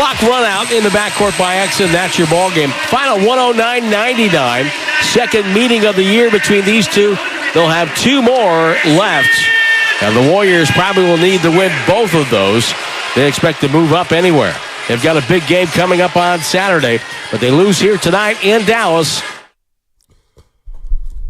Clock run out in the backcourt by Exum. That's your ball game. Final 109-99. Second meeting of the year between these two. They'll have two more left. And the Warriors probably will need to win both of those. They expect to move up anywhere. They've got a big game coming up on Saturday, but they lose here tonight in Dallas.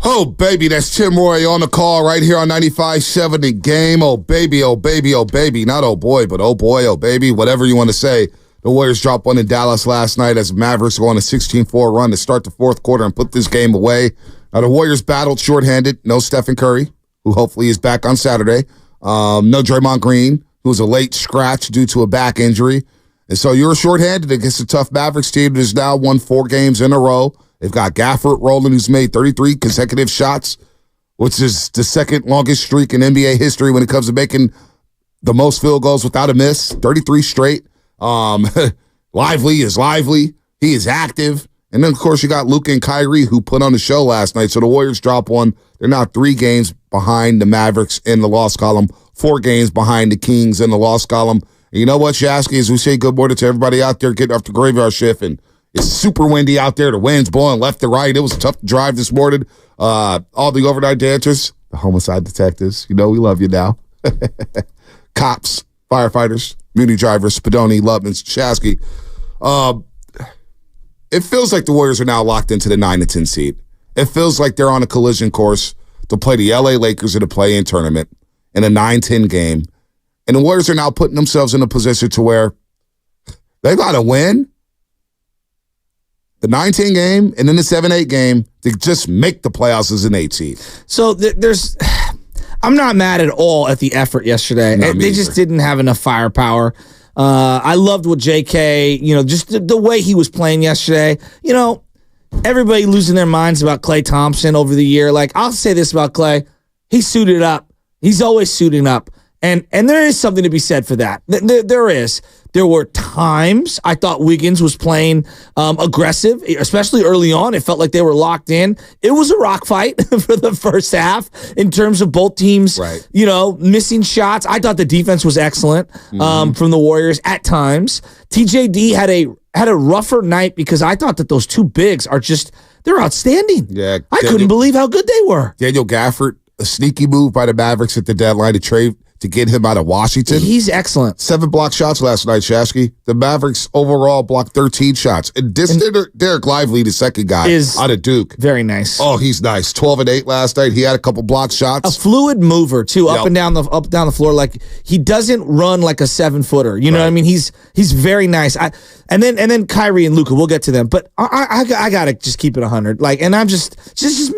Oh, baby, that's Tim Roy on the call right here on 95.7 The Game. Oh, baby, oh, baby, oh, baby. Not oh, boy, but oh, boy, oh, baby, whatever you want to say. The Warriors dropped one in Dallas last night as Mavericks go on a 16-4 run to start the fourth quarter and put this game away. Now, the Warriors battled shorthanded. No Stephen Curry, who hopefully is back on Saturday. No Draymond Green, who was a late scratch due to a back injury. And so you're shorthanded against a tough Mavericks team that has now won 4 games in a row. They've got Gafford rolling, who's made 33 consecutive shots, which is the second longest streak in NBA history when it comes to making the most field goals without a miss. 33 straight. Lively is lively. He is active. And then, of course, you got Luka and Kyrie, who put on the show last night. So the Warriors drop one. They're now 3 games behind the Mavericks in the loss column, 4 games behind the Kings in the loss column. And you know what, Shasky, as we say good morning to everybody out there getting off the graveyard shift, and it's super windy out there. The wind's blowing left to right. It was a tough drive this morning. All the overnight dancers, the homicide detectives, you know we love you now. Cops, firefighters, community drivers, Spadoni, Lubmans, Shasky. It feels like the Warriors are now locked into the 9 and 10 seed. It feels like they're on a collision course to play the LA Lakers in a play-in tournament in a 9-10 game. And the Warriors are now putting themselves in a position to where they got to win the 9-10 game and then the 7-8 game to just make the playoffs as an 8 seed. So I'm not mad at all at the effort yesterday. They just didn't have enough firepower. I loved what JK, just the way he was playing yesterday. Everybody losing their minds about Klay Thompson over the year. Like, I'll say this about Klay. He suited up. He's always suiting up. And there is something to be said for that. There is. There were times I thought Wiggins was playing aggressive, especially early on. It felt like they were locked in. It was a rock fight for the first half in terms of both teams, right, missing shots. I thought the defense was excellent from the Warriors at times. TJD had a rougher night because I thought that those two bigs they're outstanding. Yeah, I couldn't believe how good they were. Daniel Gafford, a sneaky move by the Mavericks at the deadline to trade to get him out of Washington. He's excellent. 7 blocked shots last night, Shasky. The Mavericks overall blocked 13 shots. And Derek Lively, the second guy, is out of Duke. Very nice. Oh, he's nice. 12 and 8 last night. He had a couple blocked shots. A fluid mover, too, up and down the floor. Like, he doesn't run like a 7-footer. You know what I mean? He's very nice. And then Kyrie and Luka, we'll get to them. But I gotta just keep it 100. Like, and I'm just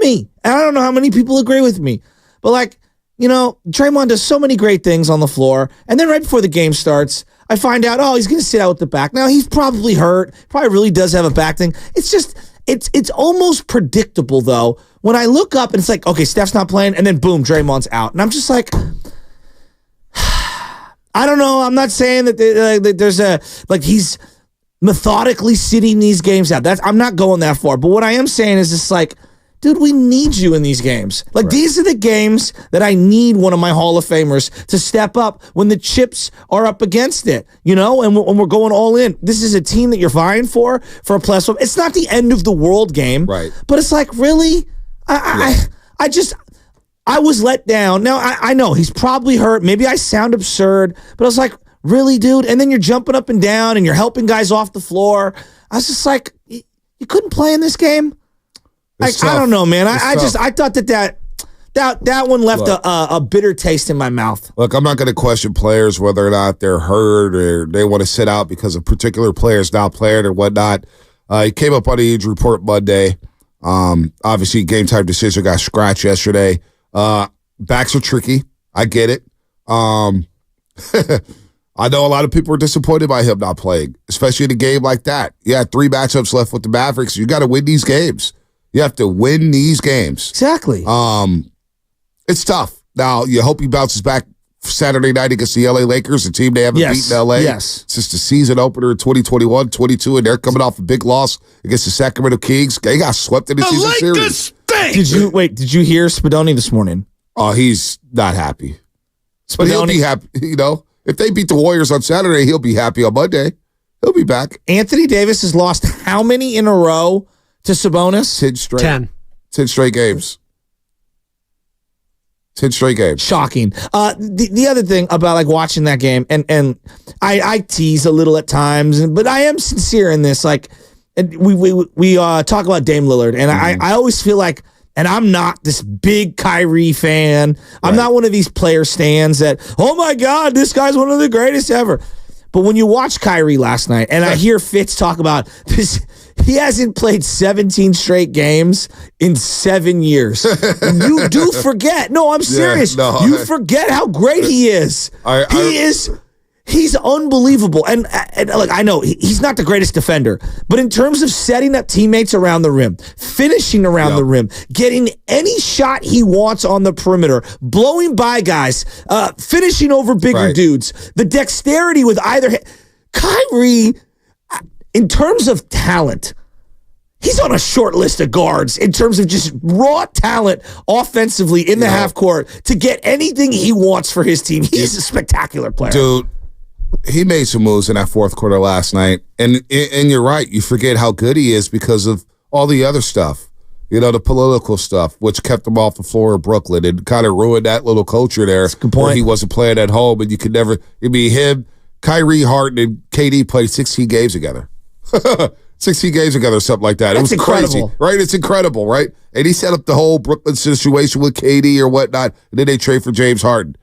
me. And I don't know how many people agree with me. But like, Draymond does so many great things on the floor, and then right before the game starts, I find out, he's going to sit out with the back. Now, he's probably hurt, probably really does have a back thing. It's just, it's almost predictable, though, when I look up and it's like, okay, Steph's not playing, and then boom, Draymond's out. And I'm just like, I don't know. I'm not saying that there's he's methodically sitting these games out. I'm not going that far. But what I am saying is just like, dude, we need you in these games. Like, these are the games that I need one of my Hall of Famers to step up when the chips are up against it, and when we're going all in. This is a team that you're vying for a playoff. It's not the end of the world game, right? But it's like, really? I was let down. Now, I know he's probably hurt. Maybe I sound absurd, but I was like, really, dude? And then you're jumping up and down and you're helping guys off the floor. I was just like, you couldn't play in this game? I don't know, man. I thought that one left a bitter taste in my mouth. Look, I'm not going to question players whether or not they're hurt or they want to sit out because a particular player is not playing or whatnot. He came up on the injury report Monday. Obviously, game time decision got scratched yesterday. Backs are tricky. I get it. I know a lot of people are disappointed by him not playing, especially in a game like that. You had 3 matchups left with the Mavericks. You got to win these games. You have to win these games. Exactly. It's tough. Now, you hope he bounces back Saturday night against the LA Lakers, a team they haven't beaten LA. Yes. Since the season opener in 2021-22, and they're coming off a big loss against the Sacramento Kings. They got swept in the season series. Did you hear Spadoni this morning? Oh, he's not happy. But he'll be happy, If they beat the Warriors on Saturday, he'll be happy on Monday. He'll be back. Anthony Davis has lost how many in a row to Sabonis? 10 straight. 10. 10 straight games. 10 straight games. Shocking. The other thing about like watching that game, and I tease a little at times, but I am sincere in this. Like, and we talk about Dame Lillard, and I always feel like, and I'm not this big Kyrie fan. I'm not one of these player stands that, oh my God, this guy's one of the greatest ever. But when you watch Kyrie last night, and I hear Fitz talk about this, he hasn't played 17 straight games in 7 years. You do forget. No, I'm serious. You forget how great he is. He's unbelievable. And look, I know he's not the greatest defender, but in terms of setting up teammates around the rim, finishing around the rim, getting any shot he wants on the perimeter, blowing by guys, finishing over bigger dudes, the dexterity with either hand. Kyrie, in terms of talent, he's on a short list of guards in terms of just raw talent offensively in the half court to get anything he wants for his team. He's a spectacular player. Dude, he made some moves in that fourth quarter last night. And you're right. You forget how good he is because of all the other stuff. You know, the political stuff, which kept him off the floor of Brooklyn and kind of ruined that little culture there. That's a good point. Where he wasn't playing at home, and you could never, it'd be him, Kyrie, Harden, and KD played 16 games together. 16 games together, something like that. That's it was incredible. Crazy, right? It's incredible, right? And he set up the whole Brooklyn situation with KD or whatnot, and then they trade for James Harden.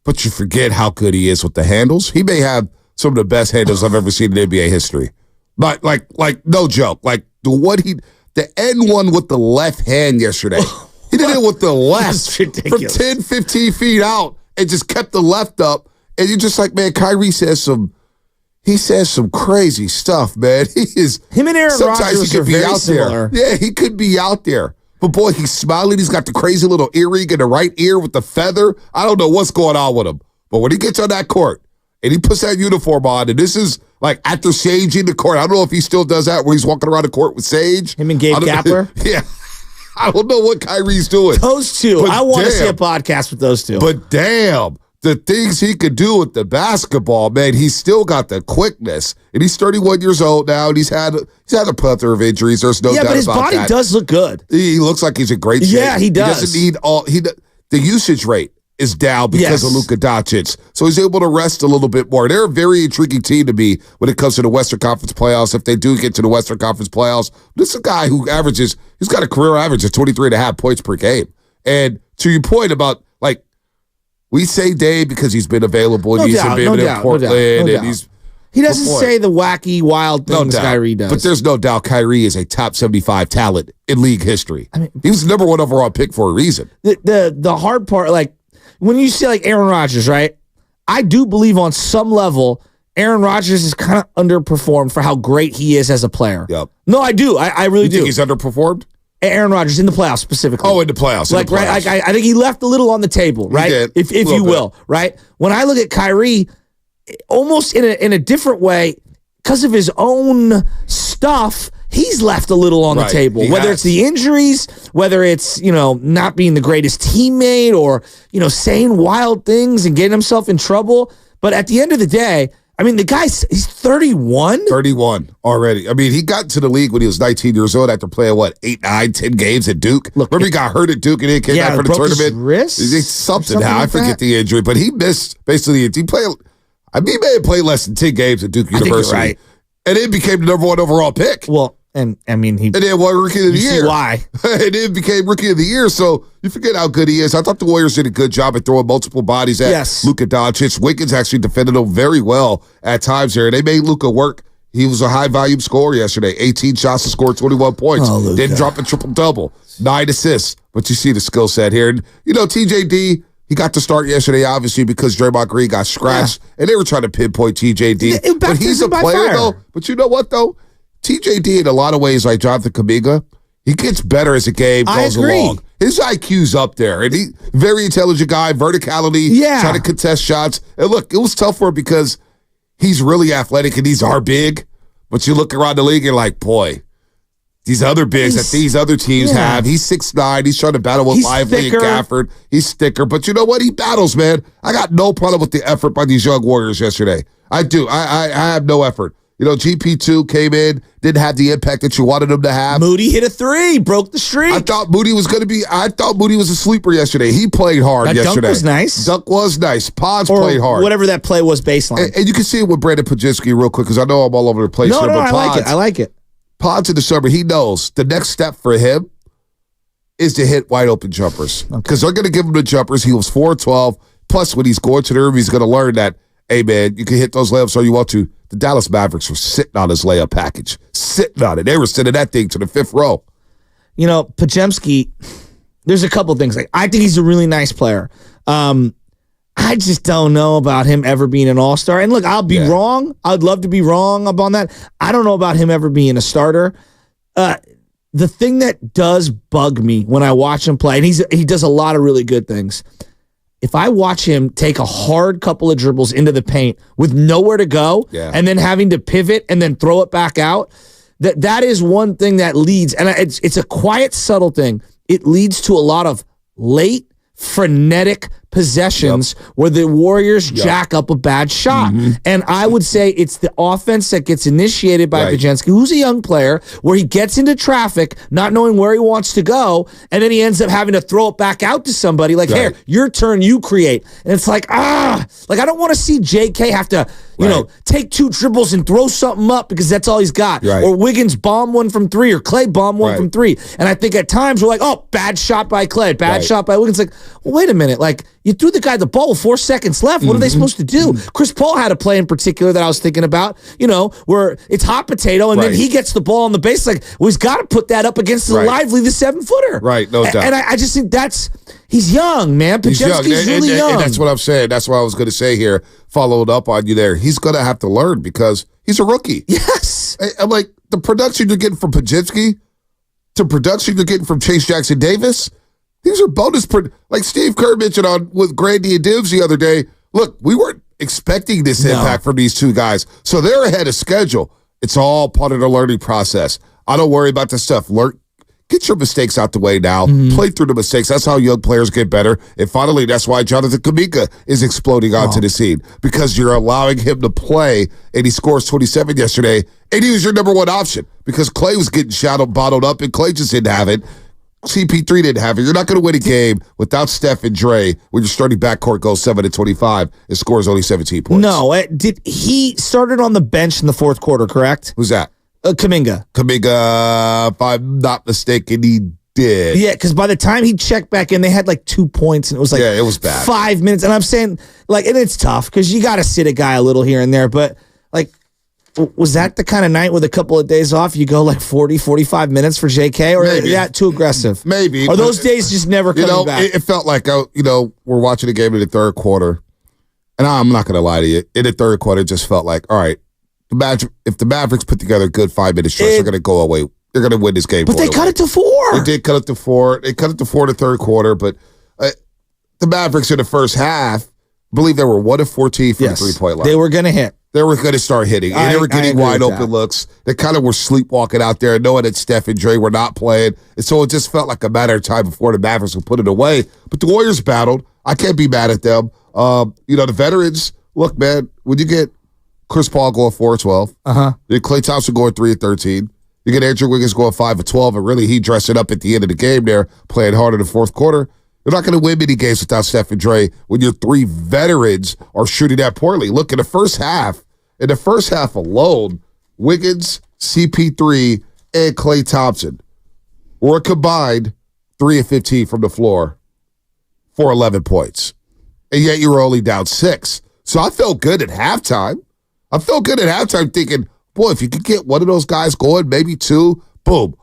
But you forget how good he is with the handles. He may have some of the best handles I've ever seen in NBA history. But like no joke. Like the end one with the left hand yesterday. He did it with the left from 10, 15 feet out and just kept the left up. And you're just like, man, Kyrie says some crazy stuff, man. Him and Aaron Rodgers are very similar. Yeah, he could be out there. But boy, he's smiling. He's got the crazy little earring in the right ear with the feather. I don't know what's going on with him. But when he gets on that court and he puts that uniform on, and this is like after saging the court. I don't know if he still does that where he's walking around the court with Sage. Him and Gabe Kapler? Yeah. I don't know what Kyrie's doing. Those two. I want to see a podcast with those two. But damn, the things he could do with the basketball, man, he's still got the quickness. And he's 31 years old now, and he's had a plethora of injuries. There's no doubt about that. Yeah, but his body does look good. He looks like he's in great shape. Yeah, he does. He doesn't need the usage rate is down because of Luka Doncic. So he's able to rest a little bit more. They're a very intriguing team to me when it comes to the Western Conference playoffs. If they do get to the Western Conference playoffs, this is a guy who he's got a career average of 23.5 points per game. And to your point about, like, we say Dave because he's been available and he's been in Portland. And he doesn't say the wacky, wild things Kyrie does. But there's no doubt Kyrie is a top 75 talent in league history. I mean, he was the number one overall pick for a reason. The hard part, like, when you say, like, Aaron Rodgers, right? I do believe on some level Aaron Rodgers is kind of underperformed for how great he is as a player. Yep. No, I do. I really do. Think he's underperformed? Aaron Rodgers in the playoffs specifically. Oh, in the playoffs. Like, right? I think he left a little on the table, right? He did. If you will, right? When I look at Kyrie, almost in a different way, because of his own stuff, he's left a little on the table. Whether it's the injuries, whether it's, not being the greatest teammate or, saying wild things and getting himself in trouble. But at the end of the day, I mean, the guy's, he's 31? 31 already. I mean, he got to the league when he was 19 years old after playing, 8, 9, 10 games at Duke? Remember he got hurt at Duke and then came back for the tournament? His wrist? Something now. I forget the injury, but he missed, basically, he may have played less than 10 games at Duke University. Right. And then became the number one overall pick. Well, and I mean, and then won Rookie of the Year. See why? And then became Rookie of the Year. So you forget how good he is. I thought the Warriors did a good job at throwing multiple bodies at Luka Doncic. Wiggins actually defended him very well at times there. They made Luka work. He was a high volume scorer yesterday. 18 shots to score 21 points. Didn't drop a triple double. 9 assists. But you see the skill set here. And TJD. He got to start yesterday, obviously, because Draymond Green got scratched, and they were trying to pinpoint TJD. But he's a player, though. But you know what, though? TJD, in a lot of ways, like Jonathan Kaminga, he gets better as the game goes along. His IQ's up there, and he very intelligent guy, verticality, trying to contest shots. And look, it was tough for him because he's really athletic, and these are big. But you look around the league, and you're like, boy, these other bigs that these other teams have. He's 6'9". He's trying to battle with Lively and Gafford. He's thicker. But you know what? He battles, man. I got no problem with the effort by these young Warriors yesterday. I do. I have no effort. GP2 came in, didn't have the impact that you wanted him to have. Moody hit a 3, broke the streak. I thought Moody was a sleeper yesterday. He played hard yesterday. Dunk was nice. Dunk was nice. Pods played hard. Whatever that play was baseline. And you can see it with Brandon Pajinski real quick because I know I'm all over the place. No, I like it. Pods in the summer, he knows the next step for him is to hit wide open jumpers because they're going to give him the jumpers. He was 4-12. Plus, when he's going to the room, he's going to learn that, hey, man, you can hit those layups all you want to. The Dallas Mavericks were sitting on his layup package. Sitting on it. They were sending that thing to the fifth row. Pajemski, there's a couple things. I think he's a really nice player. I just don't know about him ever being an all-star. And look, I'll be wrong. I'd love to be wrong about that. I don't know about him ever being a starter. The thing that does bug me when I watch him play, and he does a lot of really good things. If I watch him take a hard couple of dribbles into the paint with nowhere to go and then having to pivot and then throw it back out, that is one thing that leads, and it's a quiet, subtle thing. It leads to a lot of late, frenetic possessions where the Warriors jack up a bad shot. And I would say it's the offense that gets initiated by Pajemski, who's a young player, where he gets into traffic, not knowing where he wants to go, and then he ends up having to throw it back out to somebody like, here, your turn, you create. And it's like, I don't want to see JK have to, take 2 dribbles and throw something up because that's all he's got. Or Wiggins bomb one from 3 or Klay bomb one from 3. And I think at times we're like, oh, bad shot by Klay, bad shot by Wiggins. Like, well, wait a minute. Like, you threw the guy the ball with 4 seconds left. What are they supposed to do? Chris Paul had a play in particular that I was thinking about, where it's hot potato and then he gets the ball on the base. Like, well, he's got to put that up against the Lively, the 7-footer. Right, no doubt. And I just think he's young, man. Pajemski's really young. And that's what I'm saying. That's what I was going to say here. Followed up on you there. He's going to have to learn because he's a rookie. Yes. I'm like, the production you're getting from Pajemski to production you're getting from Chase Jackson Davis, these are bonus. Like Steve Kerr mentioned on with Grandy and Dibs the other day, look, we weren't expecting this impact from these two guys. So they're ahead of schedule. It's all part of the learning process. I don't worry about the stuff. Get your mistakes out the way now. Play through the mistakes. That's how young players get better. And finally, that's why Jonathan Kaminga is exploding onto the scene because you're allowing him to play, and he scores 27 yesterday, and he was your number one option because Klay was getting bottled up, and Klay just didn't have it. CP3 didn't have it. You're not going to win a game without Steph and Dre when your starting backcourt goes 7-25 and scores only 17 points. No, he started on the bench in the fourth quarter, correct? Who's that? Kaminga. Kaminga, if I'm not mistaken, he did. Yeah, because by the time he checked back in, they had 2 points, and it was it was bad. 5 minutes. And I'm saying, and it's tough because you got to sit a guy a little here and there, but was that the kind of night with a couple of days off you go 40, 45 minutes for JK, or is that too aggressive? Maybe. Are those days just never coming back? It felt like, we're watching a game in the third quarter, and I'm not going to lie to you. In the third quarter, it just felt like, all right, if the Mavericks put together a good 5-minute stretch, they're going to go away. They're going to win this game. But they cut it to 4. They did cut it to 4. They cut it to 4 in the third quarter, but the Mavericks in the first half, I believe they were 1 of 14 from the 3-point line. They were going to hit. They were going to start hitting. And they were getting wide open looks. They kind of were sleepwalking out there, knowing that Steph and Dre were not playing. And so it just felt like a matter of time before the Mavericks would put it away. But the Warriors battled. I can't be mad at them. The veterans, look, man, when you get Chris Paul going 4-12, you get Klay Thompson going 3-13, you get Andrew Wiggins going 5-12, and really he dressed it up at the end of the game there, playing hard in the fourth quarter. You're not going to win many games without Steph and Dre when your 3 veterans are shooting that poorly. Look, in the first half alone, Wiggins, CP3, and Klay Thompson were combined 3 of 15 from the floor for 11 points. And yet you were only down 6. So I felt good at halftime. Thinking, boy, if you could get one of those guys going, maybe 2, boom,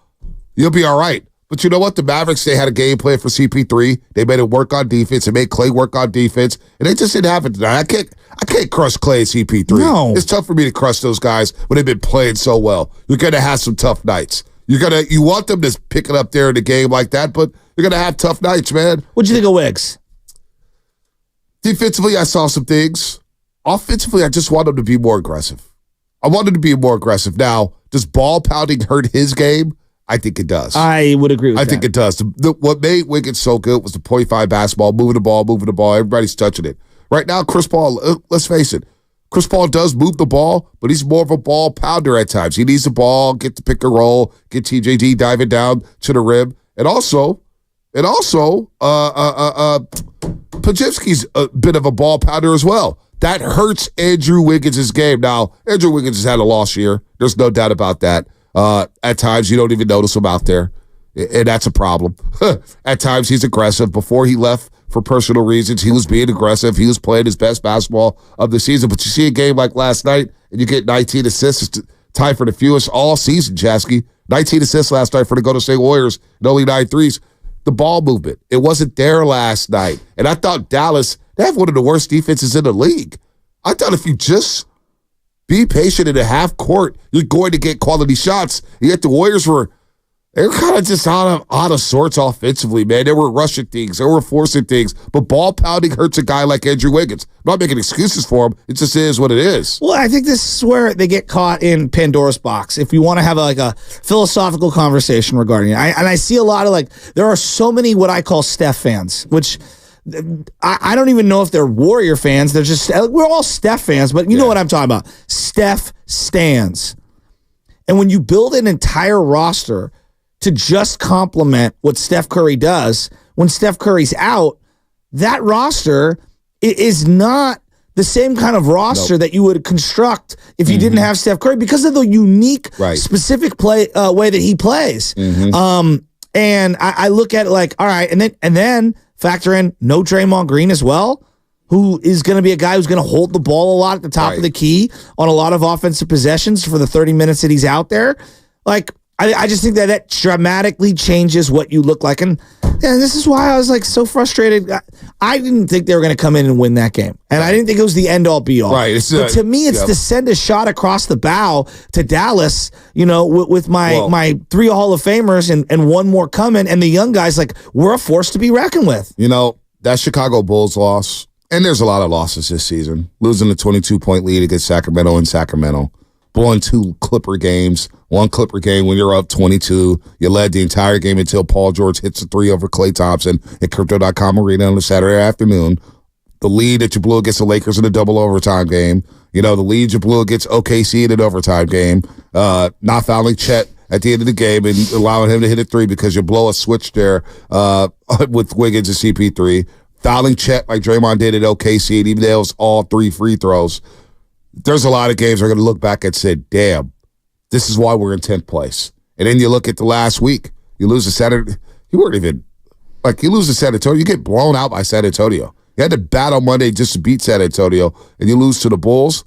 you'll be all right. But you know what? The Mavericks, they had a game plan for CP3. They made it work on defense. They made Klay work on defense. And they just didn't have it tonight. I can't crush Klay and CP3. No. It's tough for me to crush those guys when they've been playing so well. You're going to have some tough nights. You want them to pick it up there in the game like that, but you're going to have tough nights, man. What'd you think of Wiggs? Defensively, I saw some things. Offensively, I just want him to be more aggressive. Now, does ball pounding hurt his game? I think it does. I would agree with that. I think it does. What made Wiggins so good was the .5 basketball, moving the ball. Everybody's touching it. Right now, Chris Paul, let's face it, Chris Paul does move the ball, but he's more of a ball pounder at times. He needs the ball, get the pick and roll, get TJD diving down to the rim. And also, Podziemski's a bit of a ball pounder as well. That hurts Andrew Wiggins' game. Now, Andrew Wiggins has had a lost year. There's no doubt about that. At times, you don't even notice him out there, and that's a problem. At times, he's aggressive. Before he left for personal reasons, he was being aggressive. He was playing his best basketball of the season. But you see a game like last night, and you get 19 assists, tied for the fewest all season, Jasky. 19 assists last night for the Golden State Warriors, and only 9 threes. The ball movement, it wasn't there last night. And I thought Dallas, they have one of the worst defenses in the league. I thought if you just be patient in the half court, you're going to get quality shots. Yet the Warriors they were kind of just out of sorts offensively, man. They were rushing things. They were forcing things. But ball pounding hurts a guy like Andrew Wiggins. I'm not making excuses for him. It just is what it is. Well, I think this is where they get caught in Pandora's box. If you want to have a philosophical conversation regarding it. I see a lot of there are so many what I call Steph fans, which I don't even know if they're Warrior fans. They're just, we're all Steph fans, but you know what I'm talking about. Steph stans. And when you build an entire roster to just complement what Steph Curry does, when Steph Curry's out, that roster is not the same kind of roster that you would construct if you didn't have Steph Curry because of the unique, specific way that he plays. And I look at it all right, and then factor in no Draymond Green as well, who is going to be a guy who's going to hold the ball a lot at the top of the key on a lot of offensive possessions for the 30 minutes that he's out there. I just think that dramatically changes what you look like. And this is why I was so frustrated. I didn't think they were going to come in and win that game. And I didn't think it was the end all be all. Right. But to me, it's to send a shot across the bow to Dallas, with my 3 Hall of Famers and one more coming. And the young guys, we're a force to be reckoned with. That Chicago Bulls loss, and there's a lot of losses this season. Losing the 22-point lead against Sacramento in Sacramento. Blowing 2 Clipper games, 1 Clipper game when you're up 22. You led the entire game until Paul George hits a 3 over Klay Thompson at Crypto.com Arena on a Saturday afternoon. The lead that you blew against the Lakers in a double overtime game. The lead you blew against OKC in an overtime game. Not fouling Chet at the end of the game and allowing him to hit a 3 because you blow a switch there with Wiggins and CP3. Fouling Chet like Draymond did at OKC, and even though it was all 3 free throws. There's a lot of games we're going to look back and say, damn, this is why we're in 10th place. And then you look at the last week. You lose to Saturday. You weren't even, you lose to San Antonio. You get blown out by San Antonio. You had to battle Monday just to beat San Antonio, and you lose to the Bulls.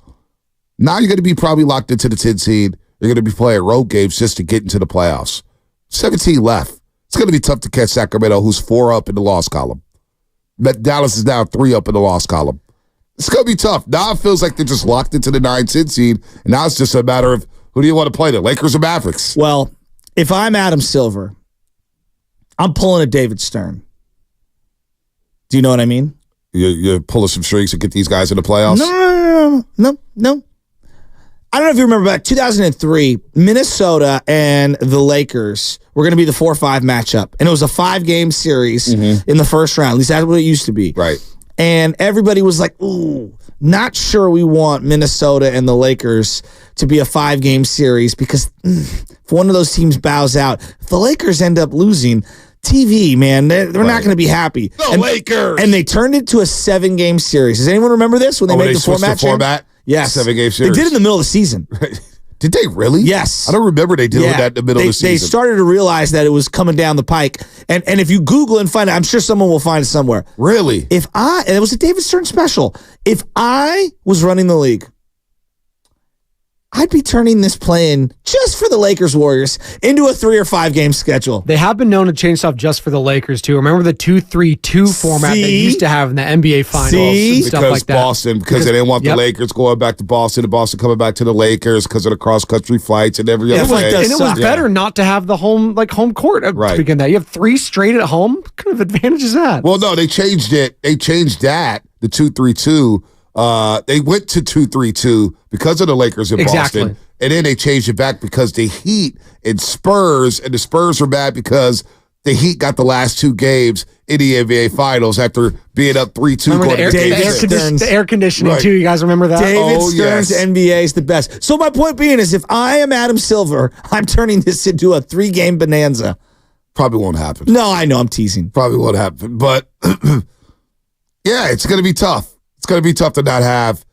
Now you're going to be probably locked into the 10 seed. You're going to be playing road games just to get into the playoffs. 17 left. It's going to be tough to catch Sacramento, who's 4 up in the loss column. But Dallas is now 3 up in the loss column. It's going to be tough. Now it feels like they're just locked into the 9-10 seed, and now it's just a matter of who do you want to play, the Lakers or Mavericks? Well, if I'm Adam Silver, I'm pulling a David Stern. Do you know what I mean? You're pulling some strings to get these guys in the playoffs? No. I don't know if you remember back 2003, Minnesota and the Lakers were going to be the 4-5 matchup, and it was a 5-game series in the first round. At least that's what it used to be. Right. And everybody was like, ooh, not sure we want Minnesota and the Lakers to be a 5-game series because if one of those teams bows out, if the Lakers end up losing, TV, man, they're not going to be happy. Lakers! And they turned it to a 7-game series. Does anyone remember this when they made the format? Yes. 7-game series. They did it in the middle of the season. Did they really? Yes. I don't remember they did that in the middle of the season. They started to realize that it was coming down the pike. And if you Google and find it, I'm sure someone will find it somewhere. Really? And it was a David Stern special. If I was running the league, I'd be turning this play-in just for the Lakers Warriors into a 3 or 5 game schedule. They have been known to change stuff just for the Lakers too. Remember the 2-3-2 format they used to have in the NBA Finals and stuff like that. Because they didn't want the Lakers going back to Boston and Boston coming back to the Lakers because of the cross-country flights and every other thing. And it was better not to have the home court at the beginning of that. You have 3 straight at home. What kind of advantage is that? Well, no, they changed it. They changed that, the 2-3-2. They went to 2-3-2 because of the Lakers in Boston, and then they changed it back because the Heat and the Spurs were mad because the Heat got the last 2 games in the NBA Finals after being up 3-2. The air conditioning, too. You guys remember that? David Stern's NBA is the best. So my point being is if I am Adam Silver, I'm turning this into a 3-game bonanza. Probably won't happen. No, I know. I'm teasing. Probably won't happen. But, yeah, it's going to be tough. It's going to be tough to not have.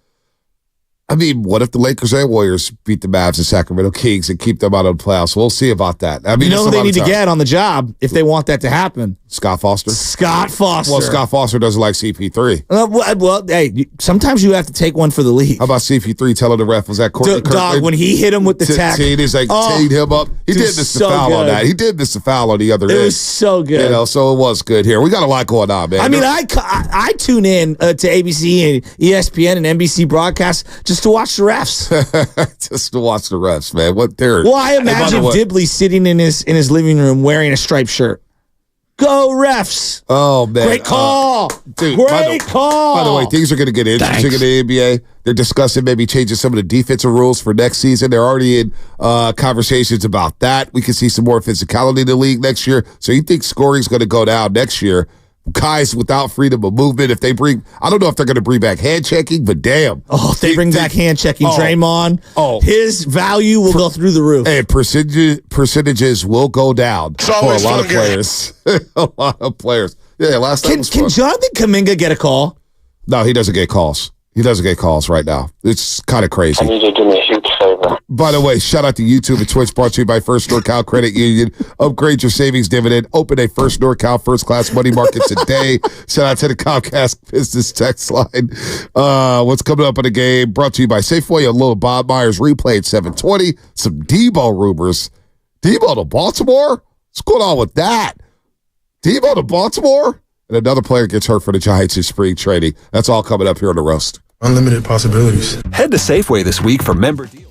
I mean, what if the Lakers and Warriors beat the Mavs and Sacramento Kings and keep them out of the playoffs? We'll see about that. I mean, you know who they need to get on the job if they want that to happen? Scott Foster. Scott Foster. Well, Scott Foster doesn't like CP3. Well, hey, sometimes you have to take one for the league. How about CP3 telling the ref, was that Courtney Kirkland? Dog, when he hit him with the tackle. He's like, teed him up. He did miss the foul on that. He did miss the foul on the other end. It was so good. You know, so it was good here. We got a lot going on, man. I mean, I tune in to ABC and ESPN and NBC broadcasts just to watch the refs. Just to watch the refs, man. What they're. Well, I imagine Dibley sitting in his living room wearing a striped shirt. Go refs! Oh man, great call, dude! Great call. By the way, things are going to get interesting in the NBA. They're discussing maybe changing some of the defensive rules for next season. They're already in conversations about that. We can see some more physicality in the league next year. So you think scoring is going to go down next year? Guys without freedom of movement. If they bring, I don't know if they're going to bring back hand checking, but damn. Oh, if they bring back hand checking, Draymond, his value will go through the roof. And percentages will go down for a lot of players. A lot of players. Yeah, last time was fun. Can Jonathan Kaminga get a call? No, he doesn't get calls. He doesn't get calls right now. It's kind of crazy. I need you to do me a huge favor. By the way, shout out to YouTube and Twitch, brought to you by First NorCal Credit Union. Upgrade your savings dividend. Open a First NorCal First Class Money Market today. Shout out to the Comcast Business Text line. What's coming up in the game? Brought to you by Safeway. A little Bob Myers replay at 7:20. Some Debo rumors. Debo to Baltimore? What's going on with that? Debo to Baltimore? And another player gets hurt for the Giants in spring training. That's all coming up here on the roast. Unlimited possibilities. Head to Safeway this week for member deals.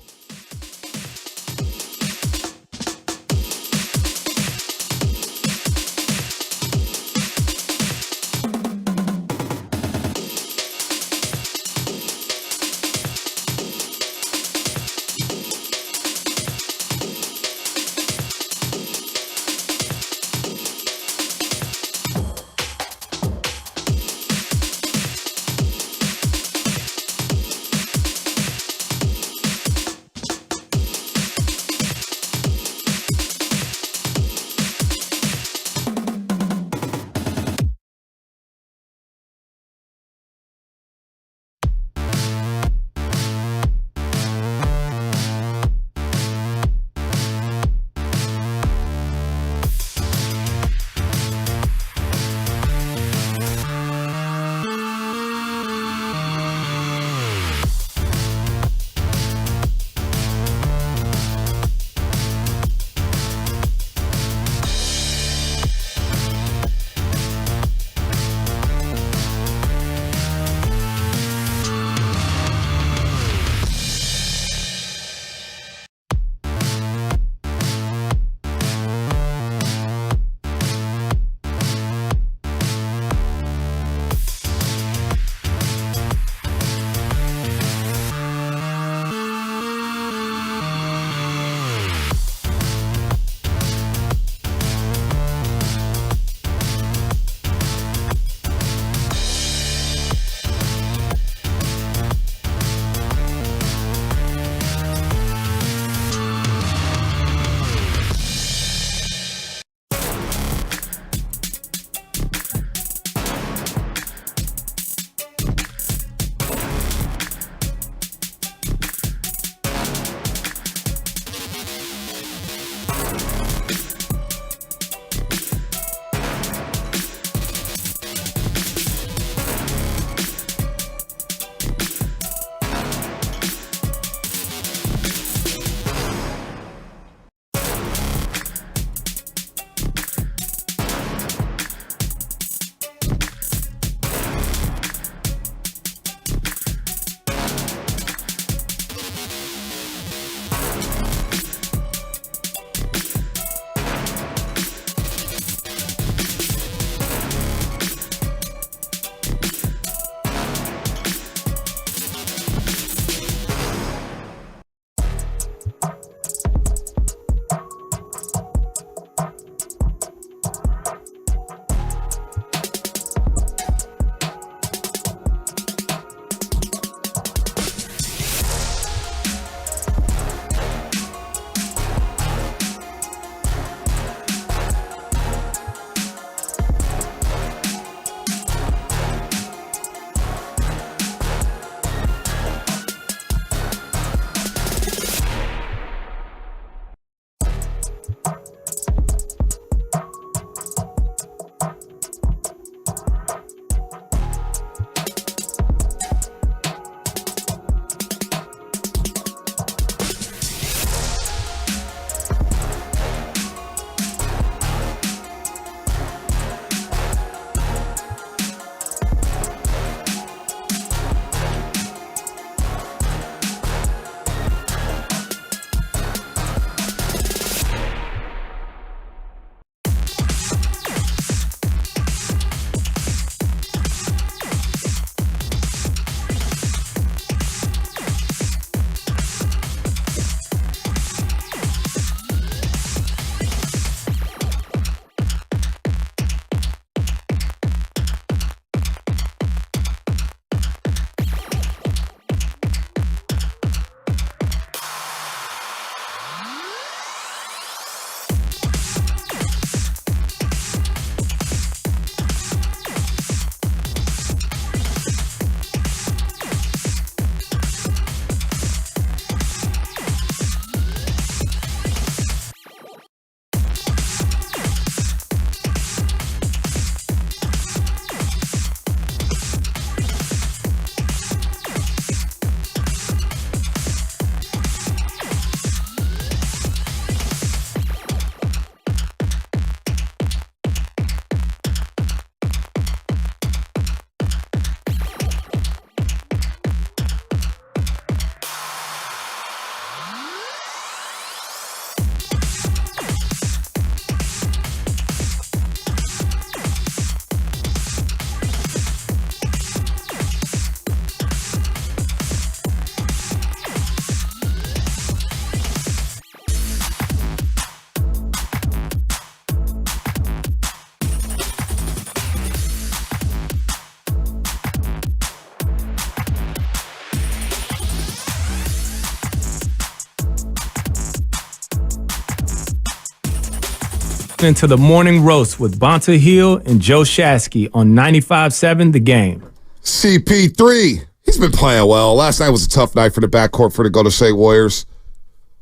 listening to the Morning Roast with Bonta Hill and Joe Shasky on 95.7 The Game. CP3, he's been playing well. Last night was a tough night for the backcourt for the Golden State Warriors.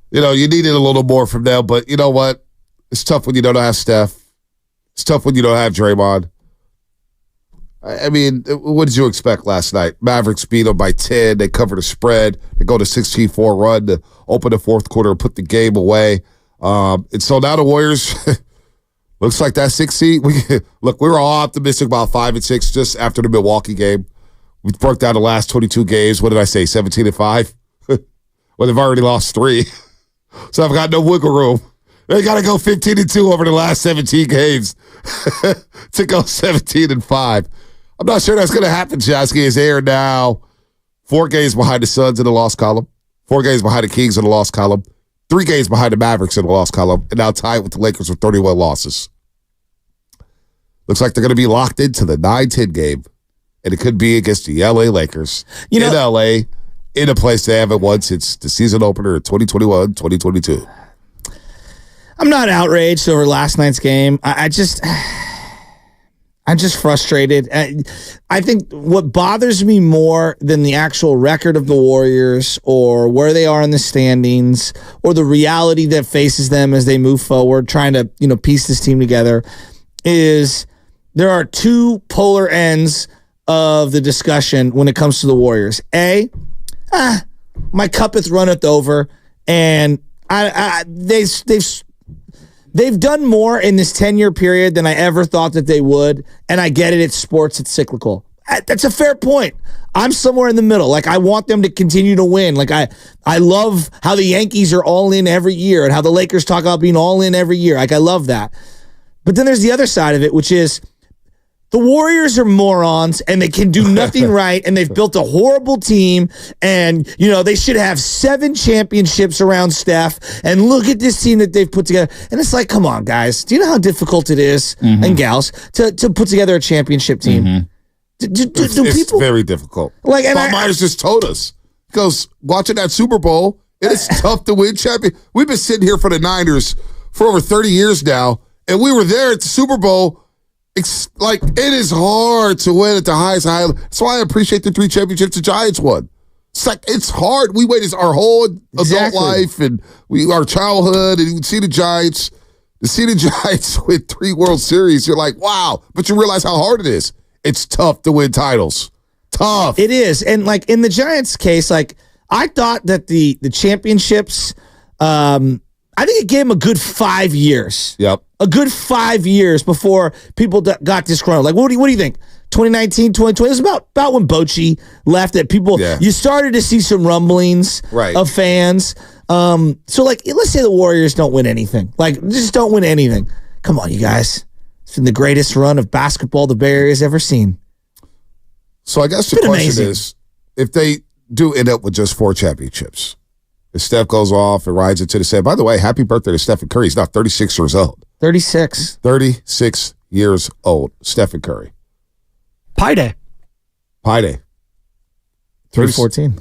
You needed a little more from them, but you know what? It's tough when you don't have Steph. It's tough when you don't have Draymond. I mean, what did you expect last night? Mavericks beat them by 10. They covered a spread. They go to 16-4 run to open the fourth quarter and put the game away. And so now the Warriors, looks like that 6 seed. We were all optimistic about 5 and 6 just after the Milwaukee game. We broke down the last 22 games. What did I say, 17-5? Well, they've already lost 3. So I've got no wiggle room. They got to go 15-2 over the last 17 games to go 17-5. I'm not sure that's going to happen, Shasky. Is they are now 4 games behind the Suns in the loss column, 4 games behind the Kings in the loss column, 3 games behind the Mavericks in the loss column, and now tied with the Lakers with 31 losses. Looks like they're going to be locked into the 9-10 game, and it could be against the LA Lakers in LA, in a place they haven't won since the season opener in 2021-2022. I'm not outraged over last night's game. I'm just frustrated. I think what bothers me more than the actual record of the Warriors or where they are in the standings or the reality that faces them as they move forward, trying to piece this team together, is there are 2 polar ends of the discussion when it comes to the Warriors. My cuppeth runneth over, and They've done more in this 10-year period than I ever thought that they would, and I get it. It's sports. It's cyclical. That's a fair point. I'm somewhere in the middle. Like, I want them to continue to win. Like, I love how the Yankees are all in every year and how the Lakers talk about being all in every year. Like, I love that. But then there's the other side of it, which is the Warriors are morons and they can do nothing right, and they've built a horrible team, and they should have 7 championships around Steph, and look at this team that they've put together. And it's like, come on, guys. Do you know how difficult it is, and gals, to put together a championship team? Mm-hmm. It's very difficult. Bob Myers just told us. He goes, watching that Super Bowl, it is tough to win champion. We've been sitting here for the Niners for over 30 years now, and we were there at the Super Bowl. It's like, it is hard to win at the highest high. That's why I appreciate the 3 championships the Giants won. It's like, it's hard. We waited our whole adult life and our childhood, and you would see the Giants. To see the Giants win 3 World Series, you're like, wow. But you realize how hard it is. It's tough to win titles. Tough. It is. And like in the Giants case, like I thought that the championships, I think it gave them a good 5 years. Yep. A good 5 years before people got disgruntled. Like, what do you think? 2019, 2020? It was about when Bochy left that people, you started to see some rumblings of fans. So, like, let's say the Warriors don't win anything. Like, just don't win anything. Come on, you guys. It's been the greatest run of basketball the Bay Area's ever seen. So I guess the question is, if they do end up with just 4 championships, if Steph goes off and rides into the set. By the way, happy birthday to Stephen Curry. He's now 36 years old. 36. 36 years old, Stephen Curry. Pi Day. 314.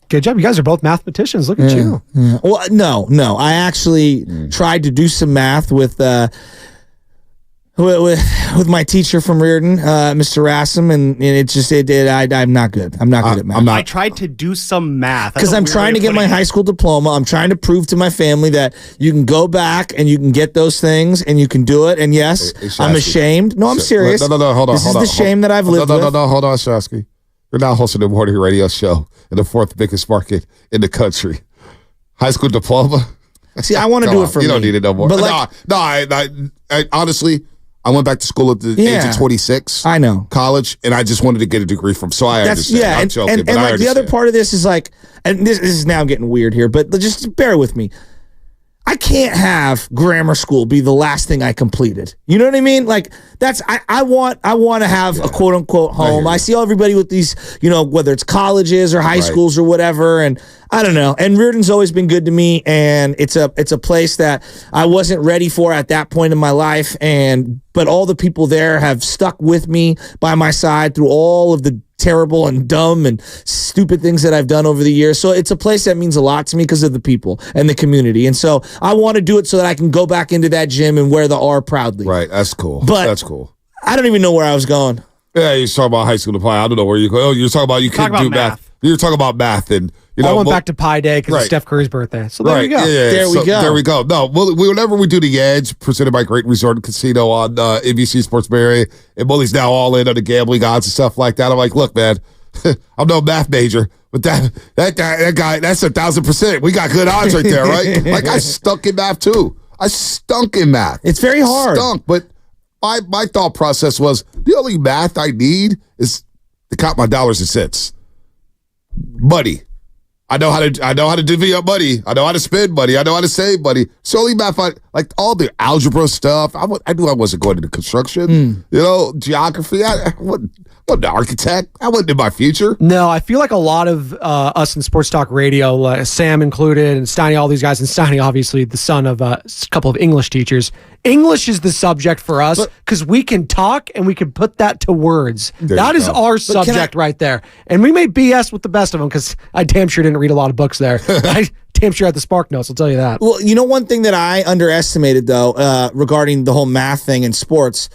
Good job. You guys are both mathematicians. Look at you. Yeah. Well, no. I actually tried to do some math with my teacher from Reardon, Mr. Rassam, and I'm not good. I'm not good at math. I tried to do some math. Because I'm trying to get my high school diploma. I'm trying to prove to my family that you can go back and you can get those things and you can do it. And yes, I'm ashamed. No, I'm serious. No, hold on. This is the shame that I've lived with. No, hold on, Shasky. You're now hosting a morning radio show in the 4th biggest market in the country. High school diploma? See, I want to do it for me. You don't need it no more. But I honestly... I went back to school at the age of 26. I know. College, and I just wanted to get a degree from. So I understand. Yeah, I'm joking, and like the other part of this is like, and this is now getting weird here, but just bear with me. I can't have grammar school be the last thing I completed. You know what I mean? Like I want to have a quote unquote home. I see everybody with these, whether it's colleges or high schools or whatever, and I don't know. And Reardon's always been good to me, and it's a place that I wasn't ready for at that point in my life, but all the people there have stuck with me by my side through all of the terrible and dumb and stupid things that I've done over the years. So it's a place that means a lot to me because of the people and the community. And so I want to do it so that I can go back into that gym and wear the R proudly. Right. That's cool. But that's cool. I don't even know where I was going. Yeah, you're talking about high school diploma. I don't know where you go. Oh, you're talking about you couldn't do math. You're talking about math, and I went back to Pi Day because it's Steph Curry's birthday. So there we go. Yeah, there we go. There we go. No, whenever we do the Edge, presented by Great Resort and Casino on NBC Sports Bay Area, and Bully's now all in on the gambling odds and stuff like that. I'm like, look, man, I'm no math major, but that guy, that's 1,000%. We got good odds right there, right? Like I stunk in math too. I stunk in math. It's very hard. But my thought process was the only math I need is to count my dollars and cents. Money. I know how to divvy up money. I know how to spend money. I know how to save money. So only math, like all the algebra stuff. I knew I wasn't going into construction. Geography. I wasn't an architect. I wasn't in my future. No, I feel like a lot of us in Sports Talk Radio, Sam included, and Steiny, all these guys, and Steiny, obviously the son of a couple of English teachers. English is the subject for us because we can talk and we can put that to words. That is our subject right there. And we may BS with the best of them because I damn sure didn't read a lot of books there. I damn sure had the Spark Notes, I'll tell you that. Well, one thing that I underestimated, though, regarding the whole math thing in sports,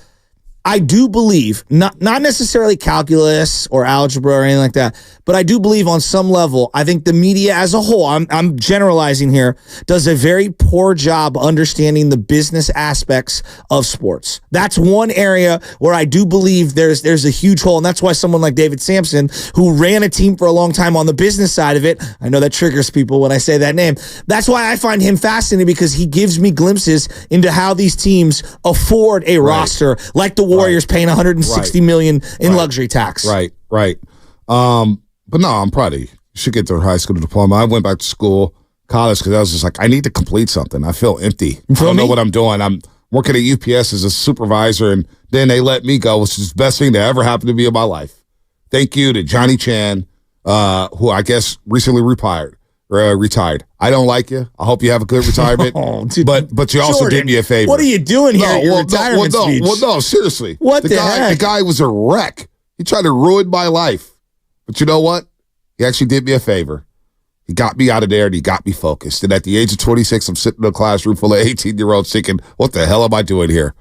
I do believe, not necessarily calculus or algebra or anything like that, but I do believe on some level, I think the media as a whole, I'm generalizing here, does a very poor job understanding the business aspects of sports. That's one area where I do believe there's a huge hole, and that's why someone like David Sampson, who ran a team for a long time on the business side of it, I know that triggers people when I say that name, that's why I find him fascinating because he gives me glimpses into how these teams afford a roster like the Warriors paying $160 million in luxury tax. Right. But no, I'm proud of you. You should get their high school diploma. I went back to school, college, because I was just like, I need to complete something. I feel empty. I don't know what I'm doing. I'm working at UPS as a supervisor, and then they let me go, which is the best thing that ever happened to me in my life. Thank you to Johnny Chan, who I guess recently retired. I don't like you. I hope you have a good retirement. But you also did me a favor. What are you doing here at your retirement speech? No, seriously. What the heck? The guy was a wreck. He tried to ruin my life. But you know what? He actually did me a favor. He got me out of there and he got me focused. And at the age of 26, I'm sitting in a classroom full of 18-year-olds thinking, what the hell am I doing here?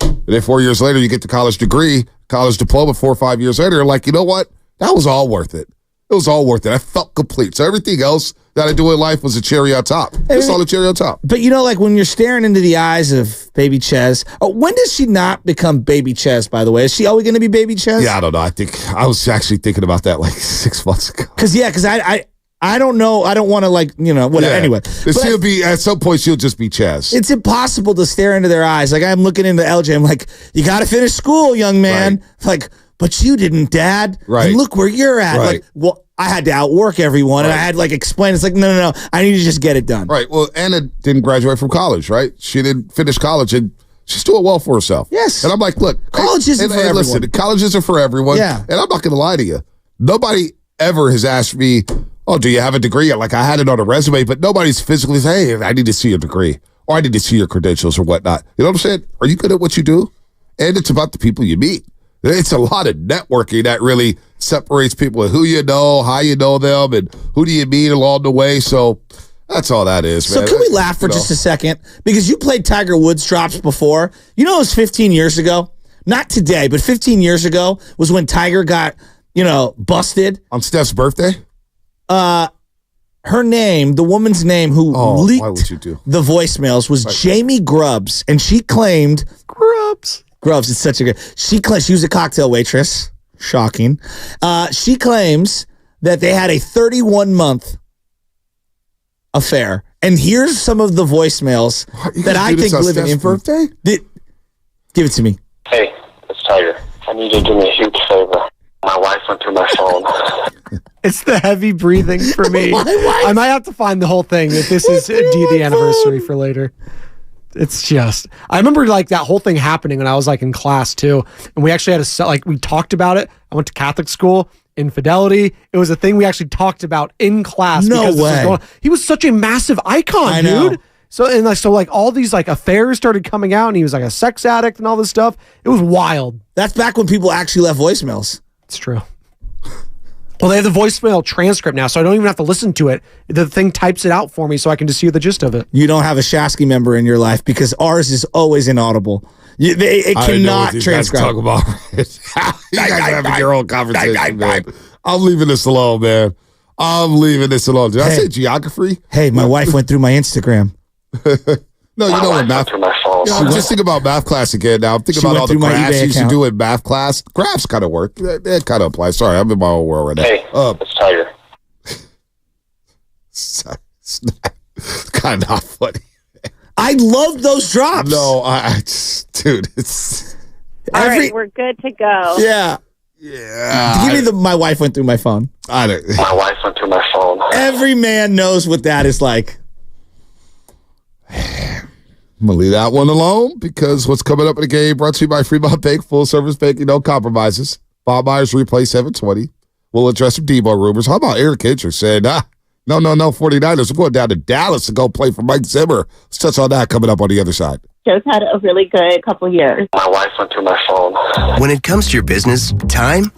And then 4 years later, you get the college degree, college diploma 4 or 5 years later. You're like, you know what? That was all worth it. It was all worth it. I felt complete. So everything else that I do in life was a cherry on top. It's all a cherry on top. But like when you're staring into the eyes of baby Ches, when does she not become baby Ches, by the way? Is she always going to be baby Ches? Yeah, I don't know. I was actually thinking about that like 6 months ago. Because I don't know. I don't want to whatever. Yeah. Anyway. She'll be, at some point, she'll just be Ches. It's impossible to stare into their eyes. Like I'm looking into LJ. I'm like, you got to finish school, young man. Right. Like, but you didn't, Dad. Right. And look where you're at. Right. Like, well, I had to outwork everyone, and I had to explain. It's like, no. I need to just get it done. Right. Well, Anna didn't graduate from college, right? She didn't finish college, and she's doing well for herself. Yes. And I'm like, look, college isn't for everyone. Listen, colleges are for everyone. Yeah. And I'm not going to lie to you. Nobody ever has asked me, oh, do you have a degree? Like I had it on a resume, but nobody's physically saying, hey, I need to see your degree, or I need to see your credentials or whatnot. You know what I'm saying? Are you good at what you do? And it's about the people you meet. It's a lot of networking that really separates people with who you know, how you know them, and who do you meet along the way. So that's all that is, man. So can we laugh for just a second? Because you played Tiger Woods drops before. You know it was 15 years ago? Not today, but 15 years ago was when Tiger got, busted. On Steph's birthday? Her name, the woman's name who leaked the voicemails was Jamie Grubbs, and she claimed... Grubbs is such a good... She claims she was a cocktail waitress. Shocking. She claims that they had a 31-month affair. And here's some of the voicemails that I think live in... birthday? Give it to me. Hey, it's Tiger. I need you to do me a huge favor. My wife went through my phone. It's the heavy breathing for me. I might have to find the whole thing if this is the anniversary for later. It's just, I remember that whole thing happening when I was in class too. And we actually had we talked about it. I went to Catholic school, infidelity. It was a thing we actually talked about in class. No way. He was such a massive icon, dude. So, all these affairs started coming out and he was a sex addict and all this stuff. It was wild. That's back when people actually left voicemails. It's true. Well, they have the voicemail transcript now, so I don't even have to listen to it. The thing types it out for me so I can just hear the gist of it. You don't have a Shasky member in your life because ours is always inaudible. It cannot transcribe. Talk about you guys are having your own conversation, man. I'm leaving this alone, man. I'm leaving this alone. Did I say geography? Hey, my wife went through my Instagram. No, you know what math. I'm just thinking about math class again now. I'm thinking about all the graphs you used to do in math class. Graphs kind of work. That kind of applies. Sorry, I'm in my own world right now. Hey, it's Tiger. It's kind of not funny. I love those drops. No, dude, it's all right. We're good to go. Yeah. Give me my wife went through my phone. I don't. My wife went through my phone. Every man knows what that is like. I'm going to leave that one alone because what's coming up in the game brought to you by Fremont Bank, full service banking, no compromises. Bob Myers replay 720. We'll address some Debo rumors. How about Eric Hitcher saying, no, 49ers are going down to Dallas to go play for Mike Zimmer. Let's touch on that coming up on the other side. Joe's had a really good couple years. My wife went through my phone. When it comes to your business, time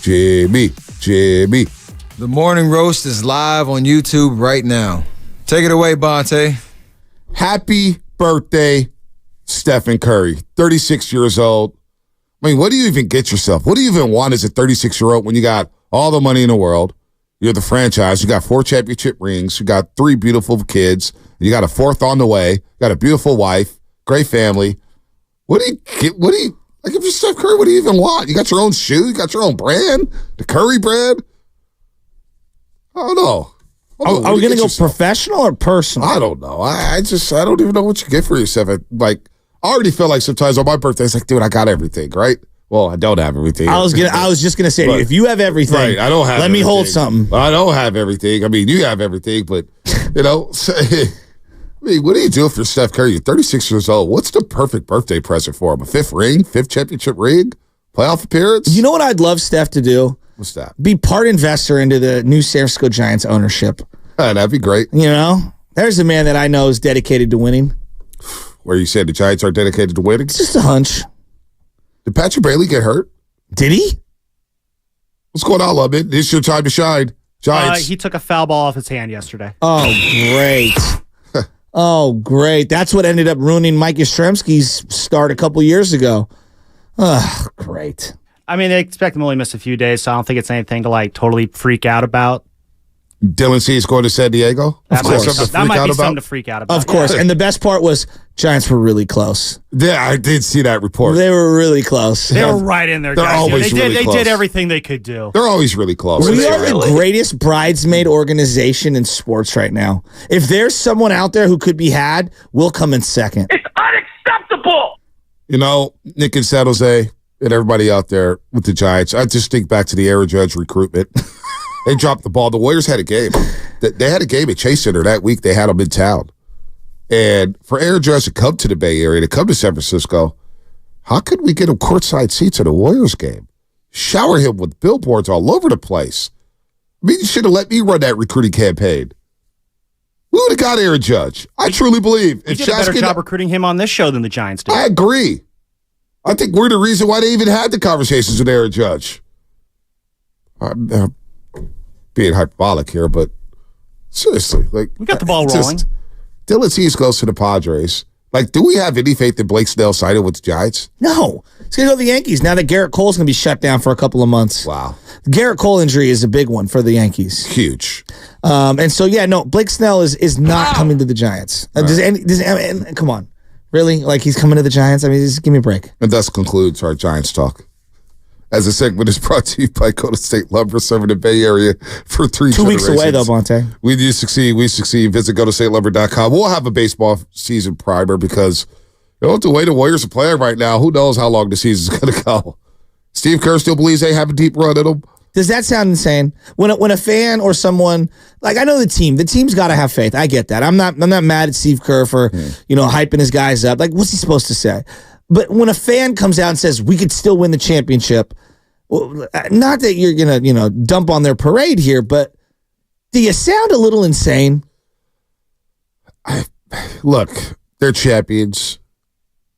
Jimmy. The Morning Roast is live on YouTube right now. Take it away, Bonte. Happy birthday, Stephen Curry. 36 years old. I mean, what do you even get yourself? What do you even want as a 36-year-old when you got all the money in the world? You're the franchise. You got 4 championship rings. You got 3 beautiful kids. You got a 4th on the way. You got a beautiful wife. Great family. What do you get? Like, if you're Steph Curry, what do you even want? You got your own shoe? You got your own brand? The Curry brand? I don't know. Are we going to go professional or personal? I don't know. I don't even know what you get for yourself. I already feel like sometimes on my birthday, it's like, dude, I got everything, right? Well, I don't have everything. I was just gonna say to you, if you have everything, right, I don't have. Let me hold something. I don't have everything. I mean, you have everything, but I mean, what do you do if you're Steph Curry? You're 36 years old. What's the perfect birthday present for him? A 5th ring, 5th championship ring, playoff appearance? You know what I'd love Steph to do? What's that? Be part investor into the new San Francisco Giants ownership. That'd be great. There's a man that I know is dedicated to winning. Where you said the Giants are dedicated to winning? It's just a hunch. Did Patrick Bailey get hurt? Did he? What's going on, Lubman? This is your time to shine. Giants. He took a foul ball off his hand yesterday. Oh, great. Oh, great. That's what ended up ruining Mike Yastrzemski's start a couple years ago. Oh, great. I mean, they expect him to only miss a few days, so I don't think it's anything to totally freak out about. Dylan C is going to San Diego? That might be something to freak out about. Of course. Yeah. And the best part was Giants were really close. Yeah, I did see that report. They were really close. They were right in there, guys. They did everything they could do. They're always really close. We are the greatest bridesmaid organization in sports right now. If there's someone out there who could be had, we'll come in second. It's unacceptable. Nick and San Jose and everybody out there with the Giants, I just think back to the Aaron Judge recruitment. They dropped the ball. The Warriors had a game. They had a game at Chase Center that week. They had them in town. And for Aaron Judge to come to the Bay Area, to come to San Francisco, how could we get him courtside seats at a Warriors game? Shower him with billboards all over the place. I mean, you should have let me run that recruiting campaign. We would have got Aaron Judge. I truly believe. You did a better job recruiting him on this show than the Giants did. I agree. I think we're the reason why they even had the conversations with Aaron Judge. Being hyperbolic here, but seriously, we got the ball rolling. Dylan Cease goes to the Padres. Do we have any faith that Blake Snell signed with the Giants? No. He's going to go to the Yankees now that Garrett Cole's going to be shut down for a couple of months. Wow. The Garrett Cole injury is a big one for the Yankees. Huge. And so, Blake Snell is not coming to the Giants. Right. Come on. Really? He's coming to the Giants? I mean, just give me a break. And thus concludes our Giants talk. As a segment is brought to you by Golden State Lumber, serving the Bay Area for 3 generations. 2 weeks away, though, Bonte. We succeed. We succeed. Visit GoldenStateLumber.com. We'll have a baseball season primer because the way the Warriors are playing right now, who knows how long the season's going to go. Steve Kerr still believes they have a deep run in them. Does that sound insane? When a fan or someone, I know the team's got to have faith. I get that. I'm not mad at Steve Kerr for, hyping his guys up. What's he supposed to say? But when a fan comes out and says, we could still win the championship, well, not that you're going to, dump on their parade here, but do you sound a little insane? Look, they're champions.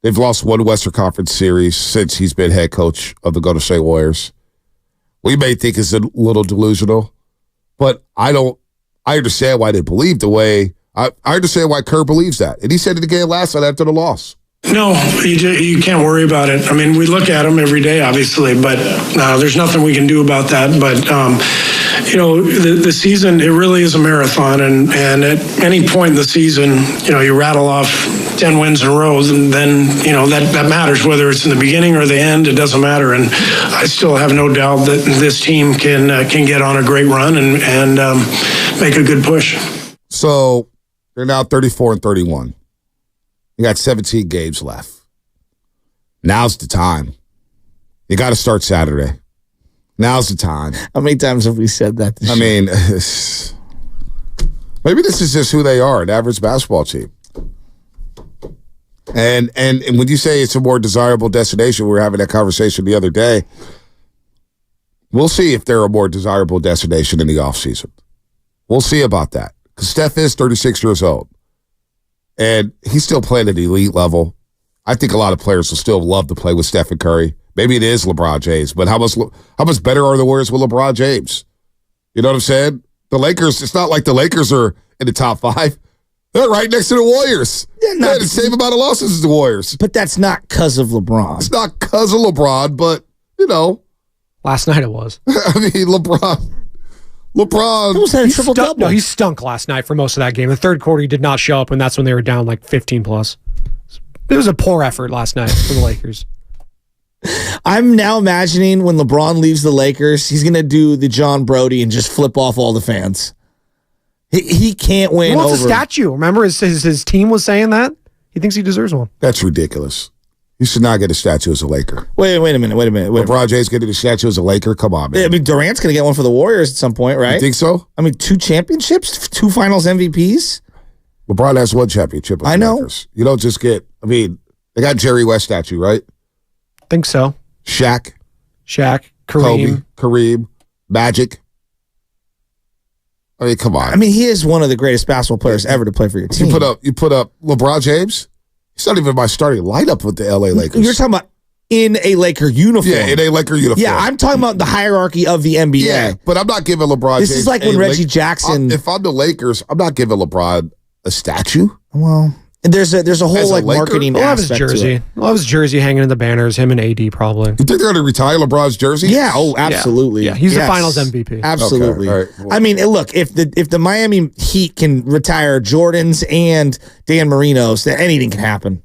They've lost 1 Western Conference series since he's been head coach of the Golden State Warriors. We may think it's a little delusional, but I understand why they believe the way. I understand why Kerr believes that. And he said it again last night after the loss. No, you can't worry about it. I mean, we look at them every day, obviously, but there's nothing we can do about that. But, the season, it really is a marathon. And at any point in the season, you rattle off 10 wins in a row, and then, that matters, whether it's in the beginning or the end, it doesn't matter. And I still have no doubt that this team can get on a great run and make a good push. So they're now 34-31. You got 17 games left. Now's the time. You got to start Saturday. Now's the time. How many times have we said that this year? Mean, maybe this is just who they are, an average basketball team. And when you say it's a more desirable destination, we were having that conversation the other day. We'll see if they're a more desirable destination in the offseason. We'll see about that. Because Steph is 36 years old. And he's still playing at the elite level. I think a lot of players will still love to play with Stephen Curry Maybe it is LeBron James, but how much better are the Warriors with LeBron James? You know what I'm saying? The Lakers, it's not like the Lakers are in the top 5. They're right next to the Warriors. They had the same amount of losses as the Warriors. But that's not because of LeBron. It's not because of LeBron, but, Last night it was. I mean, LeBron almost had a triple-double. No, he stunk last night for most of that game. The third quarter, he did not show up, and that's when they were down like 15+. It was a poor effort last night for the Lakers. I'm now imagining when LeBron leaves the Lakers, he's going to do the John Brody and just flip off all the fans. He can't win. He wants a statue. Remember his team was saying that? He thinks he deserves one. That's ridiculous. You should not get a statue as a Laker. Wait a minute. LeBron James getting a statue as a Laker? Come on, man. I mean, Durant's going to get one for the Warriors at some point, right? You think so? I mean, 2 championships, 2 finals MVPs. LeBron has 1 championship with the Lakers. You don't just get, they got Jerry West statue, right? Think so. Shaq, Kareem. Kareem, Magic. I mean, come on. I mean, he is one of the greatest basketball players ever to play for your team. You put up LeBron James. He's not even my starting lineup with the LA Lakers. You're talking about in a Laker uniform. Yeah, in a Laker uniform. Yeah, I'm talking about the hierarchy of the NBA. Yeah, but I'm not giving LeBron James. This is like when Reggie Jackson. If I'm the Lakers, I'm not giving LeBron a statue. Well, there's a whole marketing aspect to it. We'll have his jersey hanging in the banners, him and AD probably. You think they're going to retire LeBron's jersey? Yeah, absolutely. Yeah, he's the finals MVP. Absolutely. Okay, right. I mean, look, if the Miami Heat can retire Jordans and Dan Marinos, then anything can happen.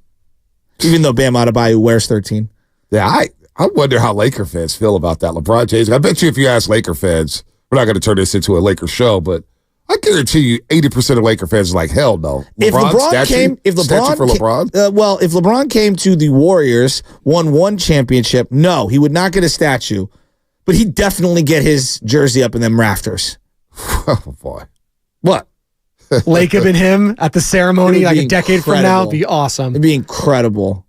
Even though Bam Adebayo wears 13. Yeah, I wonder how Laker fans feel about that. LeBron James, I bet you if you ask Laker fans, we're not going to turn this into a Laker show, but I guarantee you 80% of Laker fans are like, hell no. If LeBron came to the Warriors, won 1 championship, no, he would not get a statue, but he'd definitely get his jersey up in them rafters. Oh, boy. What? Lacob and him at the ceremony like a decade from now would be awesome. It'd be incredible.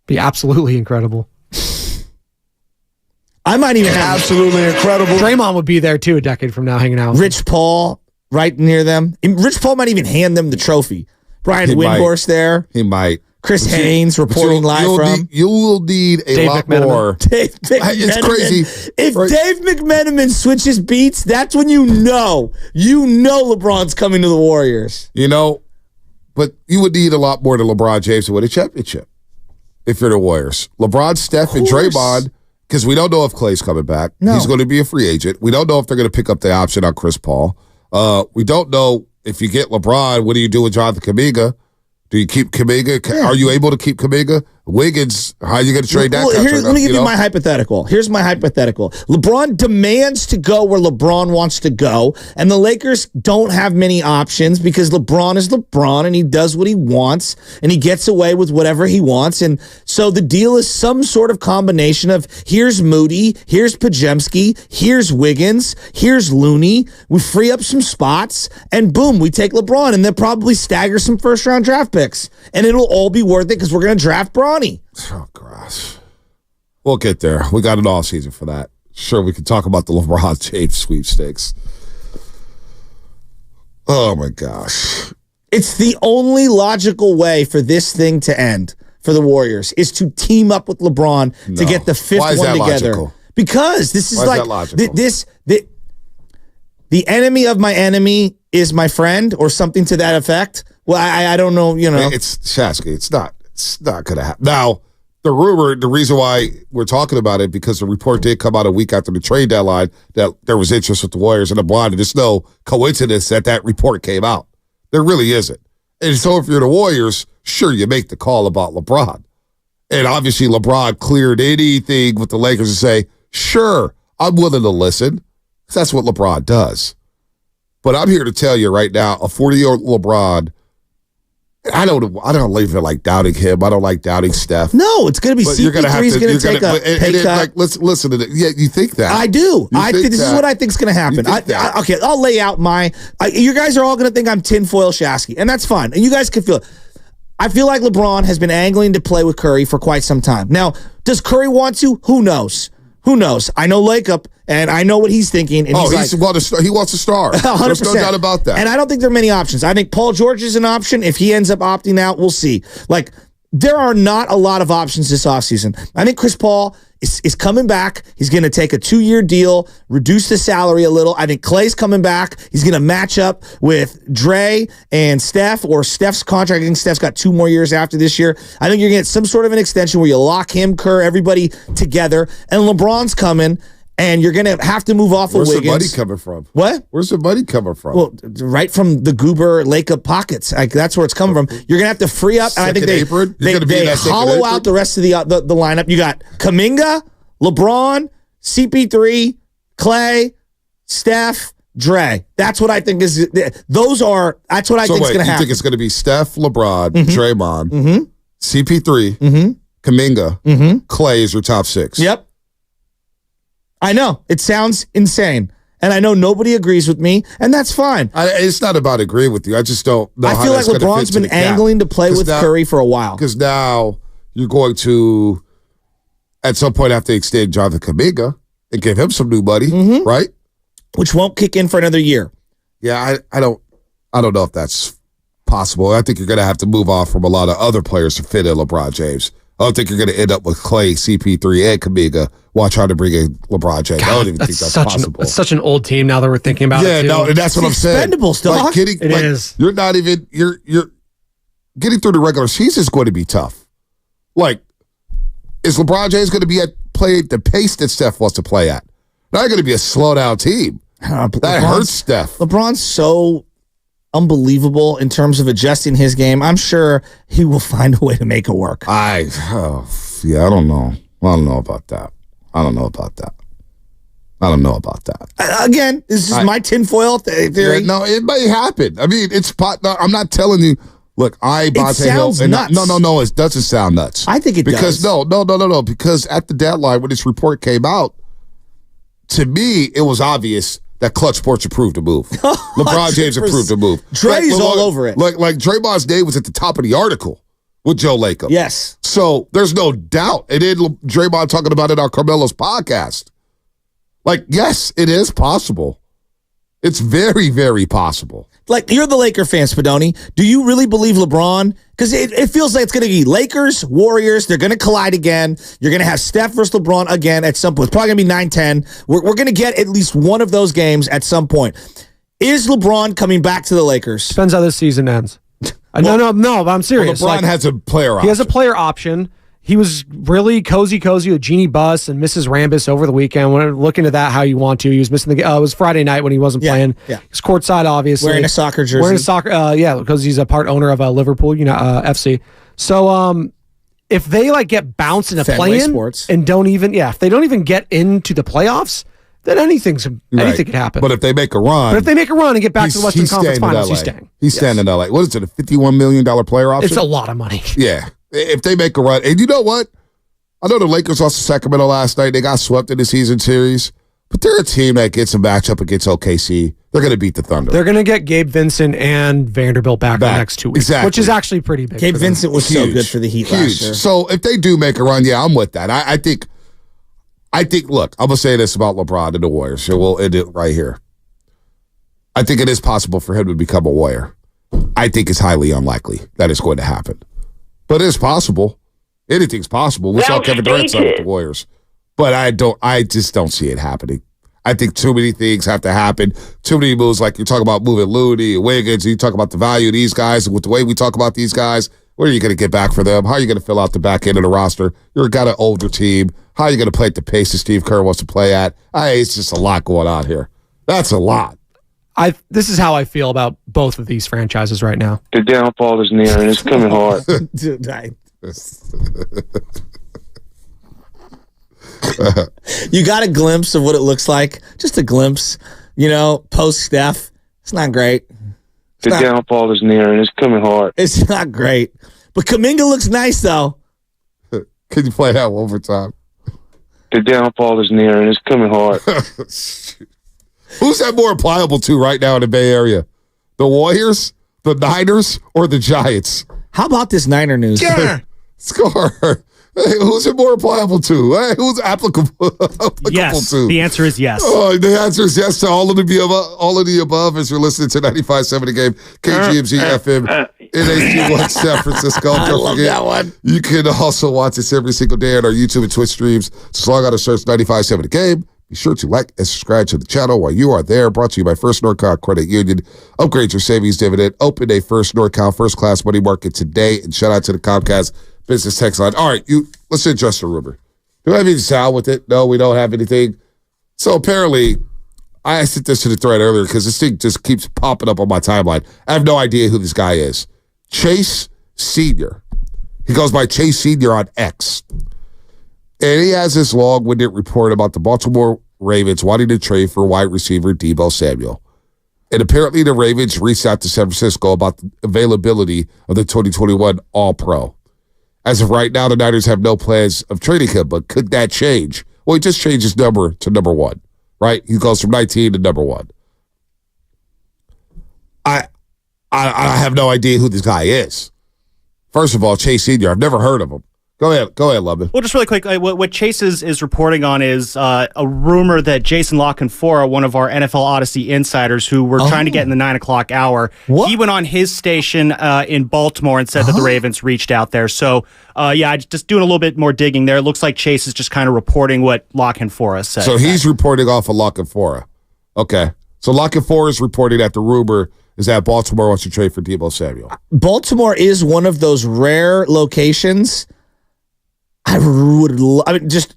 Be absolutely incredible. I might even have absolutely incredible. Draymond would be there too a decade from now, hanging out. Rich Paul right near them. And Rich Paul might even hand them the trophy. Brian Windhorst there. He might. Chris Haynes reporting live from. You will need a lot more. Dave McMenamin. It's crazy. If Dave McMenamin switches beats, that's when you know LeBron's coming to the Warriors. But you would need a lot more than LeBron James to win a championship if you're the Warriors. LeBron, Steph, and Draymond. Because we don't know if Klay's coming back. No. He's going to be a free agent. We don't know if they're going to pick up the option on Chris Paul. We don't know if you get LeBron, what do you do with Jonathan Kaminga? Do you keep Kaminga? Yeah. Are you able to keep Kaminga? Wiggins, how are you going to trade that contract? Let me give you my hypothetical. Here's my hypothetical. LeBron demands to go where LeBron wants to go, and the Lakers don't have many options because LeBron is LeBron, and he does what he wants, and he gets away with whatever he wants. And so the deal is some sort of combination of here's Moody, here's Podziemski, here's Wiggins, here's Looney. We free up some spots, and boom, we take LeBron, and they'll probably stagger some first-round draft picks, and it'll all be worth it because we're going to draft Bronny. Oh, gosh. We'll get there. We got an off season for that. Sure, we can talk about the LeBron James sweepstakes. Oh, my gosh. It's the only logical way for this thing to end for the Warriors is to team up with LeBron to get the 5th one together. Logical? Because this is Why like is that the enemy of my enemy is my friend or something to that effect. Well, I don't know, It's Shasky. It's not going to happen. Now, the reason why we're talking about it, because the report did come out a week after the trade deadline that there was interest with the Warriors and the Blonde. And there's no coincidence that report came out. There really isn't. And so if you're the Warriors, sure, you make the call about LeBron. And obviously LeBron cleared anything with the Lakers and say, sure, I'm willing to listen. Because that's what LeBron does. But I'm here to tell you right now, a 40-year-old LeBron, I don't leave it like doubting him. I don't like doubting Steph. No, it's going to be CP3's going to take a pay cut. Listen to that. Yeah, you think that. I do. This is what I think is going to happen. Okay, I'll lay out you guys are all going to think I'm tinfoil Shasky, and that's fine. And you guys can feel it. I feel like LeBron has been angling to play with Curry for quite some time. Now, does Curry want to? Who knows? I know Lacob, and I know what he's thinking. And he wants a star. 100%. There's no doubt about that. And I don't think there are many options. I think Paul George is an option. If he ends up opting out, we'll see. Like, there are not a lot of options this offseason. I think Chris Paul is coming back. He's going to take a 2-year deal, reduce the salary a little. I think Klay's coming back. He's going to match up with Dre and Steph, or Steph's contract. I think Steph's got 2 more years after this year. I think you're going to get some sort of an extension where you lock him, Kerr, everybody together. And LeBron's coming. And you're going to have to move off of Wiggins. Where's the money coming from? What? Where's the money coming from? Well, right from the Goober Lake of pockets. That's where it's coming from. You're going to have to free up. And I think they hollow out the rest of the lineup. You got Kaminga, LeBron, CP3, Klay, Steph, Dre. That's what I think is. That's what I think is going to happen. You think it's going to be Steph, LeBron, Draymond, CP3, Kaminga, Klay is your top 6. Yep. I know. It sounds insane. And I know nobody agrees with me, and that's fine. It's not about agreeing with you. I just don't know how I feel like LeBron's been angling to play with Curry for a while. Because now you're going to, at some point, have to extend Jonathan Kaminga and give him some new money, right? Which won't kick in for another year. Yeah, I don't know if that's possible. I think you're going to have to move off from a lot of other players to fit in LeBron James. I don't think you're going to end up with Klay, CP3, and Kaminga while trying to bring in LeBron James. I don't even think that's possible. It's such an old team now that we're thinking about it. Yeah, no, that's what I'm saying. Expendables, dog. It is. You're not even. You're getting through the regular season is going to be tough. Like, is LeBron James going to play at the pace that Steph wants to play at? Not going to be a slow down team. That hurts Steph. LeBron's so unbelievable in terms of adjusting his game. I'm sure he will find a way to make it work. I don't know. I don't know about that. Again, this is my tinfoil theory. Yeah, no, it may happen. I mean, I'm not telling you. Look, it sounds nuts. No, it doesn't sound nuts. I think it does. No. Because at the deadline, when this report came out, to me, it was obvious that Clutch Sports approved the move. LeBron James approved the move. Dre's all over it. Like Draymond's name was at the top of the article with Joe Lacob. Yes. So there's no doubt. And then Draymond talking about it on Carmelo's podcast. Like, yes, it is possible. It's very, very possible. Like, you're the Laker fan, Spadoni. Do you really believe LeBron? Because it feels like it's going to be Lakers, Warriors. They're going to collide again. You're going to have Steph versus LeBron again at some point. It's probably going to be 9-10. We're going to get at least one of those games at some point. Is LeBron coming back to the Lakers? Depends how this season ends. No, but I'm serious. Well, LeBron has a player option. He has a player option. He was really cozy with Jeannie Buss and Mrs. Rambus over the weekend. When look into that how you want to. He was missing it was Friday night when he wasn't playing. Yeah. He's courtside, obviously. Wearing a soccer jersey. Because he's a part owner of Liverpool, FC. So if they get bounced in a play-in and if they don't even get into the playoffs, then anything could happen. But if they make a run. And get back to the Western Conference Finals, he's staying. He's staying in LA. What is it, a $51 million player option? It's a lot of money. Yeah. If they make a run, and you know what? I know the Lakers lost to Sacramento last night. They got swept in the season series, but they're a team that gets a matchup against OKC. They're going to beat the Thunder. They're going to get Gabe Vincent and Vanderbilt back in the next 2 weeks, which is actually pretty big. Gabe Vincent was so good for the Heat last year. So if they do make a run, yeah, I'm with that. I think. Look, I'm going to say this about LeBron and the Warriors. So we'll end it right here. I think it is possible for him to become a Warrior. I think it's highly unlikely that it's going to happen. But it's possible. Anything's possible. We saw Kevin Durant sign with the Warriors. But I just don't see it happening. I think too many things have to happen. Too many moves, like you're talking about moving Looney and Wiggins, and you talk about the value of these guys, and with the way we talk about these guys, what are you going to get back for them? How are you going to fill out the back end of the roster? You've got an older team. How are you going to play at the pace that Steve Kerr wants to play at? It's just a lot going on here. That's a lot. This is how I feel about both of these franchises right now. The downfall is near, and it's coming hard. Dude, you got a glimpse of what it looks like. Just a glimpse. Post Steph. It's not great. The downfall is near, and it's coming hard. It's not great. But Kaminga looks nice, though. Can you play that one more time? The downfall is near, and it's coming hard. Who's that more pliable to right now in the Bay Area? The Warriors, the Niners, or the Giants? How about this Niner news? Yeah. Score. Hey, who's it more pliable to? Hey, who's applicable yes. to? The answer is yes. Oh, the answer is yes to all of the above as you're listening to 95.7 The Game, KGMZ FM. NAC1 San Francisco. I love that one. You can also watch us every single day on our YouTube and Twitch streams. Just log on to search 95.7 The Game. Be sure to like and subscribe to the channel while you are there. Brought to you by First NorCal Credit Union. Upgrade your savings dividend. Open a First NorCal First Class Money Market today. And shout out to the Comcast Business Text Line. All right, let's address the rumor. Do we have any sound with it? No, we don't have anything. So apparently, I sent this to the thread earlier because this thing just keeps popping up on my timeline. I have no idea who this guy is. Chase Sr. He goes by Chase Sr. on X. And he has this long-winded report about the Baltimore Ravens wanting to trade for wide receiver Deebo Samuel. And apparently the Ravens reached out to San Francisco about the availability of the 2021 All-Pro. As of right now, the Niners have no plans of trading him, but could that change? Well, he just changed his number to number 1, right? He goes from 19 to number 1. I have no idea who this guy is. First of all, Chase Sr., I've never heard of him. Go ahead, Lubman. Well, just really quick, what Chase is reporting on is a rumor that Jason LaCanfora, one of our NFL Odyssey insiders who we're trying to get in the 9 o'clock hour, he went on his station in Baltimore and said that the Ravens reached out there. So, just doing a little bit more digging there. It looks like Chase is just kind of reporting what LaCanfora said. So he's reporting off of LaCanfora. Okay. So LaCanfora is reporting that the rumor is that Baltimore wants to trade for Deebo Samuel. Baltimore is one of those rare locations. Just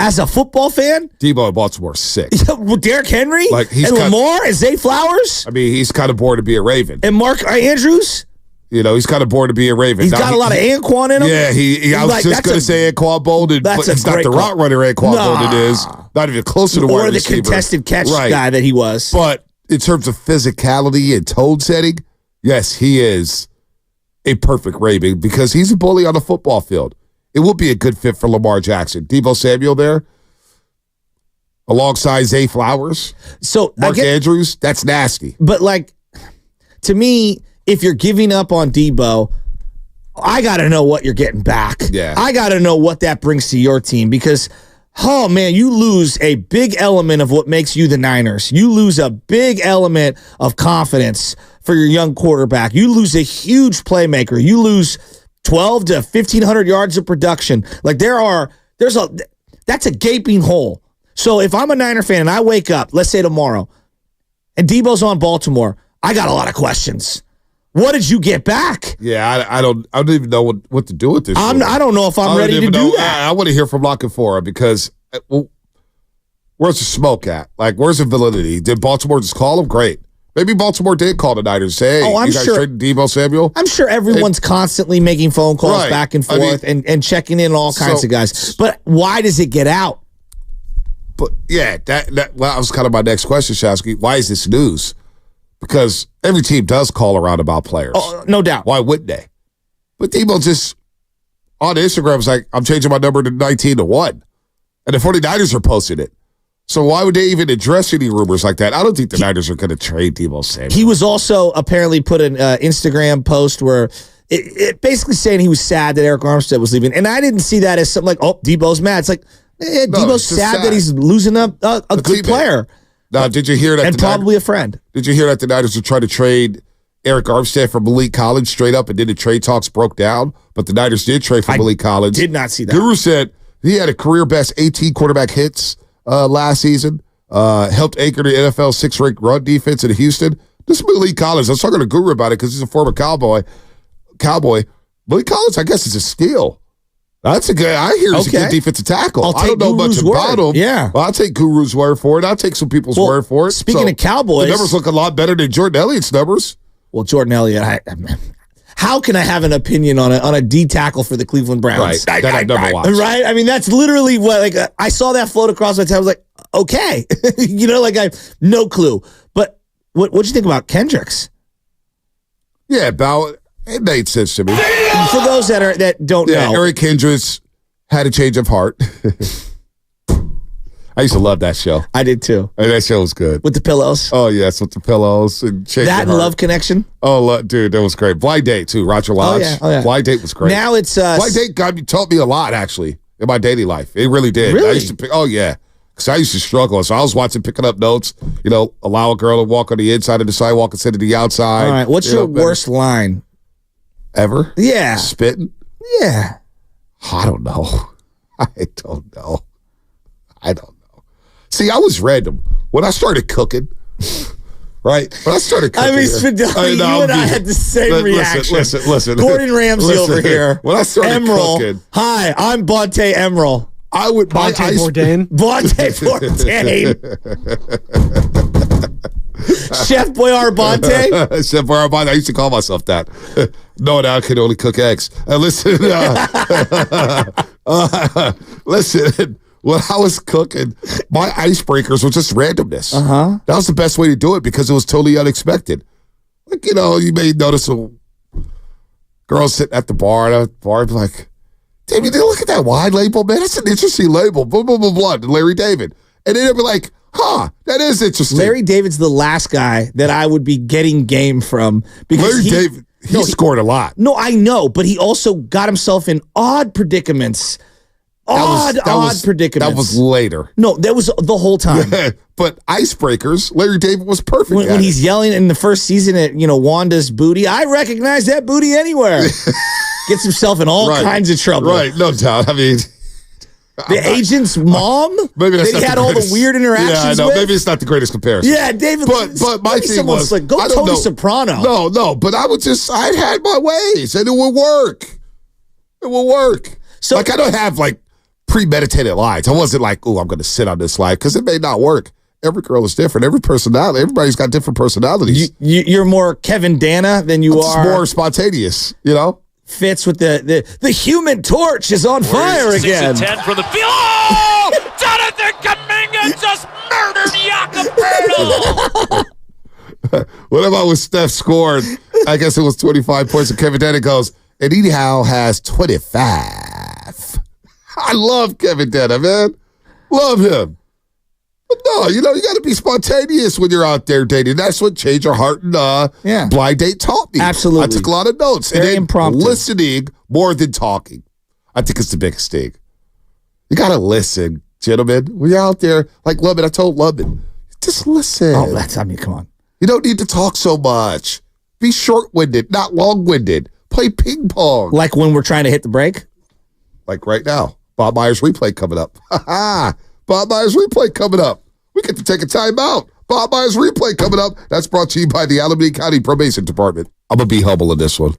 as a football fan, Deebo in Baltimore is sick. With Derrick Henry and Lamar and Zay Flowers. I mean, he's kind of bored to be a Raven. And Mark Andrews. He's kind of bored to be a Raven. He's got a lot of Anquan in him. Yeah, I was just going to say Anquan Bolden, but it's not the route runner Anquan Bolden is. Not even close to the wide receiver. Or the contested catch guy that he was. But in terms of physicality and tone setting, yes, he is a perfect Raven because he's a bully on the football field. It would be a good fit for Lamar Jackson. Deebo Samuel there, alongside Zay Flowers. So Mark Andrews, that's nasty. But to me, if you're giving up on Deebo, I got to know what you're getting back. Yeah. I got to know what that brings to your team because, oh man, you lose a big element of what makes you the Niners. You lose a big element of confidence for your young quarterback. You lose a huge playmaker. You lose 12 to 1,500 yards of production. That's a gaping hole. So if I'm a Niner fan and I wake up, let's say tomorrow, and Deebo's on Baltimore, I got a lot of questions. What did you get back? Yeah, I don't even know what to do with this. I don't know if I'm ready to do that. I want to hear from LaCanfora because where's the smoke at? Where's the validity? Did Baltimore just call him? Great. Maybe Baltimore did call the Niners and say, hey, you guys traded Deebo Samuel? I'm sure everyone's constly making phone calls back and forth and checking in all kinds of guys. But why does it get out? But yeah, that was kind of my next question, Shasky. Why is this news? Because every team does call around about players. Oh, no doubt. Why wouldn't they? But Deebo just on Instagram was like, I'm changing my number to 19 to 1. And the 49ers are posting it. So why would they even address any rumors like that? I don't think the Niners are going to trade Deebo Samuel. He was also apparently put an Instagram post where it basically saying he was sad that Eric Armstead was leaving. And I didn't see that as something like, oh, Deebo's mad. It's like, Deebo's sad that he's losing a good player. Now, did you hear that? And probably a friend. Did you hear that the Niners are trying to trade Eric Armstead from Malik Collins straight up and then the trade talks broke down? But the Niners did trade for Malik Collins. Did not see that. Guru said he had a career best 18 quarterback hits last season, helped anchor the NFL's 6th-ranked run defense in Houston. This is Malik Collins. I was talking to Guru about it because he's a former Cowboy. Malik Collins, I guess, is a steal. That's a good. I hear he's a good defensive tackle. I don't know much about him. Yeah, well, I'll take Guru's word for it. I'll take some people's word for it. Speaking of Cowboys, the numbers look a lot better than Jordan Elliott's numbers. Well, Jordan Elliott, how can I have an opinion on a D tackle for the Cleveland Browns? Right, that I've never watched. Right, I mean that's literally what I saw that float across my head. I was like, okay, I have no clue. But what'd you think about Kendricks? Yeah, it made sense to me. For those that don't know, Eric Kendricks had a change of heart. I used to love that show. I did too. That show was good. With the pillows. Oh, yes, with the pillows. And that and Love Connection. Oh, dude, that was great. Blind Date, too. Roger Lodge. Oh, yeah. Blind Date was great. Now it's... Blind Date taught me a lot, actually, in my daily life. It really did. Really? I used to because I used to struggle. So I was watching, picking up notes, allow a girl to walk on the inside of the sidewalk instead of the outside. All right, what's your worst line Ever? Yeah. Spitting? Yeah. I don't know. I don't know. See, I was random. When I started cooking, right? When I started cooking. I mean, Spadilli, you and I had the same reaction. Listen. Gordon Ramsay over here. When I started cooking. Hi, I'm Bonte Emerald. I would buy Bonte Bourdain. Bonte Bourdain. Chef Boyardee. Chef Boyardee. I used to call myself that. No, now I can only cook eggs. Listen, listen. When I was cooking, my icebreakers were just randomness. That was the best way to do it because it was totally unexpected. Like, you may notice a girl sitting at the bar, and I'd be like, David, look at that wine label, man. That's an interesting label. Blah, blah, blah, blah. Larry David. And then they'd be like, that is interesting. Larry David's the last guy that I would be getting game from. Because Larry David, he scored a lot. No, I know, but he also got himself in odd predicaments. Odd predicaments. That was later. No, that was the whole time. But icebreakers, Larry David was perfect. When he's yelling in the first season at Wanda's booty, I recognize that booty anywhere. Gets himself in all kinds of trouble. Right, no doubt. I mean, the agent's mom. Maybe that's that he had all the weird interactions. Yeah, I know. With? Maybe it's not the greatest comparison. Yeah, David. But my thing was, like, go Tony Soprano. No. But I'd had my ways, and it would work. It will work. So, I don't have premeditated lines. I wasn't like, I'm going to sit on this line because it may not work. Every girl is different. Everybody's got different personalities. You're more Kevin Dana than you are. It's more spontaneous, Fits with the Human Torch is on fire again. 6 and 10 from the field. Oh! Jonathan Kaminga just murdered Jakob. Whatever was Steph scored, I guess it was 25 points, and Kevin Dana goes, and Eddie Howe has 25. I love Kevin Dana, man. Love him. But no, you got to be spontaneous when you're out there dating. That's what Change Your Heart and Blind Date taught me. Absolutely. I took a lot of notes. Very impromptu. Listening more than talking. I think it's the biggest thing. You got to listen, gentlemen. When you're out there, like Lubman, I told Lubman, just listen. Come on. You don't need to talk so much. Be short-winded, not long-winded. Play ping pong. Like when we're trying to hit the break? Like right now. Bob Myers replay coming up. Bob Myers replay coming up. We get to take a timeout. Bob Myers replay coming up. That's brought to you by the Alameda County Probation Department. I'm going to be humble in this one.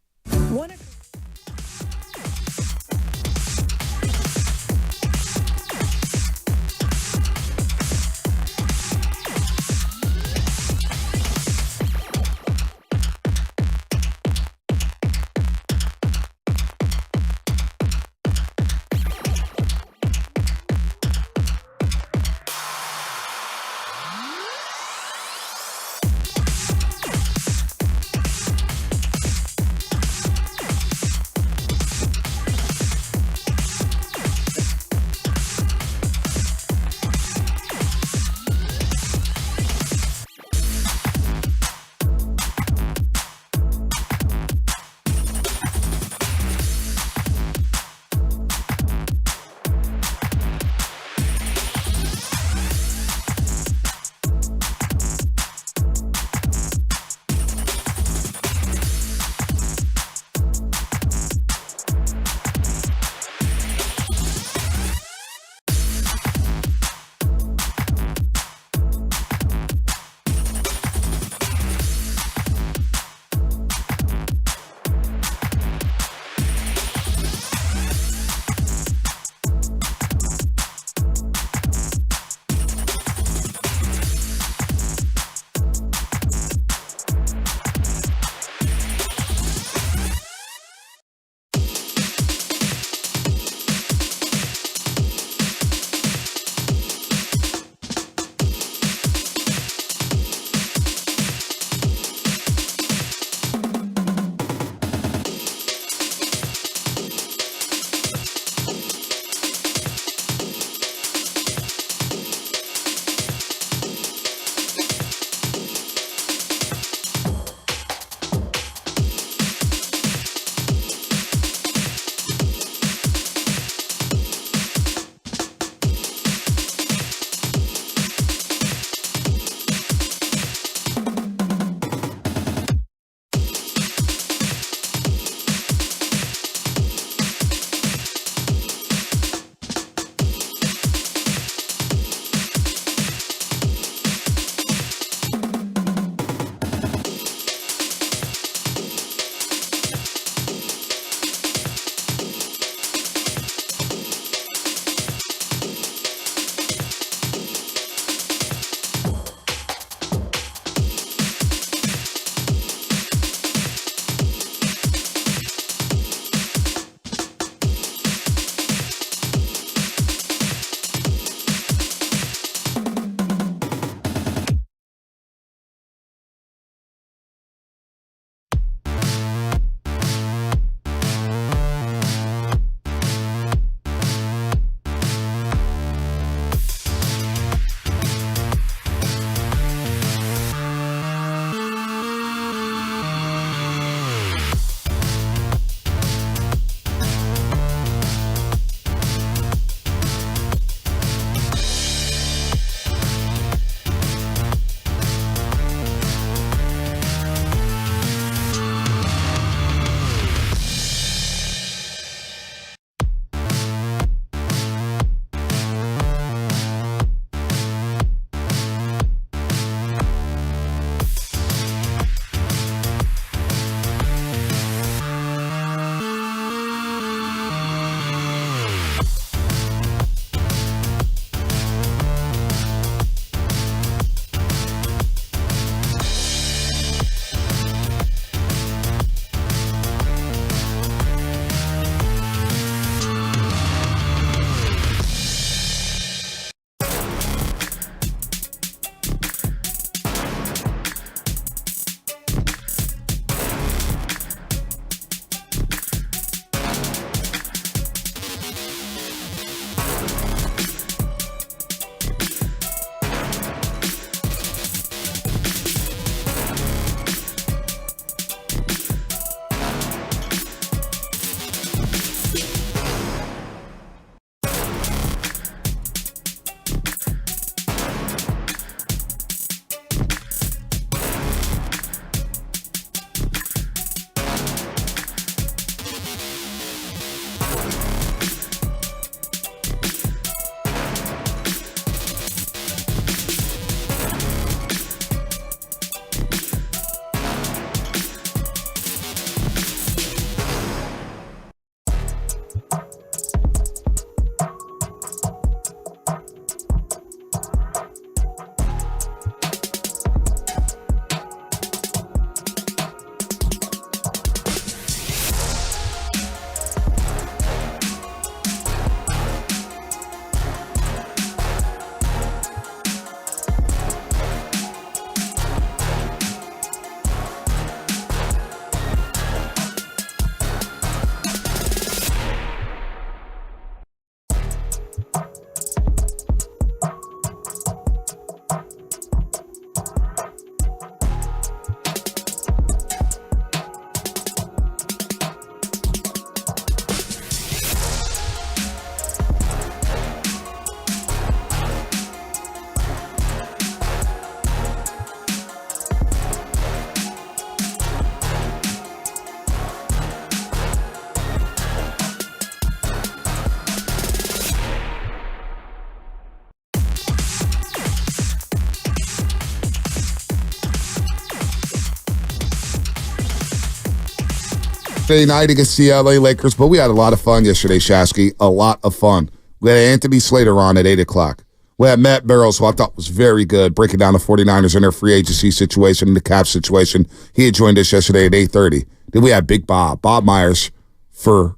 Thursday night against the LA Lakers, but we had a lot of fun yesterday, Shasky. A lot of fun. We had Anthony Slater on at 8 o'clock. We had Matt Barrows, who I thought was very good, breaking down the 49ers and their free agency situation and the cap situation. He had joined us yesterday at 8:30. Then we had Big Bob Myers, for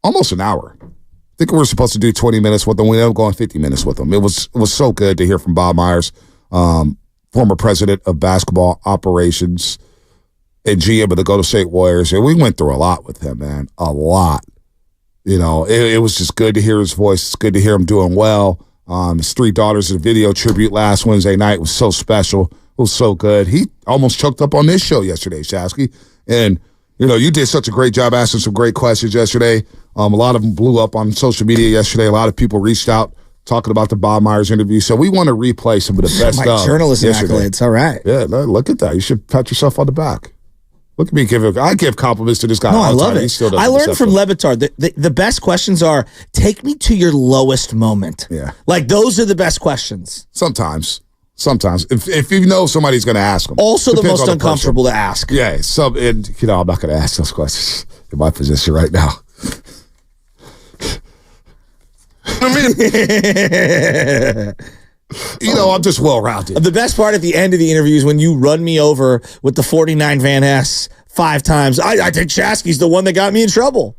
almost an hour. I think we were supposed to do 20 minutes with him. We ended up going 50 minutes with him. It was so good to hear from Bob Myers, former president of basketball operations and GM of the Golden State Warriors. And we went through a lot with him, man. A lot. It was just good to hear his voice. It's good to hear him doing well. His 3 daughters in a video tribute last Wednesday night was so special. It was so good. He almost choked up on this show yesterday, Shasky. And, you did such a great job asking some great questions yesterday. A lot of them blew up on social media yesterday. A lot of people reached out talking about the Bob Myers interview. So we want to replay some of the best stuff. My journalism accolades. All right. Yeah, look at that. You should pat yourself on the back. Look at me I give compliments to this guy. No, I love it. I learned from Levitar the best questions are, take me to your lowest moment. Yeah. Like, those are the best questions. Sometimes. If you know somebody's going to ask them. Also the most uncomfortable to ask. Yeah. I'm not going to ask those questions in my position right now. I'm just well-rounded. The best part at the end of the interview is when you run me over with the 49 Van Ness 5 times. I think Shasky's the one that got me in trouble.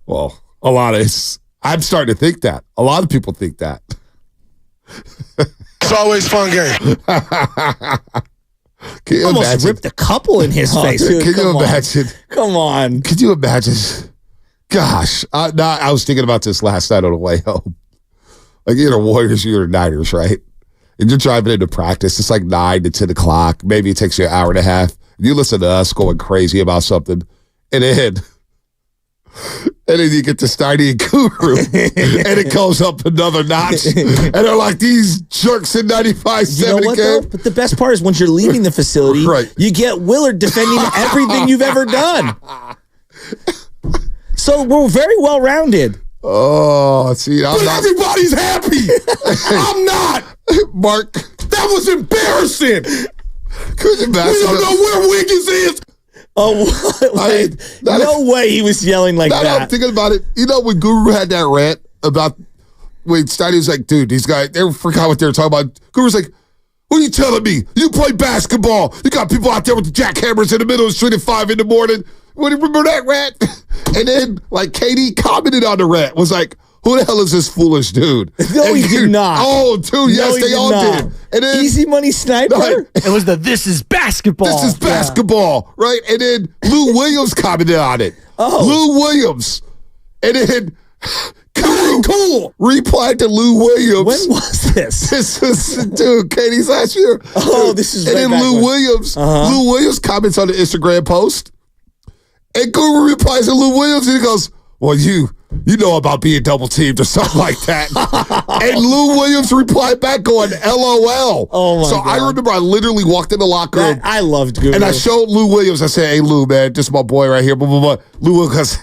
Well, I'm starting to think that. A lot of people think that. It's always fun game. Can you almost ripped a couple in his face. Dude, can you imagine? Come on. Could you imagine? Gosh, I was thinking about this last night on the way home. Like, you're the Warriors, you're the Niners, right? And you're driving into practice. It's like 9 to 10 o'clock. Maybe it takes you an hour and a half. You listen to us going crazy about something. And then you get to Steiny and Guru. And it goes up another notch. And they're like, these jerks in 95-7 you know what, again. though? But the best part is once you're leaving the facility, right, you get Willard defending everything you've ever done. So we're very well-rounded. Oh, see, everybody's happy. I'm not. Mark, that was embarrassing. Could you imagine? We don't know where Wiggins is. Oh, no way he was yelling like that. I'm thinking about it. When Guru had that rant about when Steiny was like, dude, these guys, they forgot what they were talking about. Guru's like, what are you telling me? You play basketball. You got people out there with the jackhammers in the middle of the street at 5 in the morning. What do you remember that rant? And then, KD commented on the rant, was like, who the hell is this foolish dude? No, he did not. Oh, dude, yes, they all did. And then, Easy Money Sniper? It was this is basketball. This is basketball, right? And then Lou Williams commented on it. Oh. Lou Williams. And then Cool replied to Lou Williams. When was this? This was, dude, Katie's last year. Oh, this is and right then back Lou Williams. Lou Williams comments on the Instagram post. And Guru replies to Lou Williams, and he goes, well, you know about being double teamed or something like that. And Lou Williams replied back going, LOL. Oh, my God. I remember I literally walked in the locker room. I loved Guru. And I showed Lou Williams. I said, hey, Lou, man, this is my boy right here. Blah, blah, blah. Lou Williams goes,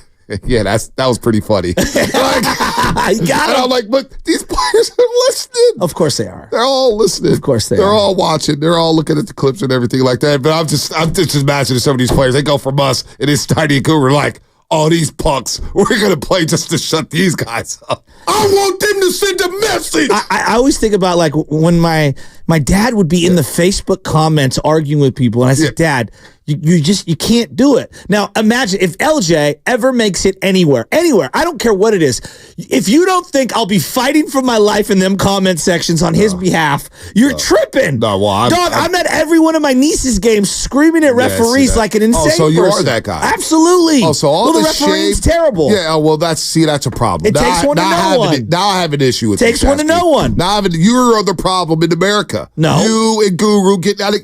yeah, that was pretty funny. I got it. I'm like, but these players are listening. Of course they are. They're all listening. Of course they are. They're all watching. They're all looking at the clips and everything like that. But I'm just imagining some of these players. They go from us and it's Steiny and Guru like, oh, these punks, we're going to play just to shut these guys up. I want them to send a message. I always think about when my dad would be in the Facebook comments arguing with people, and I said, Dad, you can't do it. Now, imagine if LJ ever makes it anywhere. I don't care what it is. If you don't think I'll be fighting for my life in them comment sections on his behalf, you're tripping. No, well, I'm at every one of my niece's games screaming at referees like an insane person. So you are that guy. Absolutely. Oh, so all the the referee's terrible. Yeah, well, that's a problem. It takes one to know one. Now I have an issue with Takes one to know one. Now you're the problem in America. No. You and Guru kicked out of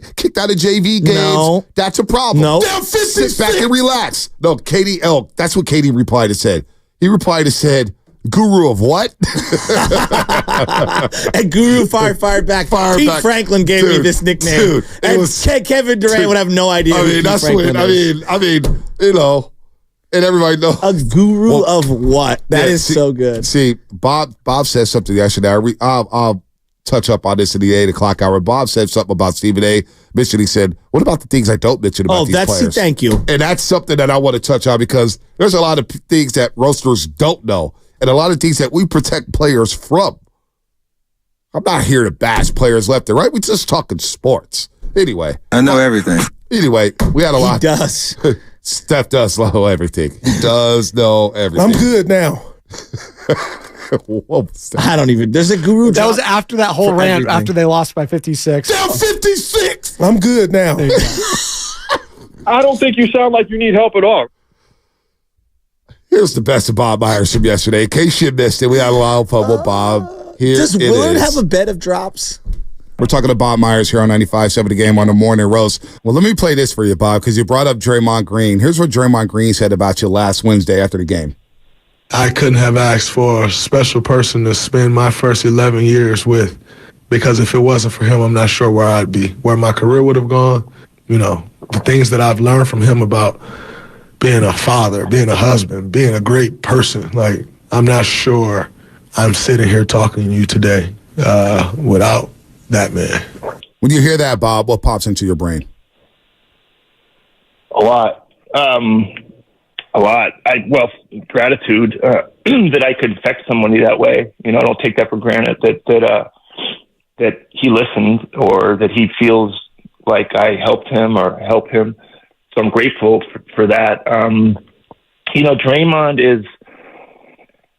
JV games. No. That's a problem. No. Down 56. Sit back and relax. No, Katie. Oh, that's what Katie replied and said. He replied and said, Guru of what? And Guru fired back. Pete Franklin gave me this nickname. Dude, and Kevin Durant would have no idea. I mean, that's what. I mean, and everybody knows. A guru of what? That is so good. See, Bob said something yesterday. touch up on this in the 8 o'clock hour. Bob said something about Stephen A. mentioned. He said, what about the things I don't mention about these players? Thank you. And that's something that I want to touch on because there's a lot of things that roasters don't know and a lot of things that we protect players from. I'm not here to bash players left and right. We're just talking sports. Anyway. I know everything. Anyway, we had a lot. He does. Steph does know everything. He does know everything. I'm good now. I don't even. There's a guru. That was after that whole rant after they lost by 56. Down 56. I'm good now. I don't think you sound like you need help at all. Here's the best of Bob Myers from yesterday. In case you missed it, we had a lot of fun with Bob. Here Does it Willard is. have a bed of drops? We're talking to Bob Myers here on 95.7 The Game on the Morning Roast. Well, let me play this for you, Bob, because you brought up Draymond Green. Here's what Draymond Green said about you last Wednesday after the game. I couldn't have asked for a special person to spend my first 11 years with, because if it wasn't for him, I'm not sure where I'd be, where my career would have gone. You know, the things that I've learned from him about being a father, being a husband, being a great person. Like, I'm not sure I'm sitting here talking to you today without that man. When you hear that, Bob, what pops into your brain? A lot. A lot. Gratitude that I could affect somebody that way. You know, I don't take that for granted that he listened or that he feels like I helped him or help him. So I'm grateful for that. You know, Draymond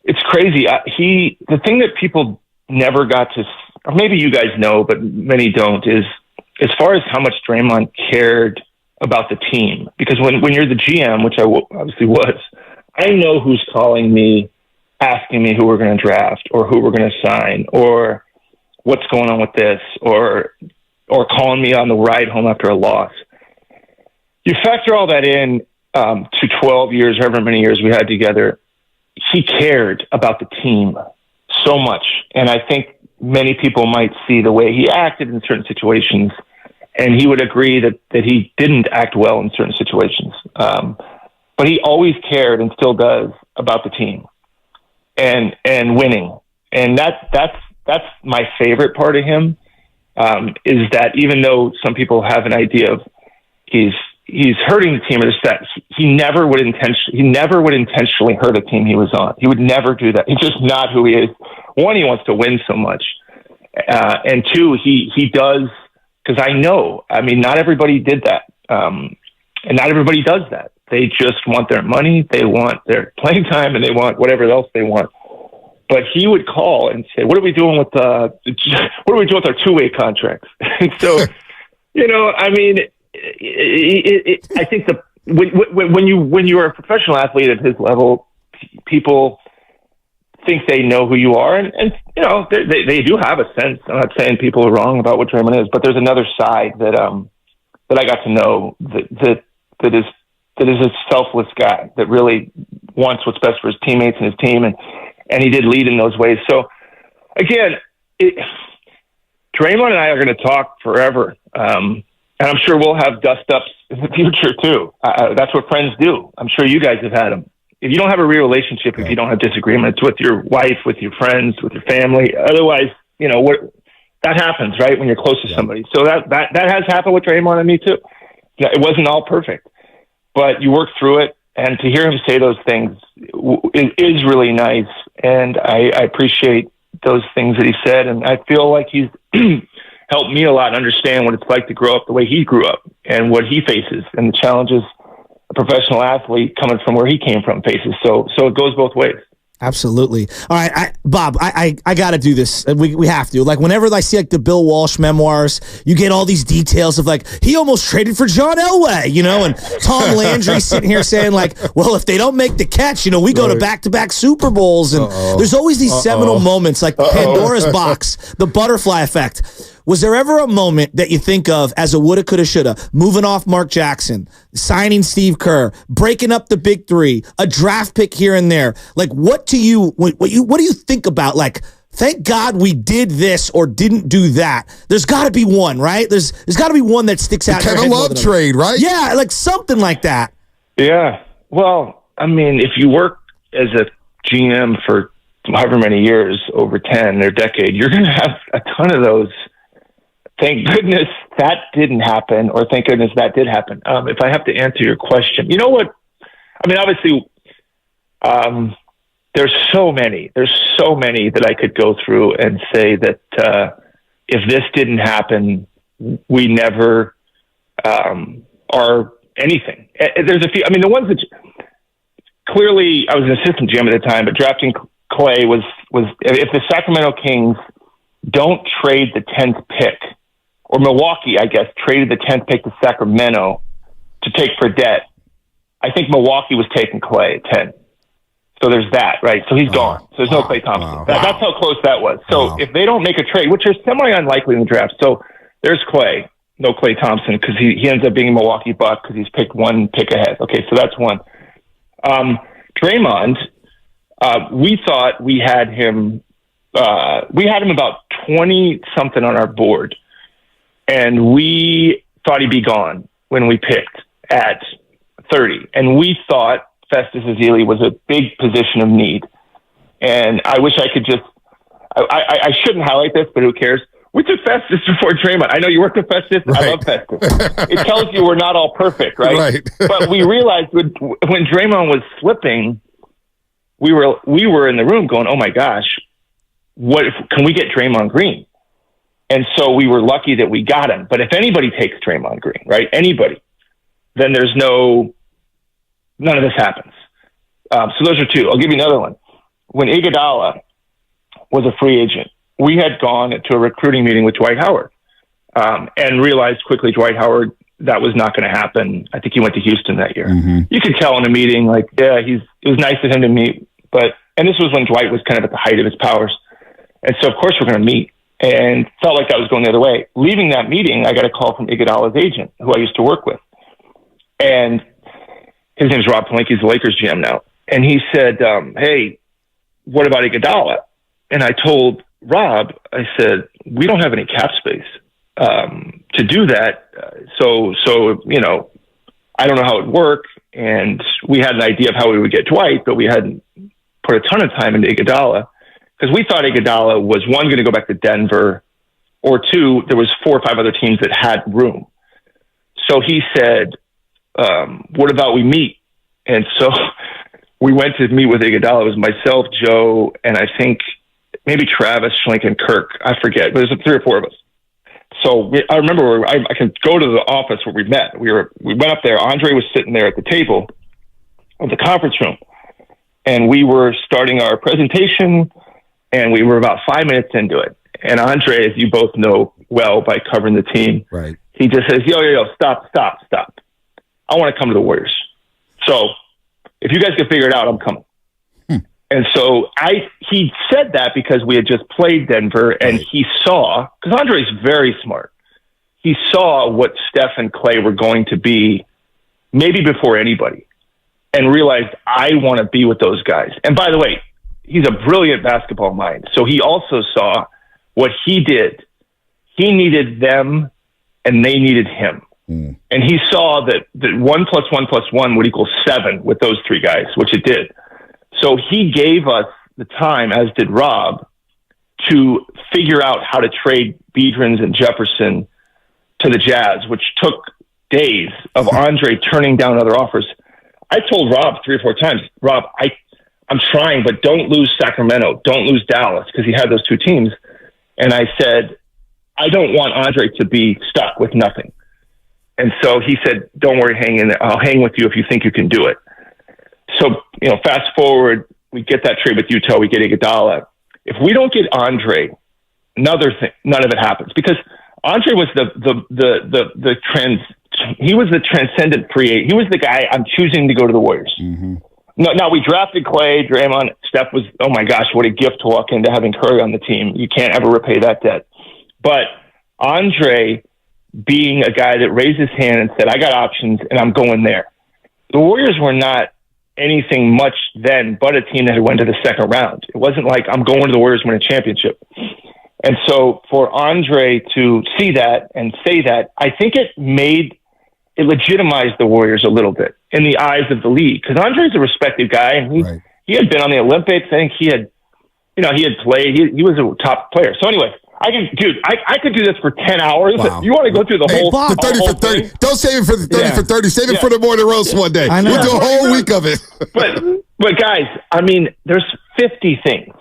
it's crazy. The thing that people never got to, or maybe you guys know, but many don't, is as far as how much Draymond cared about the team. Because when you're the GM, which I obviously was, I know who's calling me, asking me who we're going to draft or who we're going to sign or what's going on with this or calling me on the ride home after a loss. You factor all that in to 12 years, however many years we had together, he cared about the team so much. And I think many people might see the way he acted in certain situations, and he would agree that he didn't act well in certain situations. But he always cared and still does about the team and winning. And that's my favorite part of him, is that even though some people have an idea of he's hurting the team, or that he never would intentionally hurt a team he was on. He would never do that. He's just not who he is. One, he wants to win so much. And two, he does, because I know, I mean, not everybody did that. And not everybody does that. They just want their money, they want their playing time, and they want whatever else they want. But he would call and say, what are we doing with our two-way contracts? So, you know, I mean, I think when you are a professional athlete at his level, people think they know who you are, and you know they do have a sense. I'm not saying people are wrong about what Draymond is, but there's another side that I got to know that is a selfless guy that really wants what's best for his teammates and his team, and he did lead in those ways. So again, Draymond and I are going to talk forever. And I'm sure we'll have dust-ups in the future, too. That's what friends do. I'm sure you guys have had them. If you don't have a real relationship, if you don't have disagreements with your wife, with your friends, with your family, otherwise, you know, that happens, right, when you're close to somebody. So that has happened with Draymond and me, too. It wasn't all perfect, but you work through it. And to hear him say those things is really nice. And I appreciate those things that he said. And I feel like he's helped me a lot understand what it's like to grow up the way he grew up and what he faces and the challenges a professional athlete coming from where he came from faces. So it goes both ways. Absolutely. All right, Bob, I got to do this. We have to. Like, whenever I see like the Bill Walsh memoirs, you get all these details of like, he almost traded for John Elway, you know, and Tom Landry sitting here saying like, well, if they don't make the catch, you know, we go to back-to-back Super Bowls. And there's always these seminal moments like Pandora's box, the butterfly effect. Was there ever a moment that you think of as a woulda, coulda, shoulda, moving off Mark Jackson, signing Steve Kerr, breaking up the big three, a draft pick here and there? Like, what do you think about? Like, thank God we did this or didn't do that. There's got to be one, right? There's got to be one that sticks out. The Kevin Love trade, right? Yeah, like something like that. Yeah. Well, I mean, if you work as a GM for however many years, over 10 or decade, you're going to have a ton of those. Thank goodness that didn't happen, or thank goodness that did happen. If I have to answer your question, you know what? I mean, obviously, there's so many that I could go through and say that if this didn't happen, we never are anything. There's a few. I mean, the ones that clearly I was an assistant GM at the time, but drafting Klay was if the Sacramento Kings don't trade the 10th pick, or Milwaukee, I guess, traded the 10th pick to Sacramento to take for debt, I think Milwaukee was taking Klay at 10. So there's that, right? So he's gone. So there's no Klay Thompson. That's how close that was. So if they don't make a trade, which is semi-unlikely in the draft, so there's Klay, no Klay Thompson, because he ends up being a Milwaukee Buck because he's picked one pick ahead. Okay, so that's one. Draymond, we thought we had him about 20-something on our board, and we thought he'd be gone when we picked at 30. And we thought Festus Ezeli was a big position of need. And I wish I could just, I shouldn't highlight this, but who cares? We took Festus before Draymond. I know you worked with Festus. Right. I love Festus. It tells you we're not all perfect, right? But we realized when Draymond was slipping, we were in the room going, oh my gosh, can we get Draymond Green? And so we were lucky that we got him. But if anybody takes Draymond Green, right, anybody, then there's none of this happens. So those are two. I'll give you another one. When Iguodala was a free agent, we had gone to a recruiting meeting with Dwight Howard and realized quickly Dwight Howard, that was not going to happen. I think he went to Houston that year. Mm-hmm. You could tell in a meeting, like, yeah, it was nice of him to meet. And this was when Dwight was kind of at the height of his powers. And so, of course, we're going to meet. And felt like that was going the other way. Leaving that meeting, I got a call from Iguodala's agent, who I used to work with. And his name is Rob Palenke. He's the Lakers GM now. And he said, hey, what about Iguodala? And I told Rob, I said, we don't have any cap space to do that. So you know, I don't know how it would work. And we had an idea of how we would get Dwight, but we hadn't put a ton of time into Iguodala because we thought Iguodala was, one, going to go back to Denver, or two, there was 4 or 5 other teams that had room. So he said, what about we meet? And so we went to meet with Iguodala. It was myself, Joe, and I think maybe Travis, Schlink, and Kirk. I forget, but there's 3 or 4 of us. So I remember I can go to the office where we met. We went up there. Andre was sitting there at the table of the conference room, and we were starting our presentation, and we were about 5 minutes into it. And Andre, as you both know well by covering the team, right? He just says, yo, stop. I want to come to the Warriors. So if you guys can figure it out, I'm coming. And so he said that because we had just played Denver, and he saw, because Andre's very smart, he saw what Steph and Klay were going to be maybe before anybody, and realized, I want to be with those guys. And by the way, he's a brilliant basketball mind. So he also saw what he did. He needed them, and they needed him. And he saw that 1 + 1 + 1 would equal 7 with those 3 guys, which it did. So he gave us the time, as did Rob, to figure out how to trade Biedrins and Jefferson to the Jazz, which took days of Andre turning down other offers. I told Rob 3 or 4 times, Rob, I'm trying, but don't lose Sacramento. Don't lose Dallas, because he had those 2 teams. And I said, I don't want Andre to be stuck with nothing. And so he said, don't worry, hang in there. I'll hang with you if you think you can do it. So, fast forward, we get that trade with Utah, we get Iguodala. If we don't get Andre, none of it happens, because Andre was he was the transcendent free agent. He was the guy I'm choosing to go to the Warriors. Mm-hmm. Now we drafted Klay, Draymond. Steph was, oh my gosh, what a gift to walk into having Curry on the team. You can't ever repay that debt. But Andre, being a guy that raised his hand and said, I got options and I'm going there. The Warriors were not anything much then but a team that had went to the second round. It wasn't like I'm going to the Warriors to win a championship. And so for Andre to see that and say that, I think it legitimized the Warriors a little bit in the eyes of the league, because Andre's a respected guy, and he had been on the Olympics. I think he had he had played. He was a top player. So anyway, I could do this for 10 hours. Wow. You want to go through the whole the 30 whole for 30. thing? Don't save it for the 30 for 30. Save it for the morning roast one day. I know. We'll do a whole week of it. But guys, I mean, there's 50 things.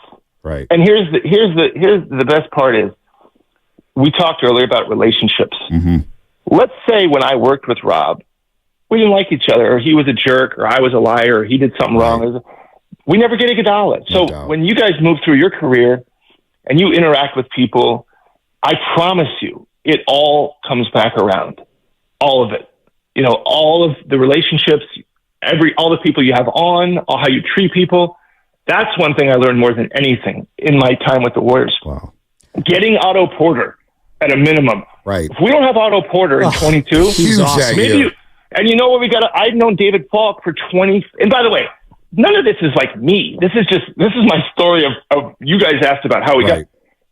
Right. And here's the best part is we talked earlier about relationships. Mm-hmm. Let's say when I worked with Rob, we didn't like each other, or he was a jerk, or I was a liar, or he did something wrong. We never get a dollar. So when you guys move through your career and you interact with people, I promise you, it all comes back around. All of it. You know, all of the relationships, all the people you have on, how you treat people. That's one thing I learned more than anything in my time with the Warriors. Wow. Getting Otto Porter at a minimum. Right. If we don't have Otto Porter in 22, huge awesome. maybe. And you know what we got? I've known David Falk for 20. And by the way, none of this is like me. This is my story of you guys asked about how we got.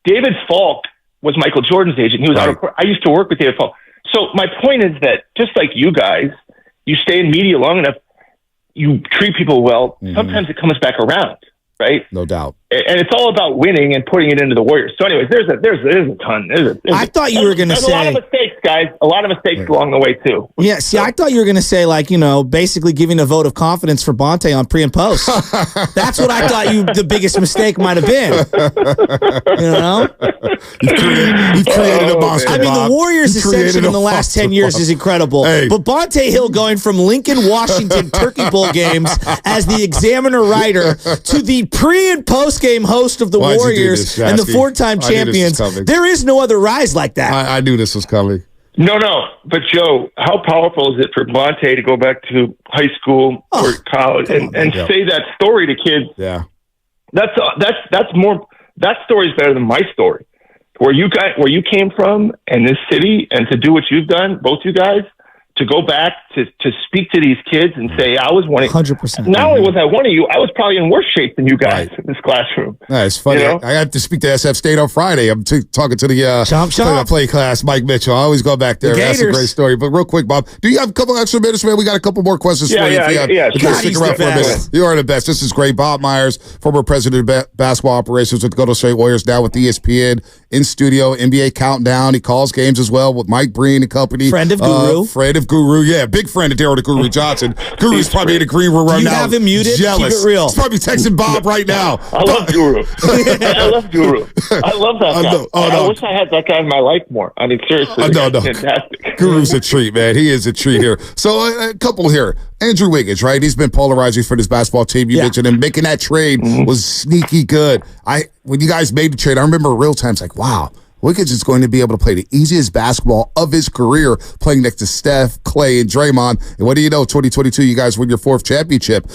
David Falk was Michael Jordan's agent. He was Otto Porter. I used to work with David Falk. So my point is that just like you guys, you stay in media long enough, you treat people well. Mm-hmm. Sometimes it comes back around. Right? No doubt. And it's all about winning and putting it into the Warriors. So anyways, there's a ton. I thought you were going to say... a lot of mistakes, guys. A lot of mistakes along the way, too. Yeah, see, I thought you were going to say, like, you know, basically giving a vote of confidence for Bonte on pre and post. That's what I thought the biggest mistake might have been. You know? He created a monster, I mean, the Warriors' ascension in the last 10 years is incredible. Hey. But Bonte Hill going from Lincoln, Washington Turkey Bowl games as the Examiner writer to the pre- and post-game host of the Warriors and the four-time champions. There is no other rise like that. I knew this was coming. No. But, Joe, how powerful is it for Bonte to go back to high school or college and say that story to kids? Yeah. That's more. That story is better than my story. Where you came from and this city, and to do what you've done, both you guys, to go back to speak to these kids and say, I was one of 100%. Not only was I one of you, I was probably in worse shape than you guys in this classroom. No, it's funny. You know? I have to speak to SF State on Friday. I'm talking to the play class, Mike Mitchell. I always go back there. That's a great story. But real quick, Bob, do you have a couple extra minutes, man? We got a couple more questions for you. Yeah. Stick around for a minute. You are the best. This is great. Bob Myers, former president of basketball operations with the Golden State Warriors, now with ESPN, in studio, NBA Countdown. He calls games as well with Mike Breen and company. Friend of Guru. Yeah, big friend of Daryl the Guru Johnson. Guru's probably in the green room right now. Do you have him muted? Jealous. Keep it real. He's probably texting Bob right now. I love Guru. I love that guy. I wish I had that guy in my life more. I mean, seriously. Fantastic. Guru's a treat, man. He is a treat here. So a couple here. Andrew Wiggins, right? He's been polarizing for this basketball team. You mentioned him. Making that trade was sneaky good. When you guys made the trade, I remember real times like, wow, Wiggins is going to be able to play the easiest basketball of his career playing next to Steph, Klay, and Draymond. And what do you know, 2022, you guys win your 4th championship.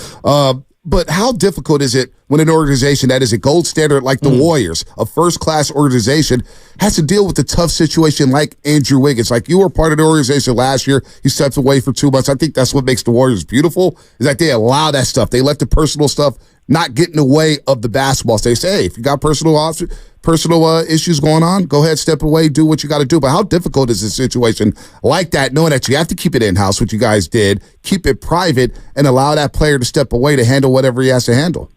But how difficult is it when an organization that is a gold standard like the Warriors, a first-class organization, has to deal with a tough situation like Andrew Wiggins? Like, you were part of the organization last year. You stepped away for 2 months. I think that's what makes the Warriors beautiful, is that they allow that stuff. They let the personal stuff not get in the way of the basketball. So they say, hey, if you got personal issues going on, go ahead, step away, do what you got to do. But how difficult is a situation like that, knowing that you have to keep it in-house, which you guys did, keep it private, and allow that player to step away to handle whatever he has to handle?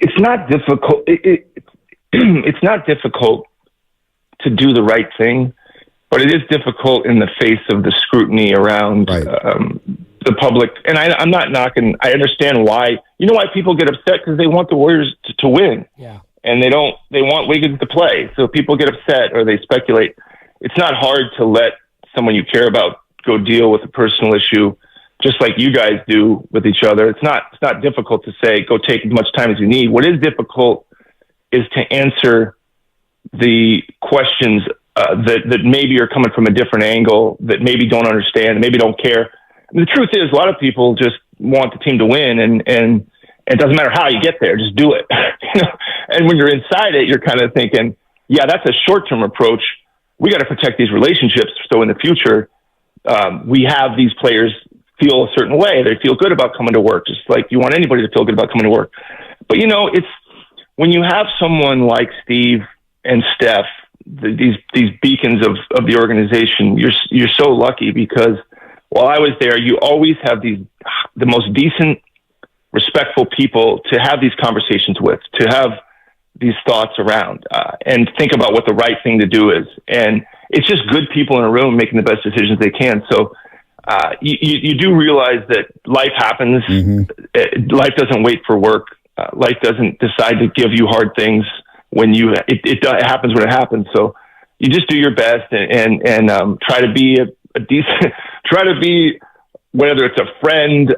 It's not difficult. It's not difficult to do the right thing, but it is difficult in the face of the scrutiny around the public. And I'm not knocking. I understand why. You know why people get upset? Because they want the Warriors to win. Yeah. And they want Wiggins to play. So people get upset or they speculate. It's not hard to let someone you care about go deal with a personal issue, just like you guys do with each other. It's not difficult to say, go take as much time as you need. What is difficult is to answer the questions that maybe are coming from a different angle, that maybe don't understand, maybe don't care. I mean, the truth is, a lot of people just want the team to win, and it doesn't matter how you get there, just do it. And when you're inside it, you're kind of thinking, yeah, that's a short-term approach. We got to protect these relationships so in the future we have these players feel a certain way. They feel good about coming to work, just like you want anybody to feel good about coming to work. But, it's when you have someone like Steve and Steph, these beacons of the organization, you're so lucky, because while I was there, you always have the most decent, respectful people to have these conversations with, to have these thoughts around and think about what the right thing to do is. And it's just good people in a room making the best decisions they can. So you do realize that life happens. Life doesn't wait for work. Life doesn't decide to give you hard things when it happens when it happens. So you just do your best and try to be a decent, try to be, whether it's a friend,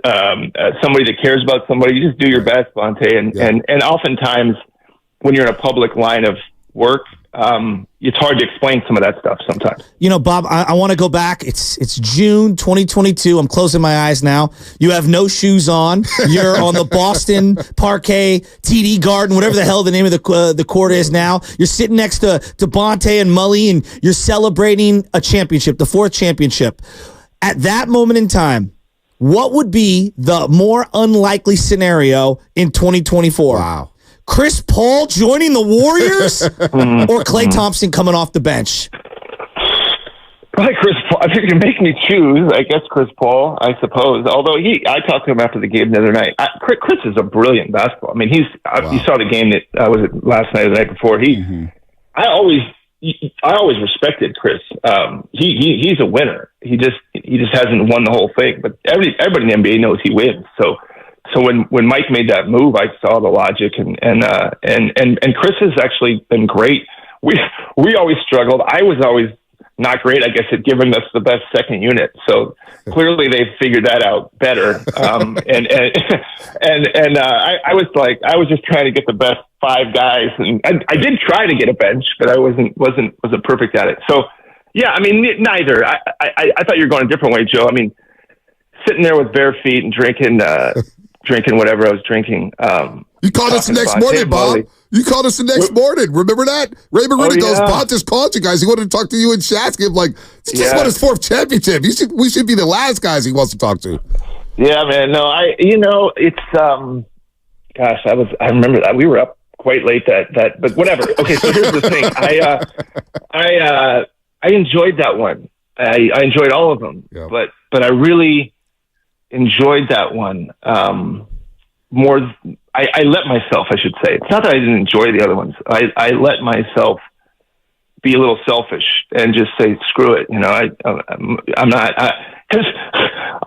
somebody that cares about somebody, you just do your best, Bonte. And oftentimes when you're in a public line of work, it's hard to explain some of that stuff sometimes. Bob, I want to go back. It's June 2022. I'm closing my eyes now. You have no shoes on. You're on the Boston Parquet TD Garden, whatever the hell the name of the court is now. You're sitting next to Bonte and Mully, and you're celebrating a championship, the 4th championship. At that moment in time, what would be the more unlikely scenario in 2024? Wow. Chris Paul joining the Warriors or Klay Thompson coming off the bench? Probably Chris Paul. If you can make me choose, I guess Chris Paul, I suppose. Although I talked to him after the game the other night. Chris is a brilliant basketball. I mean, you saw the game that was it last night or the night before. I always respected Chris. He's a winner. He just hasn't won the whole thing. But everybody in the NBA knows he wins. So when Mike made that move, I saw the logic, and Chris has actually been great. We always struggled. I was always not great, I guess, at giving us the best second unit. So clearly they've figured that out better. I was just trying to get the best 5 guys, and I did try to get a bench, but I wasn't perfect at it. So yeah, I mean, neither. I thought you were going a different way, Joe. I mean, sitting there with bare feet and drinking whatever I was drinking. You called us the next morning, Bob. You called us the next morning. Remember that? Raymond Rooney goes, Bob just called you guys. He wanted to talk to you and Shasky. I'm like, he just won his 4th championship. We should be the last guys he wants to talk to. Yeah, man. No, it's I remember that we were up quite late that but whatever. Okay, so here's the thing. I enjoyed that one. I enjoyed all of them, but I really enjoyed that one more. I let myself, I should say. It's not that I didn't enjoy the other ones. I let myself be a little selfish and just say, screw it. I'm not, because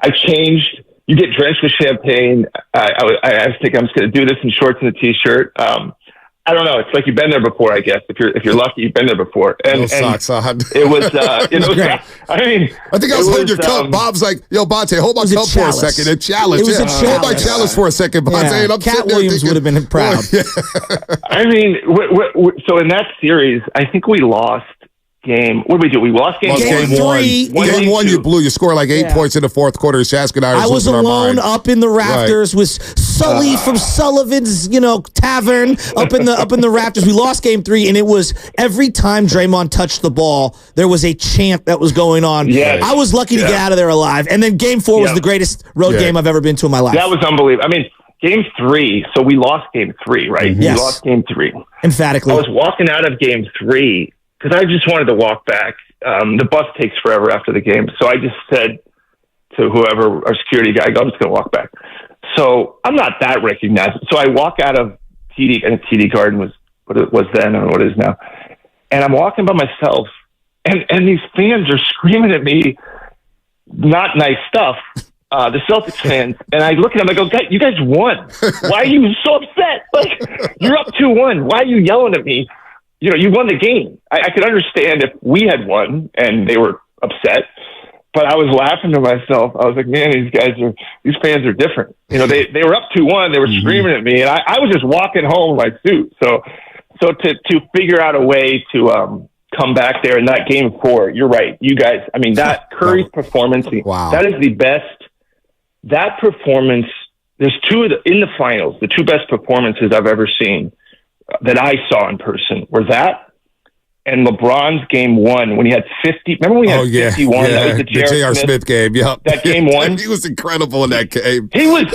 I changed. You get drenched with champagne. I was thinking I'm just going to do this in shorts and a t-shirt. I don't know. It's like you've been there before, I guess. If you're lucky, you've been there before. And socks on. It was. I mean, I think I was holding your cup. Bob's like, "Yo, Bonte, hold my cup for a second." A challenge. It was a challenge. Hold my challenge for a second, Bonte. Yeah. And I'm Cat Williams would have been proud. I mean, so in that series, I think we lost game. What did we do? We lost game 1. Game 1, you blew. You scored like 8 points in the 4th quarter. Shasky and I was alone up in the rafters with Sully from Sullivan's, tavern up in the rafters. We lost game 3, and it was every time Draymond touched the ball, there was a chant that was going on. Yes. I was lucky to get out of there alive. And then game 4 was the greatest road game I've ever been to in my life. That was unbelievable. I mean, game 3. So we lost game 3, right? Mm-hmm. Yes. We lost game 3. Emphatically. I was walking out of game 3 because I just wanted to walk back. The bus takes forever after the game. So I just said to whoever, our security guy, I'm just going to walk back. So I'm not that recognizable. So I walk out of TD, and TD Garden was what it was then and what it is now. And I'm walking by myself, and these fans are screaming at me, not nice stuff, the Celtics fans. And I look at them, I go, you guys won. Why are you so upset? Like, you're up 2-1. Why are you yelling at me? You won the game. I could understand if we had won and they were upset, but I was laughing to myself. I was like, man, these fans are different. They were up 2-1. They were screaming at me, and I was just walking home in my suit. So to figure out a way to come back there in that game 4, you're right. You guys, I mean, that Curry's performance, that is the best. That performance, there's 2 in the finals, the 2 best performances I've ever seen that I saw in person were that and LeBron's game 1 when he had 50. Remember when he had 51? That was the J.R. Smith game. Yep. That game 1. He was incredible in that game. He was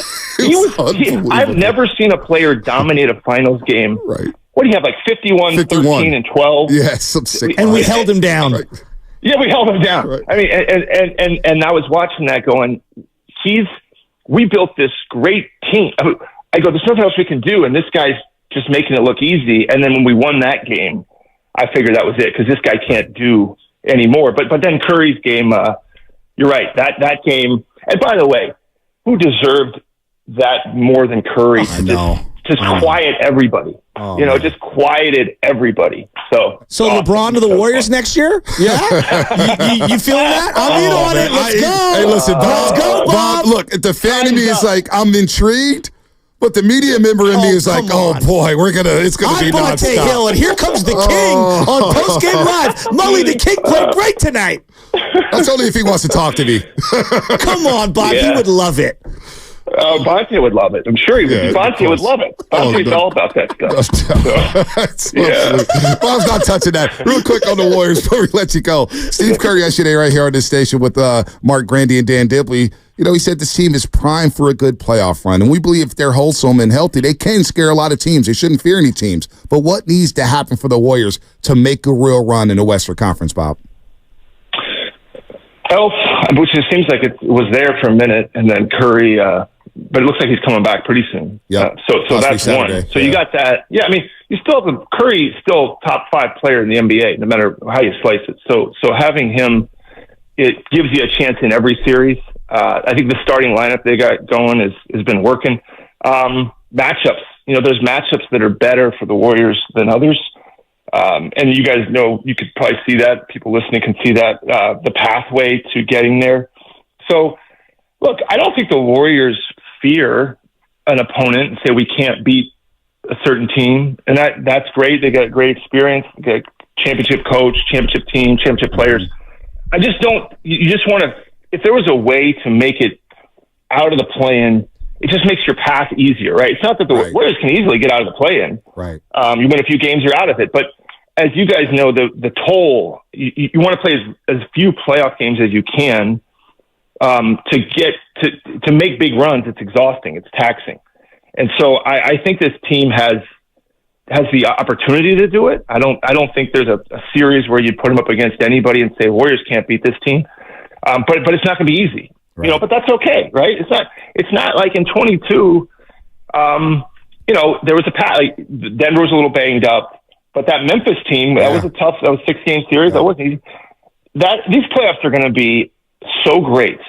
I've never seen a player dominate a finals game. Right. What do you have, like 51, 13, and 12? Yes, some sick. And we held him down. Right. Yeah, we held him down. Right. I mean, and I was watching that going, we built this great team. I go, there's nothing else we can do, and this guy's just making it look easy. And then when we won that game, I figured that was it because this guy can't do anymore. But then Curry's game, you're right. That game. And by the way, who deserved that more than Curry? I know. Just quiet everybody. Just quieted everybody. So LeBron to the Warriors next year? Yeah? you feeling that? I'm in on it. Let's go. Hey, listen, Bob. Let's go, Bob. Look, the fan in me is like, I'm intrigued. But the media member in me is like, oh boy, it's gonna be nonstop. I'm Hill, and here comes the King on Postgame Live. Mully the King played great tonight. That's only if he wants to talk to me. Come on, Bob, he would love it. Bonte would love it. I'm sure he would. Yeah, Bonte would love it. Bonte's all about that stuff. Bob's not touching that. Real quick on the Warriors before we let you go. Steve Kerr yesterday right here on this station with Mark Grandy and Dan Dibley. He said this team is primed for a good playoff run. And we believe if they're wholesome and healthy, they can scare a lot of teams. They shouldn't fear any teams. But what needs to happen for the Warriors to make a real run in the Western Conference, Bob? Health, which it seems like it was there for a minute, and then Curry, but it looks like he's coming back pretty soon. Yeah. So that's one. So you got that. Yeah, I mean, you still have Curry, still top 5 player in the NBA, no matter how you slice it. So having him, it gives you a chance in every series. I think the starting lineup they got going has been working. Matchups, there's matchups that are better for the Warriors than others. And you guys know, you could probably see that. People listening can see that, the pathway to getting there. So, look, I don't think the Warriors fear an opponent and say we can't beat a certain team. And that's great. They got great experience, they got championship coach, championship team, championship players. I just don't, you just want to, if there was a way to make it out of the play-in, it just makes your path easier, right? It's not that the Warriors can easily get out of the play-in. Right. You win a few games, you're out of it. But as you guys know, the toll, you want to play as few playoff games as you can to get to make big runs. It's exhausting. It's taxing. And so I think this team has the opportunity to do it. I don't think there's a series where you put them up against anybody and say Warriors can't beat this team. But it's not going to be easy. Right. But that's okay, right? It's not like in 22, there was Denver was a little banged up, but that Memphis team, that was a 6-game series. That wasn't easy. These playoffs are going to be so great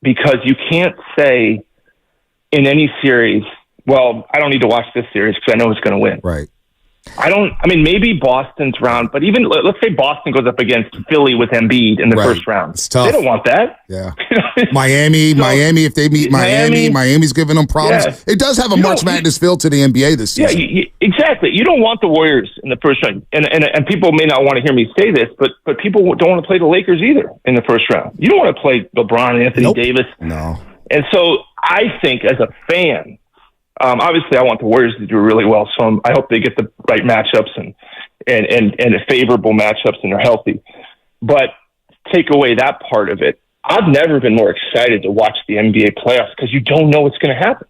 because you can't say in any series, well, I don't need to watch this series because I know who's going to win. Right. Maybe Boston's round, but even let's say Boston goes up against Philly with Embiid in the first round. It's tough. They don't want that. Yeah. Miami, if they meet Miami's giving them problems. Yeah. It does have a March Madness feel to the NBA this season. Yeah, exactly. You don't want the Warriors in the first round. And people may not want to hear me say this, but people don't want to play the Lakers either in the first round. You don't want to play LeBron and Anthony Davis. No. And so I think as a fan, obviously, I want the Warriors to do really well, so I hope they get the right matchups and favorable matchups and they're healthy. But take away that part of it, I've never been more excited to watch the NBA playoffs because you don't know what's going to happen,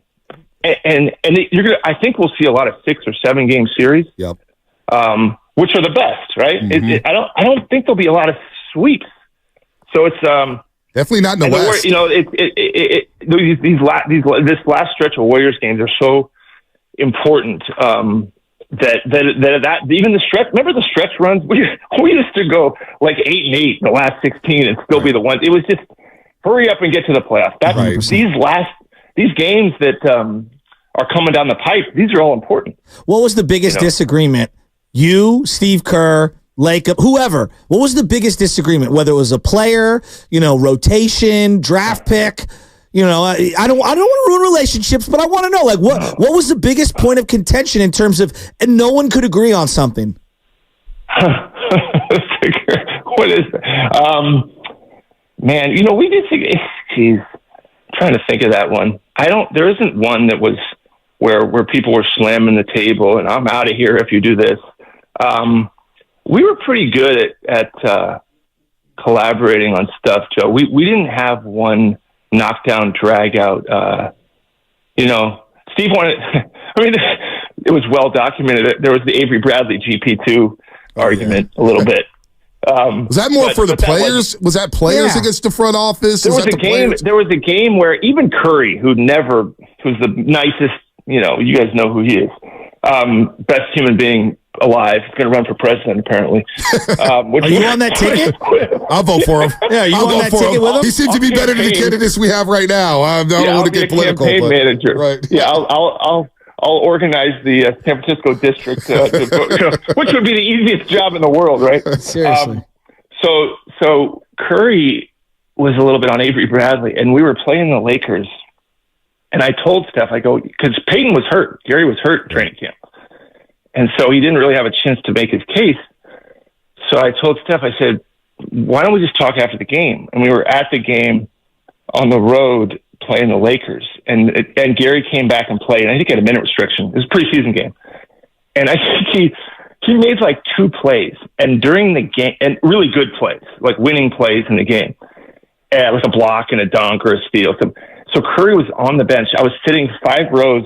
I think we'll see a lot of 6 or 7 game series, which are the best, right? Mm-hmm. I don't think there'll be a lot of sweeps, so it's definitely not in the West. This last stretch of Warriors games are so important that even the stretch. Remember the stretch runs? We used to go like 8-8 the last 16 and still be the ones. It was just hurry up and get to the playoffs. These games that are coming down the pipe. These are all important. What was the biggest disagreement? You, Steve Kerr, Lacob, whoever. What was the biggest disagreement? Whether it was a player, rotation, draft pick. I don't want to ruin relationships, but I want to know, what was the biggest point of contention in terms of, and no one could agree on something. What is that? Man, we just, geez, trying to think of that one. There isn't one that was where people were slamming the table and I'm out of here if you do this. We were pretty good at collaborating on stuff, Joe. We didn't have one knockdown, drag out. Steve wanted. It was well documented. There was the Avery Bradley GP2 argument a little bit. Was that more for the players? Was that players against the front office? There was a game. There was a game where even Curry, who's the nicest. You guys know who he is. best human being alive. He's going to run for president, apparently. Are you on that ticket? I'll vote for him. Yeah, you I'll on vote that for ticket him. with him? He seems to be better than the candidates we have right now. I don't want to get political. Campaign manager. Right. Yeah, I'll organize the San Francisco district, which would be the easiest job in the world, right? Seriously. So Curry was a little bit on Avery Bradley, and we were playing the Lakers. And I told Steph, I go, because Peyton was hurt. Gary was hurt in training camp. And so he didn't really have a chance to make his case. So I told Steph, I said, why don't we just talk after the game? And we were at the game on the road playing the Lakers. And Gary came back and played. And I think he had a minute restriction. It was a preseason game. And I think he made like 2 plays. And during the game, and really good plays, like winning plays in the game. Like a block and a dunk or a steal. So Curry was on the bench. I was sitting 5 rows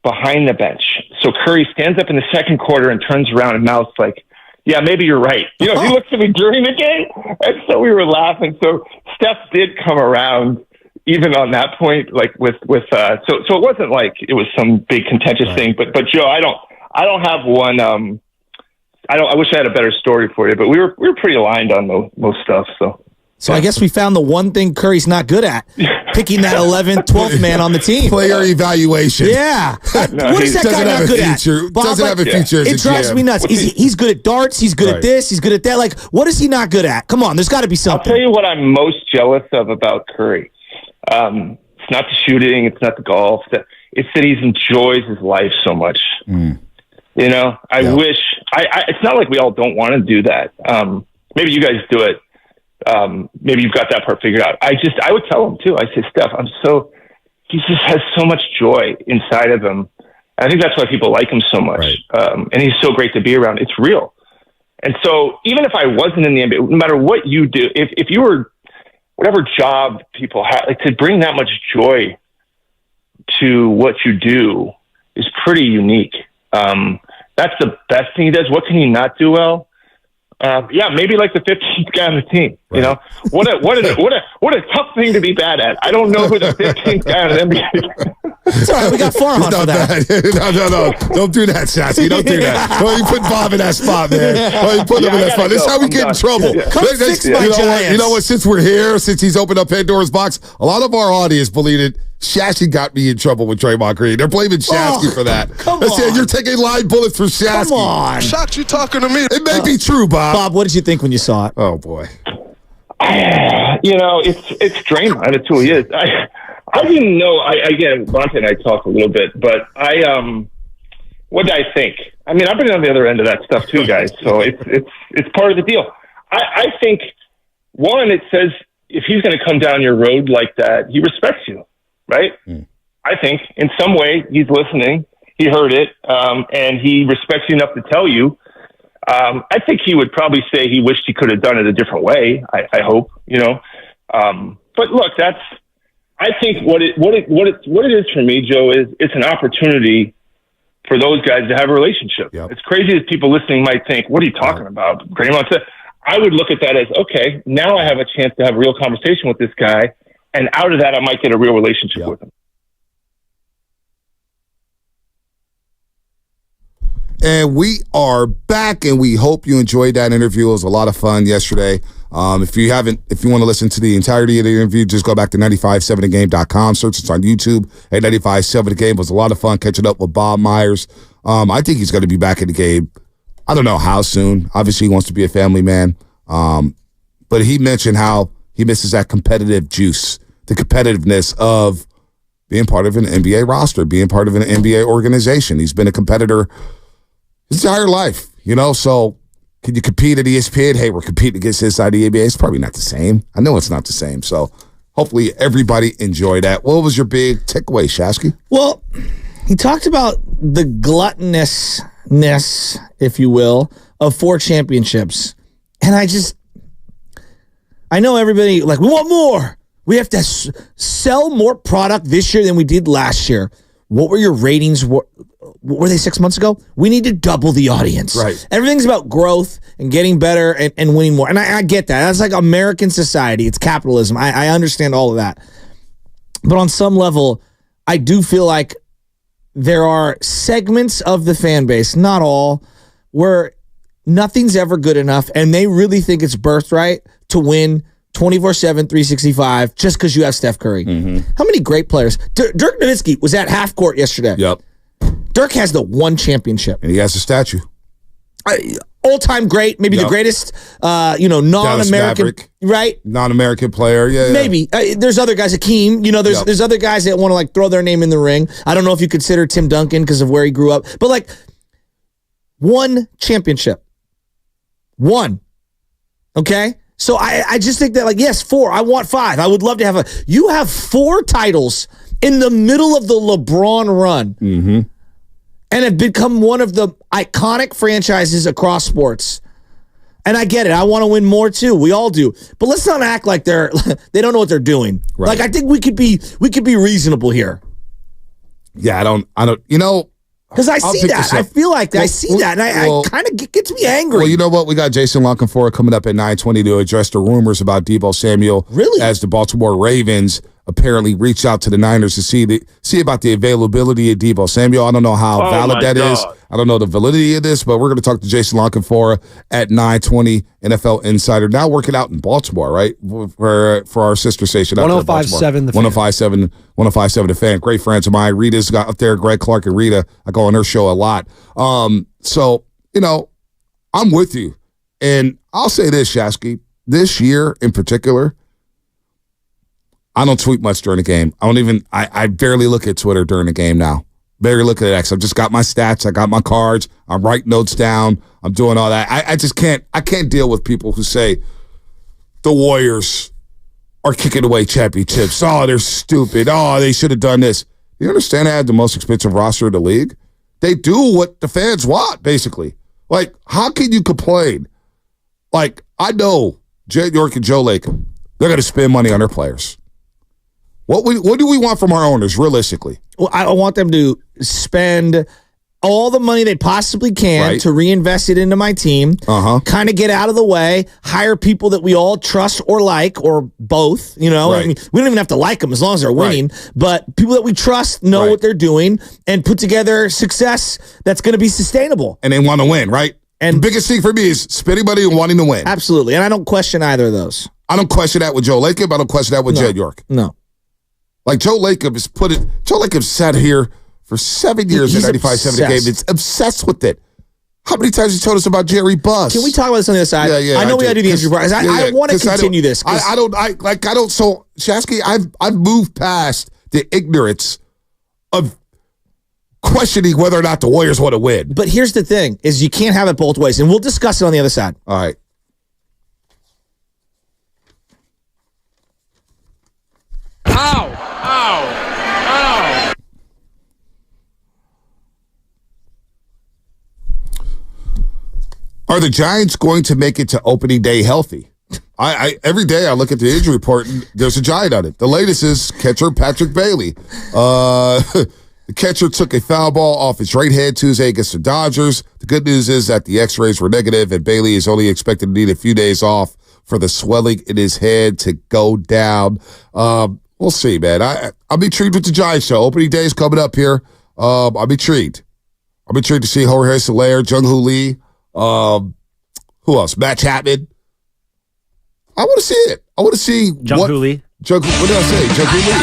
behind the bench. So Curry stands up in the second quarter and turns around and mouths like, yeah, maybe you're right. He looks at me during the game. And so we were laughing. So Steph did come around even on that point, like so it wasn't like it was some big contentious thing, but Joe, I don't have one, I wish I had a better story for you, but we were pretty aligned on most stuff. So I guess we found the one thing Curry's not good at, picking that 11th, 12th man on the team. Player evaluation. Yeah. What is that guy not good at? Doesn't have a future as a GM. It drives me nuts. He's good at darts. He's good at this. He's good at that. Like, what is he not good at? Come on, there's got to be something. I'll tell you what I'm most jealous of about Curry. It's not the shooting. It's not the golf. It's that he enjoys his life so much. I wish. It's not like we all don't want to do that. Maybe you guys do it. Maybe you've got that part figured out. I would tell him too. I say, Steph, he just has so much joy inside of him. I think that's why people like him so much. And he's so great to be around. It's real. And so even if I wasn't in the NBA, no matter what you do, if you were, whatever job people have, like, to bring that much joy to what you do is pretty unique. That's the best thing he does. What can he not do well? Maybe like the 15th guy on the team. You know, what a tough thing to be bad at. I don't know who the 15th guy on the NBA is. It's all right. We got Farhan for that. No. Don't do that, Sassy. Don't do that. Well, you put Bob in that spot, man. Well, you put him in that spot. This is how we get in trouble. Come fix my Giants. You know what? Since we're here, since he's opened up Pandora's box, a lot of our audience believed it. Shasky got me in trouble with Draymond Green. They're blaming Shasky for that. Come on. You're taking live bullets for Shasky. Come on. Shocked you talking to me. It may be true, Bob. Bob, what did you think when you saw it? Oh, boy. It's Draymond. It's who he is. I didn't know. Again, Bonte and I talked a little bit, but what did I think? I mean, I've been on the other end of that stuff too, guys. So it's part of the deal. I think, one, it says if he's going to come down your road like that, he respects you, right? I think in some way he's listening. He heard it, and he respects you enough to tell you. I think he would probably say he wished he could have done it a different way. I hope, But look, I think what it is for me, Joe, is it's an opportunity for those guys to have a relationship. Yep. As crazy as people listening might think, what are you talking about? Draymond said, I would look at that as, okay, now I have a chance to have a real conversation with this guy, and out of that, I might get a real relationship with him. And we are back, and we hope you enjoyed that interview. It was a lot of fun yesterday. If you want to listen to the entirety of the interview, just go back to 957thegame.com. Search us on YouTube at 957 The Game. It was a lot of fun catching up with Bob Myers. I think he's going to be back in the game. I don't know how soon. Obviously, he wants to be a family man. But he mentioned how he misses that competitive juice, the competitiveness of being part of an NBA roster, being part of an NBA organization. He's been a competitor his entire life, so can you compete at ESPN? Hey, we're competing against this side of the NBA. It's probably not the same. I know it's not the same. So hopefully everybody enjoyed that. What was your big takeaway, Shasky? Well, he talked about the gluttonousness, if you will, of 4 championships. And I know everybody, we want more. We have to sell more product this year than we did last year. What were your ratings? What were they 6 months ago? We need to double the audience. Right. Everything's about growth and getting better and winning more. And I get that. That's like American society. It's capitalism. I understand all of that. But on some level, I do feel like there are segments of the fan base, not all, where nothing's ever good enough, and they really think it's birthright to win 24/7, 365 just because you have Steph Curry. How many great players? Dirk Nowitzki was at half court yesterday. Yep. Dirk has the one championship. And he has a statue. All-time great, maybe the greatest, non-American, right? Non-American player, yeah. Maybe. There's other guys, Hakeem, there's other guys that want to like throw their name in the ring. I don't know if you consider Tim Duncan because of where he grew up, but like one championship. One. Okay? So I just think that, like, yes, 4. I want 5. I would love to have you have 4 titles in the middle of the LeBron run and have become one of the iconic franchises across sports. And I get it. I want to win more too. We all do. But let's not act like they don't know what they're doing. Right. Like, I think we could be reasonable here. Yeah, I don't, because I see that. I feel like I see that, and I kind of gets me angry. Well, you know what? We got Jason La Canfora coming up at 9:20 to address the rumors about Deebo Samuel. Really? As the Baltimore Ravens apparently reached out to the Niners to see about the availability of Deebo Samuel. I don't know how valid that is. I don't know the validity of this, but we're going to talk to Jason La Canfora at 9:20, NFL Insider. Now working out in Baltimore, right? For our sister station. 105.7 The Fan. 105.7 The Fan. Great friends of mine. Rita's got up there, Greg Clark and Rita. I go on her show a lot. So, I'm with you. And I'll say this, Shasky. This year in particular, I don't tweet much during the game. I barely look at Twitter during the game now. Barely look at X. I've just got my stats. I got my cards. I'm writing notes down. I'm doing all that. I just can't deal with people who say the Warriors are kicking away championships. Oh, they're stupid. Oh, they should have done this. You understand they had the most expensive roster in the league? They do what the fans want, basically. Like, how can you complain? Like, I know Jed York and Joe Lacob, they're going to spend money on their players. What do we want from our owners, realistically? Well, I want them to spend all the money they possibly can to reinvest it into my team, kind of get out of the way, hire people that we all trust or like, or both. I mean, we don't even have to like them as long as they're winning, but people that we trust know what they're doing and put together success that's going to be sustainable. And they want to win, right? And the biggest thing for me is spending money and wanting to win. Absolutely. And I don't question either of those. I don't question that with Joe Lacob. I don't question that with Jed York. No. Like, Joe Lacob Joe Lacob sat here for 7 years at 95.7 The Game. It's obsessed with it. How many times he told us about Jerry Buss? Can we talk about this on the other side? Yeah, I know we got to do the injury part. I want to continue this. So, Shasky, I've moved past the ignorance of questioning whether or not the Warriors want to win. But here's the thing, is you can't have it both ways, and we'll discuss it on the other side. All right. Ow! Are the Giants going to make it to opening day healthy? I every day I look at the injury report and there's a Giant on it. The latest is catcher Patrick Bailey. The catcher took a foul ball off his right head Tuesday against the Dodgers. The good news is that the x-rays were negative and Bailey is only expected to need a few days off for the swelling in his head to go down. We'll see, man. I'm intrigued with the Giants show. Opening day is coming up here. I'm intrigued. I'm intrigued to see Jorge Soler, Jung-Hoo Lee. Who else? Matt Chapman. I want to see it. I want to see Jung-Hoo Lee. What did I say? Jung-Hoo Lee.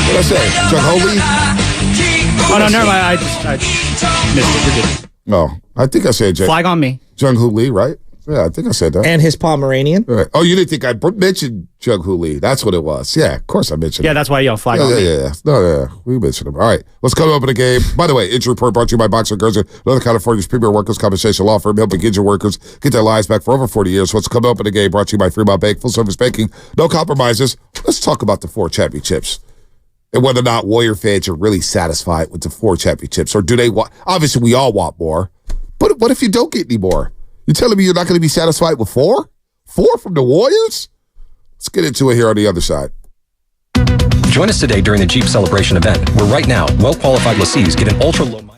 What did I say? Jung-Hoo Lee? Oh, no, never mind. I missed it. You're good. No, I think I said Flag on me. Jung-Hoo Lee, right? Yeah, I think I said that. And his Pomeranian. Right. Oh, you didn't think I mentioned Jung-Hoo Lee. That's what it was. Yeah, of course I mentioned it. Yeah, that's why you flag on me. Yeah. No, we mentioned him. All right, let's come up in the game. By the way, injury report brought to you by Boxer Gerzer, Northern California's premier workers' compensation law firm, helping injured workers get their lives back for over 40 years. What's coming up in the game brought to you by Fremont Bank, full-service banking, no compromises. Let's talk about the 4 championships and whether or not Warrior fans are really satisfied with the 4 championships, or do they want? Obviously, we all want more, but what if you don't get any more? You telling me you're not going to be satisfied with 4? 4 from the Warriors? Let's get into it here on the other side. Join us today during the Jeep Celebration event, where right now, well-qualified lessees get an ultra-low mileage.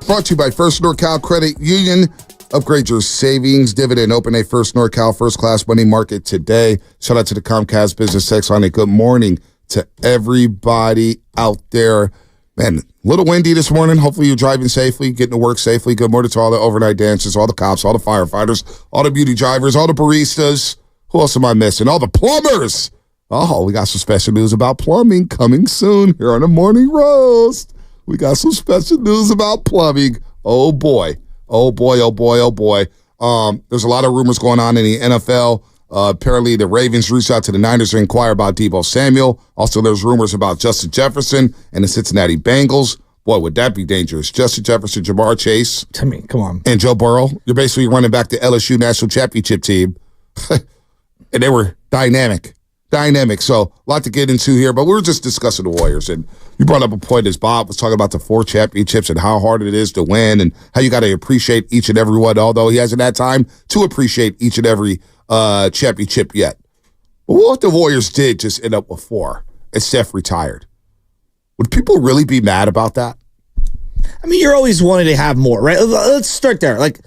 Brought to you by First NorCal Credit Union. Upgrade your savings, dividend, open a First NorCal First Class Money Market today. Shout out to the Comcast Business Text Line. Good morning to everybody out there. Man, a little windy this morning. Hopefully you're driving safely, getting to work safely. Good morning to all the overnight dancers, all the cops, all the firefighters, all the beauty drivers, all the baristas. Who else am I missing? All the plumbers. Oh, we got some special news about plumbing coming soon here on the Morning Roast. We got some special news about plumbing. Oh, boy. Oh, boy, oh, boy, oh, boy. There's a lot of rumors going on in the NFL. Apparently, the Ravens reached out to the Niners to inquire about Deebo Samuel. Also, there's rumors about Justin Jefferson and the Cincinnati Bengals. Boy, would that be dangerous. Justin Jefferson, Jamar Chase. I mean, come on. And Joe Burrow. You're basically running back the LSU National Championship team. And they were dynamic. So, a lot to get into here, but we were just discussing the Warriors. And you brought up a point as Bob was talking about the 4 championships and how hard it is to win and how you got to appreciate each and every one, although he hasn't had time to appreciate each and every championship yet. But what the Warriors did just end up with 4 and Steph retired. Would people really be mad about that? I mean, you're always wanting to have more, right? Let's start there. Like,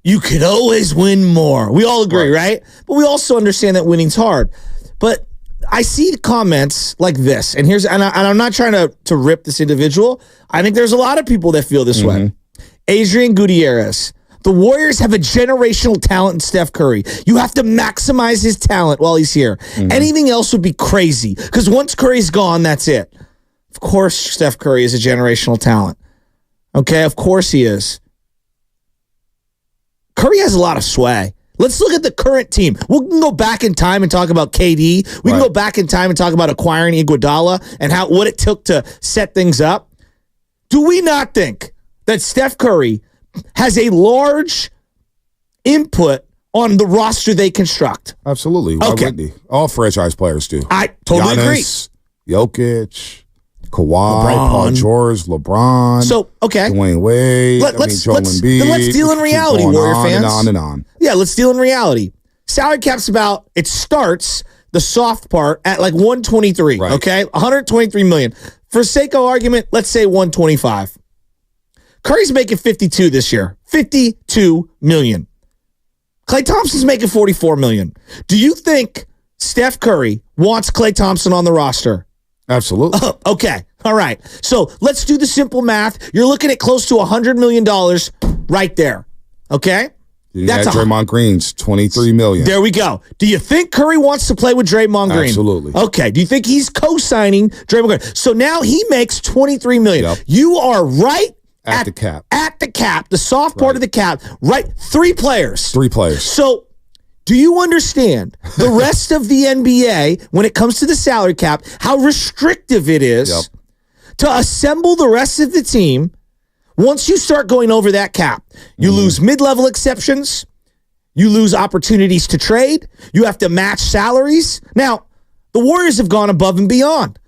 you could always win more. We all agree, right? But we also understand that winning's hard. But I see comments like this, and I'm not trying to rip this individual. I think there's a lot of people that feel this way. Adrian Gutierrez. The Warriors have a generational talent in Steph Curry. You have to maximize his talent while he's here. Anything else would be crazy, because once Curry's gone, that's it. Of course, Steph Curry is a generational talent. Okay, of course he is. Curry has a lot of sway. Let's look at the current team. We can go back in time and talk about KD. We can go back in time and talk about acquiring Iguodala and what it took to set things up. Do we not think that Steph Curry has a large input on the roster they construct? Absolutely. Why wouldn't he? All franchise players do. I totally agree. Jokic, Kawhi, Paul George, LeBron. So, okay. Dwayne Wade. Let's Embiid. deal in reality, Warrior fans. On and on. Yeah, let's deal in reality. Salary cap's it starts, the soft part, at like 123, okay? 123 million. For sake of argument, let's say 125. Curry's making 52 this year. 52 million. Klay Thompson's making 44 million. Do you think Steph Curry wants Klay Thompson on the roster? Absolutely. Okay. All right. So let's do the simple math. You're looking at close to $100 million right there. Okay? That's Draymond Green's $23 million. There we go. Do you think Curry wants to play with Draymond Green? Absolutely. Okay. Do you think he's co-signing Draymond Green? So now he makes $23 million. Yep. You are right at the cap. At the cap, the soft part of the cap, right? 3 players. 3 players. So do you understand the rest of the NBA when it comes to the salary cap, how restrictive it is to assemble the rest of the team? Once you start going over that cap, you lose mid-level exceptions, you lose opportunities to trade, you have to match salaries. Now, the Warriors have gone above and beyond.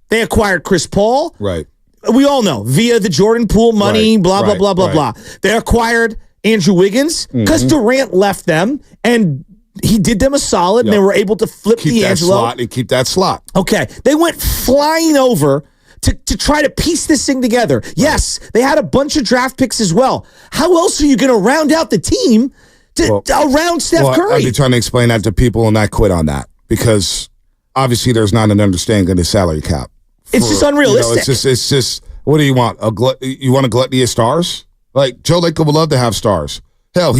They acquired Chris Paul. Right. We all know, via the Jordan Poole money, blah, blah, blah. They acquired Andrew Wiggins because Durant left them, and he did them a solid, and they were able to flip D'Angelo. Keep that slot. Okay. They went flying over to try to piece this thing together. Yes, they had a bunch of draft picks as well. How else are you going to round out the team around Steph Curry? I've been trying to explain that to people, and I quit on that because obviously there's not an understanding of the salary cap. It's just unrealistic. It's just what do you want? You want a gluttony of stars? Like Joe Lacob would love to have stars. Hell,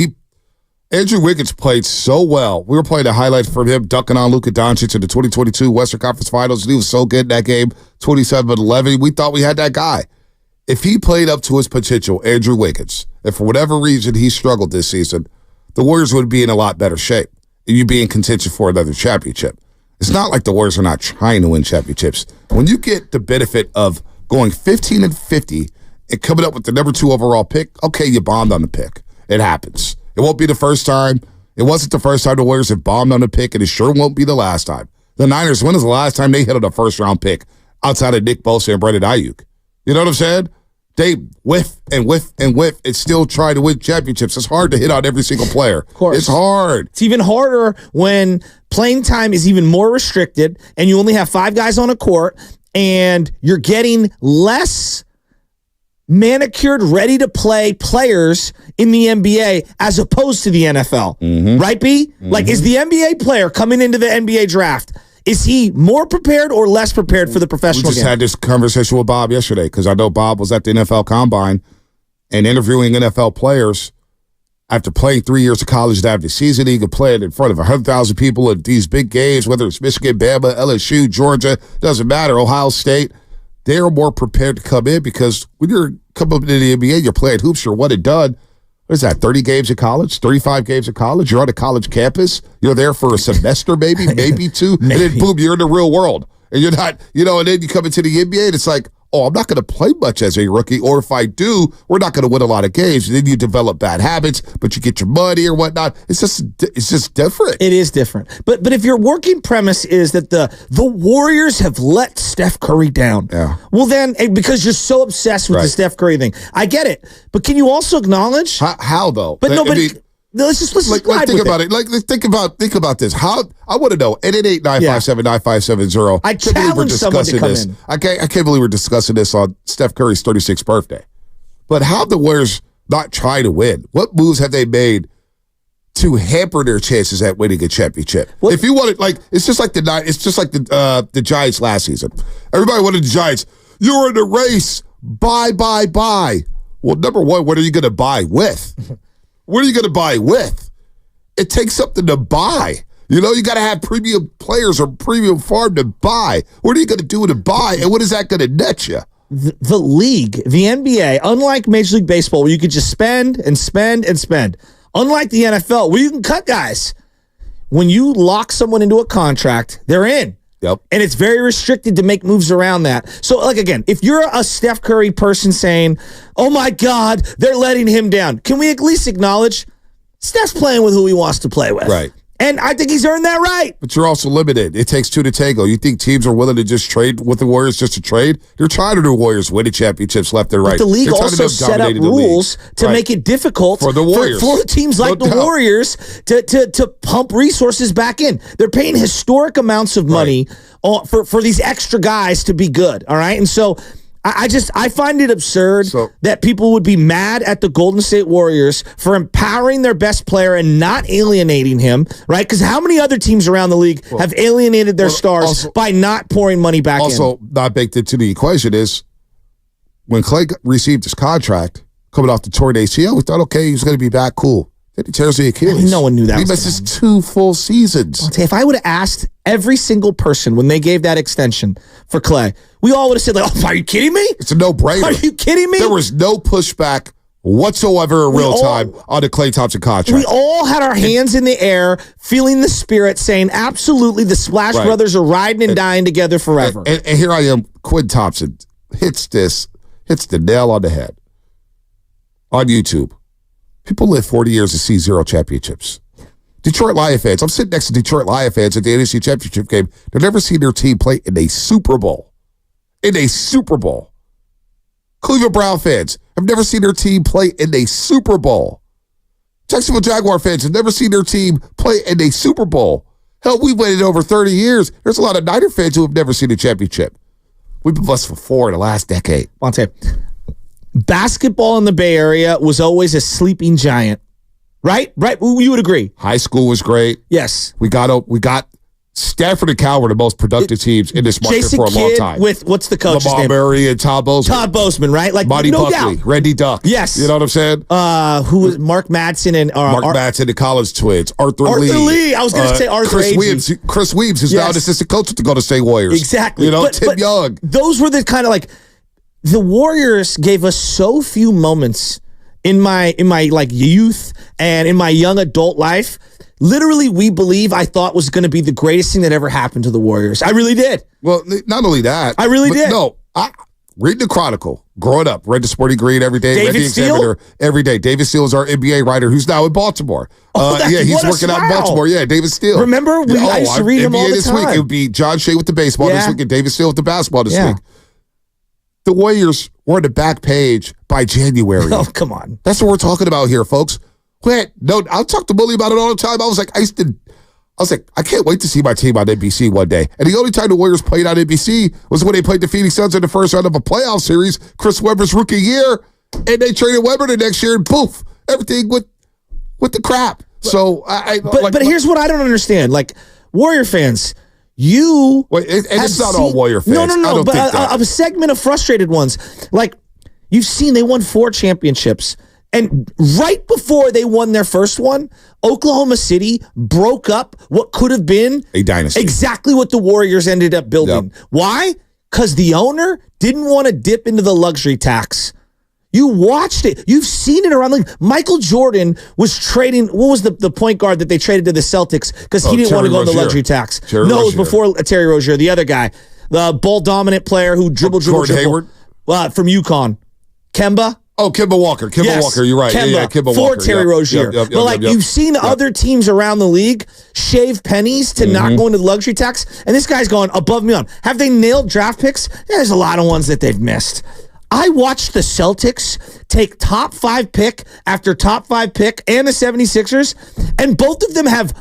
Andrew Wiggins played so well. We were playing a highlight from him dunking on Luka Doncic in the 2022 Western Conference Finals. And he was so good in that game, 27-11. We thought we had that guy. If he played up to his potential, Andrew Wiggins, and for whatever reason he struggled this season, the Warriors would be in a lot better shape. And you'd be in contention for another championship. It's not like the Warriors are not trying to win championships. When you get the benefit of going 15-50 and coming up with the number 2 overall pick, okay, you bombed on the pick. It happens. It won't be the first time. It wasn't the first time the Warriors have bombed on a pick, and it sure won't be the last time. The Niners, when was the last time they hit on a first-round pick outside of Nick Bosa and Brandon Ayuk? You know what I'm saying? They whiff and whiff and whiff and still try to win championships. It's hard to hit on every single player. Of course. It's hard. It's even harder when playing time is even more restricted and you only have 5 guys on a court and you're getting less manicured, ready-to-play players in the NBA as opposed to the NFL. Right, B? Like, is the NBA player coming into the NBA draft, is he more prepared or less prepared for the professional game? We just had this conversation with Bob yesterday because I know Bob was at the NFL Combine and interviewing NFL players after playing 3 years of college to have the season. He could play it in front of 100,000 people at these big games, whether it's Michigan, Bama, LSU, Georgia, doesn't matter, Ohio State. They're more prepared to come in because when you're coming up into the NBA, you're playing hoops, you're one and done. What is that, 30 games of college, 35 games of college? You're on a college campus. You're there for a semester, maybe two. And then, boom, you're in the real world. And you're not, and then you come into the NBA and it's like, oh, I'm not going to play much as a rookie. Or if I do, we're not going to win a lot of games. And then you develop bad habits, but you get your money or whatnot. It's just different. It is different. But if your working premise is that the Warriors have let Steph Curry down, well then, because you're so obsessed with the Steph Curry thing, I get it. But can you also acknowledge how though? But let's just think about it. Like think about this. How I want to know. 888-957-9570. I challenge someone to come in. I can't believe we're discussing this on Steph Curry's 36th birthday. But how the Warriors not try to win? What moves have they made to hamper their chances at winning a championship? If you want it, it's just like the Giants last season. Everybody wanted the Giants. You were in the race. Buy. Well, number one, what are you going to buy with? What are you going to buy with? It takes something to buy. You got to have premium players or premium farm to buy. What are you going to do to buy, and what is that going to net you? The league, the NBA, unlike Major League Baseball, where you could just spend and spend and spend, unlike the NFL, where you can cut guys, when you lock someone into a contract, they're in. Yep. And it's very restricted to make moves around that. So, again, if you're a Steph Curry person saying, oh, my God, they're letting him down, can we at least acknowledge Steph's playing with who he wants to play with? Right. And I think he's earned that right. But you're also limited. It takes two to tango. You think teams are willing to just trade with the Warriors just to trade? They're trying to do Warriors winning championships left and right. But the league also set up rules to make it difficult for the Warriors. For teams like the Warriors to pump resources back in. They're paying historic amounts of money for these extra guys to be good. All right. And so I find it absurd that people would be mad at the Golden State Warriors for empowering their best player and not alienating him, right? Because how many other teams around the league have alienated their stars by not pouring money back in? Also, not baked into the equation is when Klay received his contract coming off the torn ACL, we thought, okay, he's going to be back, cool. Then he tears the Achilles. No one knew that. He misses 2 full seasons. If I would have asked every single person when they gave that extension for Klay, we all would have said, like, "Oh, are you kidding me? It's a no-brainer. Are you kidding me?" There was no pushback whatsoever in real time on the Klay Thompson contract. We all had our hands in the air, feeling the spirit, saying, absolutely, the Splash Brothers are riding and dying together forever. And here I am, Quinn Thompson hits the nail on the head on YouTube. People live 40 years to see 0 championships. Detroit Lion fans, I'm sitting next to Detroit Lion fans at the NFC Championship game. They've never seen their team play in a Super Bowl. Cleveland Brown fans have never seen their team play in a Super Bowl. Jacksonville Jaguar fans have never seen their team play in a Super Bowl. Hell, we've waited over 30 years. There's a lot of Niner fans who have never seen a championship. We've been blessed for 4 in the last decade. Monte, basketball in the Bay Area was always a sleeping giant, right? Right? You would agree. High school was great. Yes. We got Stanford and Cal were the most productive teams in this market Jason for a long Kidd time. With what's the coach's Lamar name? Murray and Todd Bozeman. Todd Bozeman, right? Like Monty no Buckley, doubt. Randy Duck. Yes. You know what I'm saying? Who was Mark Madsen and Mark Madsen, the college twins. Arthur Lee. I was going to say Arthur Chris Weems, who's now an assistant coach with the Golden State Warriors. Exactly. Tim Young. Those were the kind of like the Warriors gave us so few moments in my like youth and in my young adult life. Literally, I thought was going to be the greatest thing that ever happened to the Warriors. I really did. Well, not only that. I really did. No, read the Chronicle. Growing up, read the Sporting Green every day. David read the Steele? Examiner every day. David Steele is our NBA writer who's now in Baltimore. He's working out in Baltimore. Yeah, David Steele. Remember? I used to read him all the this time. week. It would be John Shea with the baseball this week and David Steele with the basketball this week. The Warriors were on the back page by January. Oh, come on. That's what we're talking about here, folks. Wait, no, I'll talk to Bully about it all the time. I was like, I was like, I can't wait to see my team on NBC one day. And the only time the Warriors played on NBC was when they played the Phoenix Suns in the first round of a playoff series, Chris Webber's rookie year, and they traded Webber the next year, and poof, everything with the crap. But here's what I don't understand. Like, Warrior fans, it's not all Warrior fans. No, but a segment of frustrated ones. Like, you've seen they won 4 championships. And right before they won their first one, Oklahoma City broke up what could have been a dynasty. Exactly what the Warriors ended up building. Yep. Why? Because the owner didn't want to dip into the luxury tax. You watched it. You've seen it around the league. Michael Jordan was trading. What was the point guard that they traded to the Celtics because he didn't want to go on the luxury tax? It was before Terry Rozier, the other guy, the ball dominant player who dribbled. Hayward from UConn. Kemba. Oh, Kemba Walker. Walker, you're right. Kemba, Kemba for Walker. Terry Rozier. You've seen other teams around the league shave pennies to not go into the luxury tax, and this guy's going above and beyond. Have they nailed draft picks? There's a lot of ones that they've missed. I watched the Celtics take top 5 pick after top 5 pick and the 76ers, and both of them have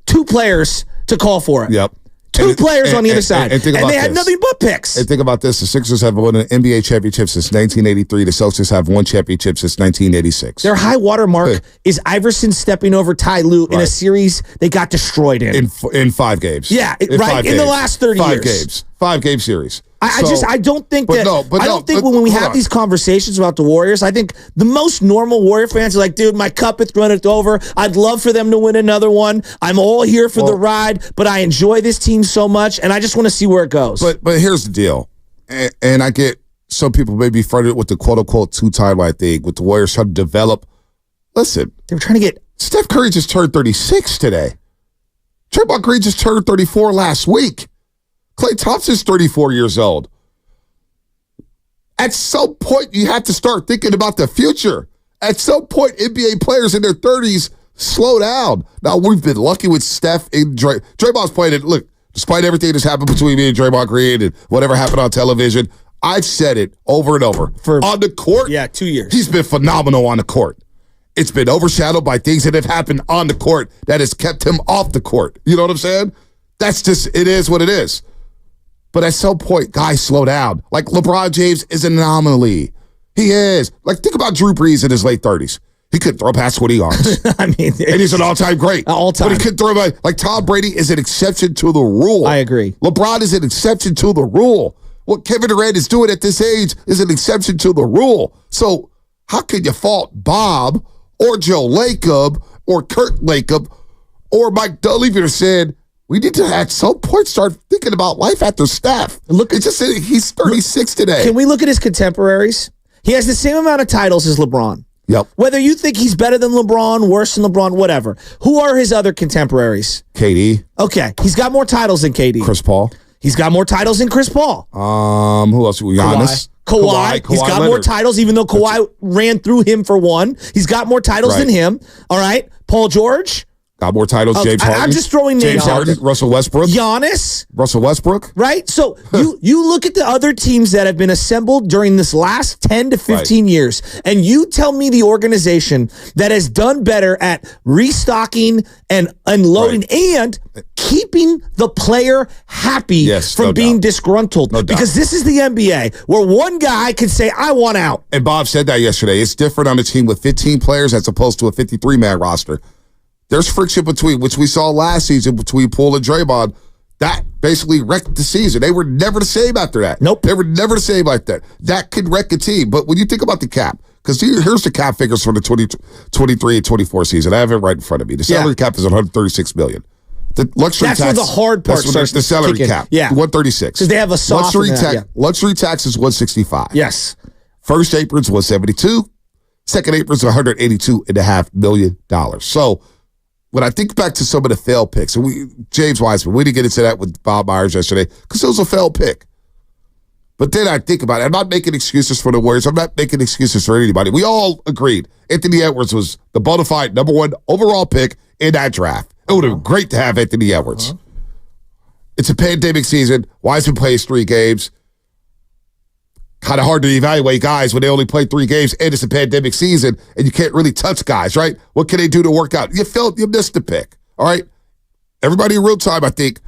2 players to call for it. Yep. 2 players on the other side. And they had nothing but picks. And think about this. The Sixers have won an NBA championship since 1983. The Celtics have won championship since 1986. Their high water mark is Iverson stepping over Ty Lue in a series they got destroyed in 5 games. Yeah, in the last 30 years. 5 games. 5-game series. I don't think when we have these conversations about the Warriors, I think the most normal Warrior fans are like, dude, my cup is running over. I'd love for them to win another one. I'm all here for the ride, but I enjoy this team so much, and I just want to see where it goes. But here's the deal, and I get some people may be frustrated with the quote-unquote 2-timeline thing, with the Warriors trying to develop. Listen, they were trying to get Steph Curry just turned 36 today. Draymond Green just turned 34 last week. Klay Thompson's 34 years old. At some point, you have to start thinking about the future. At some point, NBA players in their 30s slow down. Now, we've been lucky with Steph and Draymond's playing it. Look, despite everything that's happened between me and Draymond Green and whatever happened on television, I've said it over and over. On the court, 2 years. He's been phenomenal on the court. It's been overshadowed by things that have happened on the court that has kept him off the court. You know what I'm saying? That's just, it is what it is. But at some point, guys, slow down. Like, LeBron James is an anomaly. He is. Like, think about Drew Brees in his late 30s. He couldn't throw past 20 yards. And he's an all-time great. All-time. But he couldn't throw like Tom Brady is an exception to the rule. I agree. LeBron is an exception to the rule. What Kevin Durant is doing at this age is an exception to the rule. So how can you fault Bob or Joe Lacob or Kurt Lacob or Mike Dunleavy said, we need to at some point start thinking about life after Steph. He's 36 today. Can we look at his contemporaries? He has the same amount of titles as LeBron. Yep. Whether you think he's better than LeBron, worse than LeBron, whatever. Who are his other contemporaries? KD. Okay. He's got more titles than KD. Chris Paul. He's got more titles than Chris Paul. Who else? Giannis. Kawhi. He's got more titles, even though Kawhi ran through him for one. He's got more titles than him. All right. Paul George. Got more titles, James Harden. I'm just throwing names James Harden, Russell Westbrook. Giannis. Russell Westbrook. Right? So you look at the other teams that have been assembled during this last 10 to 15 years, and you tell me the organization that has done better at restocking and unloading and keeping the player happy from being disgruntled. Because this is the NBA where one guy can say, I want out. And Bob said that yesterday. It's different on a team with 15 players as opposed to a 53-man roster. There's friction between, which we saw last season between Poole and Draymond. That basically wrecked the season. They were never the same after that. Nope. They were never the same like that. That could wreck a team. But when you think about the cap, because here's the cap figures for the 2023 and 24 season. I have it right in front of me. The salary cap is $136 million. The luxury tax. That's where the hard part starts. The salary kicking. cap. Yeah. 136. Because they have a soft luxury tax is 165. Yes. First apron's 172. Second apron's $182.5 million. So when I think back to some of the failed picks, and James Wiseman, we didn't get into that with Bob Myers yesterday because it was a failed pick. But then I think about it. I'm not making excuses for the Warriors. I'm not making excuses for anybody. We all agreed Anthony Edwards was the bona fide number 1 overall pick in that draft. It would have been great to have Anthony Edwards. It's a pandemic season. Wiseman plays 3 games. Kind of hard to evaluate guys when they only play 3 games and it's a pandemic season and you can't really touch guys, right? What can they do to work out? You missed the pick, all right? Everybody in real time, I think,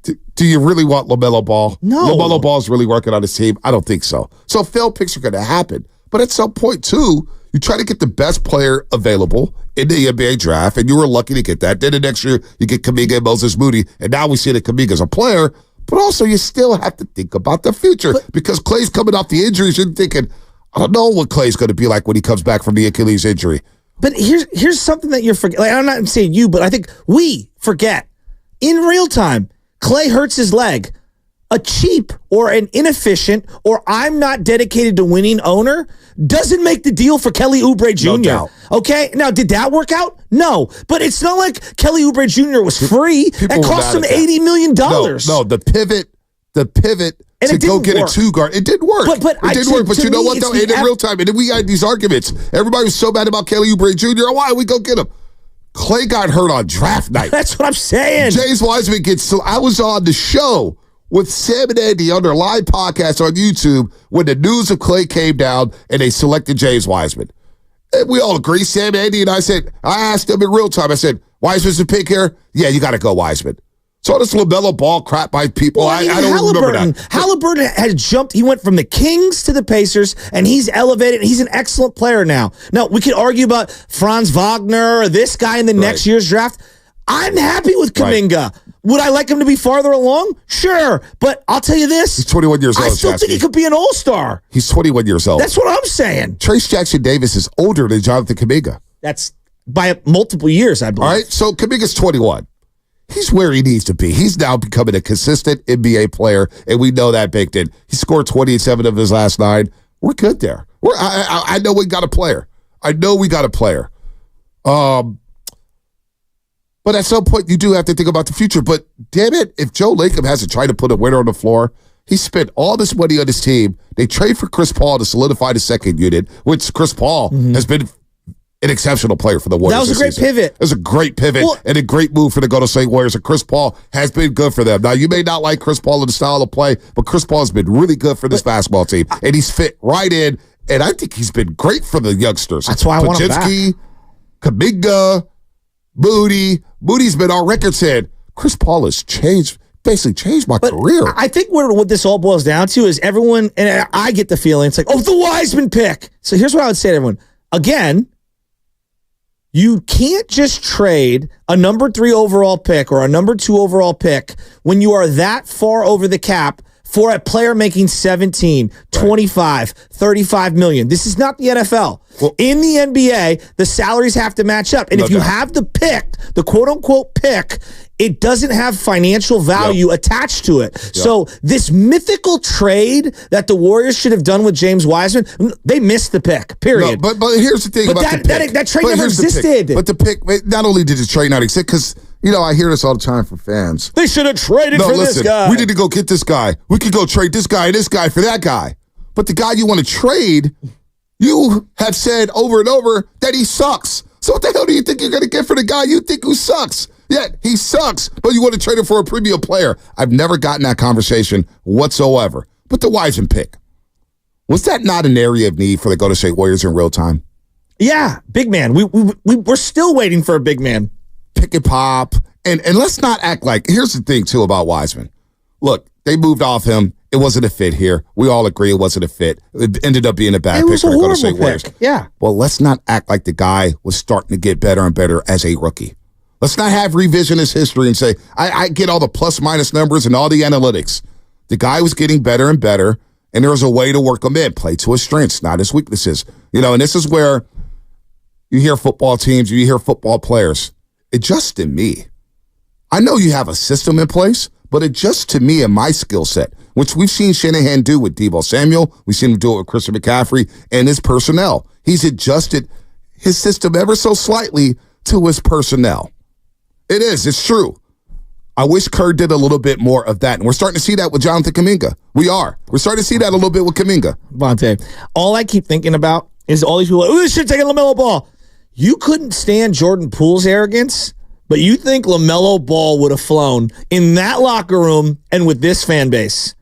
do you really want LaMelo Ball? No. LaMelo Ball's really working on his team? I don't think so. So failed picks are going to happen. But at some point, too, you try to get the best player available in the NBA draft, and you were lucky to get that. Then the next year, you get Kaminga and Moses Moody, and now we see that Kaminga's a player, but also you still have to think about the future because Klay's coming off the injuries. You're thinking, I don't know what Klay's going to be like when he comes back from the Achilles injury. But here's something that you're forgetting. Like, I'm not saying you, but I think we forget. In real time, Klay hurts his leg. A cheap or an inefficient or I'm not dedicated to winning owner doesn't make the deal for Kelly Oubre Jr. No doubt. Okay? Now, did that work out? No. But it's not like Kelly Oubre Jr. was free. That cost him $80 million. No, the pivot and to go get work. a two-guard. It didn't work. It didn't work. But you know what, though? In real time, and then we had these arguments. Everybody was so mad about Kelly Oubre Jr. Why did we go get him? Klay got hurt on draft night. That's what I'm saying. James Wiseman gets... So I was on the show with Sam and Andy on their live podcast on YouTube when the news of Klay came down and they selected James Wiseman. And we all agree, Sam, Andy, and I asked them in real time, I said, Wiseman's the pick here? Yeah, you got to go Wiseman. So this LaMelo Ball crap by people, I don't remember that. Halliburton has jumped. He went from the Kings to the Pacers, and he's elevated. He's an excellent player now. Now, we could argue about Franz Wagner or this guy in the next year's draft. I'm happy with Kaminga. Right. Would I like him to be farther along? Sure. But I'll tell you this. He's 21 years old, I still think he could be an all-star. He's 21 years old. That's what I'm saying. Trace Jackson-Davis is older than Jonathan Kaminga. That's by multiple years, I believe. All right, so Kaminga's 21. He's where he needs to be. He's now becoming a consistent NBA player, and we know that baked in. He scored 27 of his last 9. We're good there. I know we got a player. But at some point, you do have to think about the future. But damn it, if Joe Lacob hasn't tried to put a winner on the floor, he spent all this money on his team. They trade for Chris Paul to solidify the second unit, which Chris Paul has been an exceptional player for the Warriors. That was a great pivot. It was a great pivot and a great move for the Golden State Warriors. And Chris Paul has been good for them. Now, you may not like Chris Paul and the style of play, but Chris Paul has been really good for this basketball team. And he's fit right in. And I think he's been great for the youngsters. That's why I want him back. Kaminga, Moody's been on record saying Chris Paul has basically changed my career. I think what this all boils down to is everyone, and I get the feeling, it's like, the Wiseman pick. So here's what I would say to everyone. Again, you can't just trade a number 3 overall pick or a number 2 overall pick when you are that far over the cap for a player making 17, 25, 35 million. This is not the NFL. Well, in the NBA, the salaries have to match up. And if you have the pick, the quote-unquote pick, it doesn't have financial value attached to it. So this mythical trade that the Warriors should have done with James Wiseman, they missed the pick, period. No, but here's the thing about the pick. That trade never existed. But the pick, not only did the trade not exist, because, I hear this all the time from fans. They should have traded this guy. We need to go get this guy. We could go trade this guy and this guy for that guy. But the guy you want to trade, you have said over and over that he sucks. So what the hell do you think you're going to get for the guy you think who sucks? Yeah, he sucks, but you want to trade him for a premium player. I've never gotten that conversation whatsoever. But the Wiseman pick, was that not an area of need for the Golden State Warriors in real time? Yeah, big man. We're still waiting for a big man. Pick and pop. And let's not act like, here's the thing, too, about Wiseman. Look, they moved off him. It wasn't a fit here. We all agree it wasn't a fit. It ended up being a bad pick for the Golden State Warriors. Yeah. Well, let's not act like the guy was starting to get better and better as a rookie. Let's not have revisionist history and say, I get all the plus-minus numbers and all the analytics. The guy was getting better and better, and there was a way to work him in. Play to his strengths, not his weaknesses. And this is where you hear football teams, you hear football players. Adjust to me. I know you have a system in place, but adjust to me and my skill set, which we've seen Shanahan do with Deebo Samuel. We've seen him do it with Christian McCaffrey and his personnel. He's adjusted his system ever so slightly to his personnel. It is. It's true. I wish Kerr did a little bit more of that. And we're starting to see that with Jonathan Kaminga. We are. We're starting to see that a little bit with Kaminga. Vontae, all I keep thinking about is all these people like, this should take a LaMelo Ball. You couldn't stand Jordan Poole's arrogance, but you think LaMelo Ball would have flown in that locker room and with this fan base.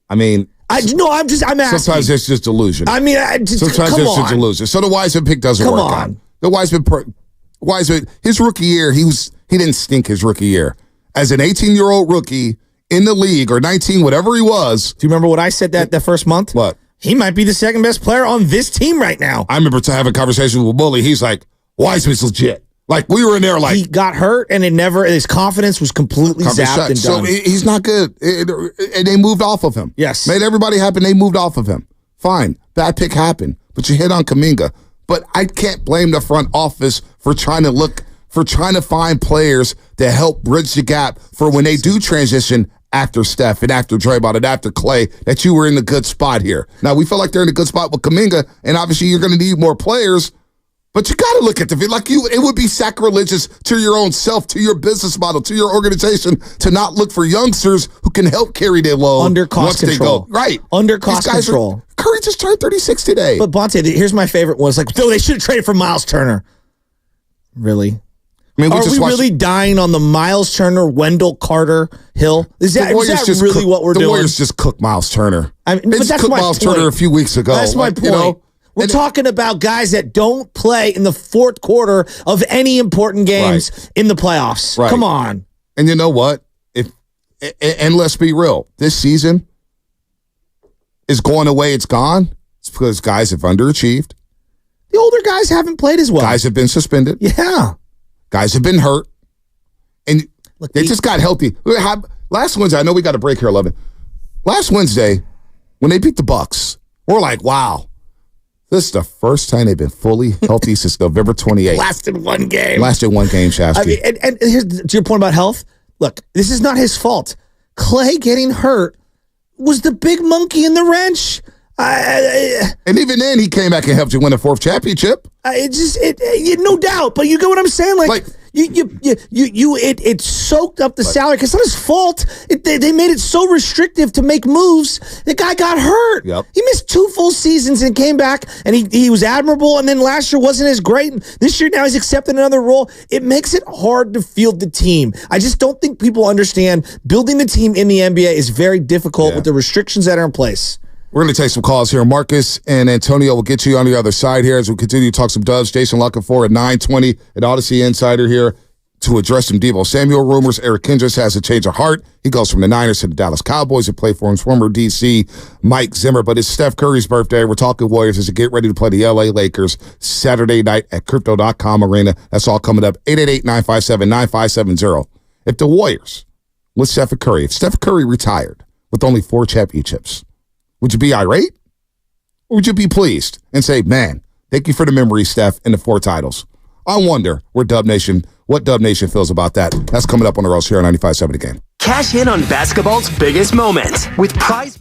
I mean, I'm asking. Sometimes it's just delusion. I mean, sometimes it's just delusion. So the Wiseman pick doesn't work out. The Wiseman, his rookie year, he didn't stink his rookie year. as an 18-year-old rookie in the league, or 19, whatever he was. Do you remember what I said that first month? What? He might be the second best player on this team right now. I remember having a conversation with Bully. He's like, Wiseman's legit. Like, we were in there like... He got hurt, and his confidence was completely zapped and done. So he's not good. And they moved off of him. Yes. Made everybody happy. They moved off of him. Fine. Bad pick happened. But you hit on Kaminga. But I can't blame the front office for trying to find players to help bridge the gap for when they do transition after Steph and after Draymond and after Klay, that you were in a good spot here. Now, we feel like they're in a good spot with Kaminga, and obviously you're going to need more players. But you got to look at it would be sacrilegious to your own self, to your business model, to your organization to not look for youngsters who can help carry their load under cost control. Right. Under cost control. Curry just turned 36 today. But Bonte, here's my favorite one. It's like, they should have traded for Miles Turner. Really? I mean, Are we really dying on the Miles Turner, Wendell Carter hill? Is that really what we're doing? The Warriors just cooked Miles Turner. But that's cooked my Miles point. Turner a few weeks ago. That's my point. We're talking about guys that don't play in the fourth quarter of any important games in the playoffs. Right. Come on. And you know what? And let's be real. This season is going the way it's gone. It's because guys have underachieved. The older guys haven't played as well. Guys have been suspended. Yeah. Guys have been hurt. And they just got healthy. Last Wednesday, I know we got a break here, 11. Last Wednesday, when they beat the Bucks, we're like, wow. This is the first time they've been fully healthy since November 28th. Lasted one game, Shasky. I mean, and here's to your point about health. Look, this is not his fault. Clay getting hurt was the big monkey in the wrench. And even then, he came back and helped you win a fourth championship. No doubt. But you get what I'm saying? Like it soaked up the salary because it's not his fault. They made it so restrictive to make moves. The guy got hurt. Yep. He missed 2 full seasons and came back, and he was admirable. And then last year wasn't as great. And this year now he's accepted another role. It makes it hard to field the team. I just don't think people understand building the team in the NBA is very difficult with the restrictions that are in place. We're going to take some calls here. Marcus and Antonio will get you on the other side here as we continue to talk some Dubs. Jason Luckett at 9:20 at Odyssey Insider here to address some Devo Samuel rumors. Eric Kendricks has a change of heart. He goes from the Niners to the Dallas Cowboys to play for his former DC, Mike Zimmer. But it's Steph Curry's birthday. We're talking Warriors as they get ready to play the LA Lakers Saturday night at Crypto.com Arena. That's all coming up. 888-957-9570. If the Warriors with Steph Curry, if Steph Curry retired with only 4 championships, would you be irate? Or would you be pleased and say, man, thank you for the memory, Steph, and the 4 titles? I wonder what Dub Nation feels about that. That's coming up on the Roast here on 95.7 The Game. Cash in on basketball's biggest moments with Prize.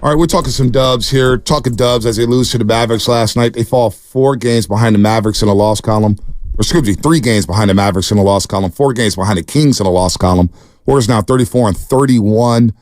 All right, we're talking some Dubs here. Talking Dubs as they lose to the Mavericks last night. They fall 4 games behind the Mavericks in the loss column. Or excuse me, 3 games behind the Mavericks in the loss column. 4 games behind the Kings in the loss column. Warriors now 34-31,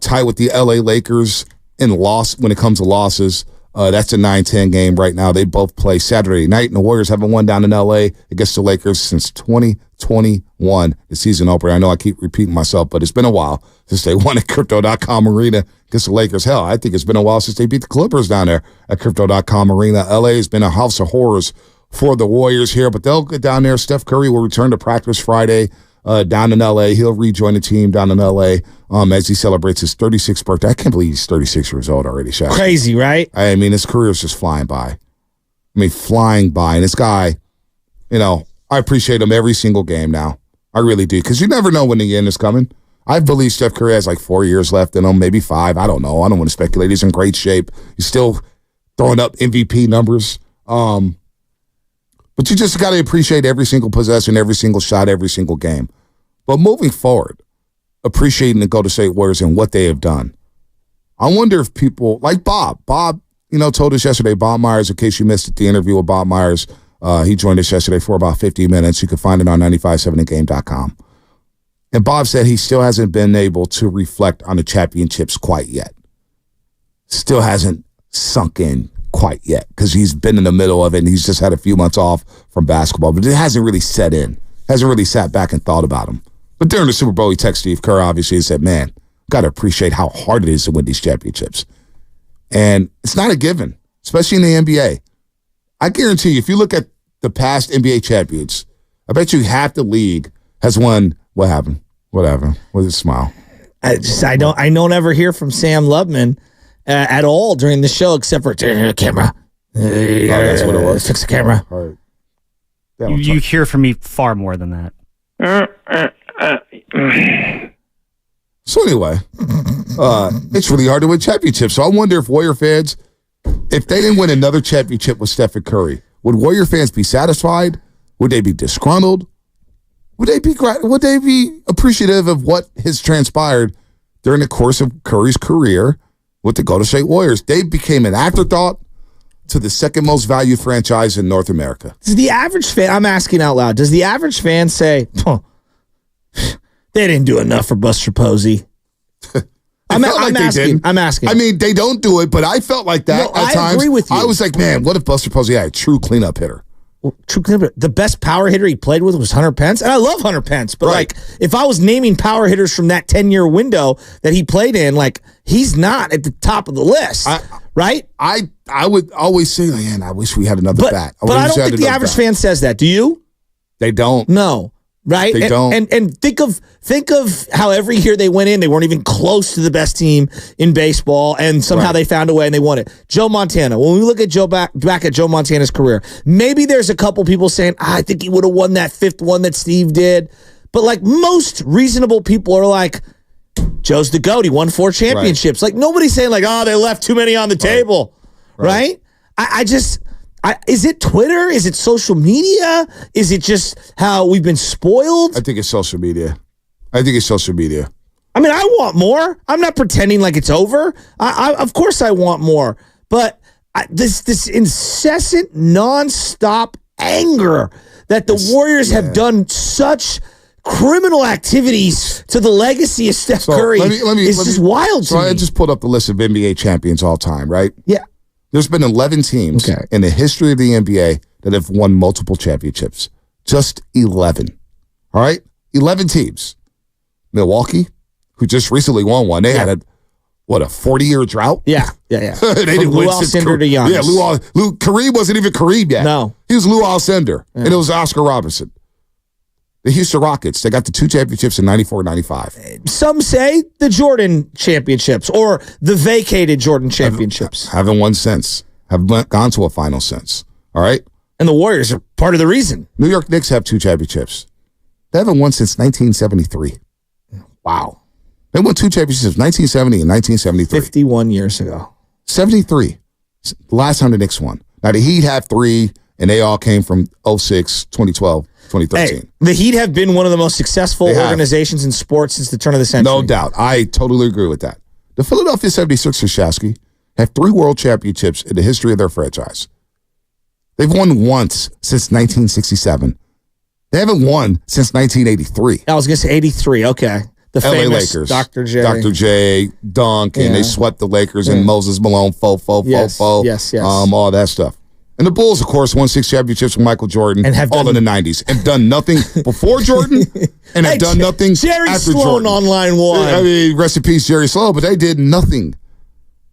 tied with the LA Lakers in loss when it comes to losses. That's a 9-10 game right now. They both play Saturday night, and the Warriors haven't won down in LA against the Lakers since 2021, the season opener. I know I keep repeating myself, but it's been a while since they won at Crypto.com Arena against the Lakers. Hell, I think it's been a while since they beat the Clippers down there at Crypto.com Arena. LA has been a house of horrors for the Warriors here, but they'll get down there. Steph Curry will return to practice Friday down in LA. He'll rejoin the team down in LA as he celebrates his 36th birthday. I can't believe he's 36 years old already, Shaq. Crazy, right? I mean, his career is just flying by. Flying by. And this guy, I appreciate him every single game now. I really do, because you never know when the end is coming. I believe Steph Curry has like 4 years left in him, maybe 5. I don't know. I don't want to speculate. He's in great shape. He's still throwing up MVP numbers. But you just got to appreciate every single possession, every single shot, every single game. But moving forward, appreciating the Golden State Warriors and what they have done. I wonder if people, like Bob, told us yesterday, Bob Myers, in case you missed it, the interview with Bob Myers, he joined us yesterday for about 50 minutes. You can find it on 957thegame.com. And Bob said he still hasn't been able to reflect on the championships quite yet. Still hasn't sunk in quite yet because he's been in the middle of it and he's just had a few months off from basketball, but it hasn't really set in. Hasn't really sat back and thought about him. But during the Super Bowl, he texted Steve Kerr, obviously, and said, man, got to appreciate how hard it is to win these championships. And it's not a given, especially in the NBA. I guarantee you, if you look at the past NBA champions, I bet you half the league has won. What happened? Whatever. What's his smile? I don't ever hear from Sam Lubman at all during the show, except for camera. That's what it was. Fix the camera. All right. You hear from me far more than that. So anyway, it's really hard to win championships. So I wonder if Warrior fans, if they didn't win another championship with Stephen Curry, would Warrior fans be satisfied? Would they be disgruntled? Would they be appreciative of what has transpired during the course of Curry's career with the Golden State Warriors? They became an afterthought to the second most valued franchise in North America. Does the average fan, I'm asking out loud, does the average fan say, they didn't do enough for Buster Posey? I'm asking. I mean, they don't do it, but I felt like that at times. I agree with you. I was like, man, what if Buster Posey had a true cleanup hitter? True cleanup. The best power hitter he played with was Hunter Pence, and I love Hunter Pence. But like, if I was naming power hitters from that 10-year window that he played in, like, he's not at the top of the list, right? I would always say, man, I wish we had another bat. But I don't think the average fan says that. Do you? They don't. No. Right? They don't. And think of how every year they went in, they weren't even close to the best team in baseball, and somehow they found a way and they won it. Joe Montana. When we look at back at Joe Montana's career, maybe there's a couple people saying, I think he would have won that 5th one that Steve did. But like most reasonable people are like, Joe's the GOAT. He won 4 championships. Like nobody's saying like, oh, they left too many on the table. Right? Is it Twitter? Is it social media? Is it just how we've been spoiled? I think it's social media. I mean, I want more. I'm not pretending like it's over. Of course I want more. But this incessant, nonstop anger that the Warriors have done such criminal activities to the legacy of Steph Curry is just wild to me. So I just pulled up the list of NBA champions all time, right? Yeah. There's been 11 teams in the history of the NBA that have won multiple championships. Just 11. All right? 11 teams. Milwaukee, who just recently won one. They had what, a 40-year drought? Yeah. They didn't Lou win Alcindor to Giannis. Yeah, Kareem wasn't even Kareem yet. No. He was Lou Alcindor, and it was Oscar Robertson. The Houston Rockets, they got the 2 championships in 94 and 95. Some say the Jordan championships or the vacated Jordan championships. Haven't won since. Haven't gone to a final since. All right? And the Warriors are part of the reason. New York Knicks have 2 championships. They haven't won since 1973. Wow. They won 2 championships, 1970 and 1973. 51 years ago. 73. The last time the Knicks won. Now, the Heat have 3, and they all came from 06, 2012, 2013. Hey, the Heat have been one of the most successful organizations in sports since the turn of the century. No doubt. I totally agree with that. The Philadelphia 76ers, Shasky, have 3 world championships in the history of their franchise. They've won once since 1967. They haven't won since 1983. I was going to say 83. Okay. The LA famous Lakers. Dr. J, Dunk, and they swept the Lakers and Moses Malone, Yes. all that stuff. And the Bulls, of course, won 6 championships with Michael Jordan, and have all in the 90s, and done nothing before Jordan, and have done nothing Jerry after Sloan Jordan. on line 1. I mean, rest in peace, Jerry Sloan, but they did nothing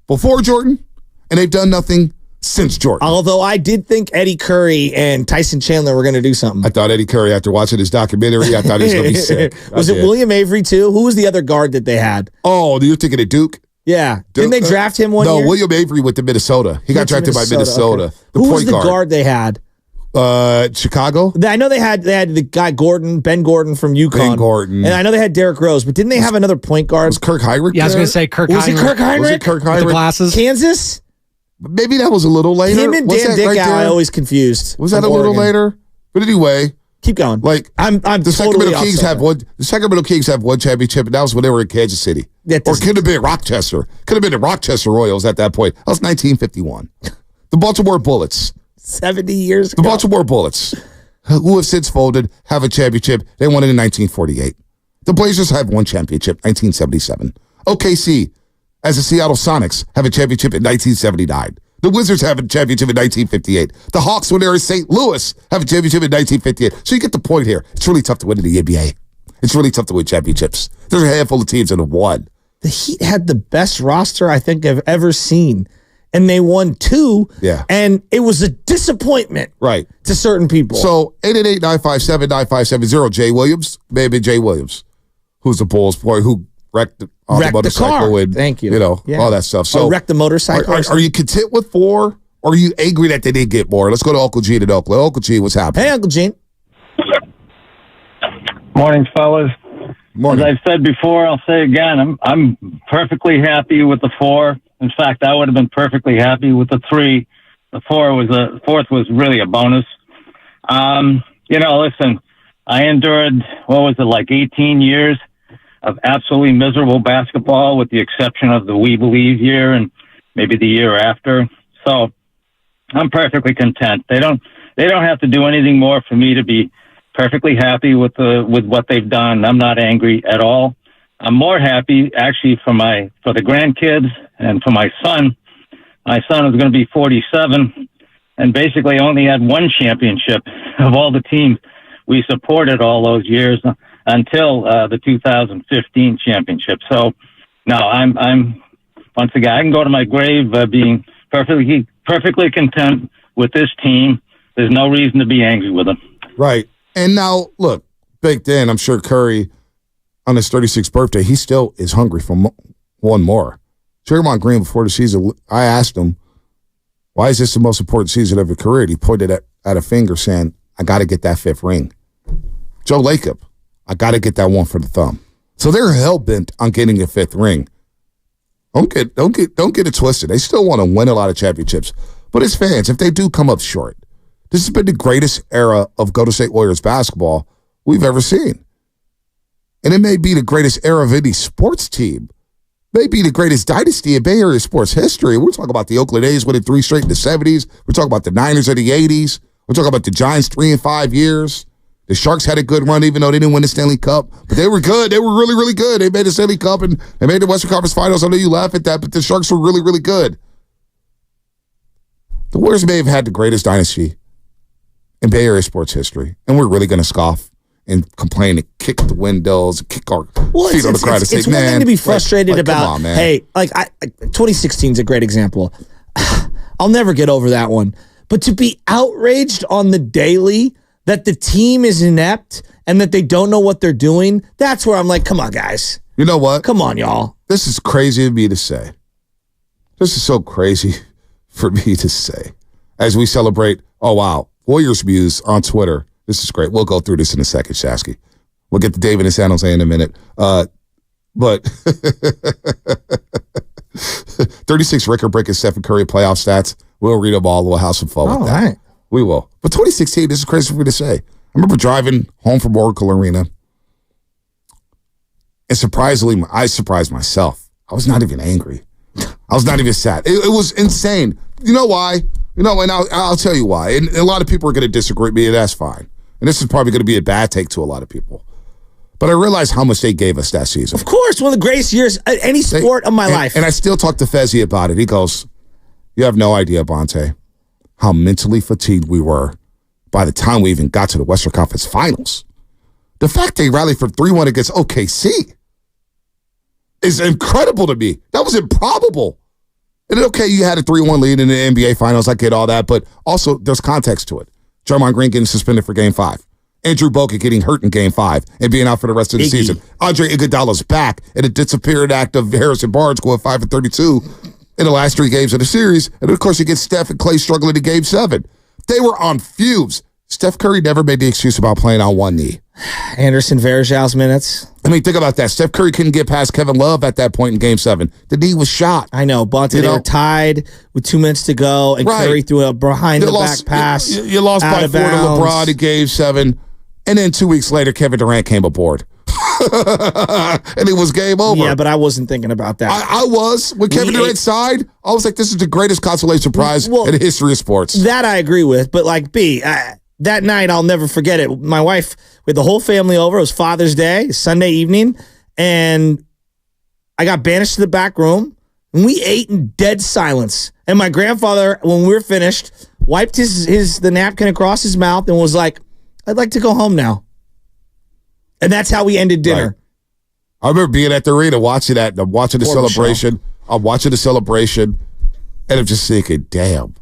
before Jordan, and they've done nothing since Jordan. Although I did think Eddie Curry and Tyson Chandler were going to do something. I thought Eddie Curry, after watching his documentary, I thought he was going to be sick. Was it William Avery, too? Who was the other guard that they had? Oh, you're thinking of Duke? Yeah. Didn't they draft him one year? No, William Avery went to Minnesota. He got drafted by Minnesota. Okay. Who was the guard they had? Chicago? I know they had the guy Ben Gordon from UConn. Ben Gordon. And I know they had Derrick Rose, but didn't they have another point guard? Was Kirk Heinrich Yeah, I was going to say Kirk Was Heinrich. it Kirk Heinrich? Was it Kirk Heinrich? With the glasses? Kansas? Maybe that was a little later. Him and Dan Dick, I always confused. Was that a little later? But anyway, keep going. Like I'm the totally Sacramento Kings have one. The Sacramento Kings have 1 championship, and that was when they were in Kansas City. Or could have been Rochester. Could have been the Rochester Royals at that point. That was 1951. The Baltimore Bullets. 70 years ago. The Baltimore Bullets, who have since folded, have a championship. They won it in 1948. The Blazers have 1 championship, 1977. OKC, as the Seattle Sonics, have a championship in 1979. The Wizards have a championship in 1958. The Hawks, when they were in St. Louis, have a championship in 1958. So you get the point here. It's really tough to win in the NBA. It's really tough to win championships. There's a handful of teams that have won. The Heat had the best roster I think I've ever seen. And they won 2. Yeah. And it was a disappointment. Right. To certain people. So 888-957-9570. Jay Williams, maybe Jay Williams, who's the Bulls boy who wrecked the motorcycle. Car. And, thank you. All that stuff. So wrecked the motorcycle. Are you content with 4? Or are you angry that they didn't get more? Let's go to Uncle Gene in Oakland. Uncle Gene, what's happening? Hey, Uncle Gene. Morning, fellas. Morning. As I've said before, I'll say again, I'm perfectly happy with the 4. In fact, I would have been perfectly happy with the 3. The 4th was really a bonus. Listen, I endured, 18 years of absolutely miserable basketball with the exception of the We Believe year and maybe the year after. So I'm perfectly content. They don't have to do anything more for me to be perfectly happy with what they've done. I'm not angry at all. I'm more happy actually for the grandkids and for my son. My son is going to be 47 and basically only had 1 championship of all the teams we supported all those years until the 2015 championship. So no, I'm once again, I can go to my grave being perfectly content with this team. There's no reason to be angry with them. Right. And now, look, baked in, I'm sure Curry, on his 36th birthday, he still is hungry for one more. Draymond Green, before the season, I asked him, why is this the most important season of your career? And he pointed at a finger saying, I got to get that 5th ring. Joe Lacob, I got to get that one for the thumb. So they're hell-bent on getting a 5th ring. Don't get it twisted. They still want to win a lot of championships. But as fans, if they do come up short, this has been the greatest era of Golden State Warriors basketball we've ever seen. And it may be the greatest era of any sports team. Maybe the greatest dynasty in Bay Area sports history. We're talking about the Oakland A's winning 3 straight in the 70s. We're talking about the Niners in the 80s. We're talking about the Giants 3 and 5 years. The Sharks had a good run even though they didn't win the Stanley Cup. But they were good. They were really, really good. They made the Stanley Cup and they made the Western Conference Finals. I know you laugh at that, but the Sharks were really, really good. The Warriors may have had the greatest dynasty in Bay Area sports history, and we're really going to scoff and complain and kick the windows, kick our feet on the ground and say, it's one thing to be frustrated about. Come on, man. Hey, 2016 is a great example. I'll never get over that one. But to be outraged on the daily that the team is inept and that they don't know what they're doing, that's where I'm like, come on, guys. You know what? Come on, y'all. This is crazy of me to say. This is so crazy for me to say. As we celebrate, oh, wow, Warriors views on Twitter. This is great. We'll go through this in a second, Shasky. We'll get to David in San Jose in a minute. But 36 record breaking Stephen Curry playoff stats. We'll read them all. We'll have some fun with that. Right. We will. But 2016, this is crazy for me to say. I remember driving home from Oracle Arena. And surprisingly, I surprised myself. I was not even angry. I was not even sad. It was insane. You know why? And I'll tell you why. And a lot of people are going to disagree with me, and that's fine. And this is probably going to be a bad take to a lot of people. But I realized how much they gave us that season. Of course, one of the greatest years in any sport of my life. And I still talk to Fezzi about it. He goes, you have no idea, Bonte, how mentally fatigued we were by the time we even got to the Western Conference Finals. The fact they rallied for 3-1 against OKC is incredible to me. That was improbable. And okay, you had a 3-1 lead in the NBA Finals. I get all that. But also, there's context to it. Draymond Green getting suspended for Game 5. Andrew Bogut getting hurt in Game 5 and being out for the rest of the season. Andre Iguodala's back in a disappearing act of Harrison Barnes going 5 for 32 in the last 3 games of the series. And of course, you get Steph and Klay struggling in Game 7. They were on fumes. Steph Curry never made the excuse about playing on one knee. Anderson Varejão's minutes. I mean, think about that. Steph Curry couldn't get past Kevin Love at that point in Game 7. The knee was shot. I know, but they were tied with 2 minutes to go, and Curry threw a behind-the-back pass. You lost by 4 to LeBron in Game 7, and then 2 weeks later, Kevin Durant came aboard. And it was game over. Yeah, but I wasn't thinking about that. I was. When Kevin Durant signed, I was like, this is the greatest consolation prize in the history of sports. That I agree with, but that night, I'll never forget it. My wife, we had the whole family over. It was Father's Day, Sunday evening, and I got banished to the back room, and we ate in dead silence. And my grandfather, when we were finished, wiped the napkin across his mouth and was like, I'd like to go home now. And that's how we ended dinner. Right. I remember being at the arena watching that, and I'm watching the celebration. I'm watching the celebration, and I'm just thinking, damn.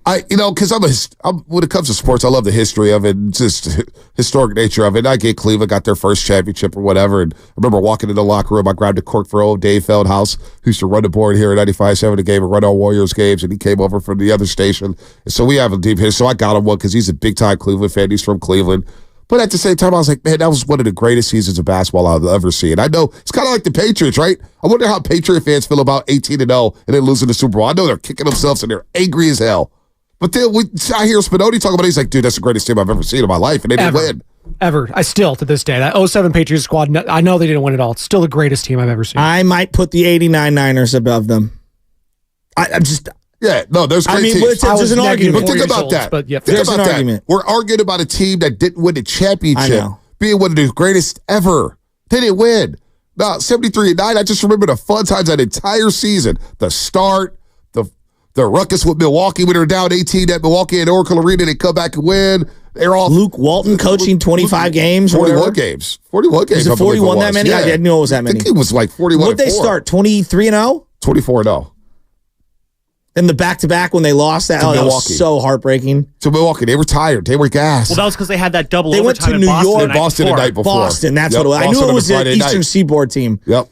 Because when it comes to sports, I love the history of it, just historic nature of it. I get Cleveland got their first championship or whatever, and I remember walking in the locker room. I grabbed a cork for old Dave Feldhouse, who used to run the board here at 95.7 the game and run our Warriors games, and he came over from the other station. And so we have a deep history. So I got him one because he's a big-time Cleveland fan. He's from Cleveland. But at the same time, I was like, man, that was one of the greatest seasons of basketball I've ever seen. I know it's kind of like the Patriots, right? I wonder how Patriot fans feel about 18-0 and then losing the Super Bowl. I know they're kicking themselves and they're angry as hell. But then I hear Spinoni talk about it. He's like, dude, that's the greatest team I've ever seen in my life. And they didn't win. Ever. I still, to this day, that 07 Patriots squad, I know they didn't win it all. It's still the greatest team I've ever seen. I might put the 89 Niners above them. I'm just... Yeah, no, there's great teams. There's an argument. But think about that. But yeah, think about that. Argument. We're arguing about a team that didn't win the championship being one of the greatest ever. They didn't win. Now, 73-9, I just remember the fun times that entire season. The start, the ruckus with Milwaukee when they were down 18 at Milwaukee at Oracle Arena. They come back and win. They're all Luke Walton coaching 25 games or 41 games. 41 games. Is it 41 that many? Yeah. I didn't know it was that many. I think it was like 41. What did they start? 23-0? 24-0. And the back-to-back when they lost that, that was so heartbreaking. To Milwaukee, they were tired. They were gassed. Well, that was because they had that double overtime. They went to New York. Boston the night before. Boston, that's what it was. I knew it was an Eastern Seaboard team. Yep.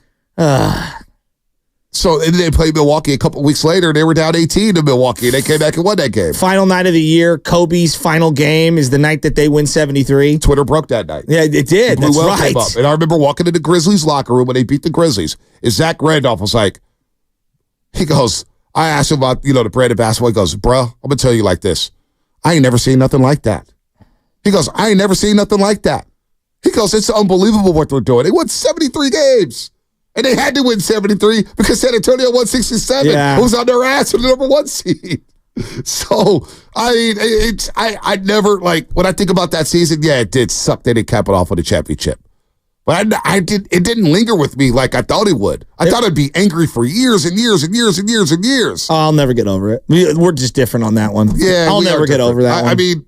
So and they played Milwaukee a couple weeks later. They were down 18 to Milwaukee. They came back and won that game. Final night of the year, Kobe's final game is the night that they win 73. Twitter broke that night. Yeah, it did. That's right. Came up. And I remember walking to the Grizzlies locker room when they beat the Grizzlies. And Zach Randolph was like, he goes, I asked him about, the brand of basketball. He goes, bro, I'm going to tell you like this. I ain't never seen nothing like that. He goes, I ain't never seen nothing like that. He goes, it's unbelievable what they're doing. They won 73 games. And they had to win 73 because San Antonio won 67. Yeah. It was on their ass for the number 1 seed. So, I never, when I think about that season, yeah, it did suck. They didn't cap it off with a championship. But it didn't linger with me like I thought it would. I thought I'd be angry for years and years and years and years and years. I'll never get over it. We're just different on that one. Yeah, I'll never get over that one. I mean,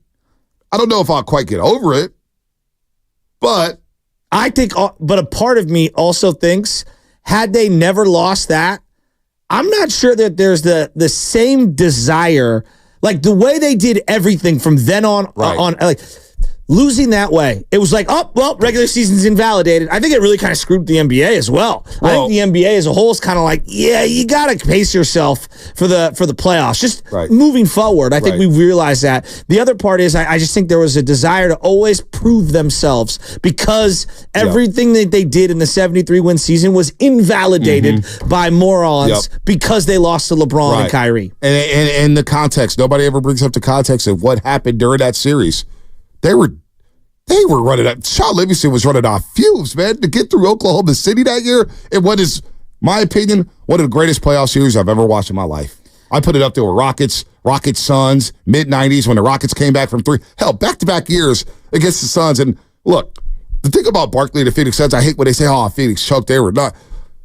I don't know if I'll quite get over it. But I think, but a part of me also thinks, had they never lost that, I'm not sure that there's the same desire, like the way they did everything from then on, like losing that way. It was like, oh, well, regular season's invalidated. I think it really kind of screwed the NBA as well. I think the NBA as a whole is kind of like, yeah, you got to pace yourself for the playoffs. Just moving forward, I think we realized that. The other part is I just think there was a desire to always prove themselves because everything that they did in the 73-win season was invalidated by morons because they lost to LeBron and Kyrie. And the context, nobody ever brings up the context of what happened during that series. They were running out. Sean Livingston was running off fumes, man, to get through Oklahoma City that year. In what is, my opinion, one of the greatest playoff series I've ever watched in my life. I put it up there with Rockets Suns, mid-'90s when the Rockets came back from 3. Hell, back-to-back years against the Suns. And look, the thing about Barkley and the Phoenix Suns, I hate when they say, oh, Phoenix choked. They were not.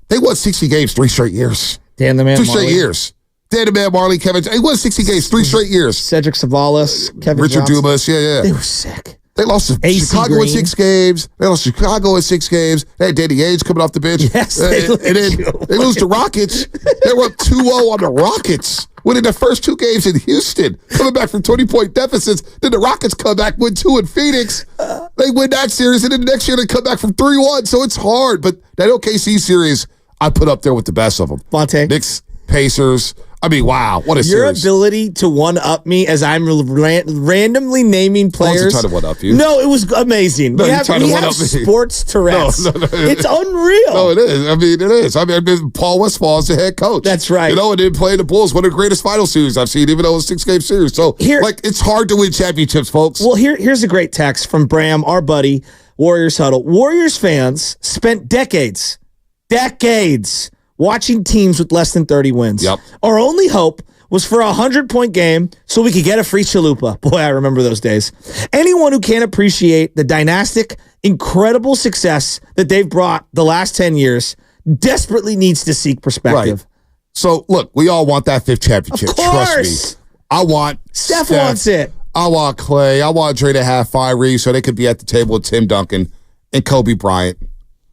They won 60 games 3 straight years. Dan the Man 3 Marley. straight years. Dan the Man Marley, Kevin. They won 60 games 3 straight years. Cedric Savalas, Kevin Richard Johnson. Dumas, yeah. They were sick. They lost to AC Chicago Green. in 6 games. They lost to Chicago in 6 games. They had Danny Ainge coming off the bench. Yes, and then they lose to Rockets. They were up 2-0 on the Rockets, winning the first 2 games in Houston, coming back from 20-point deficits. Then the Rockets come back, win 2 in Phoenix. They win that series, and then the next year they come back from 3-1. So it's hard. But that OKC series, I put up there with the best of them. Fonte. Knicks, Pacers. I mean, wow, what a Your series. ability to one-up me as I'm randomly naming players. I wasn't trying to one-up you. No, it was amazing. No, we you're have, trying to we one-up have me. sports Tourette's. No. It's unreal. No, it is. I mean, it is. I mean, Paul Westphal is the head coach. That's right. You know, and then playing the Bulls, one of the greatest final series I've seen, even though it's a 6-game series. So, it's hard to win championships, folks. Well, here's a great text from Bram, our buddy, Warriors Huddle. Warriors fans spent decades watching teams with less than 30 wins. Yep. Our only hope was for a 100-point game so we could get a free chalupa. Boy, I remember those days. Anyone who can't appreciate the dynastic, incredible success that they've brought the last 10 years desperately needs to seek perspective. Right. So, look, we all want that 5th championship. Of course. Trust me. I want Steph wants it. I want Klay. I want Dre to have Kyrie so they could be at the table with Tim Duncan and Kobe Bryant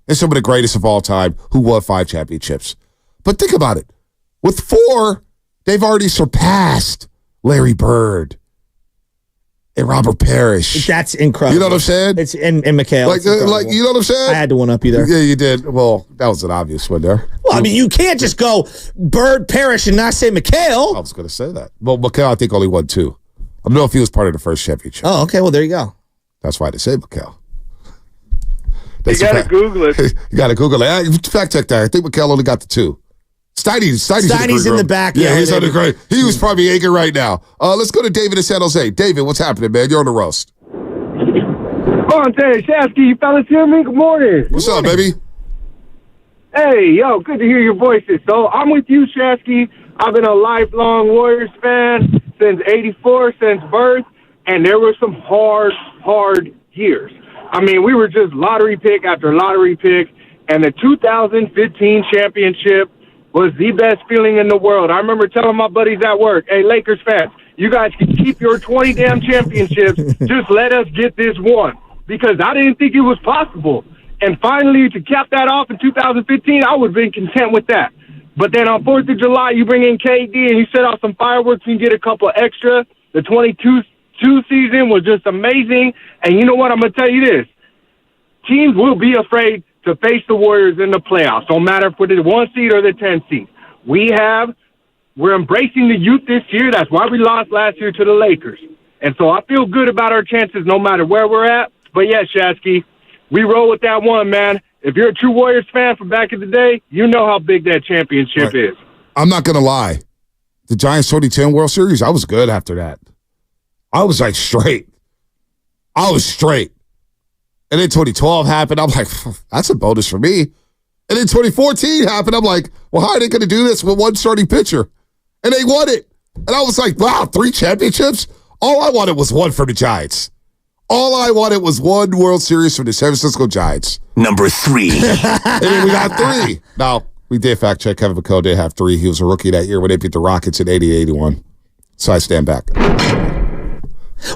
and some of the greatest of all time who won 5 championships. But think about it. With 4, they've already surpassed Larry Bird and Robert Parrish. That's incredible. You know what I'm saying? It's and Mikhail. Like you know what I'm saying? I had to one up you there. Yeah, you did. Well, that was an obvious one there. Well, I mean, you can't just go Bird, Parrish, and not say Mikhail. I was going to say that. Well, Mikhail, I think, only won 2. I don't know if he was part of the first championship. Oh, okay. Well, there you go. That's why they say Mikhail. You got to Google it. You got to Google it. Fact check that. I think Mikhail only got the 2. Steiny's in the back. Yeah, he's on the great. He was probably aching right now. Let's go to David in San Jose. David, what's happening, man? You're on the roast. Fonte, Shasky, you fellas hear me? Good morning. What's up, baby? Hey, yo, good to hear your voices. So I'm with you, Shasky. I've been a lifelong Warriors fan since '84, since birth, and there were some hard years. I mean, we were just lottery pick after lottery pick, and the 2015 championship was the best feeling in the world. I remember telling my buddies at work, hey, Lakers fans, you guys can keep your 20 damn championships. Just let us get this one. Because I didn't think it was possible. And finally, to cap that off in 2015, I would have been content with that. But then on 4th of July, you bring in KD and you set off some fireworks and get a couple extra. The 22 season was just amazing. And you know what? I'm going to tell you this. Teams will be afraid to face the Warriors in the playoffs, no matter if we're the 1 seed or the 10 seed. We're embracing the youth this year. That's why we lost last year to the Lakers. And so I feel good about our chances no matter where we're at. But yeah, Shasky, we roll with that one, man. If you're a true Warriors fan from back in the day, you know how big that championship is. I'm not going to lie. The Giants 2010 World Series, I was good after that. I was like straight. I was straight. And then 2012 happened. I'm like, that's a bonus for me. And then 2014 happened. I'm like, well, how are they going to do this with one starting pitcher? And they won it. And I was like, wow, 3 championships? All I wanted was 1 for the Giants. All I wanted was 1 World Series from the San Francisco Giants. Number 3. And then we got 3. Now, we did fact check. Kevin McCall did have 3. He was a rookie that year when they beat the Rockets in 80-81. So I stand back.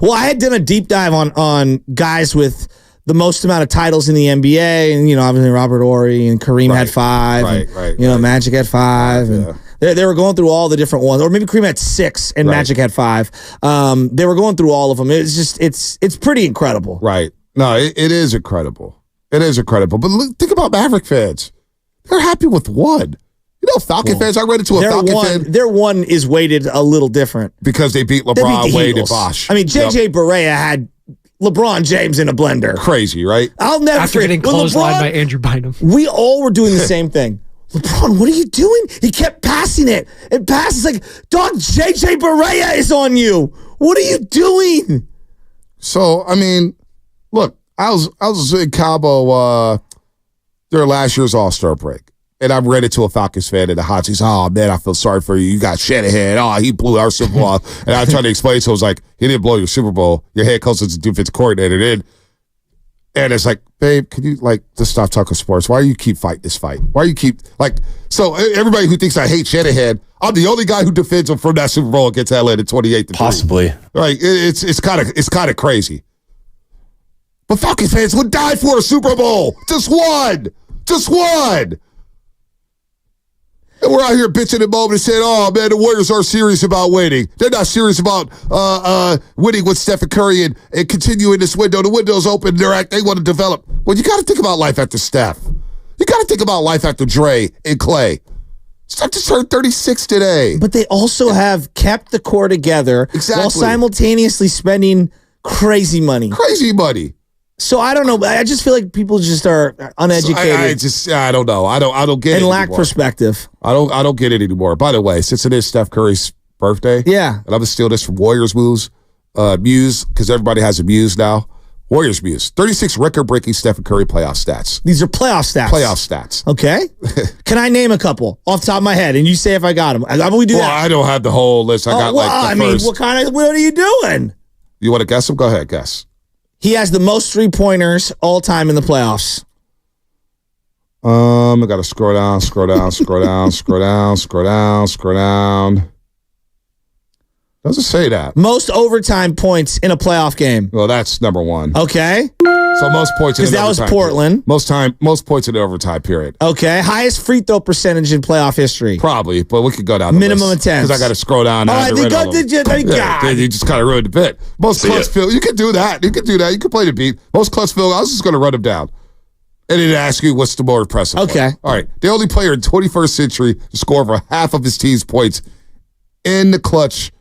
Well, I had done a deep dive on guys with the most amount of titles in the NBA, and obviously Robert Horry and Kareem had 5, Magic had 5, and they were going through all the different ones, or maybe Kareem had 6 and Magic had 5. They were going through all of them. It's just it's pretty incredible. Right? No, it is incredible. It is incredible. But look, think about Maverick fans. They're happy with one. Falcon fans. I read it to a Falcon fan. Their one is weighted a little different because they beat LeBron, Wade, and Bosh. I mean, JJ Barea had LeBron James in a blender. Crazy, right? I'll never After forget. getting clotheslined by Andrew Bynum. We all were doing the same thing. LeBron, what are you doing? He kept passing it. And passes like, dog, JJ Barea is on you. What are you doing? So, I mean, look, I was in Cabo during last year's All-Star break. And I read it to a Falcons fan in the hot seat. Oh, man, I feel sorry for you. You got Shanahan. Oh, he blew our Super Bowl. And I tried to explain to him, I was like, he didn't blow your Super Bowl. Your head coach is the defensive coordinator. And it's like, babe, can you, just stop talking sports? Why do you keep fighting this fight? Why do you keep, so everybody who thinks I hate Shanahan, I'm the only guy who defends him from that Super Bowl against Atlanta 28-3. Possibly. Right? It's kind of crazy. But Falcons fans would die for a Super Bowl. Just one. Just one. And we're out here bitching and moaning and saying, oh, man, the Warriors are serious about winning. They're not serious about winning with Stephen Curry and continuing this window. The window's open. They want to develop. Well, you got to think about life after Steph. You got to think about life after Dre and Klay. Steph just turned 36 today. But they also have kept the core together while simultaneously spending crazy money. Crazy money. So I don't know. I just feel like people just are uneducated. I don't know. I don't get it. And lack perspective. I don't get it anymore. By the way, since it is Steph Curry's birthday, and I'm gonna steal this from Warriors Muse, because everybody has a muse now. Warriors Muse, 36 record-breaking Stephen Curry playoff stats. These are playoff stats. Playoff stats. Okay. Can I name a couple off the top of my head, and you say if I got them? How about we do that? I don't have the whole list. I got first. What are you doing? You want to guess them? Go ahead, guess. He has the most three-pointers all time in the playoffs. I got to scroll down. Doesn't say that. Most overtime points in a playoff game. Well, that's number one. Okay. So most points in an overtime. Because that was Portland. Period. Most points in the overtime period. Okay. Highest free throw percentage in playoff history. Probably, but we could go down the minimum list. Minimum of 10. Because I got to scroll down. All right, you just kind of ruined the bit. Most clutch field. You can do that. You can play the beat. Most clutch field. I was just going to run them down. And then ask you what's the more impressive. Okay. Player. All right. The only player in 21st century to score over half of his team's points in the clutch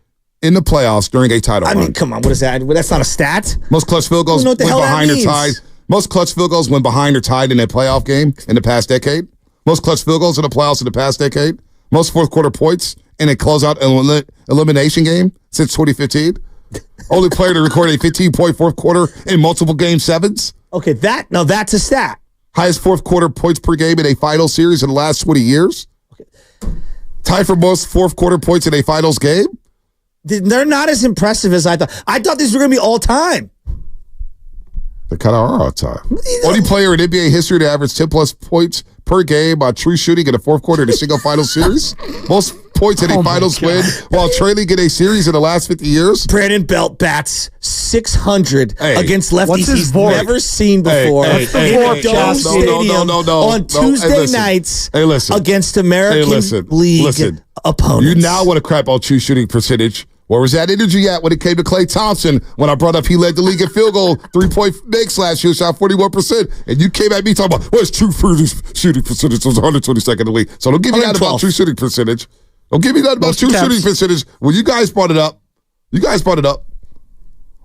in the playoffs during a title run. I mean, come on. What is that? That's not a stat. Most clutch field goals went behind or tied. Most clutch field goals went behind or tied in a playoff game in the past decade. Most clutch field goals in the playoffs in the past decade. Most fourth quarter points in a closeout elimination game since 2015. Only player to record a 15-point fourth quarter in multiple game sevens. Okay, that's a stat. Highest fourth quarter points per game in a final series in the last 20 years. Okay. Tied for most fourth quarter points in a finals game. They're not as impressive as I thought. I thought these were going to be all time. They kind of are all time. Only player in NBA history to average 10-plus points per game on true shooting in the fourth quarter in a single final series. Most points in a finals win while trailing in a series in the last 50 years. Brandon Belt bats 600 against lefties he's never seen before. On Tuesday nights against American League opponents. You now want to crap on true shooting percentage. Where was that energy at when it came to Klay Thompson? When I brought up he led the league in field goal, 3-point makes last year, shot 41%. And you came at me talking about, what's true shooting percentage? It was 122nd in the league. So don't give me that about true shooting percentage. Don't give me that about true shooting percentage. Well, you guys brought it up.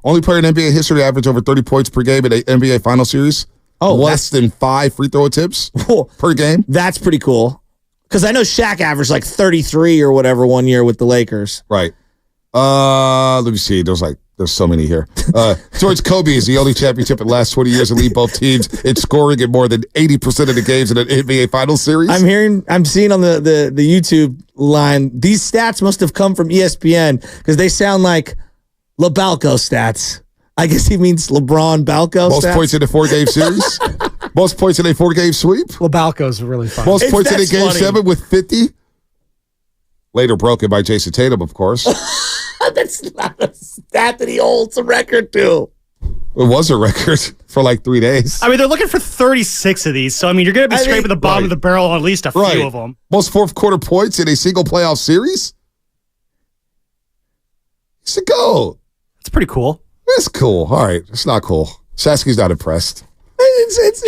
Only player in NBA history to average over 30 points per game in an NBA final series. Less than 5 free throw attempts per game. That's pretty cool. Because I know Shaq averaged like 33 or whatever one year with the Lakers. Right. Let me see. There's so many here. George Kobe is the only championship in the last 20 years to lead both teams in scoring in more than 80% of the games in an NBA Finals series. I'm seeing on the YouTube line, these stats must have come from ESPN because they sound like LeBalco stats. I guess he means LeBron Balco Most stats. Points in a 4-game series. Most points in a 4-game sweep. LeBalco's really fun. Most points in a game 7 with 50. Later broken by Jason Tatum, of course. That's not a stat that he holds a record to. It was a record for like 3 days. I mean, they're looking for 36 of these, so I mean, you're going to be scraping the bottom of the barrel on at least a few of them. Most fourth quarter points in a single playoff series? It's a go. It's pretty cool. It's cool. All right. It's not cool. Shasky's not impressed.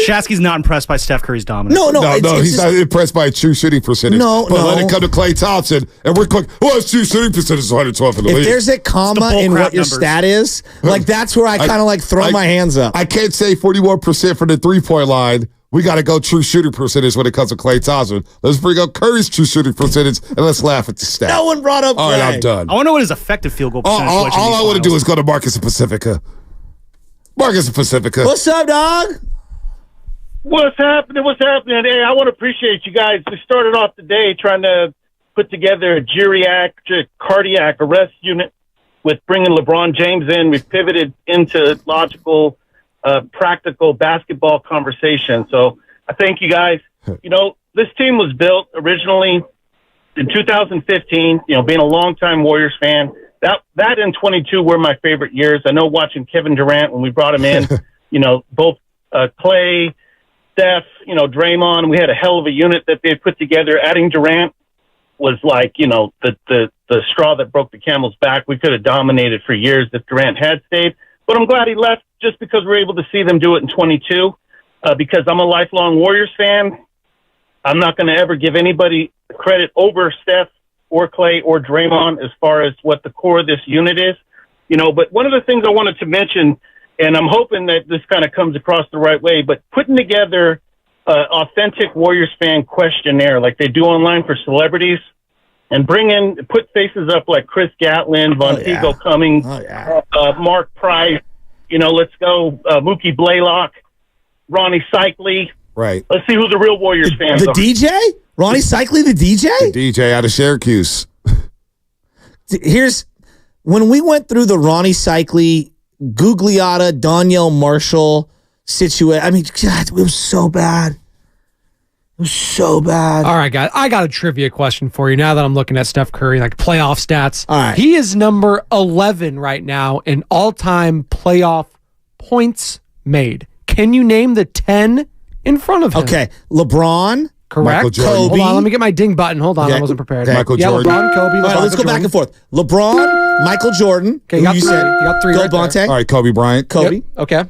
Shasky's not impressed by Steph Curry's dominance. No, he's not impressed by a true shooting percentage. But let it come to Klay Thompson, and we're quick. His true shooting percentage is 112 in the league. If there's a comma in what your stat is, like that's where I kind of like throw my hands up. I can't say 41% from the three-point line. We got to go true shooting percentage when it comes to Klay Thompson. Let's bring up Curry's true shooting percentage, and let's laugh at the stat. No one brought up All right, I'm done. I want to know what his effective field goal percentage was. All I want to do is go to Marcus and Pacifica. Marcus and Pacifica. What's up, dog? What's happening? Hey, I want to appreciate you guys. We started off the day trying to put together a geriatric cardiac arrest unit with bringing LeBron James in. We've pivoted into logical, practical basketball conversation. So I thank you guys. You know, this team was built originally in 2015, being a longtime Warriors fan. That and 22 were my favorite years. I know watching Kevin Durant when we brought him in, both Klay, Steph, Draymond, we had a hell of a unit that they put together. Adding Durant was like, the straw that broke the camel's back. We could have dominated for years if Durant had stayed. But I'm glad he left just because we're able to see them do it in 22. Because I'm a lifelong Warriors fan. I'm not going to ever give anybody credit over Steph or Klay or Draymond as far as what the core of this unit is. But one of the things I wanted to mention, and I'm hoping that this kind of comes across the right way, but putting together an authentic Warriors fan questionnaire like they do online for celebrities and put faces up like Chris Gatlin, Vonteego Cummings, Mark Price, let's go, Mookie Blaylock, Ronnie Cycli. Right. Let's see who the real Warriors fans are. The DJ? Ronnie Cycli, the DJ? The DJ out of Syracuse. When we went through the Ronnie Cycli, Gugliotta, Donyell Marshall situation. I mean, God, it was so bad. It was so bad. All right, guys. I got a trivia question for you now that I'm looking at Steph Curry, like playoff stats. All right. He is number 11 right now in all-time playoff points made. Can you name the 10 in front of him? Okay. LeBron. Correct. Kobe. Hold on, let me get my ding button. Hold on, I wasn't prepared. Michael Jordan. LeBron, Kobe. All right, let's go back and forth. LeBron, Michael Jordan. Okay, you got three. Go right Bonte. there. All right, Kobe Bryant. Kobe. Yep. Okay.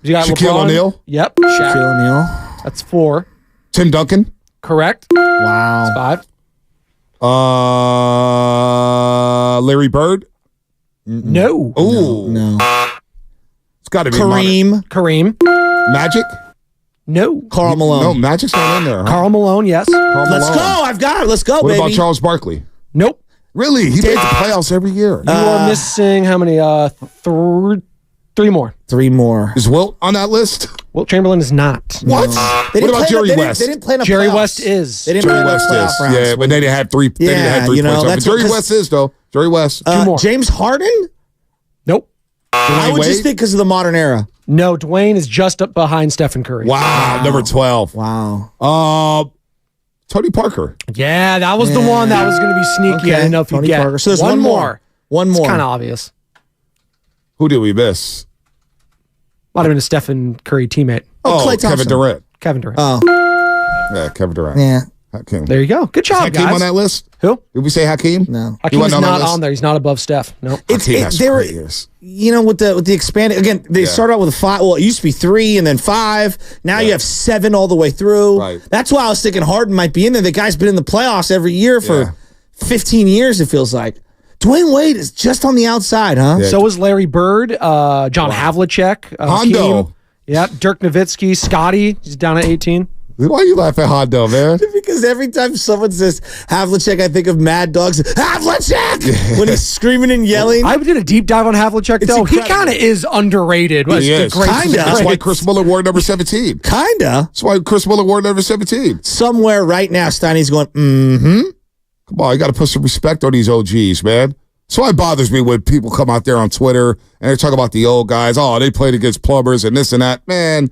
You got Shaquille LeBron. O'Neal. Yep. Shaquille O'Neal. That's 4. Tim Duncan. Correct. Wow. That's 5. Larry Bird. No. Ooh. No. It's got to be Kareem. Magic. No. Karl Malone. No, Magic's not in there. Huh? Karl Malone, yes. Let's go. I've got it. Let's go, what baby. about Charles Barkley? Nope. Really? He made the playoffs every year. You are missing how many? 3 more. 3 more. Is Wilt on that list? Wilt Chamberlain is not. What? They What about Jerry West? They didn't play in a Jerry playoffs. West is. They didn't Jerry play in West the is. playoff rounds. Yeah, but they didn't have 3. They didn't have 3 points. that's Jerry West is though. Jerry West. 2 more. James Harden? Nope. I would just think because of the modern era. No, Dwayne is just up behind Stephen Curry. Wow, number 12. Wow. Tony Parker. Yeah, that was the one that was going to be sneaky. I didn't know if you'd Tony get. Parker. So there's one more. One more. It's kind of obvious. Who did we miss? Might have been a Stephen Curry teammate. Klay Thompson. Kevin Durant. Kevin Durant. Oh. Yeah, Kevin Durant. Yeah. Hakeem. There you go. Good job, Hakeem guys. on that list? Who? Did we say Hakeem? No. Hakeem's wasn't not list? on there. He's not above Steph. Nope. Hakeem has they were, great years. with the expanded again. They started out with 5. Well, it used to be 3 and then 5. Now you have 7 all the way through. Right. That's why I was thinking Harden might be in there. The guy's been in the playoffs every year for 15 years. It feels like. Dwayne Wade is just on the outside, huh? Yeah. So is Larry Bird, John Havlicek, Hondo. Hakeem. Yeah, Dirk Nowitzki, Scotty. He's down at 18. Why you laugh at Hondo, man? Because every time someone says Havlicek, I think of Mad Dogs. Havlicek! When he's screaming and yelling. I did a deep dive on Havlicek, though. incredible. He kind of is underrated. He is. Kinda. That's why Chris Muller wore number 17. Kinda. That's why Chris Muller wore number 17. Somewhere right now, Steiny's going, Come on, you got to put some respect on these OGs, man. So it bothers me when people come out there on Twitter and they talk about the old guys. Oh, they played against plumbers and this and that. Man,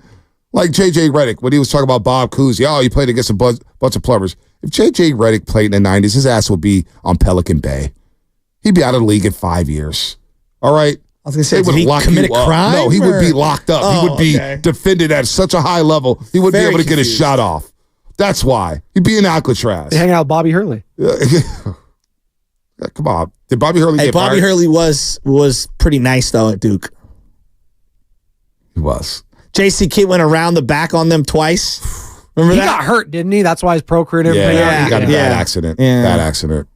like J.J. Redick, when he was talking about Bob Cousy, he played against a bunch of plumbers. If J.J. Redick played in the 90s, his ass would be on Pelican Bay. He'd be out of the league in 5 years. All right? I was going to say, They did he lock commit a you up. crime? No, he would be locked up. He would be defended at such a high level. He wouldn't be able to get his shot off. That's why. He'd be in Alcatraz. They hang out with Bobby Hurley. Come on. Did Bobby Hurley get Bobby fired? Hurley was pretty nice, though, at Duke. He was. J.C. Kidd went around the back on them twice. Remember He that? got hurt, didn't he? That's why his pro career and everything. He got a bad accident. Bad accident.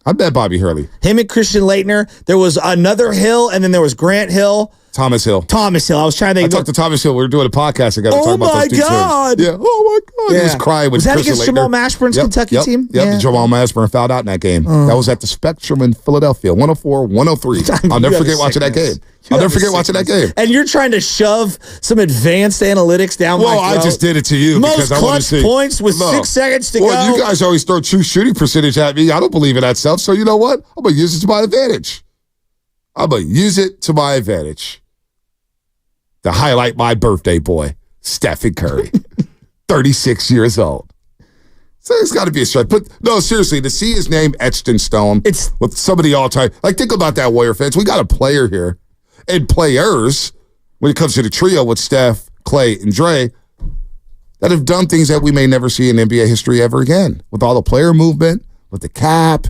I bet Bobby Hurley. Him and Christian Laettner. There was another Hill, and then there was Grant Hill. Thomas Hill. I was trying to think. I talked to Thomas Hill. We were doing a podcast together. Oh, talking about my those two God. teams. Yeah. Oh, my God. He was crying with Was that Christian against Laettner. Jamal Mashburn's Kentucky team? Yep. Yeah. Jamal Mashburn fouled out in that game. That was at the Spectrum in Philadelphia. 104-103. I'll never forget watching that game. I'll never forget watching that game. And you're trying to shove some advanced analytics down my throat. I just did it to you because I want to see. Points with 6 seconds to go. You guys always throw true shooting percentage at me. I don't believe in that stuff. So you know what? I'm going to use it to my advantage. To highlight my birthday boy, Stephen Curry, 36 years old. So it's got to be a strike. But no, seriously, to see his name etched in stone with some of the all-time. Like, think about that, Warrior fans. We got a player here and players when it comes to the trio with Steph, Klay, and Dre that have done things that we may never see in NBA history ever again. With all the player movement, with the cap,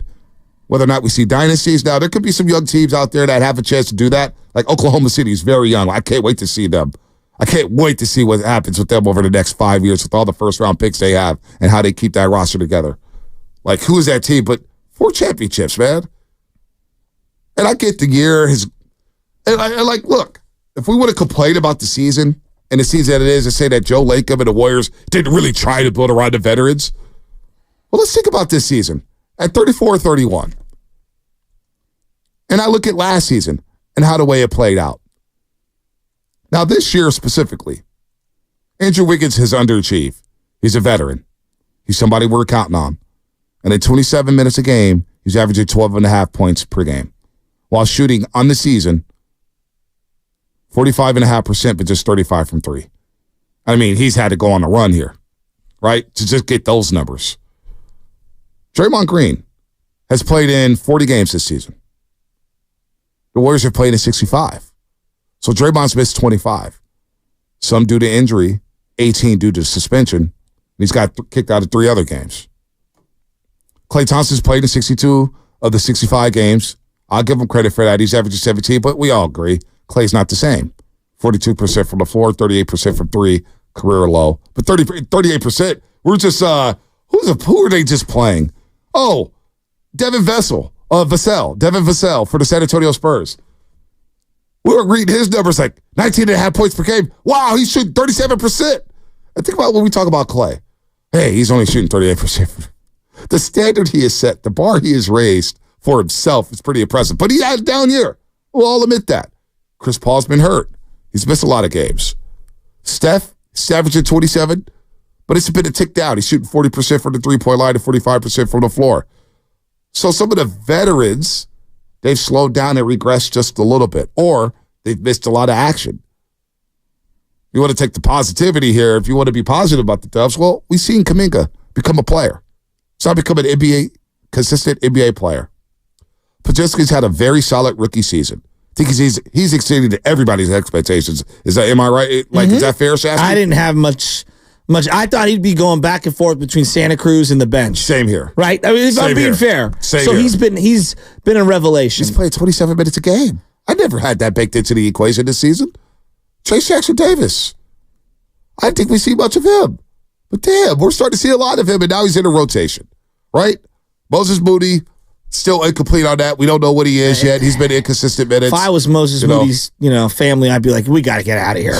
whether or not we see dynasties. Now, there could be some young teams out there that have a chance to do that. Like Oklahoma City is very young. I can't wait to see them. I can't wait to see what happens with them over the next 5 years with all the first-round picks they have and how they keep that roster together. Like, who is that team? But 4 championships, man. And I get the year. And look, if we would have complained about the season and the season that it is and say that Joe Lacob and the Warriors didn't really try to build around the veterans, well, let's think about this season. At 34-31. And I look at last season and how the way it played out. Now, this year specifically, Andrew Wiggins has underachieved. He's a veteran. He's somebody we're counting on. And in 27 minutes a game, he's averaging 12.5 points per game while shooting on the season 45.5%, but just 35 from 3. I mean, he's had to go on a run here, right, to just get those numbers. Draymond Green has played in 40 games this season. The Warriors have played in 65. So Draymond's missed 25. Some due to injury, 18 due to suspension. And he's got kicked out of 3 other games. Klay Thompson's played in 62 of the 65 games. I'll give him credit for that. He's averaging 17, but we all agree Klay's not the same. 42% from the floor, 38% from 3, career low. But 38%, we're just, who are they just playing? Oh, Devin Vassell for the San Antonio Spurs. We were reading his numbers like 19.5 points per game. Wow, he's shooting 37%. And think about when we talk about Klay. Hey, he's only shooting 38%. The standard he has set, the bar he has raised for himself is pretty impressive. But he had a down year. We'll all admit that. Chris Paul's been hurt. He's missed a lot of games. Steph, he's averaging 27. But it's been a tick down. He's shooting 40% from the three-point line and 45% from the floor. So some of the veterans, they've slowed down and regressed just a little bit, or they've missed a lot of action. You want to take the positivity here. If you want to be positive about the Dubs, well, we've seen Kaminga become a player. He's not become an consistent NBA player. Pajinsky's had a very solid rookie season. I think he's exceeded everybody's expectations. Am I right? Like, is that fair, Shasta? I didn't have much. I thought he'd be going back and forth between Santa Cruz and the bench. Same here. Right? I mean, if I'm being fair. Same here. He's been a revelation. He's played 27 minutes a game. I never had that baked into the equation this season. Chase Jackson-Davis. I didn't think we see much of him. But damn, we're starting to see a lot of him, and now he's in a rotation. Right? Moses Moody, still incomplete on that. We don't know what he is yet. He's been inconsistent minutes. If I was Moses Moody's, family, I'd be like, we got to get out of here.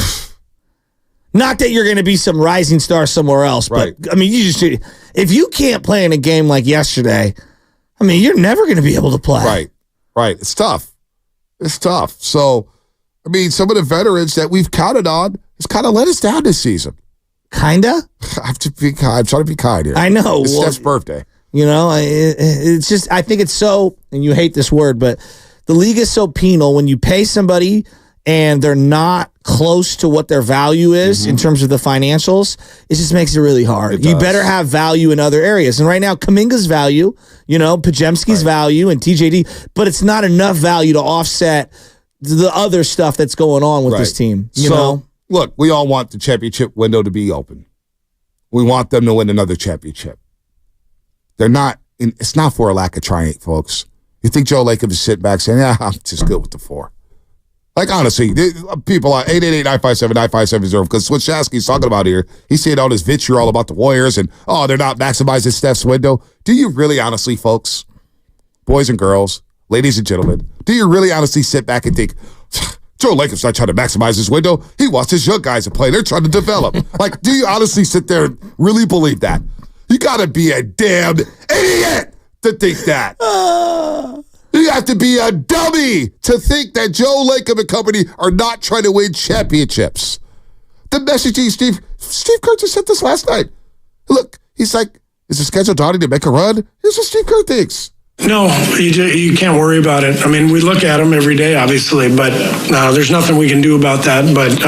Not that you're going to be some rising star somewhere else, but I mean, if you can't play in a game like yesterday, I mean, you're never going to be able to play. Right. It's tough. So, I mean, some of the veterans that we've counted on has kind of let us down this season. Kinda? I have to be kind. I'm trying to be kind here. I know. It's Steph's birthday. It's just, I think it's so, and you hate this word, but the league is so penal when you pay somebody and they're not close to what their value is in terms of the financials. It just makes it really hard. You better have value in other areas. And right now, Kaminga's value, Pajemski's value, and TJD, but it's not enough value to offset the other stuff that's going on with this team. You know? Look, we all want the championship window to be open. We want them to win another championship. They're not. It's not for a lack of trying, folks. You think Joe Lacob is sitting back saying, I'm just good with the 4. Like, honestly, people are 888-957-9570, because what Shasky's talking about here, he's saying all this vitriol about the Warriors and, they're not maximizing Steph's window. Do you really honestly, folks, boys and girls, ladies and gentlemen, do you really honestly sit back and think, Joe Lacob's not trying to maximize his window. He wants his young guys to play. They're trying to develop. Like, do you honestly sit there and really believe that? You got to be a damn idiot to think that. You have to be a dummy to think that Joe Lacob and company are not trying to win championships. The messaging, Steve Kerr just said this last night. Look, he's like, is the schedule dawning to make a run? Here's what Steve Kerr thinks. No, you can't worry about it. I mean, we look at them every day, obviously, but there's nothing we can do about that. But,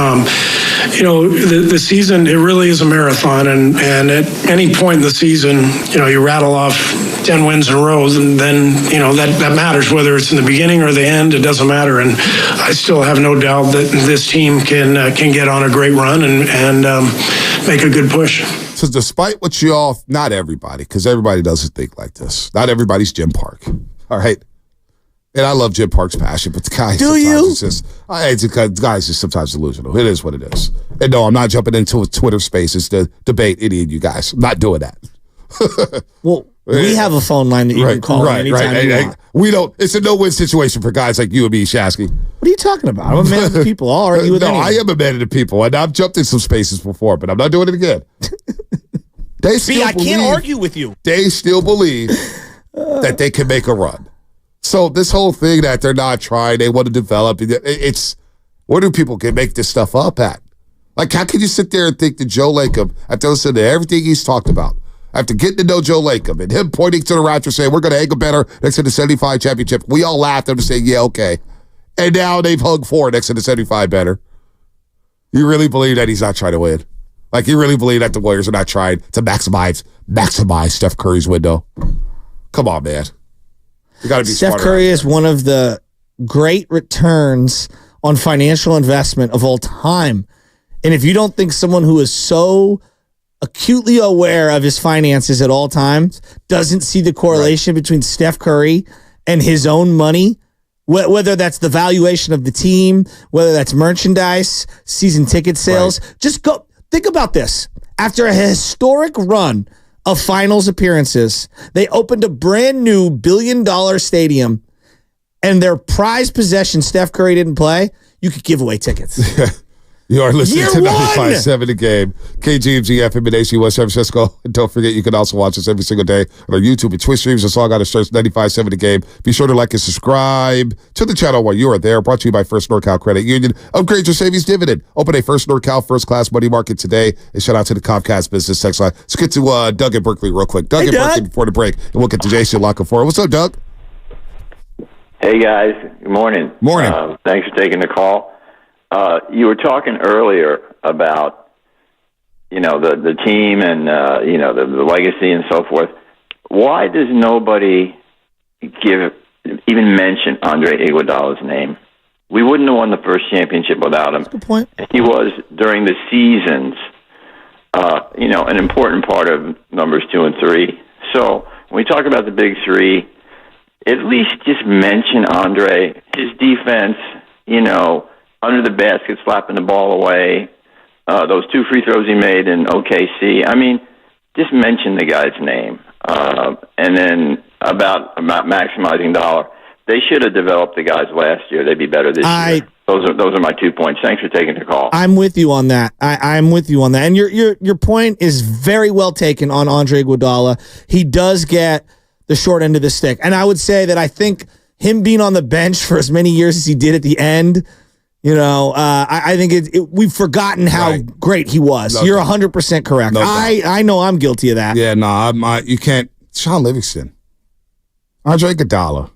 the season, it really is a marathon. And at any point in the season, you rattle off 10 wins in a row, and then, that matters. Whether it's in the beginning or the end, it doesn't matter. And I still have no doubt that this team can get on a great run and make a good push. So despite what you all, not everybody, because everybody doesn't think like this. Not everybody's Jim Park. All right. And I love Jim Park's passion, but the guy the guy's just sometimes delusional. It is what it is. And no, I'm not jumping into Twitter spaces to debate any of you guys. I'm not doing that. Well, we have a phone line that you can call anytime you want. We don't. It's a no-win situation for guys like you and me, Shasky. What are you talking about? I'm a man of the people. I'll argue with anyone. I am a man of the people, and I've jumped in some spaces before, but I'm not doing it again. I can't argue with you. They still believe that they can make a run. So this whole thing that they're not trying, they want to develop, it's where do people can make this stuff up at? Like, how can you sit there and think that Joe Lacob, after listening to everything he's talked about, after getting to know Joe Lacob and him pointing to the Raptors saying, we're going to hang a banner next to the 75 championship, we all laughed at him and said, yeah, okay. And now they've hung 4 next to the 75 banner. You really believe that he's not trying to win? Like, you really believe that the Warriors are not trying to maximize Steph Curry's window? Come on, man. You got to be Steph Curry is one of the great returns on financial investment of all time. And if you don't think someone who is so acutely aware of his finances at all times doesn't see the correlation between Steph Curry and his own money, whether that's the valuation of the team, whether that's merchandise, season ticket sales, just go think about this. After a historic run of finals appearances, they opened a brand new $1 billion stadium, and their prized possession, Steph Curry, didn't play. You could give away tickets. You are listening to 95.7 The Game. KGMG FM in AC West San Francisco. And don't forget, you can also watch us every single day on our YouTube and Twitch streams. Just log on to search 95.7 The Game. Be sure to like and subscribe to the channel while you are there. Brought to you by First NorCal Credit Union. Upgrade your savings dividend. Open a First NorCal first-class money market today. And shout out to the Comcast business text line. Let's get to Doug in Berkeley real quick. Doug in Berkeley before the break. And we'll get to Jason Lockenford. What's up, Doug? Hey, guys. Good morning. Morning. Thanks for taking the call. You were talking earlier about, the team and, the legacy and so forth. Why does nobody even mention Andre Iguodala's name? We wouldn't have won the first championship without him. That's a good point. He was, during the seasons, an important part of numbers 2 and 3. So when we talk about the big three, at least just mention Andre, his defense, under the basket, slapping the ball away, those 2 free throws he made in OKC. I mean, just mention the guy's name. And then about maximizing dollar, they should have developed the guys last year. They'd be better this year. Those are my 2 points. Thanks for taking the call. I'm with you on that. I'm with you on that. And your point is very well taken on Andre Iguodala. He does get the short end of the stick. And I would say that I think him being on the bench for as many years as he did at the end, I think we've forgotten how great he was. No, You're 100% correct. No, I know I'm guilty of that. Yeah, no, you can't. Sean Livingston, Andre Iguodala.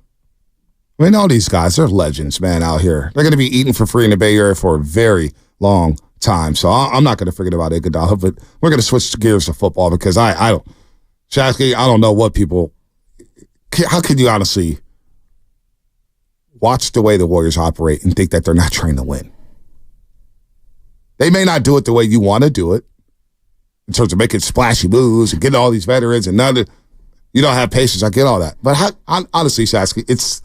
I mean, all these guys, they're legends, man, out here. They're going to be eating for free in the Bay Area for a very long time. So I'm not going to forget about Iguodala, but we're going to switch gears to football because I don't, Shasky, I don't know what people, how can you honestly, watch the way the Warriors operate and think that they're not trying to win. They may not do it the way you want to do it in terms of making splashy moves and getting all these veterans and you don't have patience. I get all that. But honestly, Shasky, it's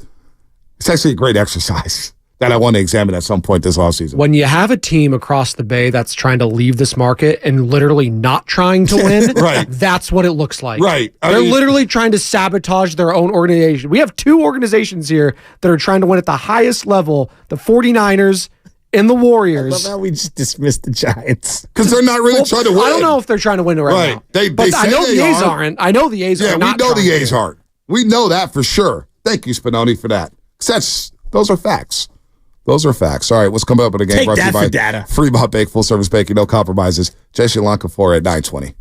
actually a great exercise that I want to examine at some point this offseason. When you have a team across the bay that's trying to leave this market and literally not trying to win, right. That's what it looks like. Right. They're literally trying to sabotage their own organization. We have two organizations here that are trying to win at the highest level, the 49ers and the Warriors. I love how we just dismissed the Giants. Because they're not really trying to win. I don't know if they're trying to win right now. They I know the A's aren't. I know the A's are not. Yeah, we know the A's aren't. We know that for sure. Thank you, Spinoni, for that. Those are facts. Those are facts. All right, what's coming up in the game? Take Brought to that you by for data. Fremont Bank, full service banking, no compromises. Jason Lanka4 at 9:20.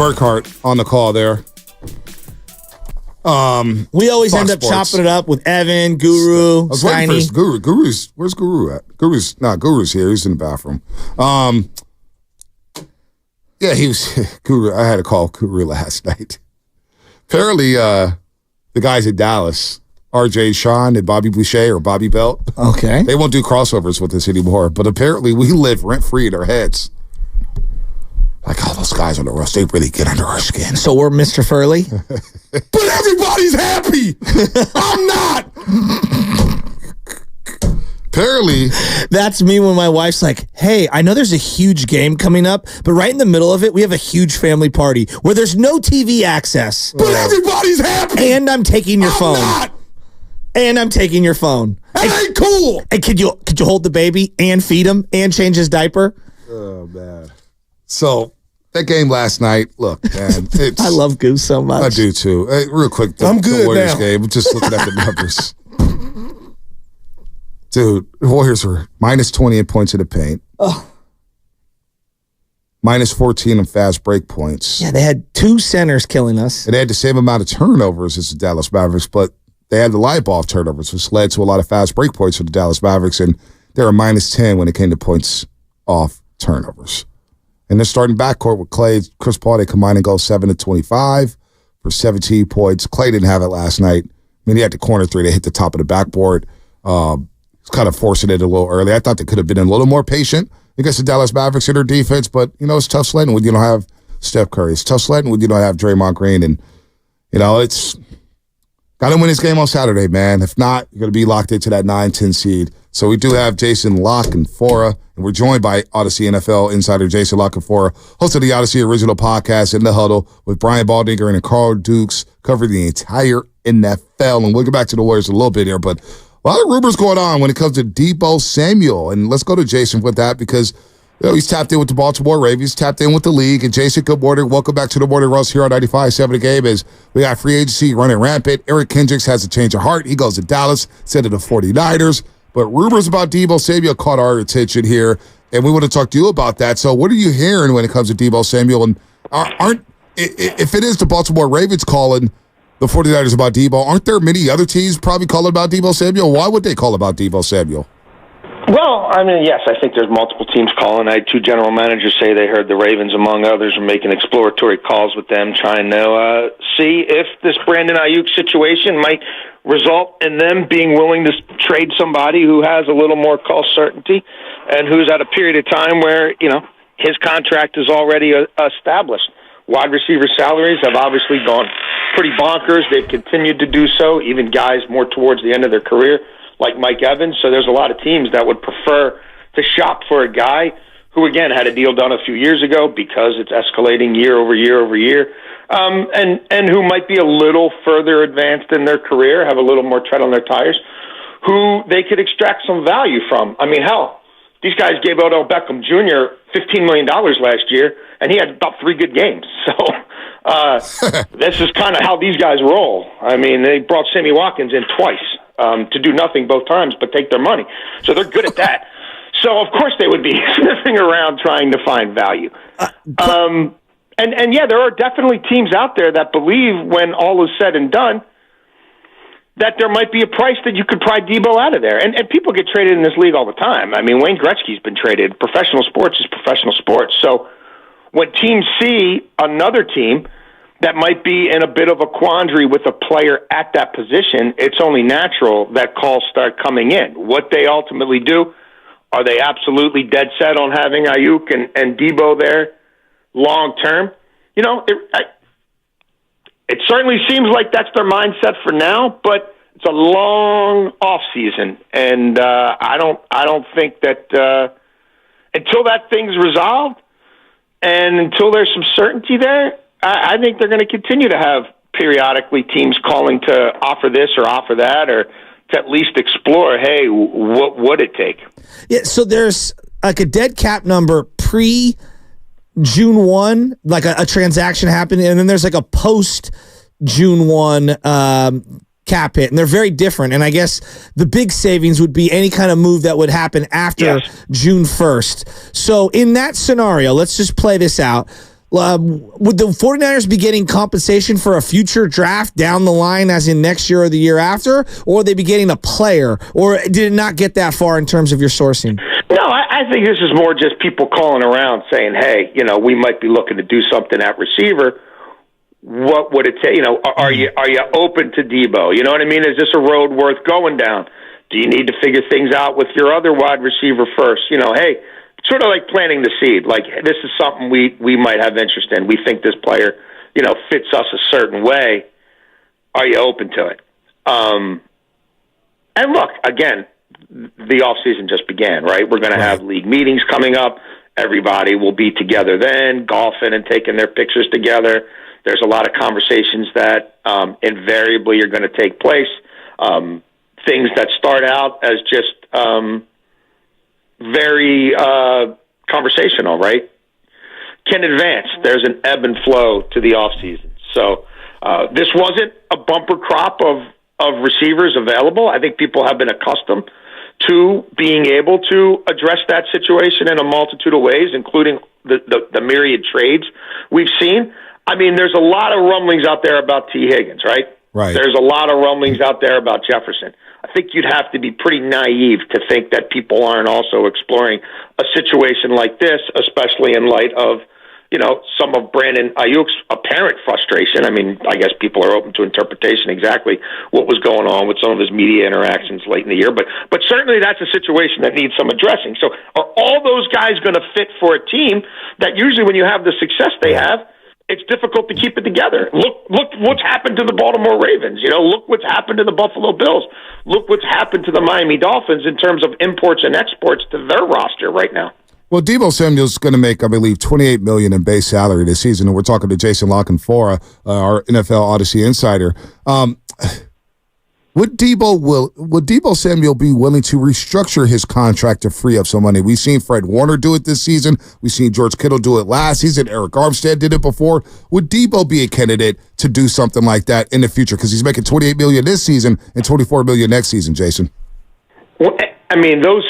Burkhart on the call there. We always Fox end up Sports. chopping it up with Evan, Guru, I was waiting for Steiny. Where's Guru at? Guru's here. He's in the bathroom. Yeah, he was Guru. I had to call Guru last night. Apparently, the guys at Dallas, RJ Sean and Bobby Boucher or Bobby Belt. Okay. They won't do crossovers with us anymore. But apparently, we live rent-free in our heads. Like, all those guys on the roster, they really get under our skin. So we're Mr. Furley? But everybody's happy. I'm not. Apparently. That's me when my wife's like, hey, I know there's a huge game coming up, but right in the middle of it, we have a huge family party where there's no TV access. But everybody's happy. And I'm taking your phone. Not. And I'm taking your phone. That ain't cool. And could you hold the baby and feed him and change his diaper? Oh, man. So, that game last night, look, man. I love Goose so much. I do, too. Hey, real quick, I'm good the Warriors now. game, just looking at the numbers. Dude, the Warriors were minus 20 in points in the paint. Oh. Minus 14 in fast break points. Yeah, they had two centers killing us. And they had the same amount of turnovers as the Dallas Mavericks, but they had the light ball turnovers, which led to a lot of fast break points for the Dallas Mavericks, and they were minus 10 when it came to points off turnovers. And they're starting backcourt with Klay, Chris Paul. They combine and go 7-25 for 17 points. Klay didn't have it last night. I mean, he had the corner three. They hit the top of the backboard. He's kind of forcing it a little early. I thought they could have been a little more patient against the Dallas Mavericks in their defense, but, it's tough sledding when you don't have Steph Curry. It's tough sledding when you don't have Draymond Green. And, it's got to win this game on Saturday, man. If not, you're going to be locked into that 9-10 seed. So we do have Jason Lockenfora, and we're joined by Odyssey NFL insider Jason Lockenfora, host of the Odyssey original podcast, In the Huddle, with Brian Baldinger and Carl Dukes, covering the entire NFL. And we'll get back to the Warriors in a little bit here, but a lot of rumors going on when it comes to Deebo Samuel. And let's go to Jason with that because he's tapped in with the Baltimore Ravens, tapped in with the league. And Jason, good morning. Welcome back to the Morning Roast here on 95.7 The Game. As we got free agency running rampant. Eric Kendricks has a change of heart. He goes to Dallas instead of the 49ers. But rumors about Deebo Samuel caught our attention here, and we want to talk to you about that. So what are you hearing when it comes to Deebo Samuel? And if it is the Baltimore Ravens calling the 49ers about Deebo, aren't there many other teams probably calling about Deebo Samuel? Why would they call about Deebo Samuel? Well, yes, I think there's multiple teams calling. I had two general managers say they heard the Ravens, among others, are making exploratory calls with them, trying to see if this Brandon Ayuk situation might result in them being willing to trade somebody who has a little more call certainty and who's at a period of time where, his contract is already established. Wide receiver salaries have obviously gone pretty bonkers. They've continued to do so, even guys more towards the end of their career, like Mike Evans. So there's a lot of teams that would prefer to shop for a guy who, again, had a deal done a few years ago because it's escalating year over year over year, and who might be a little further advanced in their career, have a little more tread on their tires, who they could extract some value from. I mean, hell, these guys gave Odell Beckham Jr. $15 million last year, and he had about 3 good games. So this is kind of how these guys roll. I mean, they brought Sammy Watkins in twice to do nothing both times but take their money. So they're good at that. So, of course, they would be sniffing around trying to find value. And yeah, there are definitely teams out there that believe when all is said and done that there might be a price that you could pry Deebo out of there. And people get traded in this league all the time. I mean, Wayne Gretzky's been traded. Professional sports is professional sports. So when teams see another team that might be in a bit of a quandary with a player at that position, it's only natural that calls start coming in. What they ultimately do, are they absolutely dead set on having Ayuk and Deebo there long term? It certainly seems like that's their mindset for now, but it's a long off season, and I don't think that until that thing's resolved and until there's some certainty there, I think they're going to continue to have periodically teams calling to offer this or offer that, or to at least explore, hey, what would it take? Yeah, so there's like a dead cap number pre-June 1, like a transaction happened, and then there's like a post-June 1 cap hit, and they're very different. And I guess the big savings would be any kind of move that would happen after June 1st. So in that scenario, let's just play this out. would the 49ers be getting compensation for a future draft down the line, as in next year or the year after, or would they be getting a player, or did it not get that far in terms of your sourcing? No, I think this is more just people calling around saying, hey, we might be looking to do something at receiver. What would it take? Are you open to Debo? You know what I mean? Is this a road worth going down? Do you need to figure things out with your other wide receiver first? Hey, sort of like planting the seed. Like, this is something we might have interest in. We think this player, fits us a certain way. Are you open to it? And look, again, the offseason just began, right? We're going to have league meetings coming up. Everybody will be together then, golfing and taking their pictures together. There's a lot of conversations that invariably are going to take place. Things that start out as just very conversational, right? Can advance. There's an ebb and flow to the offseason. So this wasn't a bumper crop of receivers available. I think people have been accustomed to being able to address that situation in a multitude of ways, including the myriad trades we've seen. I mean, there's a lot of rumblings out there about T. Higgins, right? Right. There's a lot of rumblings out there about Jefferson. I think you'd have to be pretty naive to think that people aren't also exploring a situation like this, especially in light of, some of Brandon Ayuk's apparent frustration. I mean, I guess people are open to interpretation exactly what was going on with some of his media interactions late in the year. But certainly that's a situation that needs some addressing. So are all those guys going to fit for a team that usually when you have the success they have, it's difficult to keep it together? Look what's happened to the Baltimore Ravens. Look what's happened to the Buffalo Bills. Look what's happened to the Miami Dolphins in terms of imports and exports to their roster right now. Well, Deebo Samuel's going to make, I believe, $28 million in base salary this season, and we're talking to Jason Lockenfora, our NFL Odyssey insider. Would Deebo Samuel be willing to restructure his contract to free up some money? We've seen Fred Warner do it this season. We've seen George Kittle do it last season. Eric Armstead did it before. Would Deebo be a candidate to do something like that in the future? Because he's making $28 million this season and $24 million next season, Jason. Well, I mean, those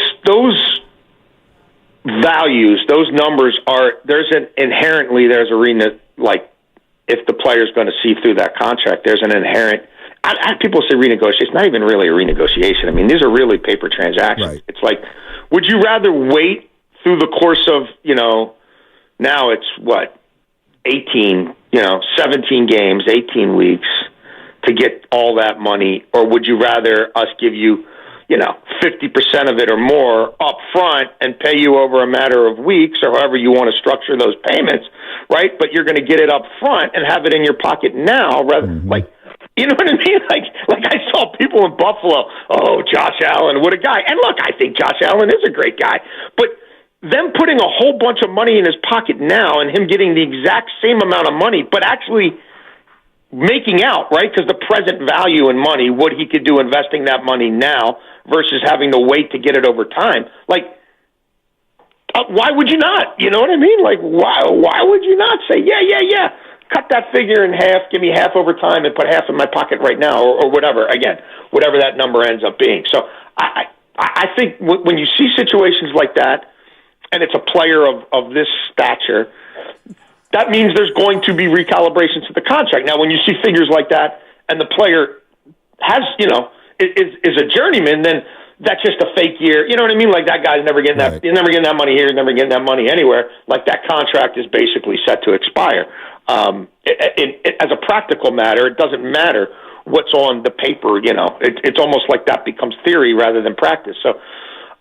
values, those numbers there's a like, if the player's going to see through that contract, there's an inherent, people say renegotiation. It's not even really a renegotiation. I mean, these are really paper transactions. Right. It's like, would you rather wait through the course of, now it's 17 games, 18 weeks to get all that money, or would you rather us give you 50% of it or more up front and pay you over a matter of weeks or however you want to structure those payments, right? But you're going to get it up front and have it in your pocket now rather like, you know what I mean? Like I saw people in Buffalo, Josh Allen, what a guy. And look, I think Josh Allen is a great guy. But them putting a whole bunch of money in his pocket now and him getting the exact same amount of money, but actually making out, right? Because the present value in money, what he could do investing that money now versus having to wait to get it over time. Like, why would you not? You know what I mean? Like, why would you not say, yeah, cut that figure in half, give me half over time and put half in my pocket right now or whatever, again, whatever that number ends up being. So I think when you see situations like that and it's a player of this stature, that means there's going to be recalibrations to the contract. Now, when you see figures like that and the player has, is a journeyman, then that's just a fake year. You know what I mean? Like, that guy's never getting that. He's never getting that money here. He's never getting that money anywhere. Like, that contract is basically set to expire. As a practical matter, it doesn't matter what's on the paper. It's almost like that becomes theory rather than practice. So,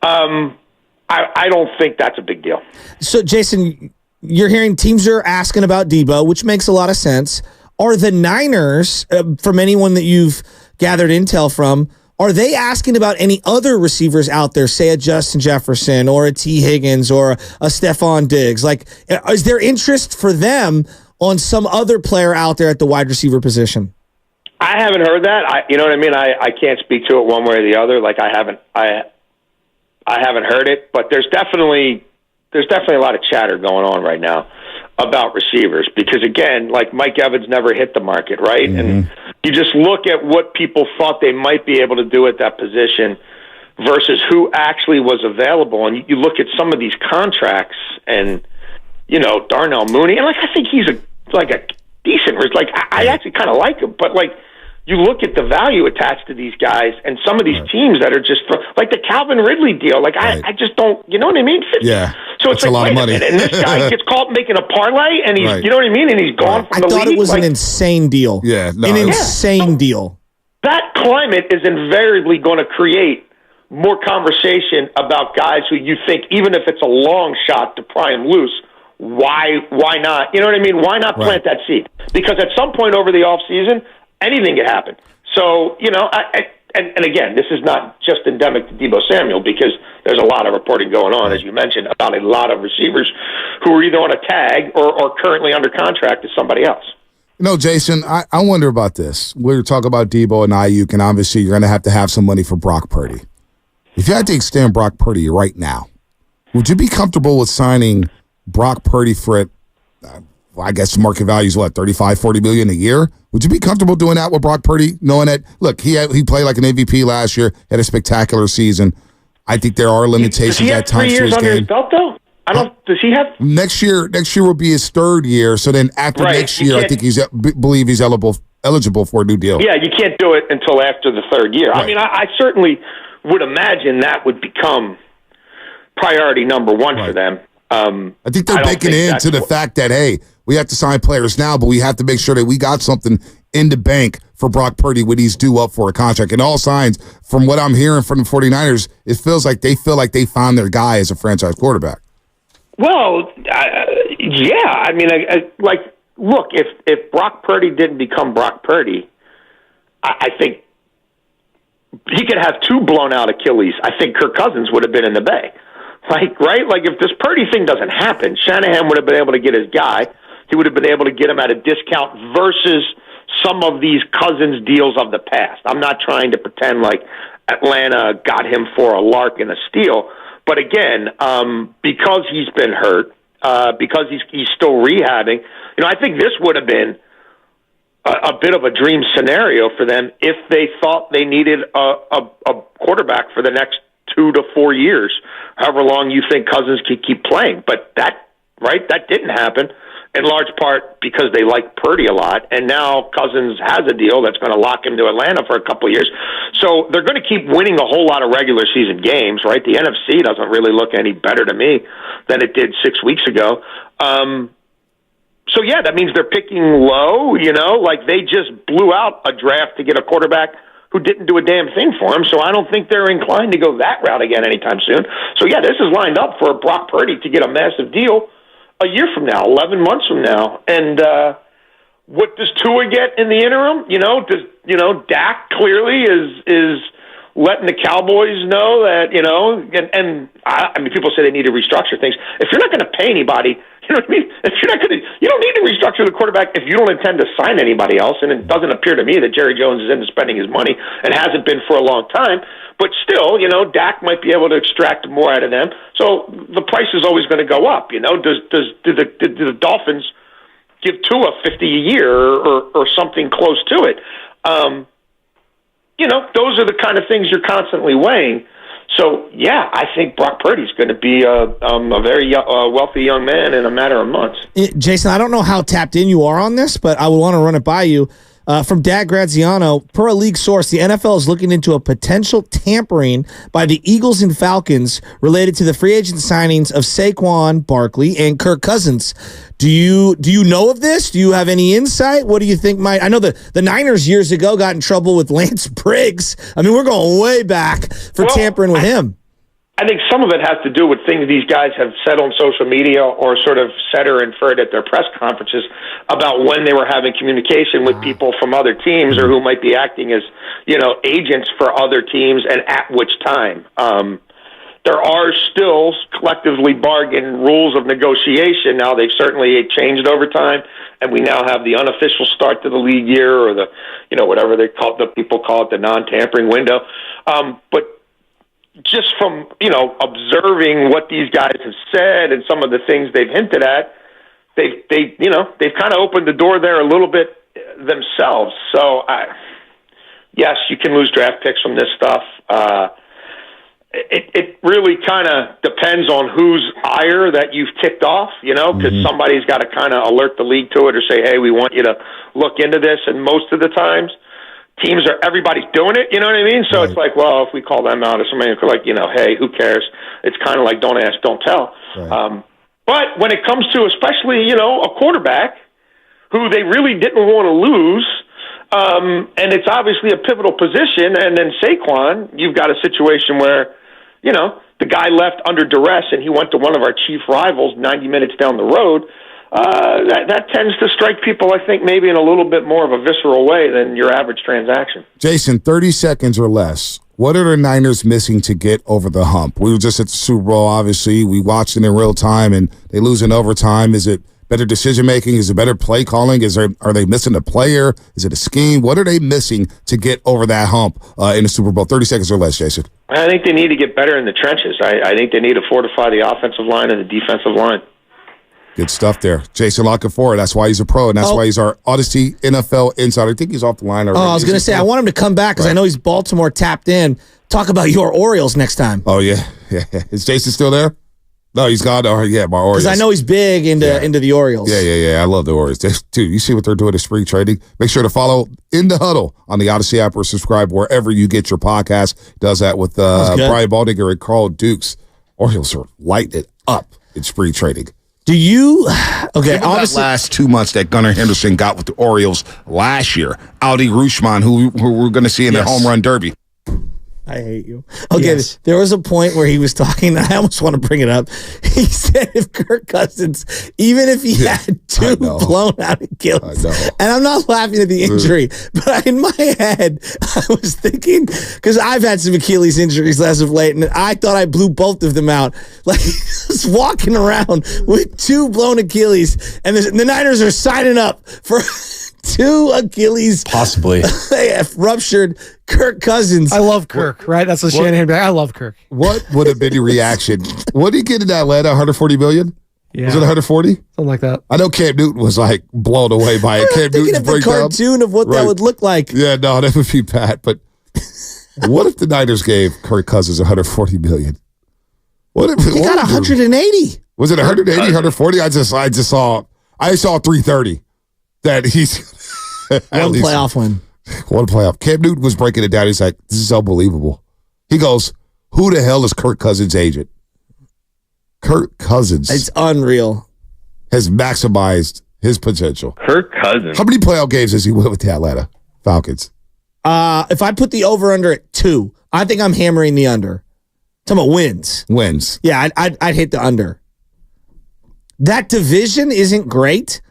I don't think that's a big deal. So, Jason, you're hearing teams are asking about Debo, which makes a lot of sense. Are the Niners, from anyone that you've gathered intel from, are they asking about any other receivers out there, say a Justin Jefferson or a T. Higgins or a Stephon Diggs? Like, is there interest for them on some other player out there at the wide receiver position? I haven't heard that. You know what I mean? I can't speak to it one way or the other. Like, I haven't heard it, but there's definitely a lot of chatter going on right now about receivers because, again, like, Mike Evans never hit the market, right? Mm-hmm. And you just look at what people thought they might be able to do at that position versus who actually was available. And you look at some of these contracts and, Darnell Mooney, and I think he's a decent. I actually kind of like him, but you look at the value attached to these guys and some of these teams that are just like the Calvin Ridley deal. I just don't, you know what I mean? Yeah. So it's a lot of money. And this guy gets caught making a parlay, and he's, you know what I mean? And he's gone from the league. I thought it was an insane deal. Yeah. No, insane deal. That climate is invariably going to create more conversation about guys who you think, even if it's a long shot to pry him loose, why not? You know what I mean? Why not plant that seed? Because at some point over the offseason, anything could happen. So, and again, this is not just endemic to Deebo Samuel, because there's a lot of reporting going on, as you mentioned, about a lot of receivers who are either on a tag or currently under contract to somebody else. Jason, I wonder about this. We're talking about Deebo and Ayuk, and obviously you're going to have some money for Brock Purdy. If you had to extend Brock Purdy right now, would you be comfortable with signing Brock Purdy for it? I guess market value is what, $35-40 million a year? Would you be comfortable doing that with Brock Purdy, knowing that, look, he played like an MVP last year, had a spectacular season. I think there are limitations at times to his game. Does he have 3 years under his belt, though? Does he have? Next year will be his 3rd year. So then after next year, I think believe he's eligible for a new deal. Yeah, you can't do it until after the 3rd year. Right. I mean, I certainly would imagine that would become priority number 1 for them. I think they're baking into the fact that, hey, we have to sign players now, but we have to make sure that we got something in the bank for Brock Purdy when he's due up for a contract. And all signs, from what I'm hearing from the 49ers, it feels like they found their guy as a franchise quarterback. Well, yeah. I mean, look, if Brock Purdy didn't become Brock Purdy, I think he could have 2 blown out Achilles. I think Kirk Cousins would have been in the Bay. Right? If this Purdy thing doesn't happen, Shanahan would have been able to get his guy. He would have been able to get him at a discount versus some of these Cousins deals of the past. I'm not trying to pretend like Atlanta got him for a lark and a steal. But again, because he's been hurt, because he's still rehabbing, I think this would have been a bit of a dream scenario for them if they thought they needed a quarterback for the next 2 to 4 years, however long you think Cousins could keep playing. But that didn't happen, in large part because they like Purdy a lot, and now Cousins has a deal that's going to lock him to Atlanta for a couple of years. So they're going to keep winning a whole lot of regular season games, right? The NFC doesn't really look any better to me than it did 6 weeks ago. So, yeah, that means they're picking low, they just blew out a draft to get a quarterback who didn't do a damn thing for him, so I don't think they're inclined to go that route again anytime soon. So, yeah, this is lined up for Brock Purdy to get a massive deal a year from now, 11 months from now. And what does Tua get in the interim? Dak clearly is letting the Cowboys know that, I mean, people say they need to restructure things. If you're not going to pay anybody, you know what I mean? If you're not going to, you don't need to restructure the quarterback if you don't intend to sign anybody else. And it doesn't appear to me that Jerry Jones is into spending his money and hasn't been for a long time. But still, Dak might be able to extract more out of them. So the price is always going to go up. Do the Dolphins give Tua $50 a year or something close to it? Those are the kind of things you're constantly weighing. So, yeah, I think Brock Purdy's going to be a very wealthy young man in a matter of months. Jason, I don't know how tapped in you are on this, but I would want to run it by you. From Dad Graziano, per a league source, the NFL is looking into a potential tampering by the Eagles and Falcons related to the free agent signings of Saquon Barkley and Kirk Cousins. Do you know of this? Do you have any insight? What do you think might? I know the Niners years ago got in trouble with Lance Briggs. I mean, we're going way back for tampering with him. I think some of it has to do with things these guys have said on social media or sort of said or inferred at their press conferences about when they were having communication with people from other teams or who might be acting as, agents for other teams and at which time. There are still collectively bargained rules of negotiation. Now, they've certainly changed over time, and we now have the unofficial start to the league year or the, whatever the people call it, the non-tampering window. But just from, observing what these guys have said and some of the things they've hinted at, they've kind of opened the door there a little bit themselves. So, yes, you can lose draft picks from this stuff. it really kind of depends on whose ire that you've ticked off, because somebody's got to kind of alert the league to it or say, hey, we want you to look into this. And most of the times, everybody's doing it, you know what I mean? So It's like, well, if we call them out or somebody like, hey, who cares? It's kind of like don't ask, don't tell. Right. But when it comes to especially, a quarterback who they really didn't want to lose, and it's obviously a pivotal position, and then Saquon, you've got a situation where, the guy left under duress and he went to one of our chief rivals 90 minutes down the road. That tends to strike people, I think, maybe in a little bit more of a visceral way than your average transaction. Jason, 30 seconds or less. What are the Niners missing to get over the hump? We were just at the Super Bowl, obviously. We watched it in real time, and they lose in overtime. Is it better decision-making? Is it better play calling? Are they missing a player? Is it a scheme? What are they missing to get over that hump in the Super Bowl? 30 seconds or less, Jason. I think they need to get better in the trenches. I think they need to fortify the offensive line and the defensive line. Good stuff there. Jason Lockenfora, that's why he's a pro, and that's why he's our Odyssey NFL insider. I think he's off the line already. I was going to say, I want him to come back because I know he's Baltimore tapped in. Talk about your Orioles next time. Oh, yeah. Is Jason still there? No, he's gone. Oh, yeah, my Orioles. Because I know he's big into the Orioles. Yeah. I love the Orioles. Dude, you see what they're doing in spring trading? Make sure to follow In the Huddle on the Odyssey app or subscribe wherever you get your podcast. Does that with Brian Baldinger and Carl Dukes. Orioles are lighting it up in spring trading. Do you? Okay, obviously, that last 2 months that Gunnar Henderson got with the Orioles last year, Aldi Rutschman, who we're going to see in the home run derby. I hate you. Okay, There was a point where he was talking, and I almost want to bring it up. He said if Kirk Cousins, even if he had two blown out Achilles, and I'm not laughing at the injury, but in my head, I was thinking, because I've had some Achilles injuries as of late, and I thought I blew both of them out. Like, just walking around with two blown Achilles, and the Niners are signing up for two Achilles possibly ruptured Kirk Cousins. I love Kirk, right? That's what Shanahan be like. I love Kirk. What would have been the reaction? What did he get in Atlanta? 140 million? Yeah. Was it 140? Something like that. I know Cam Newton was like blown away by it. Cam Newton's breakdown. The cartoon of what that would look like. Yeah, no, that would be bad. But what if the Niners gave Kirk Cousins 140 million? What if he got 180? Was it 180, 140? I just saw 330. That he's one playoff win. One playoff. Cam Newton was breaking it down. He's like, this is unbelievable. He goes, who the hell is Kirk Cousins' agent? Kirk Cousins. It's unreal. Has maximized his potential. Kirk Cousins. How many playoff games has he won with the Atlanta Falcons? If I put the over-under at 2, I think I'm hammering the under. Talking about wins. Wins. Yeah, I'd hit the under. That division isn't great.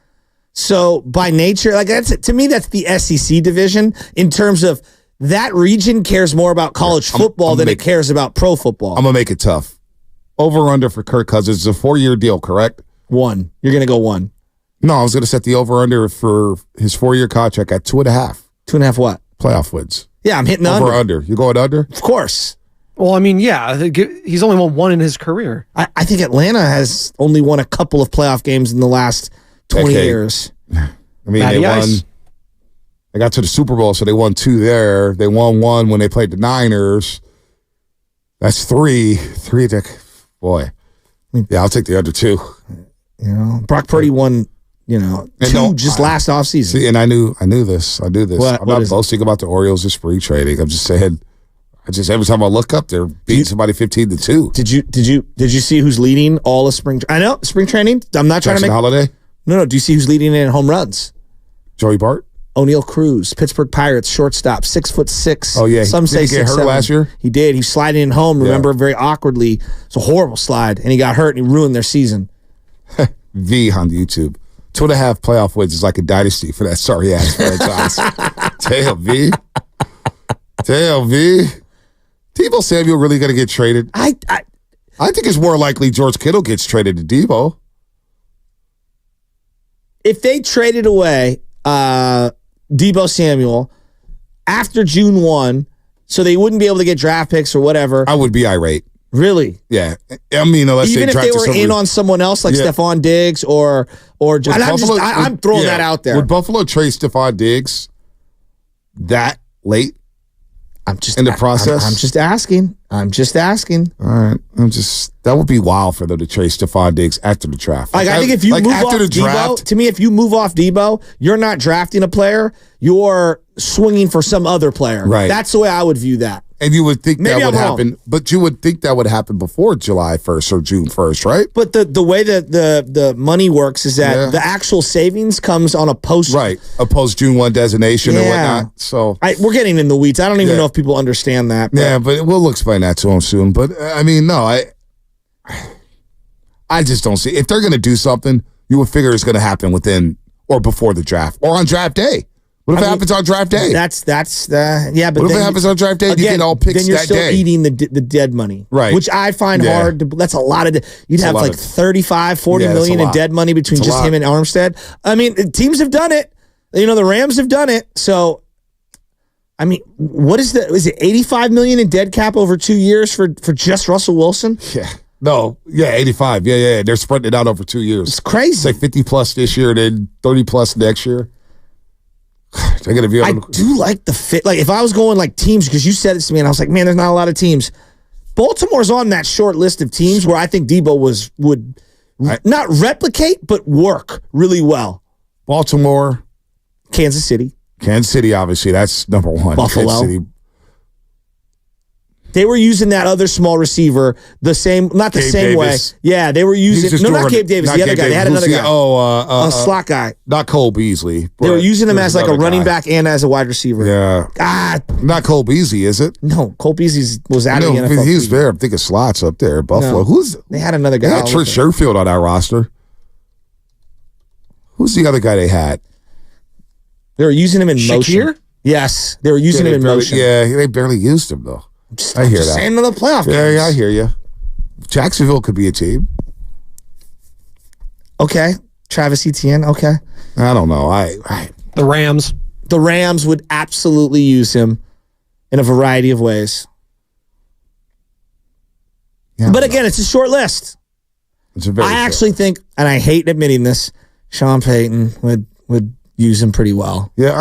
So by nature, like to me, that's the SEC division in terms of that region cares more about college football than it cares about pro football. I'm going to make it tough. Over-under for Kirk Cousins is a 4-year deal, correct? 1. You're going to go 1. No, I was going to set the over-under for his 4-year contract at 2.5. 2.5 what? Playoff wins. Yeah, I'm hitting over-under. You going under? Of course. Well, I mean, yeah, he's only won 1 in his career. I think Atlanta has only won a couple of playoff games in the last 20 years. I mean, they won. They got to the Super Bowl, so they won 2 there. They won 1 when they played the Niners. That's 3. 3. Boy, yeah, I'll take the under 2. You know, Brock Purdy won. 2 last offseason. See, and I knew this. I'm not boasting about the Orioles or spring trading. I'm just saying. Every time I look up, they're beating somebody 15-2. Did you see who's leading all of spring? I know spring training. I'm not trying to make Holiday. No. Do you see who's leading in home runs? Joey Bart, O'Neal Cruz, Pittsburgh Pirates shortstop, 6'6". Oh yeah, some say did he get hurt 6'7". last year. He did. He was sliding in home. Remember, very awkwardly. It's a horrible slide, and he got hurt and he ruined their season. V on YouTube. 2.5 playoff wins is like a dynasty for that sorry ass franchise. Damn V. Deebo Samuel really going to get traded? I think it's more likely George Kittle gets traded to Deebo. If they traded away Deebo Samuel after June 1, so they wouldn't be able to get draft picks or whatever, I would be irate. Really? Yeah. I mean, unless even if they were in on someone else like Stephon Diggs or I'm throwing that out there. Would Buffalo trade Stephon Diggs that late? I'm just in the process. I'm just asking. All right, that would be wild for them to trade Stephon Diggs after the draft. Like, I think if you move off Debo, to me, if you move off Debo, you're not drafting a player. You're swinging for some other player. Right. That's the way I would view that. And you would think Maybe that would I'm wrong. happen, but you would think that would happen before July 1st or June 1st, right? But the way that the money works is that the actual savings comes on a post. Right, a post June 1 designation or whatnot. So we're getting in the weeds. I don't even know if people understand that. Yeah, but we'll explain that to them soon. But I mean, no, I just don't see. If they're going to do something, you would figure it's going to happen within or before the draft or on draft day. What if it happens on draft day? But what if it happens on draft day? Again, you get all picks then you're that still day. eating the dead money, right? Which I find hard. That's a lot of. You'd have like 35, 40 million in dead money between just him and Armstead. I mean, teams have done it. You know, the Rams have done it. So, I mean, what is is it 85 million in dead cap over 2 years for just Russell Wilson? Yeah. No. Yeah, 85. Yeah. They're spreading it out over 2 years. It's crazy. It's like 50 plus this year, then 30 plus next year. They're gonna be. I do like the fit. Like if I was going like teams, because you said it to me, and I was like, man, there's not a lot of teams. Baltimore's on that short list of teams where I think Debo would not replicate, but work really well. Baltimore, Kansas City, obviously that's number one. Buffalo. Kansas City. They were using that other small receiver the same, not the Gabe same Davis. way. Yeah, they were using not Gabe Davis, the other guy. They had another guy. A slot guy. Not Cole Beasley. They were using him as like a running back and as a wide receiver. Yeah. Not Cole Beasley, is it? No, Cole Beasley was out of the NFL. He was there. I'm thinking slots up there. Buffalo. No. They had another guy. They had Trent Sherfield on that roster. Who's the other guy they had? They were using him in Shakir? motion. Yes, they were using him in motion. Yeah, they barely used him though. I hear that. Saying to the playoff games. Yeah, I hear you. Jacksonville could be a team. Okay, Travis Etienne. Okay, I don't know. The Rams. The Rams would absolutely use him in a variety of ways. Yeah, but again, it's a short list. I actually think, and I hate admitting this, Sean Payton would use him pretty well. Yeah,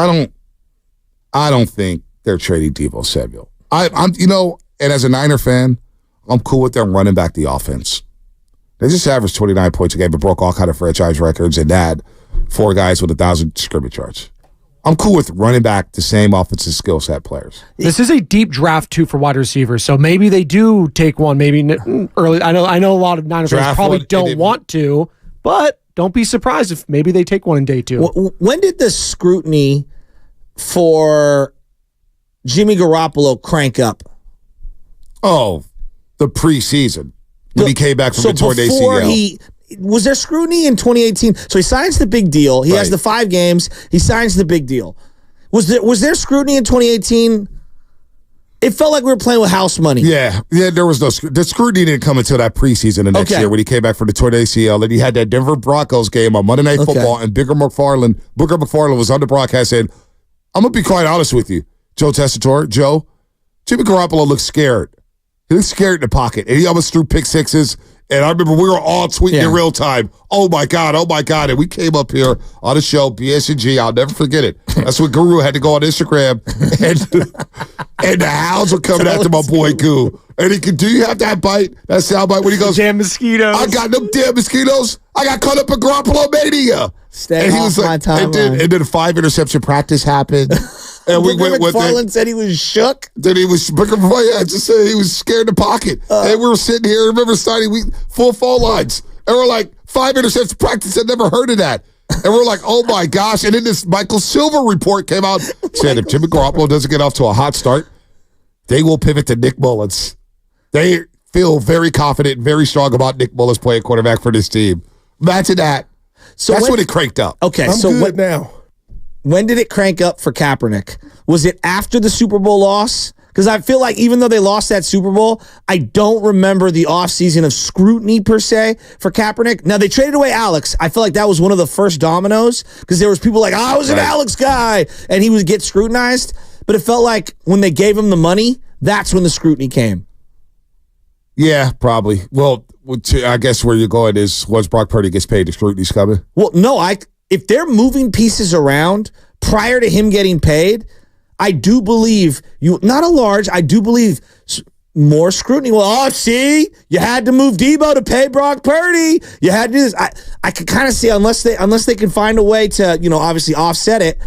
I don't think they're trading Deebo Samuel. I'm and as a Niner fan, I'm cool with them running back the offense. They just averaged 29 points a game and broke all kind of franchise records and had 4 guys with 1,000 scrimmage yards. I'm cool with running back the same offensive skill set players. This is a deep draft too for wide receivers, so maybe they do take one. Maybe early. I know a lot of Niners fans probably don't want to, but don't be surprised if maybe they take one in day 2. When did the scrutiny for Jimmy Garoppolo crank up? Oh, the preseason when he came back from the torn ACL. Was there scrutiny in 2018? So he signs the big deal. He has the 5 games. He signs the big deal. Was there scrutiny in 2018? It felt like we were playing with house money. Yeah, there was no the scrutiny didn't come until that preseason the next year when he came back from the torn ACL, and he had that Denver Broncos game on Monday Night Football, and Booker McFarland was on the broadcast saying, "I'm gonna be quite honest with you, Joe Tessitore, Jimmy Garoppolo looks scared. He looks scared in the pocket, and he almost threw pick sixes." And I remember we were all tweeting in real time, oh my God. And we came up here on the show, BSG. I'll never forget it. That's when Guru had to go on Instagram. And the hounds were coming after my boy Goo. And he could, do you have that sound bite when he goes, damn mosquitoes. I got them damn mosquitoes. I got caught up in Garoppolo mania. Stay off my timeline. And then a 5 interception practice happened. And we went with McFarland said he was shook. Then he was just said he was scared in the pocket. And we were sitting here. Remember, Steiny, full phone lines, and we're like 5 interception practice. I'd never heard of that. And we're like, oh my gosh! And then this Michael Silver report came out said if Jimmy Garoppolo doesn't get off to a hot start, they will pivot to Nick Mullins. They feel very confident, very strong about Nick Mullins playing quarterback for this team. Imagine that. So that's when it cranked up. Okay, now. When did it crank up for Kaepernick? Was it after the Super Bowl loss? Because I feel like even though they lost that Super Bowl, I don't remember the offseason of scrutiny per se for Kaepernick. Now, they traded away Alex. I feel like that was one of the first dominoes because there was people like, I was an Alex guy, and he would get scrutinized. But it felt like when they gave him the money, that's when the scrutiny came. Yeah, probably. Well, I guess where you're going is once Brock Purdy gets paid, the scrutiny's coming. Well, no, if they're moving pieces around prior to him getting paid, I do believe I do believe more scrutiny. Well, see, you had to move Debo to pay Brock Purdy. You had to do this. I could kind of see unless they can find a way to, obviously offset it.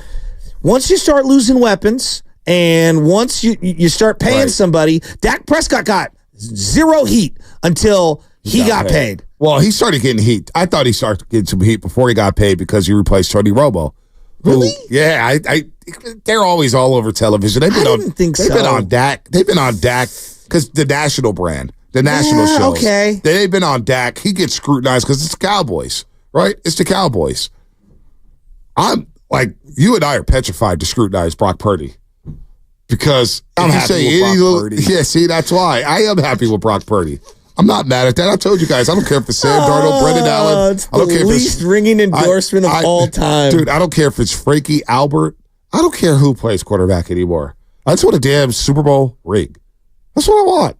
Once you start losing weapons and once you start paying somebody, Dak Prescott got zero heat until he got paid. Well, he started getting heat. I thought he started getting some heat before he got paid because he replaced Tony Romo. Really? Yeah, they're always all over television. They've been on Dak. They've been on Dak because the national brand, the national shows. Okay. They've been on Dak. He gets scrutinized because it's the Cowboys, right? It's the Cowboys. I'm like, you and I are petrified to scrutinize Brock Purdy because I'm happy with Brock Purdy. Yeah, see, that's why. I am happy with Brock Purdy. I'm not mad at that. I told you guys, I don't care if it's Sam Darnold, Brendan Allen. It's the least ringing endorsement of all time. Dude, I don't care if it's Frankie Albert. I don't care who plays quarterback anymore. I just want a damn Super Bowl ring. That's what I want.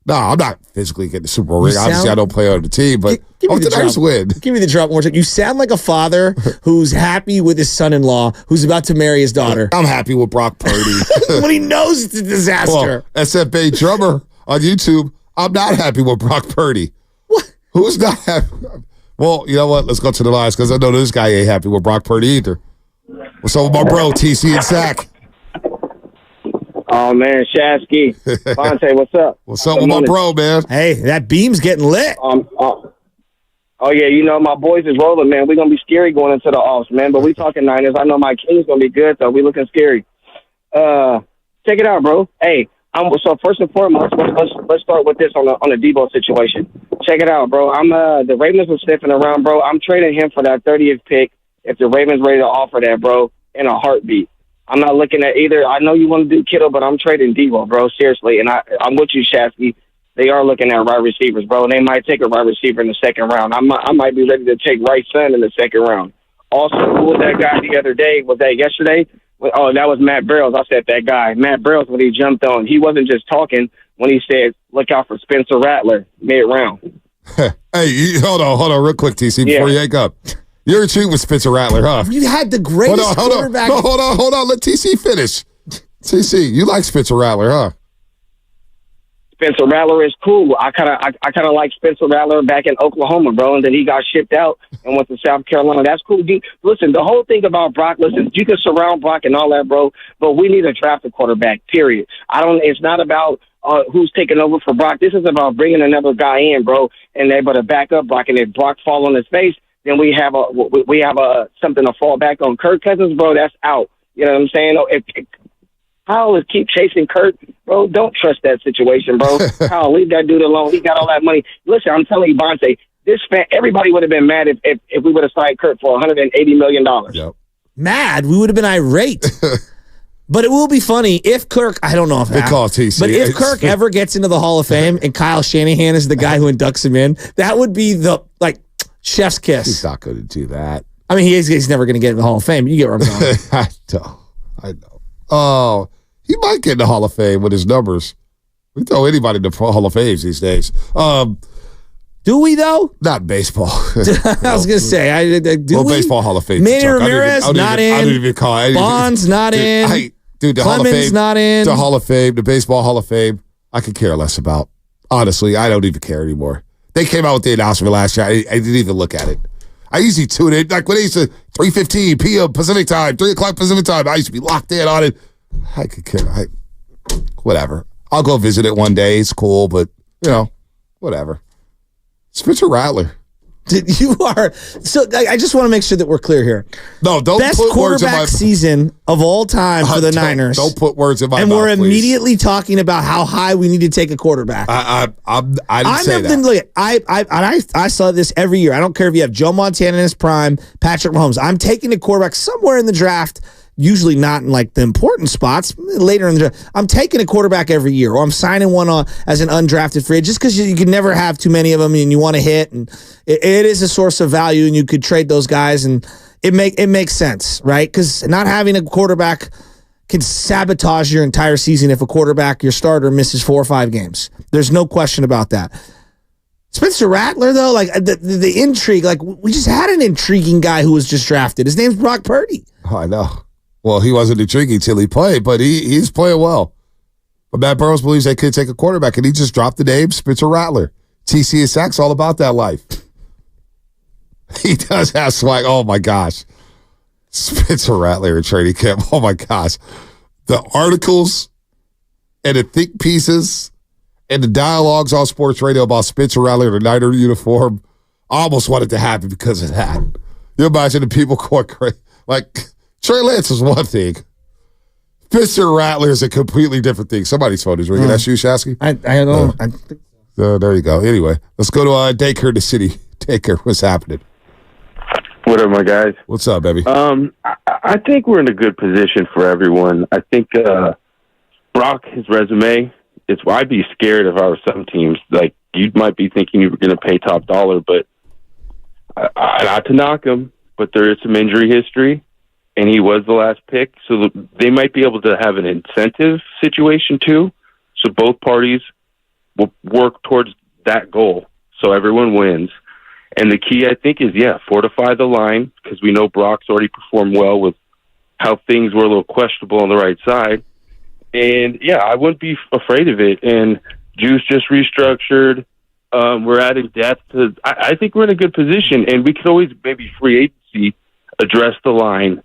No, I'm not physically getting the Super Bowl ring. Obviously, I don't play on the team, but give me the Niners win. Give me the drop more time. You sound like a father who's happy with his son-in-law who's about to marry his daughter. I'm happy with Brock Purdy. When he knows it's a disaster. Well, SFA Drummer on YouTube, I'm not happy with Brock Purdy. What? Who's not happy? Well, you know what? Let's go to the lines because I know this guy ain't happy with Brock Purdy either. What's up with my bro, TC and Zach? Oh, man, Shasky. Fonte, what's up? What's up with my bro, man? Hey, that beam's getting lit. Yeah, my boys is rolling, man. We're going to be scary going into the offs, man. But we talking Niners. I know my King's going to be good, so we looking scary. Check it out, bro. Hey, so first and foremost, let's start with this on the Debo situation. Check it out, bro. The Ravens were sniffing around, bro. I'm trading him for that 30th pick if the Ravens ready to offer that, bro, in a heartbeat. I'm not looking at either. I know you want to do Kittle, but I'm trading Debo, bro, seriously. And I'm with you, Shasky. They are looking at wide receivers, bro. They might take a wide receiver in the second round. I might be ready to take Right Son in the second round. Also, who was that guy the other day? Was that yesterday? Oh, that was Matt Barrows. I said that guy. Matt Barrows, when he jumped on, he wasn't just talking when he said, look out for Spencer Rattler mid-round. Hey, hold on real quick, TC, before you hang up. You're intrigued with Spencer Rattler, huh? You had the greatest quarterback. No, hold on. Let TC finish. TC, you like Spencer Rattler, huh? Spencer Rattler is cool. I kind of like Spencer Rattler back in Oklahoma, bro, and then he got shipped out and went to South Carolina. That's cool. Listen, the whole thing about Brock, you can surround Brock and all that, bro, but we need to draft a quarterback, period. It's not about who's taking over for Brock. This is about bringing another guy in, bro, and able to back up Brock, and if Brock fall on his face, then we have something to fall back on. Kirk Cousins, bro, that's out. You know what I'm saying? If Kyle is keep chasing Kirk, bro, don't trust that situation, bro. Kyle, leave that dude alone. He got all that money. Listen, I'm telling you, Bonte, everybody would have been mad if we would have signed Kirk for $180 million. Yep. Mad? We would have been irate. But it will be funny if Kirk, I don't know if but if Kirk ever gets into the Hall of Fame and Kyle Shanahan is the guy who inducts him in, that would be the, chef's kiss. He's not going to do that. I mean, he's never going to get in the Hall of Fame. You get where I'm going. I know. Oh, he might get in the Hall of Fame with his numbers. We throw anybody in the Hall of Fame these days. Do we, though? Not baseball. I was going to say, do we? Baseball Hall of Fame. Manny Ramirez, not in. I don't even call it. Bonds, not in. Dude, the Clemens, Hall of Fame. not in. The Hall of Fame, the Baseball Hall of Fame, I could care less about. Honestly, I don't even care anymore. They came out with the announcement last year. I didn't even look at it. I usually tune in. Like when they used to 3:15 p.m. Pacific time, 3 o'clock Pacific time, I used to be locked in on it. I could care. Whatever. I'll go visit it one day. It's cool, but, whatever. Spencer Rattler. You are. So I just want to make sure that we're clear here. No, don't Best put words in my quarterback season of all time for the Niners. Don't put words in my mouth, and we're please. immediately talking about how high we need to take a quarterback. I didn't say that. Look, I saw this every year. I don't care if you have Joe Montana in his prime, Patrick Mahomes. I'm taking a quarterback somewhere in the draft. Usually not in the important spots, later in the draft. I'm taking a quarterback every year, or I'm signing one as an undrafted free agent, just because you can never have too many of them and you want to hit. And it is a source of value, and you could trade those guys, and it makes sense, right? Because not having a quarterback can sabotage your entire season if a quarterback, your starter, misses 4 or 5 games. There's no question about that. Spencer Rattler, though, the intrigue, we just had an intriguing guy who was just drafted. His name's Brock Purdy. Oh, I know. Well, he wasn't drinking till he played, but he's playing well. But Matt Burrows believes they could take a quarterback, and he just dropped the name Spencer Rattler. TC and Sack's all about that life. He does have swag. Oh, my gosh. Spencer Rattler in training camp. Oh, my gosh. The articles and the think pieces and the dialogues on sports radio about Spencer Rattler in a Niner uniform, I almost wanted to happen because of that. You imagine the people going crazy. Like, Trey Lance is one thing. Spencer Rattler is a completely different thing. Somebody's phone is ringing. That's you, Shasky? I don't know. There you go. Anyway, let's go to Dacre in the city. Dacre, what's happening? What up, my guys? What's up, baby? I think we're in a good position for everyone. I think Brock, his resume, I'd be scared if I were some teams. Like, you might be thinking you were going to pay top dollar, but not to knock him, but there is some injury history, and he was the last pick, so they might be able to have an incentive situation too. So both parties will work towards that goal, so everyone wins. And the key, I think, is, fortify the line, because we know Brock's already performed well with how things were a little questionable on the right side. And, I wouldn't be afraid of it. And Juice just restructured. We're adding depth. I think we're in a good position, and we could always maybe free agency address the line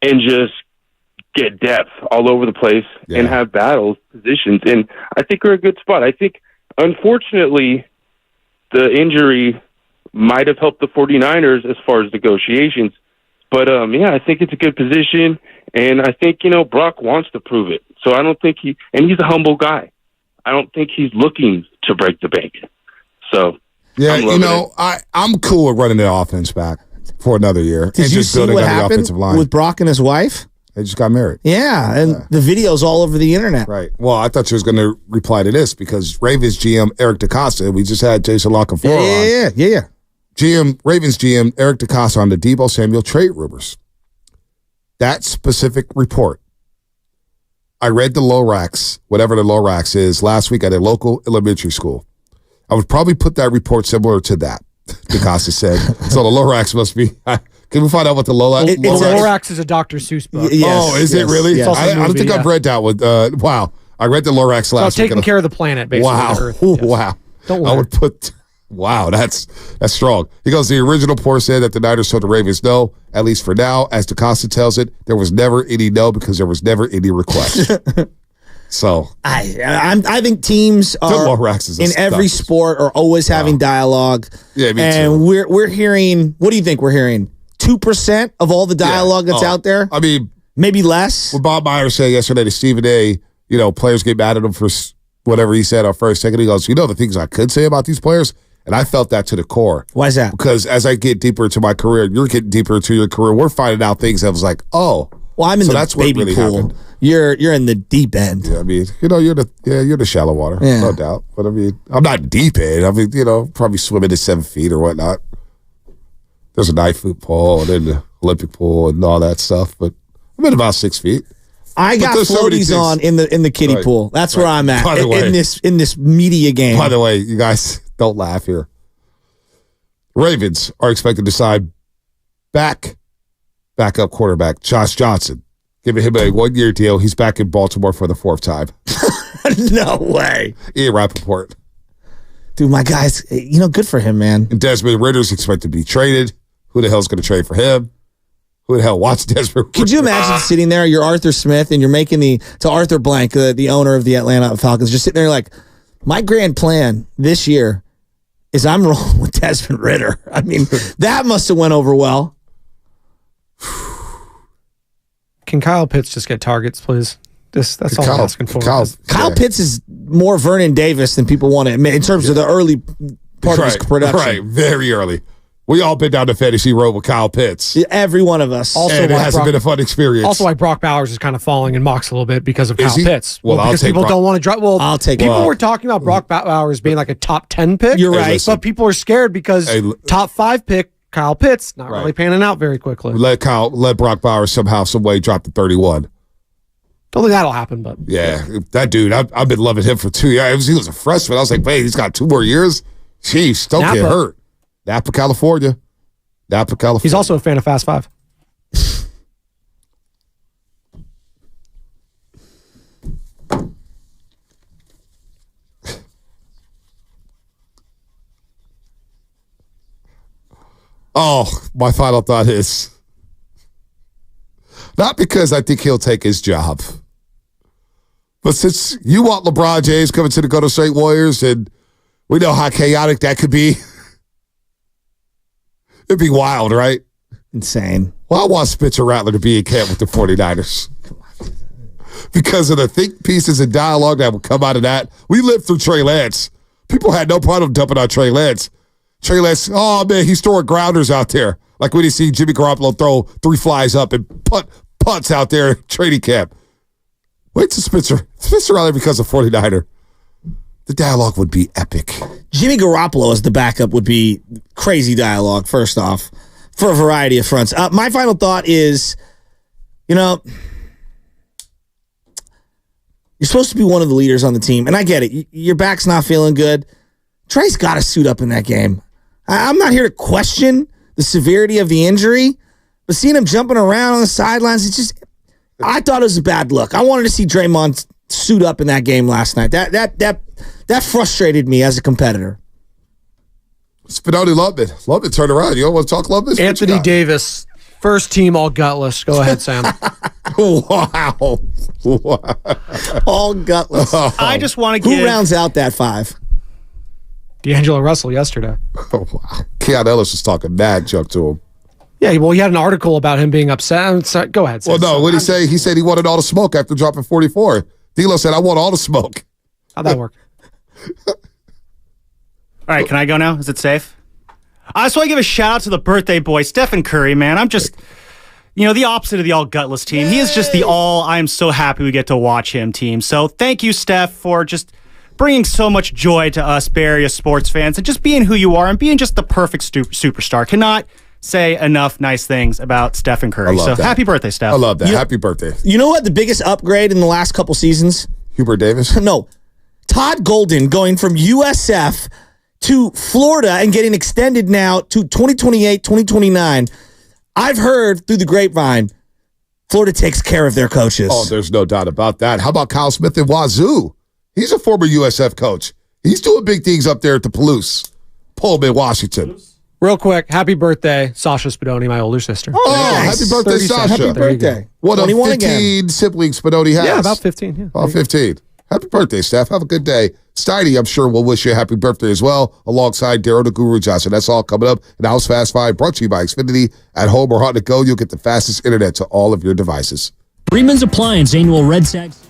and just get depth all over the place and have battles, positions. And I think we're in a good spot. I think, unfortunately, the injury might have helped the 49ers as far as negotiations. But, I think it's a good position, and I think, Brock wants to prove it. So I don't think he's a humble guy. I don't think he's looking to break the bank. So, I'm cool with running the offense back for another year. Did you see what happened with Brock and his wife? They just got married. Yeah, and the video's all over the internet. Right. Well, I thought you was going to reply to this because Ravens GM Eric DeCosta, we just had Jason Lockenfora on. Yeah. Ravens GM Eric DeCosta on the Deebo Samuel trade rumors. That specific report, I read the Lorax, whatever the Lorax is, last week at a local elementary school. I would probably put that report similar to that, DeCosta said. So the Lorax must be... Can we find out what the Lorax is? Lorax is a Dr. Seuss book. Is it really? Yes. I don't think I've read that one. Wow. I read the Lorax last week. Taking care of the planet, basically. Wow. The Earth, yes. Wow. Don't worry. I would put... Wow, that's strong. He goes, the original report said that the Niners told the Ravens no, at least for now. As DeCosta tells it, there was never any no because there was never any request. So I think teams are in every sport are always having dialogue. Yeah, me and too. We're hearing, what do you think we're hearing? 2% of all the dialogue that's out there? I mean, maybe less. What Bob Myers said yesterday to Stephen A., players get mad at him for whatever he said on first, second. He goes, the things I could say about these players? And I felt that to the core. Why is that? Because as I get deeper into my career, you're getting deeper into your career, we're finding out things that was like, oh. Well, I'm in the baby pool. Happened. You're in the deep end. Yeah, I mean, you're the shallow water, no doubt. But I mean, I'm not deep end. I mean, probably swimming at 7 feet or whatnot. There's a 9-foot pool and then the Olympic pool and all that stuff. But I'm at about 6 feet. I got floaties on in the kiddie pool. That's where I'm at in this media game. By the way, you guys don't laugh here. Ravens are expected to sign backup quarterback Josh Johnson, giving him a 1-year deal. He's back in Baltimore for the 4th time. No way. Ian Rappaport. Dude, my guys, good for him, man. And Desmond Ritter's expected to be traded. Who the hell's going to trade for him? Who the hell wants Desmond Ritter? Could you imagine sitting there, you're Arthur Smith, and you're making to Arthur Blank, the owner of the Atlanta Falcons, just sitting there like, my grand plan this year is I'm rolling with Desmond Ritter. I mean, that must have went over well. Can Kyle Pitts just get targets, please? That's all I'm asking for. Kyle Pitts is more Vernon Davis than people want to admit in terms of the early part of his production. Right, very early. We all been down the fantasy road with Kyle Pitts. Every one of us. Also, and it hasn't been a fun experience. Also, why Brock Bowers is kind of falling in mocks a little bit because of Kyle Pitts. Well, because people don't want to drop. Well, I'll take people were talking about Brock Bowers being like a top 10 pick. You're right. But people are scared because top 5 pick, Kyle Pitts, not really panning out very quickly. Let Brock Bowers somehow, some way drop to 31. Don't think that'll happen, but. Yeah, that dude, I've been loving him for 2 years. He was a freshman. I was like, wait, he's got 2 more years? Jeez, don't get hurt. Napa, California. He's also a fan of Fast Five. Oh, my final thought is not because I think he'll take his job, but since you want LeBron James coming to the Golden State Warriors, and we know how chaotic that could be, it'd be wild, right? Insane. Well, I want Spencer Rattler to be in camp with the 49ers. Because of the think pieces and dialogue that would come out of that. We lived through Trey Lance. People had no problem dumping on Trey Lance. Trey Lance, oh man, he's throwing grounders out there. Like when you see Jimmy Garoppolo throw 3 flies up and punts out there in training camp. Wait till Spencer Rattler becomes a 49er. The dialogue would be epic. Jimmy Garoppolo as the backup would be crazy dialogue, first off, for a variety of fronts. My final thought is, you're supposed to be one of the leaders on the team, and I get it. Your back's not feeling good. Trey's got to suit up in that game. I'm not here to question the severity of the injury, but seeing him jumping around on the sidelines, I thought it was a bad look. I wanted to see Draymond suit up in that game last night. That frustrated me as a competitor. Spinelli loved it. Loved it. Turn around. You don't want to talk love this? Anthony Davis, first team all gutless. Go ahead, Sam. Wow. All gutless. Oh. I just want to give... Who rounds out that 5? D'Angelo Russell yesterday. Oh, wow. Keon Ellis was talking mad junk to him. Yeah, well, he had an article about him being upset. Sorry, go ahead, Sam. Well, no, what did he say? He said he wanted all the smoke after dropping 44. D'Lo said, I want all the smoke. How'd that work? All right, can I go now? Is it safe? I just want to give a shout out to the birthday boy, Stephen Curry, man. I'm just, the opposite of the all gutless team. He is just the all, I am so happy we get to watch him team. So thank you, Steph, for just bringing so much joy to us Bay Area sports fans and just being who you are and being just the perfect superstar. Cannot say enough nice things about Stephen Curry. So happy birthday, Steph. I love that. Happy birthday. You know what? The biggest upgrade in the last couple seasons? Hubert Davis? No. Todd Golden going from USF to Florida and getting extended now to 2028, 2029. I've heard through the grapevine, Florida takes care of their coaches. Oh, there's no doubt about that. How about Kyle Smith in Wazoo? He's a former USF coach. He's doing big things up there at the Palouse, Pullman, Washington. Real quick, happy birthday, Sasha Spadoni, my older sister. Oh, nice. Happy birthday, Sasha. Happy birthday. What, 15 siblings Spadoni has? Yeah, about 15. Yeah. About 15. Happy birthday, Steph. Have a good day. Steiny, I'm sure, will wish you a happy birthday as well, alongside Daryl the Guru Johnson. That's all coming up in House Fast 5, brought to you by Xfinity. At home or on the go, you'll get the fastest internet to all of your devices. Freeman's Appliance annual Red Sox.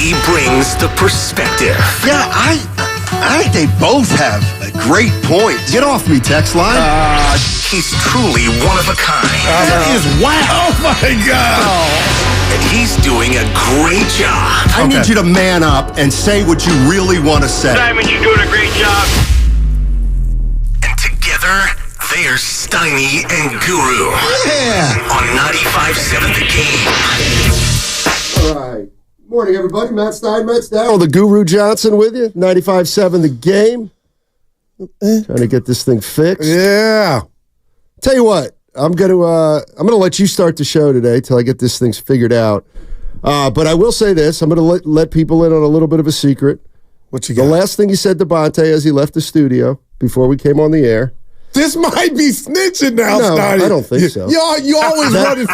he brings the perspective. Yeah, I think they both have great points. Get off me, text line. He's truly one of a kind. That is wow. Oh, my God. And he's doing a great job. I need you to man up and say what you really want to say. Simon, you're doing a great job. And together, they're Steiny and Guru. Yeah. On 95.7 The Game. All right. Morning, everybody. Matt Stein, Matt Stein. The Guru Johnson with you. 95.7 The Game. Trying to get this thing fixed. Yeah. Tell you what, I'm gonna let you start the show today till I get this thing figured out. But I will say this: I'm gonna let people in on a little bit of a secret. What you got? The last thing he said to Bonte as he left the studio before we came on the air. This might be snitching now, No, Steiny. I don't think so. You always running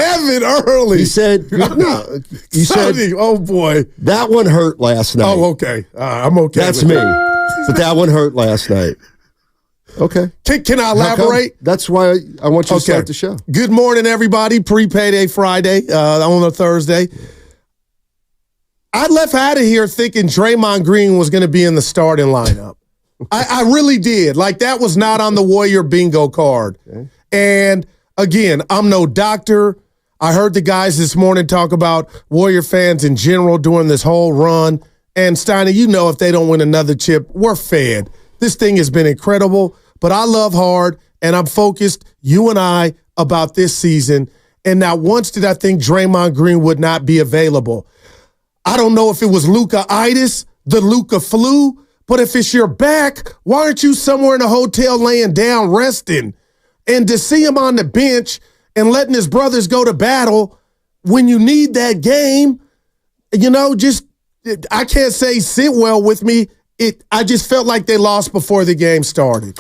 Evan early. He said, no. You said, oh boy, that one hurt last night. Oh, okay. I'm okay. That's with me. that. But that one hurt last night. Okay. Can I elaborate? That's why I want you to start the show. Good morning, everybody. Pre-payday Friday on a Thursday. I left out of here thinking Draymond Green was going to be in the starting lineup. I really did. Like, that was not on the Warrior bingo card. Okay. And, again, I'm no doctor. I heard the guys this morning talk about Warrior fans in general during this whole run. And, Steiner, you know if they don't win another chip, we're fed. This thing has been incredible. But I love hard, and I'm focused, you and I, about this season. And not once did I think Draymond Green would not be available. I don't know if it was Luka-itis, the Luka flu, but if it's your back, why aren't you somewhere in a hotel laying down resting? And to see him on the bench and letting his brothers go to battle when you need that game, I can't say sit well with me. I just felt like they lost before the game started.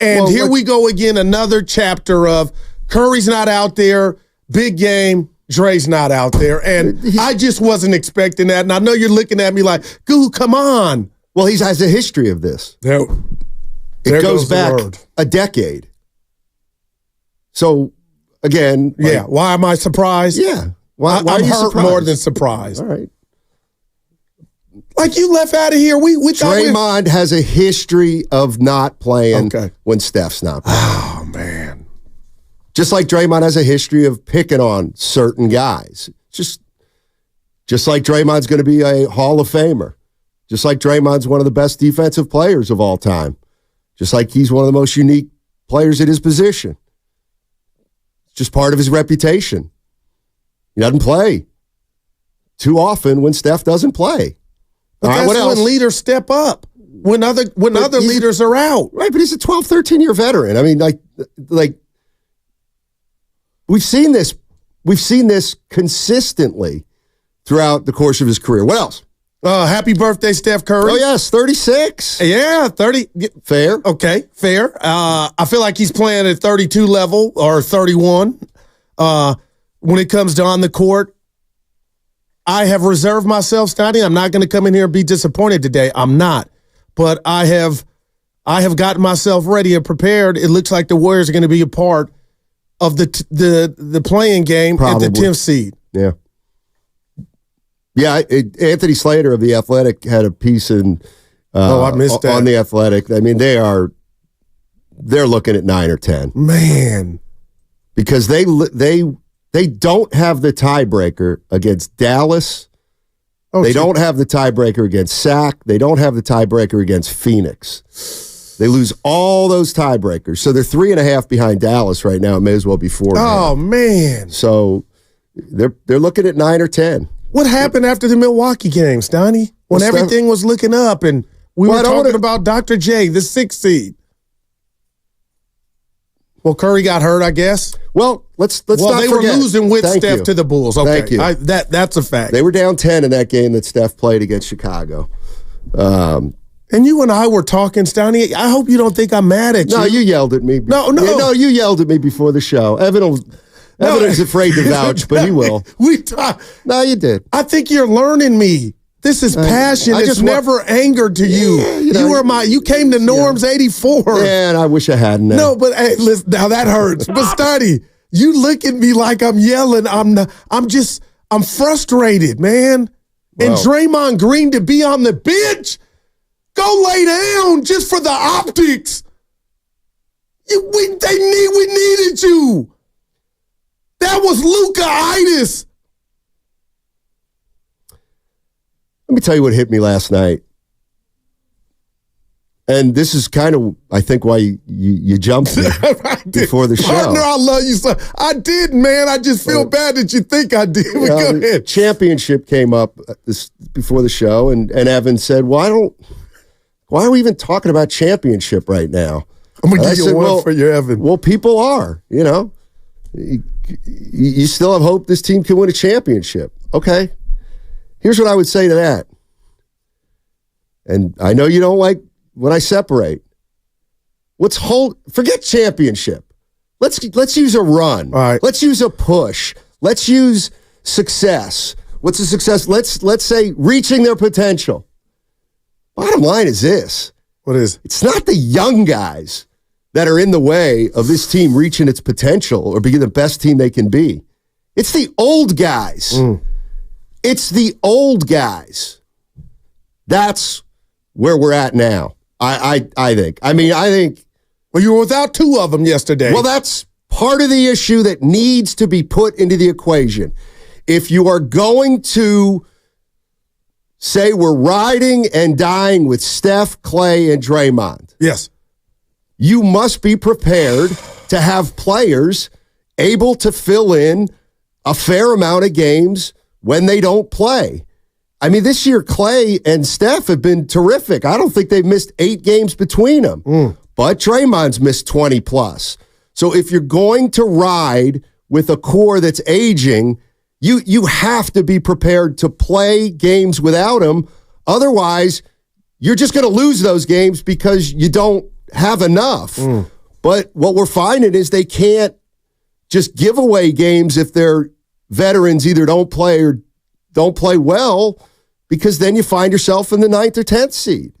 And here we go again, another chapter of Curry's not out there, big game, Dre's not out there. And I just wasn't expecting that. And I know you're looking at me like, Goo, come on. Well, he has a history of this. There it goes back a decade. So, again. Why am I surprised? Yeah. Why I'm hurt surprised? More than surprised. All right. Like, you left out of here. We Draymond has a history of not playing when Steph's not playing. Oh, man. Just like Draymond has a history of picking on certain guys. Just like Draymond's going to be a Hall of Famer. Just like Draymond's one of the best defensive players of all time. Just like he's one of the most unique players at his position. It's just part of his reputation. He doesn't play too often when Steph doesn't play. But that's when leaders step up, when other leaders are out. Right, but he's a 12, 13-year veteran. I mean, like we've seen this consistently throughout the course of his career. What else? Happy birthday, Steph Curry. Oh, yes, 36. Yeah, 30. Fair. Okay, fair. I feel like he's playing at 32 level or 31 when it comes to on the court. I have reserved myself, Steiny. I'm not going to come in here and be disappointed today. I'm not. But I have gotten myself ready and prepared. It looks like the Warriors are going to be a part of the playing game at the 10th seed. Yeah. Yeah, Anthony Slater of The Athletic had a piece in I missed that. On The Athletic. I mean, they're looking at 9 or 10. Man. Because they don't have the tiebreaker against Dallas. They don't have the tiebreaker against Sac. They don't have the tiebreaker against Phoenix. They lose all those tiebreakers. So they're 3.5 behind Dallas right now. It may as well be 4. Oh, man. So they're looking at 9 or 10. What happened after the Milwaukee games, Donnie? When everything was looking up and we were talking about Dr. J, the 6th seed. Well, Curry got hurt, I guess. Well, let's not forget. They were losing with Steph to the Bulls. Okay. Thank you. That's a fact. They were down 10 in that game that Steph played against Chicago. And you and I were talking, Stoney. I hope you don't think I'm mad at you. No, you yelled at me. No, you yelled at me before the show. Evan's afraid to vouch, but he will. No, you did. I think you're learning me. This is passion. It's never anger to you. You came to Norm's 84. Yeah, and I wish I hadn't. No, but hey, listen, now that hurts. But Stoney, you look at me like I'm yelling. I'm frustrated, man. and Draymond Green to be on the bench, go lay down just for the optics. We needed you. That was Luka-itis. Let me tell you what hit me last night. And this is kind of, I think, why you jumped me before the show. Partner, I love you, son. I did, man. I just feel bad that you think I did. Go ahead. Championship came up before the show, and Evan said, why are we even talking about championship right now? I'm going to give you one for your Evan. Well, people are, You still have hope this team can win a championship. Okay. Here's what I would say to that. And I know you don't like when I separate. Forget championship. Let's use a run. All right. Let's use a push. Let's use success. What's a success? Let's say reaching their potential. Bottom line is this. What is? It's not the young guys that are in the way of this team reaching its potential or being the best team they can be. It's the old guys. It's the old guys. That's where we're at now. I think. I think. Well, you were without two of them yesterday. Well, that's part of the issue that needs to be put into the equation. If you are going to say we're riding and dying with Steph, Klay, and Draymond. Yes. You must be prepared to have players able to fill in a fair amount of games when they don't play. I mean, this year, Klay and Steph have been terrific. I don't think they've missed 8 games between them. But Draymond's missed 20 plus. So if you're going to ride with a core that's aging, you have to be prepared to play games without him. Otherwise, you're just going to lose those games because you don't have enough. But what we're finding is they can't just give away games if their veterans either don't play or don't play well, because then you find yourself in the 9th or 10th seed.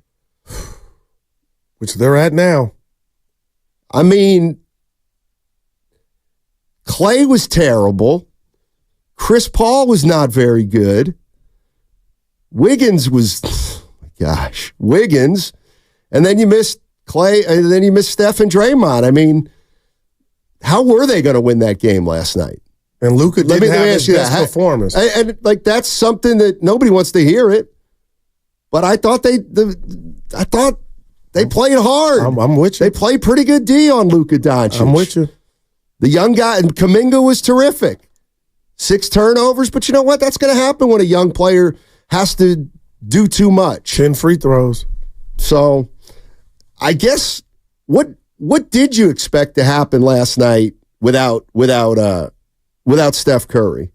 Which they're at now. I mean, Klay was terrible. Chris Paul was not very good. Wiggins was, Wiggins. And then you missed Klay, and then you missed Steph and Draymond. I mean, how were they going to win that game last night? And Luka didn't have his best performance. And that's something that nobody wants to hear it. But I thought they played hard. I'm with you. They played pretty good D on Luka Doncic. I'm with you. The young guy, and Kaminga was terrific. 6 turnovers, but you know what? That's going to happen when a young player has to do too much. 10 free throws. So, I guess what did you expect to happen last night without Steph Curry?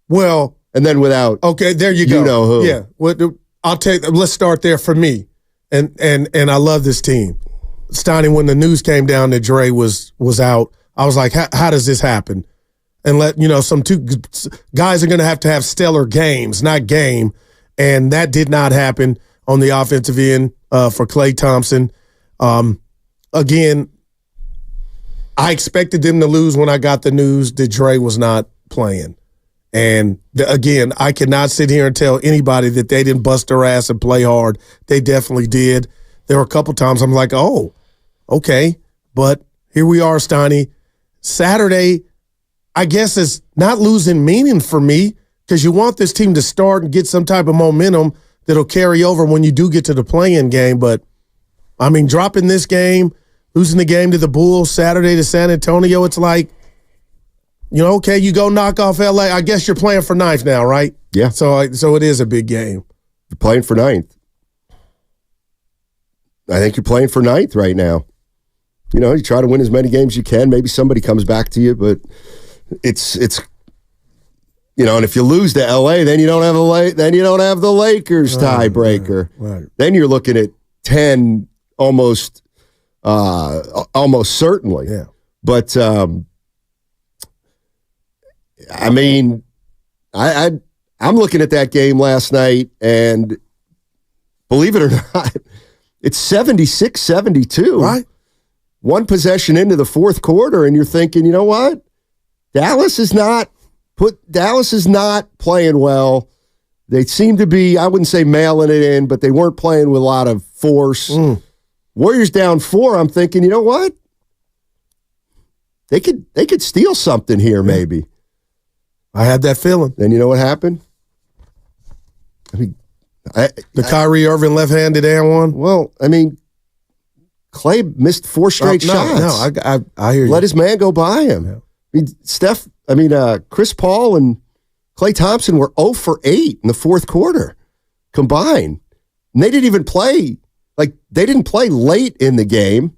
Well, and then without there you go. You know who? Yeah. Let's start there for me. And I love this team. Steiny, when the news came down that Dre was out, I was like, how does this happen? And some two guys are going to have stellar games, not game. And that did not happen on the offensive end for Klay Thompson. Again, I expected them to lose when I got the news that Dre was not playing. And again, I cannot sit here and tell anybody that they didn't bust their ass and play hard. They definitely did. There were a couple times I'm like, oh, okay. But here we are, Steiny. Saturday, I guess, is not losing meaning for me because you want this team to start and get some type of momentum that'll carry over when you do get to the play-in game. But, I mean, dropping this game, losing the game to the Bulls, Saturday to San Antonio, it's like, okay, you go knock off LA. I guess you're playing for 9th now, right? Yeah. So it is a big game. You're playing for 9th. I think you're playing for 9th right now. You try to win as many games as you can. Maybe somebody comes back to you, but it's and if you lose to LA, then you don't have the Lakers tiebreaker. Right. Then you're looking at 10 almost certainly. Yeah. But I mean, I'm looking at that game last night, and believe it or not, it's 76-72. Right. One possession into the fourth quarter, and you're thinking, you know what? Dallas is not playing well. They seem to be, I wouldn't say mailing it in, but they weren't playing with a lot of force. Warriors down 4, I'm thinking, you know what? They could steal something here, maybe. I had that feeling. And you know what happened? I mean, the Kyrie Irving left-handed and one. Well, I mean, Klay missed 4 straight shots. No, I hear you. Let his man go by him. I mean, Chris Paul and Klay Thompson were 0 for 8 in the fourth quarter combined. And they didn't even play. They didn't play late in the game.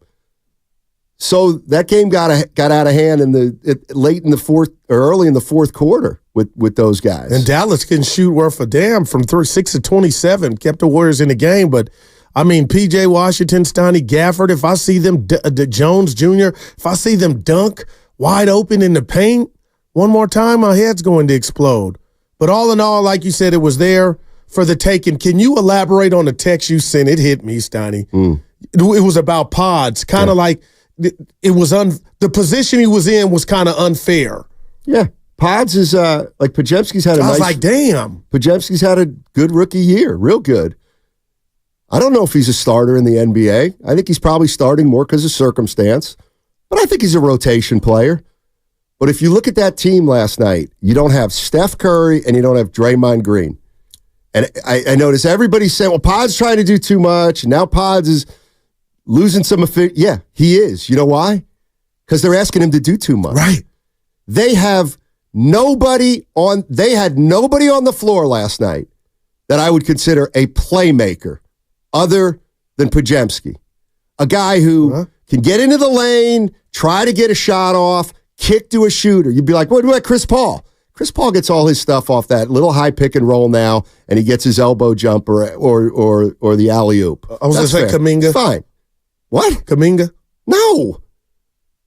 So that game got out of hand late in the fourth or early in the fourth quarter with those guys. And Dallas can shoot worth a damn from 6 of 27, kept the Warriors in the game. But I mean, P.J. Washington, Stoney Gafford, if I see them, Jones Jr., if I see them dunk wide open in the paint one more time, my head's going to explode. But all in all, like you said, it was there for the taking. Can you elaborate on the text you sent? It hit me, Stoney. It was about pods, kind of like. It was the position he was in was kind of unfair. Yeah, Pods is like Podziemski's had a nice. I was like, damn. Podziemski's had a good rookie year, real good. I don't know if he's a starter in the NBA. I think he's probably starting more because of circumstance, but I think he's a rotation player. But if you look at that team last night, you don't have Steph Curry and you don't have Draymond Green. And I noticed everybody saying, well, Pods trying to do too much, and now Pods is losing some efficiency. Yeah, he is. You know why? Because they're asking him to do too much. Right. They had nobody on the floor last night that I would consider a playmaker other than Podziemski. A guy who can get into the lane, try to get a shot off, kick to a shooter. You'd be like, what about Chris Paul? Chris Paul gets all his stuff off that little high pick and roll now, and he gets his elbow jumper or the alley-oop. I was going to say Kaminga. Fine. What? Kaminga? No,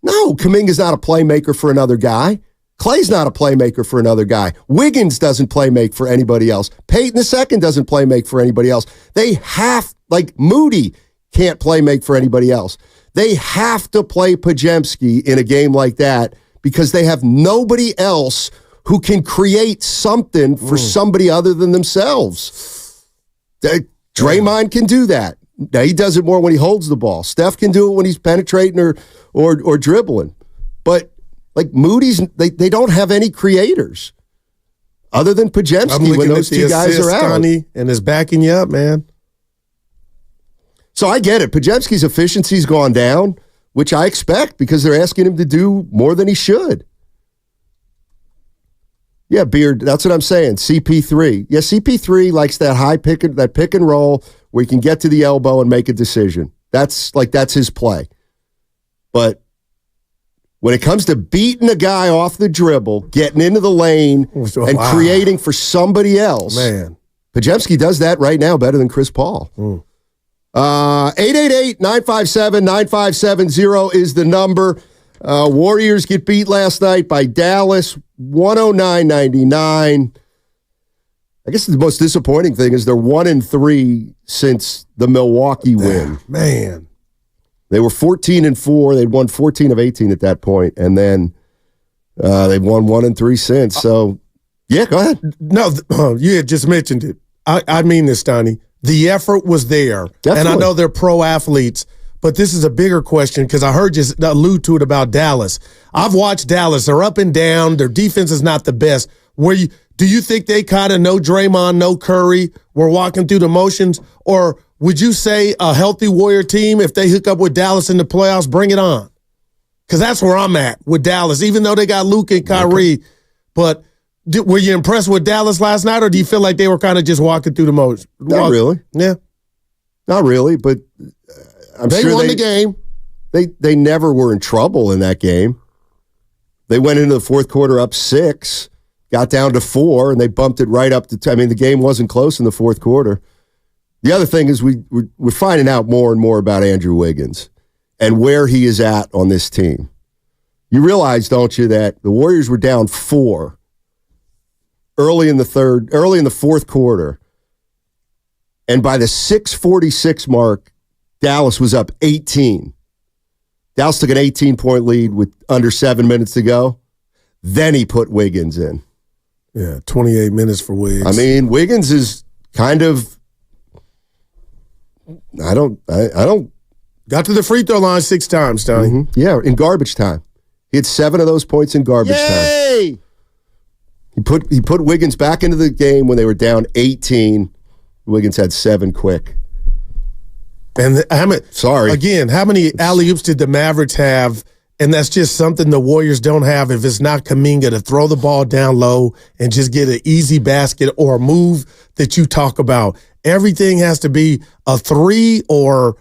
Kaminga's not a playmaker for another guy. Klay's not a playmaker for another guy. Wiggins doesn't playmake for anybody else. Peyton II doesn't playmake for anybody else. Moody can't playmake for anybody else. They have to play Podziemski in a game like that because they have nobody else who can create something for somebody other than themselves. Draymond can do that. Now, he does it more when he holds the ball. Steph can do it when he's penetrating or dribbling. But, Moody's, they don't have any creators other than Podziemski when those two guys are out. And is backing you up, man. So I get it. Podziemski's efficiency's gone down, which I expect because they're asking him to do more than he should. Yeah, Beard, that's what I'm saying. CP3. Yeah, CP3 likes that high pick and roll where he can get to the elbow and make a decision. That's his play. But when it comes to beating a guy off the dribble, getting into the lane, and creating for somebody else, man, Podziemski does that right now better than Chris Paul. 888-957-9570 is the number. Warriors get beat last night by Dallas, 109-99. I guess the most disappointing thing is they're 1-3 since the Milwaukee win. Man. They were 14-4. They'd won 14 of 18 at that point, and then they've won 1-3 since. So, yeah, go ahead. No, you had just mentioned it. I mean this, Donnie. The effort was there. Definitely. And I know they're pro athletes, but this is a bigger question because I heard you allude to it about Dallas. I've watched Dallas. They're up and down. Their defense is not the best. Do you think they kind of know Draymond, know Curry, were walking through the motions? Or would you say a healthy Warrior team, if they hook up with Dallas in the playoffs, bring it on? Because that's where I'm at with Dallas, even though they got Luke and Kyrie. Okay. But were you impressed with Dallas last night, or do you feel like they were kind of just walking through the motions? Not really. Yeah. Not really, but they won the game. They never were in trouble in that game. They went into the fourth quarter up 6, got down to 4, and they bumped it right up to 10. I mean, the game wasn't close in the fourth quarter. The other thing is we're finding out more and more about Andrew Wiggins and where he is at on this team. You realize, don't you, that the Warriors were down 4 early in the fourth quarter, and by the 6:46 mark, Dallas was up 18. Dallas took an 18-point lead with under 7 minutes to go. Then he put Wiggins in. Yeah, 28 minutes for Wiggs. I mean, Wiggins is kind of. I don't. Got to the free throw line 6 times, Tony. Mm-hmm. Yeah, in garbage time. He had 7 of those points in garbage time. He put Wiggins back into the game when they were down 18. Wiggins had 7 quick. And how many alley-oops did the Mavericks have? And that's just something the Warriors don't have if it's not Kaminga to throw the ball down low and just get an easy basket or a move that you talk about. Everything has to be a 3 or,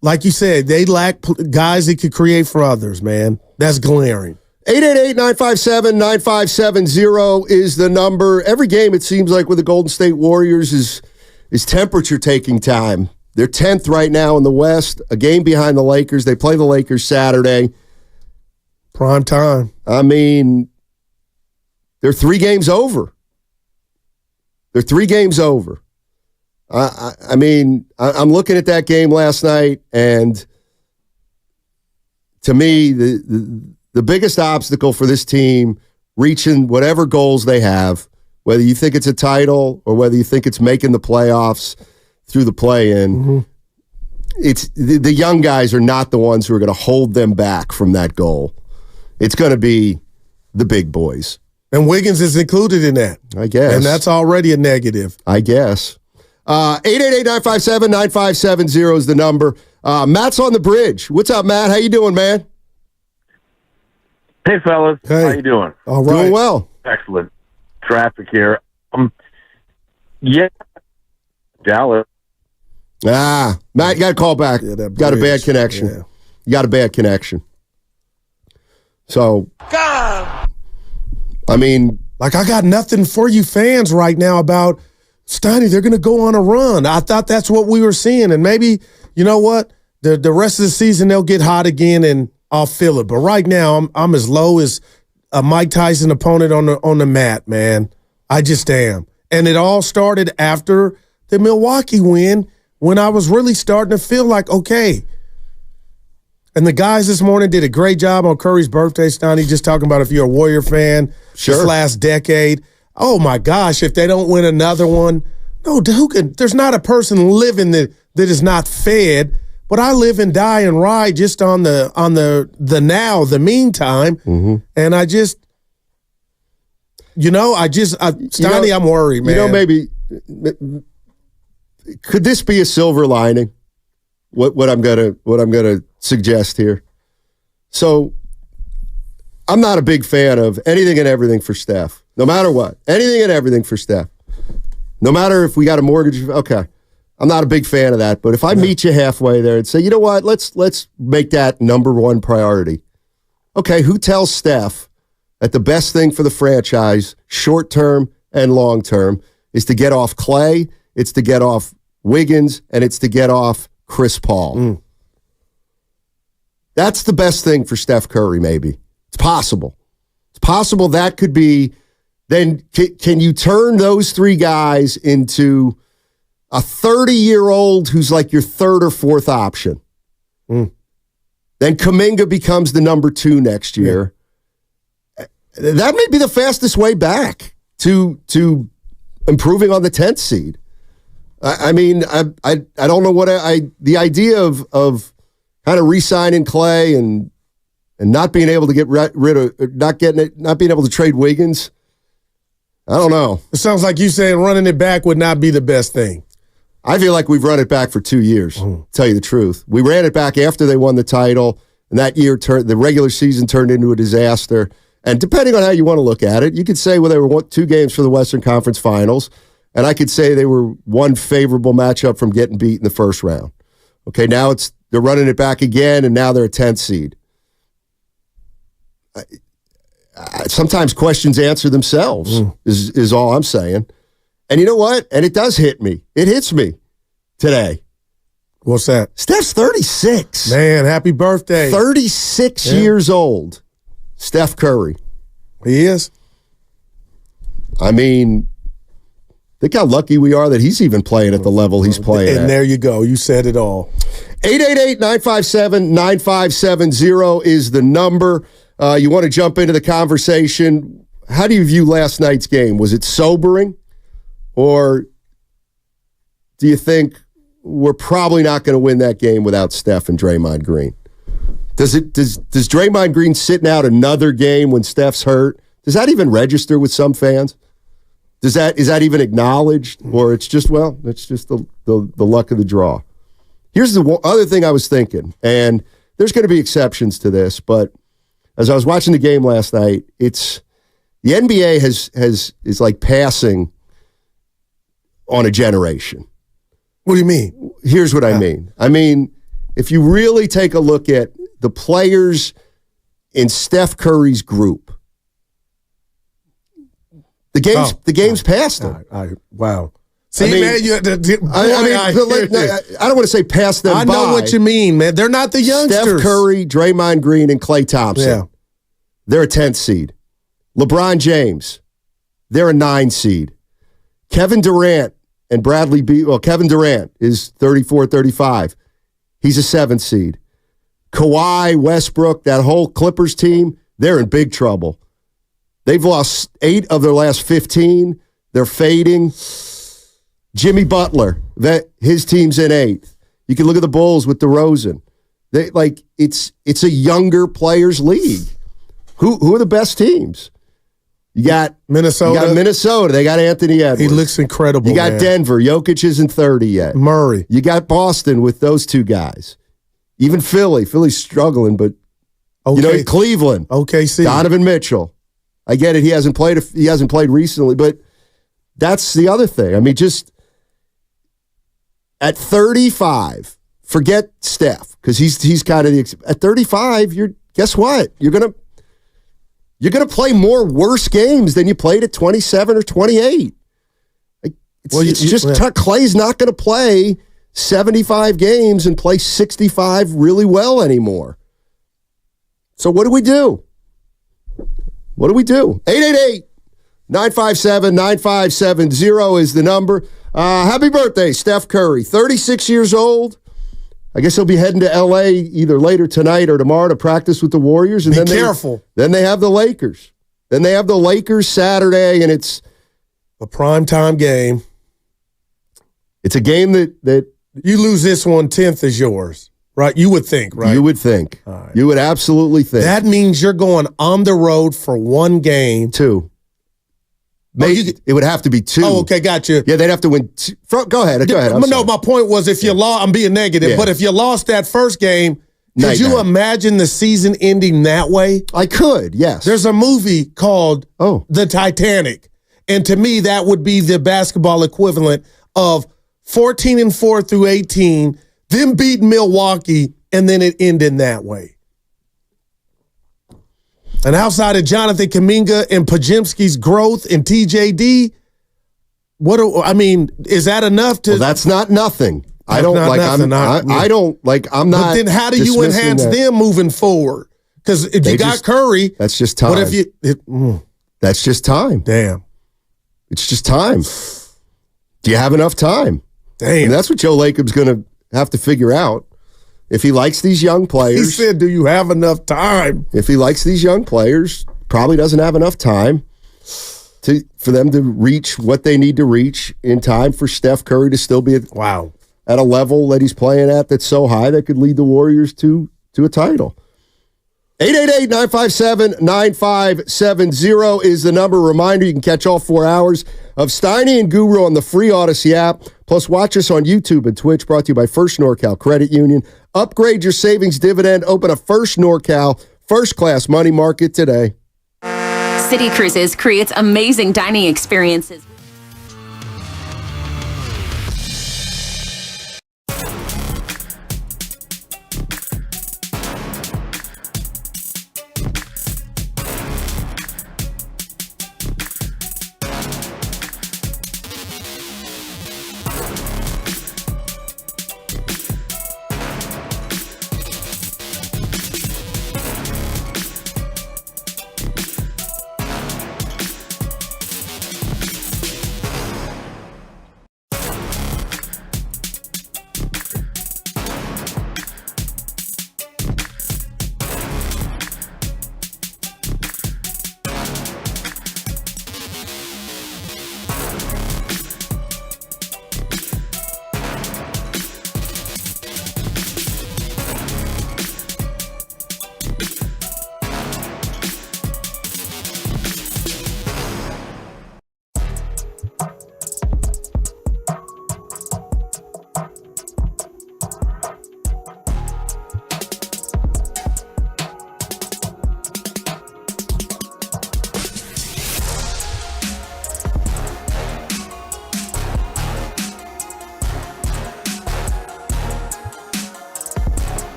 like you said, they lack guys that could create for others, man. That's glaring. 888-957-9570 is the number. Every game, it seems like, with the Golden State Warriors is temperature-taking time. They're 10th right now in the West, a game behind the Lakers. They play the Lakers Saturday. Prime time. I mean, they're 3 games over. They're 3 games over. I mean, I'm looking at that game last night, and to me, the biggest obstacle for this team reaching whatever goals they have, whether you think it's a title or whether you think it's making the playoffs through the play-in, it's the young guys are not the ones who are going to hold them back from that goal. It's going to be the big boys. And Wiggins is included in that. I guess. And that's already a negative. I guess. 888-957-9570 is the number. Matt's on the bridge. What's up, Matt? How you doing, man? Hey, fellas. Hey. How you doing? All right. Doing well. Excellent. Traffic here. Dallas. Matt, you got to call back. Yeah, got a bad connection. Yeah. You got a bad connection. So, I mean, like, I got nothing for you fans right now about Steiny. They're going to go on a run. I thought that's what we were seeing, and maybe, you know what, the rest of the season they'll get hot again, and I'll feel it. But right now, I'm as low as a Mike Tyson opponent on the mat, man. I just am. And it all started after the Milwaukee win, when I was really starting to feel like, okay. And the guys this morning did a great job on Curry's birthday, Steiny, just talking about if you're a Warrior fan this last decade. Oh, my gosh, if they don't win another one. No, there's not a person living that is not fed, but I live and die and ride just on the now, the meantime. Mm-hmm. And I just, Steiny, I'm worried, man. Maybe could this be a silver lining? What I'm gonna suggest here. So I'm not a big fan of anything and everything for Steph. No matter what. Anything and everything for Steph. No matter if we got a mortgage. Okay. I'm not a big fan of that. But if I meet you halfway there and say, you know what, let's make that number one priority. Okay, who tells Steph that the best thing for the franchise, short term and long term, is to get off Klay, it's to get off Wiggins, and it's to get off Chris Paul? That's the best thing for Steph Curry, maybe. It's possible. It's possible that could be. Then can you turn those 3 guys into a 30-year-old who's like your 3rd or 4th option? Then Kaminga becomes the number 2 next year. Yeah. That may be the fastest way back to improving on the 10th seed. I mean, I don't know what the idea of kind of re-signing Klay and not being able to get rid of not being able to trade Wiggins. I don't know. It sounds like you saying running it back would not be the best thing. I feel like we've run it back for 2 years, to tell you the truth. We ran it back after they won the title, and that year the regular season turned into a disaster. And depending on how you want to look at it, you could say, well, they were 2 games for the Western Conference Finals, and I could say they were one favorable matchup from getting beat in the first round. Okay, now they're running it back again, and now they're a 10th seed. Sometimes questions answer themselves, is all I'm saying. And you know what? And it does hit me. It hits me today. What's that? Steph's 36. Man, happy birthday. 36 years old. Steph Curry. He is. I mean, think how lucky we are that he's even playing at the level he's playing at. And there you go. You said it all. 888-957-9570 is the number. You want to jump into the conversation. how do you view last night's game? Was it sobering, or do you think we're probably not going to win that game without Steph and Draymond Green? Does Draymond Green sitting out another game when Steph's hurt? Does that even register with some fans? Is that even acknowledged, or it's just the luck of the draw? Here's the other thing I was thinking, and there's going to be exceptions to this, but as I was watching the game last night, the NBA is like passing on a generation. What do you mean? Here's what I mean. I mean, if you really take a look at the players in Steph Curry's group, the game's past them. Wow. See, man, I don't want to say pass them by. I know what you mean, man. They're not the youngsters. Steph Curry, Draymond Green, and Klay Thompson. Yeah. They're a 10th seed. LeBron James, they're a 9 seed. Kevin Durant and Bradley Beal. Well, Kevin Durant is 34, 35. He's a 7th seed. Kawhi, Westbrook, that whole Clippers team, they're in big trouble. They've lost 8 of their last 15. They're fading. Jimmy Butler, his team's in 8th. You can look at the Bulls with DeRozan. It's a younger players' league. Who are the best teams? You got Minnesota. You got Minnesota. They got Anthony Edwards. He looks incredible. You got Denver. Jokic isn't 30 yet. Murray. You got Boston with those 2 guys. Even Philly. Philly's struggling, but Cleveland. OKC. Donovan Mitchell. I get it. He hasn't played recently, but that's the other thing. I mean, just at 35, forget Steph, because he's kind of at 35. Guess what? You're gonna play more worse games than you played at 27 or 28. Klay's not going to play 75 games and play 65 really well anymore. So what do we do? 888-957-9570 is the number. Happy birthday, Steph Curry, 36 years old. I guess he'll be heading to L.A. either later tonight or tomorrow to practice with the Warriors. And careful. Then they have the Lakers. Then they have the Lakers Saturday, and it's a primetime game. It's a game that you lose this one, 10th is yours. Right, you would think, right? You would think. Right. You would absolutely think. That means you're going on the road for 1 game. 2. Maybe it would have to be 2. Oh, okay, gotcha. Yeah, they'd have to win 2. Go ahead. No, my point was if you lost, I'm being negative, but if you lost that first game, could you imagine the season ending that way? I could, yes. There's a movie called The Titanic, and to me, that would be the basketball equivalent of 14-4 through 18, them beating Milwaukee, and then it ended that way. And outside of Jonathan Kaminga and Pajimski's growth and TJD, is that enough to? Well, that's not nothing. I don't like. I'm not. But then, how do you enhance them moving forward? Because if you got Curry, that's just time. What if you? That's just time. Damn, it's just time. Do you have enough time? Damn, and that's what Joe Lacob's going to have to figure out. If he likes these young players. He said, do you have enough time? If he likes these young players, probably doesn't have enough time for them to reach what they need to reach in time for Steph Curry to still be at a level that he's playing at that's so high that could lead the Warriors to a title. 888-957-9570 is the number. Reminder, you can catch all 4 hours of Steiny and Guru on the free Odyssey app. Plus, watch us on YouTube and Twitch, brought to you by First NorCal Credit Union. Upgrade your savings dividend. Open a First NorCal first-class money market today. City Cruises creates amazing dining experiences.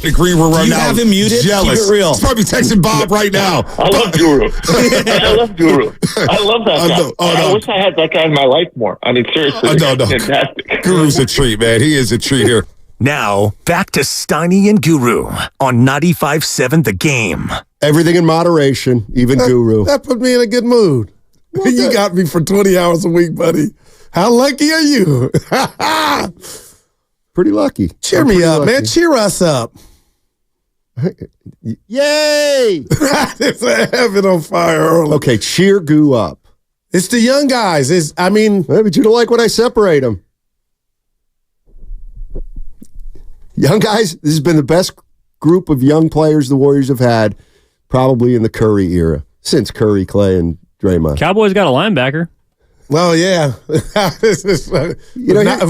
the green room right you now. Have him muted? Jealous. Keep it real. He's probably texting Bob right now. I love Guru. I love Guru. I love that guy. I wish I had that guy in my life more. I mean, seriously. No. Fantastic. Guru's a treat, man. He is a treat here. Now, back to Steiny and Guru on 95.7 The Game. Everything in moderation, even Guru. That put me in a good mood. You got me for 20 hours a week, buddy. How lucky are you? Pretty lucky. Cheer me up, man. Cheer us up. Yay! It's heaven on fire early. Okay, cheer Goo up. It's the young guys. But you don't like when I separate them. Young guys, this has been the best group of young players the Warriors have had probably in the Curry era, since Curry, Klay, and Draymond. Cowboys got a linebacker. Well, yeah. This is a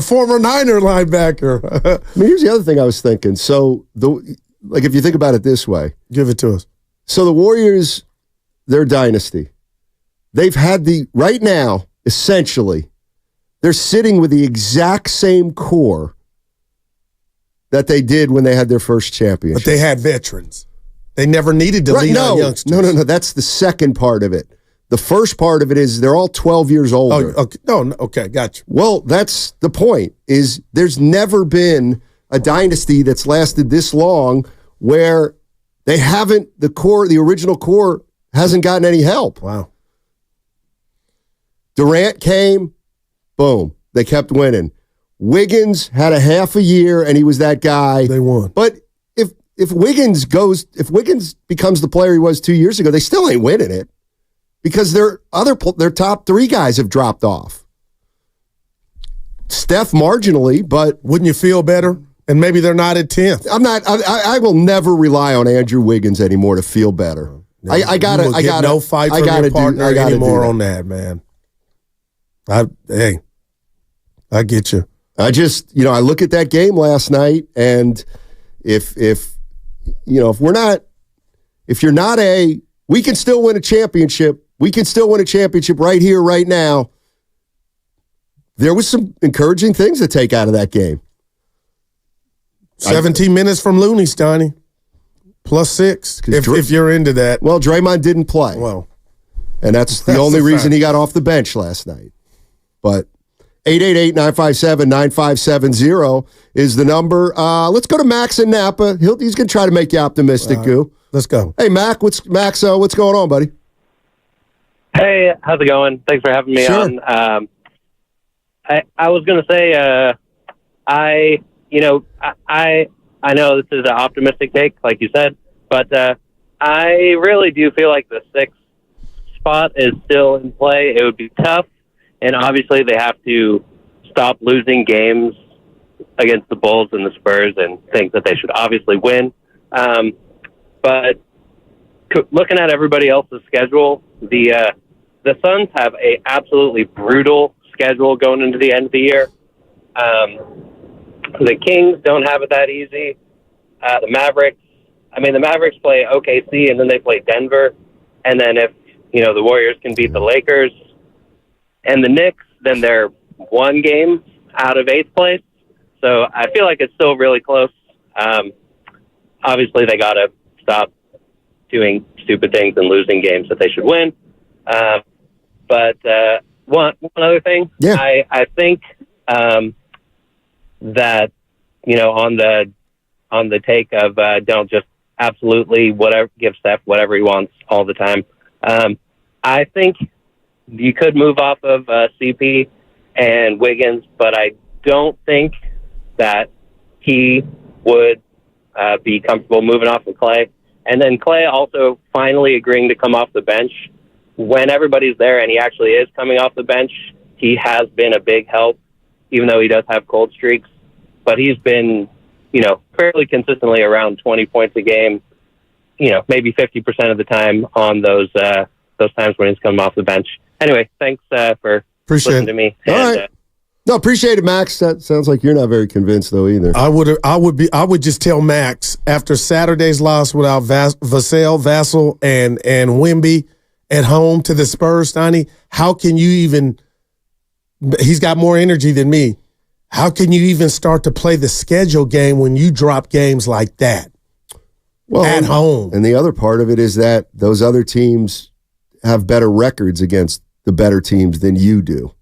former Niner linebacker. I mean, here's the other thing I was thinking. So, if you think about it this way. Give it to us. So the Warriors, their dynasty, they've had right now, essentially, they're sitting with the exact same core that they did when they had their first championship. But they had veterans. They never needed to lean on youngsters. No. That's the second part of it. The first part of it is they're all 12 years older. Oh, okay. No, okay, gotcha. Well, that's the point, is there's never been a dynasty that's lasted this long where they haven't, the original core hasn't gotten any help. Wow. Durant came, boom, they kept winning. Wiggins had a half a year, and he was that guy. They won. But if Wiggins becomes the player he was 2 years ago, they still ain't winning it because their top three guys have dropped off. Steph marginally, but wouldn't you feel better? And maybe they're not at 10th. I will never rely on Andrew Wiggins anymore to feel better. I gotta no fight from your partner anymore on that, man. I get you. I just, I look at that game last night, and if you're not we can still win a championship. We can still win a championship right here, right now. There was some encouraging things to take out of that game. 17 minutes from Looney, Steiny. +6, if you're into that. Well, Draymond didn't play. Well, and that's the only reason he got off the bench last night. But 888-957-9570 is the number. Let's go to Max in Napa. He's going to try to make you optimistic, Goo. Let's go. Hey, Max, what's going on, buddy? Hey, how's it going? Thanks for having me on. I was going to say, I know this is an optimistic take, like you said, but I really do feel like the 6th spot is still in play. It would be tough. And obviously, they have to stop losing games against the Bulls and the Spurs and think that they should obviously win. But looking at everybody else's schedule, the Suns have a absolutely brutal schedule going into the end of the year. The Kings don't have it that easy. The Mavericks play OKC and then they play Denver. And then if, the Warriors can beat the Lakers and the Knicks, then they're one game out of 8th place. So I feel like it's still really close. Obviously, they got to stop doing stupid things and losing games that they should win. But one other thing, I think that, on the take of don't just absolutely give Steph whatever he wants all the time. I think you could move off of CP and Wiggins, but I don't think that he would be comfortable moving off of Klay. And then Klay also finally agreeing to come off the bench. When everybody's there and he actually is coming off the bench, he has been a big help, even though he does have cold streaks. But he's been, fairly consistently around 20 points a game, maybe 50% of the time on those times when he's coming off the bench. Anyway, thanks for listening to me. All right. No, appreciate it, Max. That sounds like you're not very convinced, though, either. I would just tell Max, after Saturday's loss without Vassell, and Wemby at home to the Spurs, Steiny, how can you even – he's got more energy than me. How can you even start to play the schedule game when you drop games like that? Well, at home. And the other part of it is that those other teams have better records against the better teams than you do.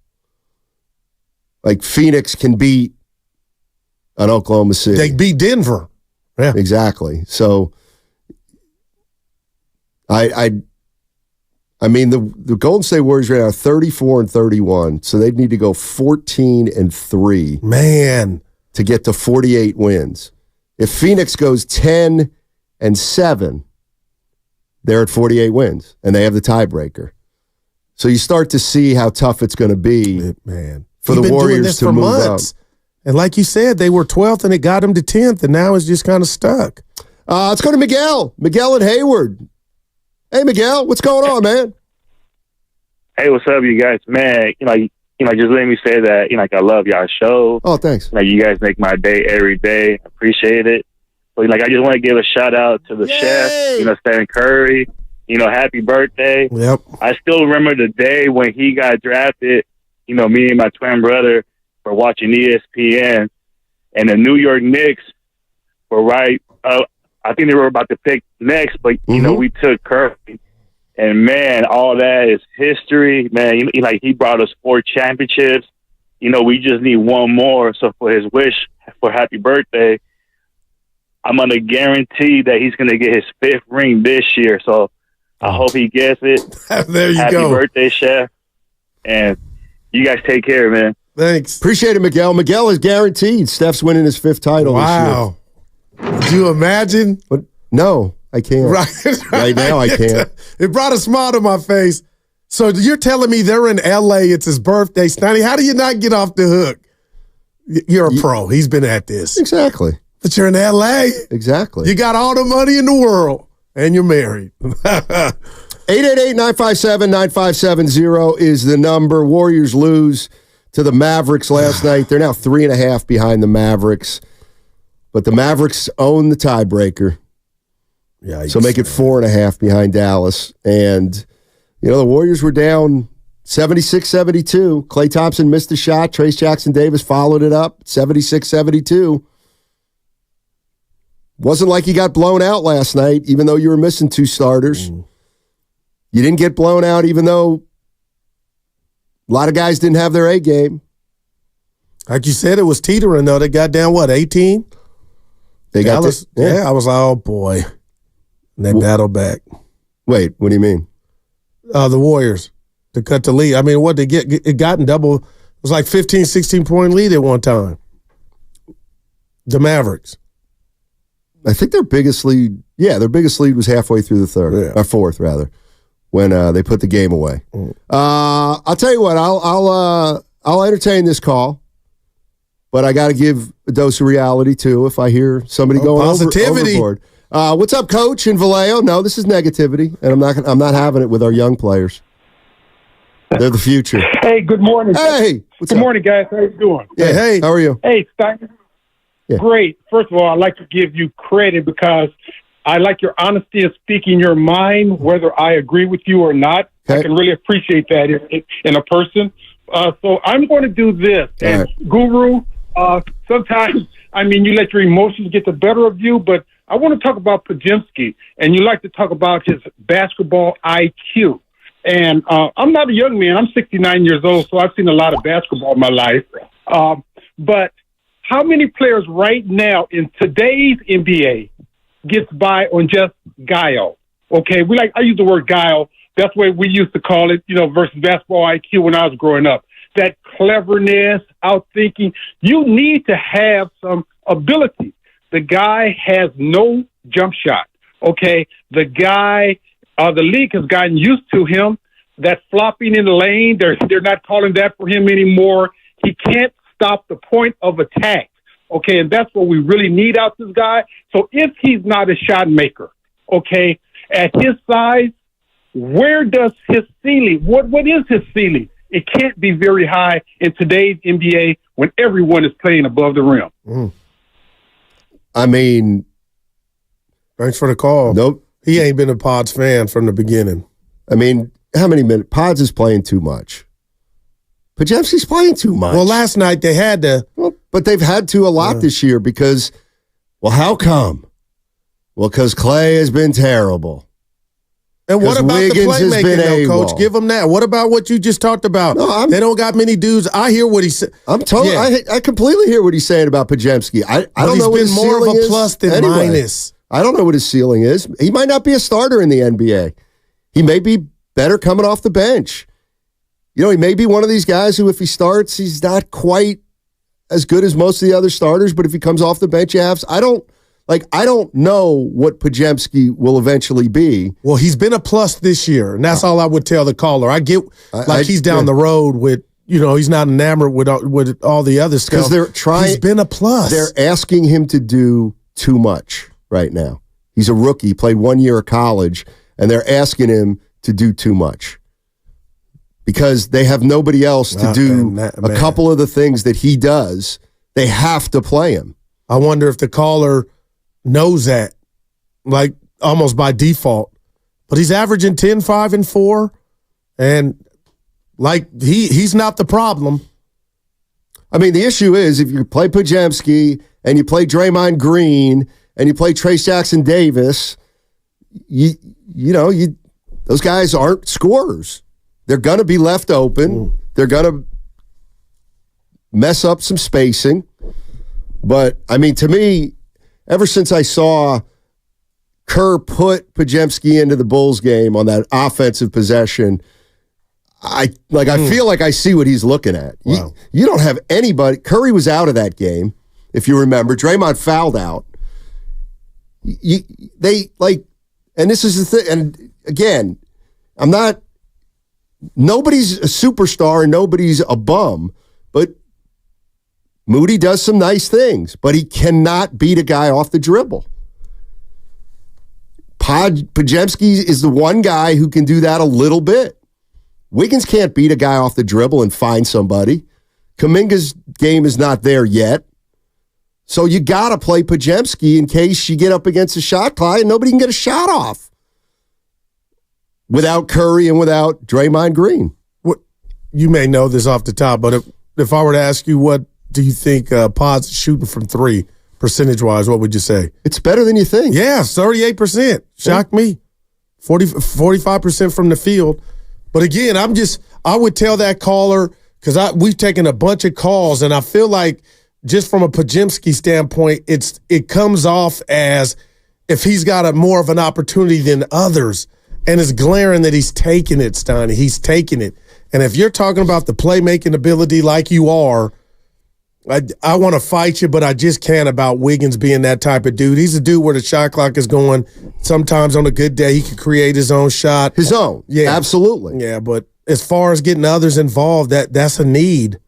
Like Phoenix can beat an Oklahoma City. They beat Denver. Yeah. Exactly. So I mean the Golden State Warriors right now are 34-31, so they'd need to go 14-3. Man, to get to 48 wins. If Phoenix goes 10-7, they're at 48 wins, and they have the tiebreaker. So you start to see how tough it's going to be, for the Warriors to move up. And like you said, they were 12th, and it got them to 10th, and now it's just kind of stuck. Let's go to Miguel. Miguel and Hayward. Hey, Miguel, what's going on, man? Hey, what's up, you guys? Man, just let me say that, I love y'all's show. Oh, thanks. You guys make my day every day. Appreciate it. So, I just want to give a shout out to the chef, Stephen Curry. Happy birthday. Yep. I still remember the day when he got drafted. Me and my twin brother were watching ESPN, and the New York Knicks were right up. I think they were about to pick next, but, we took Curry. And, man, all that is history. Man, he brought us 4 championships. We just need one more. So for his wish for happy birthday, I'm going to guarantee that he's going to get his 5th ring this year. So I hope he gets it. There you happy go. Happy birthday, Chef. And you guys take care, man. Thanks. Appreciate it, Miguel. Miguel is guaranteed Steph's winning his 5th title this year. Wow. Could you imagine? But no, I can't. Right now, I can't. It brought a smile to my face. So you're telling me they're in L.A., it's his birthday. Stoney, how do you not get off the hook? You're a pro. He's been at this. Exactly. But you're in L.A. Exactly. You got all the money in the world, and you're married. 888-957-9570 is the number. Warriors lose to the Mavericks last night. They're now 3.5 behind the Mavericks. But the Mavericks own the tiebreaker. Yeah, so make it 4.5 behind Dallas. And, the Warriors were down 76-72. Klay Thompson missed a shot. Trace Jackson-Davis followed it up, 76-72. Wasn't like you got blown out last night, even though you were missing 2 starters. You didn't get blown out, even though a lot of guys didn't have their A game. Like you said, it was teetering, though. They got down, 18? They got Dallas, this. Yeah, I was like, oh, boy. And they battled back. Wait, what do you mean? The Warriors to cut the lead. I mean, what they get? It got in double. It was like 15, 16-point lead at one time. The Mavericks. I think their biggest lead was halfway through the third, or fourth rather, when they put the game away. I'll tell you what, I'll entertain this call, but I got to give a dose of reality too if I hear somebody going overboard. What's up, Coach in Vallejo? No, this is negativity, and I'm not having it with our young players. They're the future. Hey, good morning. Hey, good morning, guys. How you doing? Yeah, hey, how are you? Hey, Stein. Yeah. Great. First of all, I'd like to give you credit because I like your honesty of speaking your mind, whether I agree with you or not. Okay. I can really appreciate that in a person. So I'm going to do this. And right. Guru, sometimes, you let your emotions get the better of you, but I want to talk about Podziemski, and you like to talk about his basketball IQ. And I'm not a young man. I'm 69 years old, so I've seen a lot of basketball in my life. But how many players right now in today's NBA gets by on just guile? Okay, I use the word guile. That's what we used to call it, versus basketball IQ when I was growing up. That cleverness, outthinking. You need to have some ability. The guy has no jump shot. Okay, the guy, the league has gotten used to him. That flopping in the lane, they're not calling that for him anymore. He can't stop the point of attack. Okay, and that's what we really need out this guy. So if he's not a shot maker, okay, at his size, where does his ceiling? What is his ceiling? It can't be very high in today's NBA when everyone is playing above the rim. Thanks for the call. Nope. He ain't been a Pods fan from the beginning. How many minutes? Pods is playing too much. Podziemski's playing too much. Well, last night they had to. But they've had to a lot this year because, how come? Well, because Klay has been terrible. And what about Wiggins the playmaking, though, Coach? Give them that. What about what you just talked about? No, they don't got many dudes. I hear what he said. I'm totally. Yeah. I completely hear what he's saying about Podziemski. I don't know what his ceiling is. He's been more of a plus than minus. I don't know what his ceiling is. He might not be a starter in the NBA. He may be better coming off the bench. You know, he may be one of these guys who, if he starts, he's not quite as good as most of the other starters. But if he comes off the bench, I don't know what Podziemski will eventually be. Well, he's been a plus this year, and that's all I would tell the caller. I get he's down the road with, he's not enamored with all the other stuff. Because he's been a plus. They're asking him to do too much right now. He's a rookie, played 1 year of college, and they're asking him to do too much. Because they have nobody else to do a couple of the things that he does. They have to play him. I wonder if the caller knows that, like almost by default. But he's averaging 10, 5, and 4. And like he's not the problem. I mean, the issue is if you play Podziemski and you play Draymond Green and you play Trace Jackson Davis, those guys aren't scorers. They're going to be left open. They're going to mess up some spacing. But, I mean, to me, ever since I saw Kerr put Podziemski into the Bulls game on that offensive possession, I feel like I see what he's looking at. Wow. You don't have anybody. Curry was out of that game, if you remember. Draymond fouled out. And this is the thing. And again, nobody's a superstar and nobody's a bum, but Moody does some nice things, but he cannot beat a guy off the dribble. Podziemski is the one guy who can do that a little bit. Wiggins can't beat a guy off the dribble and find somebody. Kaminga's game is not there yet. So you got to play Podziemski in case you get up against a shot clock and nobody can get a shot off without Curry and without Draymond Green. You may know this off the top, but if I were to ask you what do you think Pod's shooting from 3 percentage-wise, what would you say? It's better than you think. Yeah, 38%. Shocked me. 45% from the field. But again, I would tell that caller, because we've taken a bunch of calls, and I feel like just from a Podziemski standpoint, it comes off as if he's got more of an opportunity than others. And it's glaring that he's taking it, Steiny. He's taking it. And if you're talking about the playmaking ability like you are, I want to fight you, but I just can't about Wiggins being that type of dude. He's a dude where the shot clock is going. Sometimes on a good day, he can create his own shot. His own. Yeah. Absolutely. Yeah, but as far as getting others involved, that's a need.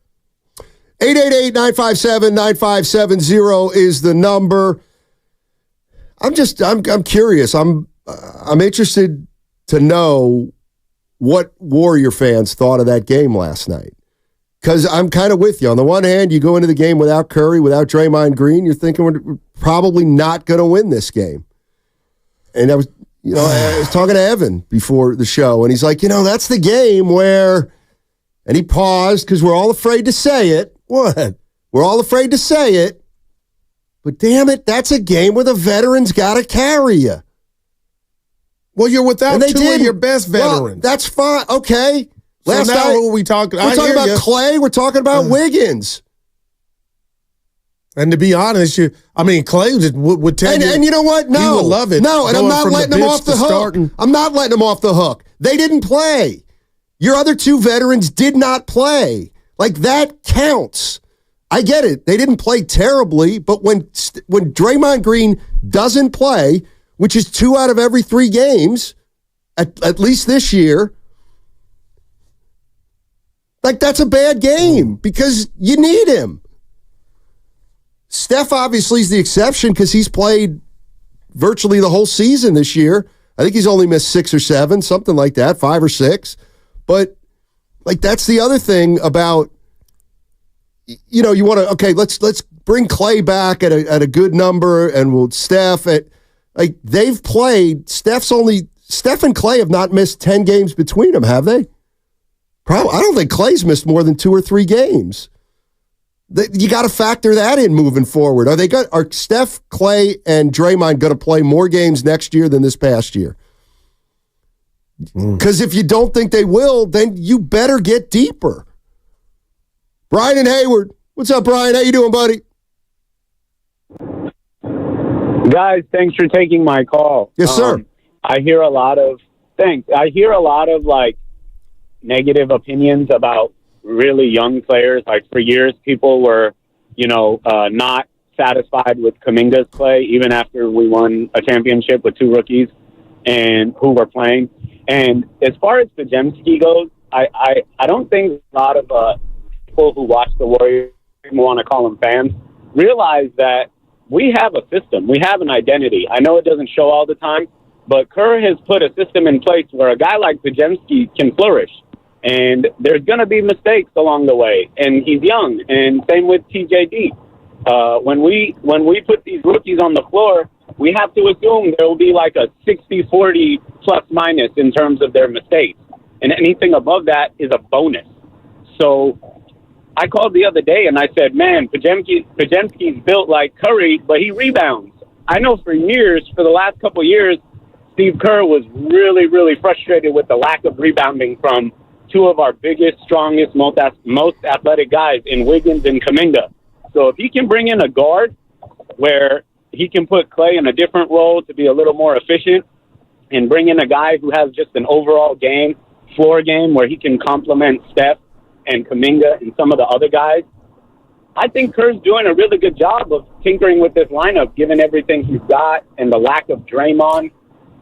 888-957-9570 is the number. I'm curious. I'm interested to know what Warrior fans thought of that game last night. Because I'm kind of with you. On the one hand, you go into the game without Curry, without Draymond Green, you're thinking we're probably not going to win this game. And I was talking to Evan before the show, and he's like, that's the game where, and he paused because we're all afraid to say it. What? We're all afraid to say it. But damn it, that's a game where the veterans got to carry you. Well, you're without two of your best veterans. Well, that's fine. Okay. So now who are we talking? We're talking about Klay. We're talking about Wiggins. And to be honest, Klay would tell you. And you know what? No. He would love it. No, and I'm not letting him off the hook. I'm not letting him off the hook. They didn't play. Your other two veterans did not play. Like, that counts. I get it. They didn't play terribly, but when Draymond Green doesn't play, which is 2 out of every 3 games, at least this year, like, that's a bad game because you need him. Steph obviously is the exception because he's played virtually the whole season this year. I think he's only missed 6 or 7, something like that, 5 or 6. But, like, that's the other thing about, you want to, okay, let's bring Klay back at a good number, and we'll Steph they've played. Steph and Klay have not missed 10 games between them, have they? Probably. I don't think Klay's missed more than 2 or 3 games. You got to factor that in moving forward. Are Steph, Klay, and Draymond going to play more games next year than this past year? Because if you don't think they will, then you better get deeper. Brian and Hayward. What's up, Brian? How you doing, buddy? Guys, thanks for taking my call. Yes, sir. I hear a lot of like negative opinions about really young players. Like for years, people were, not satisfied with Kaminga's play, even after we won a championship with two rookies and who were playing. And as far as Podziemski goes, I don't think a lot of people who watch the Warriors, want to call them fans, realize that we have a system. We have an identity. I know it doesn't show all the time, but Kerr has put a system in place where a guy like Podziemski can flourish. And there's going to be mistakes along the way. And he's young. And same with TJD. When we put these rookies on the floor, we have to assume there will be like a 60-40 plus minus in terms of their mistakes. And anything above that is a bonus. So I called the other day and I said, man, Podziemski's built like Curry, but he rebounds. I know for the last couple of years, Steve Kerr was really, really frustrated with the lack of rebounding from two of our biggest, strongest, most athletic guys in Wiggins and Kaminga. So if he can bring in a guard where he can put Klay in a different role to be a little more efficient and bring in a guy who has just an overall game, floor game, where he can complement Steph and Kaminga and some of the other guys, I think Kerr's doing a really good job of tinkering with this lineup, given everything he's got and the lack of Draymond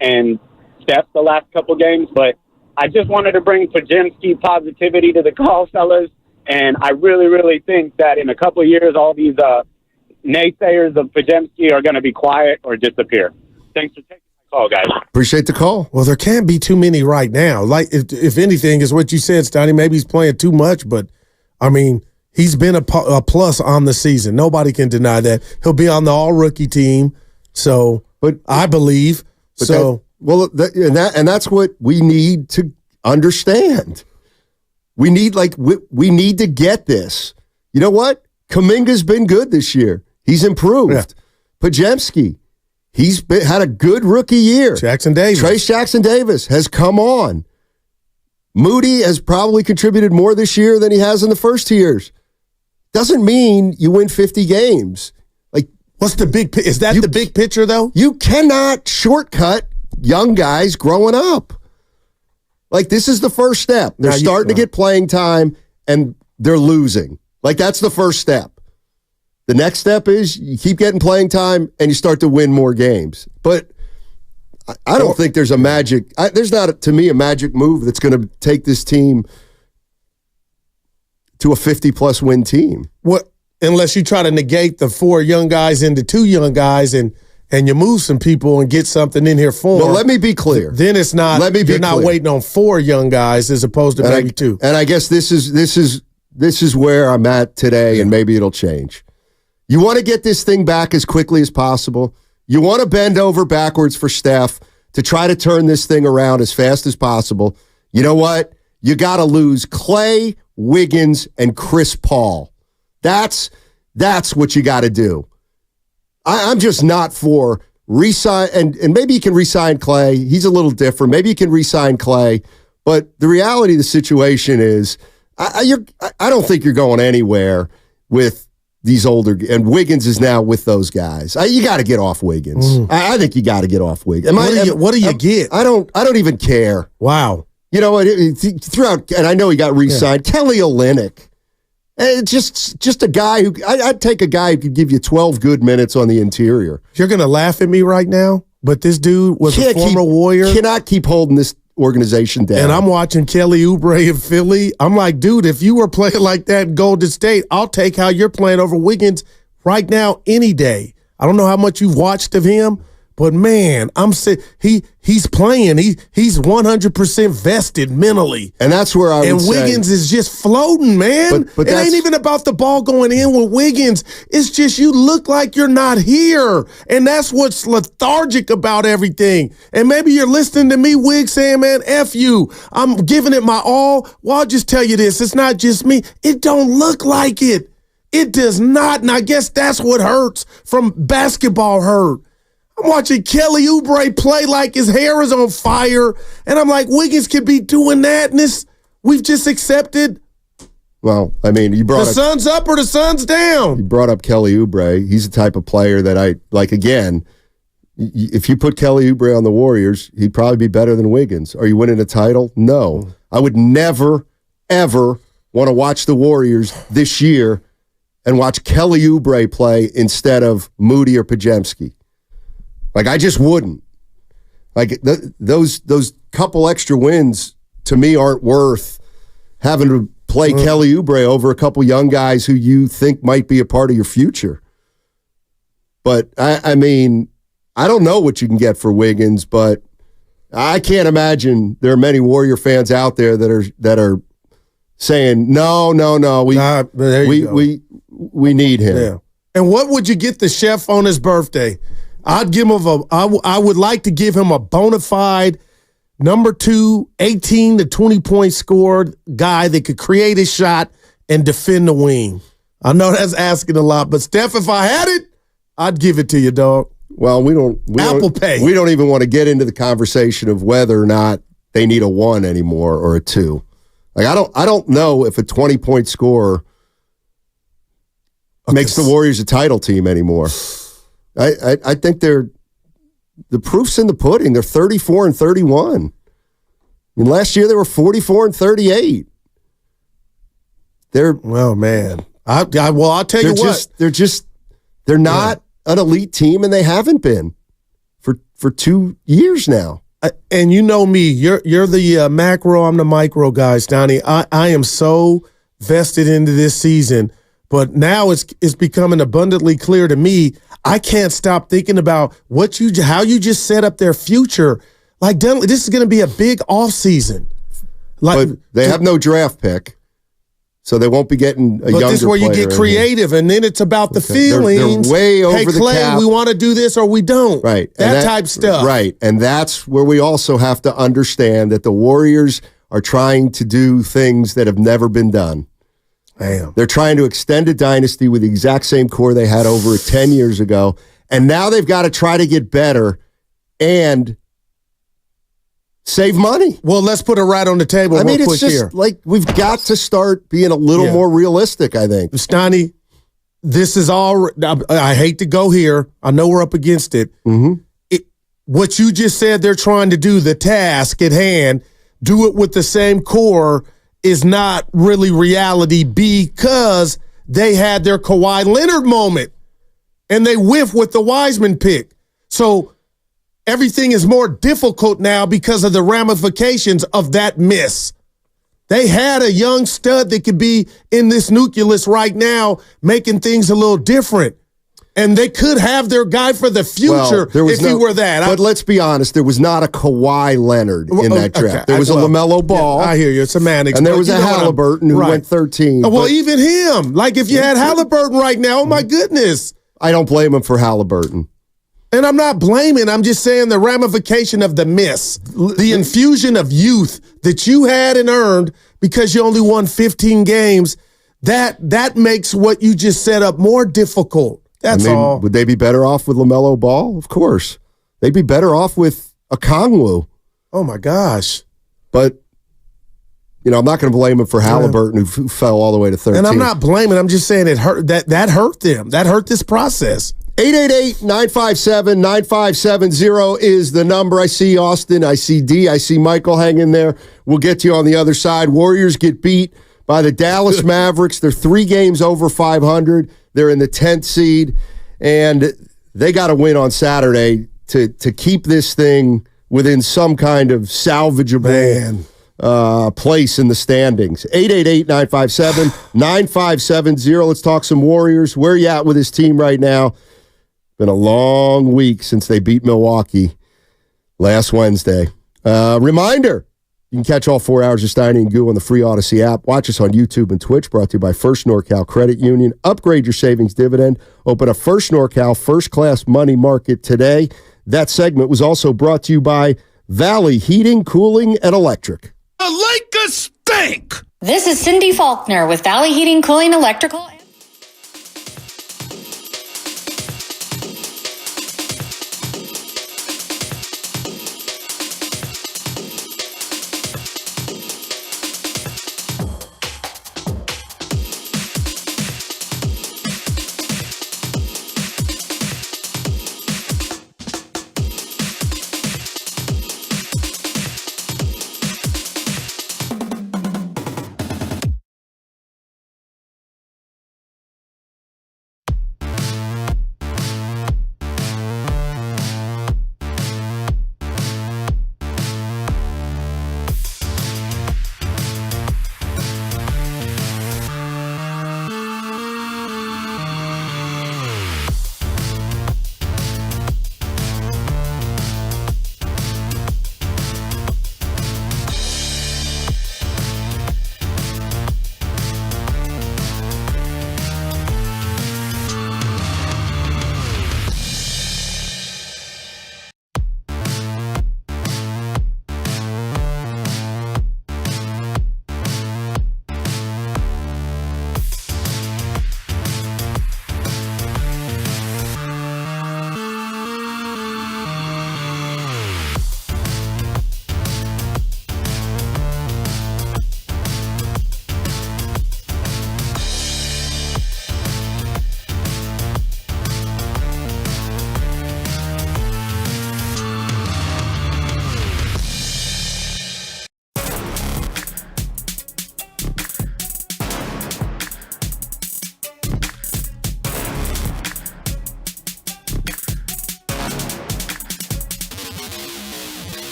and Steph the last couple games. But I just wanted to bring Podziemski positivity to the call, fellas. And I really, really think that in a couple of years, all these naysayers of Podziemski are going to be quiet or disappear. Thanks for taking my call, guys. Appreciate the call. Well, there can't be too many right now. Like, if anything, is what you said, Stoney. Maybe he's playing too much, but, I mean, he's been a plus on the season. Nobody can deny that. He'll be on the all-rookie team, so but I believe. But so and that's what we need to understand. We need to get this. You know what? Kaminga's been good this year. He's improved. Yeah. Podziemski, had a good rookie year. Trace Jackson Davis has come on. Moody has probably contributed more this year than he has in the first 2 years. Doesn't mean you win 50 games. Like, what's the big? Is that the big picture though? You cannot shortcut young guys growing up. Like, this is the first step. They're starting to get playing time, and they're losing. Like, that's the first step. The next step is you keep getting playing time, and you start to win more games. But I don't think there's there's not, to me, a magic move that's going to take this team to a 50-plus win team. What? Unless you try to negate the 4 young guys into 2 young guys and you move some people and get something in here for them. Well, let me be clear. Then it's not. You're not waiting on 4 young guys as opposed to maybe 2. And I guess this is where I'm at today, and maybe it'll change. You want to get this thing back as quickly as possible. You want to bend over backwards for Steph to try to turn this thing around as fast as possible. You know what? You got to lose Klay, Wiggins, and Chris Paul. That's what you got to do. I'm just not for re-sign, and maybe you can re-sign Klay. He's a little different. Maybe you can re-sign Klay, but the reality of the situation is I don't think you're going anywhere with these older, and Wiggins is now with those guys. You got to get off Wiggins. I think you got to get off Wiggins. What do you get? I don't even care. Wow. You know what? Throughout, and I know he got re-signed. Yeah. Kelly Olynyk. Just a guy who I'd take a guy who could give you 12 good minutes on the interior. You're gonna laugh at me right now, but this dude was a former Warrior. Cannot keep holding this organization down. And I'm watching Kelly Oubre in Philly. I'm like, dude, if you were playing like that in Golden State, I'll take how you're playing over Wiggins right now any day. I don't know how much you've watched of him, but man, he's playing. He's 100% vested mentally. And that's where I would say. And Wiggins is just floating, man. But it ain't even about the ball going in with Wiggins. It's just you look like you're not here. And that's what's lethargic about everything. And maybe you're listening to me, Wiggs, saying, man, F you. I'm giving it my all. Well, I'll just tell you this. It's not just me. It don't look like it. It does not, and I guess that's what hurts from basketball hurt. I'm watching Kelly Oubre play like his hair is on fire, and I'm like, Wiggins could be doing that, and we've just accepted. Well, I mean, you brought the sun's up or the sun's down. You brought up Kelly Oubre. He's the type of player that I like. Again, if you put Kelly Oubre on the Warriors, he'd probably be better than Wiggins. Are you winning a title? No. I would never, ever want to watch the Warriors this year and watch Kelly Oubre play instead of Moody or Podziemski. Like, I just wouldn't. Like, those couple extra wins, to me, aren't worth having to play Kelly Oubre over a couple young guys who you think might be a part of your future. But, I mean, I don't know what you can get for Wiggins, but I can't imagine there are many Warrior fans out there that are saying, no, we need him. Yeah. And what would you get the chef on his birthday? I'd give him I would like to give him a bona fide number 2, 18 to 20 point scored guy that could create a shot and defend the wing. I know that's asking a lot, but Steph, if I had it, I'd give it to you, dog. Well, we don't even want to get into the conversation of whether or not they need a 1 anymore or a 2. Like, I don't know if a 20-point scorer makes the Warriors a title team anymore. I think the proof's in the pudding. They're 34 and 31. I mean, last year they were 44 and 38. Well, man. I'll tell you what. They're not an elite team, and they haven't been for 2 years now. And you know me, you're the macro, I'm the micro guy, Stoney. I am so vested into this season, but now it's becoming abundantly clear to me. I can't stop thinking about how you just set up their future. Like, this is going to be a big offseason. But they have no draft pick, so they won't be getting a younger player. But this is where you get creative, and then it's about the feelings. They're way over hey, Klay, the cap. We want to do this or we don't. Right. That type stuff. Right. And that's where we also have to understand that the Warriors are trying to do things that have never been done. Damn. They're trying to extend a dynasty with the exact same core they had over 10 years ago, and now they've got to try to get better and save money. Well, let's put it right on the table. I mean, real it's quick just here. like we've got to start being a little more realistic, I think. Stoney, this is all. I hate to go here. I know we're up against it. Mm-hmm. What you just said they're trying to do, the task at hand, do it with the same core, is not really reality because they had their Kawhi Leonard moment and they whiffed with the Wiseman pick. So everything is more difficult now because of the ramifications of that miss. They had a young stud that could be in this nucleus right now, making things a little different. And they could have their guy for the future if he were that. But let's be honest, there was not a Kawhi Leonard in that draft. Okay, there was a LaMelo Ball. Yeah, I hear you. It's semantics. And there was a Halliburton who went 13. Well, even him. Like, if you had Halliburton right now, oh, my goodness. I don't blame him for Halliburton. And I'm not blaming. I'm just saying the ramification of the miss, the infusion of youth that you had and earned because you only won 15 games, that makes what you just set up more difficult. That's all. Would they be better off with LaMelo Ball? Of course. They'd be better off with a Kongwu. Oh, my gosh. But, I'm not going to blame him for Halliburton who fell all the way to 13. And I'm not blaming. I'm just saying it hurt. That hurt them. That hurt this process. 888-957-9570 is the number. I see Austin. I see D. I see Michael hanging there. We'll get to you on the other side. Warriors get beat by the Dallas Mavericks. They're 3 games over 500. They're in the 10th seed, and they got to win on Saturday to keep this thing within some kind of salvageable place in the standings. 888-957-9570. Let's talk some Warriors. Where are you at with this team right now? Been a long week since they beat Milwaukee last Wednesday. Reminder, you can catch all 4 hours of Steiny and Goo on the free Odyssey app. Watch us on YouTube and Twitch, brought to you by First NorCal Credit Union. Upgrade your savings dividend. Open a First NorCal first-class money market today. That segment was also brought to you by Valley Heating, Cooling, and Electric. The Lakers stink! This is Cindy Faulkner with Valley Heating, Cooling, Electrical.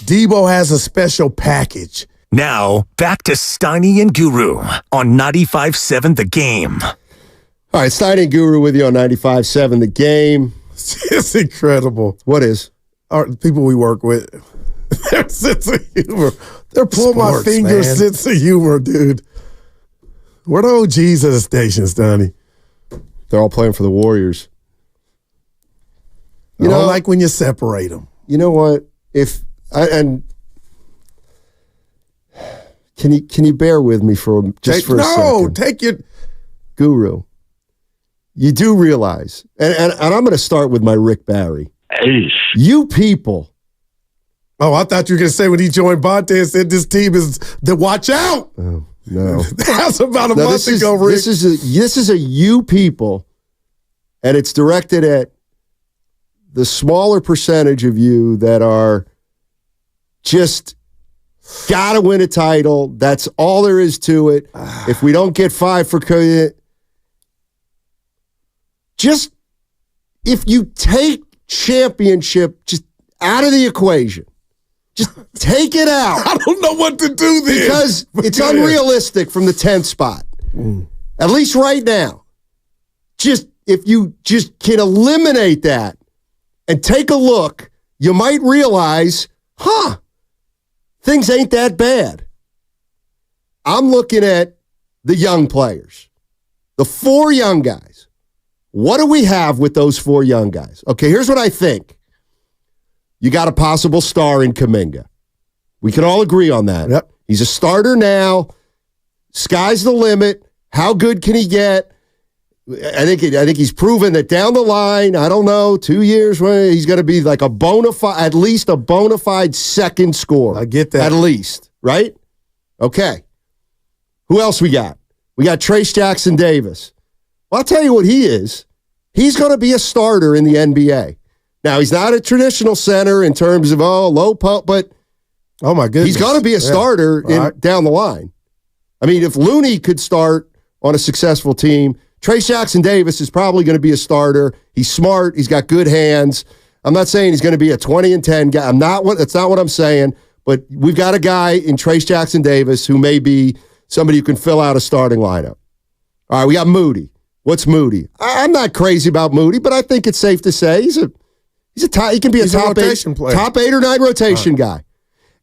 Debo has a special package. Now, back to Steiny and Guru on 95.7 The Game. All right, Steiny and Guru with you on 95.7 The Game. It's incredible. What is? The people we work with, their sense of humor. They're pulling my finger sense of humor, dude. Where the OGs at the station, Steiny? They're all playing for the Warriors. You know, like when you separate them. You know what? Can you bear with me for a second? No, take your Guru. You do realize, and I'm going to start with my Rick Barry. You people. Oh, I thought you were going to say when he joined Bonte and said this team is the watch out. Oh, no. That's about a month ago, Rick. This is a you people, and it's directed at the smaller percentage of you that are just got to win a title. That's all there is to it. If we don't get 5 for just if you take championship just out of the equation, just take it out. I don't know what to do there. Because it's unrealistic from the 10th spot. At least right now. Just if you just can eliminate that and take a look, you might realize, things ain't that bad. I'm looking at the young players, the 4 young guys. What do we have with those 4 young guys? Okay, here's what I think. You got a possible star in Kaminga. We can all agree on that. Yep. He's a starter now. Sky's the limit. How good can he get? I think he's proven that down the line, I don't know, 2 years, he's going to be like at least a bona fide second scorer. I get that. At least, right? Okay. Who else we got? We got Trace Jackson Davis. Well, I'll tell you what he is. He's going to be a starter in the NBA. Now, he's not a traditional center in terms of, low pump, but oh my goodness, he's going to be a starter down the line. I mean, if Looney could start on a successful team, Trace Jackson Davis is probably going to be a starter. He's smart. He's got good hands. I'm not saying he's going to be a 20-10 guy. That's not what I'm saying. But we've got a guy in Trace Jackson Davis who may be somebody who can fill out a starting lineup. All right, we got Moody. What's Moody? I'm not crazy about Moody, but I think it's safe to say he can be a top 8 or 9 rotation guy.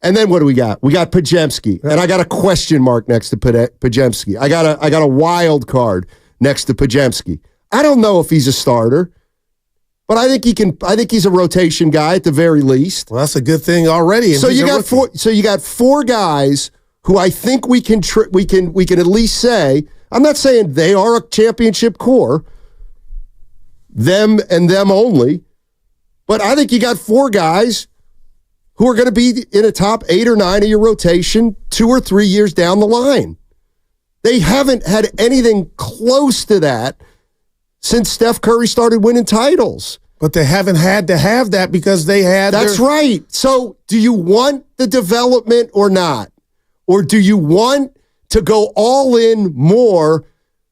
And then what do we got? We got Pajemski, and I got a question mark next to Pajemski. I got a wild card next to Pajemski. I don't know if he's a starter, but I think he can. I think he's a rotation guy at the very least. Well, that's a good thing already. So you got 4. So you got 4 guys who I think we can at least say. I'm not saying they are a championship core, them and them only, but I think you got 4 guys who are going to be in a top 8 or 9 of your rotation 2 or 3 years down the line. They haven't had anything close to that since Steph Curry started winning titles. But they haven't had to have that because they had That's right. So do you want the development or not? Or do you want to go all in more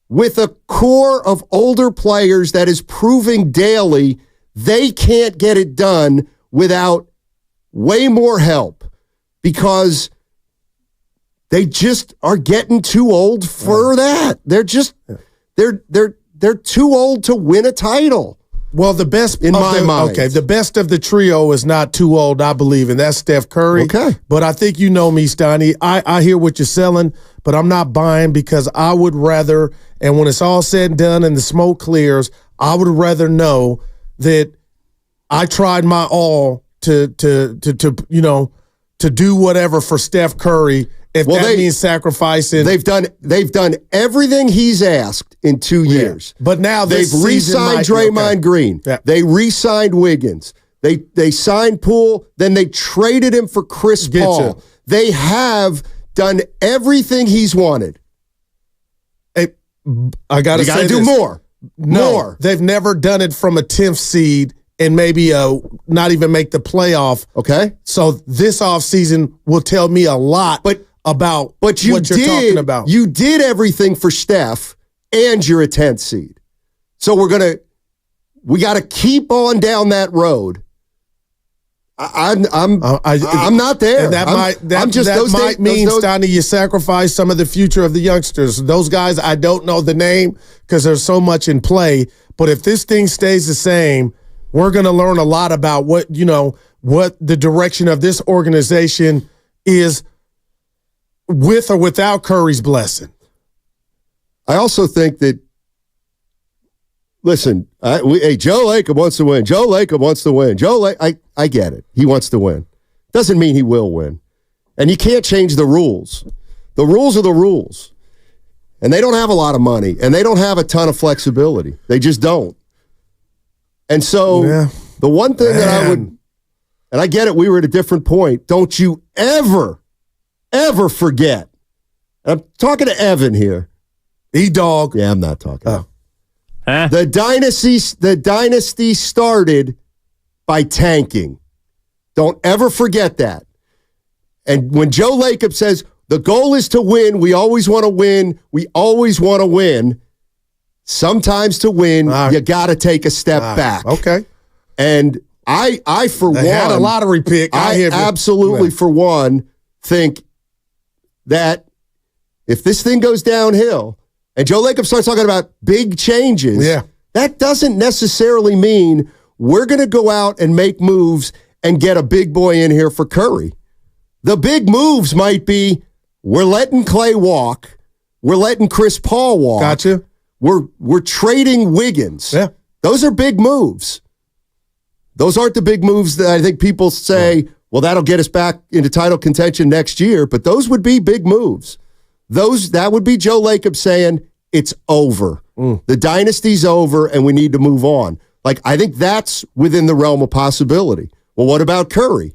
with a core of older players that is proving daily they can't get it done without way more help because they just are getting too old for that. They're just they're too old to win a title. Well, the best in my mind. Okay, the best of the trio is not too old, I believe, and that's Steph Curry. Okay. But I think you know me, Steiny. I hear what you're selling, but I'm not buying because I would rather, and when it's all said and done and the smoke clears, I would rather know that I tried my all to do whatever for Steph Curry. If that means sacrificing, they've done everything he's asked in 2 years. But now they've re-signed Draymond Green. Yeah. They re-signed Wiggins. They signed Poole. Then they traded him for Chris Paul. They have done everything he's wanted. Hey, I got to say, you got to do more. More. They've never done it from a 10th seed and maybe not even make the playoff. Okay. So this offseason will tell me a lot about what you're talking about. You did everything for Steph, and you're a 10th seed. So we got to keep on down that road. I'm not there. And that might mean, Steiny, you sacrifice some of the future of the youngsters. Those guys, I don't know the name because there's so much in play. But if this thing stays the same, we're going to learn a lot about what the direction of this organization is with or without Curry's blessing. I also think that, listen, Joe Lacob wants to win. Joe Lacob wants to win. I get it. He wants to win. Doesn't mean he will win. And you can't change the rules. The rules are the rules. And they don't have a lot of money, and they don't have a ton of flexibility. They just don't. And so the one thing that I would, and I get it, we were at a different point. Don't you ever forget. I'm talking to Evan here. E-Dog. Yeah, I'm not talking. Oh. The dynasty started by tanking. Don't ever forget that. And when Joe Lacob says the goal is to win, we always want to win, sometimes to win, you got to take a step back. Okay. And I for one, had a lottery pick. I absolutely, for one, think that if this thing goes downhill, and Joe Lacob starts talking about big changes, that doesn't necessarily mean we're going to go out and make moves and get a big boy in here for Curry. The big moves might be we're letting Klay walk. We're letting Chris Paul walk. Gotcha. We're trading Wiggins. Yeah. Those are big moves. Those aren't the big moves that I think people say, well, that'll get us back into title contention next year, but those would be big moves. That would be Joe Lacob saying it's over. The dynasty's over and we need to move on. Like, I think that's within the realm of possibility. Well, what about Curry?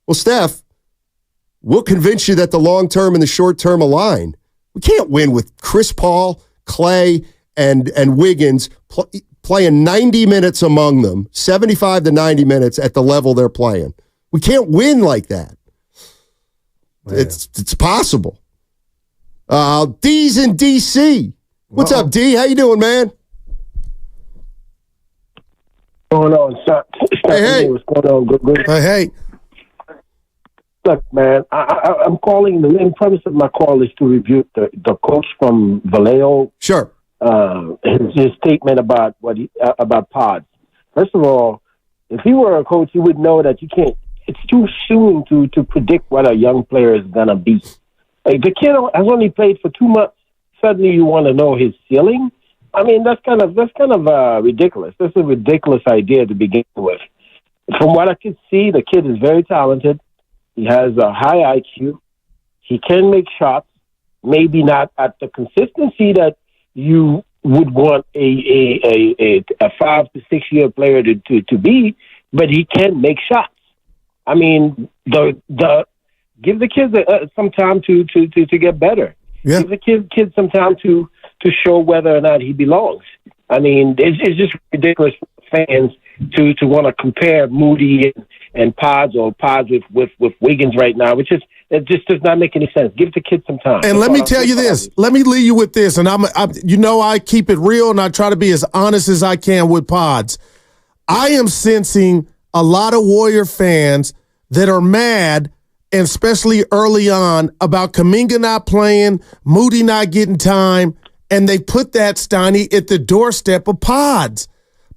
Well, Steph, we'll convince you that the long-term and the short-term align. We can't win with Chris Paul, Klay, and Wiggins playing 90 minutes among them, 75 to 90 minutes at the level they're playing. We can't win like that. It's possible. D's in D.C. What's up, D? How you doing, man? What's going on? Hey. What's going on? Good. Hey. Look, man, I'm calling. The main premise of my call is to review the coach from Vallejo. Sure. His statement about about pods. First of all, if he were a coach, he would know that you can't. It's too soon to predict what a young player is gonna be. Like, the kid has only played for 2 months. Suddenly, you want to know his ceiling. I mean, that's kind of ridiculous. That's a ridiculous idea to begin with. From what I could see, the kid is very talented. He has a high IQ. He can make shots. Maybe not at the consistency that you would want a 5 to 6 year player to be, but he can make shots. I mean, give the kids some time to get better. Yeah. Give the kid some time to show whether or not he belongs. I mean, it's just ridiculous for fans to want to compare Moody and Pods or Pods with Wiggins right now, it just does not make any sense. Give the kid some time. And let me tell you this. Let me leave you with this. And I keep it real and I try to be as honest as I can with Pods. I am sensing a lot of Warrior fans that are mad, and especially early on, about Kaminga not playing, Moody not getting time, and they put that, Steiny, at the doorstep of Pods.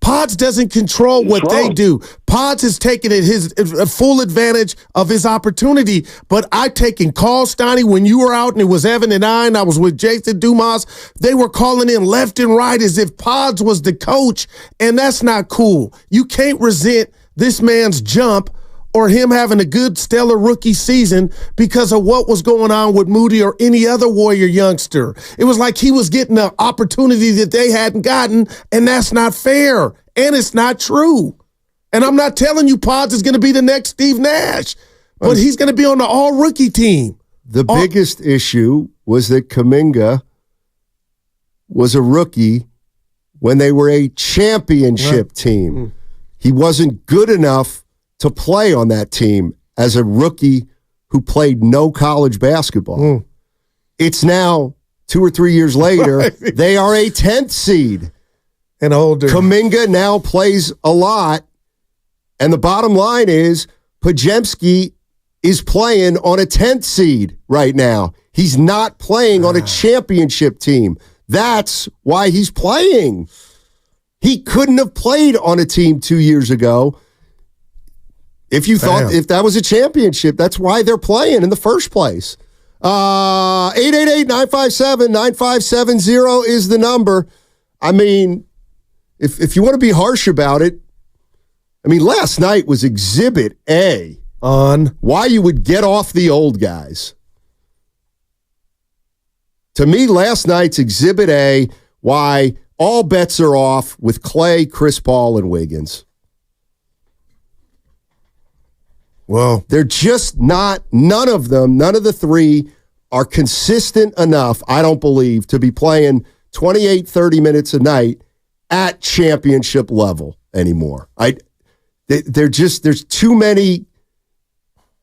Pods doesn't control what they do. Pods is taking his full advantage of his opportunity. But I taking calls, Steiny, when you were out and it was Evan and I was with Jason Dumas. They were calling in left and right as if Pods was the coach, and that's not cool. You can't resent this man's jump or him having a good, stellar rookie season because of what was going on with Moody or any other Warrior youngster. It was like he was getting an opportunity that they hadn't gotten, and that's not fair, and it's not true. And I'm not telling you Pods is going to be the next Steve Nash, but he's going to be on the all-rookie team. The biggest issue was that Kaminga was a rookie when they were a championship team. He wasn't good enough to play on that team as a rookie who played no college basketball. It's now 2 or 3 years later, they are a 10th seed. And older. Kaminga now plays a lot, and the bottom line is Podziemski is playing on a 10th seed right now. He's not playing on a championship team. That's why he's playing. He couldn't have played on a team 2 years ago if you thought if that was a championship. That's why they're playing in the first place. 888-957-9570 is the number. I mean, if you want to be harsh about it, I mean, last night was Exhibit A on why you would get off the old guys. To me, last night's Exhibit A, why all bets are off with Klay, Chris Paul, and Wiggins. Well, they're just not, none of the three are consistent enough, I don't believe, to be playing 28, 30 minutes a night at championship level anymore. There's too many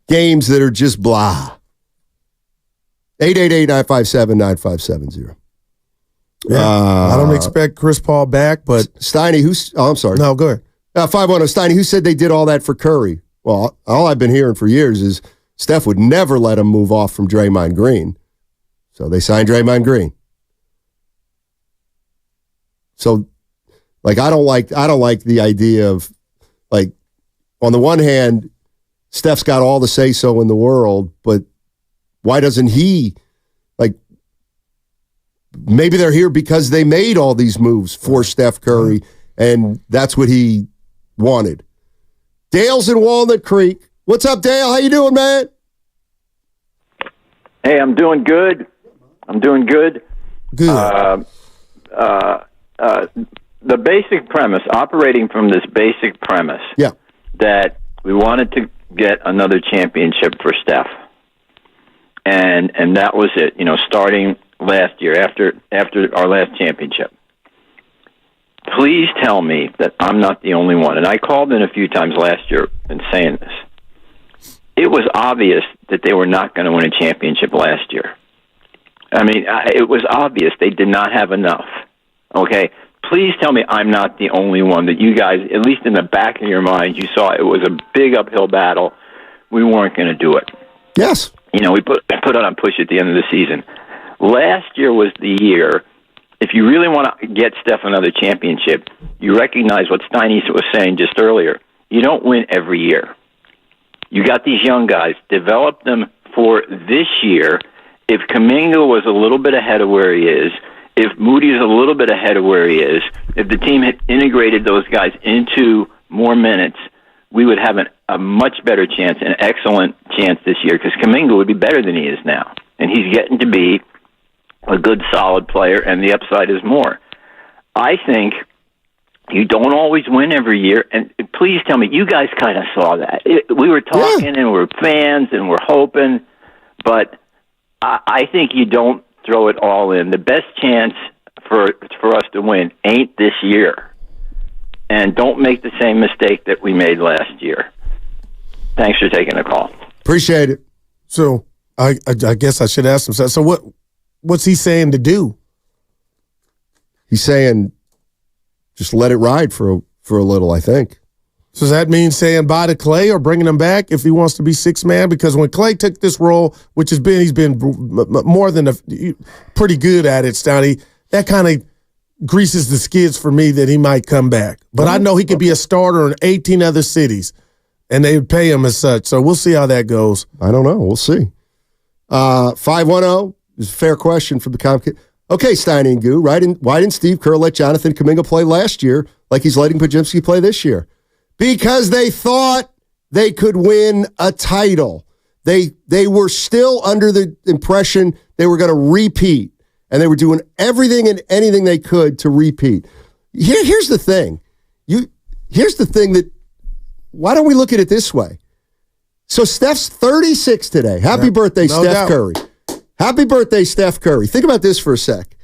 games that are just blah. 888-957-9570. Yeah, I don't expect Chris Paul back, but Steiny, I'm sorry. No, go ahead. 510, Steiny, who said they did all that for Curry? Well, all I've been hearing for years is Steph would never let him move off from Draymond Green. So they signed Draymond Green. So, like, I don't like the idea of, like, on the one hand, Steph's got all the say-so in the world, but why doesn't he, like, maybe they're here because they made all these moves for Steph Curry, and that's what he wanted. Dale's in Walnut Creek. What's up, Dale? How you doing, man? Hey, I'm doing good. Good. The basic premise, operating from this basic premise, that we wanted to get another championship for Steph, and that was it. You know, starting last year after our last championship. Please tell me that I'm not the only one. And I called in a few times last year and saying this. It was obvious that they were not going to win a championship last year. I mean, it was obvious they did not have enough. Okay? Please tell me I'm not the only one, that you guys, at least in the back of your mind, you saw it was a big uphill battle. We weren't going to do it. Yes. You know, we put it on push at the end of the season. Last year was the year. If you really want to get Steph another championship, you recognize what Steiny was saying just earlier. You don't win every year. You got these young guys. Develop them for this year. If Kaminga was a little bit ahead of where he is, if Moody is a little bit ahead of where he is, if the team had integrated those guys into more minutes, we would have a much better chance, an excellent chance this year, because Kaminga would be better than he is now. And he's getting to be a good, solid player, and the upside is more. I think you don't always win every year, and please tell me, you guys kind of saw that. We were talking, and we're fans, and we're hoping, but I think you don't throw it all in. The best chance for us to win ain't this year, and don't make the same mistake that we made last year. Thanks for taking the call. Appreciate it. So I guess I should ask him. So what's he saying to do? He's saying just let it ride for a little, I think. So does that mean saying bye to Klay or bringing him back if he wants to be sixth man? Because when Klay took this role, which he's been more than pretty good at it, Stoney, that kind of greases the skids for me that he might come back. But I know he could be a starter in 18 other cities, and they would pay him as such. So we'll see how that goes. I don't know. We'll see. 510 is a fair question from the Comcast. Okay, Steiny and Goo, why didn't Steve Kerr let Jonathan Kaminga play last year like he's letting Podziemski play this year? Because they thought they could win a title. They were still under the impression they were going to repeat, and they were doing everything and anything they could to repeat. Here's the thing. Here's the thing that, why don't we look at it this way? So Steph's 36 today. Happy birthday, no Steph doubt. Curry. Happy birthday, Steph Curry. Think about this for a sec.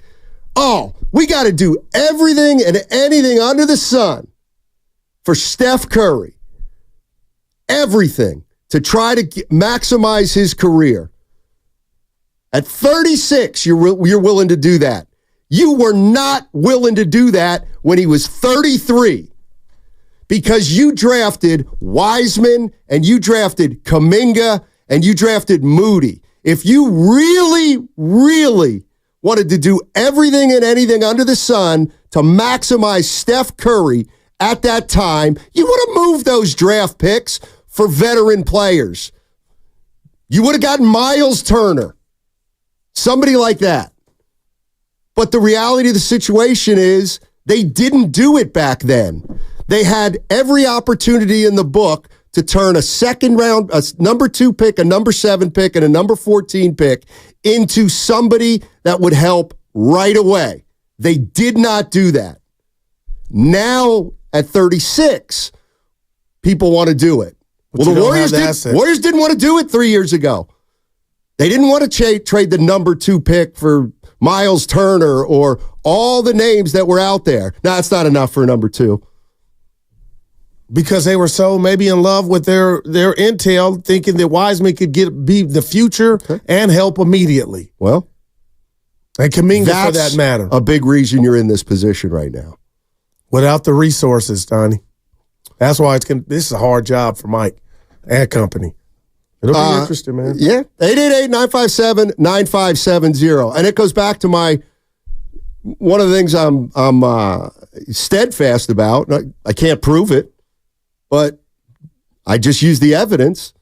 Oh, we got to do everything and anything under the sun for Steph Curry. Everything to try to maximize his career. At 36, you're willing to do that. You were not willing to do that when he was 33. because you drafted Wiseman and you drafted Kaminga and you drafted Moody. If you really, really wanted to do everything and anything under the sun to maximize Steph Curry at that time, you would have moved those draft picks for veteran players. You would have gotten Miles Turner, somebody like that. But the reality of the situation is they didn't do it back then. They had every opportunity in the book to turn a second round, a number 2 pick, a number 7 pick, and a number 14 pick into somebody that would help right away. They did not do that. Now, at 36, people want to do it. Well, the Warriors didn't want to do it 3 years ago. They didn't want to trade the number 2 pick for Miles Turner or all the names that were out there. Now, it's not enough for a number 2. Because they were so maybe in love with their intel, thinking that Wiseman could be the future and help immediately. Well, and Kaminga for that matter. A big reason you're in this position right now. Without the resources, Donnie. That's why this is a hard job for Mike and company. It'll be interesting, man. Yeah. 888-957-9570. And it goes back to one of the things I'm steadfast about. I can't prove it, but I just use the evidence.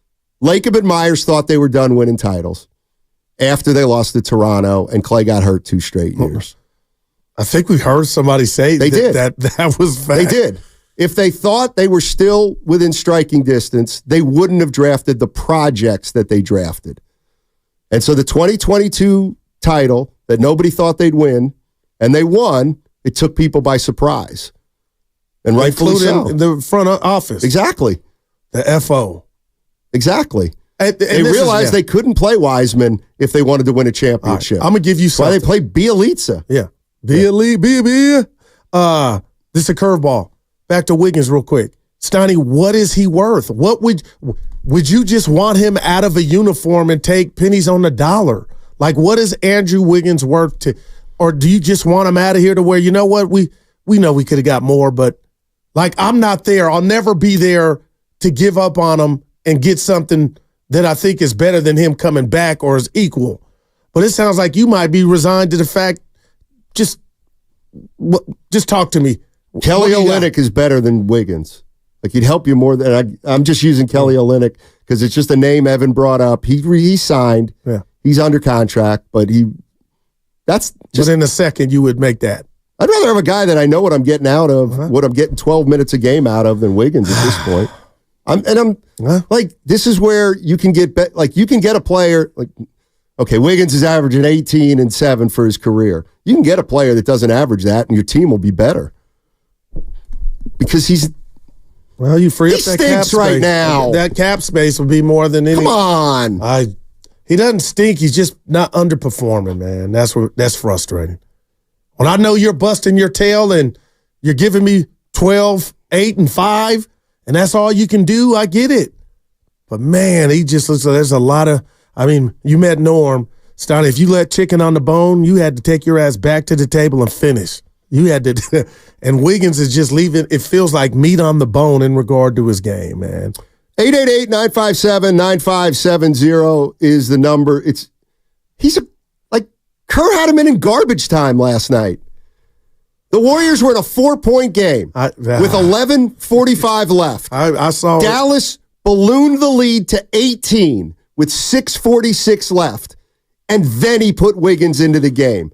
Lacob and Myers thought they were done winning titles after they lost to Toronto and Klay got hurt 2 straight years. I think we heard somebody say that was fact. They did. If they thought they were still within striking distance, they wouldn't have drafted the projects that they drafted. And so the 2022 title that nobody thought they'd win, and they won, it took people by surprise. And rightfully so. In the front office. Exactly. The FO. Exactly. And they realized they couldn't play Wiseman if they wanted to win a championship. Right, I'm going to give you something. Why they played Bielitsa. Yeah. This is a curveball. Back to Wiggins real quick. Steiny, what is he worth? What would you just want him out of a uniform and take pennies on the dollar? Like, what is Andrew Wiggins worth to, or do you just want him out of here to where, you know what, we know we could have got more, but like, I'm not there. I'll never be there to give up on him and get something that I think is better than him coming back or is equal. But it sounds like you might be resigned to the fact, just talk to me. Kelly Olynyk is better than Wiggins. Like, he'd help you more than I'm just using Kelly Olynyk because it's just a name Evan brought up. He signed. Yeah. He's under contract, but that's just. But in a second, you would make that. I'd rather have a guy that I know what I'm getting out of, what I'm getting 12 minutes a game out of than Wiggins at this point. Like, this is where you can get you can get a player like, okay, Wiggins is averaging 18 and 7 for his career. You can get a player that doesn't average that, and your team will be better. Because you free up that cap space right now. That cap space would be more than any. Come on, he doesn't stink. He's just not underperforming, man. That's frustrating. When I know you're busting your tail and you're giving me 12, 8, and 5, and that's all you can do, I get it. But man, he just looks like there's a lot of. I mean, you met Norm Stein. If you let chicken on the bone, you had to take your ass back to the table and finish. You had to, and Wiggins is just leaving. It feels like meat on the bone in regard to his game, man. 888-957-9570 is the number. Kerr had him in garbage time last night. The Warriors were in a 4-point game with 11:45 left. I saw Dallas ballooned the lead to 18 with 6:46 left, and then he put Wiggins into the game.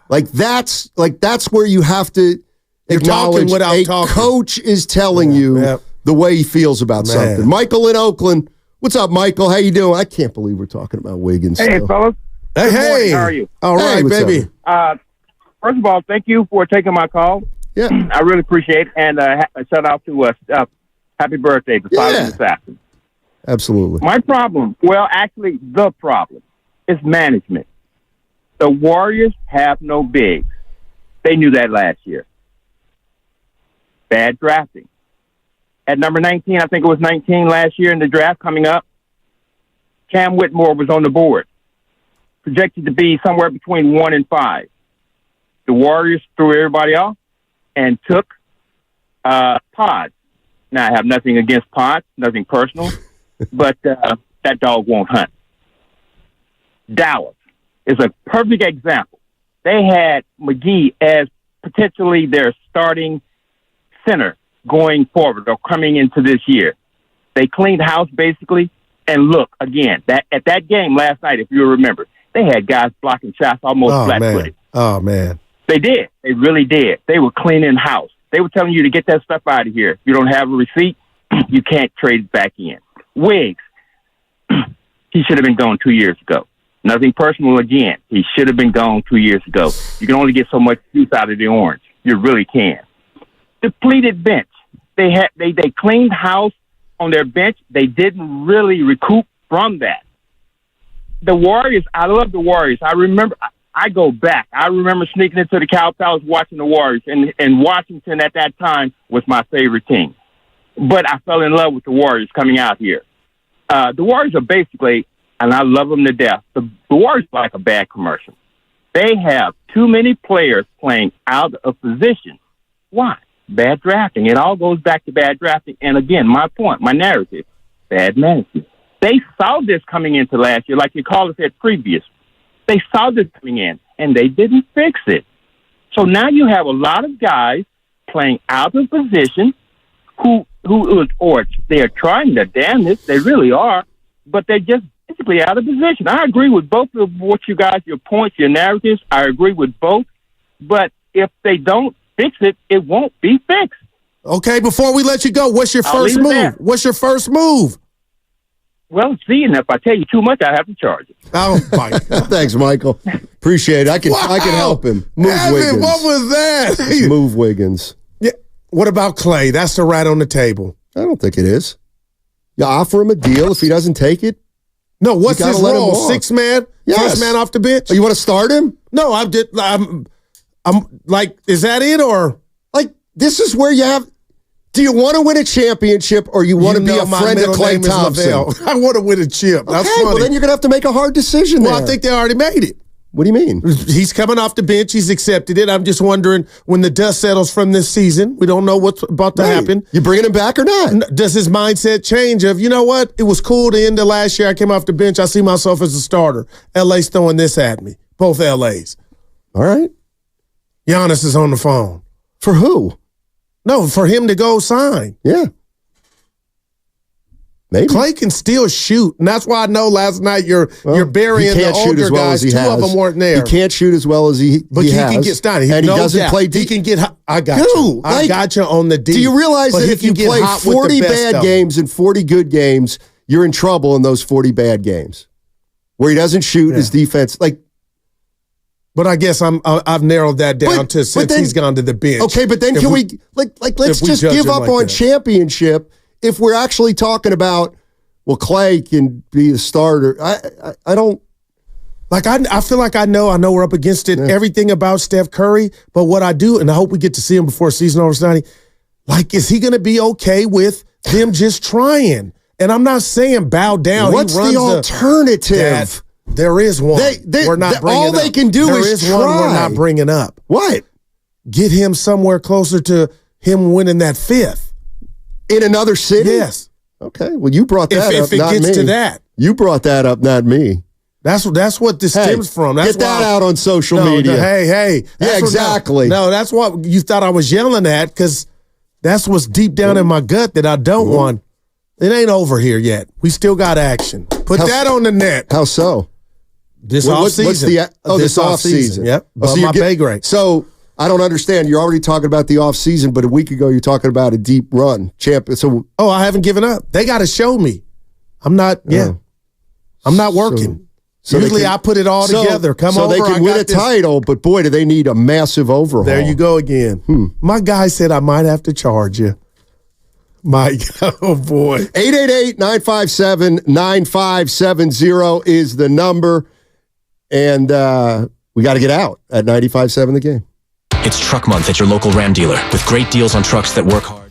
That's where you have to acknowledge a coach is telling you the way he feels about something. Michael in Oakland. What's up, Michael? How you doing? I can't believe we're talking about Wiggins. Hey, fellas. Hey, Good morning. How are you? All right, baby. First of all, thank you for taking my call. Yeah. I really appreciate it. And a shout out to happy birthday to Silent Assassin. Absolutely. The problem is management. The Warriors have no bigs. They knew that last year. Bad drafting. At number 19, I think it was 19 last year in the draft coming up, Cam Whitmore was on the board, projected to be somewhere between 1 and 5. The Warriors threw everybody off and took Pods Now, I have nothing against Potts, nothing personal, but that dog won't hunt. Dallas is a perfect example. They had McGee as potentially their starting center going forward or coming into this year. They cleaned house basically. And look, again, at that game last night, if you remember, they had guys blocking shots almost flat-footed. Oh, man. They did. They really did. They were cleaning house. They were telling you to get that stuff out of here. If you don't have a receipt, you can't trade it back in. Wiggs, he should have been gone 2 years ago. Nothing personal again. He should have been gone 2 years ago. You can only get so much juice out of the orange. You really can. Depleted bench. They cleaned house on their bench. They didn't really recoup from that. The Warriors, I love the Warriors. I go back. I remember sneaking into the Cow Palace watching the Warriors, and Washington at that time was my favorite team. But I fell in love with the Warriors coming out here. The Warriors are basically, and I love them to death, the Warriors are like a bad commercial. They have too many players playing out of position. Why? Bad drafting. It all goes back to bad drafting. And again, my point, my narrative, bad management. They saw this coming into last year, like your caller said previous. They saw this coming in, and they didn't fix it. So now you have a lot of guys playing out of position who they're trying their damnedest. They really are, but they're just basically out of position. I agree with both of what you guys, your points, your narratives. I agree with both. But if they don't fix it, it won't be fixed. Okay, before we let you go, what's your first move? What's your first move? Well, seeing if I tell you too much, I have to charge it. Oh, my God. Thanks, Michael. Appreciate it. I can help him. Move Wiggins. What was that? Move Wiggins. Yeah. What about Klay? That's the right on the table. I don't think it is. You offer him a deal. If he doesn't take it, no. What's his role? 6 man? Yes. First man off the bench? Oh, you want to start him? No, I'm like, is that it or? Like, this is where you have. Do you want to win a championship or you want to be a friend of Klay Thompson? I want to win a chip. That's funny. Well, then you're going to have to make a hard decision there. Well, I think they already made it. What do you mean? He's coming off the bench. He's accepted it. I'm just wondering when the dust settles from this season. We don't know what's about to happen. You bringing him back or not? Does his mindset change of, you know what? It was cool the end of last year. I came off the bench. I see myself as a starter. LA's throwing this at me. Both LA's. All right. Giannis is on the phone. For who? No, for him to go sign. Yeah. Maybe. Klay can still shoot, and that's why I know last night you're burying the older guys. Two of them weren't there. He can't shoot as well as he can get started. And he doesn't play deep. He can get hot. I got you. I got you on the deep. Do you realize that if you play 40 bad games and 40 good games, you're in trouble in those 40 bad games? Where he doesn't shoot his defense. But I guess I've narrowed that down to since he's gone to the bench. Okay, but then let's just give up on championship if we're actually talking about, well, Klay can be the starter. I don't. I feel like I know we're up against it, everything about Steph Curry, but what I do, and I hope we get to see him before season over, Stoney, is he going to be okay with them just trying? And I'm not saying bow down. What's the alternative? There is one. We're not bringing all they can do is try. One we're not bringing up. What? Get him somewhere closer to him winning that 5th. In another city? Yes. Okay. Well, you brought that up, if it not gets me. to that. You brought that up, not me. That's what this stems from. That's get that out on social media. Hey. Yeah, exactly. No, that's what you thought I was yelling at because that's what's deep down in my gut that I don't want. It ain't over here yet. We still got action. Put that on the net. How so? This offseason. This offseason. Yep. So my pay grade. So I don't understand. You're already talking about the offseason, but a week ago you're talking about a deep run. So I haven't given up. They got to show me. I'm not. I'm not working. So usually I put it all together. So they can win a title, but boy, do they need a massive overhaul. There you go again. My guy said I might have to charge you. Mike, oh boy. 888-957-9570 is the number. And we got to get out at 95.7 The Game. It's Truck Month at your local Ram dealer with great deals on trucks that work hard.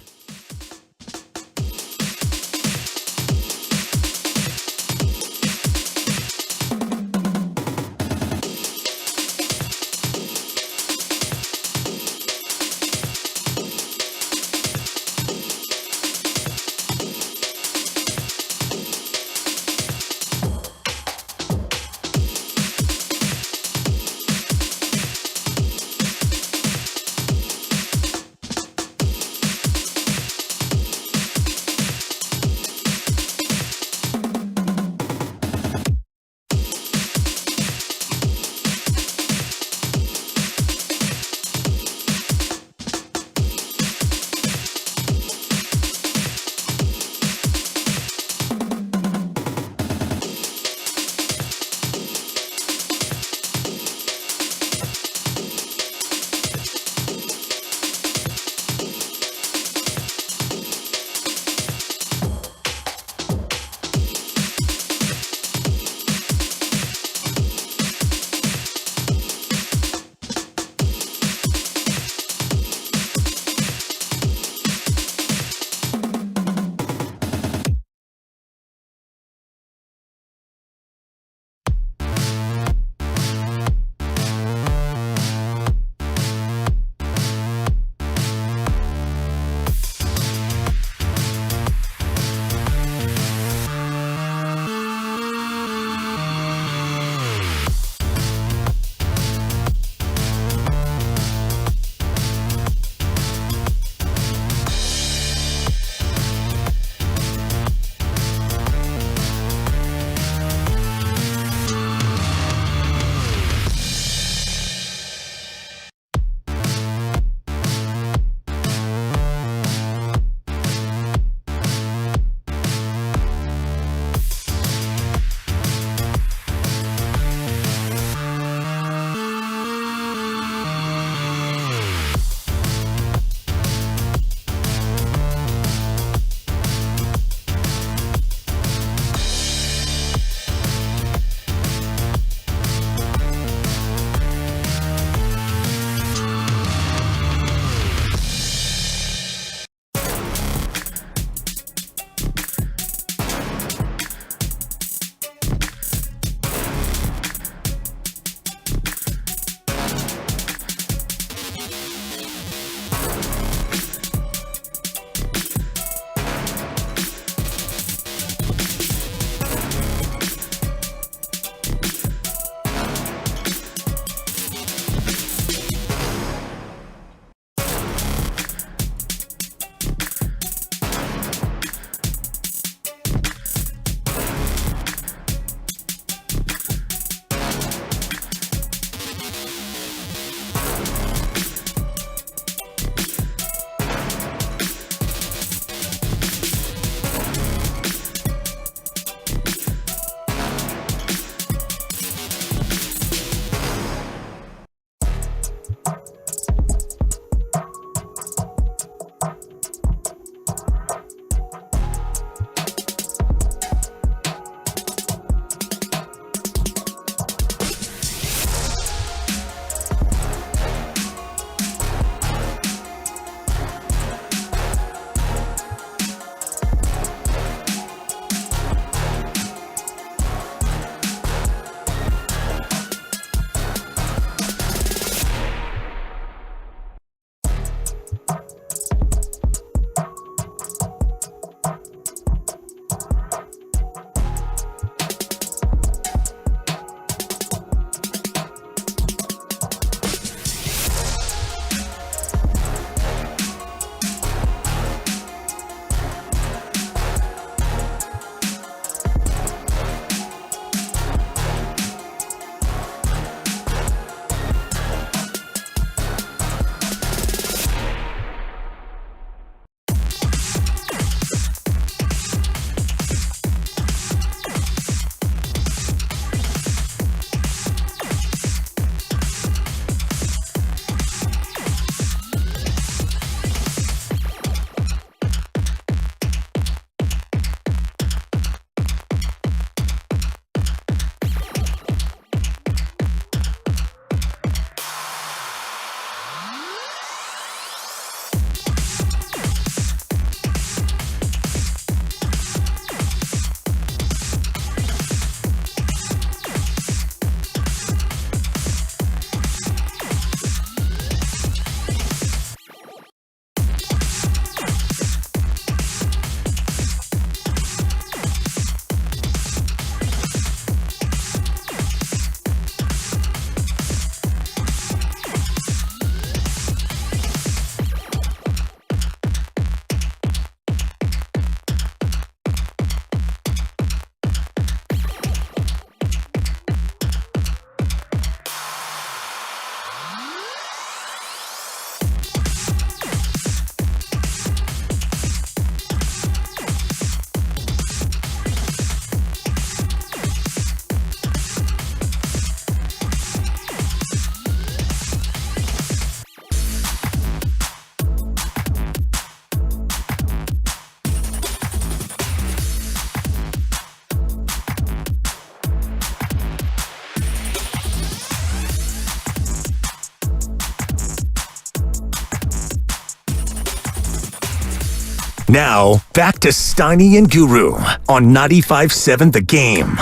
Now, back to Steiny and Guru on 95.7 The Game.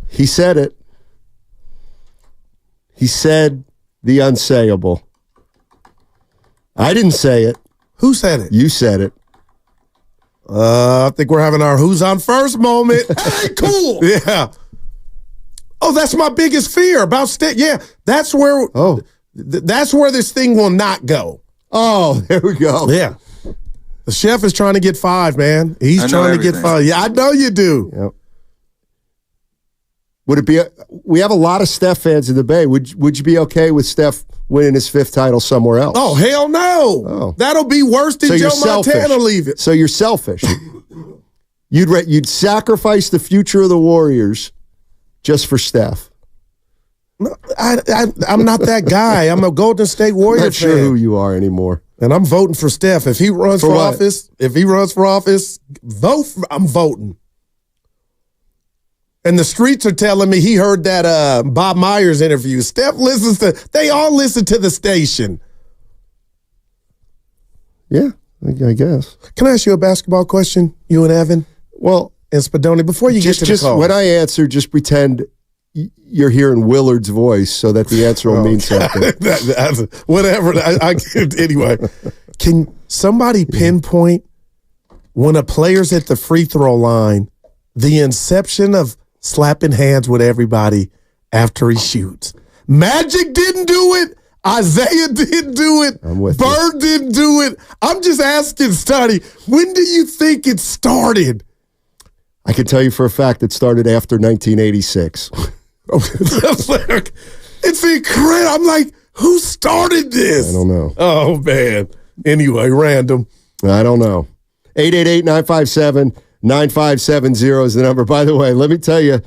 He said it. He said the unsayable. I didn't say it. Who said it? You said it. I think we're having our who's on first moment. Hey, cool. Yeah. Oh, that's my biggest fear about Yeah, that's where. Oh, that's where this thing will not go. Oh, there we go. Yeah. The chef is trying to get 5, man. He's trying to get 5. Yeah, I know you do. Yep. Would it be? We have a lot of Steph fans in the Bay. Would you be okay with Steph winning his 5th title somewhere else? Oh, hell no. Oh. That'll be worse than Joe Montana leaving. So you're selfish. You'd sacrifice the future of the Warriors just for Steph. No, I'm not that guy. I'm a Golden State Warrior fan. Not sure who you are anymore. And I'm voting for Steph. If he runs for office, I'm voting. And the streets are telling me he heard that Bob Myers interview. Steph they all listen to the station. Yeah, I guess. Can I ask you a basketball question, you and Evan? Well, and Spadoni, before you get to the call. When I answer, just pretend you're hearing Willard's voice so that the answer will mean something. Whatever. Anyway, can somebody pinpoint when a player's at the free throw line, the inception of slapping hands with everybody after he shoots? Magic didn't do it. Isaiah didn't do it. I'm with Bird didn't do it. I'm just asking, Study, when do you think it started? I can tell you for a fact it started after 1986. It's incredible. I'm like, who started this? I don't know. Oh, man. Anyway, random. I don't know. 888-957-9570 is the number. By the way, let me tell you,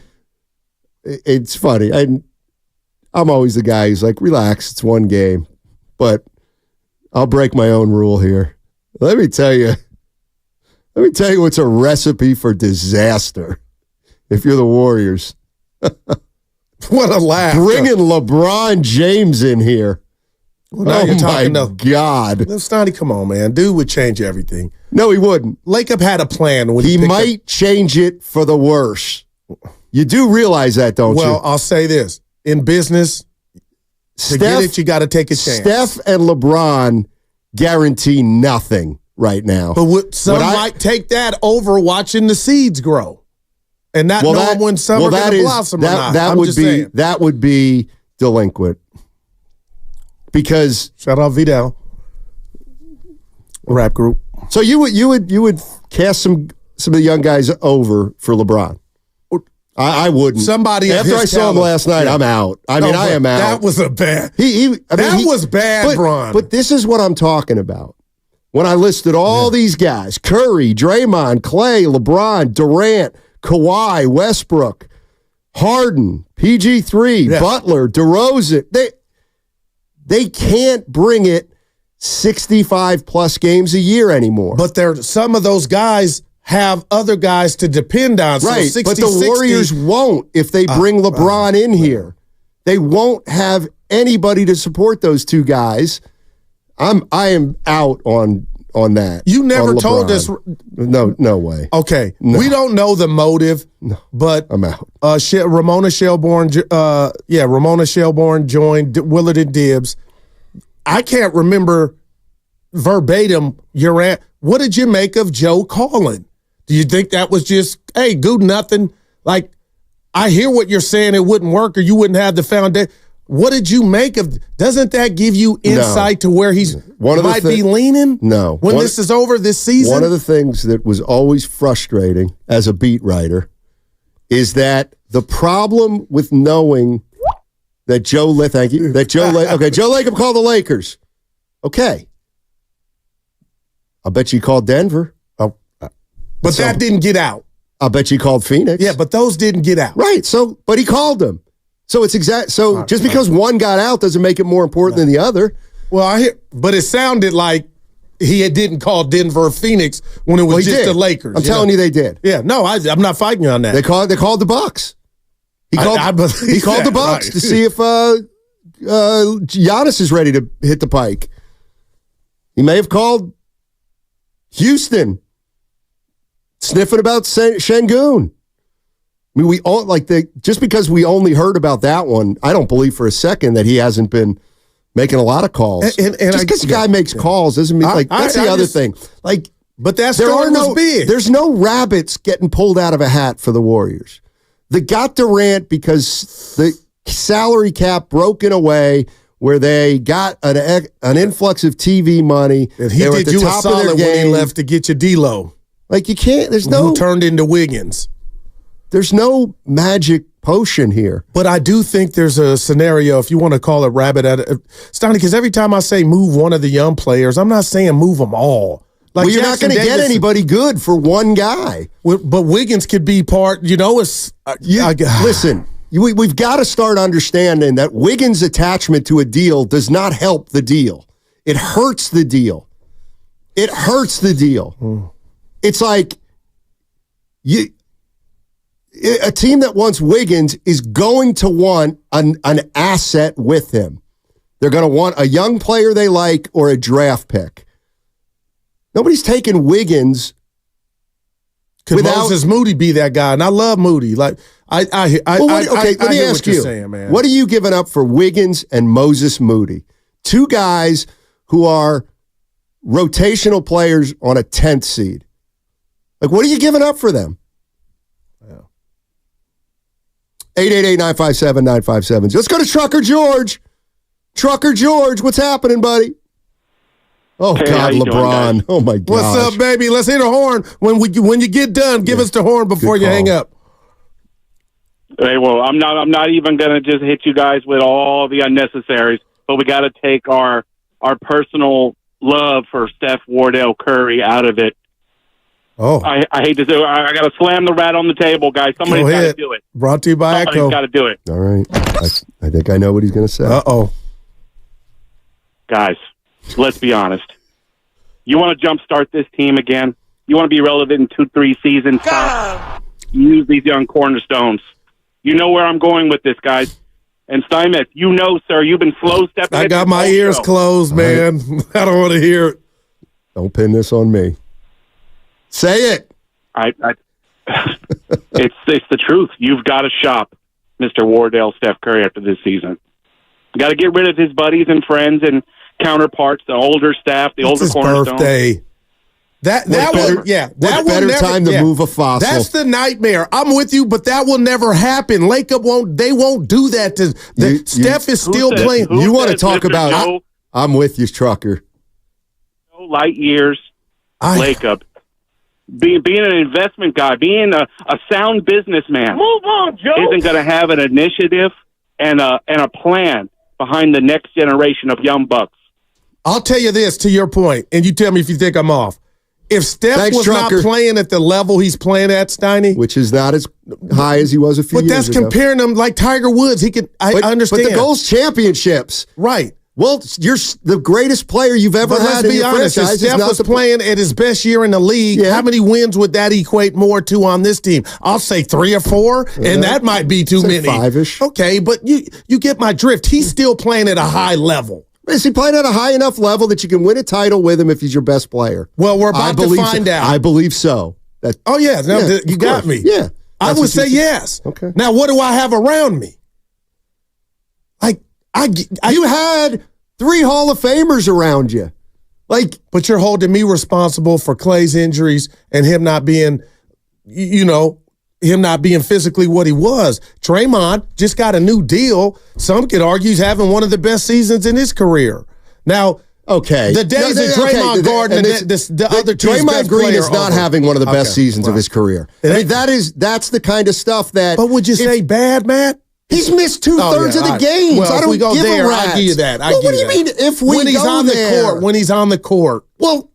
it's funny. I'm always the guy who's like, relax, it's one game. But I'll break my own rule here. Let me tell you what's a recipe for disaster if you're the Warriors. What a laugh. Bringing LeBron James in here. Well, now you're talking my God. Stoney, come on, man. Dude would change everything. No, he wouldn't. Lacob had a plan. When he might change it for the worse. You do realize that, don't you? Well, I'll say this. In business, to get it, you got to take a chance. Steph and LeBron guarantee nothing right now. But some might take that over watching the seeds grow. And not knowing when some are going to blossom or not. That would be delinquent. Because shout out Vidal, rap group. So you would cast some of the young guys over for LeBron. I wouldn't. Somebody after I saw him last night, I'm out. I am out. That was a bad. That was bad, Bron. But this is what I'm talking about. When I listed all these guys: Curry, Draymond, Klay, LeBron, Durant, Kawhi, Westbrook, Harden, PG3, Butler, DeRozan. They can't bring it 65 plus games a year anymore. But some of those guys have other guys to depend on. Right, so 60, but the Warriors won't if they bring LeBron in here. They won't have anybody to support those two guys. I am out on that. You never told us. No way. Okay, we don't know the motive, but I'm out. Ramona Shelbourne joined Willard and Dibbs. I can't remember verbatim what did you make of Joe calling? Do you think that was just, hey, good nothing? Like, I hear what you're saying, it wouldn't work or you wouldn't have the foundation. What did you make of? Doesn't that give you insight to where he's might be leaning? No. When this is over this season? One of the things that was always frustrating as a beat writer is that the problem with knowing that Joe Lacob called the Lakers. Okay. I'll bet you called Denver. But that didn't get out. I'll bet you called Phoenix. Yeah, but those didn't get out. Right. But he called them. So it's just because one got out doesn't make it more important than the other. Well, but it sounded like he didn't call Denver or Phoenix when it was just the Lakers. I'm telling you they did. Yeah, no, I'm not fighting you on that. They called the Bucks. He called the Bucks to see if Giannis is ready to hit the pike. He may have called Houston, sniffing about Şengün. I mean, we all just because we only heard about that one, I don't believe for a second that he hasn't been making a lot of calls. And just because the guy makes calls doesn't mean that's the other thing. But that story was big. There's no rabbits getting pulled out of a hat for the Warriors. They got Durant because the salary cap broke in a way where they got an influx of TV money. And he did you a solid when he left to get your D-Lo. You can't. Who turned into Wiggins. There's no magic potion here. But I do think there's a scenario, if you want to call it rabbit, Stoney, because every time I say move one of the young players, I'm not saying move them all. You're not going to get anybody good for one guy. But Wiggins could be part, listen, we've got to start understanding that Wiggins' attachment to a deal does not help the deal. It hurts the deal. It hurts the deal. It's like a team that wants Wiggins is going to want an asset with him. They're going to want a young player they like or a draft pick. Nobody's taking Wiggins. Could Moses Moody be that guy? And I love Moody. Let me ask you, saying, man. What are you giving up for Wiggins and Moses Moody? Two guys who are rotational players on a 10th seed. What are you giving up for them? 888-957-957. Let's go to Trucker George. Trucker George, what's happening, buddy? Oh, hey, God, LeBron. Oh, my God. What's up, baby? Let's hit a horn. When you get done, give us the horn before you hang up. Hey, well, I'm not even going to just hit you guys with all the unnecessaries, but we got to take our personal love for Steph Wardell Curry out of it. Oh, I hate to do it. I got to slam the rat on the table, guys. Somebody's got to do it. Brought to you by Echo. Somebody's got to do it. All right. I think I know what he's going to say. Uh-oh. Guys, let's be honest. You want to jumpstart this team again? You want to be relevant in 2-3 seasons? Use these young cornerstones. You know where I'm going with this, guys. And Steinmetz, sir, you've been slow stepping. I got my ears closed, man. Right. I don't want to hear it. Don't pin this on me. Say it. It's the truth. You've got to shop Mr. Wardell, Steph Curry after this season. You got to get rid of his buddies and friends and counterparts, the older staff, the older cornerstones. Birthday. That better time to move a fossil. That's the nightmare. I'm with you, but that will never happen. Lacob won't do that. Steph is still playing. You want to talk about? I'm with you, Trucker. No light years, Lacob. Being an investment guy, being a sound businessman, move on, Joe, isn't going to have an initiative and a plan behind the next generation of young bucks. I'll tell you this to your point, and you tell me if you think I'm off. If Steph was not playing at the level he's playing at, Steiny, which is not as high as he was a few years ago. But that's comparing him like Tiger Woods. I understand. But the goal's championships. Right. Well, you're the greatest player you've ever had in your franchise. If Steph was playing at his best year in the league, how many wins would that equate more to on this team? I'll say 3 or 4, and that might be too many. 5-ish. Okay, but you get my drift. He's still playing at a high level. Is he playing at a high enough level that you can win a title with him if he's your best player? Well, we're about to find out. I believe so. You got me. Yeah. I would say yes. Okay. Now, what do I have around me? You had 3 Hall of Famers around you. But you're holding me responsible for Klay's injuries and him not being, him not being physically what he was. Draymond just got a new deal. Some could argue he's having one of the best seasons in his career. Now, the days of Draymond Gordon and the other two. Draymond Green is not having one of the best seasons of his career. I mean, that's the kind of stuff that. But would you say bad, Matt? He's missed 2/3 of the games. Well, I don't give a rat's. I give you that. What do you mean if we when he's on the court? When he's on the court. Well,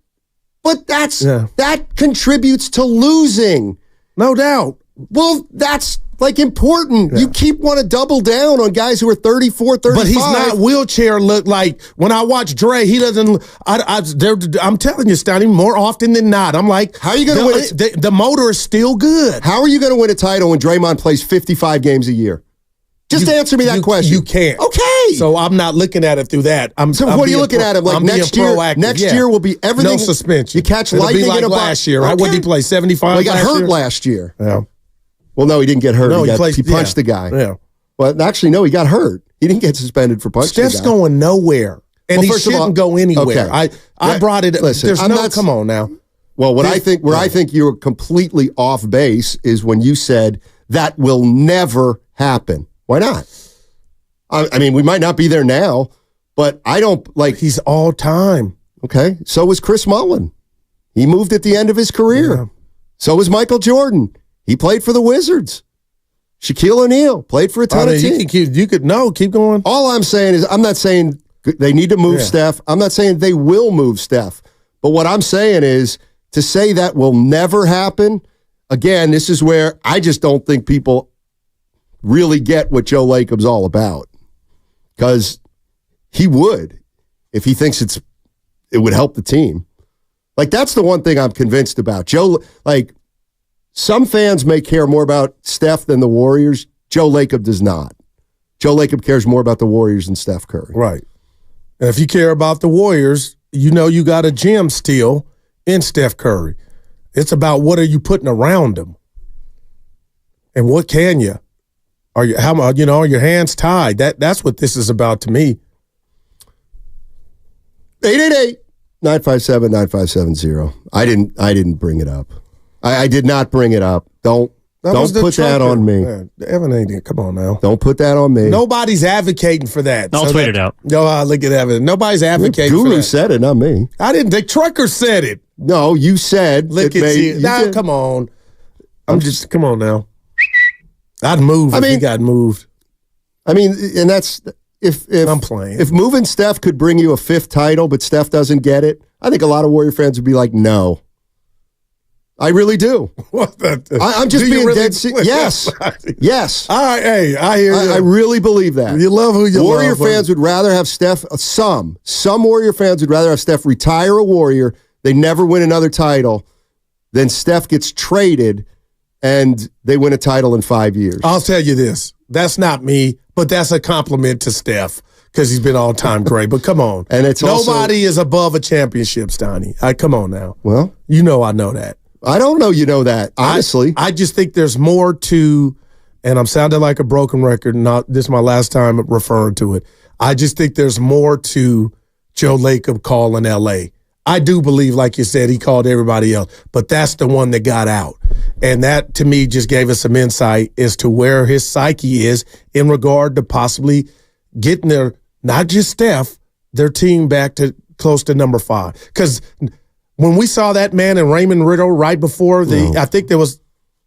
but that contributes to losing. No doubt. Well, that's important. Yeah. You keep want to double down on guys who are 34, 35. But he's not wheelchair look like. When I watch Dre, he doesn't. I'm telling you, Stoney, more often than not, I'm like, how are you going to win? The motor is still good. How are you going to win a title when Draymond plays 55 games a year? Just answer me that question. You can't. Okay. Okay. So I'm not looking at it through that. So what are you looking at him like next year? Proactive. Next year will be everything. No suspension. You catch It'll lightning be like in a box. last year. Right? What did he play? 75. Well, he got hurt year? last year. Yeah. Well, no, he didn't get hurt. No, he punched the guy. Yeah. Well, actually, no, he got hurt. He didn't get suspended for punching Steph's the guy. going nowhere, and he shouldn't go anywhere. Okay. I brought it. Listen, come on now. Well, I think you're completely off base is when you said that will never happen. Why not? I mean, we might not be there now, but I don't like. He's all time. Okay, so was Chris Mullin. He moved at the end of his career. Yeah. So was Michael Jordan. He played for the Wizards. Shaquille O'Neal played for a ton of teams. Keep going. All I'm saying is, I'm not saying they need to move Steph. I'm not saying they will move Steph. But what I'm saying is, to say that will never happen, again, this is where I just don't think people really get what Joe Lacob's all about. Because he would, if he thinks it would help the team. Like, that's the one thing I'm convinced about. Joe, like, some fans may care more about Steph than the Warriors. Joe Lacob does not. Joe Lacob cares more about the Warriors than Steph Curry. Right. And if you care about the Warriors, you know you got a gem still in Steph Curry. It's about what are you putting around him, and what can you? Are your hands tied? That's what this is about to me. 888-957-9570. I didn't bring it up. I did not bring it up. Don't put that on me. Man, Evan ain't. Come on now. Don't put that on me. Nobody's advocating for that. I'll tweet it out. No, look at Evan. Nobody's advocating for that. Guru said it, not me. I didn't think Trucker said it. No, you said. Look at you. Now, come on. Come on now. I'd move if he got moved. I mean, and that's if I'm playing. If moving Steph could bring you a 5th title, but Steph doesn't get it, I think a lot of Warrior fans would be like, no. I really do. I'm just being dead serious. Yes. Yes. All right, hey, I hear you. I really believe that. You love who you love. Warrior fans would rather have Steph, some Warrior fans would rather have Steph retire a Warrior, they never win another title, than Steph gets traded and they win a title in 5 years. I'll tell you this. That's not me, but that's a compliment to Steph because he's been all-time great. But come on. And it's nobody is above a championship, Steiny. Come on now. Well, you know I know that. I don't know you know that, honestly. I just think there's more to, and I'm sounding like a broken record, this is my last time referring to it. I just think there's more to Joe Lacob calling L.A. I do believe, like you said, he called everybody else, but that's the one that got out. And that, to me, just gave us some insight as to where his psyche is in regard to possibly getting not just Steph, their team back to close to number 5. Because when we saw that man in Raymond Riddle right before I think there was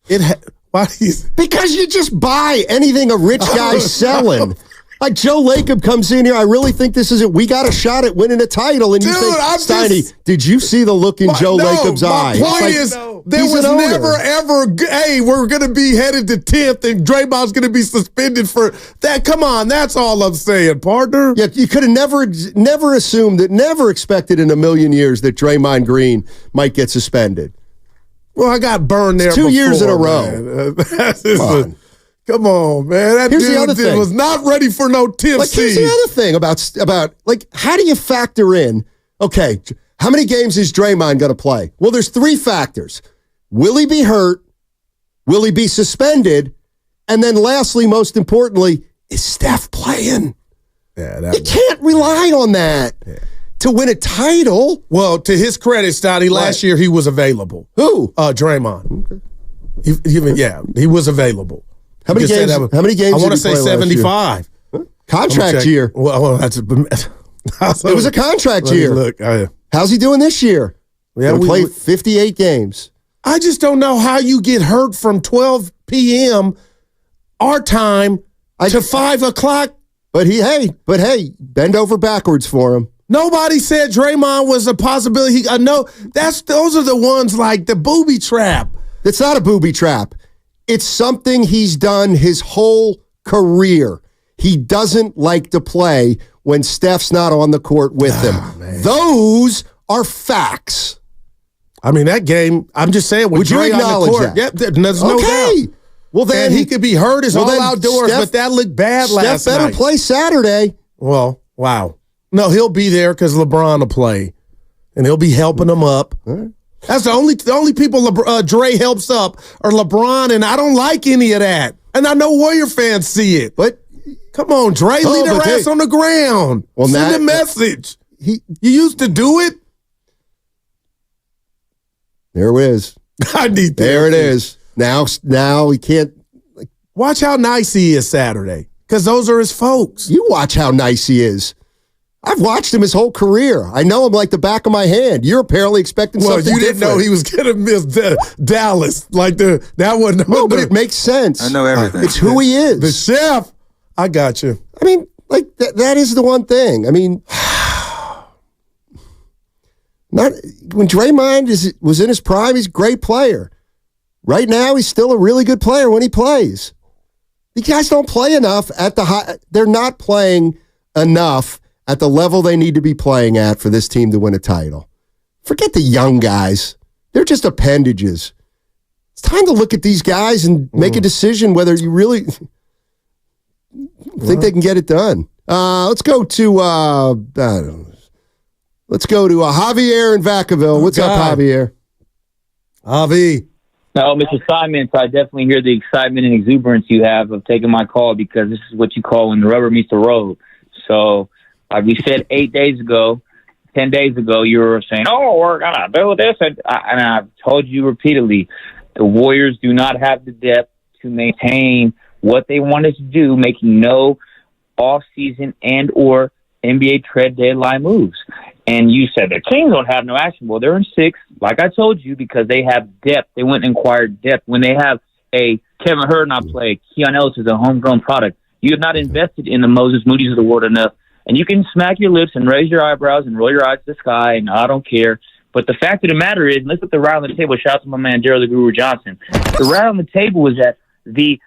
because you just buy anything a rich guy's selling. Like Joe Lacob comes in here, I really think this is it. We got a shot at winning a title, and you think, Steiny, did you see the look in Joe Lacob's eye? My point is, there was never, ever, hey, we're going to be headed to 10th, and Draymond's going to be suspended for that. Come on, that's all I'm saying, partner. Yeah, you could have never assumed that, never expected in a million years that Draymond Green might get suspended. Well, I got burned there 2 years in a row. Come on, man. That dude was not ready for no tip seed. Here's the other thing about how do you factor in, okay, how many games is Draymond going to play? Well, there's 3 factors. Will he be hurt? Will he be suspended? And then lastly, most importantly, is Steph playing? Yeah, you can't rely on that to win a title. Well, to his credit, Stotty, last year he was available. Who? Draymond. Okay. He was available. How many games? I want to say 75. Contract year. Well, it was a contract year. Look, how's he doing this year? Yeah, we played 58 games. I just don't know how you get hurt from 12 p.m. our time to 5 o'clock. But hey, bend over backwards for him. Nobody said Draymond was a possibility. I know those are the ones like the booby trap. It's not a booby trap. It's something he's done his whole career. He doesn't like to play when Steph's not on the court with him. Man. Those are facts. I mean, that game, I'm just saying, with Dre on the court, that? There's no doubt. Well, then he could be hurt as all outdoors, but that looked bad last night. Steph better play Saturday. Well, wow. No, he'll be there because LeBron will play, and he'll be helping them up. That's the only people Dre helps up are LeBron, and I don't like any of that. And I know Warrior fans see it, but come on, Dre, leave their ass on the ground. Well, send a message. You used to do it. There it is. I need that. There it is. Now he can't. Watch how nice he is Saturday, because those are his folks. You watch how nice he is. I've watched him his whole career. I know him like the back of my hand. You're apparently expecting something different. Well, you didn't know he was going to miss Dallas. That wasn't. No, but it makes sense. I know everything. It's who he is. The chef. I got you. I mean, like that is the one thing. I mean, not when Draymond was in his prime, he's a great player. Right now, he's still a really good player when he plays. These guys don't play enough at the high. They're not playing enough at the level they need to be playing at for this team to win a title. Forget the young guys. They're just appendages. It's time to look at these guys and make a decision whether you really think they can get it done. Let's go to Javier in Vacaville. What's up, Javier? Javi. No, Mr. Simon, so I definitely hear the excitement and exuberance you have of taking my call, because this is what you call when the rubber meets the road. So, like we said 10 days ago, you were saying, oh, we're going to do this. And I've told you repeatedly, the Warriors do not have the depth to maintain what they wanted to do, making no off-season and or NBA trade deadline moves. And you said the Kings don't have no action. Well, they're in 6th, like I told you, because they have depth. They went and acquired depth. When they have a Kevin Hurd not play, Keon Ellis is a homegrown product. You have not invested in the Moses Moody's of the world enough. And you can smack your lips and raise your eyebrows and roll your eyes to the sky, and I don't care. But the fact of the matter is, let's put the round on the table. Shout out to my man, Gerald the Guru Johnson. The round on the table was that the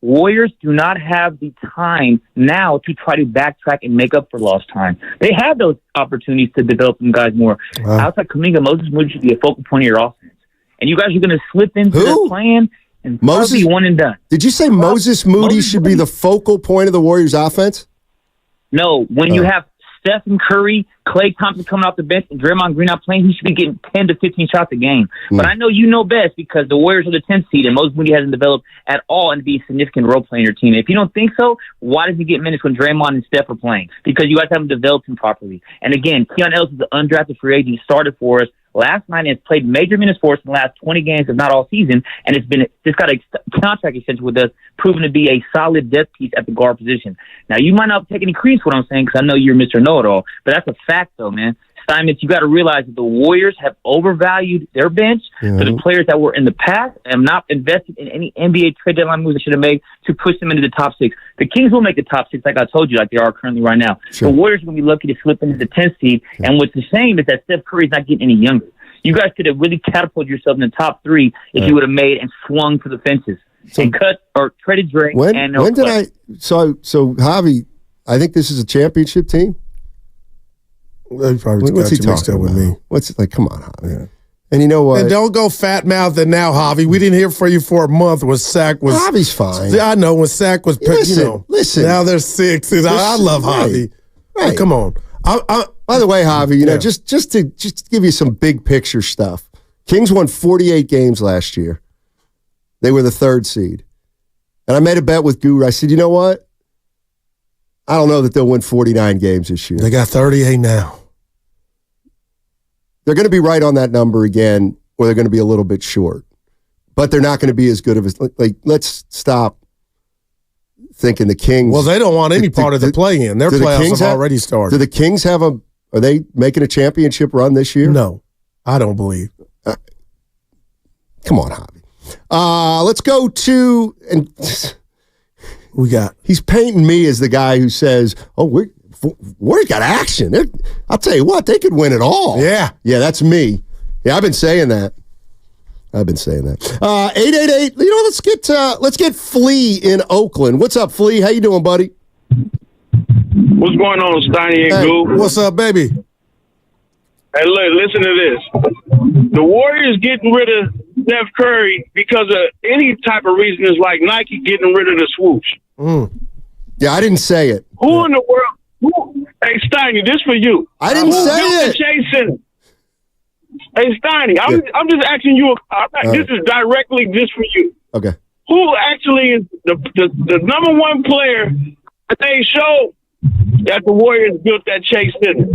Warriors do not have the time now to try to backtrack and make up for lost time. They have those opportunities to develop them guys more. Outside Kaminga, Moses Moody should be a focal point of your offense. And you guys are going to slip into the plan and be one and done. Did you say Moses Moody should be the focal point of the Warriors offense? No, when you have Stephen Curry, Klay Thompson coming off the bench, and Draymond Green not playing, he should be getting 10 to 15 shots a game. But I know you know best, because the Warriors are the 10th seed, and Moses Moody hasn't developed at all and be a significant role player in your team. If you don't think so, why does he get minutes when Draymond and Steph are playing? Because you guys haven't developed him properly. And again, Keon Ellis is an undrafted free agent. He started for us last night and has played major minutes for us in the last 20 games, if not all season, and just got a contract extension with us, proven to be a solid depth piece at the guard position. Now, you might not take any credence for what I'm saying, because I know you're Mr. Know-It-All, but that's a fact, though, man. Simon, you got to realize that the Warriors have overvalued their bench for the players that were in the past and have not invested in any NBA trade deadline moves they should have made to push them into the top 6. The Kings will make the top 6, like I told you, like they are currently right now. Sure. The Warriors are going to be lucky to slip into the 10th seed, and what's the shame is that Steph Curry's not getting any younger. You guys could have really catapulted yourself in the top 3 if you would have made and swung for the fences and cut or traded Drake. When did I? So Javi, I think this is a championship team. What's he talking about? With me? What's like? Come on, Javi. Yeah. And you know what? And don't go fat mouthed now, Javi. We didn't hear from you for a month when Sack was. Javi's fine. I know when Sack was. Listen. Now they're 6. I love Javi. Right. Come on. By the way, Javi, you know, just to give you some big picture stuff. Kings won 48 games last year. They were the 3rd seed. And I made a bet with Guru. I said, you know what? I don't know that they'll win 49 games this year. They got 38 now. They're going to be right on that number again, or they're going to be a little bit short. But they're not going to be as good of a... Like, let's stop thinking the Kings... Well, they don't want any part of the play-in. Their playoffs have already started. Do the Kings have a... Are they making a championship run this year? No, I don't believe. Come on, Javi. Let's go to... and we got... He's painting me as the guy who says, oh, Warriors got action. I'll tell you what, they could win it all. Yeah. Yeah, that's me. Yeah, I've been saying that. 888. You know, let's get Flea in Oakland. What's up, Flea? How you doing, buddy? What's going on, Steiny and Goo? What's up, baby? Hey, look, listen to this. The Warriors getting rid of Steph Curry because of any type of reason is like Nike getting rid of the swoosh. Yeah, I didn't say it. Who in the world? Hey, Steiny, this for you. I didn't say it. Chase Center? Hey, Steiny, I'm just asking you. This is directly just for you. Okay. Who actually is the number one player that they showed that the Warriors built that Chase Center?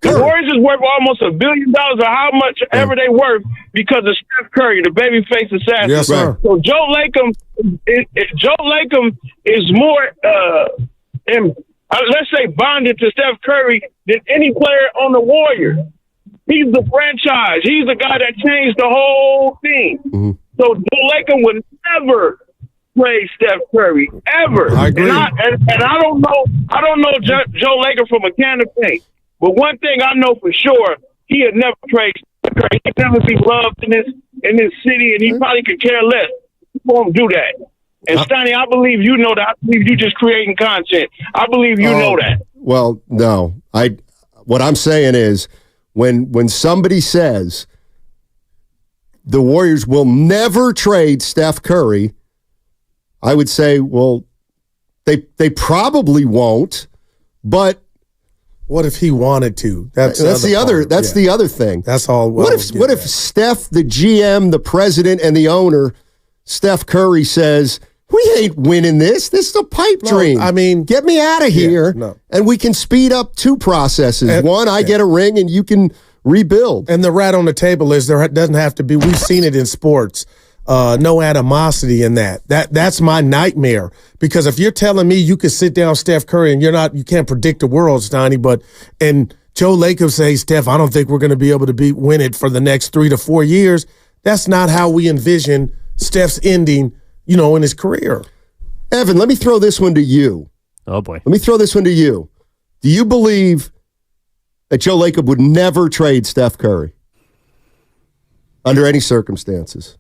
The Warriors is worth almost $1 billion or how much ever they worth because of Steph Curry, the babyface assassin. Yes, sir. So Joe Lacob is more, let's say, bonded to Steph Curry than any player on the Warriors. He's the franchise. He's the guy that changed the whole thing. Mm-hmm. So Joe Lacob would never play Steph Curry ever. I agree. And I don't know Joe Lacob from a can of paint. But one thing I know for sure, he had never trade Steph Curry. He'd never be loved in this city, and he probably could care less. He won't do that. And Steiny, I believe you know that. I believe you just creating content. I believe you know that. Well, no. What I'm saying is when somebody says the Warriors will never trade Steph Curry, I would say, well, they probably won't, but what if he wanted to? That's the other thing. That's all. What if Steph, the GM, the president, and the owner, Steph Curry, says, we ain't winning this. This is a pipe dream. I mean, get me out of here, and we can speed up two processes. One, I get a ring, and you can rebuild. And the rat on the table is there doesn't have to be. We've seen it in sports. No animosity in that. That's my nightmare. Because if you're telling me you could sit down Steph Curry and you can't predict the world, Steiny, and Joe Lacob says, Steph, I don't think we're going to be able to win it for the next 3 to 4 years. That's not how we envision Steph's ending, in his career. Evan, let me throw this one to you. Oh boy. Let me throw this one to you. Do you believe that Joe Lacob would never trade Steph Curry under any circumstances?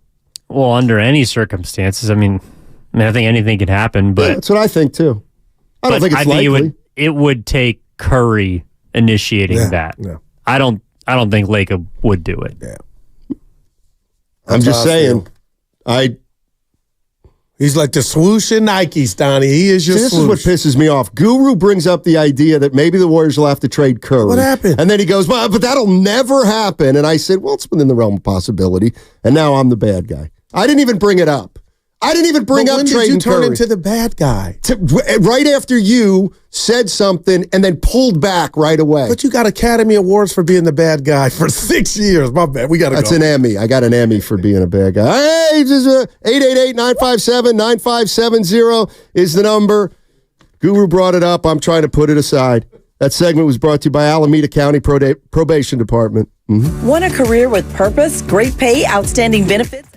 Well, under any circumstances, I think anything could happen, but that's what I think too. I don't think it's likely. It would take Curry initiating that. Yeah. I don't think Lacob would do it. Yeah. I'm just saying. He's like the swoosh in Nike, Stoney. He is your this swoosh. is what pisses me off. Guru brings up the idea that maybe the Warriors will have to trade Curry. What happened? And then he goes, well, but that'll never happen. And I said, well, it's within the realm of possibility. And now I'm the bad guy. I didn't even bring it up. I didn't even bring up trading Curry. When did you turn into the bad guy? Right after you said something and then pulled back right away. But you got Academy Awards for being the bad guy for 6 years. My bad. We got to go. That's an Emmy. I got an Emmy for being a bad guy. Hey, 888-957-9570 is the number. Guru brought it up. I'm trying to put it aside. That segment was brought to you by Alameda County Probation Department. Mm-hmm. Want a career with purpose, great pay, outstanding benefits?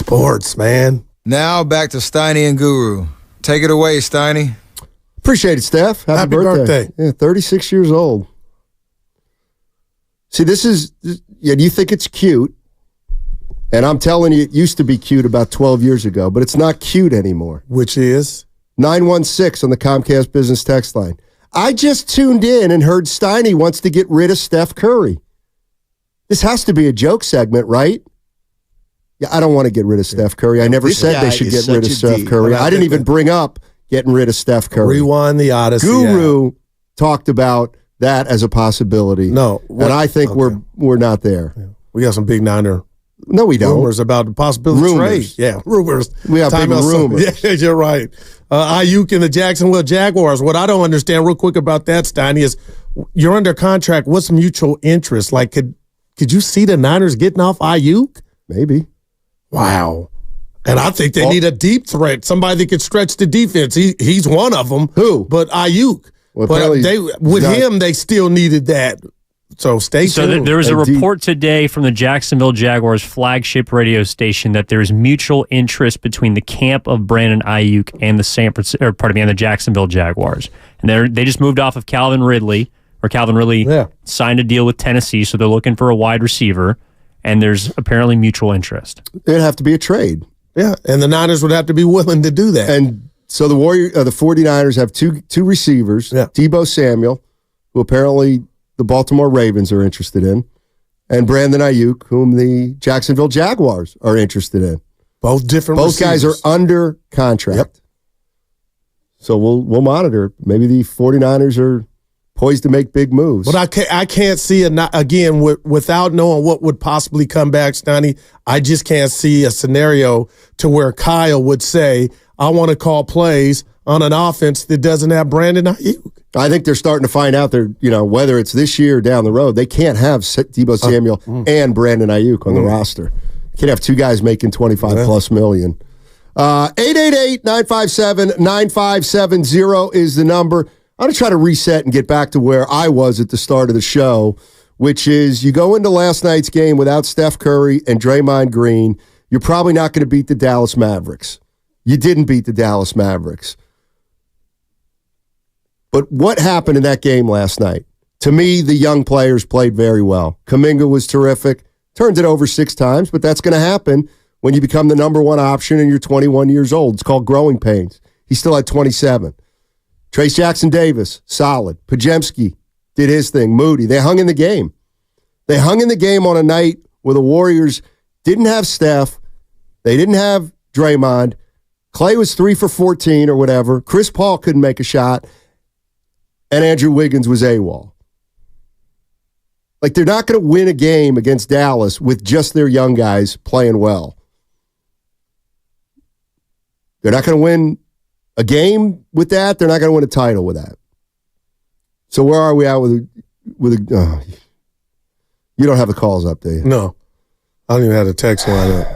Sports, man. Now back to Steiny and Guru. Take it away, Steiny. Appreciate it, Steph. Happy birthday. Yeah, 36 years old. See, do you think it's cute? And I'm telling you, it used to be cute about 12 years ago, but it's not cute anymore. Which is? 916 on the Comcast Business text line. I just tuned in and heard Steiny wants to get rid of Steph Curry. This has to be a joke segment, right? Yeah, I don't want to get rid of Steph Curry. I never said they should get rid of Steph Curry. I didn't even bring up getting rid of Steph Curry. Rewind the Odyssey. Guru talked about that as a possibility. No. And I think we're not there. Yeah. We got some big Niner No, we don't. rumors about the possibility of trade. Yeah, rumors. We have big rumors. Yeah, you're right. Ayuk and the Jacksonville Jaguars. What I don't understand real quick about that, Steiny, is you're under contract. What's mutual interest? Like, could you see the Niners getting off Ayuk? Maybe. Wow. And I think they need a deep threat, somebody that could stretch the defense. He's one of them. Who? But Ayuk. Well, but they still needed that. So stay tuned. So there was a report today from the Jacksonville Jaguars flagship radio station that there is mutual interest between the camp of Brandon Ayuk and the Jacksonville Jaguars. And they just moved off of Calvin Ridley, signed a deal with Tennessee, so they're looking for a wide receiver, and there's apparently mutual interest. It'd have to be a trade. Yeah, and the Niners would have to be willing to do that. And so the 49ers have two receivers, Deebo Samuel, who apparently the Baltimore Ravens are interested in, and Brandon Ayuk, whom the Jacksonville Jaguars are interested in. Both different Both receivers. guys are under contract. Yep. So we'll monitor. Maybe the 49ers are poised to make big moves. But I can't see again without knowing what would possibly come back, Stoney. I just can't see a scenario to where Kyle would say, I want to call plays on an offense that doesn't have Brandon Ayuk. I think they're starting to find out whether it's this year or down the road, they can't have Deebo Samuel and Brandon Ayuk on the roster. You can't have two guys making $25+ million. 888-957-9570 is the number. I'm going to try to reset and get back to where I was at the start of the show, which is you go into last night's game without Steph Curry and Draymond Green, you're probably not going to beat the Dallas Mavericks. You didn't beat the Dallas Mavericks. But what happened in that game last night? To me, the young players played very well. Kaminga was terrific. Turned it over 6 times, but that's going to happen when you become the number one option and you're 21 years old. It's called growing pains. He still had 27. Trace Jackson-Davis, solid. Pajemski did his thing. Moody, they hung in the game. They hung in the game on a night where the Warriors didn't have Steph. They didn't have Draymond. Klay was 3 for 14 or whatever. Chris Paul couldn't make a shot. And Andrew Wiggins was AWOL. Like, they're not going to win a game against Dallas with just their young guys playing well. They're not going to win a game with that. They're not going to win a title with that. So where are we at with you don't have the calls up, do you? No. I don't even have the text line up.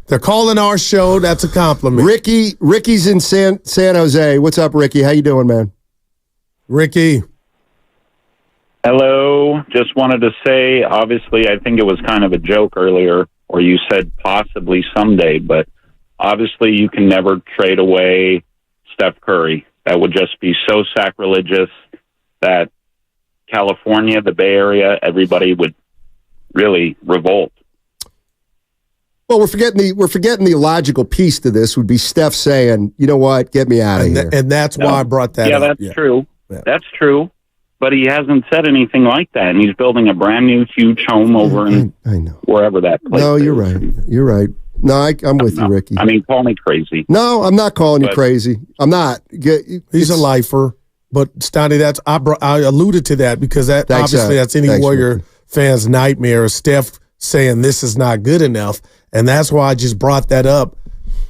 They're calling our show. That's a compliment. Ricky's in San Jose. What's up, Ricky? How you doing, man? Ricky. Hello. Just wanted to say, obviously, I think it was kind of a joke earlier, or you said possibly someday, but obviously you can never trade away Steph Curry. That would just be so sacrilegious that California, the Bay Area, everybody would really revolt. Well, we're forgetting the logical piece to this would be Steph saying, you know what, get me out of here. And that's why I brought that up. That's true. Yeah. That's true. But he hasn't said anything like that, and he's building a brand new, huge home over in wherever that place is. No, you're right. You're right. No, I'm with you, Ricky. I mean, call me crazy. No, I'm not calling you crazy. I'm not. He's a lifer. But, Stoney, I alluded to that because that's any Warrior fan's nightmare is Steph saying this is not good enough. And that's why I just brought that up.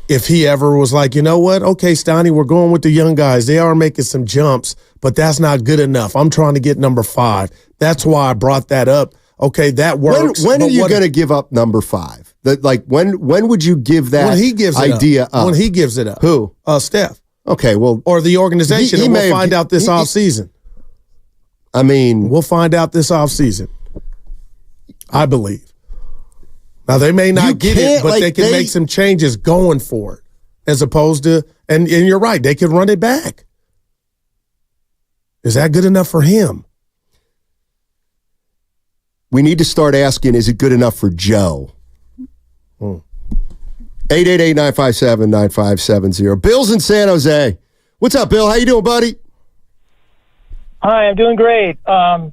If he ever was like, you know what? Okay, Stoney, we're going with the young guys. They are making some jumps, but that's not good enough. I'm trying to get number 5. That's why I brought that up. Okay, that works. When are you going to give up number 5? When would you give that idea up? When he gives it up. Who? Steph. Okay, well. Or the organization. And we'll find out this offseason. I mean. We'll find out this offseason. I believe. Now, they may not get it, but they can make some changes going for it, as opposed to, and you're right, they can run it back. Is that good enough for him? We need to start asking, is it good enough for Joe? 888-957-9570. Bill's in San Jose. What's up, Bill? How you doing, buddy? Hi, I'm doing great. I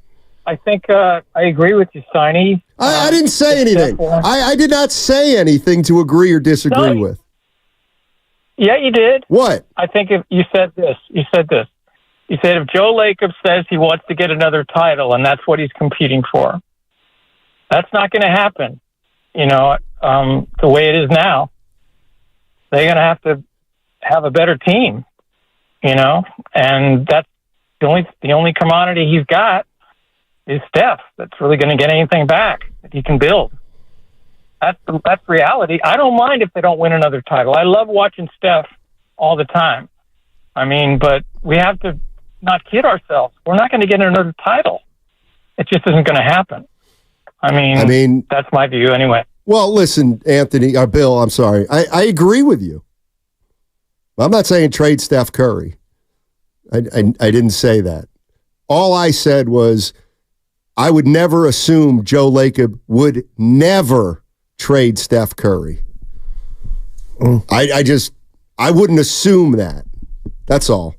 think I agree with you, Steiny. I didn't say anything. I did not say anything to agree or disagree with. Yeah, you did. What? I think if you said this. You said if Joe Lacob says he wants to get another title and that's what he's competing for, that's not going to happen. The way it is now, they're going to have a better team, and that's the only commodity he's got is Steph. That's really going to get anything back that he can build. That's reality. I don't mind if they don't win another title. I love watching Steph all the time. But we have to not kid ourselves. We're not going to get another title. It just isn't going to happen. That's my view anyway. Well, listen, Anthony, or Bill, I'm sorry. I agree with you. I'm not saying trade Steph Curry. I didn't say that. All I said was I would never assume Joe Lacob would never trade Steph Curry. I wouldn't assume that. That's all.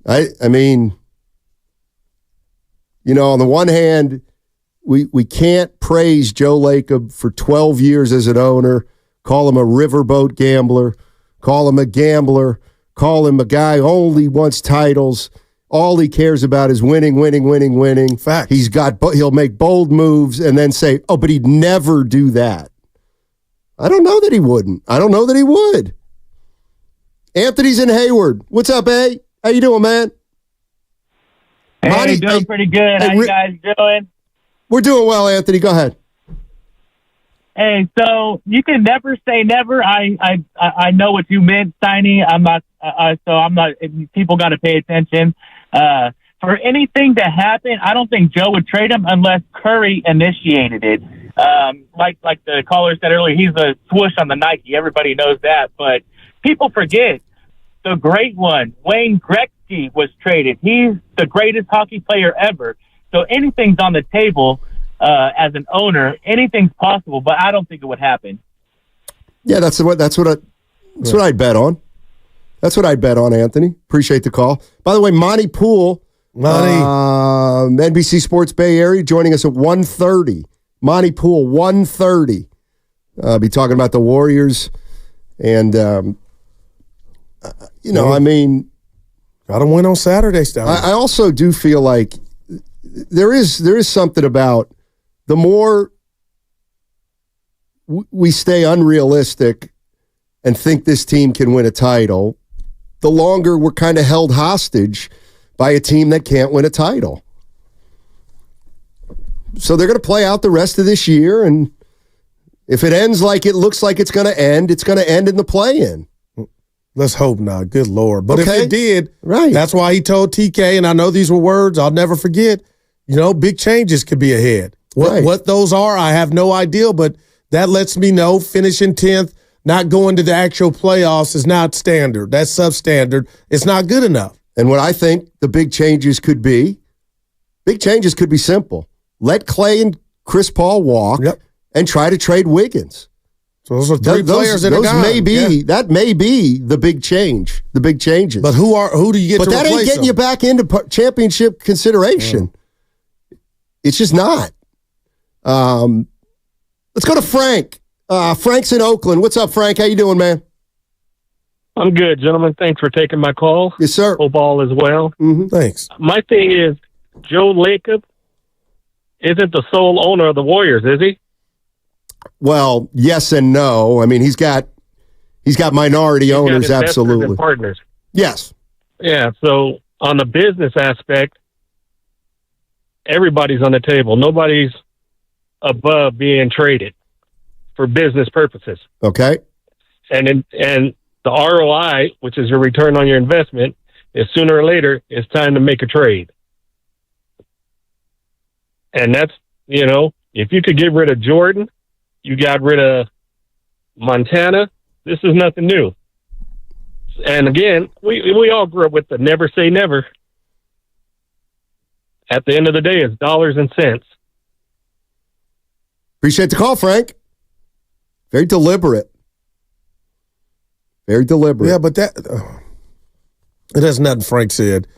On the one hand, we can't praise Joe Lacob for 12 years as an owner, call him a riverboat gambler, call him a gambler, call him a guy who only wants titles. All he cares about is winning. Fact. He'll make bold moves and then say, oh, but he'd never do that. I don't know that he wouldn't. I don't know that he would. Anthony's in Hayward. What's up, A? How you doing, man? Hey, doing pretty good. How you guys doing? We're doing well, Anthony. Go ahead. Hey, so you can never say never. I know what you meant, Steiny. I'm not. People got to pay attention. For anything to happen, I don't think Joe would trade him unless Curry initiated it. Like the caller said earlier, he's a swoosh on the Nike. Everybody knows that, but people forget the great one, Wayne Gretzky, was traded. He's the greatest hockey player ever. So anything's on the table as an owner. Anything's possible, but I don't think it would happen. Yeah, that's what I'd bet on. That's what I'd bet on, Anthony. Appreciate the call. By the way, Monty Poole, NBC Sports Bay Area, joining us at 1:30. Monty Poole, 1:30. Be talking about the Warriors, and got to win on Saturday. I also do feel like there is something about the more we stay unrealistic and think this team can win a title, the longer we're kind of held hostage by a team that can't win a title. So they're going to play out the rest of this year, and if it ends like it looks like it's going to end, it's going to end in the play-in. Let's hope not. Good Lord. But if it did, right. That's why he told TK, and I know these were words I'll never forget, big changes could be ahead. What those are, I have no idea, but that lets me know finishing 10th, not going to the actual playoffs is not standard. That's substandard. It's not good enough. And what I think the big changes could be simple. Let Klay and Chris Paul walk and try to trade Wiggins. So those are three players that are gone. That may be the big change, the big changes. But who do you get to replace them? But that ain't getting you back into championship consideration. It's just not. Let's go to Frank. Frank's in Oakland. What's up, Frank? How you doing, man? I'm good, gentlemen. Thanks for taking my call. Yes, sir. Hope all is well. Mm-hmm. Thanks. My thing is, Joe Lacob isn't the sole owner of the Warriors, is he? Well, yes and no. I mean, he's got minority owners, absolutely. And partners. Yes. Yeah. So on the business aspect, everybody's on the table. Nobody's above being traded for business purposes. Okay. And the ROI, which is your return on your investment, is sooner or later it's time to make a trade. And that's, if you could get rid of Jordan You got rid of Montana. This is nothing new. And again, we all grew up with the never say never. At the end of the day, it's dollars and cents. Appreciate the call, Frank. Very deliberate. Very deliberate. Yeah, but that it has nothing Frank said.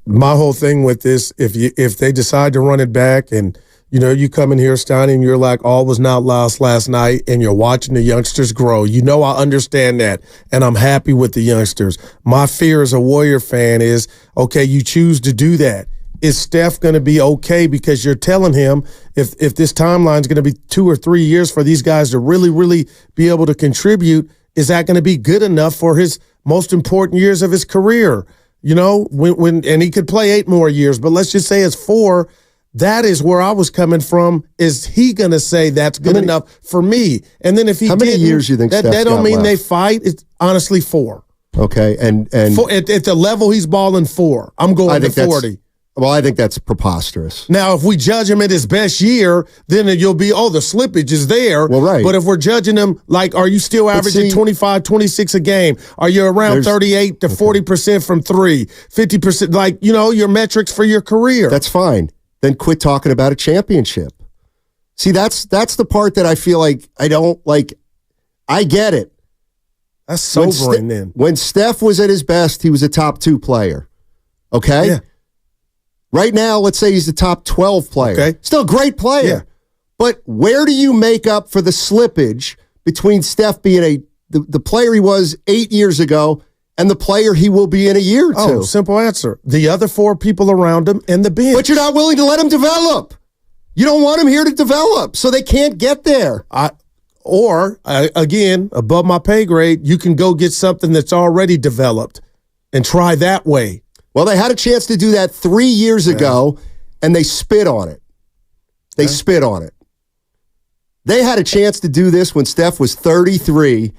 My whole thing with this, if they decide to run it back and you come in here, Steiny, and you're like, all was not lost last night, and you're watching the youngsters grow. I understand that, and I'm happy with the youngsters. My fear as a Warrior fan is, okay, you choose to do that. Is Steph going to be okay? Because you're telling him if this timeline is going to be 2 or 3 years for these guys to really, really be able to contribute, is that going to be good enough for his most important years of his career? When he could play 8 more years, but let's just say it's 4. That is where I was coming from. Is he going to say that's good enough for me? And then if he how many years do you think that don't mean left? They fight. It's honestly 4. Okay, and at the level he's balling 4. I'm going to 40. Well, I think that's preposterous. Now, if we judge him at his best year, then you'll be, the slippage is there. Well, right. But if we're judging him, like, are you still averaging 25, 26 a game? Are you around 38 to 40% from 3, 50%? Like, your metrics for your career. That's fine. Then quit talking about a championship. See, that's the part that I feel like I don't like. I get it. That's sobering then. When Steph was at his best, he was a top 2 player. Okay? Yeah. Right now, let's say he's the top 12 player. Okay. Still a great player. Yeah. But where do you make up for the slippage between Steph being the player he was 8 years ago and the player he will be in a year or 2? Oh, simple answer. The other 4 people around him and the bench. But you're not willing to let him develop. You don't want him here to develop, so they can't get there. Again, above my pay grade, you can go get something that's already developed and try that way. Well, they had a chance to do that 3 years ago, and they spit on it. They spit on it. They had a chance to do this when Steph was 33,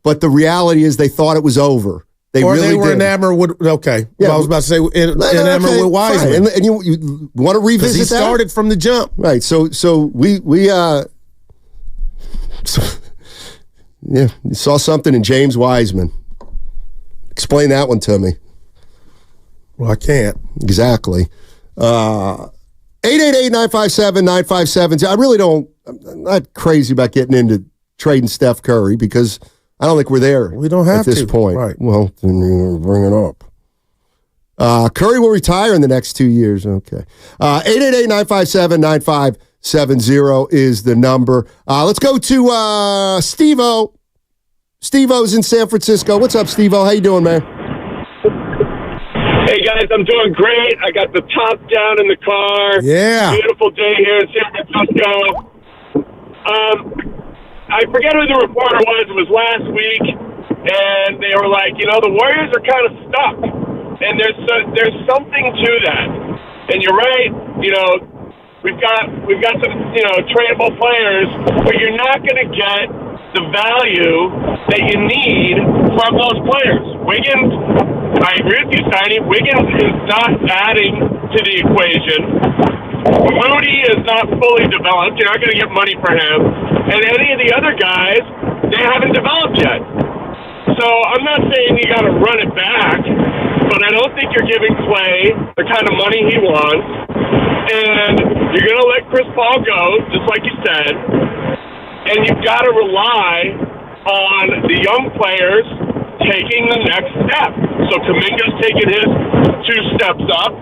but the reality is they thought it was over. They were enamored with, okay. Yeah, well, I was about to say enamored with Wiseman. And you want to revisit that? He started from the jump. Right, so you saw something in James Wiseman. Explain that one to me. Well, I can't. Exactly. 888-957-9570. I'm not crazy about getting into trading Steph Curry because I don't think we're there. We don't have at this point. Right. Well, then you're going to bring it up. Curry will retire in the next 2 years. Okay. 888-957-9570 is the number. Let's go to Steve-O. Steve-O's in San Francisco. What's up, Steve-O? How you doing, man? Hey, guys, I'm doing great. I got the top down in the car. Yeah. Beautiful day here in San Francisco. I forget who the reporter was. It was last week, and they were like, the Warriors are kind of stuck, and there's something to that. And you're right. We've got some tradable players, but you're not going to get the value that you need from those players. Wiggins, I agree with you, Steiny. Wiggins is not adding to the equation. Moody is not fully developed. You're not going to get money for him. And any of the other guys, they haven't developed yet. So I'm not saying you got to run it back, but I don't think you're giving Klay the kind of money he wants. And you're going to let Chris Paul go, just like you said. And you've got to rely on the young players taking the next step. So Kaminga's taking his 2 steps up,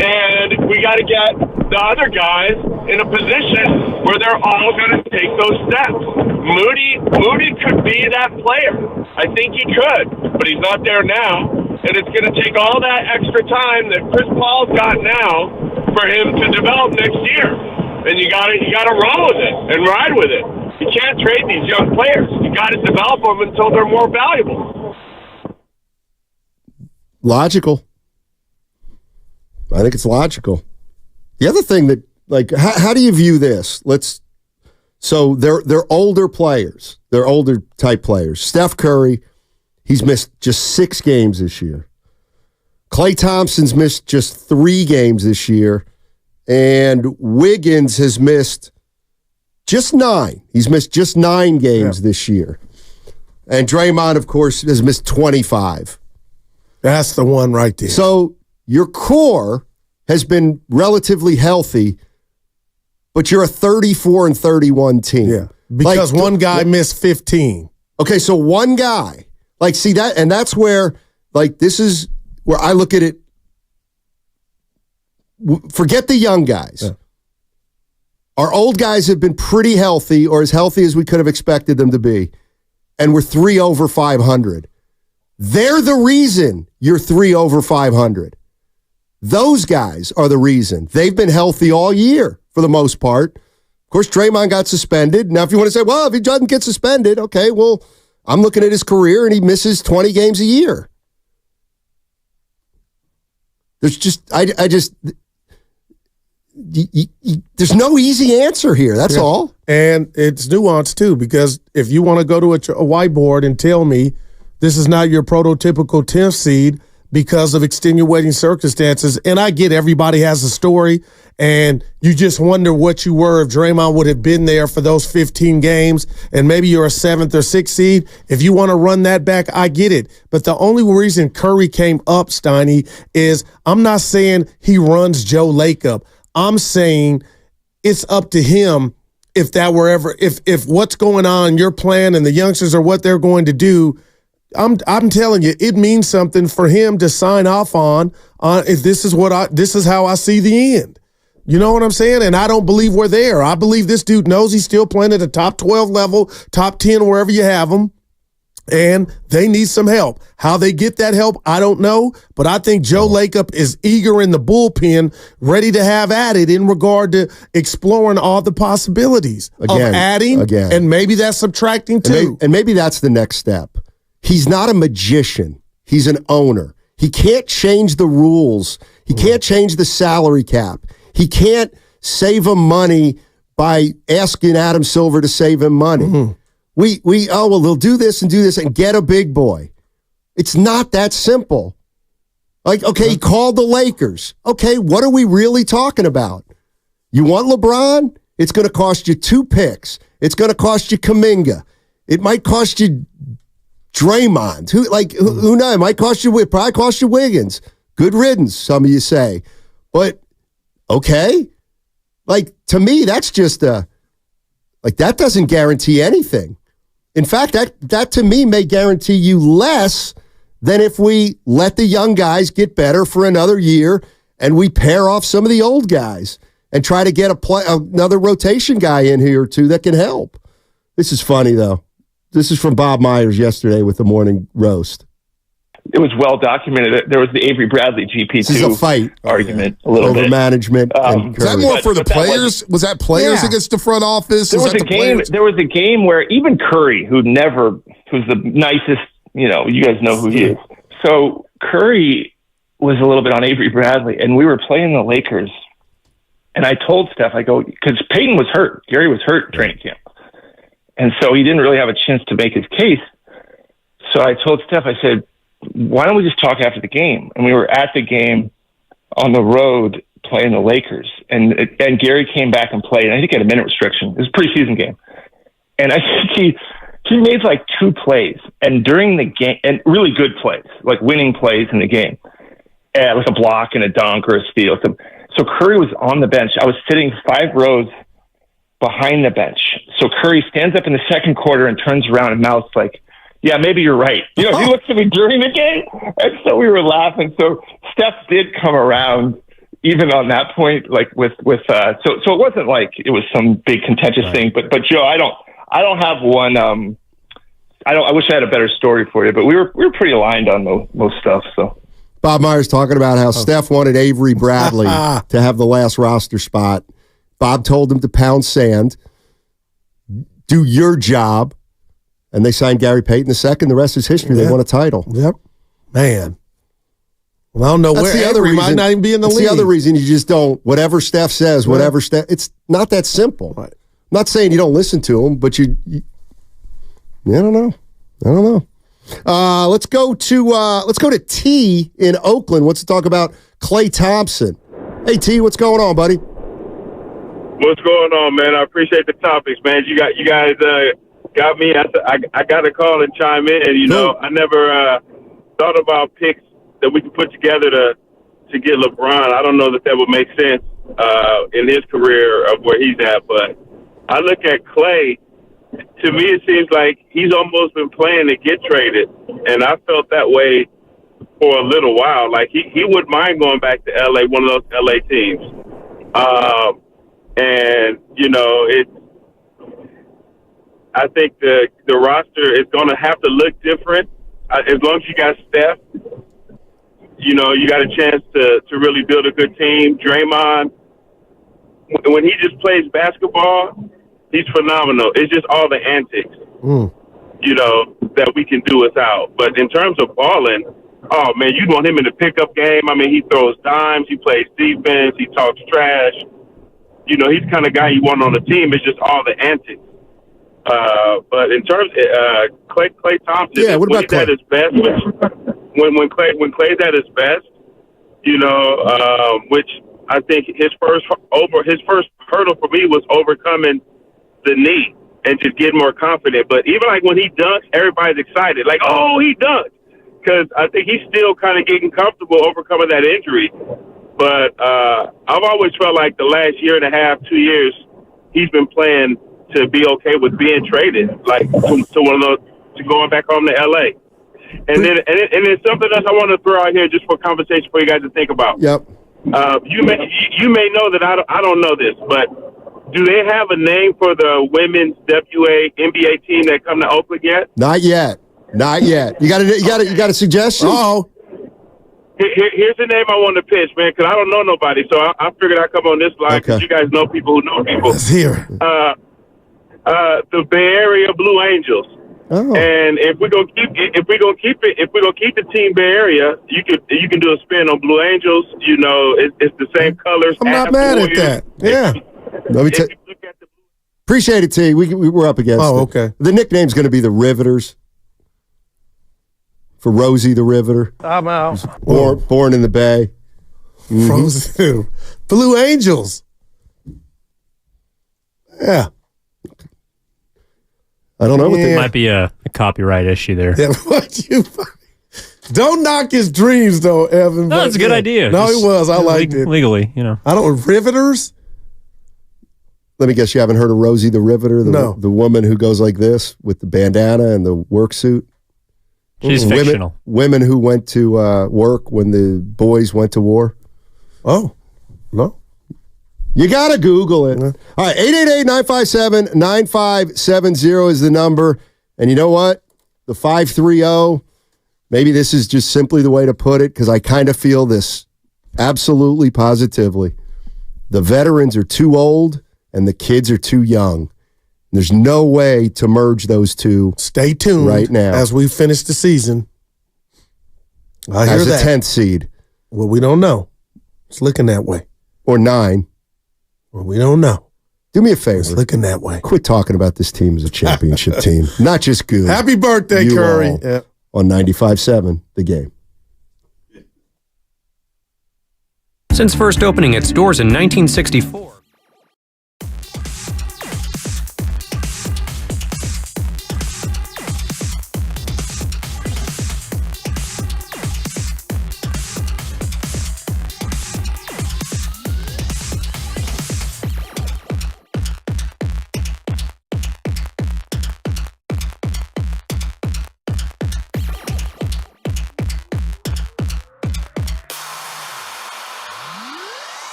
and we got to get the other guys in a position where they're all going to take those steps. Moody could be that player. I think he could, but he's not there now. And it's going to take all that extra time that Chris Paul's got now for him to develop next year. And you got to roll with it and ride with it. You can't trade these young players. You got to develop them until they're more valuable. Logical. I think it's logical. The other thing that, how do you view this? So they're older players. They're older type players. Steph Curry, he's missed just 6 games this year. Klay Thompson's missed just 3 games this year. And Wiggins has missed Just 9. He's missed just 9 games this year. And Draymond, of course, has missed 25. That's the one right there. So your core has been relatively healthy, but you're a 34-31 team. Yeah, because one guy missed 15. Okay, so one guy. Like, see that, and that's where, like, this is where I look at it. Forget the young guys. Yeah. Our old guys have been pretty healthy, or as healthy as we could have expected them to be, and we're 3 over 500. They're the reason you're 3 over 500. Those guys are the reason. They've been healthy all year for the most part. Of course, Draymond got suspended. Now, if you want to say, well, if he doesn't get suspended, okay, well, I'm looking at his career and he misses 20 games a year. There's just, there's no easy answer here. That's all. And it's nuanced too, because if you want to go to a whiteboard and tell me this is not your prototypical 10th seed because of extenuating circumstances, and I get everybody has a story, and you just wonder what you were if Draymond would have been there for those 15 games, and maybe you're a 7th or 6th seed. If you want to run that back, I get it. But the only reason Curry came up, Steiny, is I'm not saying he runs Joe Lake up. I'm saying it's up to him if that were ever, if what's going on, your plan and the youngsters are what they're going to do. I'm telling you, it means something for him to sign off on if this is how I see the end. You know what I'm saying? And I don't believe we're there. I believe this dude knows he's still playing at a top 12 level, top 10, wherever you have him. And they need some help. How they get that help, I don't know. But I think Joe Lakeup is eager in the bullpen, ready to have at it in regard to exploring all the possibilities of adding. And maybe that's subtracting too. And maybe that's the next step. He's not a magician. He's an owner. He can't change the rules. He can't change the salary cap. He can't save him money by asking Adam Silver to save him money. They'll do this and get a big boy. It's not that simple. Like, okay, he called the Lakers. Okay, what are we really talking about? You want LeBron? It's going to cost you 2 picks. It's going to cost you Kaminga. It might cost you Draymond. Who knows? It might probably cost you Wiggins. Good riddance, some of you say. But, okay. Like, to me, that's just that doesn't guarantee anything. In fact, that to me may guarantee you less than if we let the young guys get better for another year and we pair off some of the old guys and try to get another rotation guy in here or two that can help. This is funny, though. This is from Bob Myers yesterday with the morning roast. It was well documented. There was the Avery Bradley GP2 this is a fight argument a little bit. Over management. Is that more for the players? Was that players against the front office? There was a game where even Curry, who's the nicest, you guys know who he is. So Curry was a little bit on Avery Bradley, and we were playing the Lakers. And I told Steph, because Peyton was hurt. Gary was hurt in training camp. And so he didn't really have a chance to make his case. So I told Steph, I said, why don't we just talk after the game? And we were at the game on the road playing the Lakers. And Gary came back and played. And I think he had a minute restriction. It was a preseason game. And I think he made 2 plays. And during the game, and really good plays, like winning plays in the game, like a block and a dunk or a steal. So Curry was on the bench. I was sitting 5 rows behind the bench. So Curry stands up in the second quarter and turns around and mouths yeah, maybe you're right. He looks at me during the game. And so we were laughing. So Steph did come around even on that point, so it wasn't like it was some big contentious thing, but Joe, I don't have one, I wish I had a better story for you, but we were pretty aligned on most stuff. So Bob Myers talking about how Steph wanted Avery Bradley to have the last roster spot. Bob told him to pound sand, do your job, and they signed Gary Payton II. The rest is history. They won a title. Yep. Man. Well, I don't know where the other reason might not even be in the league. That's the other reason you just don't, whatever Steph says, it's not that simple. Right. I'm not saying you don't listen to him, but I don't know. Let's go to T in Oakland. Wants to talk about Klay Thompson. Hey, T, what's going on, buddy? What's going on, man? I appreciate the topics, man. You guys got me. I got to call and chime in. You know, I never thought about picks that we could put together to get LeBron. I don't know that would make sense in his career of where he's at, but I look at Klay. To me, it seems like he's almost been playing to get traded, and I felt that way for a little while. Like he wouldn't mind going back to LA, one of those LA teams. And you know, I think the roster is going to have to look different. As long as you got Steph, you know, you got a chance to really build a good team. Draymond, when he just plays basketball, he's phenomenal. It's just all the antics, you know, that we can do without. But in terms of balling, oh, man, you'd want him in the pickup game. I mean, he throws dimes. He plays defense. He talks trash. You know, he's the kind of guy you want on the team. It's just all the antics. But in terms of Klay Thompson, when he's at his best, when Klay's at his best, you know, which I think his first hurdle for me was overcoming the knee and just getting more confident. But even like when he dunks, everybody's excited, like, oh, he dunked, because I think he's still kind of getting comfortable overcoming that injury. But I've always felt like the last year and a half, 2 years, he's been playing to be okay with being traded, like to one of those, to going back home to LA. And then there's something else I want to throw out here just for conversation for you guys to think about. Yep. You may know that I don't know this, but do they have a name for the women's NBA team that come to Oakland yet? Not yet. You got a suggestion? Oh. Here's the name I want to pitch, man, because I don't know nobody. So I figured I'd come on this line because you guys know people who know people. Let's hear it. The Bay Area Blue Angels. Oh. And if we're gonna keep the team Bay Area, you can do a spin on Blue Angels. You know, it's the same colors. I'm not mad at that. Yeah. Let me appreciate it, T. We're up against it. Oh, okay. The nickname's going to be the Riveters. For Rosie the Riveter. I'm out. Born in the Bay. Frozen. Blue Angels. Yeah. I don't know what There might be a copyright issue there. Yeah, don't knock his dreams, though, Evan. No, it's a good idea. No, it was. I liked it. Legally, you know. I don't. Riveters? Let me guess, you haven't heard of Rosie the Riveter? No. The woman who goes like this with the bandana and the work suit? She's fictional. Women who went to work when the boys went to war. Oh, no. You got to Google it. All right, 888-957-9570 is the number. And you know what? The 530, maybe this is just simply the way to put it, because I kind of feel this absolutely positively. The veterans are too old and the kids are too young. There's no way to merge those two. Stay tuned right now as we finish the season. I hear as that. a 10th seed. Well, we don't know. It's looking that way. Or 9. Well, we don't know. Do me a favor. It's looking that way. Quit talking about this team as a championship team. Not just good. Happy birthday, Curry. On 95.7, The Game. Since first opening its doors in 1964.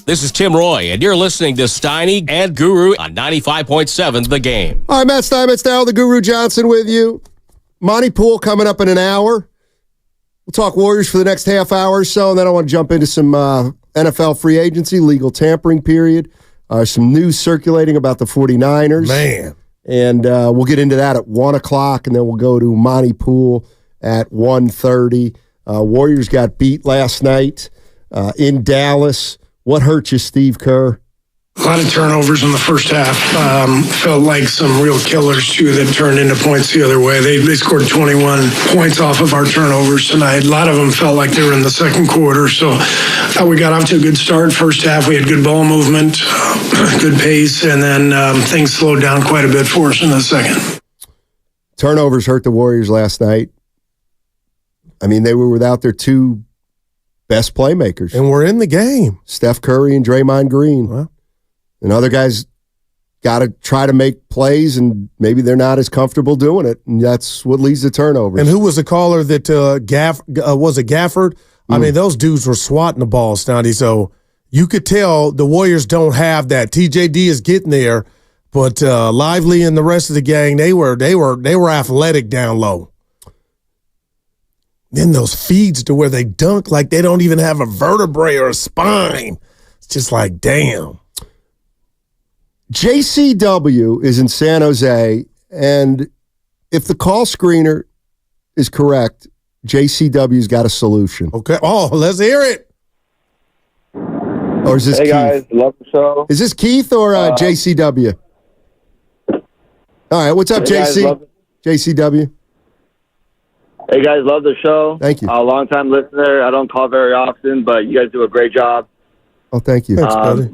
This is Tim Roy, and you're listening to Steiny and Guru on 95.7 The Game. All right, Matt Steinmetz, the Guru Johnson with you. Monty Pool coming up in an hour. We'll talk Warriors for the next half hour or so, and then I want to jump into some NFL free agency, legal tampering period, some news circulating about the 49ers. Man. And we'll get into that at 1 o'clock, and then we'll go to Monty Pool at 1:30. Warriors got beat last night in Dallas. What hurt you, Steve Kerr? A lot of turnovers in the first half. Felt like some real killers, too, that turned into points the other way. They scored 21 points off of our turnovers tonight. A lot of them felt like they were in the second quarter. So I thought we got off to a good start. First half, we had good ball movement, good pace, and then things slowed down quite a bit for us in the second. Turnovers hurt the Warriors last night. I mean, they were without their two best playmakers. And we're in the game. Steph Curry and Draymond Green. Well, and other guys got to try to make plays, and maybe they're not as comfortable doing it, and that's what leads to turnovers. And who was the caller that was it Gafford? I mean, those dudes were swatting the ball, Stoney, so you could tell the Warriors don't have that. TJD is getting there, but Lively and the rest of the gang, they were athletic down low. Then those feeds to where they dunk like they don't even have a vertebrae or a spine. It's just like, damn. JCW is in San Jose, and if the call screener is correct, JCW's got a solution. Okay. Oh, let's hear it. Or is this Keith? Hey, guys. Love the show. Is this Keith or JCW? All right. What's up, JC? JCW? Hey, guys. Love the show. Thank you. Long-time listener. I don't call very often, but you guys do a great job. Oh, thank you. Thanks, buddy.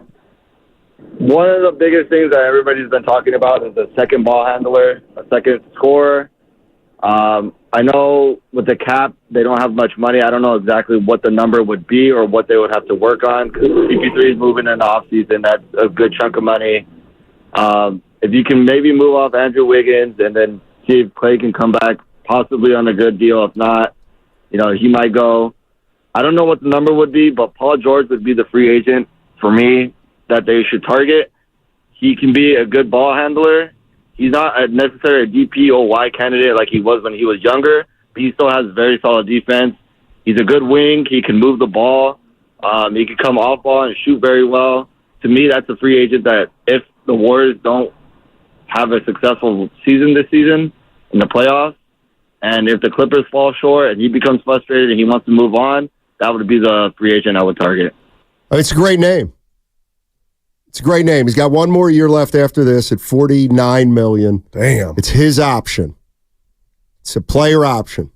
One of the biggest things that everybody's been talking about is the second ball handler, a second scorer. I know with the cap, they don't have much money. I don't know exactly what the number would be or what they would have to work on because CP3 is moving in the offseason. That's a good chunk of money. If you can maybe move off Andrew Wiggins and then see if Klay can come back possibly on a good deal. If not, he might go. I don't know what the number would be, but Paul George would be the free agent for me that they should target. He can be a good ball handler. He's not necessarily a DPOY candidate like he was when he was younger, but he still has very solid defense. He's a good wing. He can move the ball. He can come off ball and shoot very well. To me, that's a free agent that if the Warriors don't have a successful season this season in the playoffs, and if the Clippers fall short and he becomes frustrated and he wants to move on, that would be the free agent I would target. It's a great name. It's a great name. He's got one more year left after this at $49 million. Damn. It's his option. It's a player option.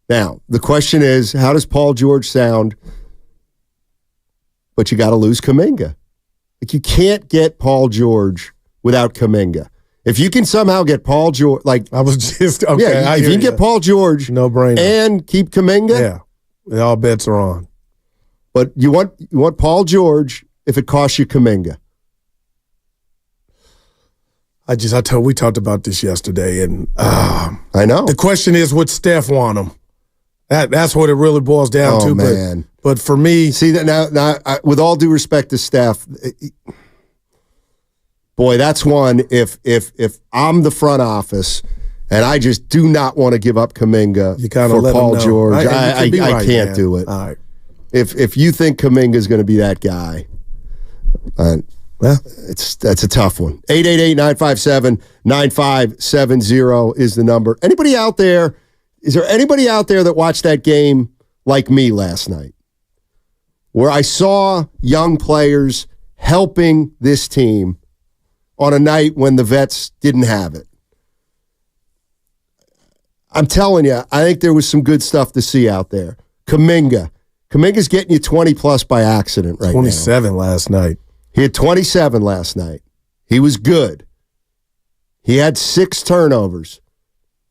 Now, the question is, how does Paul George sound? But you got to lose Kaminga. Like, you can't get Paul George without Kaminga. If you can somehow get Paul George, I was just, okay. Yeah, if you can get Paul George no brainer, and keep Kaminga, yeah, all bets are on. But you want Paul George if it costs you Kaminga. We talked about this yesterday, and I know. The question is, would Steph want him? That's what it really boils down to. Man. But for me, see that now with all due respect to Steph, boy, that's one. If I'm the front office and I just do not want to give up Kaminga for Paul George, I can't do it. All right. If you think Kaminga is going to be that guy. That's a tough one. 888-957-9570 is the number. Anybody out there? Is there anybody out there that watched that game like me last night, where I saw young players helping this team on a night when the vets didn't have it? I'm telling you, I think there was some good stuff to see out there. Kaminga's getting you 20-plus by accident right 27 last night. He had 27 last night. He was good. He had 6 turnovers.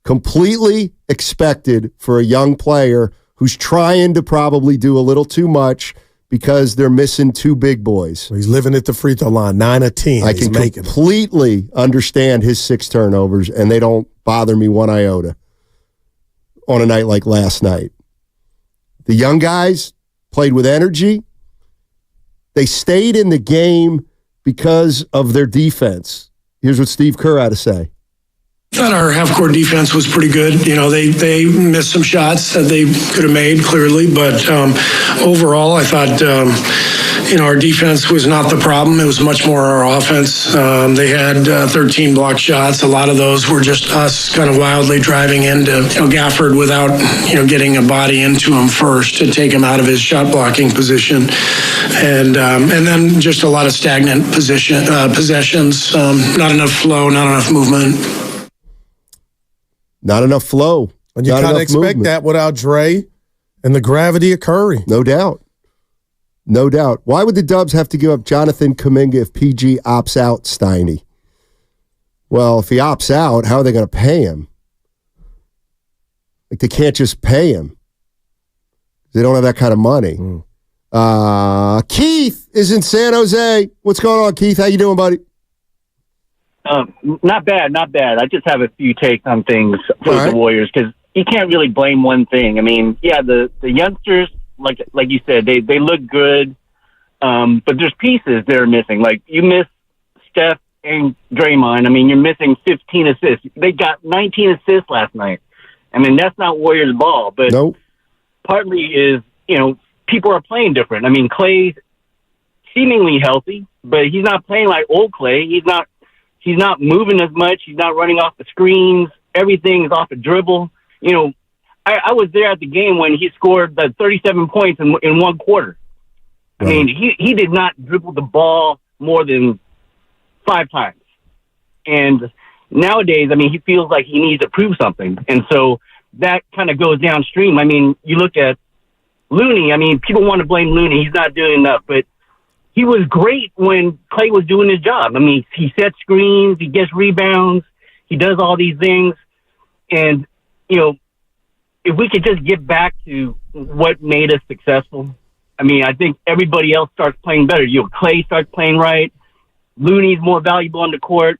Completely expected for a young player who's trying to probably do a little too much because they're missing 2 big boys. He's living at the free throw line, 9 of 10. I can completely understand his 6 turnovers, and they don't bother me one iota on a night like last night. The young guys played with energy. They stayed in the game because of their defense. Here's what Steve Kerr had to say. I thought our half-court defense was pretty good. You know, they missed some shots that they could have made, clearly. But overall, I thought, our defense was not the problem. It was much more our offense. They had 13 blocked shots. A lot of those were just us kind of wildly driving into Gafford without, getting a body into him first to take him out of his shot-blocking position. And then just a lot of stagnant possessions, not enough flow, not enough movement. Not enough flow. And you kind of expect that without Dre and the gravity of Curry. No doubt. No doubt. Why would the Dubs have to give up Jonathan Kaminga if PG opts out, Steiny? Well, if he opts out, how are they going to pay him? Like, they can't just pay him. They don't have that kind of money. Keith is in San Jose. What's going on, Keith? How you doing, buddy? Not bad. I just have a few takes on things for the Warriors because you can't really blame one thing. I mean, yeah, the youngsters, like you said, they look good, but there's pieces they're missing. Like, you miss Steph and Draymond. I mean, you're missing 15 assists. They got 19 assists last night. I mean, that's not Warriors ball, but partly is, people are playing different. I mean, Klay's seemingly healthy, but he's not playing like old Klay. He's not moving as much. He's not running off the screens. Everything is off a dribble. I was there at the game when he scored the 37 points in one quarter. I mean, he did not dribble the ball more than 5 times. And nowadays, I mean, he feels like he needs to prove something. And so that kind of goes downstream. I mean, you look at Looney. I mean, people want to blame Looney. He's not doing enough, but he was great when Klay was doing his job. I mean, he sets screens, he gets rebounds, he does all these things. And, if we could just get back to what made us successful, I mean, I think everybody else starts playing better. Klay starts playing right. Looney's more valuable on the court.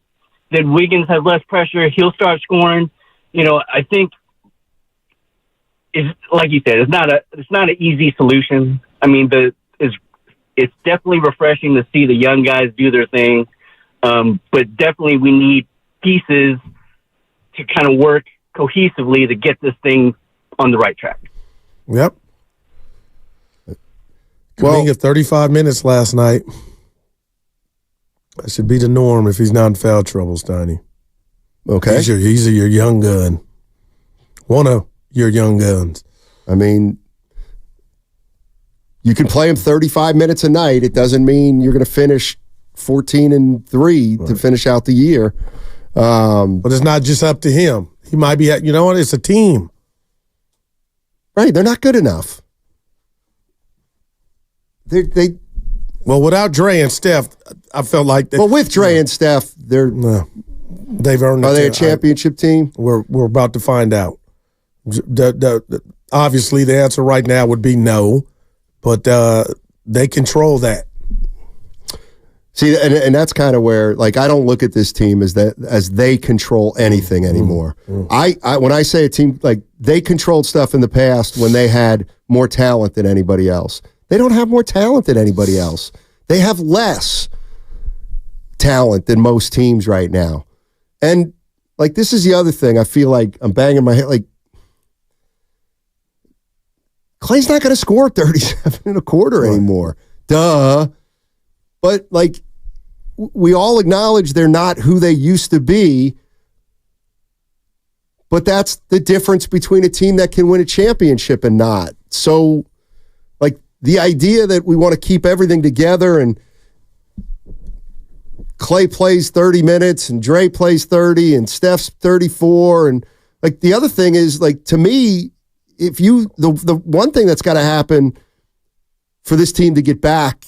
Then Wiggins has less pressure. He'll start scoring. I think, it's like you said, it's not an easy solution. I mean, it's definitely refreshing to see the young guys do their thing. But definitely we need pieces to kind of work cohesively to get this thing on the right track. Yep. Kaminga 35 minutes last night. That should be the norm if he's not in foul trouble, Steiny. Okay. He's your young gun. One of your young guns. I mean, you can play him 35 minutes a night. It doesn't mean you're going to finish 14-3 to finish out the year. But it's not just up to him. He might be, it's a team. Right, they're not good enough. Well, without Dre and Steph, I felt like Well, with Dre and Steph, they've earned. Are they a championship team? We're about to find out. Obviously, the answer right now would be no, but they control that. See, and that's kind of where, like, I don't look at this team as they control anything anymore. I when I say a team, like, they controlled stuff in the past when they had more talent than anybody else. They don't have more talent than anybody else. They have less talent than most teams right now. And, like, this is the other thing. I feel like I'm banging my head. Like, Klay's not going to score 37 and a quarter anymore. Duh. But, like, we all acknowledge they're not who they used to be. But that's the difference between a team that can win a championship and not. So, like, the idea that we want to keep everything together and Klay plays 30 minutes and Dre plays 30 and Steph's 34. And, like, the other thing is, like, to me, the one thing that's got to happen for this team to get back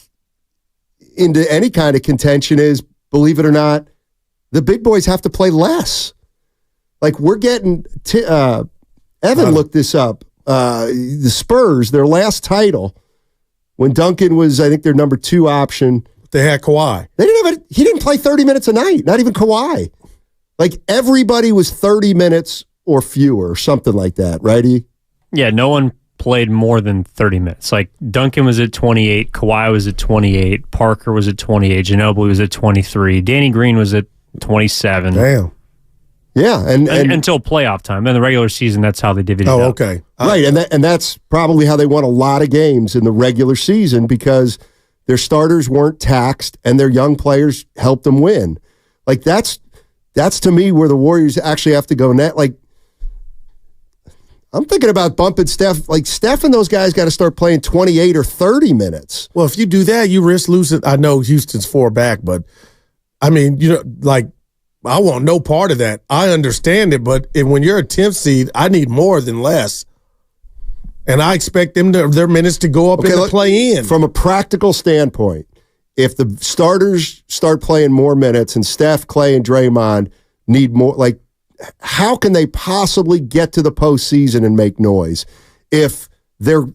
into any kind of contention is, believe it or not, the big boys have to play less. Like, we're getting Evan looked this up. The Spurs, their last title, when Duncan was, I think, their number 2 option. They had Kawhi. He didn't play 30 minutes a night, not even Kawhi. Like, everybody was 30 minutes or fewer, something like that, right? Yeah, no one played more than 30 minutes. Like Duncan was at 28, Kawhi was at 28, Parker was at 28, Ginobili was at 23, Danny Green was at 27. Damn. Yeah, and until playoff time. Then the regular season, that's how they divvied it up. Oh, okay. Right, and that's probably how they won a lot of games in the regular season because their starters weren't taxed and their young players helped them win. Like that's to me where the Warriors actually have to go net. Like I'm thinking about bumping Steph. Like Steph and those guys got to start playing 28 or 30 minutes. Well, if you do that, you risk losing. I know Houston's 4 back, but I mean, like I want no part of that. I understand it, but when you're a 10th seed, I need more than less. And I expect them their minutes to go up in the play-in. From a practical standpoint, if the starters start playing more minutes and Steph, Klay, and Draymond need more, like, how can they possibly get to the postseason and make noise if they're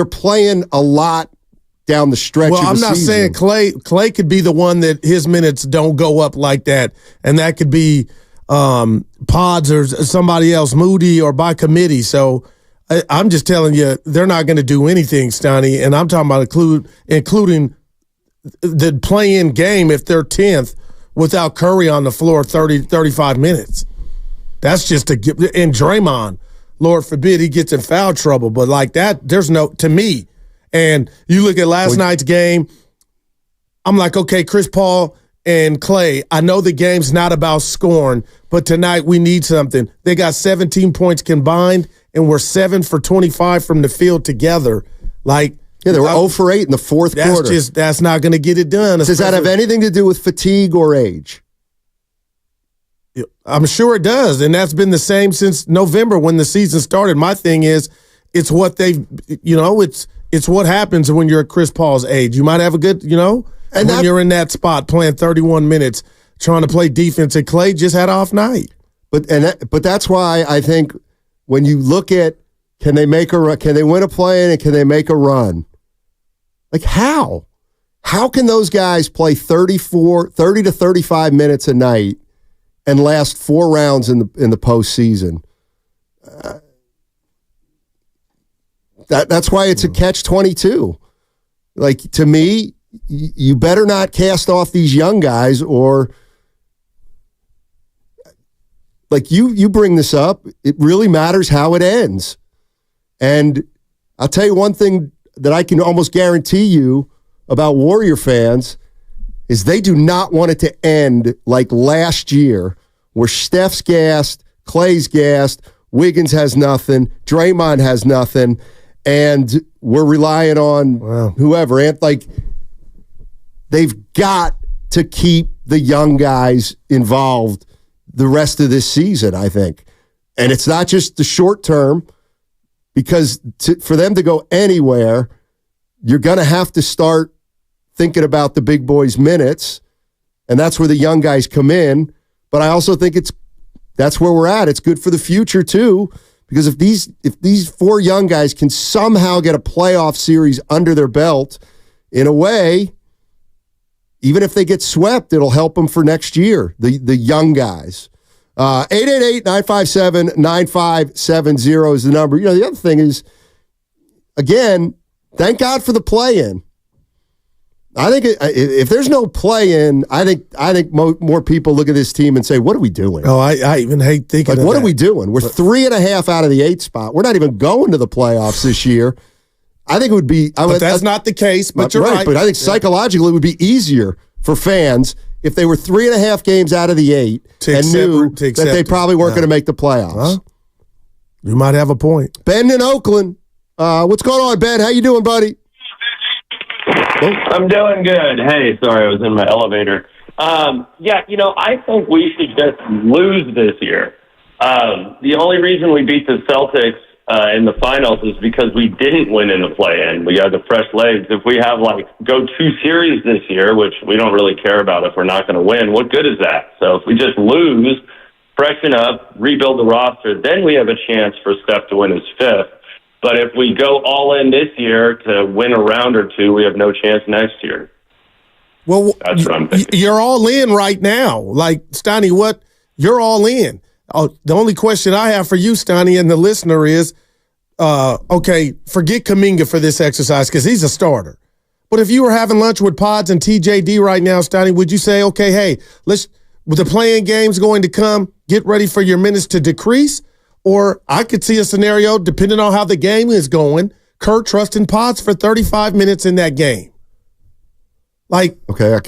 playing a lot down the stretch of the season? Well, I'm not saying Klay could be the one that his minutes don't go up like that, and that could be Pods or somebody else, Moody, or by committee. So I'm just telling you, they're not going to do anything, Stoney, and I'm talking about including the play-in game if they're 10th without Curry on the floor 30, 35 minutes. That's just and Draymond, Lord forbid he gets in foul trouble, but like that, there's no, to me, and you look at last night's game, I'm like, okay, Chris Paul and Klay, I know the game's not about scoring, but tonight we need something. They got 17 points combined, and we're 7 for 25 from the field together. Like, yeah, they were 0 for 8 in the fourth quarter. That's not going to get it done. Does that have anything to do with fatigue or age? I'm sure it does, and that's been the same since November when the season started. My thing is, it's what it's what happens when you're at Chris Paul's age. You might have a good, and when you're in that spot playing 31 minutes trying to play defense, and Klay just had an off night. But that's why I think when you look at can they win a play-in and can they make a run? Like how? How can those guys play 30 to 35 minutes a night and last 4 rounds in the postseason? That's why it's a catch-22. Like, to me, you better not cast off these young guys, or like you bring this up, it really matters how it ends. And I'll tell you one thing that I can almost guarantee you about Warrior fans is they do not want it to end like last year where Steph's gassed, Klay's gassed, Wiggins has nothing, Draymond has nothing, and we're relying on whoever. And like, they've got to keep the young guys involved the rest of this season, I think. And it's not just the short term, because for them to go anywhere, you're going to have to start thinking about the big boys' minutes, and that's where the young guys come in. But I also think that's where we're at. It's good for the future too, because if these 4 young guys can somehow get a playoff series under their belt, in a way, even if they get swept, it'll help them for next year, the young guys. 888-957-9570 is the number. The other thing is, again, thank God for the play-in. I think if there's no play-in, I think more people look at this team and say, what are we doing? Oh, I even hate thinking of what that. Are we doing? We're 3.5 out of the 8 spot. We're not even going to the playoffs this year. I think it would be... But that's not the case, but you're right. But I think psychologically it would be easier for fans if they were 3.5 games out of the 8 and knew that they probably weren't going to make the playoffs. Huh? You might have a point. Ben in Oakland. What's going on, Ben? How you doing, buddy? I'm doing good. Hey, sorry, I was in my elevator. I think we should just lose this year. The only reason we beat the Celtics in the finals is because we didn't win in the play-in. We got the fresh legs. If we have, go 2 series this year, which we don't really care about if we're not going to win, what good is that? So if we just lose, freshen up, rebuild the roster, then we have a chance for Steph to win his 5th. But if we go all in this year to win a round or 2, we have no chance next year. Well, that's what I'm thinking. You're all in right now. Like, Stoney, you're all in. Oh, the only question I have for you, Stoney, and the listener is, okay, forget Kaminga for this exercise because he's a starter. But if you were having lunch with Pods and TJD right now, Steiny, would you say, okay, hey, with the playing game's going to come, get ready for your minutes to decrease? Or I could see a scenario, depending on how the game is going, Kurt trusting Pods for 35 minutes in that game. Like, okay, I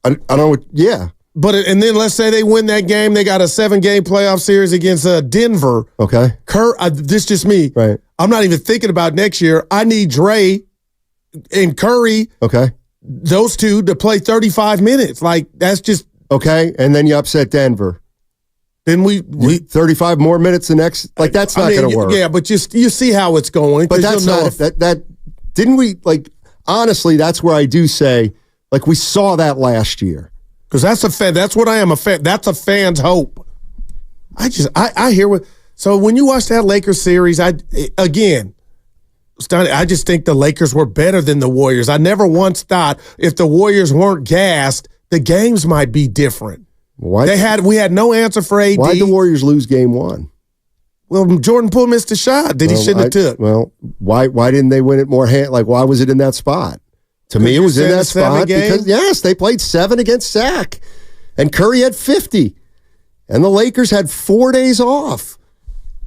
don't know what, yeah. But and then let's say they win that game, they got a 7-game playoff series against Denver. Okay. Kurt, this just me. Right. I'm not even thinking about next year. I need Dre and Curry. Okay. Those two to play 35 minutes. Like, that's just. Okay, and then you upset Denver. Then we 35 more minutes the next. Like, that's not going to work. Yeah, but you see how it's going. But that's not that. Didn't we, like, honestly, that's where I do say, like, we saw that last year. Because that's a fan. That's what I am, a fan. That's a fan's hope. I hear what. So when you watch that Lakers series, I just think the Lakers were better than the Warriors. I never once thought if the Warriors weren't gassed, the games might be different. We had no answer for AD. Why'd the Warriors lose game 1? Well, Jordan Poole missed a shot that he shouldn't have took. Well, why didn't they win it more? Like, why was it in that spot? To me, it was in that spot because, yes, they played 7 against Zach, and Curry had 50, and the Lakers had 4 days off.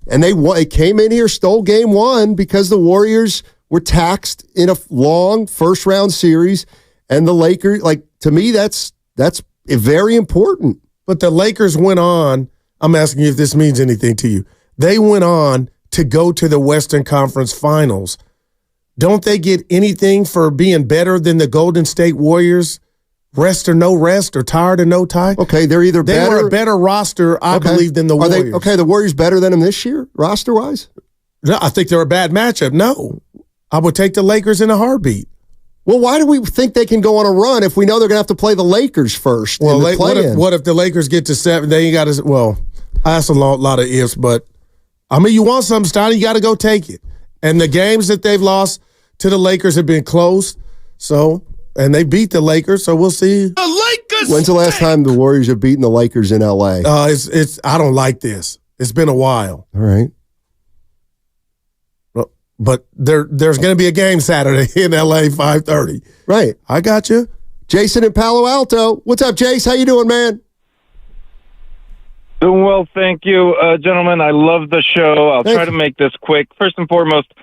And they came in here, stole game 1 because the Warriors were taxed in a long first-round series, and the Lakers, like, to me, that's very important. But the Lakers went on, I'm asking you if this means anything to you, they went on to go to the Western Conference Finals. Don't they get anything for being better than the Golden State Warriors? Rest or no rest, or tired or no tie? Okay, they're either better. They were a better roster, I believe, than the Warriors. The Warriors better than them this year, roster-wise? No, I think they're a bad matchup. No. I would take the Lakers in a heartbeat. Well, why do we think they can go on a run if we know they're going to have to play the Lakers first? Well, what if the Lakers get to 7? They ain't got to. Well, that's a lot of ifs, but I mean, you want something, Steiny, you got to go take it. And the games that they've lost to the Lakers have been close. So, and they beat the Lakers, so we'll see. The Lakers. When's the last time the Warriors have beaten the Lakers in LA? It's I don't like this. It's been a while. All right. But there's going to be a game Saturday in LA, 5:30. Right. I got you. Jason in Palo Alto. What's up, Jace? How you doing, man? Doing well, thank you, gentlemen. I love the show. I'll try to make this quick. First and foremost,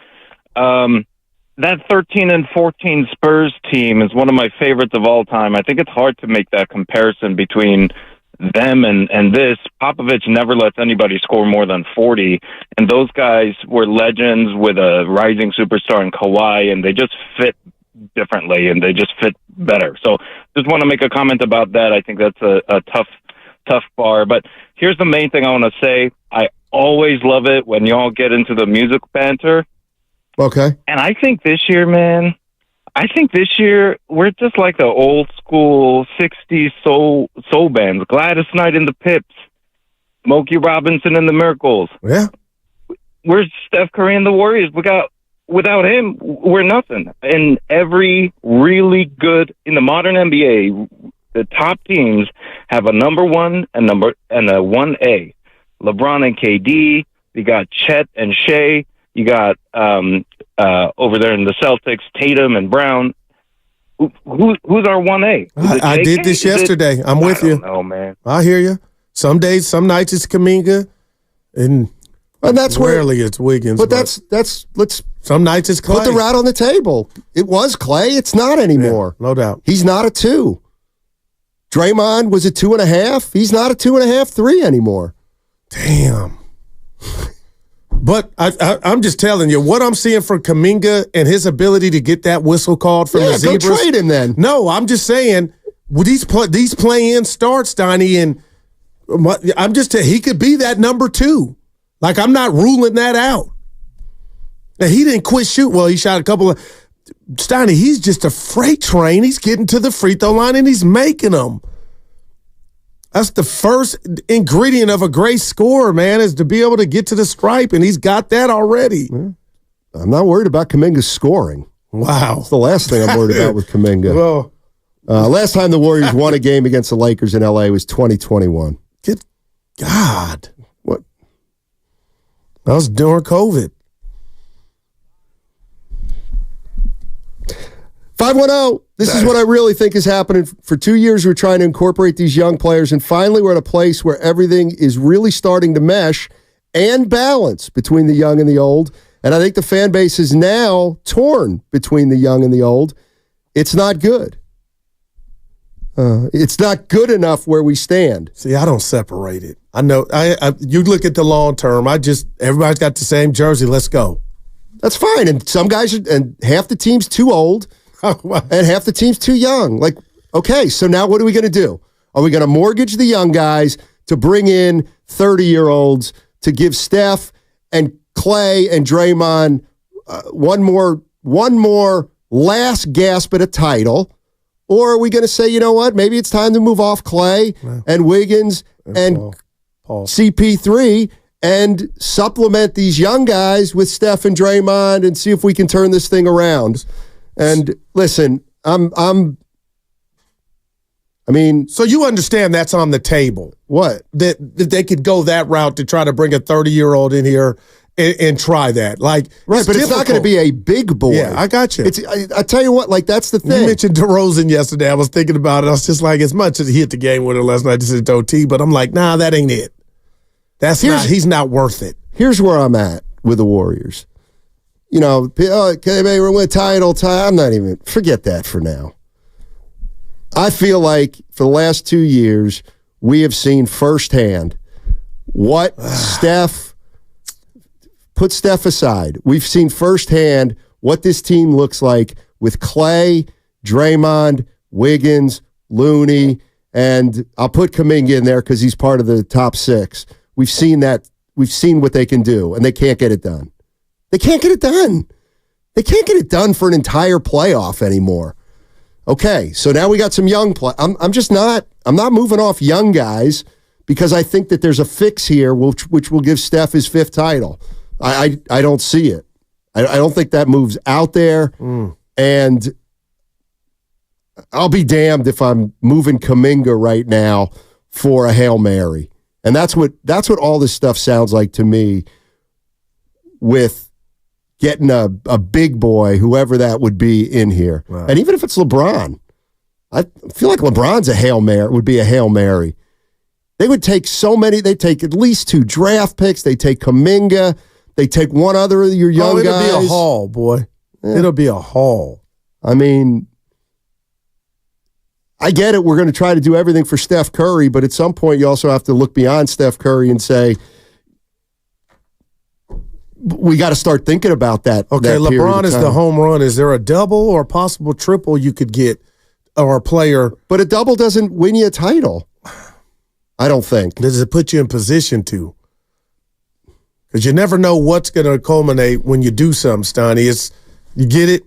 that 13 and 14 Spurs team is one of my favorites of all time. I think it's hard to make that comparison between them and this. Popovich never lets anybody score more than 40, and those guys were legends with a rising superstar in Kawhi, and they just fit differently, and they just fit better. So just want to make a comment about that. I think that's a tough bar. But here's the main thing I want to say. I always love it when y'all get into the music banter. Okay. And I think this year, man, we're just like the old school 60s soul bands. Gladys Knight and the Pips, Smokey Robinson and the Miracles. Yeah. We're Steph Curry and the Warriors. Without him, we're nothing. And every really good, in the modern NBA, the top teams have a number 1 and a 1A. LeBron and KD, you got Chet and Shea, you got over there in the Celtics, Tatum and Brown. Who's our 1A? I did this yesterday. I'm with you. Oh man, I hear you. Some days, some nights it's Kaminga, and that's rarely it's Wiggins. But let's some nights it's Klay. Put the rat on the table. It was Klay. It's not anymore. Yeah, no doubt. He's not a 2. Draymond was a 2.5. He's not a 2.5, 3 anymore. Damn. But I'm just telling you, what I'm seeing from Kaminga and his ability to get that whistle called from the Zebras. Go trade him then. No, I'm just saying, with these play-in starts, Donnie, and he could be that number 2. Like, I'm not ruling that out. And he didn't quit shoot. Well, he shot a couple of... Steiny, he's just a freight train. He's getting to the free throw line and he's making them. That's the first ingredient of a great scorer, man, is to be able to get to the stripe, and he's got that already. Yeah. I'm not worried about Kaminga's scoring. Wow. That's the last thing I'm worried about with Kaminga. Well, last time the Warriors won a game against the Lakers in L.A. was 2021. Good God. What? That was during COVID. 510. This is what I really think is happening. For 2 years, we're trying to incorporate these young players, and finally we're at a place where everything is really starting to mesh and balance between the young and the old. And I think the fan base is now torn between the young and the old. It's not good. It's not good enough where we stand. See, I don't separate it. I know. You look at the long term. Everybody's got the same jersey. Let's go. That's fine. And some guys and half the team's too old, and half the team's too young. Like, okay, so now what are we going to do? Are we going to mortgage the young guys to bring in 30-year-olds to give Steph and Klay and Draymond one more last gasp at a title? Or are we going to say, you know what, maybe it's time to move off Klay and Wiggins and CP3 and supplement these young guys with Steph and Draymond and see if we can turn this thing around? And listen, so you understand that's on the table. What? That they could go that route to try to bring a 30-year-old in here and try that. Like, right, but it's not going to be a big boy. Yeah, I got you. I tell you what, like, that's the thing. You mentioned DeRozan yesterday. I was thinking about it. I was just like, as much as he hit the game winner last night, just at OT, but I'm like, nah, that ain't it. He's not worth it. Here's where I'm at with the Warriors. You know, okay, maybe we're with title. I'm not even, forget that for now. I feel like for the last 2 years, we have seen firsthand what put Steph aside. We've seen firsthand what this team looks like with Klay, Draymond, Wiggins, Looney, and I'll put Kaminga in there because he's part of the top 6. We've seen that. We've seen what they can do, and they can't get it done. They can't get it done. They can't get it done for an entire playoff anymore. Okay, so now we got some young play. I'm not moving off young guys because I think that there's a fix here which will give Steph his 5th title. I don't see it. I don't think that move's out there. And I'll be damned if I'm moving Kaminga right now for a Hail Mary. And that's what all this stuff sounds like to me with getting a big boy, whoever that would be, in here. Right. And even if it's LeBron, I feel like LeBron's would be a Hail Mary. They would take so many. They take at least 2 draft picks. They take Kaminga. They take one other of your young guys. It'll be a haul, boy. Yeah. It'll be a haul. I mean, I get it. We're going to try to do everything for Steph Curry, but at some point you also have to look beyond Steph Curry and say, we got to start thinking about that. Okay, that LeBron is the home run. Is there a double or a possible triple you could get or a player? But a double doesn't win you a title. I don't think. Does it put you in position to? Because you never know what's going to culminate when you do something, Steiny. It's you get it,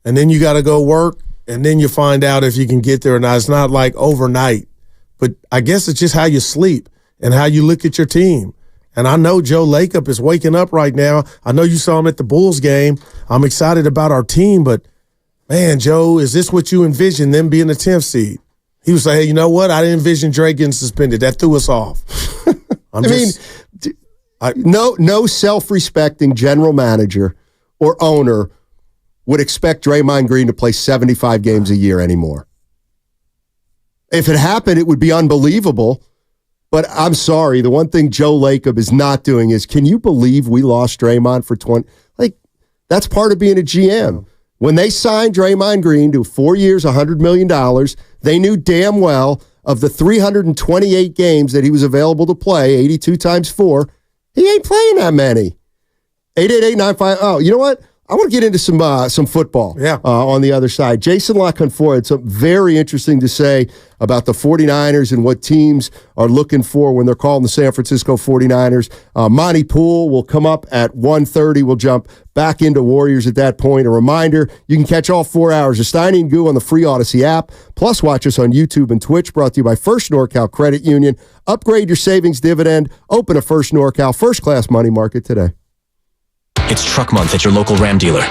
and then you got to go work, and then you find out if you can get there or not. It's not like overnight. But I guess it's just how you sleep and how you look at your team. And I know Joe Lacob is waking up right now. I know you saw him at the Bulls game. I'm excited about our team, but, man, Joe, is this what you envisioned, them being the 10th seed? He was like, hey, you know what? I didn't envision Dre getting suspended. That threw us off. No self-respecting general manager or owner would expect Draymond Green to play 75 games a year anymore. If it happened, it would be unbelievable. But I'm sorry, the one thing Joe Lacob is not doing is, can you believe we lost Draymond for 20? Like, that's part of being a GM. When they signed Draymond Green to 4 years, $100 million, they knew damn well of the 328 games that he was available to play, 82 times 4, he ain't playing that many. 888-95. Oh, you know what? I want to get into some football on the other side. Jason LaConfort had something very interesting to say about the 49ers and what teams are looking for when they're calling the San Francisco 49ers. Monty Poole will come up at 1:30. We'll jump back into Warriors at that point. A reminder, you can catch all 4 hours of Steiny and Goo on the free Odyssey app. Plus, watch us on YouTube and Twitch, brought to you by First NorCal Credit Union. Upgrade your savings dividend. Open a First NorCal first-class money market today. It's Truck Month at your local Ram dealer.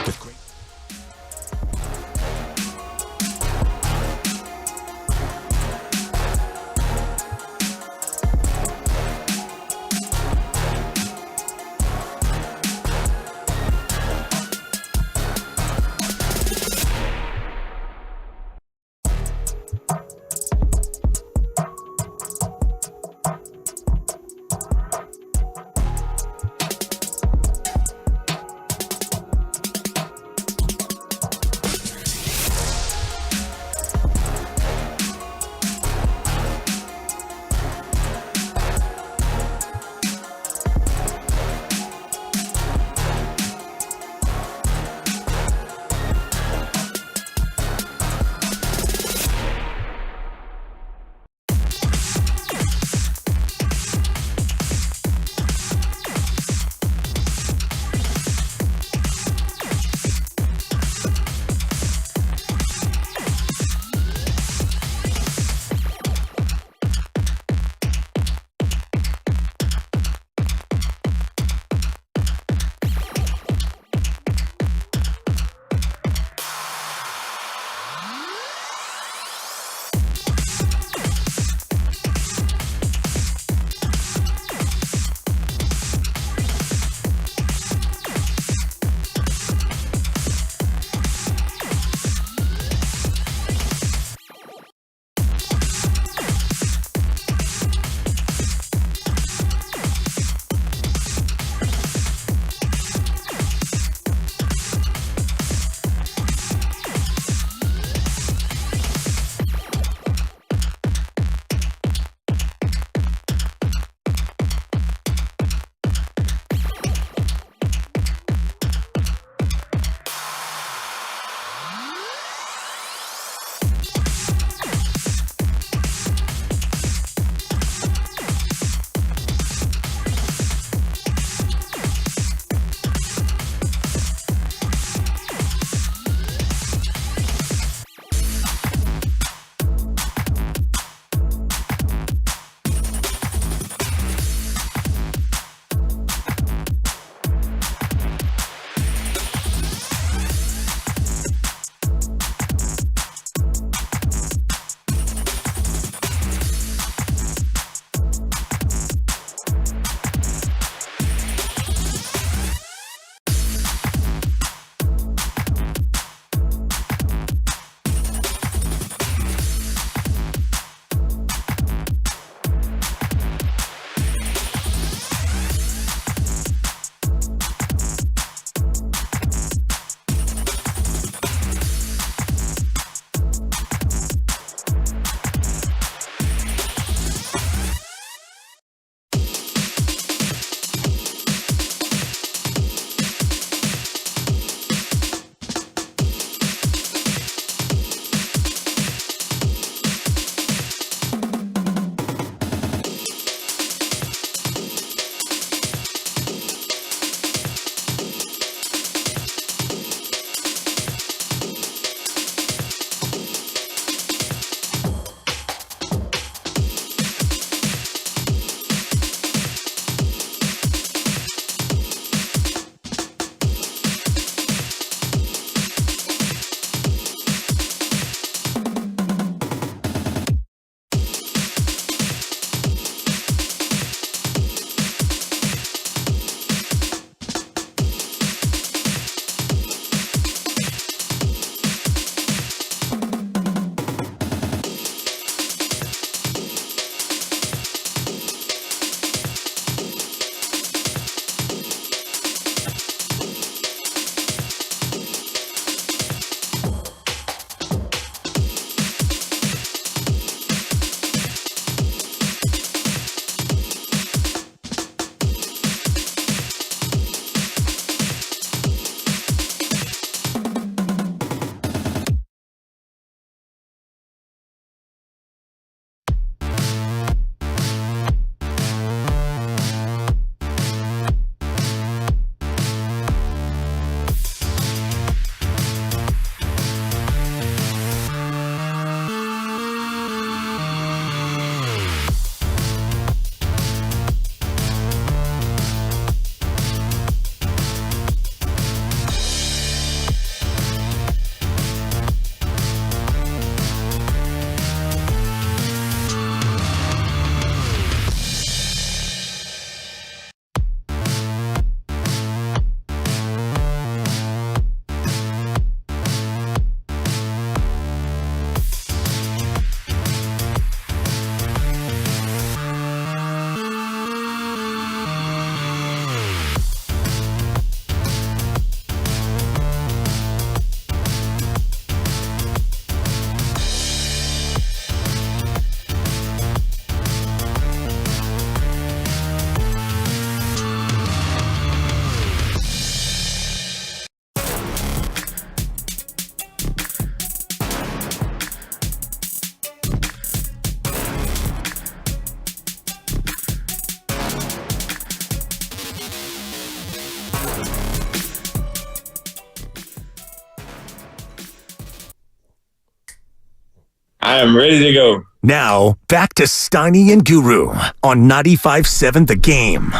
I am ready to go. Now, back to Steiny and Guru on 95.7 The Game.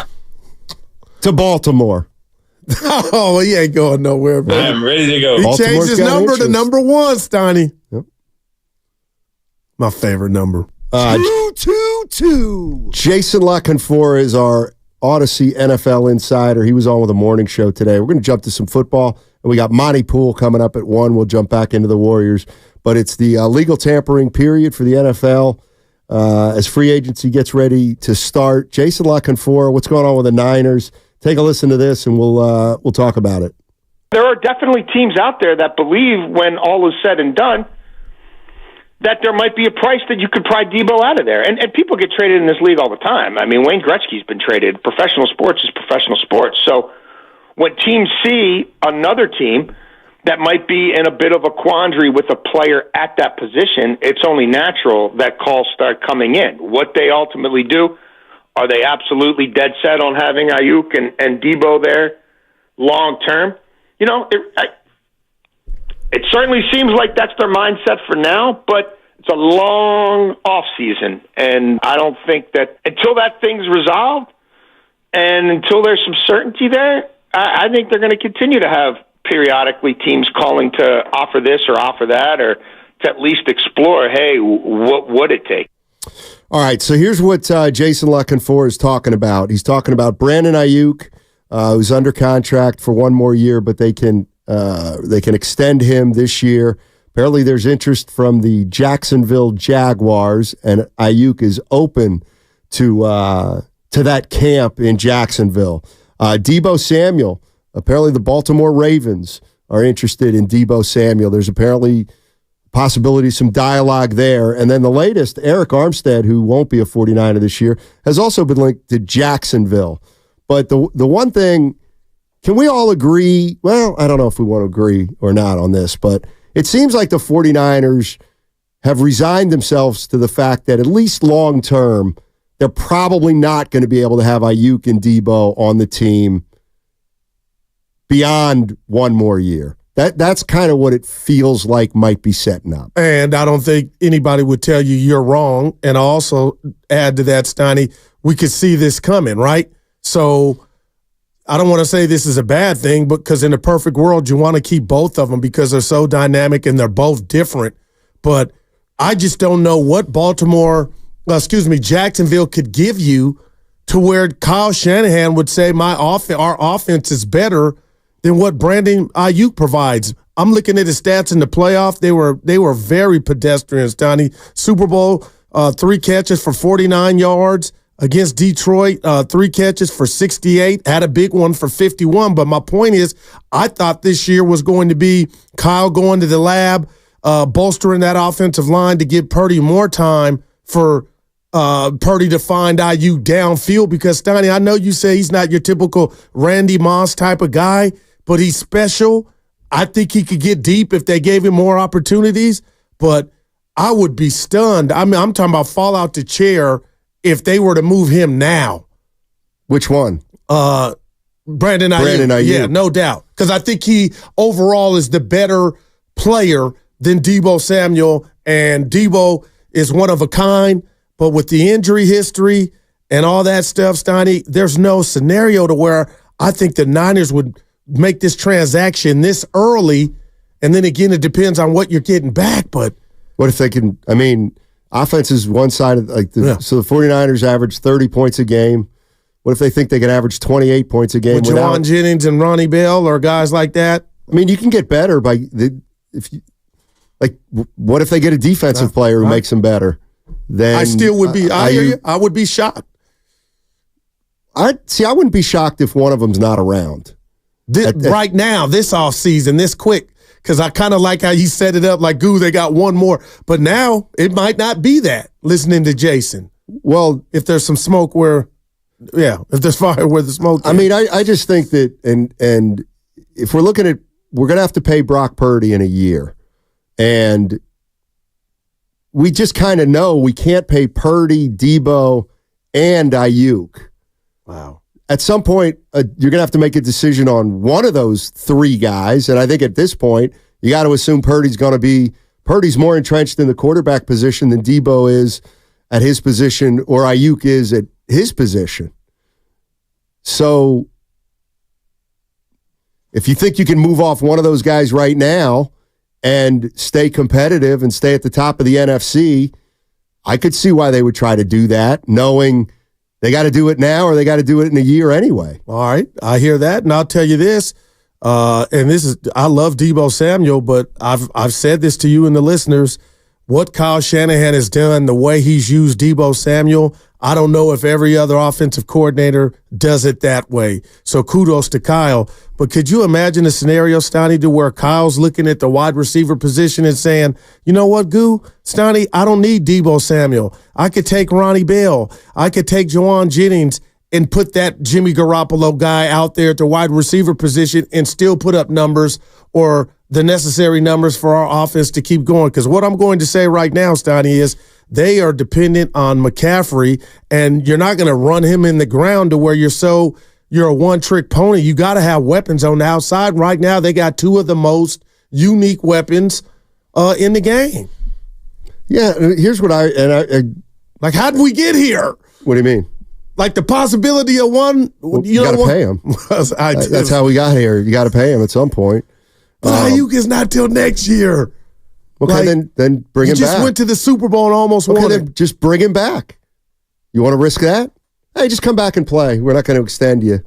To Baltimore. Oh, he ain't going nowhere, bro. I am ready to go. He Baltimore's changed his got number interest. to number 1, Steiny. Yep. My favorite number. 222. Jason LaConfort is our Odyssey NFL insider. He was on with a morning show today. We're going to jump to some football. And we got Monty Poole coming up at 1. We'll jump back into the Warriors. But it's the legal tampering period for the NFL as free agency gets ready to start. Jason LaConfort, what's going on with the Niners? Take a listen to this, and we'll talk about it. There are definitely teams out there that believe when all is said and done that there might be a price that you could pry Debo out of there. And people get traded in this league all the time. I mean, Wayne Gretzky's been traded. Professional sports is professional sports. So when teams see another team that might be in a bit of a quandary with a player at that position, it's only natural that calls start coming in. What they ultimately do, are they absolutely dead set on having Ayuk and Debo there long term? You know, it certainly seems like that's their mindset for now, but it's a long offseason, and I don't think that until that thing's resolved and until there's some certainty there, I think they're going to continue to have periodically teams calling to offer this or offer that, or to at least explore, hey, what would it take? All right, so here's what Jason LaConfort is talking about. He's talking about Brandon Ayuk, who's under contract for 1 more year, but they can extend him this year. Apparently there's interest from the Jacksonville Jaguars, and Ayuk is open to that camp in Jacksonville. Debo Samuel, apparently the Baltimore Ravens are interested in Debo Samuel. There's apparently possibility, some dialogue there. And then the latest, Eric Armstead, who won't be a 49er this year, has also been linked to Jacksonville. But the one thing, can we all agree? Well, I don't know if we want to agree or not on this, but it seems like the 49ers have resigned themselves to the fact that at least long term, they're probably not going to be able to have Ayuk and Debo on the team beyond 1 more year. That's kind of what it feels like might be setting up. And I don't think anybody would tell you you're wrong. And I'll also add to that, Steiny, we could see this coming, right? So I don't want to say this is a bad thing, but because in a perfect world, you want to keep both of them because they're so dynamic and they're both different. But I just don't know what Jacksonville could give you to where Kyle Shanahan would say our offense is better than what Brandon Ayuk provides. I'm looking at his stats in the playoff. They were very pedestrian, Donnie. Super Bowl, 3 catches for 49 yards against Detroit, 3 catches for 68, had a big one for 51. But my point is, I thought this year was going to be Kyle going to the lab, bolstering that offensive line to give Purdy more time for Purdy to find Ayuk downfield, because, Steiny, I know you say he's not your typical Randy Moss type of guy, but he's special. I think he could get deep if they gave him more opportunities, but I would be stunned. I mean, I'm talking about fall out the chair if they were to move him now. Which one? Brandon Ayuk. Yeah, no doubt. Because I think he overall is the better player than Debo Samuel, and Debo is one of a kind. But with the injury history and all that stuff, Steiny, there's no scenario to where I think the Niners would make this transaction this early. And then again, it depends on what you're getting back. But what if they can? I mean, offense is one side of so the 49ers average 30 points a game. What if they think they can average 28 points a game with Juwan Jennings and Ronnie Bell or guys like that? I mean, you can get better what if they get a defensive player who makes them better? Then I still would be. I hear you. I would be shocked. I wouldn't be shocked if one of them's not around right now, this offseason, this quick. Because I kind of like how you set it up. Like, they got one more, but now it might not be that. Listening to Jason. Well, if there's some smoke if there's fire where the smoke. I mean, I just think that, and if we're looking at, we're going to have to pay Brock Purdy in a year, and we just kind of know we can't pay Purdy, Debo, and Ayuk. Wow. At some point, you're going to have to make a decision on one of those 3 guys, and I think at this point, you got to assume Purdy's going to be Purdy's more entrenched in the quarterback position than Debo is at his position or Ayuk is at his position. So if you think you can move off one of those guys right now and stay competitive and stay at the top of the NFC, I could see why they would try to do that, knowing they got to do it now or they got to do it in a year anyway. All right, I hear that, and I'll tell you this. And this is, I love Deebo Samuel, but I've said this to you and the listeners. What Kyle Shanahan has done, the way he's used Deebo Samuel, I don't know if every other offensive coordinator does it that way. So kudos to Kyle. But could you imagine a scenario, Stoney, to where Kyle's looking at the wide receiver position and saying, you know what, Stoney, I don't need Deebo Samuel. I could take Ronnie Bell. I could take Juwan Jennings and put that Jimmy Garoppolo guy out there at the wide receiver position and still put up numbers or the necessary numbers for our offense to keep going. Because what I'm going to say right now, Stoney, is they are dependent on McCaffrey, and you're not going to run him in the ground to where you're a one-trick pony. You got to have weapons on the outside. Right now, they got two of the most unique weapons in the game. Yeah, here's what I like. How did we get here? What do you mean? Like the possibility of one, you got to pay him. That's how we got here. You got to pay him at some point. But Ayuk is not till next year. Okay, then bring him back. You just went to the Super Bowl and almost won it. Then just bring him back. You want to risk that? Hey, just come back and play. We're not going to extend you.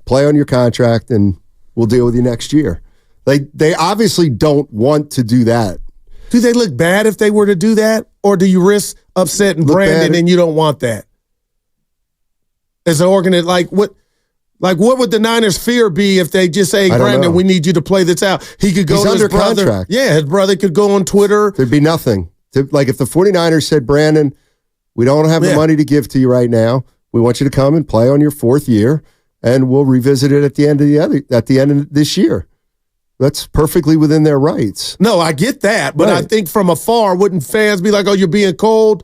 Play on your contract, and we'll deal with you next year. They obviously don't want to do that. Do they look bad if they were to do that? Or do you risk upsetting Brandon and you don't want that? As an organization, like what would the Niners' fear be if they just say, hey, Brandon, we need you to play this out? He could go He's to under his brother. Contract. Yeah, his brother could go on Twitter. There'd be nothing. Like if the 49ers said, Brandon, we don't have the money to give to you right now. We want you to come and play on your fourth year, and we'll revisit it at the end of this year. That's perfectly within their rights. No, I get that, but I think from afar, wouldn't fans be like, oh, you're being cold?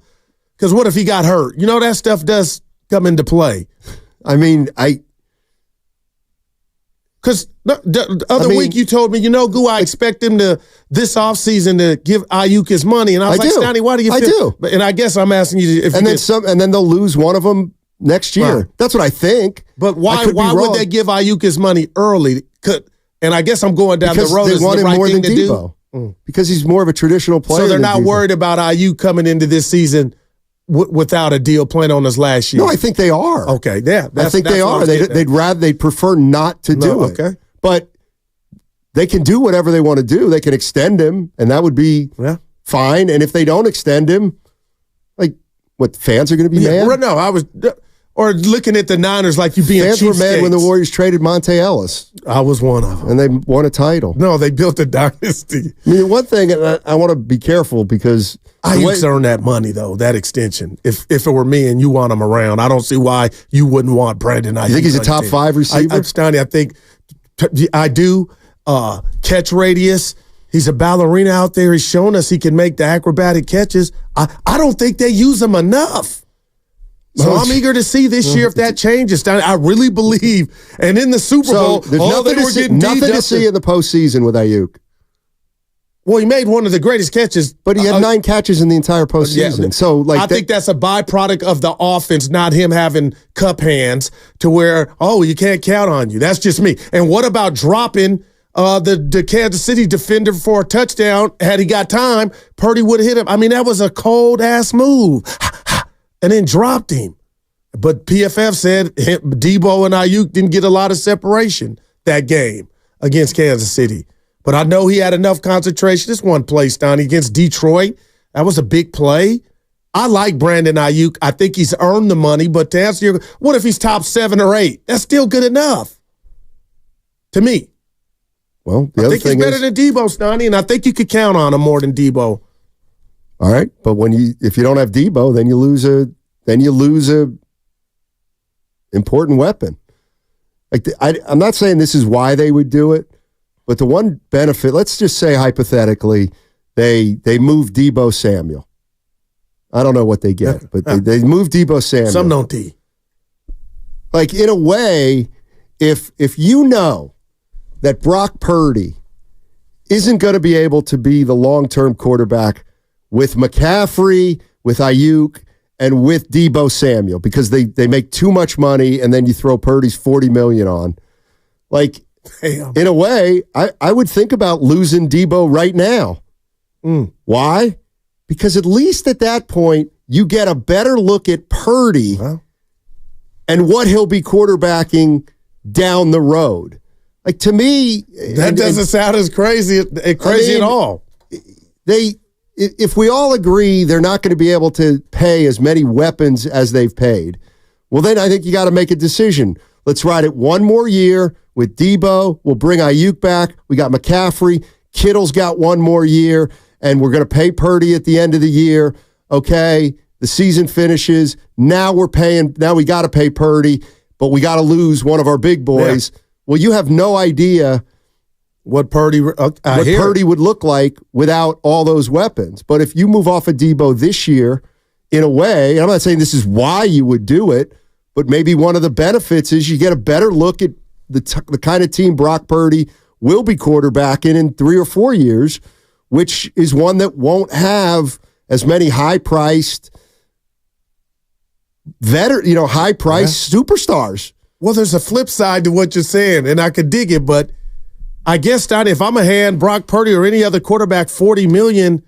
Because what if he got hurt? You know, that stuff does come into play. I mean, because the other week you told me, I expect him to this offseason to give Ayuk his money, and I was like, Stoney, why do you feel? I do, and I guess I'm asking you if and then they'll lose one of them next year. Right. That's what I think. But why would they give Ayuk his money early? And I guess I'm going down the road. They want him more than Debo. Because he's more of a traditional player. So they're not worried about Ayuk coming into this season without a deal playing on his last year. No, I think they are. Okay, yeah, I think they are. They'd prefer not to do it. Okay, but they can do whatever they want to do. They can extend him, and that would be fine. And if they don't extend him, what fans are going to be mad? No, I was. Or looking at the Niners like you being fans were mad when the Warriors traded Monte Ellis. I was one of them. And they won a title. No, they built a dynasty. I mean, one thing, and I want to be careful because Ayuk's earned that money, though, that extension. If it were me and you want him around, I don't see why you wouldn't want Brandon Ayuk. You think he's a top 5 receiver? I think I do. Catch radius. He's a ballerina out there. He's shown us he can make the acrobatic catches. I don't think they use him enough. So I'm eager to see this year if that changes. I really believe. And in the Super Bowl, there's nothing to see in the postseason with Ayuk. Well, he made one of the greatest catches. But he had 9 catches in the entire postseason. Yeah, so I think that's a byproduct of the offense, not him having cup hands to where, you can't count on you. That's just me. And what about dropping the Kansas City defender for a touchdown? Had he got time, Purdy would have hit him. I mean, that was a cold-ass move. And then dropped him. But PFF said Debo and Ayuk didn't get a lot of separation that game against Kansas City. But I know he had enough concentration. This one play, Stoney, against Detroit, that was a big play. I like Brandon Ayuk. I think he's earned the money. But to answer your, what if he's top 7 or 8? That's still good enough to me. Well, I think he's better than Debo, Stoney, and I think you could count on him more than Debo. All right, but if you don't have Debo, then you lose a important weapon. Like I'm not saying this is why they would do it, but the one benefit, let's just say hypothetically, they move Debo Samuel. I don't know what they get, but they move Debo Samuel. Some don't D. Like in a way, if you know that Brock Purdy isn't going to be able to be the long-term quarterback with McCaffrey, with Ayuk, and with Deebo Samuel because they make too much money and then you throw Purdy's $40 million on. Like, damn. In a way, I would think about losing Deebo right now. Why? Because at least at that point, you get a better look at Purdy and what he'll be quarterbacking down the road. Like, to me, that doesn't sound as crazy at all. If we all agree they're not going to be able to pay as many weapons as they've paid, well, then I think you got to make a decision. Let's ride it one more year with Deebo. We'll bring Ayuk back. We got McCaffrey. Kittle's got one more year, and we're going to pay Purdy at the end of the year. Okay, the season finishes. Now we got to pay Purdy, but we got to lose one of our big boys. Yeah. Well, you have no idea what Purdy would look like without all those weapons. But if you move off of Deebo this year, in a way, and I'm not saying this is why you would do it, but maybe one of the benefits is you get a better look at the kind of team Brock Purdy will be quarterbacking in 3 or 4 years, which is one that won't have as many high-priced superstars. Well, there's a flip side to what you're saying, and I could dig it, but I guess, Donnie, if I'm a hand Brock Purdy or any other quarterback $40 million,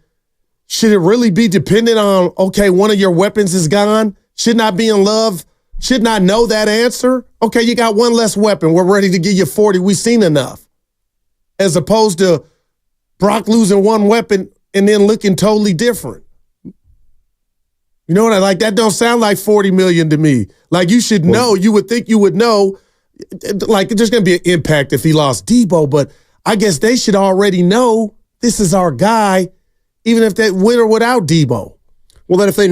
should it really be dependent on, okay, one of your weapons is gone? Should not be in love? Should not know that answer? Okay, you got one less weapon. We're ready to give you 40. We've seen enough. As opposed to Brock losing one weapon and then looking totally different. You know what I like? That don't sound like $40 million to me. Like, you should know. You would think you would know. Like, there's going to be an impact if he lost Deebo, but I guess they should already know this is our guy, even if they win or without Deebo. Well, then if they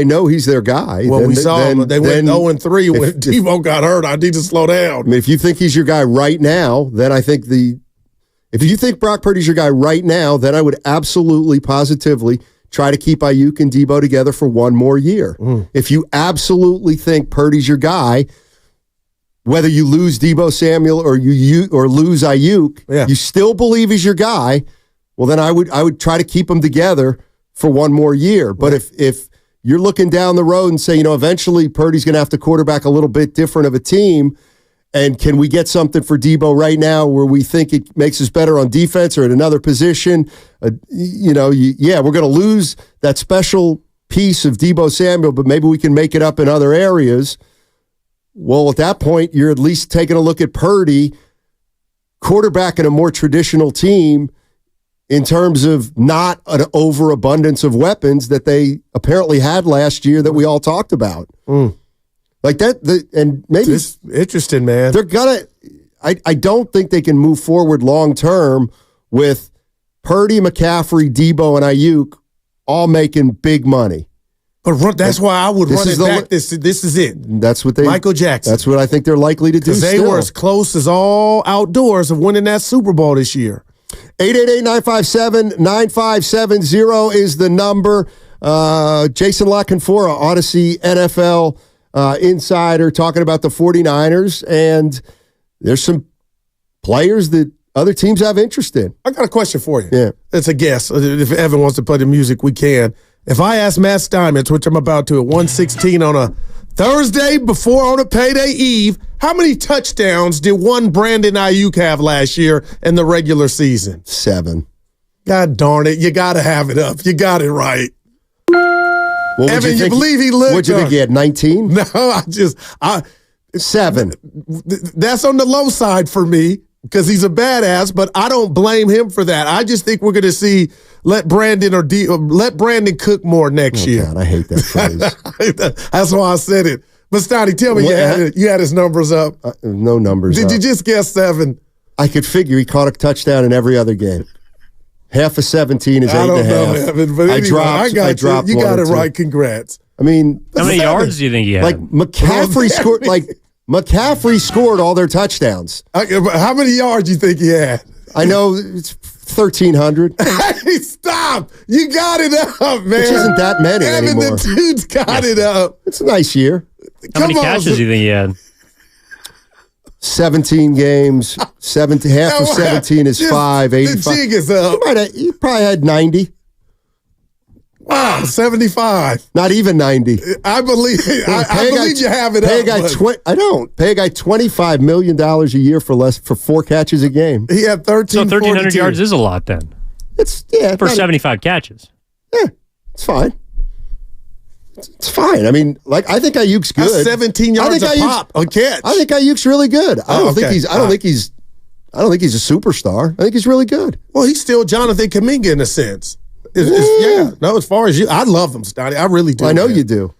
know he's their guy. Well, we saw them. They went 0-3 when Deebo got hurt. I need to slow down. I mean, if you think he's your guy right now, then I think if you think Brock Purdy's your guy right now, then I would absolutely, positively try to keep Ayuk and Deebo together for one more year. If you absolutely think Purdy's your guy, whether you lose Deebo Samuel or or lose Ayuk, you still believe he's your guy. Well, then I would try to keep them together for one more year. But if you're looking down the road and say, eventually Purdy's going to have to quarterback a little bit different of a team, and can we get something for Deebo right now where we think it makes us better on defense or at another position? We're going to lose that special piece of Deebo Samuel, but maybe we can make it up in other areas. Well, at that point, you're at least taking a look at Purdy quarterbacking a more traditional team in terms of not an overabundance of weapons that they apparently had last year that we all talked about. Like that, and maybe it's interesting, man. They're gonna. I don't think they can move forward long term with Purdy, McCaffrey, Deebo, and Ayuk all making big money. But that's why I would run it back. This is it. That's what Michael Jackson. That's what I think they're likely to do. Because they were as close as all outdoors of winning that Super Bowl this year. 888-957-9570 is the number. Jason La Canfora, Odyssey NFL insider, talking about the 49ers, and there's some players that other teams have interest in. I got a question for you. Yeah. It's a guess. If Evan wants to play the music, we can. If I ask Matt Steinmetz, which I'm about to at 1:16 on a Thursday on a payday eve, how many touchdowns did one Brandon Ayuk have last year in the regular season? 7. God darn it. You got to have it up. You got it right. Evan, you believe he lived? What'd you think he had, 19? No, 7. That's on the low side for me because he's a badass, but I don't blame him for that. I just think we're going to see let Brandon cook more next year. God, I hate that phrase. That's why I said it. But Stoney, tell me you had his numbers up. No numbers Did you just guess 7? I could figure he caught a touchdown in every other game. Half of 17 is 8.5. I don't know, Evan, but anyway, I dropped you got it right. Congrats. I mean, how many yards do you think he had? Like McCaffrey scored. Like McCaffrey scored all their touchdowns. How many yards do you think he had? I know it's 1,300. Hey, stop! You got it up, man. Which isn't that many Evan, anymore. The dude's got it up. It's a nice year. How many catches do you think he had? 17 games, half of 17 is 5, 85. The jig is up. He probably had 90. Wow, 75. Not even 90. I believe you have it pay up. A guy I don't. Pay a guy $25 million a year for 4 catches a game. He had 13. So 1,300 yards is a lot then. For 75 catches. Yeah, it's fine. It's fine. I mean, I think Ayuk's good. That's 17 yards a pop, a catch. I think Ayuk's really good. I don't think he's a superstar. I think he's really good. Well, he's still Jonathan Kaminga in a sense. As far as you, I love him, Stoney. I really do. I know you do.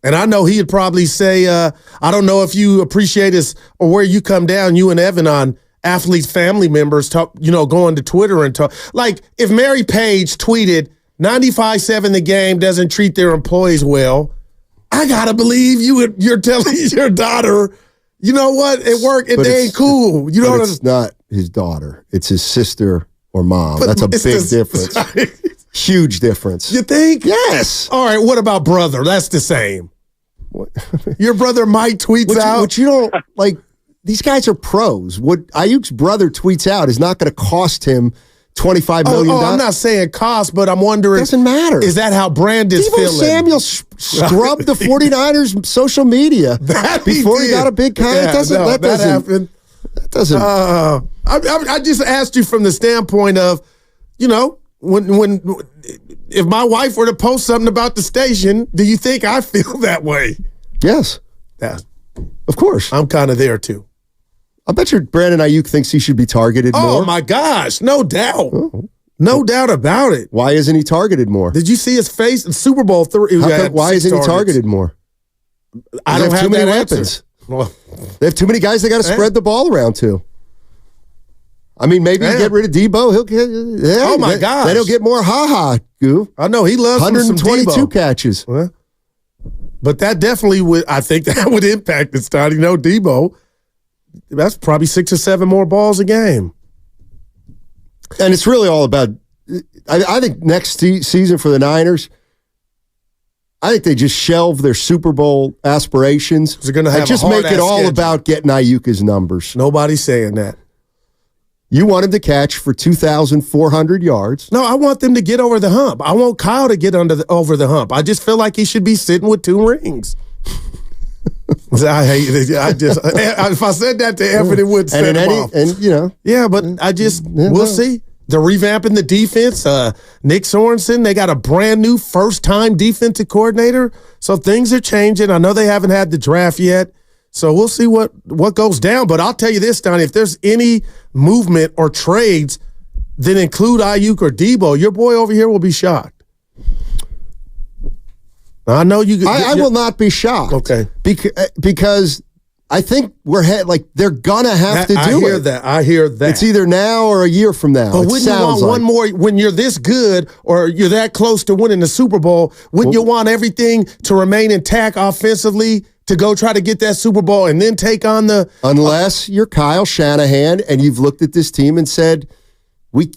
And I know he'd probably say, I don't know if you appreciate this or where you come down, you and Evan, on athletes' family members going to Twitter and talk. Like, if Mary Page tweeted 95-7 the game doesn't treat their employees well, I gotta believe you're telling your daughter, you know what, at work it ain't cool. You know, it's not his daughter; it's his sister or mom. That's a big difference. Huge difference. You think? Yes. All right. What about brother? That's the same. Your brother Mike tweets out. What you don't like. These guys are pros. What Ayuk's brother tweets out is not going to cost him $25 million. I'm not saying cost, but I'm wondering. Doesn't matter. Is that how Brandon's Deebo feeling? Samuel scrubbed the 49ers social media before he got a big contract. That doesn't. I just asked you from the standpoint of, when if my wife were to post something about the station, do you think I feel that way? Yes. Yeah. Of course. I'm kind of there too. I bet you Brandon Ayuk thinks he should be targeted more. Oh, my gosh. No doubt. No doubt about it. Why isn't he targeted more? Did you see his face in Super Bowl 3? Why isn't he targeted more? I don't have too many that weapons. Well, they have too many guys they got to spread the ball around to. I mean, maybe you get rid of Deebo. He'll get. Oh my gosh! Then he'll get more goo. I know he loves 122 catches. But that definitely would. I think that would impact it, Stoney. Deebo. That's probably 6 or 7 more balls a game. And it's really all about. I think next season for the Niners, I think they just shelve their Super Bowl aspirations. They're going to have just make it all about getting Ayuk's numbers. Nobody's saying that. You want him to catch for 2,400 yards. No, I want them to get over the hump. I want Kyle to get over the hump. I just feel like he should be sitting with 2 rings. I hate it. If I said that to Evan, it would set him off. Yeah, but I just we'll see. They're revamping the defense. Nick Sorensen, they got a brand new first-time defensive coordinator, so things are changing. I know they haven't had the draft yet, so we'll see what goes down. But I'll tell you this, Donnie, if there's any movement or trades that include Ayuk or Deebo, your boy over here will be shocked. I know you. I will not be shocked. Okay, because I think they're gonna have to do it. I hear that. It's either now or a year from now. But wouldn't you want one more when you're this good or you're that close to winning the Super Bowl? Wouldn't you want everything to remain intact offensively to go try to get that Super Bowl and then take on the? Unless you're Kyle Shanahan and you've looked at this team and said, we're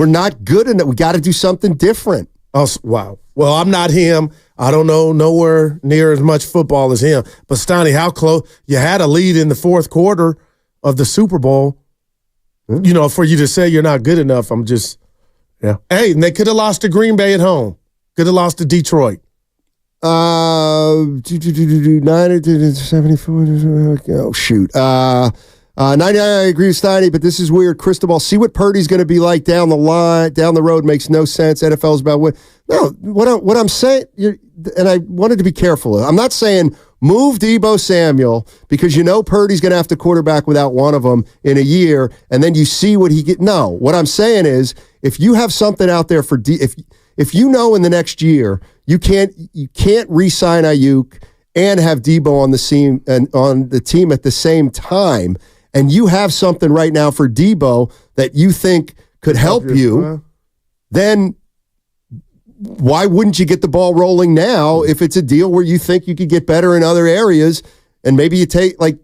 not good enough. We got to do something different. Oh, wow. Well, I'm not him. I don't know nowhere near as much football as him. But, Stoney, how close? You had a lead in the fourth quarter of the Super Bowl. For you to say you're not good enough, I'm just, yeah. Hey, and they could have lost to Green Bay at home. Could have lost to Detroit. 74. Oh, shoot. 99, I agree with Steiny, but this is weird. Crystal ball. See what Purdy's going to be like down the road makes no sense. NFL's about what? No, what I'm saying, and I wanted to be careful. I'm not saying move Deebo Samuel because Purdy's going to have to quarterback without one of them in a year, and then you see what he get. No, what I'm saying is if you have something out there for if in the next year you can't re-sign Ayuk and have Deebo on the team and on the team at the same time. And you have something right now for Deebo that you think could help you, then why wouldn't you get the ball rolling now if it's a deal where you think you could get better in other areas and maybe you take like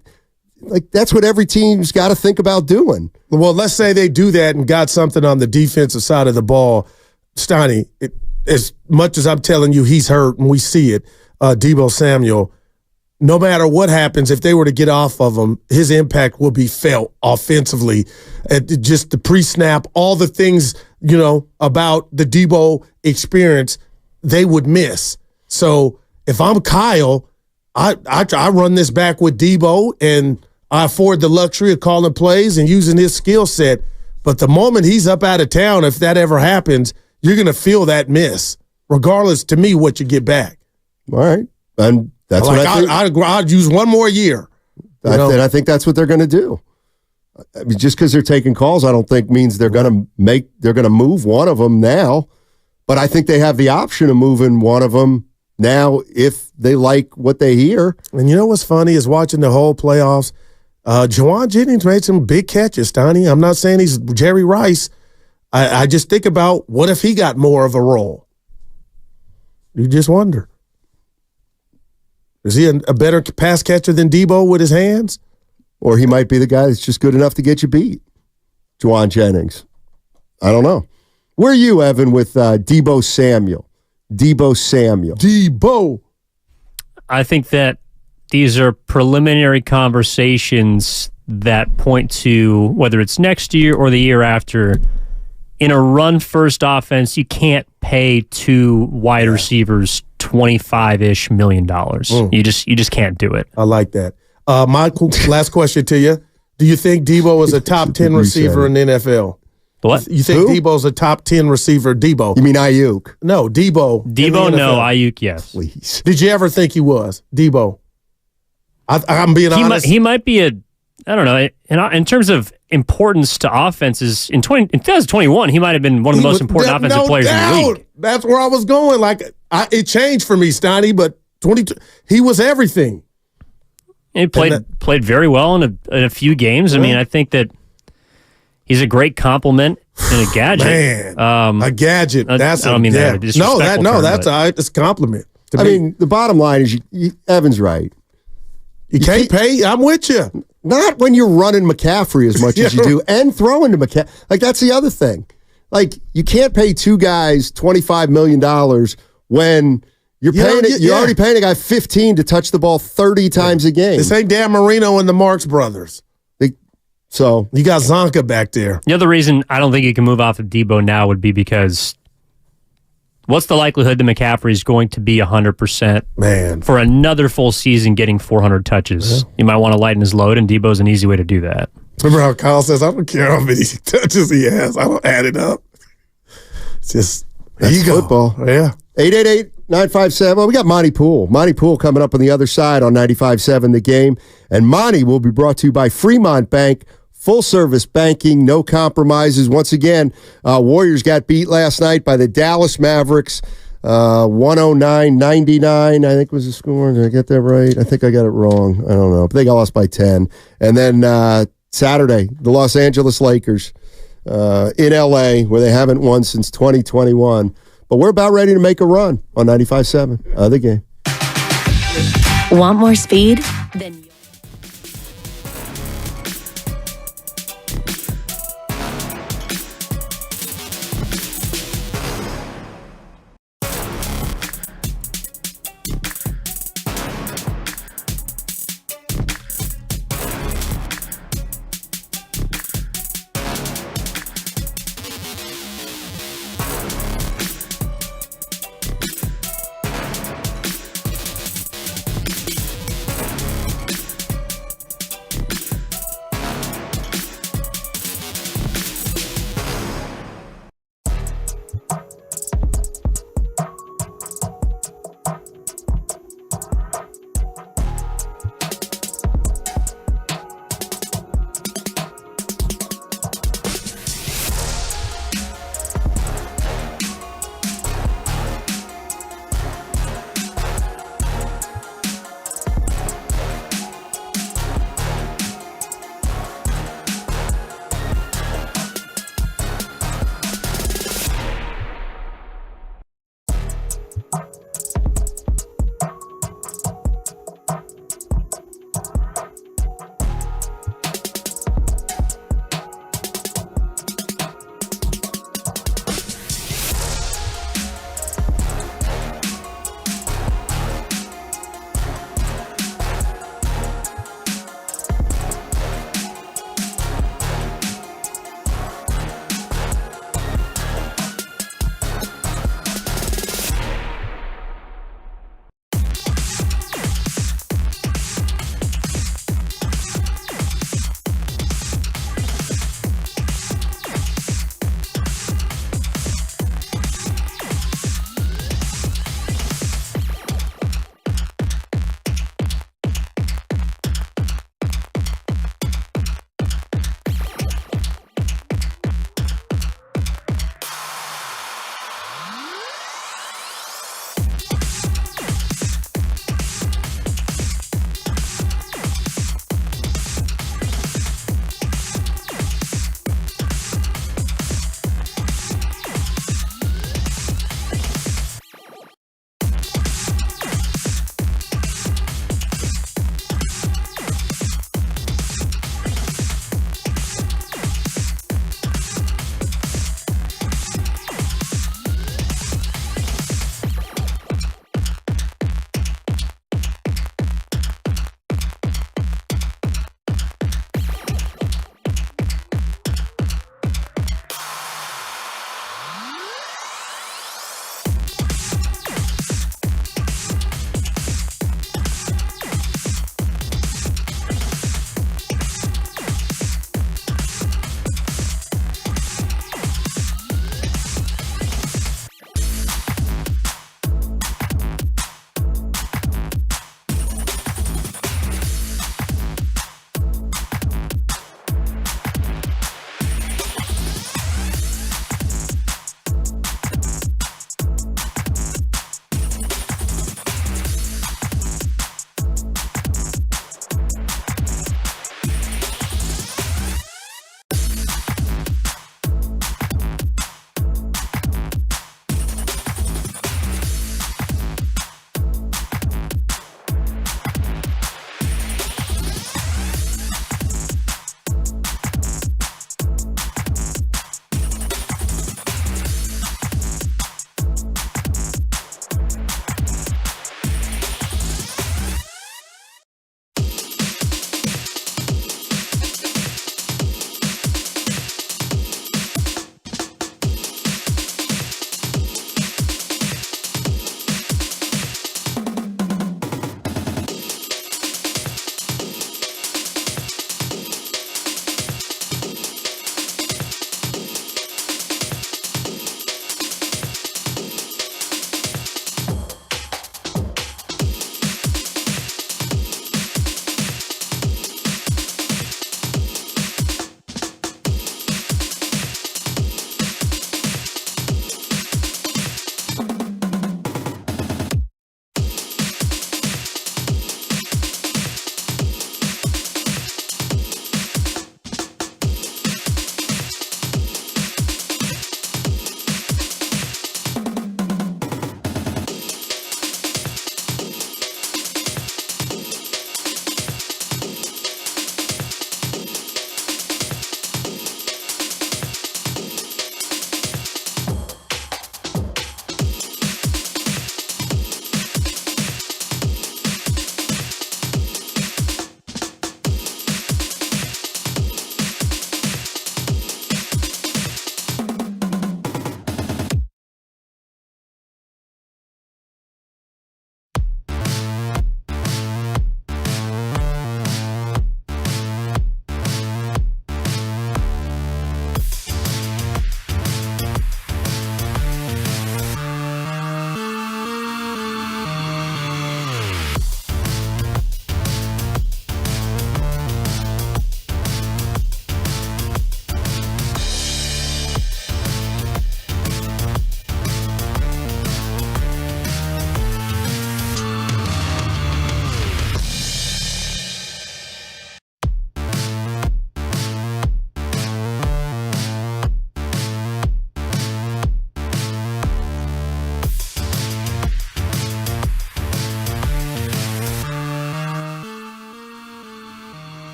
that's what every team's got to think about doing. Well, let's say they do that and got something on the defensive side of the ball. Stoney, as much as I'm telling you he's hurt and we see it, Deebo Samuel, no matter what happens, if they were to get off of him, his impact will be felt offensively. Just the pre-snap, all the things, about the Debo experience, they would miss. So if I'm Kyle, I run this back with Debo, and I afford the luxury of calling plays and using his skill set. But the moment he's up out of town, if that ever happens, you're going to feel that miss, regardless, to me, what you get back. All right. And that's what I think. I'd use one more year. I think that's what they're going to do. I mean, just because they're taking calls, I don't think means they're going to move one of them now. But I think they have the option of moving one of them now if they like what they hear. And you know what's funny is watching the whole playoffs. Juwan Jennings made some big catches, Donnie. I'm not saying he's Jerry Rice. I just think about what if he got more of a role. You just wonder. Is he a better pass catcher than Debo with his hands? Or he might be the guy that's just good enough to get you beat. Juwan Jennings. I don't know. Where are you, Evan, with Debo Samuel? Debo. I think that these are preliminary conversations that point to whether it's next year or the year after. In a run-first offense, you can't pay two wide receivers $25-ish million. You just can't do it. I like that. Michael, last question to you. Do you think Debo is a top 10 receiver in the NFL? What? You think Debo's a top 10 receiver? Debo. You mean Ayuk? No, Debo. No. Ayuk, yes. Please. Did you ever think he was? Debo. I'm being honest. He might be I don't know. In terms of importance to offenses, in 2021, he might have been one of the most important offensive players in the league. That's where I was going. It changed for me, Steiny, but he was everything. He played very well in a few games. I mean, I think that he's a great compliment and a gadget. Man, a gadget. I don't mean that. It's a compliment. I mean, the bottom line is, Evan's right. You can't pay. I'm with you. Not when you're running McCaffrey as much as you do and throwing to McCaffrey. That's the other thing. You can't pay two guys $25 million when you're already paying a guy $15 to touch the ball 30 times a game. This ain't Dan Marino and the Marx Brothers. So you got Zonka back there. The other reason I don't think you can move off of Debo now would be because what's the likelihood that McCaffrey is going to be 100% for another full season getting 400 touches? Yeah. You might want to lighten his load, and Debo's an easy way to do that. Remember how Kyle says, I don't care how many touches he has. I don't add it up. It's just, there you go. Football. Yeah. 888-957. Well, we got Monty Poole. Monty Poole coming up on the other side on 95.7 The Game. And Monty will be brought to you by Fremont Bank. Full-service banking, no compromises. Once again, Warriors got beat last night by the Dallas Mavericks, 109-99, I think was the score. Did I get that right? I think I got it wrong. I don't know. But they got lost by 10. And then Saturday, the Los Angeles Lakers in L.A., where they haven't won since 2021. But we're about ready to make a run on 95.7 The Game. Want more speed? Then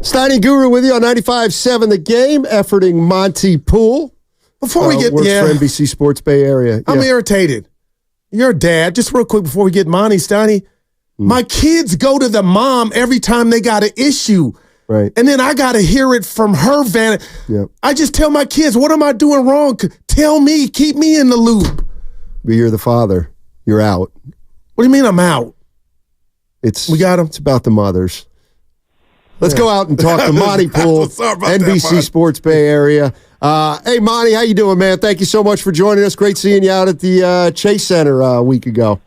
Steiny Guru with you on 95.7 The Game, efforting Monty Poole. Before we get works for NBC Sports Bay Area. I'm irritated. You're a dad. Just real quick before we get Monty, Steiny. My kids go to the mom every time they got an issue. Right. And then I got to hear it from her vanity. Yep. I just tell my kids, what am I doing wrong? Tell me. Keep me in the loop. But you're the father. You're out. What do you mean I'm out? We got him. It's about the mothers. Let's go out and talk to Monty Poole, NBC Sports Bay Area. Hey, Monty, how you doing, man? Thank you so much for joining us. Great seeing you out at the Chase Center a week ago.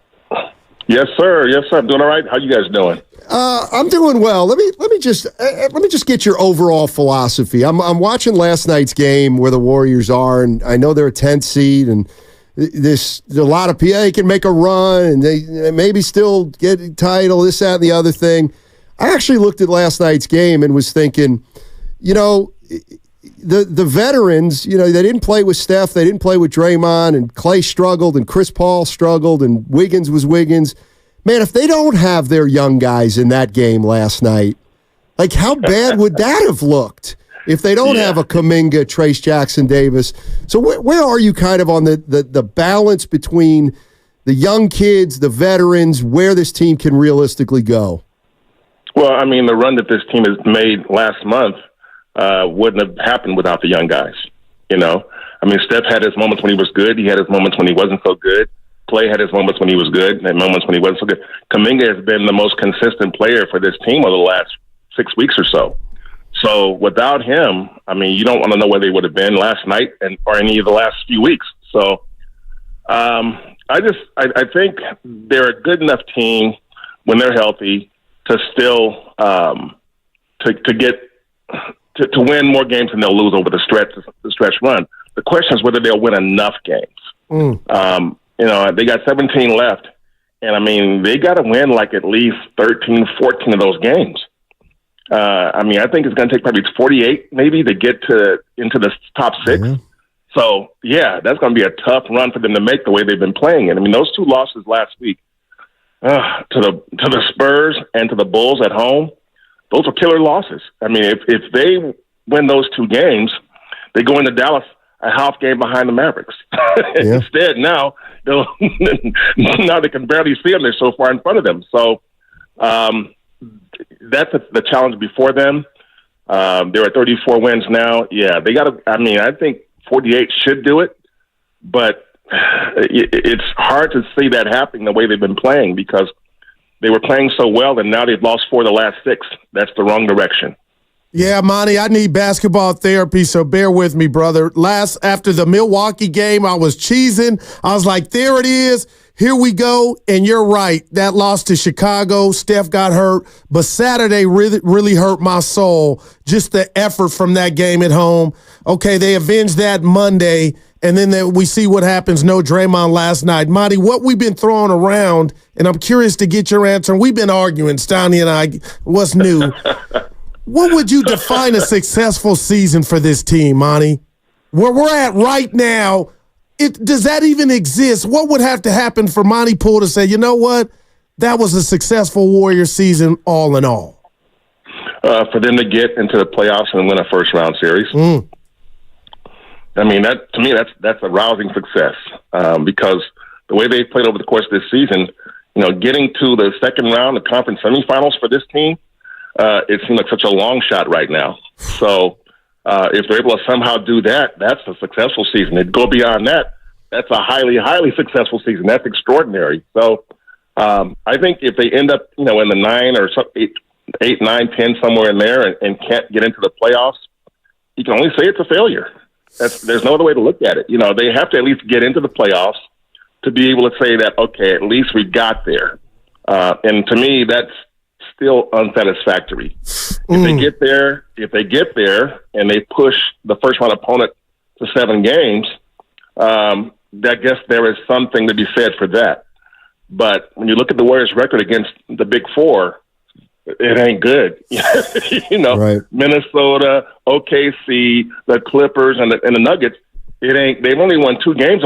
Yes, sir. Yes, sir. I'm doing all right. How you guys doing? I'm doing well. Let me just get your overall philosophy. I'm watching last night's game where the Warriors are, and I know they're a 10th seed, and there's a lot of people. They can make a run, and they maybe still get a title, this, that, and the other thing. I actually looked at last night's game and was thinking, the veterans, they didn't play with Steph, they didn't play with Draymond, and Klay struggled, and Chris Paul struggled, and Wiggins was Wiggins. Man, if they don't have their young guys in that game last night, like how bad would that have looked if they don't have a Kaminga, Trace Jackson Davis? So where are you kind of on the balance between the young kids, the veterans, where this team can realistically go? Well, I mean, the run that this team has made last month wouldn't have happened without the young guys. I mean, Steph had his moments when he was good. He had his moments when he wasn't so good. Klay had his moments when he was good and moments when he wasn't so good. Kaminga has been the most consistent player for this team over the last 6 weeks or so. So without him, I mean, you don't want to know where they would have been last night or any of the last few weeks. So I think they're a good enough team when they're healthy to still to win more games than they'll lose over the stretch run. The question is whether they'll win enough games. They got 17 left, and I mean they got to win like at least 13, 14 of those games. I mean, I think it's going to take probably 48 maybe to get into the top six. Mm-hmm. So yeah, that's going to be a tough run for them to make the way they've been playing it. I mean, those two losses last week. To the Spurs and to the Bulls at home, those are killer losses. I mean, if they win those two games, they go into Dallas a half game behind the Mavericks. Instead, now they can barely see them. They're so far in front of them. So that's the challenge before them. They're at 34 wins now. Yeah, they got to. I mean, I think 48 should do it, but it's hard to see that happening the way they've been playing because they were playing so well and now they've lost 4 of the last 6. That's the wrong direction. Yeah, Monty, I need basketball therapy, so bear with me, brother. After the Milwaukee game, I was cheesing. I was like, there it is. Here we go. And you're right. That loss to Chicago, Steph got hurt. But Saturday really, really hurt my soul. Just the effort from that game at home. Okay, they avenged that Monday. And then we see what happens. No Draymond last night. Monty, what we've been throwing around, and I'm curious to get your answer. And we've been arguing, Steiny and I, what's new? What would you define a successful season for this team, Monty? Where we're at right now, does that even exist? What would have to happen for Monty Poole to say, you know what, that was a successful Warriors season all in all? For them to get into the playoffs and win a first-round series. I mean, to me, that's a rousing success because the way they've played over the course of this season, getting to the second round, the conference semifinals for this team, it seems like such a long shot right now. So if they're able to somehow do that, that's a successful season. If go beyond that, that's a highly, highly successful season. That's extraordinary. So I think if they end up, in the 9 or 8, 9, 10, somewhere in there and can't get into the playoffs, you can only say it's a failure. There's no other way to look at it. They have to at least get into the playoffs to be able to say that, okay, at least we got there. And to me, that's still unsatisfactory. If they get there and they push the first round opponent to 7 games, I guess there is something to be said for that. But when you look at the Warriors' record against the Big Four, it ain't good. Right. Minnesota, OKC, the Clippers, and the Nuggets, it ain't. They've only won 2 games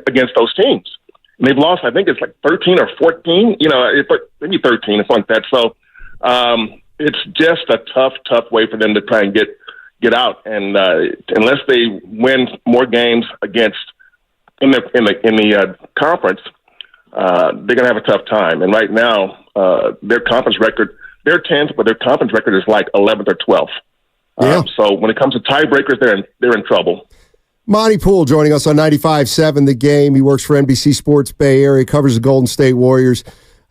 against those teams. And they've lost, I think it's like 13 or 14, maybe 13, something like that. So it's just a tough way for them to try and get out. And unless they win more games against in the conference, they're going to have a tough time. And right now, their conference record, they're 10th, but their conference record is like 11th or 12th. Yeah. So when it comes to tiebreakers, they're in trouble. Monty Poole joining us on 95.7 The Game. He works for NBC Sports Bay Area, covers the Golden State Warriors.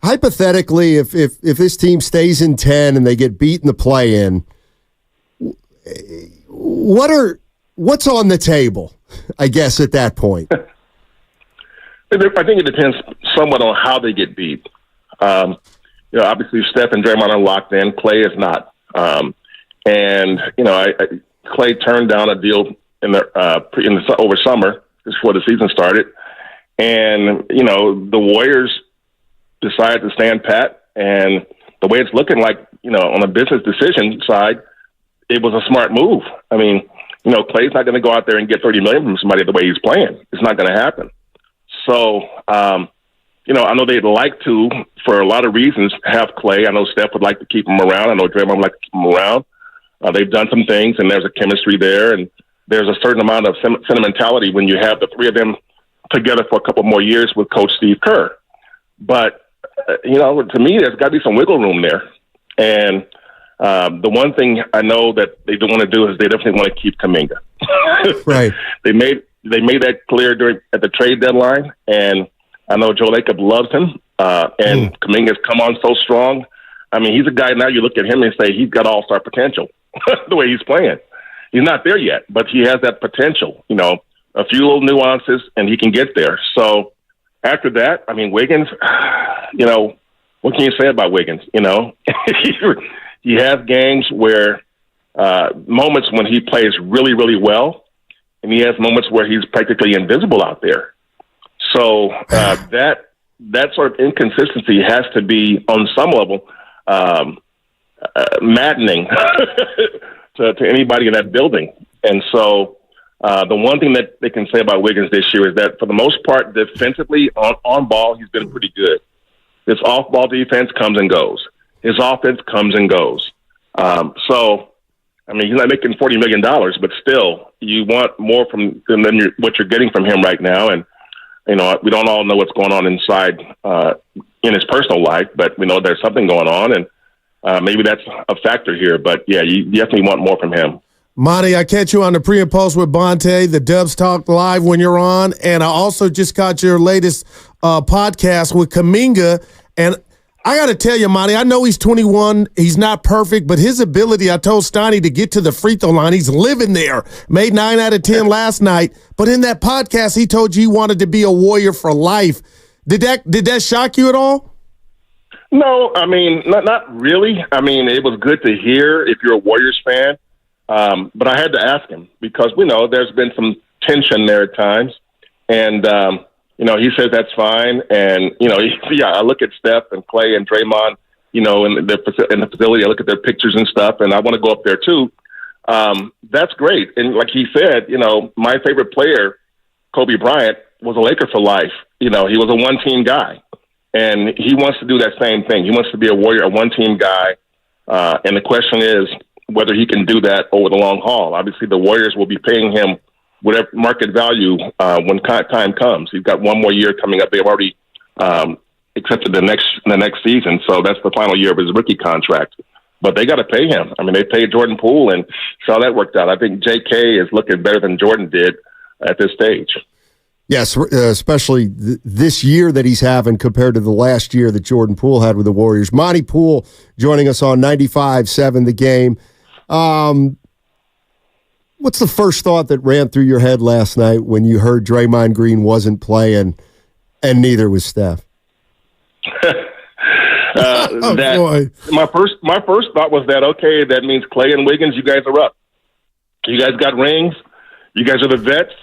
Hypothetically, if this team stays in 10 and they get beat in the play-in, what's on the table, I guess, at that point? I think it depends somewhat on how they get beat. Obviously Steph and Draymond are locked in. Klay is not. Klay turned down a deal over summer, just before the season started. And, the Warriors decided to stand pat. And the way it's looking like, on a business decision side, it was a smart move. I mean, Klay's not going to go out there and get $30 million from somebody the way he's playing. It's not going to happen. So, I know they'd like to, for a lot of reasons, have Klay. I know Steph would like to keep him around. I know Draymond would like to keep him around. They've done some things, and there's a chemistry there, and there's a certain amount of sentimentality when you have the three of them together for a couple more years with Coach Steve Kerr. But, to me, there's got to be some wiggle room there. And the one thing I know that they don't want to do is they definitely want to keep Kaminga. Right. They made that clear at the trade deadline, and I know Joe Lacob loves him, and Kaminga's come on so strong. I mean, he's a guy now you look at him and say he's got all-star potential the way he's playing. He's not there yet, but he has that potential, a few little nuances, and he can get there. So after that, I mean, Wiggins, what can you say about Wiggins? He has games where moments when he plays really, really well, and he has moments where he's practically invisible out there. So that sort of inconsistency has to be, on some level, maddening to anybody in that building. And so the one thing that they can say about Wiggins this year is that, for the most part, defensively, on ball, he's been pretty good. His off-ball defense comes and goes. His offense comes and goes. He's not making $40 million, but still, you want more from him than what you're getting from him right now. And, we don't all know what's going on inside in his personal life, but we know there's something going on, and maybe that's a factor here. But, yeah, you definitely want more from him. Monty, I catch you on the pre and post with Bonte, the Dubs Talk Live when you're on, and I also just caught your latest podcast with Kaminga, and I got to tell you, Monty, I know he's 21. He's not perfect, but his ability, I told Steiny to get to the free throw line. He's living there. Made 9 out of 10 last night. But in that podcast, he told you he wanted to be a Warrior for life. Did that shock you at all? No, I mean, not really. I mean, it was good to hear if you're a Warriors fan. But I had to ask him because we know there's been some tension there at times. And, he says that's fine. And, I look at Steph and Klay and Draymond, in the facility. I look at their pictures and stuff, and I want to go up there too. That's great. And like he said, my favorite player, Kobe Bryant, was a Laker for life. He was a one-team guy. And he wants to do that same thing. He wants to be a Warrior, a one-team guy. And the question is whether he can do that over the long haul. Obviously, the Warriors will be paying him whatever market value when time comes. He's got one more year coming up. They've already accepted the next season, so that's the final year of his rookie contract. But they got to pay him. I mean, they paid Jordan Poole, and saw that worked out. I think J.K. is looking better than Jordan did at this stage. Yes, especially this year that he's having compared to the last year that Jordan Poole had with the Warriors. Monty Poole joining us on 95.7 The Game. What's the first thought that ran through your head last night when you heard Draymond Green wasn't playing and neither was Steph? Boy. My first thought was that, okay, that means Klay and Wiggins, you guys are up. You guys got rings. You guys are the vets.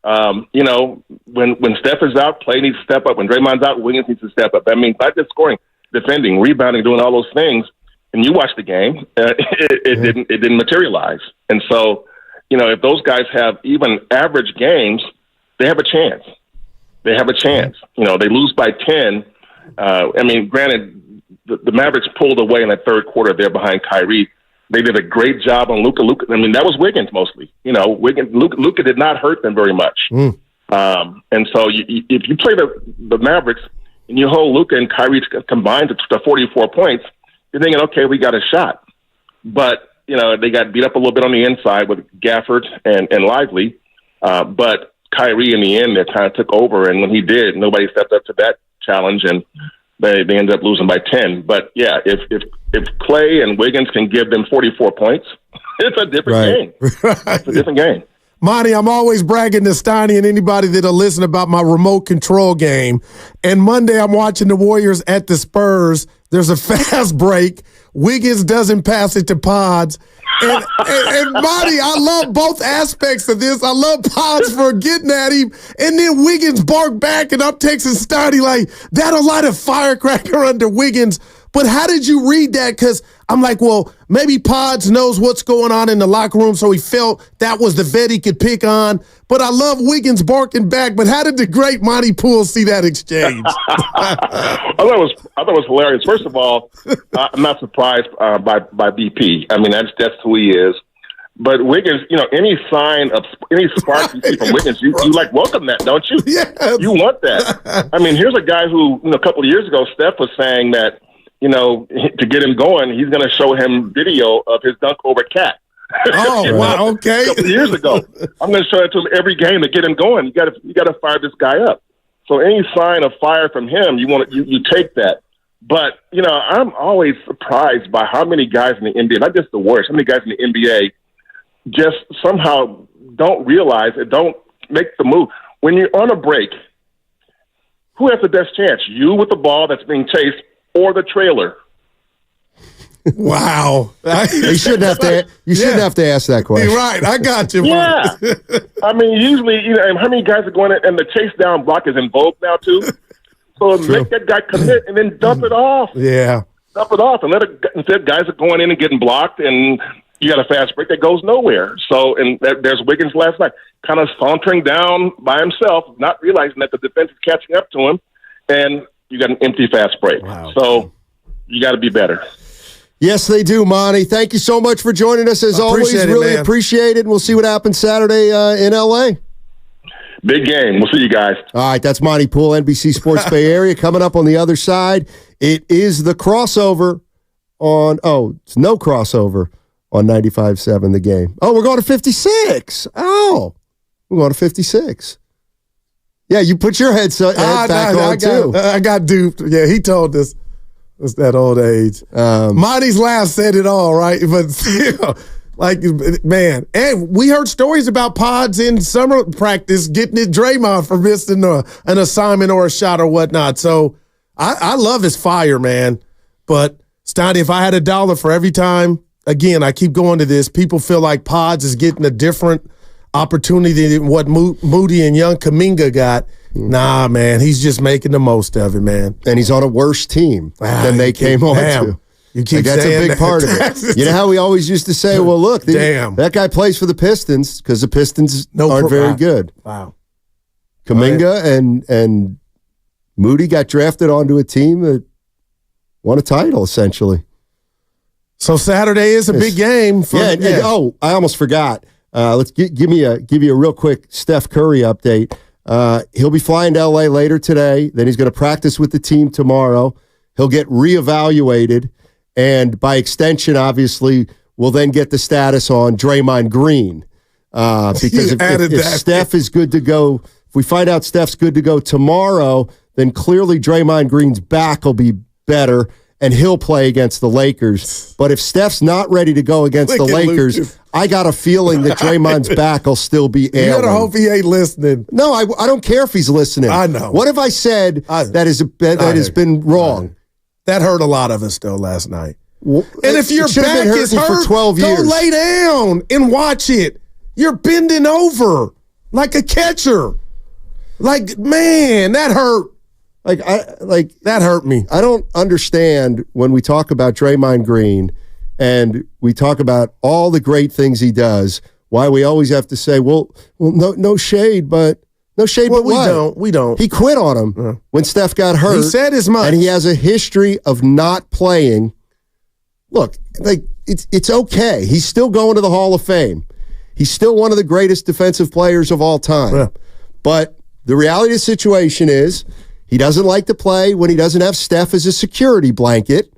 When Steph is out, Klay needs to step up. When Draymond's out, Wiggins needs to step up. That means not just scoring, defending, rebounding, doing all those things. And you watch the game, it didn't materialize. And so, if those guys have even average games, they have a chance. They have a chance. They lose by 10. Granted, the Mavericks pulled away in that third quarter there behind Kyrie. They did a great job on Luka. I mean, that was Wiggins mostly. Luka did not hurt them very much. And so if you play the Mavericks and you hold Luka and Kyrie combined to 44 points, you're thinking, okay, we got a shot. But, they got beat up a little bit on the inside with Gafford and Lively. But Kyrie, in the end, that kind of took over. And when he did, nobody stepped up to that challenge, and they ended up losing by 10. But, yeah, if Klay and Wiggins can give them 44 points, it's a different game. It's a different game. Monty, I'm always bragging to Steiny and anybody that'll listen about my remote control game. And Monday, I'm watching the Warriors at the Spurs. There's a fast break. Wiggins doesn't pass it to Pods. And Monty, I love both aspects of this. I love Pods for getting at him. And then Wiggins barked back, and I'm texting Steiny like, that'll light a firecracker under Wiggins. But how did you read that? Because I'm like, well, maybe Pods knows what's going on in the locker room, so he felt that was the vet he could pick on. But I love Wiggins barking back. But how did the great Monty Poole see that exchange? I thought it was hilarious. First of all, I'm not surprised by BP. I mean, that's who he is. But Wiggins, any sign of any spark you see from Wiggins, you like welcome that, don't you? Yes. You want that. I mean, here's a guy who a couple of years ago, Steph was saying that, to get him going, he's going to show him video of his dunk over Cat. Oh, wow, okay. A couple of years ago, I'm going to show it to him every game to get him going. You got to fire this guy up. So any sign of fire from him, you take that. But I'm always surprised by how many guys in the NBA, not just the Warriors, how many guys in the NBA just somehow don't realize it, don't make the move. When you're on a break, who has the best chance? You with the ball that's being chased, or the trailer? Wow. You shouldn't have to. You shouldn't have to ask that question. You're right. I got you. Yeah. I mean, usually, how many guys are going in, and the chase down block is in vogue now too. So make that guy commit and then dump it off. Yeah. Dump it off and instead guys are going in and getting blocked, and you got a fast break that goes nowhere. So, and there's Wiggins last night, kind of sauntering down by himself, not realizing that the defense is catching up to him, and you got an empty fast break. Wow. So you got to be better. Yes, they do, Monty. Thank you so much for joining us as always. Really appreciate it. And we'll see what happens Saturday in L.A. Big game. We'll see you guys. All right, that's Monty Poole, NBC Sports Bay Area. Coming up on the other side, it is the crossover on, it's no crossover on 95.7 The Game. Oh, we're going to 56. Oh, we're going to 56. Yeah, you put your head back on, too. I got duped. Yeah, he told us. It's that old age. Monty's laugh said it all, right? But still, man. And we heard stories about Pods in summer practice getting it Draymond for missing an assignment or a shot or whatnot. So I love his fire, man. But, Steiny, if I had $1 for every time, again, I keep going to this, people feel like Pods is getting a different opportunity than what Moody and young Kaminga got. Nah, man, he's just making the most of it, man. And he's on a worse team than they came on to. You keep that's saying a big part of it. You know how we always used to say, well, look, that guy plays for the Pistons because the Pistons aren't very good. Wow. Kaminga and Moody got drafted onto a team that won a title, essentially. So Saturday is a big game. And I almost forgot. Let's give you a real quick Steph Curry update. He'll be flying to L.A. later today. Then he's going to practice with the team tomorrow. He'll get reevaluated, and by extension, obviously, we'll then get the status on Draymond Green. Because if Steph is good to go, if we find out Steph's good to go tomorrow, then clearly Draymond Green's back will be better, and he'll play against the Lakers. But if Steph's not ready to go against the Lakers, I got a feeling that Draymond's back will still be ailing. You gotta hope he ain't listening. No, I don't care if he's listening. I know. What have I said that has been wrong? That hurt a lot of us, though, last night. And if your back is hurt, for 12 years. go lay down and watch it. You're bending over like a catcher. Man, that hurt. That hurt me. I don't understand when we talk about Draymond Green and we talk about all the great things he does, why we always have to say, well, no shade, but No shade, Well, but what? We don't. He quit on him when Steph got hurt. He said as much. And he has a history of not playing. Look, like it's okay. He's still going to the Hall of Fame. He's still one of the greatest defensive players of all time. Yeah. But the reality of the situation is he doesn't like to play when he doesn't have Steph as a security blanket.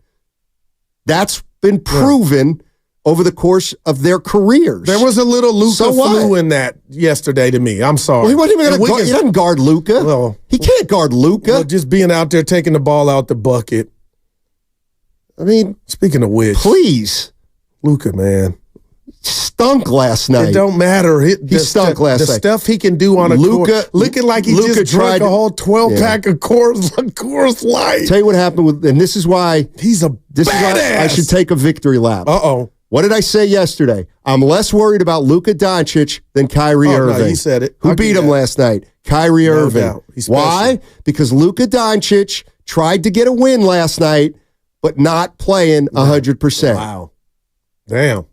That's been proven over the course of their careers. There was a little Luka flu in that yesterday to me. I'm sorry. Well, he wasn't even going to guard. He doesn't guard Luka. Well, he can't guard Luka. Well, just being out there taking the ball out the bucket. I mean, speaking of which, please, Luka, man, stunk last night. It don't matter. He stunk last night. The stuff he can do on a court, looking like he just drank a whole 12-pack of Coors Light. Tell you what happened with, and this is why he's a this badass. is why I should take a victory lap. What did I say yesterday? I'm less worried about Luka Doncic than Kyrie Irving. No, he said it. Who beat him last night? Kyrie Irving. Doubt. He's Why? Because Luka Doncic tried to get a win last night, but not playing 100%. Wow. Damn.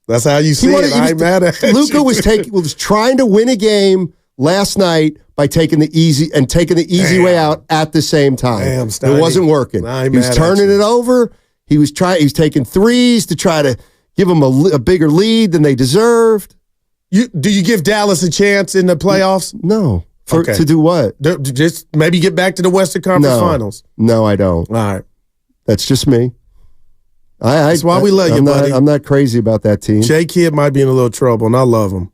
That's how you see it. I ain't mad at you. Luka was trying to win a game last night by taking the easy way out at the same time. Damn, it wasn't working. He was turning it over. He was taking threes to try to give them a bigger lead than they deserved. Do you give Dallas a chance in the playoffs? No. To do what? Just maybe get back to the Western Conference Finals. No, I don't. All right. That's just me. That's why we love you, buddy. I'm not crazy about that team. Jay Kidd might be in a little trouble, and I love him.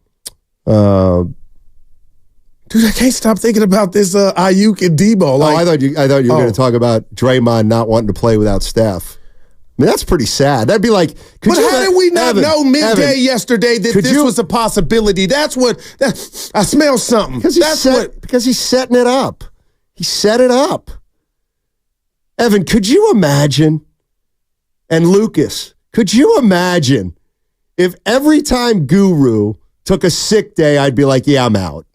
Dude, I can't stop thinking about this Ayuk and Debo. I thought you were going to talk about Draymond not wanting to play without Steph. I mean, that's pretty sad. That'd be like, how did we not know midday yesterday that this was a possibility? I smell something. Because he's setting it up. He set it up. Evan, could you imagine? And Lucas, could you imagine if every time Guru took a sick day, I'd be like, yeah, I'm out.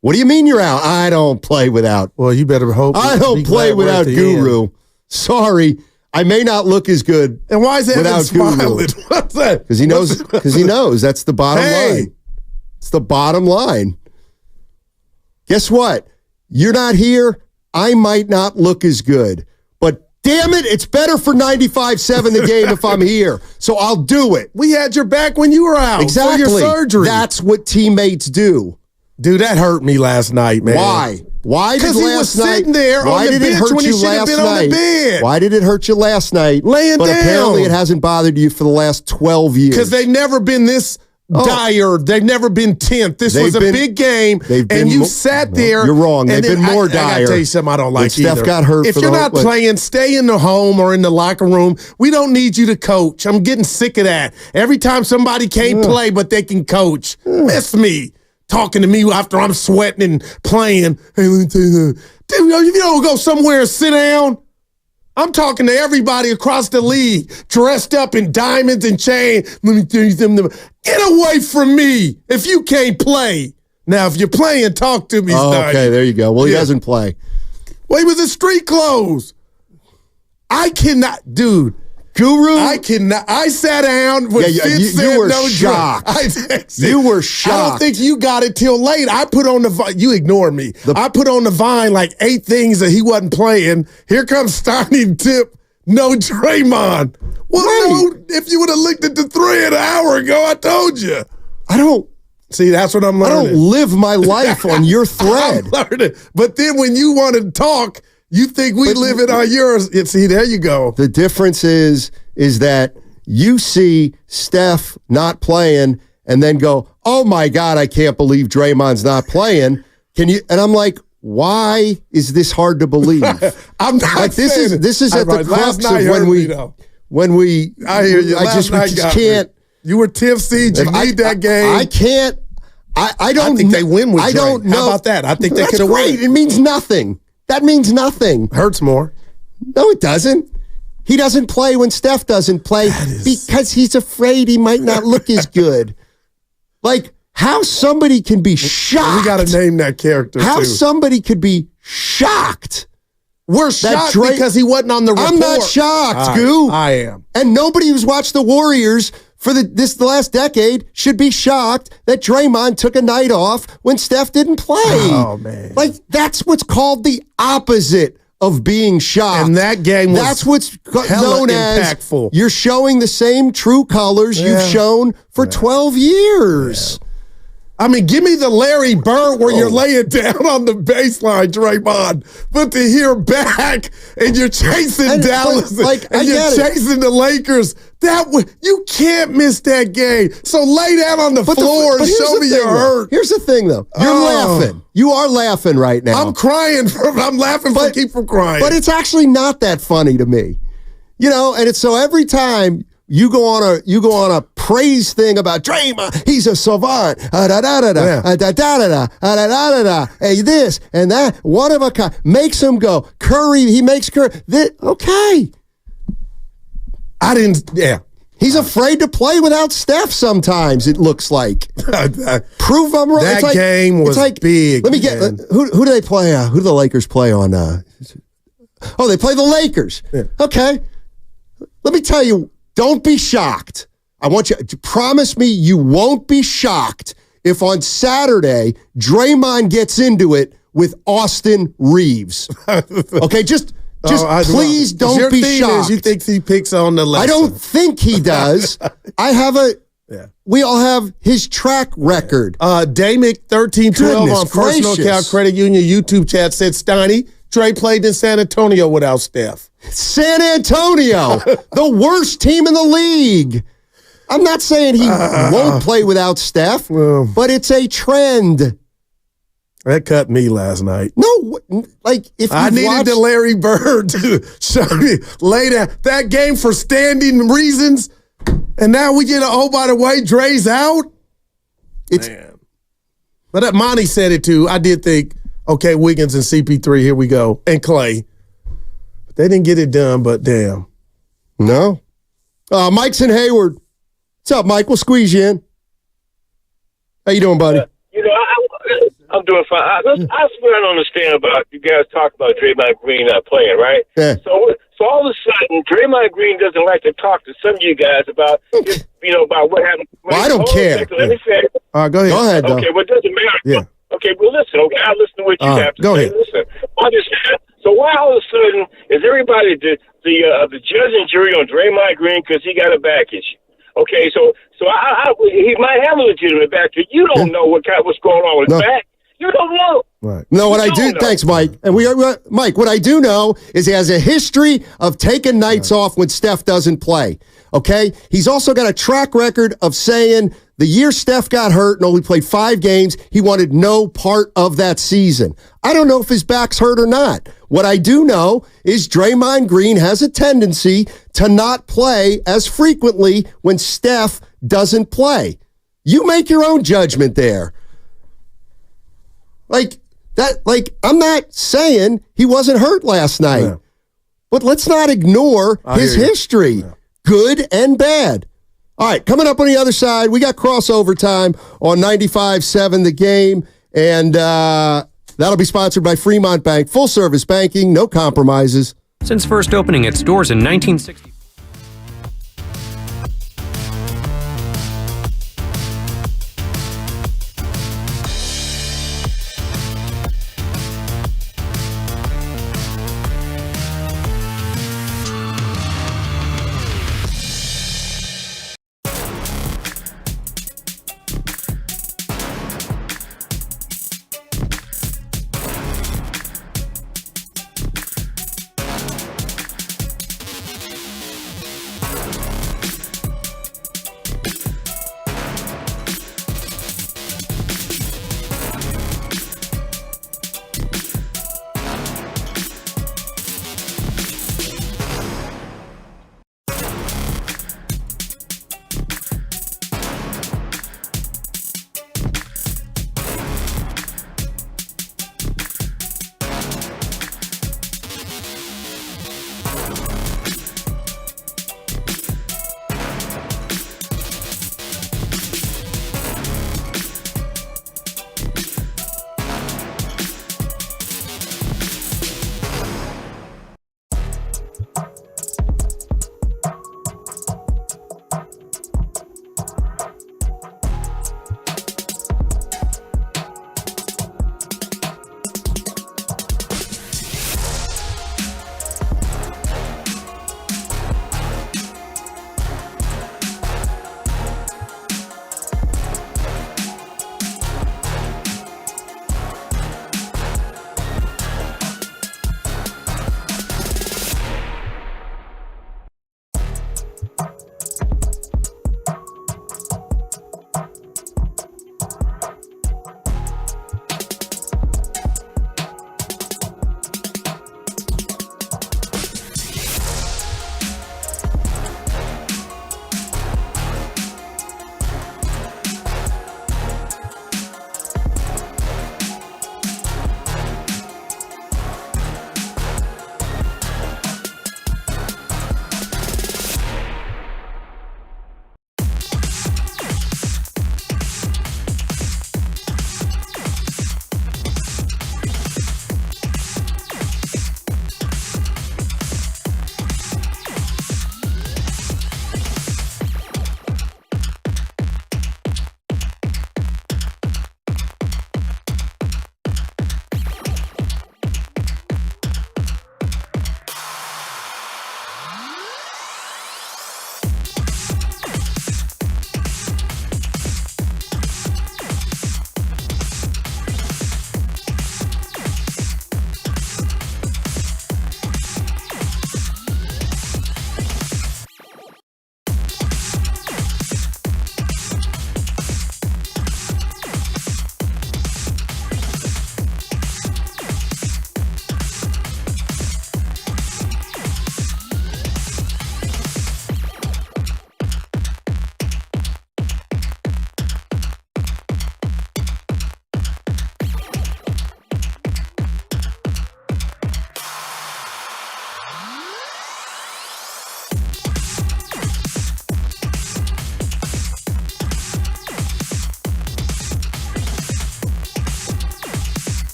What do you mean you're out? I don't play without. Well, you better hope. I don't play without Guru. Sorry. I may not look as good. And why is that smiling? What's that? Because he knows. Because he knows that's the bottom line. It's the bottom line. Guess what? You're not here. I might not look as good, but damn it, it's better for 95.7 the game if I'm here. So I'll do it. We had your back when you were out. Exactly. For your surgery. That's what teammates do. Dude, that hurt me last night, man. Why? Because he was sitting there on the bench when he should have been on the bed. Why did it hurt you last night? Laying down. But apparently it hasn't bothered you for the last 12 years. Because they've never been this dire. They've never been 10th. This was a big game, and you sat there. You're wrong. They've been more dire. I got to tell you something I don't like either. Steph got hurt. If you're not playing, stay in the home or in the locker room. We don't need you to coach. I'm getting sick of that. Every time somebody can't play, but they can coach. Miss me. Talking to me after I'm sweating and playing. Hey, let me tell you that. Dude, if you don't go somewhere and sit down, I'm talking to everybody across the league, dressed up in diamonds and chain. Let me tell you something. Get away from me if you can't play. Now, if you're playing, talk to me. Okay, there you go. Well, he doesn't play. Well, he was in street clothes. I cannot, dude. Guru, I cannot. I sat down with you were shocked. You were shocked. I don't think you got it till late. I put on the you ignored me. I put on the Vine like 8 things that he wasn't playing. Here comes Steiny Tip. No Draymond. Well, no. If you would have looked at the 3 an hour ago, I told you. I don't. See, that's what I'm learning. I don't live my life on your thread. I'm learning. But then when you want to talk, you think we live it on yours. See, there you go. The difference is that you see Steph not playing and then go, oh, my God, I can't believe Draymond's not playing. Can you? And I'm like, why is this hard to believe? I'm not like this is at the crux of when we I hear you. We just can't. You were 10th seed. You need that game. I can't. I don't think they win with I don't know. How about that? I think they could have won. It means nothing. That means nothing. Hurts more. No, it doesn't. He doesn't play when Steph doesn't play because he's afraid he might not look as good. Like, how somebody can be shocked. We got to name that character, How somebody could be shocked. We're shocked because he wasn't on the report. I'm not shocked, Goo. I am. And nobody who's watched the Warriors for the last decade should be shocked that Draymond took a night off when Steph didn't play. Oh, man. Like, that's what's called the opposite of being shocked. And that game was That's what's hella known impactful. as you're showing the same true colors you've shown for 12 years. I mean, give me the Larry Bird where you're laying down on the baseline, Draymond. But to hear back and you're chasing Dallas and you're chasing the Lakers, you can't miss that game. So lay down on the floor and show me you're hurt. Here's the thing, though. You're laughing. You are laughing right now. I'm crying. I'm laughing to keep from crying. But it's actually not that funny to me. You know, and it's so every time you go on a praise thing about Draymond. He's a savant. Hey, this and that. One of a kind. Makes him go. Curry. He makes Curry. Okay. I didn't. Yeah. He's afraid to play without Steph sometimes, it looks like. Prove I'm wrong. That game was big. Let me get who do they play? Who do the Lakers play on? They play the Lakers. Yeah. Okay. Let me tell you. Don't be shocked. I want you to promise me you won't be shocked if on Saturday Draymond gets into it with Austin Reeves. Okay, just please don't be shocked. You think he picks on the lesson? I don't think he does. We all have his track record. Damick 1312 on First NorCal Credit Union YouTube chat said Steiny, Dre played in San Antonio without Steph. San Antonio, the worst team in the league. I'm not saying he won't play without Steph, but it's a trend. That cut me last night. No, like if I needed the Larry Bird to show me later that game for standing reasons, and now we get by the way, Dre's out. But Monty said it too. I did think, okay, Wiggins and CP3, here we go, and Klay. They didn't get it done, but damn. No. Mike's in Hayward. What's up, Mike? We'll squeeze you in. How you doing, buddy? I'm doing fine. I swear I don't understand about you guys talk about Draymond Green not playing, right? Yeah. So all of a sudden, Draymond Green doesn't like to talk to some of you guys about, about what happened. Well, I don't care. Let me say. All right, go ahead. Go ahead, though. Okay, well, it doesn't matter. Yeah. Okay, well, listen. Okay, I listen to what you have to go say. Ahead. Listen. So why all of a sudden is everybody the judge and jury on Draymond Green because he got a back issue? Okay, so he might have a legitimate back. You don't know what's going on with his back. You don't know. Right. No, what I do. Thanks, Mike. And Mike. What I do know is he has a history of taking nights off when Steph doesn't play. Okay. He's also got a track record of saying the year Steph got hurt and only played 5 games, he wanted no part of that season. I don't know if his back's hurt or not. What I do know is Draymond Green has a tendency to not play as frequently when Steph doesn't play. You make your own judgment there. I'm not saying he wasn't hurt last night, but let's not ignore his history, good and bad. All right, coming up on the other side, we got crossover time on 95.7 The Game, and that'll be sponsored by Fremont Bank. Full-service banking, no compromises. Since first opening its doors in 1960.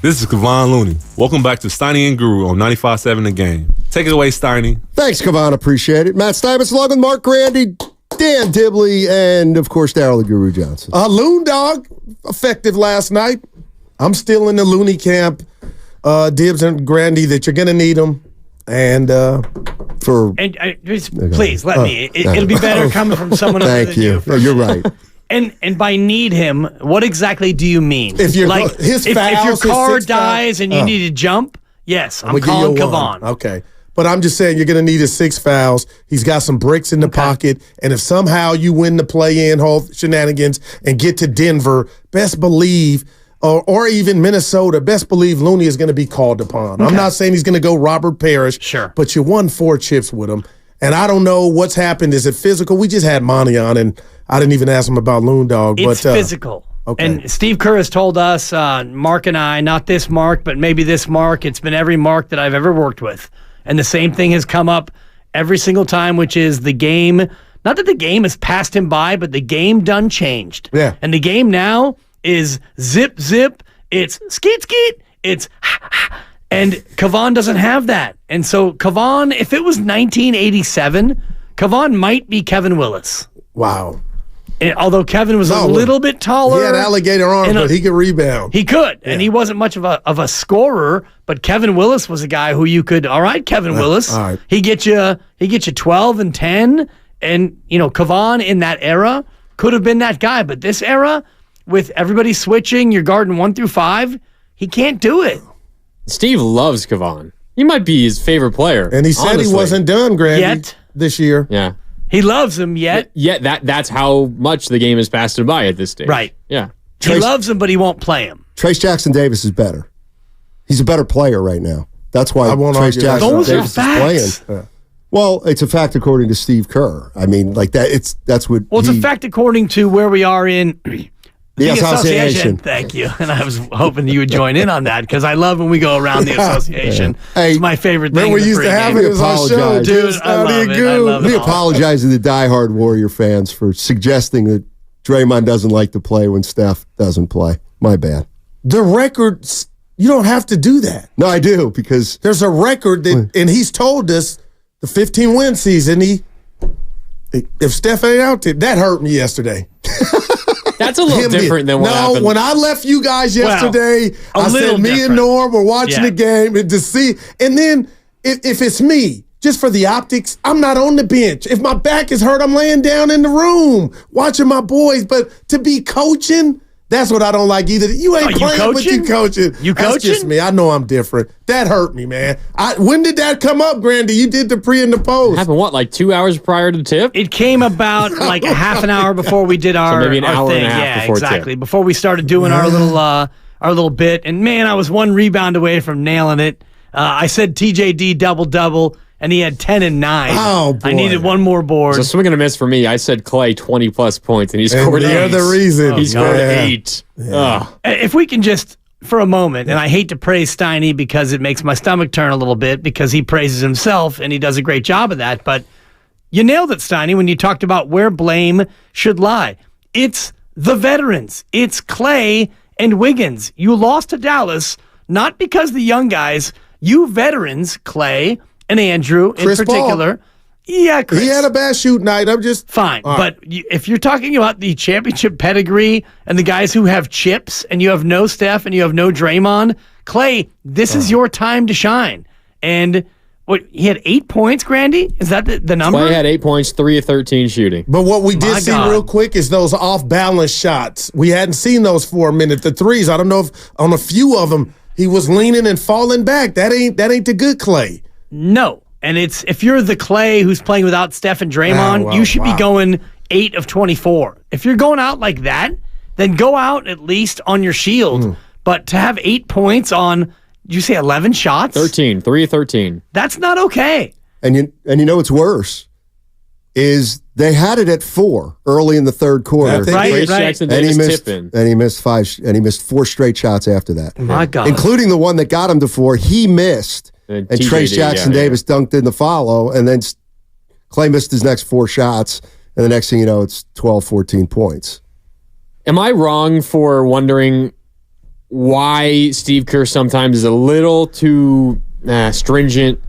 This is Kevon Looney. Welcome back to Steiny and Guru on 95.7 The Game. Take it away, Steiny. Thanks, Kevon. Appreciate it. Matt Stuyvesant along with Mark Grandy, Dan Dibley, and, of course, Daryl the Guru Johnson. Loon Dog, effective last night. I'm still in the Looney camp. Dibs and Grandy, that you're going to need them. And please let me. It'll be better coming from someone other than you. No, you're right. And by need him, what exactly do you mean? If you're like, his if your fouls, car his 6 dies and you need to jump, yes, I'm calling Kevon. Okay. But I'm just saying you're going to need his 6 fouls. He's got some bricks in the pocket. And if somehow you win the play-in whole shenanigans and get to Denver, best believe, or even Minnesota, best believe Looney is going to be called upon. Okay. I'm not saying he's going to go Robert Parrish. Sure. But you won 4 chips with him. And I don't know what's happened. Is it physical? We just had Monty on, and I didn't even ask him about Loon Dog. It's physical. Okay. And Steve Kerr has told us, Mark and I, not this Mark, but maybe this Mark, it's been every Mark that I've ever worked with. And the same thing has come up every single time, which is the game. Not that the game has passed him by, but the game done changed. Yeah. And the game now is zip, zip. It's skeet, skeet. It's and Kevon doesn't have that. And so Kevon, if it was 1987, Kevon might be Kevin Willis. Wow. And although Kevin was a little bit taller. He had alligator arms, but he could rebound. He could, and he wasn't much of a scorer, but Kevin Willis was a guy who you could, all right, Kevin Willis, all right. he get you 12 and 10, and, Kevon in that era could have been that guy, but this era, with everybody switching, you're guarding 1 through 5, he can't do it. Steve loves Kevon. He might be his favorite player. And he said he wasn't done, Grandy, yet this year. Yeah. He loves him yet. Yet that's how much the game has passed him by at this stage. Right. Yeah. He loves him, but he won't play him. Trace Jackson Davis is better. He's a better player right now. That's why Trace Jackson Davis is playing. Yeah. Well, it's a fact according to Steve Kerr. I mean, like that. That's what. Well, it's a fact according to where we are in the association. Thank you. And I was hoping you would join in on that because I love when we go around the association. Yeah. Hey, it's my favorite thing. Remember we used to have it on our show, dude. I love it. We apologize to the diehard Warrior fans for suggesting that Draymond doesn't like to play when Steph doesn't play. My bad. The record, you don't have to do that. No, I do, because there's a record that, and he's told us the 15-win season, if Steph ain't out there, that hurt me yesterday. That's a little different than what happened. No, when I left you guys yesterday, I said me and Norm were watching the game and to see. And then if it's me, just for the optics, I'm not on the bench. If my back is hurt, I'm laying down in the room watching my boys. But to be coaching, that's what I don't like either. You ain't playing, but you coaching. You coaching? That's just me. I know I'm different. That hurt me, man. When did that come up, Grandy? You did the pre and the post. Happened what, like 2 hours prior to tip? It came about like a half an hour before we did our, so maybe an hour thing. And a half before exactly. tip. Before we started doing our little bit. And man, I was 1 rebound away from nailing it. I said TJD double, and he had 10 and 9. Oh, boy. I needed one more board. So swing and a miss for me. I said Klay 20-plus points, and he scored 8. You're the reason. He scored 8. Yeah. If we can just, for a moment, and I hate to praise Steiny because it makes my stomach turn a little bit because he praises himself, and he does a great job of that, but you nailed it, Steiny, when you talked about where blame should lie. It's the veterans. It's Klay and Wiggins. You lost to Dallas, not because the young guys, you veterans, Klay and Andrew Chris in particular. Paul. Yeah, Chris. He had a bad shoot night. I'm just fine. But if you're talking about the championship pedigree and the guys who have chips and you have no Steph and you have no Draymond, Klay, this is your time to shine. And what, he had 8 points, Grandy? Is that the number? Klay had 8 points, 3 of 13 shooting. But what we did see real quick is those off-balance shots. We hadn't seen those for a minute. The threes, I don't know if on a few of them he was leaning and falling back. That ain't the good Klay. No. And it's if you're the Klay who's playing without Steph and Draymond, you should be going 8 of 24. If you're going out like that, then go out at least on your shield. But to have 8 points on, did you say 11 shots? 13, 3 of 13. That's not okay. And you know what's worse is they had it at 4 early in the third quarter. Right. Jackson and he Davis missed 4 straight shots after that. My God. Including the one that got him to 4. He missed. And Trace Jackson Davis dunked in the follow, and then Klay missed his next 4 shots, and the next thing you know, it's 12, 14 points. Am I wrong for wondering why Steve Kerr sometimes is a little too stringent.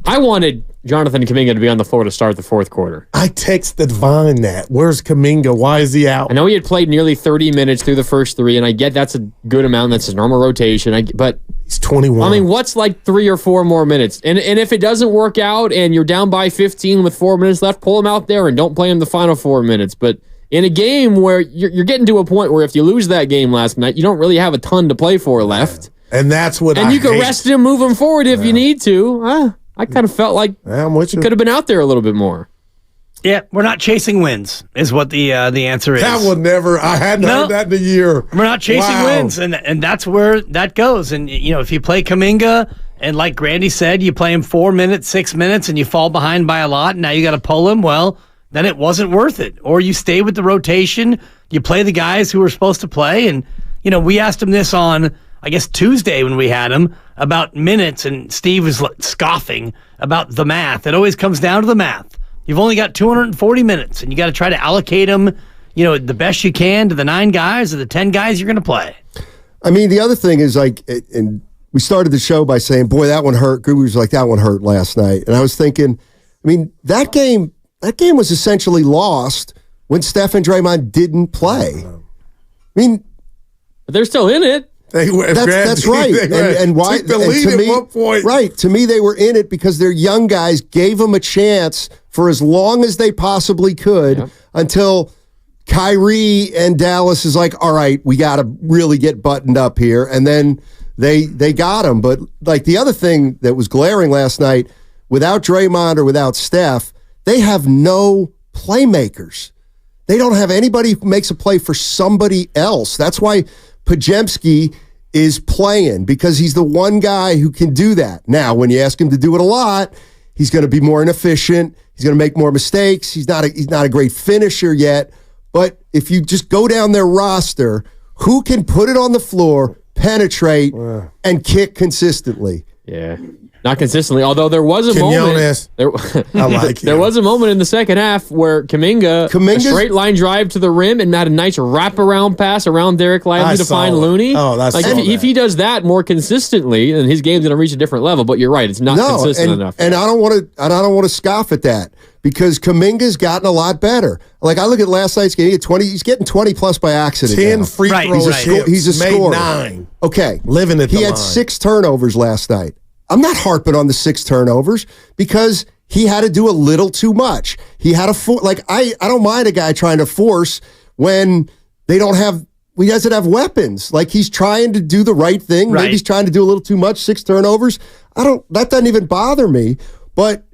I wanted Jonathan Kaminga to be on the floor to start the fourth quarter. I texted Vine that. Where's Kaminga? Why is he out? I know he had played nearly 30 minutes through the first three, and I get that's a good amount. That's his normal rotation. But he's 21. I mean, what's like 3 or 4 more minutes? And if it doesn't work out and you're down by 15 with 4 minutes left, pull him out there and don't play him the final 4 minutes. But in a game where you're getting to a point where if you lose that game last night, you don't really have a ton to play for left. And that's what you can rest him, move him forward if you need to. I kind of felt like he could have been out there a little bit more. Yeah, we're not chasing wins, is what the answer is. That will never. I hadn't heard that in a year. We're not chasing wins, and that's where that goes. And if you play Kaminga, and like Grandy said, you play him 4 minutes, 6 minutes, and you fall behind by a lot, and now you got to pull him. Well, then it wasn't worth it. Or you stay with the rotation, you play the guys who are supposed to play, and we asked him this on, I guess, Tuesday when we had him about minutes, and Steve was scoffing about the math. It always comes down to the math. You've only got 240 minutes, and you got to try to allocate them, the best you can to the 9 guys or the 10 guys you're going to play. I mean, the other thing is and we started the show by saying, boy, that one hurt. Guru was like, that one hurt last night. And I was thinking, I mean, that game was essentially lost when Steph and Draymond didn't play. I mean, but they're still in it. That's right. And why? Took the lead to me, at one point. Right. To me, they were in it because their young guys gave them a chance for as long as they possibly could until Kyrie and Dallas is like, all right, we got to really get buttoned up here. And then they got him. But like the other thing that was glaring last night, without Draymond or without Steph, they have no playmakers. They don't have anybody who makes a play for somebody else. That's why Podziemski is playing, because he's the one guy who can do that. Now, when you ask him to do it a lot, he's going to be more inefficient. He's going to make more mistakes. He's not a great finisher yet. But if you just go down their roster, who can put it on the floor, penetrate, and kick consistently? Yeah. Not consistently, although there was a moment. There was a moment in the second half where Kaminga a straight line drive to the rim and had a nice wraparound pass around Derek Lively to find Looney. Oh, that's if he does that more consistently, then his game's going to reach a different level. But you're right, it's not consistent enough. And I don't want to scoff at that, because Kaminga's gotten a lot better. Like I look at last night's game, he's getting 20 plus by accident. 10 now. free throws. He's a made scorer. 9. Okay, living at the He had line. 6 turnovers last night. I'm not harping on the 6 turnovers because he had to do a little too much. He had I don't mind a guy trying to force when he doesn't have weapons. Like he's trying to do the right thing. Right. Maybe he's trying to do a little too much. 6 turnovers. That doesn't even bother me. But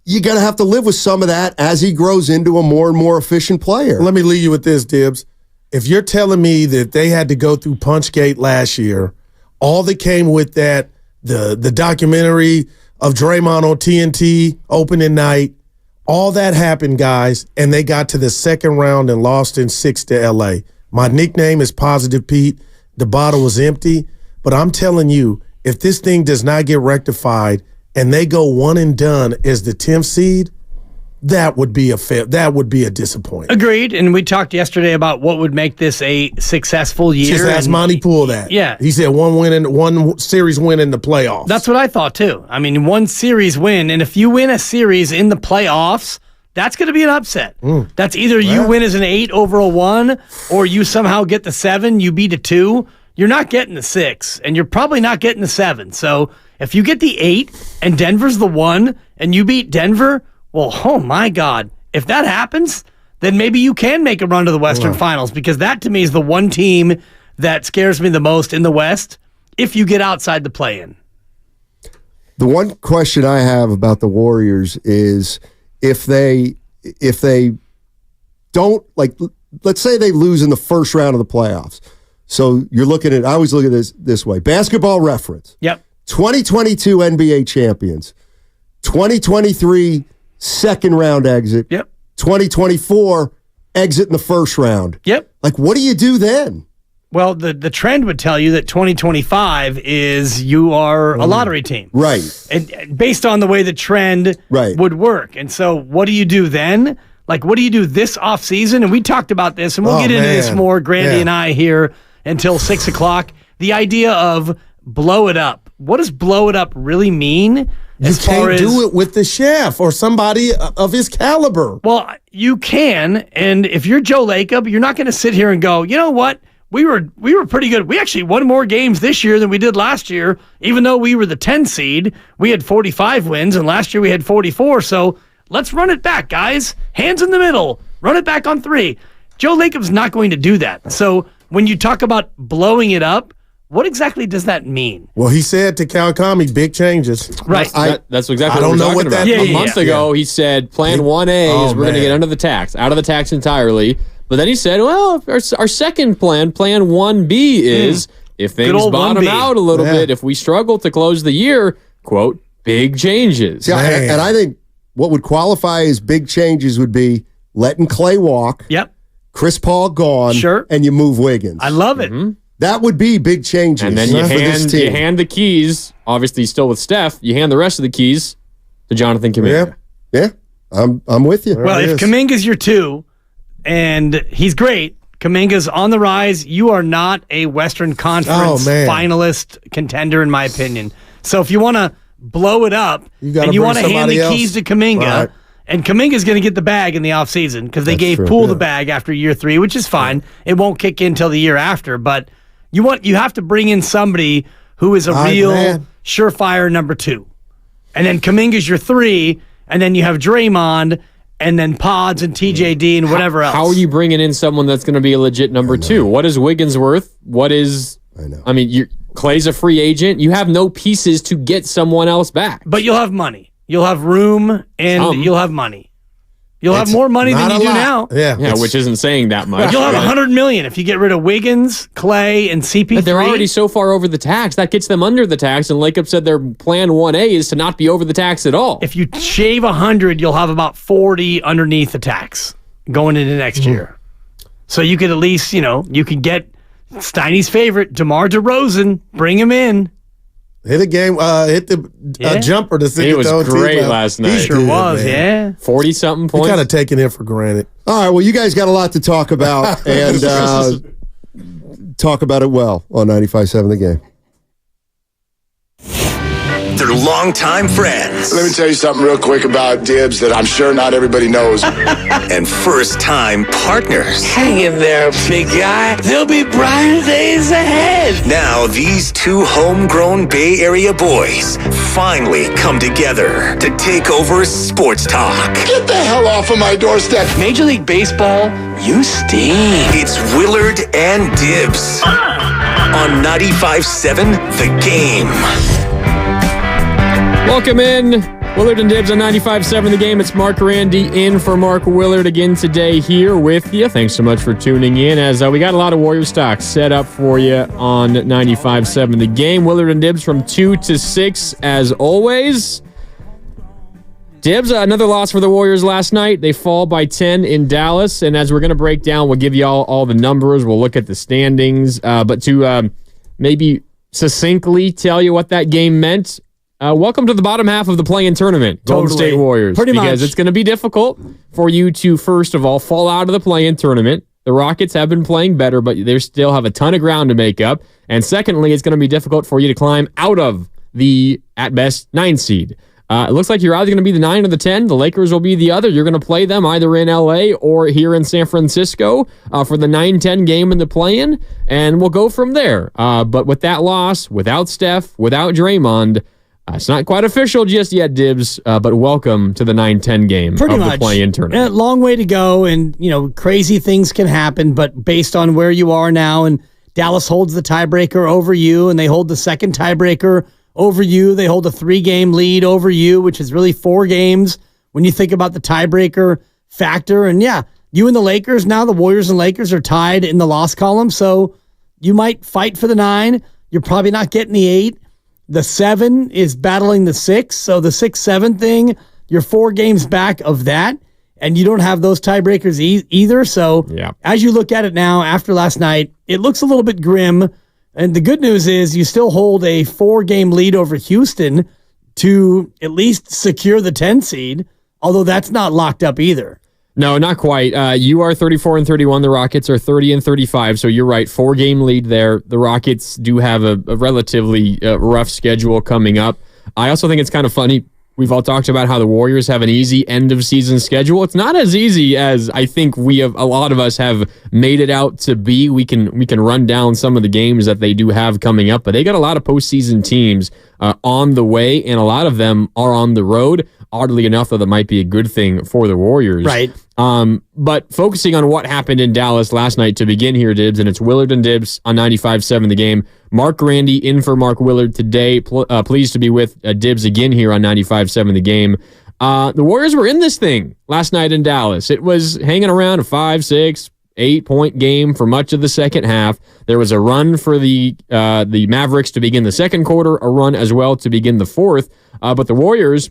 you're going to have to live with some of that as he grows into a more and more efficient player. Let me leave you with this, Dibbs. If you're telling me that they had to go through Punchgate last year, all that came with that, the documentary of Draymond on TNT opening night, all that happened, guys, and they got to the second round and lost in 6 to L.A. My nickname is Positive Pete. The bottle was empty, but I'm telling you, if this thing does not get rectified and they go one and done as the 10th seed, that would be a disappointment. Agreed. And we talked yesterday about what would make this a successful year. Just ask Monty Poole that. Yeah. He said one series win in the playoffs. That's what I thought too. I mean, one series win, and if you win a series in the playoffs, that's going to be an upset. That's either you win as an 8 over a 1, or you somehow get the 7, you beat a 2. You're not getting the 6, and you're probably not getting the 7. So if you get the 8 and Denver's the 1 and you beat Denver, well, oh my God. If that happens, then maybe you can make a run to the Western Finals, because that to me is the one team that scares me the most in the West if you get outside the play-in. The one question I have about the Warriors is if they don't, like, let's say they lose in the first round of the playoffs. So you're looking at, I always look at this way. Basketball Reference. Yep. 2022 NBA champions. 2023 second round exit. Yep. 2024 exit in the first round. Yep. Like, what do you do then? Well, the trend would tell you that 2025 is you are a lottery team. Right. And based on the way the trend would work. And so what do you do then? Like, what do you do this offseason? And we talked about this, and we'll get into this more, Grandy and I, here until 6 o'clock. the idea of blow it up. What does blow it up really mean? You can't do it with the chef or somebody of his caliber. Well, you can, and if you're Joe Lacob, you're not going to sit here and go, you know what? We were pretty good. We actually won more games this year than we did last year, even though we were the 10 seed. We had 45 wins, and last year we had 44. So let's run it back, guys. Hands in the middle. Run it back on 3. Joe Lacob's not going to do that. So when you talk about blowing it up, what exactly does that mean? Well, he said to Kawakami, big changes. Right. That's exactly I what don't we're know talking what about. that A month ago, he said plan 1A is we're going to get out of the tax entirely. But then he said, well, our second plan 1B is if things bottom out a little bit, if we struggle to close the year, quote, big changes. See, and I think what would qualify as big changes would be letting Klay walk. Yep. Chris Paul gone. Sure. And you move Wiggins. I love it. Mm-hmm. That would be big changes. And then you hand the keys, obviously still with Steph, you hand the rest of the keys to Jonathan Kaminga. Yeah. I'm with you. Well, if Kaminga's your 2, and he's great, Kaminga's on the rise, you are not a Western Conference finalist contender, in my opinion. So if you want to blow it up, and you want to hand the keys to Kaminga, and Kaminga's going to get the bag in the offseason because they gave Poole the bag after year 3, which is fine. It won't kick in until the year after, but you have to bring in somebody who is a real surefire number 2. And then Kaminga's your 3, and then you have Draymond, and then Pods and TJD and whatever else. How are you bringing in someone that's going to be a legit number 2? What is Wiggins worth? What is... I mean, Klay's a free agent. You have no pieces to get someone else back. But you'll have money. You'll have room, and you'll have money. You'll have more money than you do now. Yeah, which isn't saying that much. You'll have $100 million if you get rid of Wiggins, Klay, and CP3. But they're already so far over the tax. That gets them under the tax, and Lacob said their plan 1A is to not be over the tax at all. If you shave 100, you'll have about 40 underneath the tax going into next year. So you could at least, you could get Steiny's favorite, DeMar DeRozan, bring him in. Hit a game, hit the jumper to see. He was great last night. He sure was, yeah. 40-something points. Kind of taking it for granted. All right, well, you guys got a lot to talk about, and talk about it well on 95.7 The Game. They're longtime friends. Let me tell you something real quick about Dibs that I'm sure not everybody knows. And first-time partners. Hang in there, big guy. There'll be brighter days ahead. Now, these 2 homegrown Bay Area boys finally come together to take over sports talk. Get the hell off of my doorstep. Major League Baseball, you stink. It's Willard and Dibs on 95.7 The Game. Welcome in. Willard and Dibs on 95.7 The Game. It's Mark Randy in for Mark Willard again today here with you. Thanks so much for tuning in as we got a lot of Warrior stocks set up for you on 95.7 The Game. Willard and Dibs from 2 to 6 as always. Dibs, another loss for the Warriors last night. They fall by 10 in Dallas, and as we're going to break down, we'll give you all the numbers. We'll look at the standings, but to maybe succinctly tell you what that game meant, welcome to the bottom half of the play-in tournament, Golden State Warriors. Pretty much. Because it's going to be difficult for you to, first of all, fall out of the play-in tournament. The Rockets have been playing better, but they still have a ton of ground to make up. And secondly, it's going to be difficult for you to climb out of the, at best, 9 seed. It looks like you're either going to be the 9 or the 10. The Lakers will be the other. You're going to play them either in L.A. or here in San Francisco for the 9-10 game in the play-in, and we'll go from there. But with that loss, without Steph, without Draymond, it's not quite official just yet, Dibs, but welcome to the 9-10 game of the play-in tournament. Long way to go, and crazy things can happen, but based on where you are now, and Dallas holds the tiebreaker over you, and they hold the second tiebreaker over you. They hold a 3-game lead over you, which is really 4 games when you think about the tiebreaker factor. And yeah, you and the Lakers, now the Warriors and Lakers are tied in the loss column, so you might fight for the 9. You're probably not getting the 8. The 7 is battling the 6, so the 6-7 thing, you're 4 games back of that, and you don't have those tiebreakers either. So as you look at it now, after last night, it looks a little bit grim. And the good news is you still hold a 4-game lead over Houston to at least secure the 10 seed, although that's not locked up either. No, not quite. You are 34-31. The Rockets are 30-35. So you're right. 4-game lead there. The Rockets do have a relatively rough schedule coming up. I also think it's kind of funny. We've all talked about how the Warriors have an easy end of season schedule. It's not as easy as I think a lot of us have made it out to be. We can run down some of the games that they do have coming up, but they got a lot of postseason teams on the way, and a lot of them are on the road. Oddly enough, though, that might be a good thing for the Warriors. Right. But focusing on what happened in Dallas last night to begin here, Dibs, and it's Willard and Dibs on 95.7 The Game. Mark Grandy in for Mark Willard today. Pleased to be with Dibs again here on 95.7 The Game. The Warriors were in this thing last night in Dallas. It was hanging around a 5, 6, 8-point game for much of the second half. There was a run for the Mavericks to begin the second quarter, a run as well to begin the fourth. But the Warriors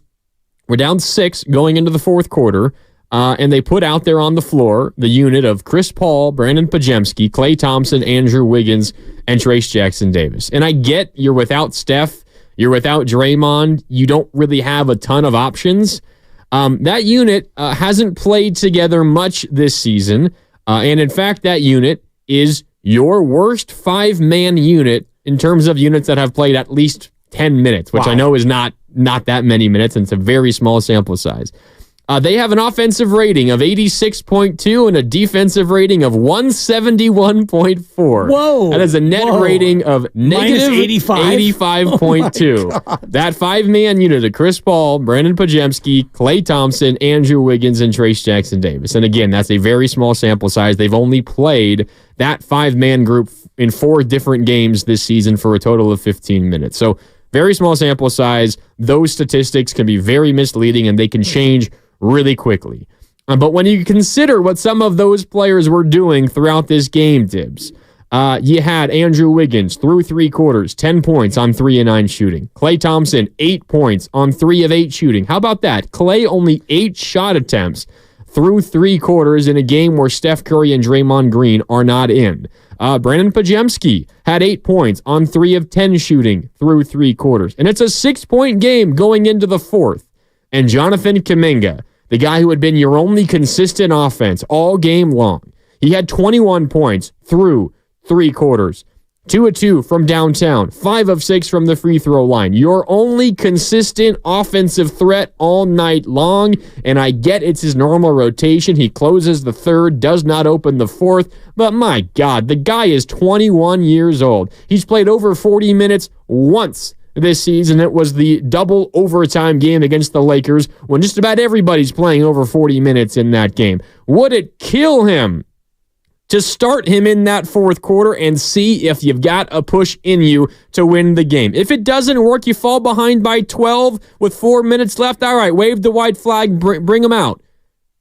were down 6 going into the fourth quarter. And they put out there on the floor the unit of Chris Paul, Brandon Pajemski, Klay Thompson, Andrew Wiggins, and Trace Jackson-Davis. And I get you're without Steph, you're without Draymond, you don't really have a ton of options. That unit hasn't played together much this season. And in fact, that unit is your worst 5-man unit in terms of units that have played at least 10 minutes, which I know is not that many minutes, and it's a very small sample size. They have an offensive rating of 86.2 and a defensive rating of 171.4. Whoa. That is a net rating of negative 85.2. Oh that 5-man unit of Chris Paul, Brandon Pajemski, Klay Thompson, Andrew Wiggins, and Trace Jackson-Davis. And again, that's a very small sample size. They've only played that 5-man group in 4 different games this season for a total of 15 minutes. So very small sample size. Those statistics can be very misleading, and they can change really quickly. But when you consider what some of those players were doing throughout this game, Dibs, you had Andrew Wiggins through 3 quarters, 10 points on 3 of 9 shooting. Klay Thompson, 8 points on 3 of 8 shooting. How about that? Klay only 8 shot attempts through 3 quarters in a game where Steph Curry and Draymond Green are not in. Brandon Pajemski had 8 points on 3 of 10 shooting through 3 quarters. And it's a 6-point game going into the fourth. And Jonathan Kaminga, the guy who had been your only consistent offense all game long, he had 21 points through 3 quarters. 2 of 2 from downtown, 5 of 6 from the free throw line. Your only consistent offensive threat all night long, and I get it's his normal rotation. He closes the third, does not open the fourth, but my God, the guy is 21 years old. He's played over 40 minutes once this season. It was the double overtime game against the Lakers when just about everybody's playing over 40 minutes in that game. Would it kill him to start him in that fourth quarter and see if you've got a push in you to win the game? If it doesn't work, you fall behind by 12 with 4 minutes left. All right, wave the white flag, bring him out.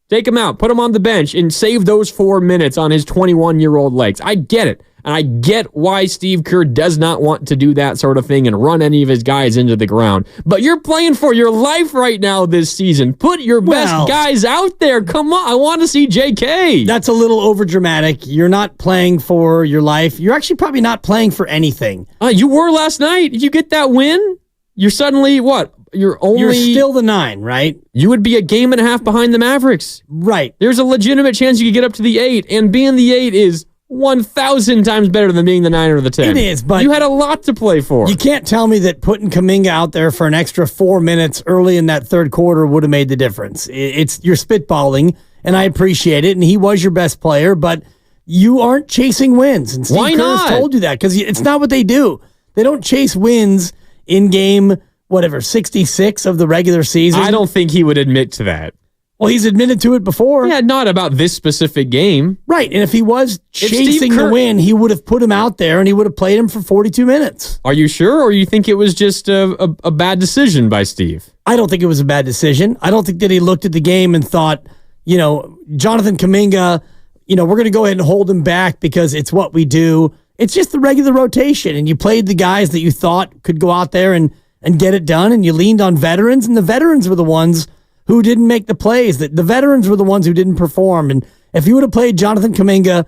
Take him out, put him on the bench, and save those 4 minutes on his 21-year-old legs. I get it. And I get why Steve Kerr does not want to do that sort of thing and run any of his guys into the ground. But you're playing for your life right now this season. Put your best guys out there. Come on. I want to see JK. That's a little overdramatic. You're not playing for your life. You're actually probably not playing for anything. You were last night. Did you get that win? You're suddenly what? You're still the 9, right? You would be a game and a half behind the Mavericks. Right. There's a legitimate chance you could get up to the 8, and being the 8 is 1,000 times better than being the 9 or the 10. It is, but you had a lot to play for. You can't tell me that putting Kaminga out there for an extra 4 minutes early in that third quarter would have made the difference. You're spitballing, and I appreciate it, and he was your best player, but you aren't chasing wins. And Steve Kerr has told you that, because it's not what they do. They don't chase wins in game, 66 of the regular season. I don't think he would admit to that. Well, he's admitted to it before. Yeah, not about this specific game. Right, and if he was chasing the win, he would have put him out there and he would have played him for 42 minutes. Are you sure, or you think it was just a bad decision by Steve? I don't think it was a bad decision. I don't think that he looked at the game and thought, Jonathan Kaminga, we're going to go ahead and hold him back because it's what we do. It's just the regular rotation, and you played the guys that you thought could go out there and get it done, and you leaned on veterans, and the veterans were the ones who didn't make the plays. The veterans were the ones who didn't perform. And if you would have played Jonathan Kaminga,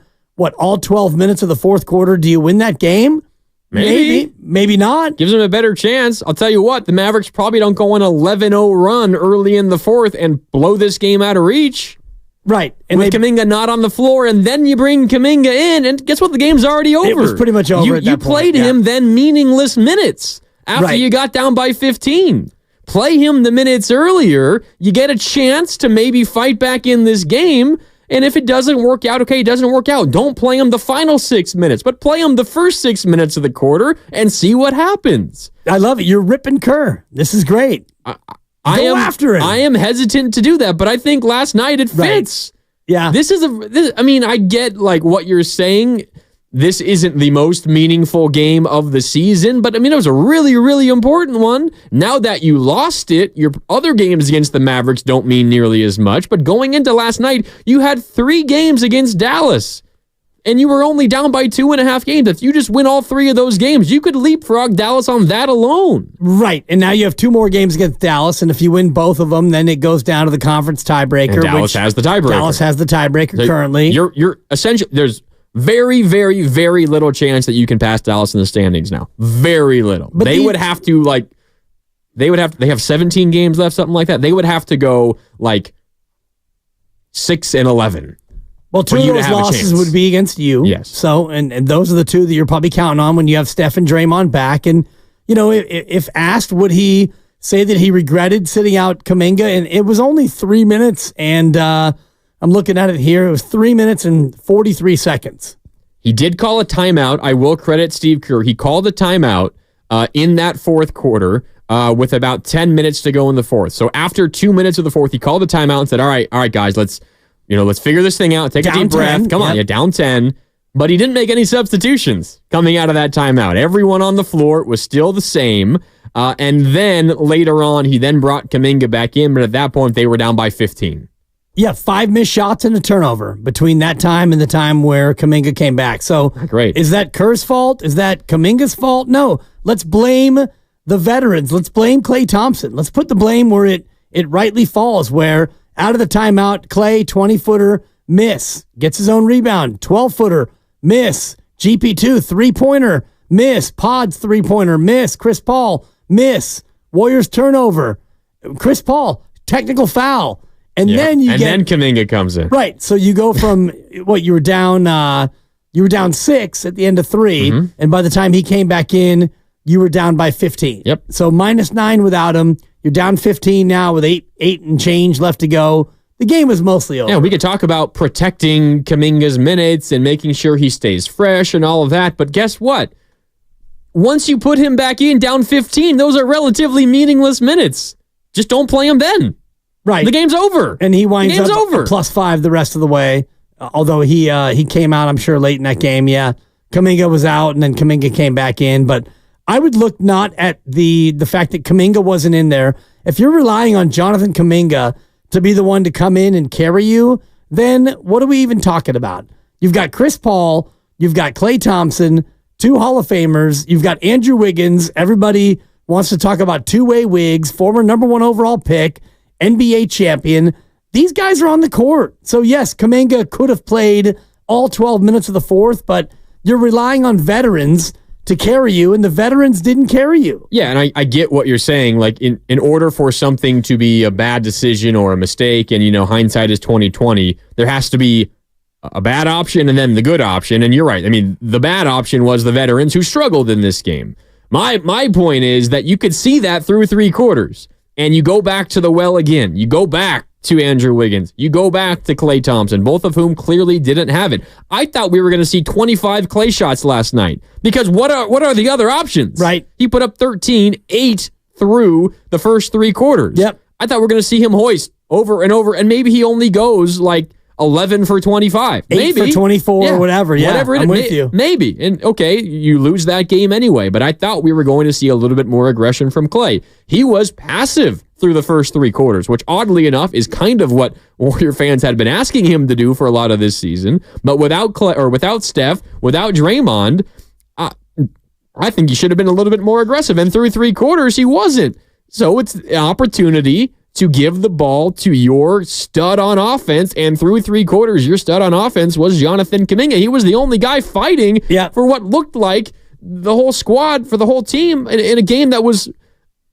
all 12 minutes of the fourth quarter, do you win that game? Maybe not. Gives them a better chance. I'll tell you what, the Mavericks probably don't go on an 11-0 run early in the fourth and blow this game out of reach. Right. And with Kaminga not on the floor, and then you bring Kaminga in, and guess what? The game's already over. It was pretty much over at that You point, played him then meaningless minutes after you got down by 15. Play him the minutes earlier. You get a chance to maybe fight back in this game. And if it doesn't work out, okay, it doesn't work out. Don't play him the final 6 minutes, but play him the first 6 minutes of the quarter and see what happens. I love it. You're ripping Kerr. This is great. Go after him. I am hesitant to do that, but I think last night it fits. Yeah. I get like what you're saying. This isn't the most meaningful game of the season, but I mean, it was a really, really important one. Now that you lost it, your other games against the Mavericks don't mean nearly as much, but going into last night, you had 3 games against Dallas, and you were only down by 2.5 games. If you just win all 3 of those games, you could leapfrog Dallas on that alone. Right, and now you have 2 more games against Dallas, and if you win both of them, then it goes down to the conference tiebreaker. And Dallas has the tiebreaker. Dallas has the tiebreaker currently. You're essentially, there's very, very, very little chance that you can pass Dallas in the standings now. Very little. But they have 17 games left, something like that. They would have to go like 6-11. Well, 2 of those losses would be against you. Yes. So, and those are the 2 that you're probably counting on when you have Steph and Draymond back. And, you know, if asked, would he say that he regretted sitting out Kaminga? And it was only 3 minutes, and I'm looking at it here. It was 3 minutes and 43 seconds. He did call a timeout. I will credit Steve Kerr. He called a timeout in that fourth quarter with about 10 minutes to go in the fourth. So after 2 minutes of the fourth, he called a timeout and said, all right, guys, let's figure this thing out. Take a deep breath. Come on, down 10. But he didn't make any substitutions coming out of that timeout. Everyone on the floor was still the same. And then later on, he then brought Kaminga back in. But at that point, they were down by 15. Yeah, 5 missed shots and a turnover between that time and the time where Kaminga came back. So great. Is that Kerr's fault? Is that Kaminga's fault? No. Let's blame the veterans. Let's blame Klay Thompson. Let's put the blame where it rightly falls, where out of the timeout, Klay, 20-footer, miss. Gets his own rebound. 12-footer, miss. GP2, 3-pointer, miss. Pods, 3-pointer, miss. Chris Paul, miss. Warriors turnover. Chris Paul, technical foul. And then then Kaminga comes in. Right. So you go from what you were down 6 at the end of 3, and by the time he came back in, you were down by 15. Yep. So -9 without him. You're down 15 now with 8 and change left to go. The game was mostly over. Yeah, we could talk about protecting Kaminga's minutes and making sure he stays fresh and all of that, but guess what? Once you put him back in down 15, those are relatively meaningless minutes. Just don't play him then. Right. The game's over. And he winds up over. at +5 the rest of the way. Although he came out, I'm sure, late in that game. Yeah. Kaminga was out, and then Kaminga came back in. But I would look not at the fact that Kaminga wasn't in there. If you're relying on Jonathan Kaminga to be the one to come in and carry you, then what are we even talking about? You've got Chris Paul. You've got Klay Thompson, 2 Hall of Famers. You've got Andrew Wiggins. Everybody wants to talk about two-way Wiggs, former #1 overall pick, NBA champion. These guys are on the court. So, yes, Kaminga could have played all 12 minutes of the fourth, but you're relying on veterans to carry you, and the veterans didn't carry you. Yeah, and I get what you're saying. Like, in order for something to be a bad decision or a mistake, and, hindsight is 20/20, there has to be a bad option and then the good option. And you're right. I mean, the bad option was the veterans who struggled in this game. My point is that you could see that through 3 quarters. And you go back to the well again. You go back to Andrew Wiggins. You go back to Klay Thompson, both of whom clearly didn't have it. I thought we were going to see 25 Klay shots last night because what are the other options? Right. He put up 13, 8 through the first 3 quarters. Yep. I thought we were going to see him hoist over and over, and maybe he only goes like 11 for 25. 8 for 24 or whatever. Yeah, whatever I'm with you. Maybe. And okay, you lose that game anyway, but I thought we were going to see a little bit more aggression from Klay. He was passive through the first 3 quarters, which oddly enough is kind of what Warrior fans had been asking him to do for a lot of this season. But without Klay, or without Steph, without Draymond, I think he should have been a little bit more aggressive. And through 3 quarters, he wasn't. So it's an opportunity to give the ball to your stud on offense, and through 3 quarters, your stud on offense was Jonathan Kaminga. He was the only guy fighting for what looked like the whole squad, for the whole team, in a game that was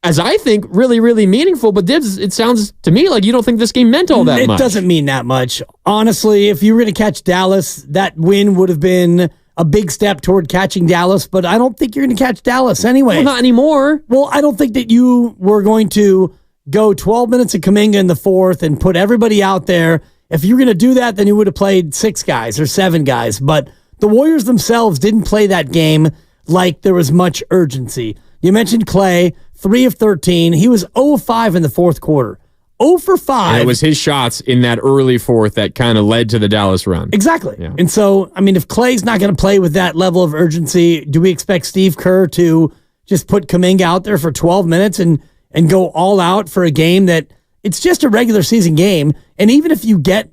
as I think, really, really meaningful. But Dibs, it sounds to me like you don't think this game meant all that much. It doesn't mean that much. Honestly, if you were going to catch Dallas, that win would have been a big step toward catching Dallas, but I don't think you're going to catch Dallas anyway. Well, not anymore. Well, I don't think that you were going to go 12 minutes of Kaminga in the fourth and put everybody out there. If you were going to do that, then you would have played 6 guys or 7 guys. But the Warriors themselves didn't play that game like there was much urgency. You mentioned Klay, 3 of 13. He was 0 of 5 in the fourth quarter. 0 for 5. And it was his shots in that early fourth that kind of led to the Dallas run. Exactly. Yeah. And so, I mean, if Klay's not going to play with that level of urgency, do we expect Steve Kerr to just put Kaminga out there for 12 minutes and go all out for a game that it's just a regular season game? And even if you get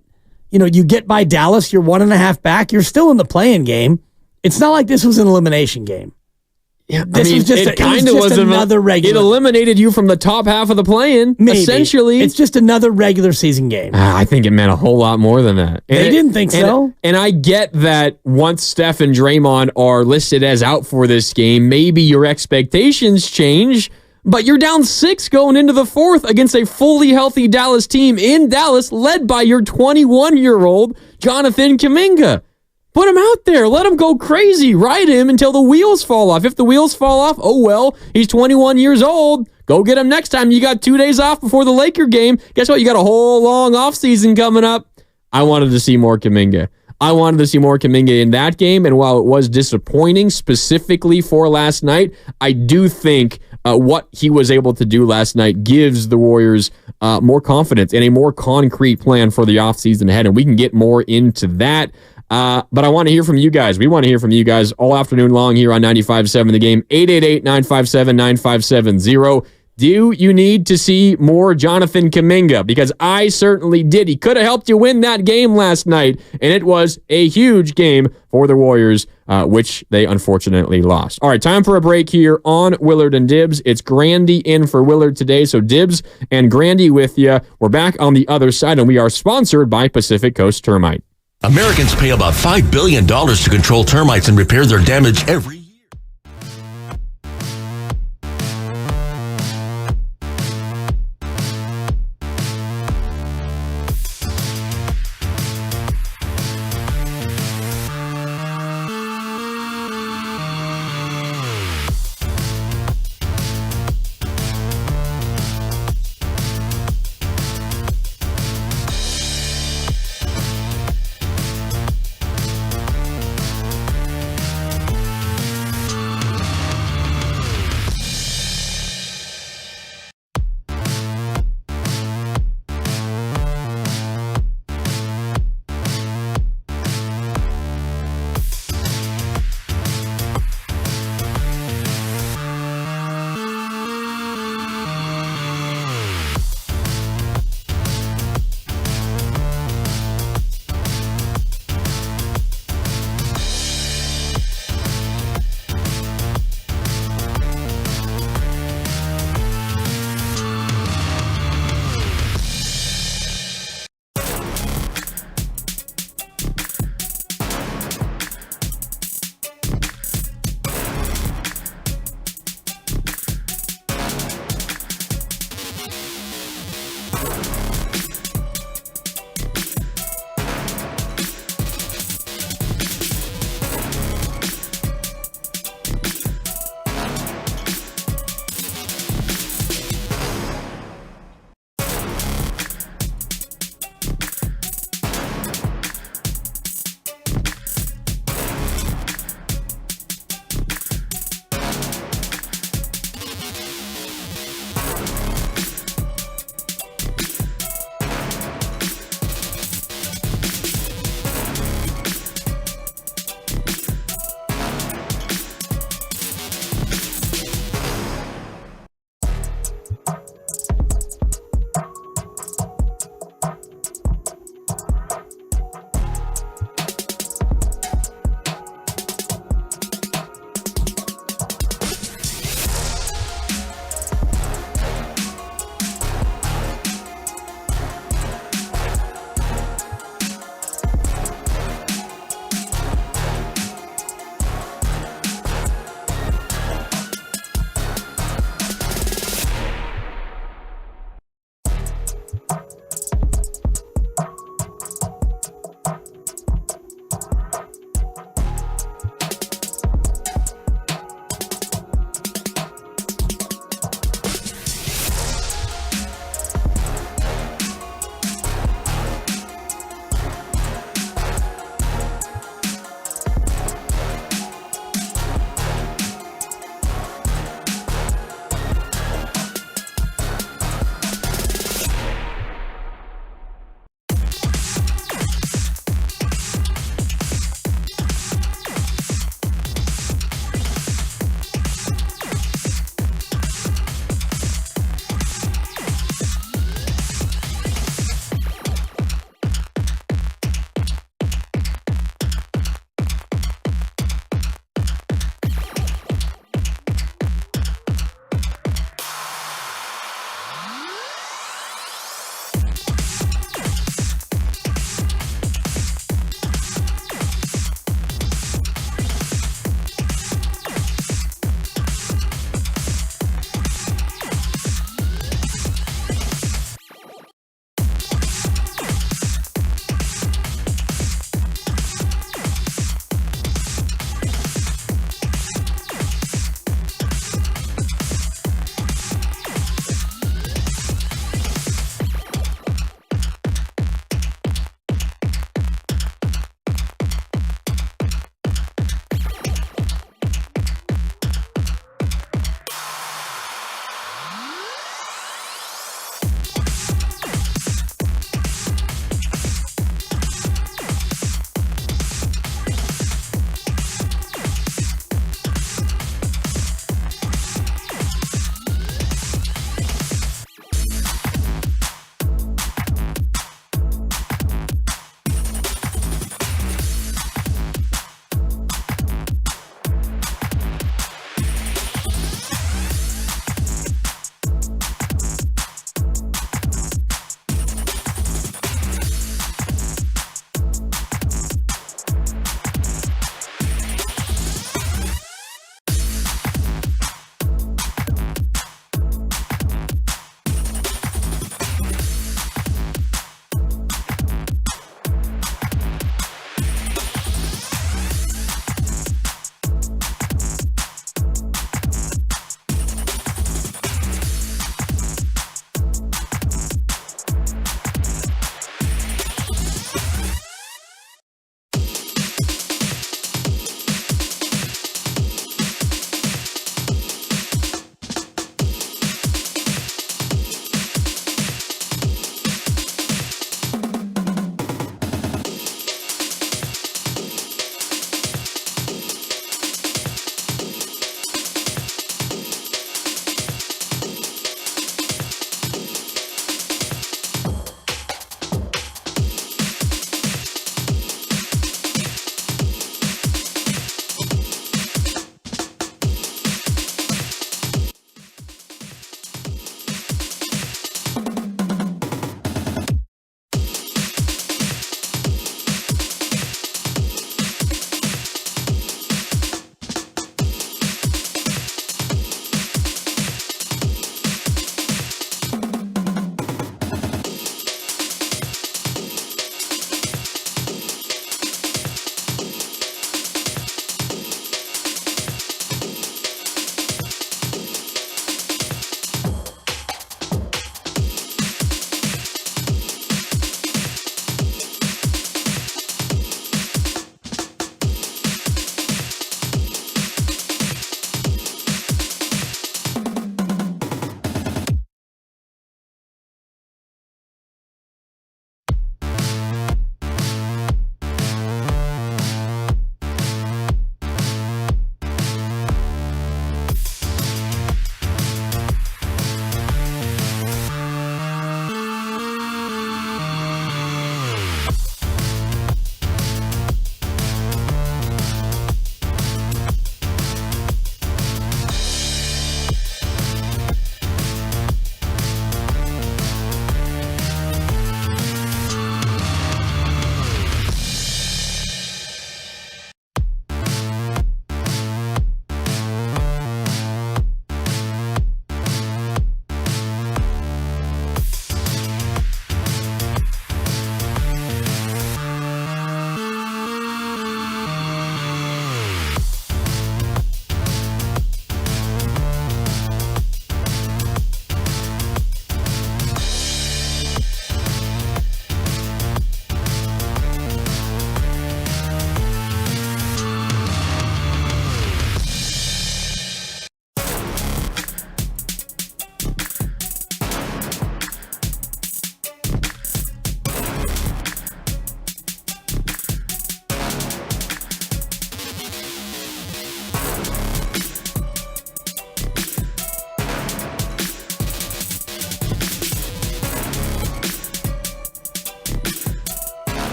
by Dallas, you're 1.5 back, you're still in the play-in game. It's not like this was an elimination game. Yeah, this was just another regular. It eliminated you from the top half of the play-in, essentially. It's just another regular season game. I think it meant a whole lot more than that. They didn't think so. And I get that once Steph and Draymond are listed as out for this game, maybe your expectations change, but you're down 6 going into the fourth against a fully healthy Dallas team in Dallas led by your 21-year-old Jonathan Kaminga. Put him out there. Let him go crazy. Ride him until the wheels fall off. If the wheels fall off, oh well, he's 21 years old. Go get him next time. You got 2 days off before the Laker game. Guess what? You got a whole long offseason coming up. I wanted to see more Kaminga. I wanted to see more Kaminga in that game, and while it was disappointing specifically for last night, I do think what he was able to do last night gives the Warriors more confidence and a more concrete plan for the offseason ahead, and we can get more into that. But I want to hear from you guys. We want to hear from you guys all afternoon long here on 95.7 The Game, 888-957-9570. Do you need to see more Jonathan Kaminga? Because I certainly did. He could have helped you win that game last night, and it was a huge game for the Warriors, which they unfortunately lost. All right, time for a break here on Willard and Dibs. It's Grandy in for Willard today, so Dibs and Grandy with you. We're back on the other side, and we are sponsored by Pacific Coast Termite. Americans pay about $5 billion to control termites and repair their damage every year.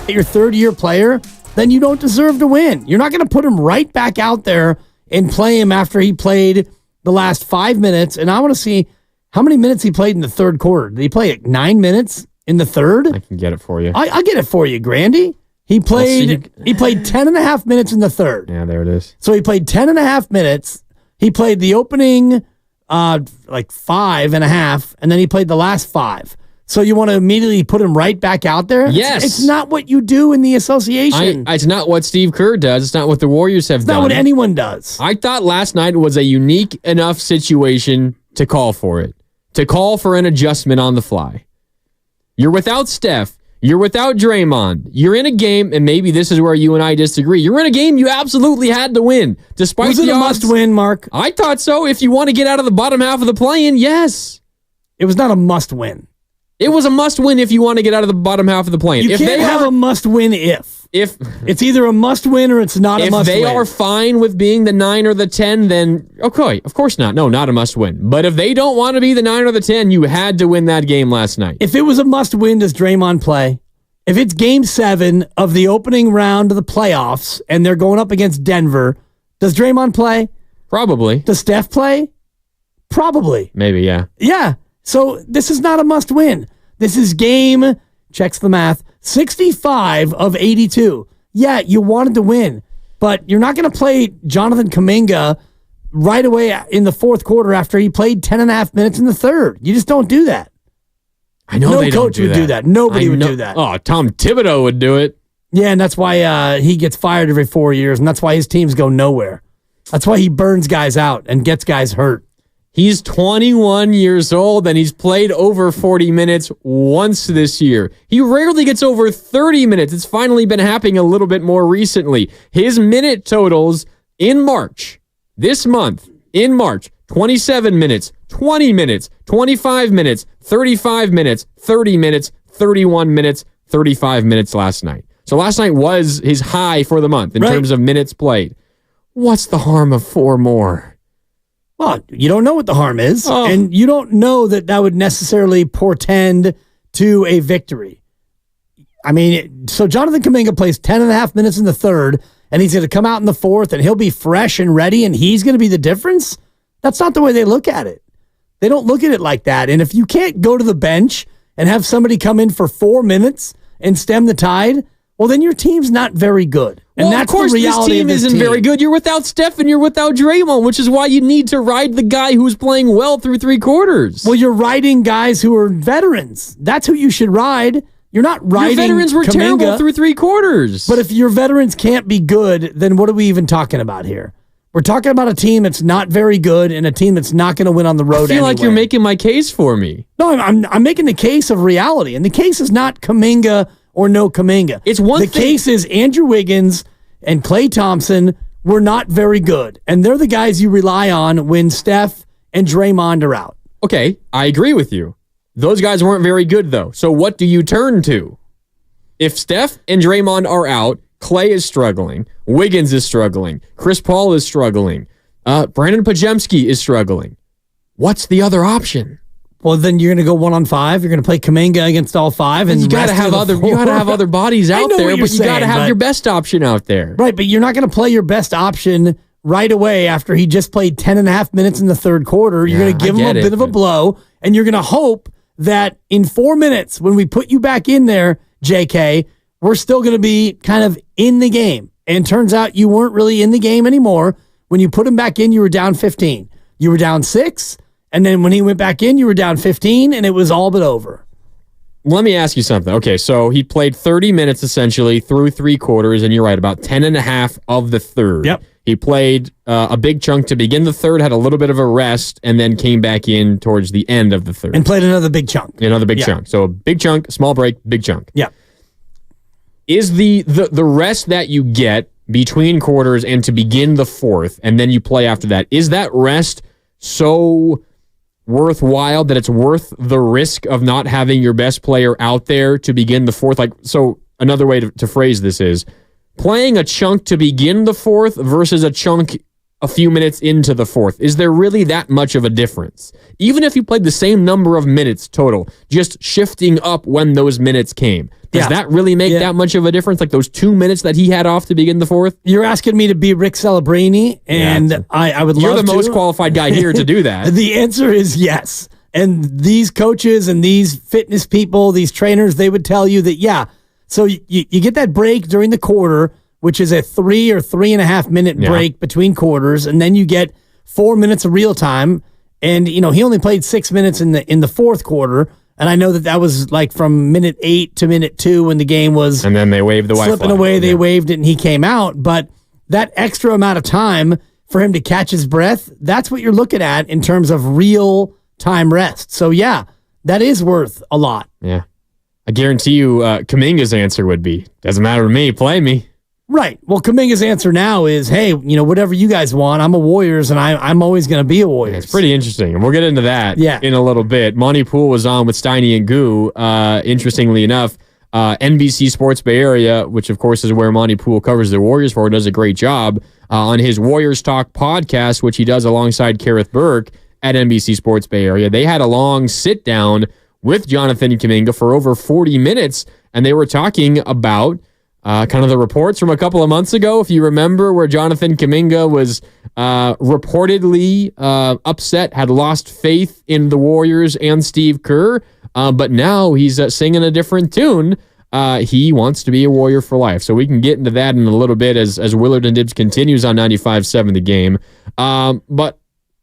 your third-year player, then you don't deserve to win. You're not going to put him right back out there and play him after he played the last 5 minutes. And I want to see how many minutes he played in the third quarter. Did he play 9 minutes in the third? I can get it for you. I'll get it for you, Grandy. He played 10 and a half minutes in the third. Yeah, there it is. So he played 10 and a half minutes. He played the opening 5 and a half, and then he played the last 5. So you want to immediately put him right back out there? Yes. It's not what you do in the association. It's not what Steve Kerr does. It's not what the Warriors have done. It's not what anyone does. I thought last night was a unique enough situation to call for it, to call for an adjustment on the fly. You're without Steph. You're without Draymond. You're in a game, and maybe this is where you and I disagree. You're in a game you absolutely had to win. Despite Was it a must-win, Mark? I thought so. If you want to get out of the bottom half of the play-in, yes. It was not a must-win. It was a must-win if you want to get out of the bottom half of the play-in. You can't have a must-win if. It's either a must-win or it's not a must-win. If they are fine with being the 9 or the 10, then okay, of course not. No, not a must-win. But if they don't want to be the 9 or the 10, you had to win that game last night. If it was a must-win, does Draymond play? If it's Game 7 of the opening round of the playoffs and they're going up against Denver, does Draymond play? Probably. Does Steph play? Probably. Maybe, yeah. Yeah. So this is not a must-win. This is game, checks the math, 65 of 82. Yeah, you wanted to win, but you're not going to play Jonathan Kaminga right away in the fourth quarter after he played 10 and a half minutes in the third. You just don't do that. I know no coach would do that. Nobody would do that. Oh, Tom Thibodeau would do it. Yeah, and that's why he gets fired every 4 years, and that's why his teams go nowhere. That's why he burns guys out and gets guys hurt. He's 21 years old, and he's played over 40 minutes once this year. He rarely gets over 30 minutes. It's finally been happening a little bit more recently. His minute totals in March, this month, in March, 27 minutes, 20 minutes, 25 minutes, 35 minutes, 30 minutes, 31 minutes, 35 minutes last night. So last night was his high for the month in terms of minutes played. What's the harm of 4 more? Well, you don't know what the harm is, and you don't know that would necessarily portend to a victory. I mean, so Jonathan Kaminga plays 10 and a half minutes in the third, and he's going to come out in the fourth, and he'll be fresh and ready, and he's going to be the difference? That's not the way they look at it. They don't look at it like that. And if you can't go to the bench and have somebody come in for 4 minutes and stem the tide, well, then your team's not very good. And that's of course, the reality this team of isn't very good. You're without Steph and you're without Draymond, which is why you need to ride the guy who's playing well through 3 quarters. Well, you're riding guys who are veterans. That's who you should ride. You're not riding Your veterans were Kaminga. terrible through 3 quarters. But if your veterans can't be good, then what are we even talking about here? We're talking about a team that's not very good and a team that's not going to win on the road. I feel like you're making my case for me. No, I'm making the case of reality, and the case is not Kaminga or no Kaminga. It's one thing. The case is Andrew Wiggins and Klay Thompson were not very good, and they're the guys you rely on when Steph and Draymond are out. Okay, I agree with you. Those guys weren't very good, though. So what do you turn to? If Steph and Draymond are out, Klay is struggling. Wiggins is struggling. Chris Paul is struggling. Brandon Pajemski is struggling. What's the other option? Well, then you're going to go 1-on-5. You're going to play Kaminga against all 5, and you got to have other. You got to have other bodies out there, but you got to have your best option out there. Right, but you're not going to play your best option right away after he just played 10 and a half minutes in the third quarter. You're going to give him a bit of a blow, and you're going to hope that in 4 minutes, when we put you back in there, JK, we're still going to be kind of in the game. And turns out you weren't really in the game anymore. When you put him back in, you were down 15. You were down 6. And then when he went back in, you were down 15, and it was all but over. Let me ask you something. Okay, so he played 30 minutes essentially through 3 quarters, and you're right, about 10 and a half of the third. Yep. He played a big chunk to begin the third, had a little bit of a rest, and then came back in towards the end of the third. And played another big chunk. Another big chunk. So a big chunk, small break, big chunk. Yeah. Is the rest that you get between quarters and to begin the fourth, and then you play after that, is that rest so worthwhile that it's worth the risk of not having your best player out there to begin the fourth? Like, so another way to phrase this is playing a chunk to begin the fourth versus a chunk a few minutes into the fourth? Is there really that much of a difference? Even if you played the same number of minutes total, just shifting up when those minutes came, does that really make that much of a difference? Like those 2 minutes that he had off to begin the fourth? You're asking me to be Rick Celebrini, and I would love to. You're the most qualified guy here to do that. The answer is yes. And these coaches and these fitness people, these trainers, they would tell you that, so you get that break during the quarter, which is a 3 or 3.5 minute break between quarters, and then you get 4 minutes of real time. And he only played 6 minutes in the fourth quarter, and I know that was like from minute 8 to minute 2 when the game was. And then they waved the white slipping flag. away. They waved it, and he came out. But that extra amount of time for him to catch his breath, that's what you're looking at in terms of real time rest. So that is worth a lot. Yeah, I guarantee you, Kaminga's answer would be, "Doesn't matter to me. Play me." Right. Well, Kaminga's answer now is, hey, whatever you guys want, I'm a Warriors, and I'm always going to be a Warriors. It's pretty interesting, and we'll get into that in a little bit. Monty Poole was on with Steiny and Goo. Interestingly enough, NBC Sports Bay Area, which of course is where Monty Poole covers the Warriors for, does a great job on his Warriors Talk podcast, which he does alongside Kareth Burke at NBC Sports Bay Area. They had a long sit-down with Jonathan Kaminga for over 40 minutes, and they were talking about kind of the reports from a couple of months ago, if you remember, where Jonathan Kaminga was reportedly upset, had lost faith in the Warriors and Steve Kerr, but now he's singing a different tune. He wants to be a Warrior for life. So we can get into that in a little bit as Willard and Dibs continues on 95.7 The Game. But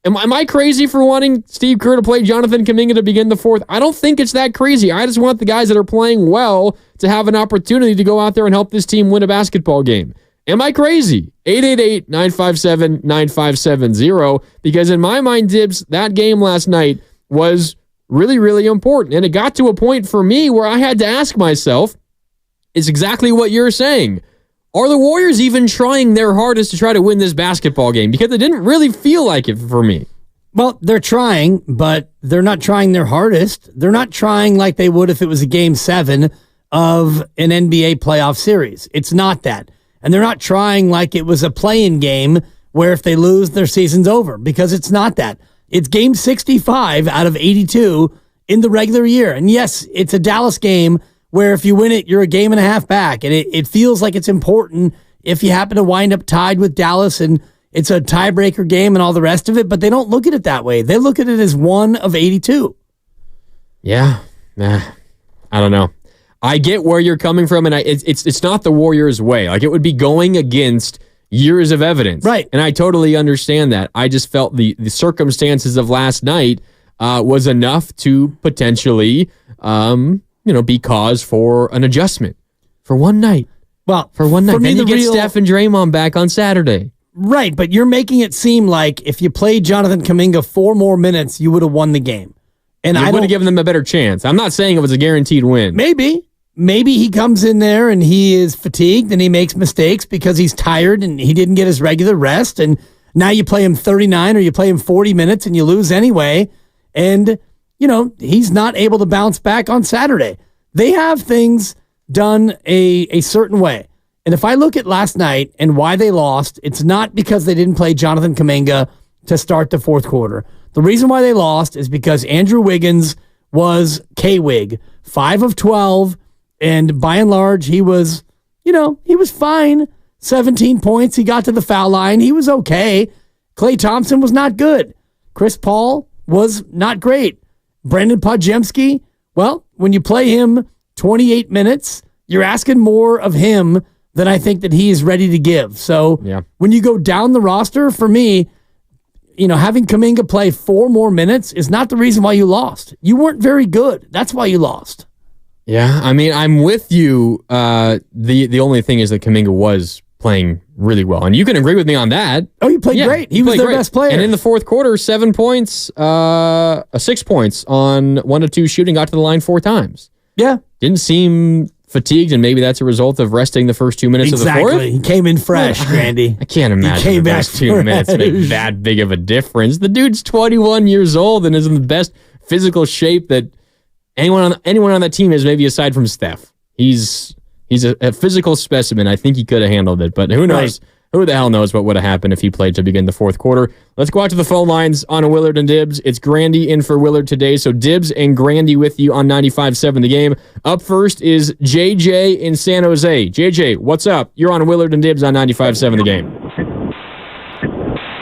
am I crazy for wanting Steve Kerr to play Jonathan Kaminga to begin the fourth? I don't think it's that crazy. I just want the guys that are playing well to have an opportunity to go out there and help this team win a basketball game. Am I crazy? 888-957-9570. Because in my mind, Dibs, that game last night was really, really important. And it got to a point for me where I had to ask myself, it's exactly what you're saying. Are the Warriors even trying their hardest to try to win this basketball game? Because it didn't really feel like it for me. Well, they're trying, but they're not trying their hardest. They're not trying like they would if it was a Game 7 of an NBA playoff series. It's not that. And they're not trying like it was a play-in game where if they lose, their season's over, because it's not that. It's Game 65 out of 82 in the regular year. And yes, it's a Dallas game where if you win it, you're a game and a half back. And it feels like it's important if you happen to wind up tied with Dallas and it's a tiebreaker game and all the rest of it, but they don't look at it that way. They look at it as one of 82. Yeah. I don't know. I get where you're coming from, and it's not the Warriors' way. Like, it would be going against years of evidence. Right. And I totally understand that. I just felt the circumstances of last night was enough to potentially be cause for an adjustment for one night. Well, for one night. For me, then you get Steph and Draymond back on Saturday. Right, but you're making it seem like if you played Jonathan Kaminga 4 more minutes, you would have won the game. And I would have given them a better chance. I'm not saying it was a guaranteed win. Maybe he comes in there and he is fatigued and he makes mistakes because he's tired and he didn't get his regular rest. And now you play him 39 or you play him 40 minutes and you lose anyway. And, he's not able to bounce back on Saturday. They have things done a certain way. And if I look at last night and why they lost, it's not because they didn't play Jonathan Kaminga to start the fourth quarter. The reason why they lost is because Andrew Wiggins was K-Wig, 5 of 12, and by and large, he was fine. 17 points. He got to the foul line. He was okay. Klay Thompson was not good. Chris Paul was not great. Brandon Podziemski, well, when you play him 28 minutes, you're asking more of him than I think that he is ready to give. So when you go down the roster, for me, having Kaminga play 4 more minutes is not the reason why you lost. You weren't very good. That's why you lost. Yeah, I mean, I'm with you. The only thing is that Kaminga was playing really well, and you can agree with me on that. Oh, he played great. He was their best player. And in the fourth quarter, 7 points, 6 points on 1 of 2 shooting, got to the line 4 times. Yeah. Didn't seem fatigued, and maybe that's a result of resting the first 2 minutes of the fourth. He came in fresh, Randy. I can't imagine the first 2 minutes make that big of a difference. The dude's 21 years old and is in the best physical shape that anyone on that team is, maybe aside from Steph. He's a physical specimen. I think he could have handled it, but who knows Who the hell knows what would have happened if he played to begin the fourth quarter. Let's go out to the phone lines on Willard and Dibbs. It's Grandy in for Willard today, so Dibbs and Grandy with you on 95.7 The Game. Up first is JJ in San Jose. JJ, what's up? You're on Willard and Dibbs on 95.7 The Game.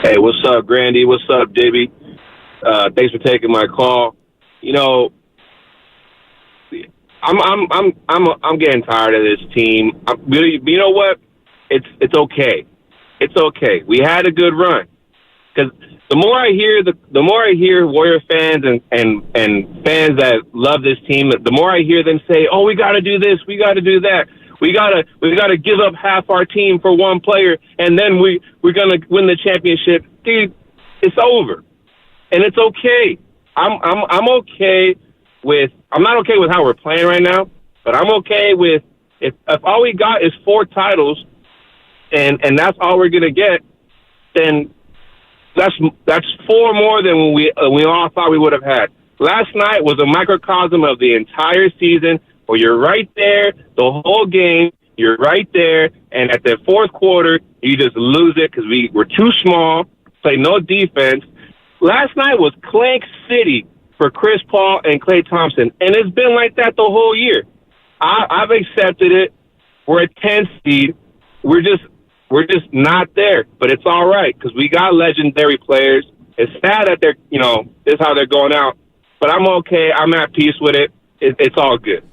Hey, what's up, Grandy? What's up, Dibby? Thanks for taking my call. You know, I'm getting tired of this team. You know what? It's okay. It's okay. We had a good run. Because the more I hear Warrior fans and fans that love this team, the more I hear them say, "Oh, we got to do this, we got to do that, we got to give up half our team for one player, and then we're gonna win the championship." Dude, it's over, and it's okay. I'm okay with. I'm not okay with how we're playing right now, but I'm okay with if all we got is 4 titles, and that's all we're gonna get, then that's 4 more than we all thought we would have had. Last night was a microcosm of the entire season, where you're right there the whole game. You're right there, and at the fourth quarter, you just lose it because we were too small, play no defense. Last night was Clank City for Chris Paul and Klay Thompson, and it's been like that the whole year. I've accepted it. We're a 10 seed. We're just not there, but it's all right because we got legendary players. It's sad that they're, this is how they're going out, but I'm okay. I'm at peace with it. It's all good.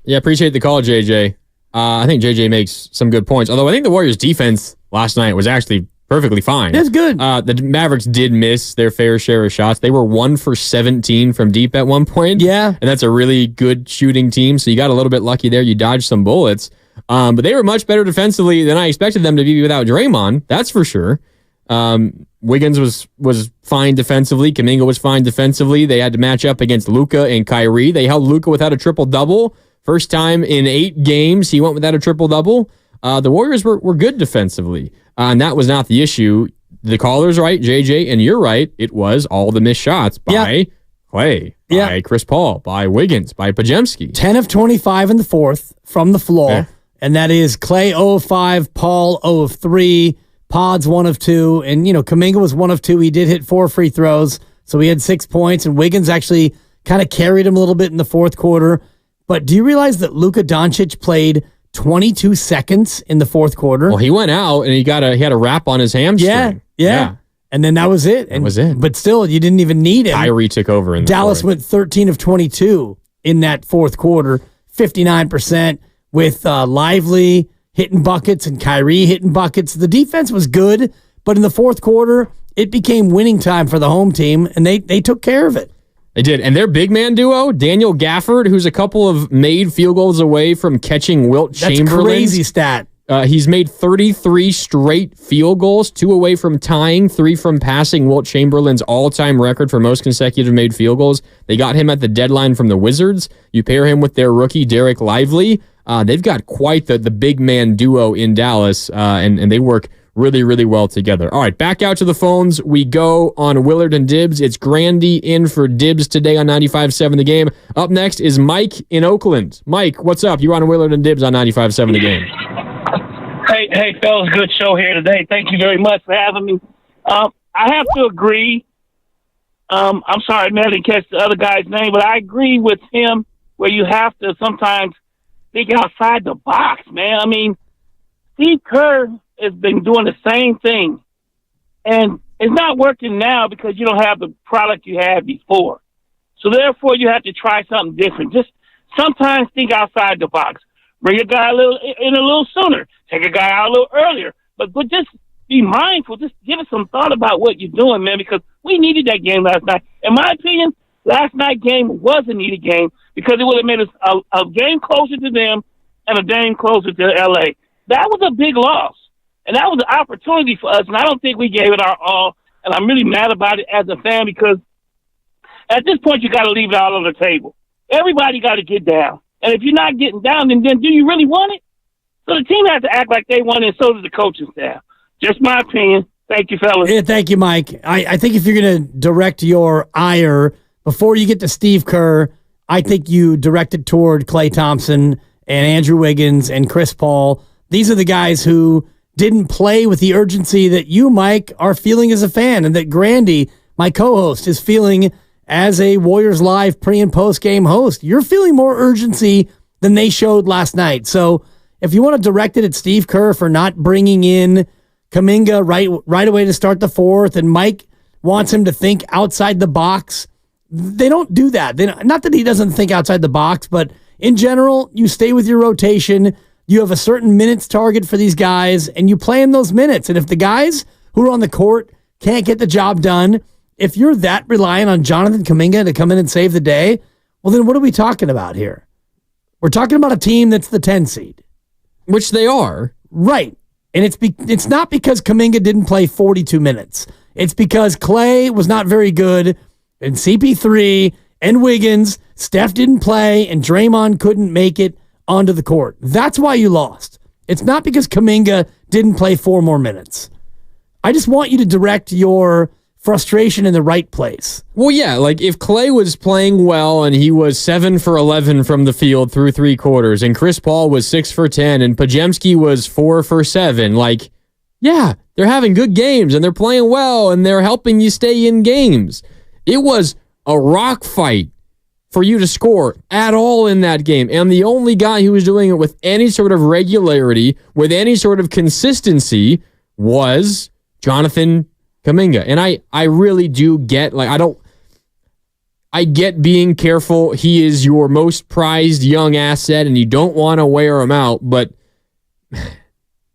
Yeah, appreciate the call, JJ. I think JJ makes some good points, although I think the Warriors' defense last night was actually perfectly fine. That's good. The Mavericks did miss their fair share of shots. They were 1 for 17 from deep at one point. Yeah. And that's a really good shooting team, so you got a little bit lucky there. You dodged some bullets. But they were much better defensively than I expected them to be without Draymond. That's for sure. Wiggins was fine defensively. Kaminga was fine defensively. They had to match up against Luka and Kyrie. They held Luka without a triple-double. First time in 8 games he went without a triple-double. The Warriors were good defensively. And that was not the issue. The caller's right, JJ, and you're right. It was all the missed shots by Klay, by Chris Paul, by Wiggins, by Podziemski. 10 of 25 in the fourth from the floor. Okay. And that is Klay 0 of 5, Paul 0 of 3, Pods 1 of 2, and Kaminga was 1 of 2. He did hit 4 free throws, so he had 6 points, and Wiggins actually kind of carried him a little bit in the fourth quarter. But do you realize that Luka Doncic played 22 seconds in the fourth quarter? Well, he went out and he had a wrap on his hamstring. Yeah. And then that was it. That was it. But still, you didn't even need him. Kyrie took over in the Dallas fourth. went 13 of 22 in that fourth quarter, 59%. With Lively hitting buckets and Kyrie hitting buckets. The defense was good, but in the fourth quarter, it became winning time for the home team, and they took care of it. They did. And their big man duo, Daniel Gafford, who's a couple of made field goals away from catching Wilt Chamberlain. That's a crazy stat. He's made 33 straight field goals, 2 away from tying, 3 from passing Wilt Chamberlain's all-time record for most consecutive made field goals. They got him at the deadline from the Wizards. You pair him with their rookie, Derek Lively. They've got quite the big man duo in Dallas, and they work really, really well together. All right, back out to the phones. We go on Willard and Dibbs. It's Grandy in for Dibbs today on 95.7 The Game. Up next is Mike in Oakland. Mike, what's up? You're on Willard and Dibbs on 95.7 The Game. Hey, fellas, good show here today. Thank you very much for having me. I have to agree. I'm sorry, man, I didn't catch the other guy's name, but I agree with him where you have to sometimes think outside the box, man. I mean, Steve Kerr has been doing the same thing, and it's not working now because you don't have the product you had before. So therefore, you have to try something different. Just sometimes think outside the box. Bring a guy a little sooner. Take a guy out a little earlier. But just be mindful. Just give us some thought about what you're doing, man, because we needed that game last night. In my opinion, last night's game was a needed game because it would have made us a game closer to them and a game closer to L.A. That was a big loss, and that was an opportunity for us, and I don't think we gave it our all, and I'm really mad about it as a fan because at this point you got to leave it all on the table. Everybody got to get down, and if you're not getting down, then do you really want it? So the team has to act like they want it, and so does the coaching staff. Just my opinion. Thank you, fellas. Yeah, thank you, Mike. I think if you're going to direct your ire before you get to Steve Kerr, I think you direct it toward Klay Thompson and Andrew Wiggins and Chris Paul. These are the guys who didn't play with the urgency that you, Mike, are feeling as a fan, and that Grandy, my co-host, is feeling as a Warriors Live pre- and post-game host. You're feeling more urgency than they showed last night. So if you want to direct it at Steve Kerr for not bringing in Kaminga right away to start the fourth, and Mike wants him to think outside the box, they don't do that. Not that he doesn't think outside the box, but in general, you stay with your rotation. You have a certain minutes target for these guys, and you play in those minutes. And if the guys who are on the court can't get the job done, if you're that reliant on Jonathan Kaminga to come in and save the day, well, then what are we talking about here? We're talking about a team that's the 10 seed. Which they are. Right. And it's not because Kaminga didn't play 42 minutes. It's because Klay was not very good, and CP3 and Wiggins, Steph didn't play, and Draymond couldn't make it onto the court. That's why you lost. It's not because Kaminga didn't play 4 more minutes. I just want you to direct your frustration in the right place. Well, yeah, like if Klay was playing well and he was 7 for 11 from the field through 3 quarters, and Chris Paul was 6 for 10, and Pajemski was 4 for 7, like, yeah, they're having good games and they're playing well and they're helping you stay in games. It was a rock fight for you to score at all in that game. And the only guy who was doing it with any sort of regularity, with any sort of consistency, was Jonathan Kaminga. And I really do get, like, I get being careful. He is your most prized young asset and you don't want to wear him out, but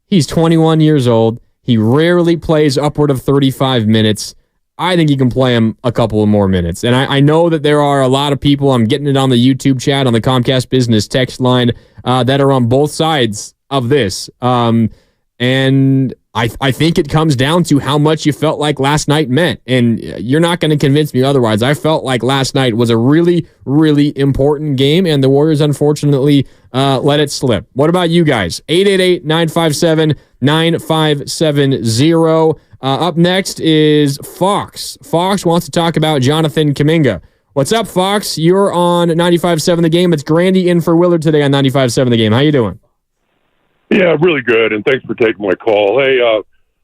he's 21 years old. He rarely plays upward of 35 minutes. I think you can play him a couple of more minutes. And I know that there are a lot of people, I'm getting it on the YouTube chat, on the Comcast Business text line, that are on both sides of this. And I think it comes down to how much you felt like last night meant. And you're not going to convince me otherwise. I felt like last night was a really, really important game, and the Warriors unfortunately let it slip. What about you guys? 888-957-9570. Up next is Fox. Fox wants to talk about Jonathan Kaminga. What's up, Fox? You're on 95.7 The Game. It's Grandy in for Willard today on 95.7 The Game. How you doing? Yeah, really good, and thanks for taking my call. Hey,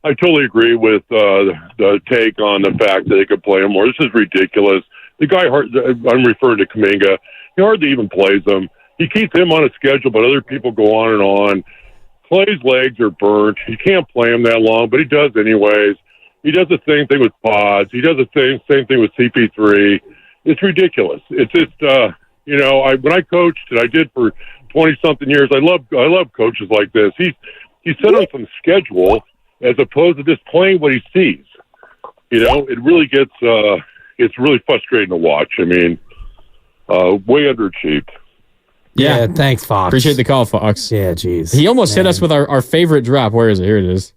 I totally agree with the take on the fact that they could play him more. This is ridiculous. The guy, I'm referring to Kaminga, he hardly even plays him. He keeps him on a schedule, but other people go on and on. Klay's legs are burnt. He can't play him that long, but he does anyways. He does the same thing with Pods. He does the same thing with CP3. It's ridiculous. It's just, when I coached, and I did for 20-something years, I love coaches like this. He's set on some schedule as opposed to just playing what he sees. It really gets, it's really frustrating to watch. I mean, way underachieved. Yeah, thanks, Fox. Appreciate the call, Fox. Yeah, geez. He almost hit us with our favorite drop. Where is it? Here it is.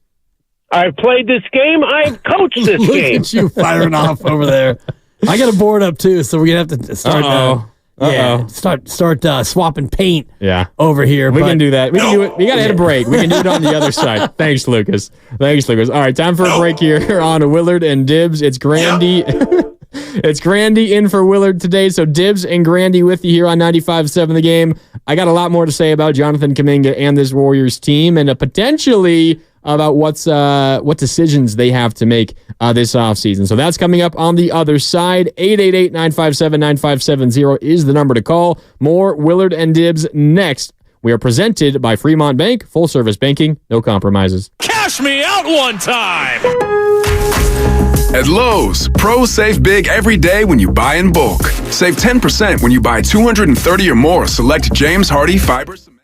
I've played this game. I've coached this Look game. at you firing off over there. I got a board up too, so we're gonna have to start. Start swapping paint. Yeah, over here. We can do that. We can do it. We gotta hit a break. We can do it on the other side. Thanks, Lucas. All right, time for a break here on Willard and Dibs. It's Grandy. It's Grandy in for Willard today. So Dibs and Grandy with you here on 95.7 The Game. I got a lot more to say about Jonathan Kaminga and this Warriors team, and potentially about what decisions they have to make this offseason. So that's coming up on the other side. 888-957-9570 is the number to call. More Willard and Dibs next. We are presented by Fremont Bank. Full service banking, no compromises. Cash me out one time! At Lowe's, pros save big every day when you buy in bulk. Save 10% when you buy 230 or more select James Hardie fiber cement.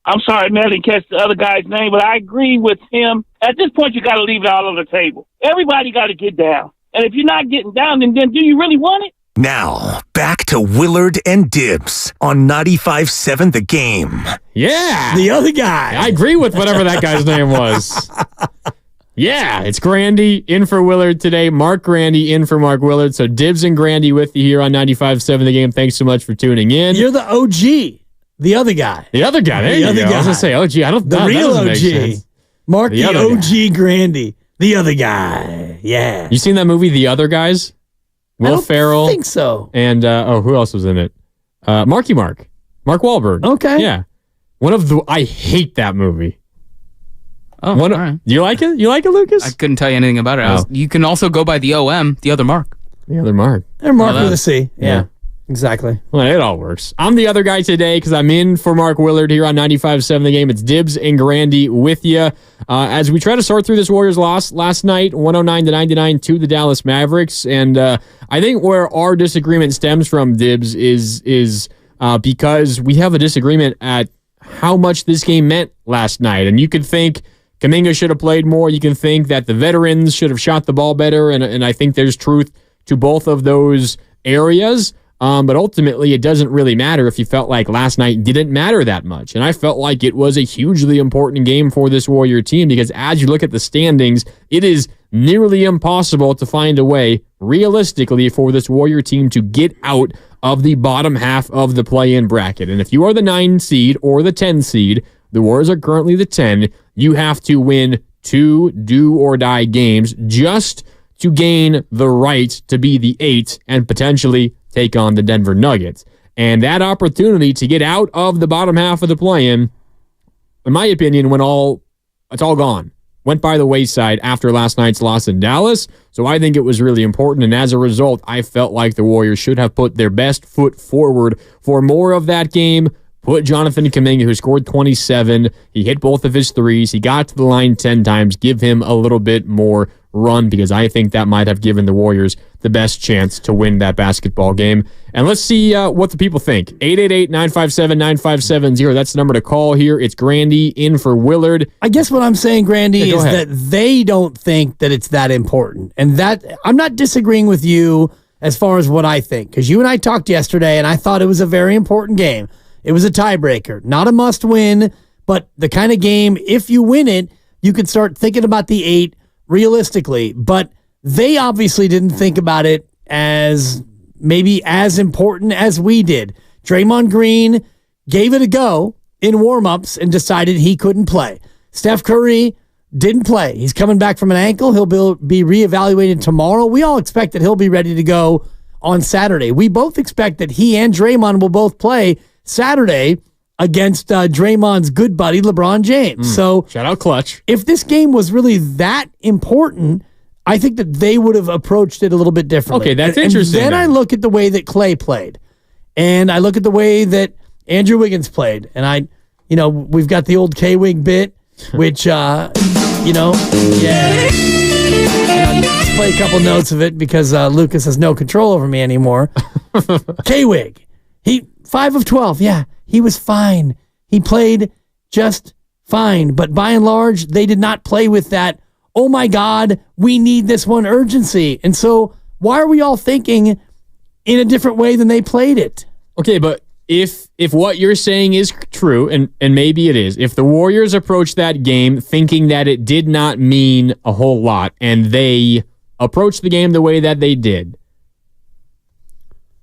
I'm sorry, man, I didn't catch the other guy's name, but I agree with him. At this point, you got to leave it all on the table. Everybody got to get down. And if you're not getting down, then do you really want it? Now, back to Willard and Dibbs on 95.7 The Game. Yeah. The other guy. I agree with whatever that guy's name was. Yeah, it's Grandy in for Willard today. Mark Grandy in for Mark Willard. So Dibbs and Grandy with you here on 95.7 The Game. Thanks so much for tuning in. You're the OG. The other guy. The other guy. There you go. I was going to say OG. I don't know. The real OG. Sense. Mark the OG guy. Grandy. The other guy. Yeah. You seen that movie, The Other Guys? Will Ferrell. I think so. And, who else was in it? Mark Wahlberg. Okay. Yeah. I hate that movie. Oh, all right. Do you like it? You like it, Lucas? I couldn't tell you anything about it. You can also go by the OM, the other Mark. The other Mark. They're Mark with a C. Yeah. Exactly. Well, it all works. I'm the other guy today because I'm in for Mark Willard here on 95.7 The Game. It's Dibbs and Grandy with you. As we try to sort through this Warriors loss last night, 109-99 to the Dallas Mavericks. And I think where our disagreement stems from, Dibbs, is because we have a disagreement at how much this game meant last night. And you could think Kaminga should have played more. You can think that the veterans should have shot the ball better. And I think there's truth to both of those areas. But ultimately, it doesn't really matter if you felt like last night didn't matter that much. And I felt like it was a hugely important game for this Warrior team because as you look at the standings, it is nearly impossible to find a way, realistically, for this Warrior team to get out of the bottom half of the play-in bracket. And if you are the 9 seed or the 10 seed, the Warriors are currently the 10, you have to win 2 do-or-die games just to gain the right to be the 8 and potentially take on the Denver Nuggets. And that opportunity to get out of the bottom half of the play-in, in my opinion, it's all gone. Went by the wayside after last night's loss in Dallas. So I think it was really important. And as a result, I felt like the Warriors should have put their best foot forward for more of that game. Put Jonathan Kaminga, who scored 27. He hit both of his threes. He got to the line 10 times. Give him a little bit more run because I think that might have given the Warriors the best chance to win that basketball game. And let's see what the people think. 888-957-9570. That's the number to call here. It's Grandy in for Willard. I guess what I'm saying, Grandy, is that they don't think that it's that important. And that I'm not disagreeing with you as far as what I think, because you and I talked yesterday, and I thought it was a very important game. It was a tiebreaker, not a must-win, but the kind of game, if you win it, you could start thinking about the 8 realistically. But they obviously didn't think about it as maybe as important as we did. Draymond Green gave it a go in warm-ups and decided he couldn't play. Steph Curry didn't play. He's coming back from an ankle. He'll be reevaluated tomorrow. We all expect that he'll be ready to go on Saturday. We both expect that he and Draymond will both play Saturday against Draymond's good buddy, LeBron James. So shout out Clutch. If this game was really that important, I think that they would have approached it a little bit differently. Okay, that's interesting. And then I look at the way that Klay played, and I look at the way that Andrew Wiggins played, and we've got the old K-Wig bit, which, let's play a couple notes of it because Lucas has no control over me anymore. K-Wig, he 5 of 12, yeah. He was fine. He played just fine. But by and large, they did not play with that, oh my God, we need this one urgency. And so why are we all thinking in a different way than they played it? Okay, but if what you're saying is true, and maybe it is, if the Warriors approached that game thinking that it did not mean a whole lot, and they approached the game the way that they did,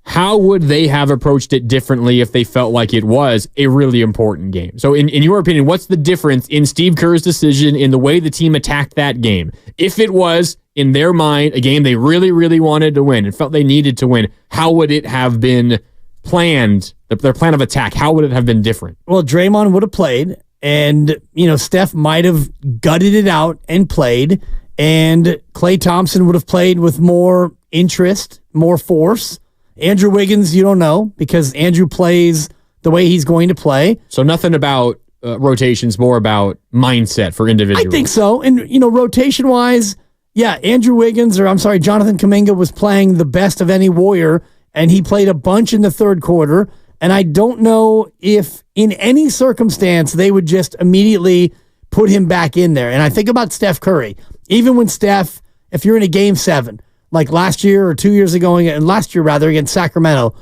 how would they have approached it differently if they felt like it was a really important game? So in your opinion, what's the difference in Steve Kerr's decision in the way the team attacked that game? If it was, in their mind, a game they really, really wanted to win and felt they needed to win, how would it have been planned, their plan of attack? How would it have been different? Well, Draymond would have played, and Steph might have gutted it out and played, and Klay Thompson would have played with more interest, more force. Andrew Wiggins, you don't know, because Andrew plays the way he's going to play. So nothing about rotations, more about mindset for individuals. I think so. And, rotation-wise, yeah, Jonathan Kaminga was playing the best of any Warrior, and he played a bunch in the third quarter. And I don't know if in any circumstance they would just immediately put him back in there. And I think about Steph Curry. Even when Steph, if you're in a game 7, like last year or 2 years ago, last year rather, against Sacramento,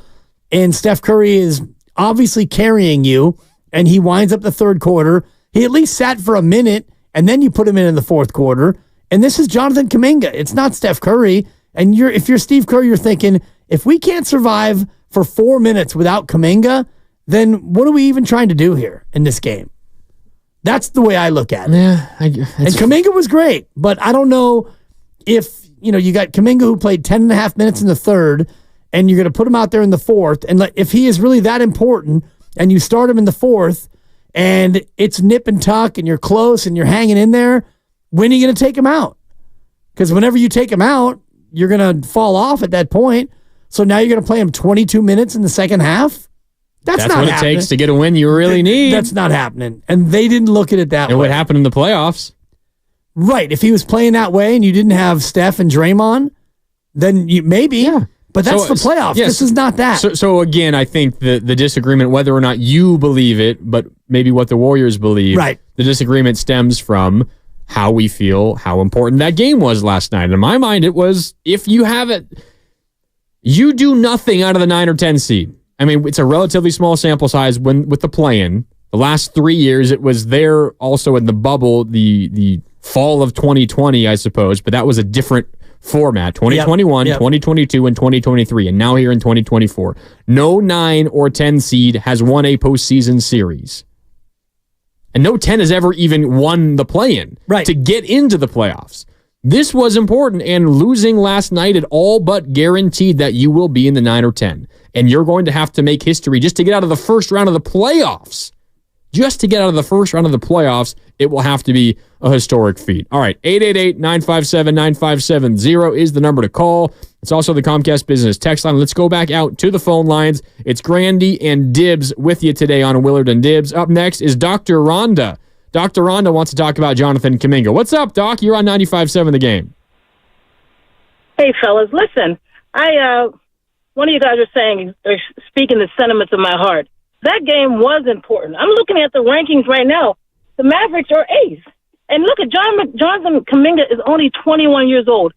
and Steph Curry is obviously carrying you, and he winds up the third quarter, he at least sat for a minute, and then you put him in the fourth quarter. And this is Jonathan Kaminga. It's not Steph Curry. And if you're Steve Kerr, you're thinking, if we can't survive for 4 minutes without Kaminga, then what are we even trying to do here in this game? That's the way I look at it. Yeah, and Kaminga was great, but I don't know if, you got Kaminga who played 10 and a half minutes in the third, and you're going to put him out there in the fourth. And if he is really that important and you start him in the fourth and it's nip and tuck and you're close and you're hanging in there, when are you going to take him out? Because whenever you take him out, you're going to fall off at that point. So now you're going to play him 22 minutes in the second half? That's not what happening. It takes to get a win you really need. That's not happening. And they didn't look at it that way. And what happened in the playoffs? Right. If he was playing that way and you didn't have Steph and Draymond, then maybe. Yeah. But that's the playoffs. Yes. This is not that. So again, I think the disagreement, whether or not you believe it, but maybe what the Warriors believe, right. The disagreement stems from how we feel, how important that game was last night. In my mind, it was, if you have it, you do nothing out of the 9 or 10 seed. I mean, it's a relatively small sample size with the play-in. The last 3 years, it was there also in the bubble, the fall of 2020, I suppose, but that was a different format, 2021, 2022, and 2023, and now here in 2024. No 9 or 10 seed has won a postseason series. And no 10 has ever even won the play-in to get into the playoffs. This was important, and losing last night, it all but guaranteed that you will be in the 9 or 10. And you're going to have to make history just to get out of the first round of the playoffs. Just to get out of the first round of the playoffs, it will have to be a historic feat. All right, 888-957-9570 is the number to call. It's also the Comcast Business text line. Let's go back out to the phone lines. It's Grandy and Dibbs with you today on Willard and Dibbs. Up next is Dr. Rhonda. Dr. Rhonda wants to talk about Jonathan Kaminga. What's up, Doc? You're on 95.7 The Game. Hey, fellas, listen. One of you guys are speaking the sentiments of my heart. That game was important. I'm looking at the rankings right now. The Mavericks are eighth. And look at Jonathan Kaminga is only 21 years old.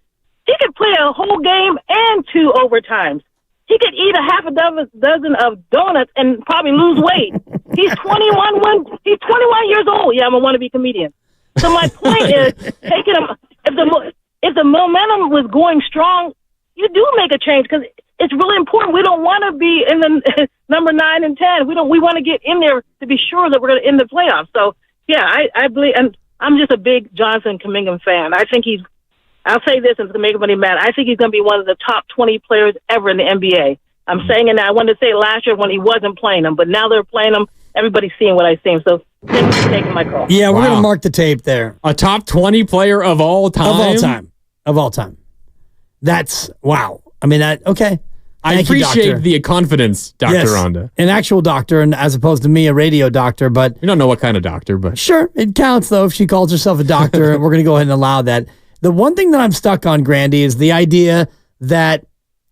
He could play a whole game and 2 overtimes. He could eat a half a dozen of donuts and probably lose weight. He's 21 years old. Yeah, I'm a wannabe comedian. So my point is, taking him, if the momentum was going strong, you do make a change because it's really important. We don't want to be in the number 9 and 10. We want to get in there to be sure that we're going to end the playoffs. So yeah, I believe, and I'm just a big Jonathan Kaminga fan. I think I'll say this, and it's going to make everybody mad. I think he's going to be one of the top 20 players ever in the NBA. I'm saying it now. I wanted to say it last year when he wasn't playing them, but now they're playing them. Everybody's seeing what I've seen. So thanks for taking my call. Yeah, we're going to mark the tape there. A top 20 player of all time? Of all time. That's, wow. I mean, okay. I appreciate the confidence, Dr. Rhonda. An actual doctor, and as opposed to me, a radio doctor. But you don't know what kind of doctor, but sure, it counts though if she calls herself a doctor. We're going to go ahead and allow that. The one thing that I'm stuck on, Grandy, is the idea that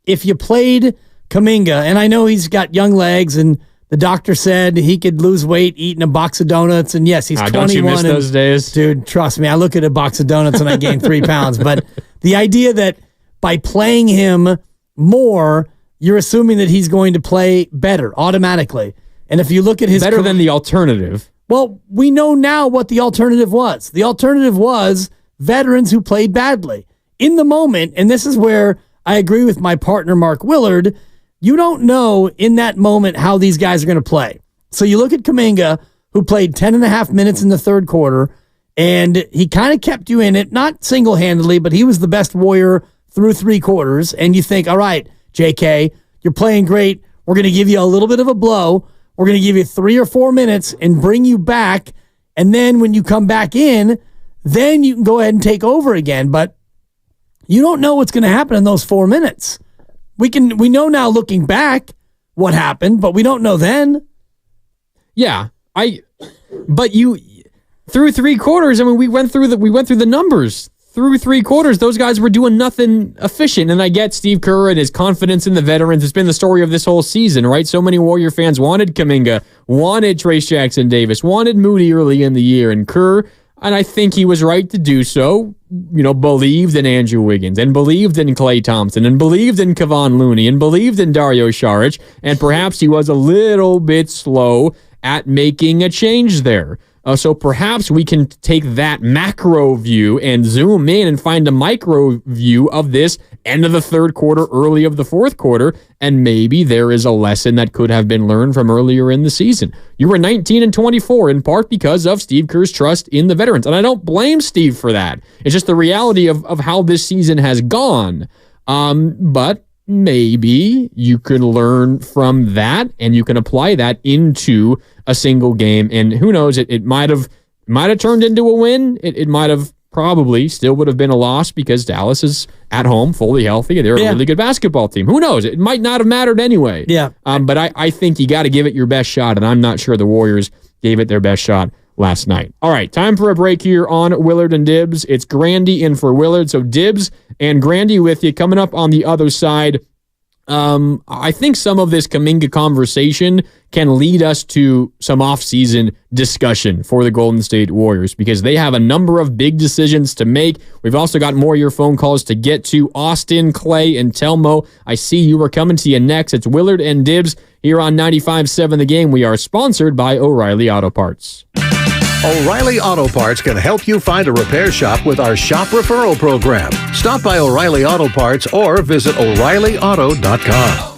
if you played Kaminga, and I know he's got young legs, and the doctor said he could lose weight eating a box of donuts, and yes, he's 21. Don't you miss those days? Dude, trust me, I look at a box of donuts and I gain 3 pounds. But the idea that by playing him more, you're assuming that he's going to play better automatically. And if you look at his... Better than the alternative. Well, we know now what the alternative was. The alternative was veterans who played badly. In the moment, and this is where I agree with my partner, Mark Willard, you don't know in that moment how these guys are going to play. So you look at Kaminga, who played 10 and a half minutes in the third quarter, and he kind of kept you in it, not single-handedly, but he was the best Warrior through 3 quarters. And you think, all right, JK, you're playing great. We're going to give you a little bit of a blow. We're going to give you 3 or 4 minutes and bring you back. And then when you come back in, then you can go ahead and take over again. But you don't know what's going to happen in those 4 minutes. We know now looking back what happened, but we don't know then. Yeah, but you through 3 quarters. I mean, we went through the numbers. through 3 quarters, those guys were doing nothing efficient. And I get Steve Kerr and his confidence in the veterans. It's been the story of this whole season, right? So many Warrior fans wanted Kaminga, wanted Trace Jackson Davis, wanted Moody early in the year. And Kerr, and I think he was right to do so, believed in Andrew Wiggins and believed in Klay Thompson and believed in Kevon Looney and believed in Dario Saric. And perhaps he was a little bit slow at making a change there. So perhaps we can take that macro view and zoom in and find a micro view of this end of the third quarter, early of the fourth quarter, and maybe there is a lesson that could have been learned from earlier in the season. You were 19-24 in part because of Steve Kerr's trust in the veterans, and I don't blame Steve for that. It's just the reality of how this season has gone. But maybe you can learn from that and you can apply that into a single game. And who knows, it might have turned into a win. It might have probably still would have been a loss because Dallas is at home, fully healthy. They're a really good basketball team. Who knows? It might not have mattered anyway. Yeah. But I think you got to give it your best shot, and I'm not sure the Warriors gave it their best shot last night. All right, time for a break here on Willard and Dibs. It's Grandy in for Willard. So Dibs and Grandy with you. Coming up on the other side, I think some of this Kaminga conversation can lead us to some offseason discussion for the Golden State Warriors because they have a number of big decisions to make. We've also got more of your phone calls to get to. Austin, Clay, and Telmo, I see you. We're coming to you next. It's Willard and Dibs here on 95.7 The Game. We are sponsored by O'Reilly Auto Parts. O'Reilly Auto Parts can help you find a repair shop with our shop referral program. Stop by O'Reilly Auto Parts or visit O'ReillyAuto.com.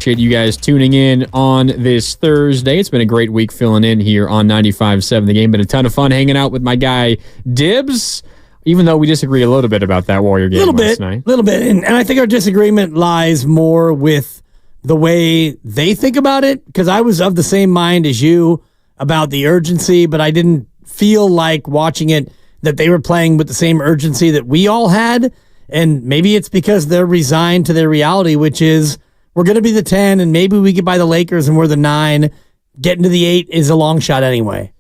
appreciate you guys tuning in on this Thursday. It's been a great week filling in here on 95.7 The Game. Been a ton of fun hanging out with my guy Dibs, even though we disagree a little bit about that Warrior game last night. A little bit. And I think our disagreement lies more with the way they think about it, because I was of the same mind as you about the urgency, but I didn't feel like watching it that they were playing with the same urgency that we all had. And maybe it's because they're resigned to their reality, which is we're going to be the 10 and maybe we get by the Lakers and we're the 9. Getting to the 8 is a long shot anyway.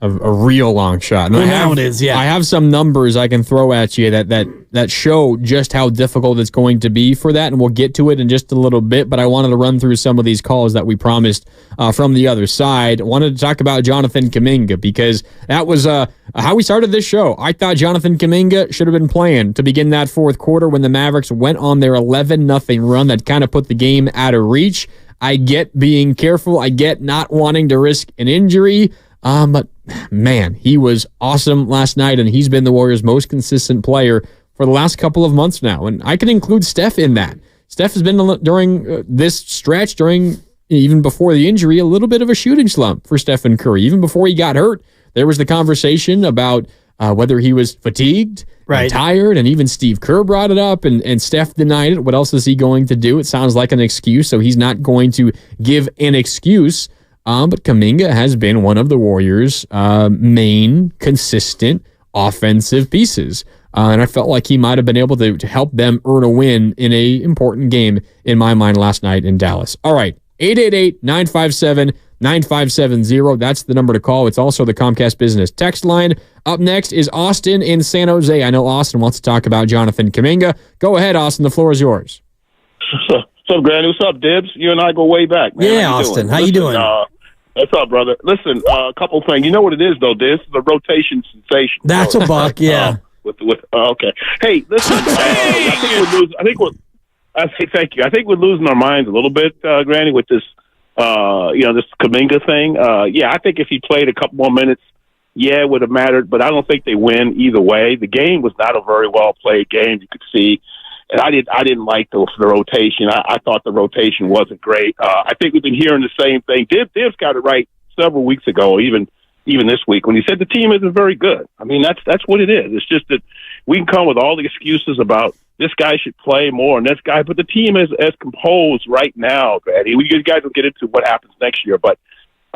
A real long shot. And now it is, yeah. I have some numbers I can throw at you that show just how difficult it's going to be for that, and we'll get to it in just a little bit, but I wanted to run through some of these calls that we promised from the other side. I wanted to talk about Jonathan Kaminga because that was how we started this show. I thought Jonathan Kaminga should have been playing to begin that fourth quarter when the Mavericks went on their 11-0 run that kind of put the game out of reach. I get being careful. I get not wanting to risk an injury. But man, he was awesome last night, and he's been the Warriors' most consistent player for the last couple of months now. And I can include Steph in that. Steph has been during this stretch, even before the injury, a little bit of a shooting slump for Stephen Curry. Even before he got hurt, there was the conversation about whether he was fatigued, and tired, and even Steve Kerr brought it up, and Steph denied it. What else is he going to do? It sounds like an excuse, so he's not going to give an excuse. But Kaminga has been one of the Warriors' main consistent offensive pieces. And I felt like he might have been able to help them earn a win in an important game in my mind last night in Dallas. All right, 888-957-9570. That's the number to call. It's also the Comcast Business text line. Up next is Austin in San Jose. I know Austin wants to talk about Jonathan Kaminga. Go ahead, Austin. The floor is yours. What's up, Granny? What's up, Dibs? You and I go way back, man. Yeah, Austin. How you doing? What's up, brother? Listen, a couple things. You know what it is, though, Dibs? The rotation sensation. That's a buck, yeah. Okay. Hey, listen. Thank you. I think we're losing our minds a little bit, Granny, with this, this Kaminga thing. I think if he played a couple more minutes, it would have mattered. But I don't think they win either way. The game was not a very well played game. You could see. And I didn't like the rotation. I thought the rotation wasn't great. I think we've been hearing the same thing. Dibs got it right several weeks ago, even this week, when he said the team isn't very good. I mean, that's what it is. It's just that we can come with all the excuses about this guy should play more and this guy, but the team is as composed right now, Brady. You guys will get into what happens next year, but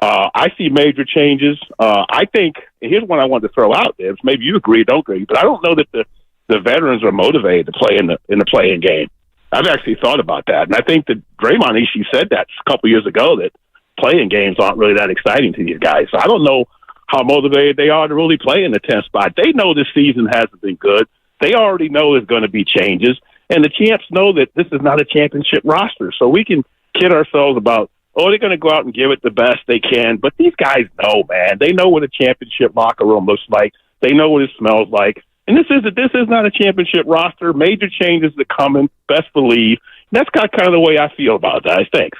I see major changes. I think, and here's one I wanted to throw out, Dibs. Maybe you agree, don't agree, but I don't know that the veterans are motivated to play in the playing game. I've actually thought about that, and I think that Draymond actually said that a couple years ago, that playing games aren't really that exciting to these guys. So I don't know how motivated they are to really play in the 10th spot. They know this season hasn't been good. They already know there's going to be changes, and the champs know that this is not a championship roster. So we can kid ourselves about, they're going to go out and give it the best they can, but these guys know, man. They know what a championship locker room looks like. They know what it smells like. And this is not a championship roster. Major changes are coming, best believe. And that's kind of the way I feel about that. Thanks.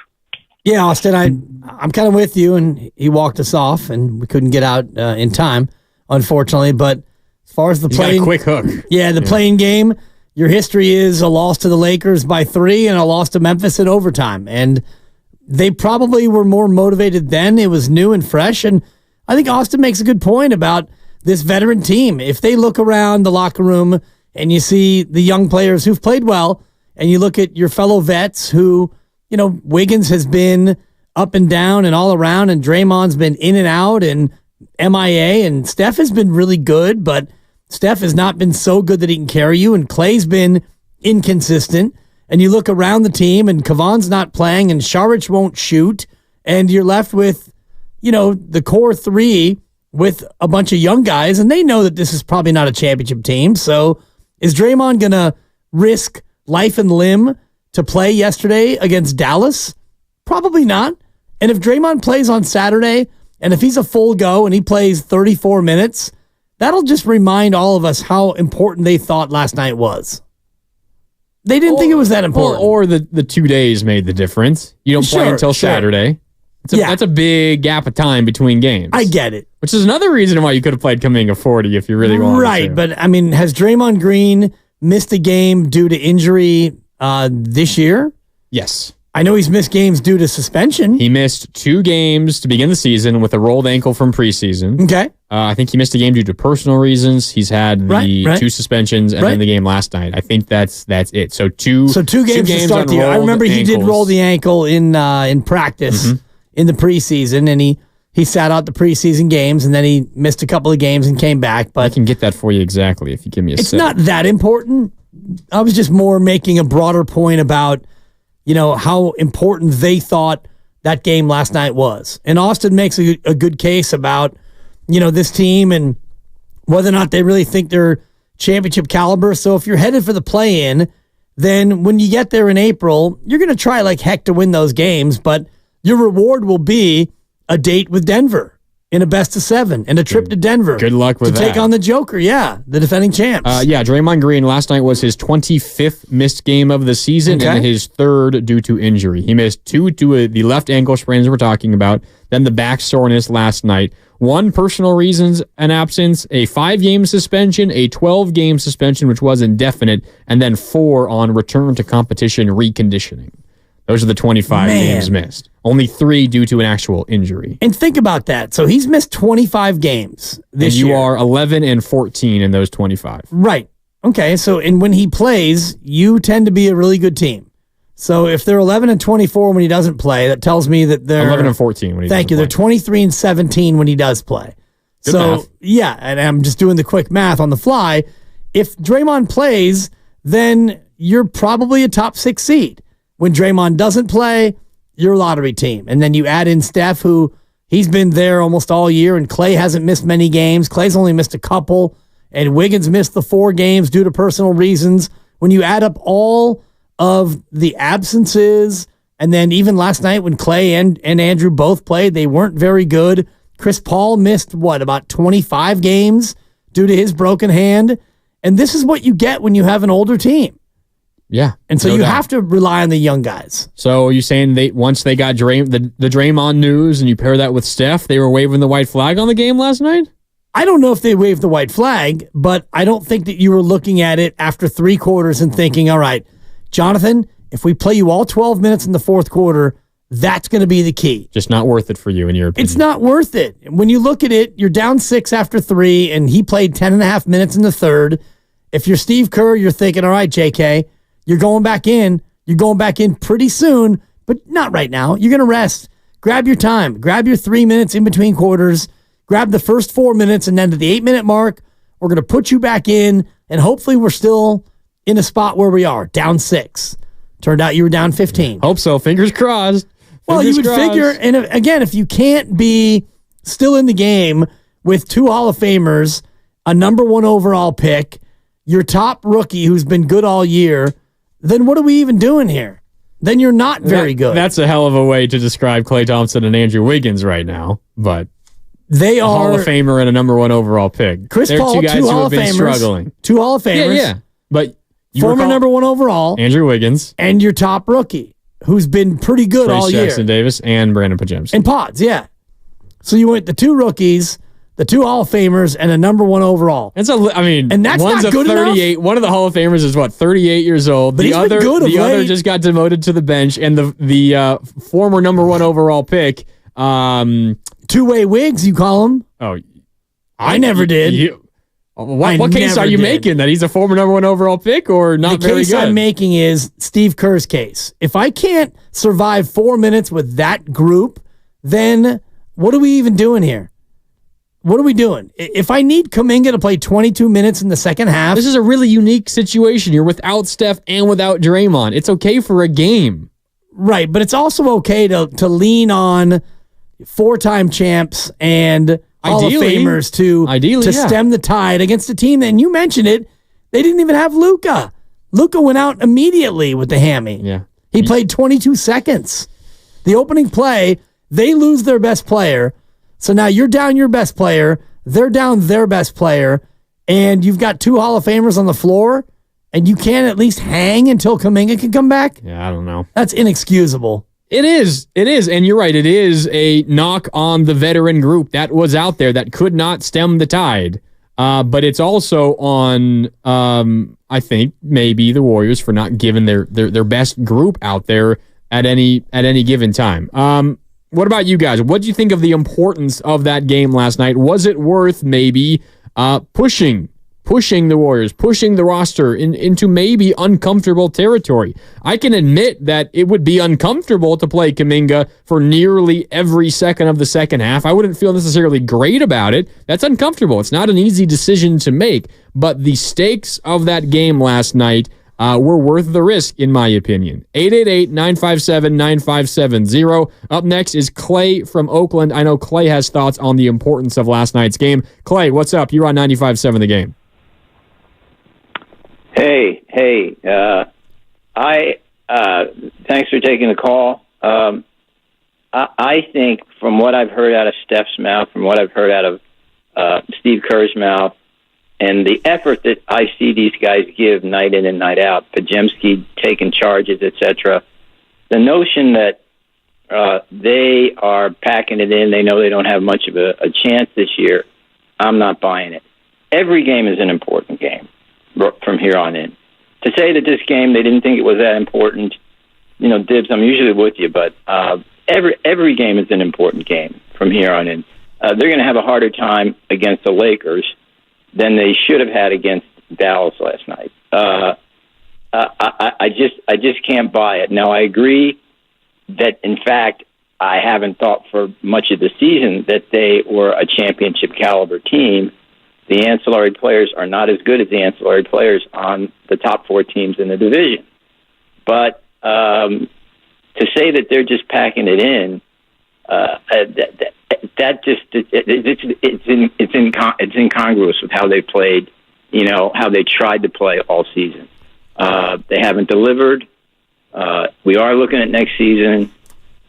Yeah, Austin, I'm kind of with you, and he walked us off, and we couldn't get out in time, unfortunately. But as far as the playing, quick hook. Yeah, the playing game, your history is a loss to the Lakers by 3 and a loss to Memphis in overtime. And they probably were more motivated then. It was new and fresh. And I think Austin makes a good point about this veteran team. If they look around the locker room and you see the young players who've played well, and you look at your fellow vets who, Wiggins has been up and down and all around, and Draymond's been in and out and MIA, and Steph has been really good, but Steph has not been so good that he can carry you, and Klay's been inconsistent. And you look around the team, and Kavan's not playing, and Šarić won't shoot, and you're left with, the core 3 with a bunch of young guys, and they know that this is probably not a championship team. So is Draymond going to risk life and limb to play yesterday against Dallas? Probably not. And if Draymond plays on Saturday, and if he's a full go and he plays 34 minutes, that'll just remind all of us how important they thought last night was. They didn't think it was that important. Or the 2 days made the difference. You don't play until Saturday. That's a big gap of time between games. I get it. Which is another reason why you could have played Kaminga 40 if you really wanted to. Right, but I mean, has Draymond Green missed a game due to injury this year? Yes. I know he's missed games due to suspension. He missed 2 games to begin the season with a rolled ankle from preseason. Okay. I think he missed a game due to personal reasons. He's had the 2 suspensions and then the game last night. I think that's it. So two games to start the year. I remember he did roll the ankle in practice in the preseason, and he sat out the preseason games, and then he missed a couple of games and came back. But I can get that for you exactly if you give me a It's second. not that important. I was just more making a broader point about how important they thought that game last night was. And Austin makes a good case about, this team and whether or not they really think they're championship caliber. So if you're headed for the play-in, then when you get there in April, you're going to try like heck to win those games, but your reward will be a date with Denver in a best-of-7 and a trip to Denver. Good luck with that. that. To take on the Joker, the defending champs. Draymond Green last night was his 25th missed game of the season and his 3rd due to injury. He missed 2 to the left ankle sprains we're talking about, then the back soreness last night. 1 personal reasons an absence, a 5-game suspension, a 12-game suspension, which was indefinite, and then 4 on return to competition reconditioning. Those are the 25 games missed. Only 3 due to an actual injury. And think about that. So he's missed 25 games this year. And you are 11-14 in those 25. Right. Okay. So, and when he plays, you tend to be a really good team. So if they're 11-24 when he doesn't play, that tells me that they're 11-14 when he Thank you. They're 23-17 when he does play. Good math. And I'm just doing the quick math on the fly. If Draymond plays, then you're probably a top 6 seed. When Draymond doesn't play, you're a lottery team. And then you add in Steph, who he's been there almost all year, and Klay hasn't missed many games. Klay's only missed a couple, and Wiggins missed the 4 games due to personal reasons. When you add up all of the absences, and then even last night when Klay and Andrew both played, they weren't very good. Chris Paul missed, about 25 games due to his broken hand. And this is what you get when you have an older team. Yeah. And so you have to rely on the young guys. So are you saying once they got the Draymond news and you pair that with Steph, they were waving the white flag on the game last night? I don't know if they waved the white flag, but I don't think that you were looking at it after 3 quarters and thinking, all right, Jonathan, if we play you all 12 minutes in the 4th quarter, that's going to be the key. Just not worth it for you in your opinion. It's not worth it. When you look at it, you're down 6 after 3, and he played 10.5 minutes in the 3rd. If you're Steve Kerr, you're thinking, all right, JK, you're going back in. You're going back in pretty soon, but not right now. You're going to rest. Grab your time. Grab your 3 minutes in between quarters. Grab the first 4 minutes, and then to the 8-minute mark, we're going to put you back in, and hopefully we're still in a spot where we are, down 6. Turned out you were down 15. Hope so. Fingers crossed. Well, you would figure, and again, if you can't be still in the game with 2 Hall of Famers, a number 1 overall pick, your top rookie who's been good all year, then what are we even doing here? Then you're not very good. That's a hell of a way to describe Klay Thompson and Andrew Wiggins right now, but they are a Hall of Famer and a number 1 overall pick. Chris They're Paul, 2 guys 2 who Hall have of been Famers, struggling. 2 Hall of Famers. Yeah. But former number 1 overall, Andrew Wiggins, and your top rookie, who's been pretty good all year. Jackson Davis and Brandon Pajemski. And Pods, yeah. So you went the 2 rookies, the 2 Hall of Famers, and a number 1 overall. And that's one's not good 38. enough. One of the Hall of Famers is 38 years old. But the he's other, been good of the other late. just got demoted to the bench, and the former number 1 overall pick, two-way wigs, you call him? Oh, I never did. What case are you making? That he's a former number 1 overall pick or not very good? The case I'm making is Steve Kerr's case. If I can't survive 4 minutes with that group, then what are we even doing here? What are we doing? If I need Kaminga to play 22 minutes in the second half... This is a really unique situation. You're without Steph and without Draymond. It's okay for a game. Right, but it's also okay to lean on 4-time champs and Hall of Famers to stem the tide against a team. And you mentioned it, they didn't even have Luka. Luka went out immediately with the hammy. Yeah. He played 22 seconds. The opening play, they lose their best player. So now you're down your best player, they're down their best player, and you've got 2 Hall of Famers on the floor, and you can't at least hang until Kaminga can come back? Yeah, I don't know. That's inexcusable. It is. And you're right. It is a knock on the veteran group that was out there that could not stem the tide. But it's also on, I think, maybe the Warriors for not giving their best group out there at any given time. What about you guys? What do you think of the importance of that game last night? Was it worth maybe pushing the Warriors, pushing the roster into maybe uncomfortable territory? I can admit that it would be uncomfortable to play Kaminga for nearly every second of the second half. I wouldn't feel necessarily great about it. That's uncomfortable. It's not an easy decision to make, but the stakes of that game last night were worth the risk, in my opinion. 888-957-9570. Up next is Clay from Oakland. I know Clay has thoughts on the importance of last night's game. Clay, what's up? You're on 95.7 The Game. Hey, thanks for taking the call. I think from what I've heard out of Steph's mouth, from what I've heard out of Steve Kerr's mouth, and the effort that I see these guys give night in and night out, Podziemski taking charges, etc., the notion that they are packing it in, they know they don't have much of a chance this year, I'm not buying it. Every game is an important game from here on in. To say that this game, they didn't think it was that important, Dibs, I'm usually with you, but every game is an important game from here on in. They're going to have a harder time against the Lakers than they should have had against Dallas last night. I just can't buy it. Now, I agree that, in fact, I haven't thought for much of the season that they were a championship caliber team. The ancillary players are not as good as the ancillary players on the top four teams in the division. But to say that they're just packing it in, it's incongruous with how they played, how they tried to play all season. They haven't delivered. We are looking at next season,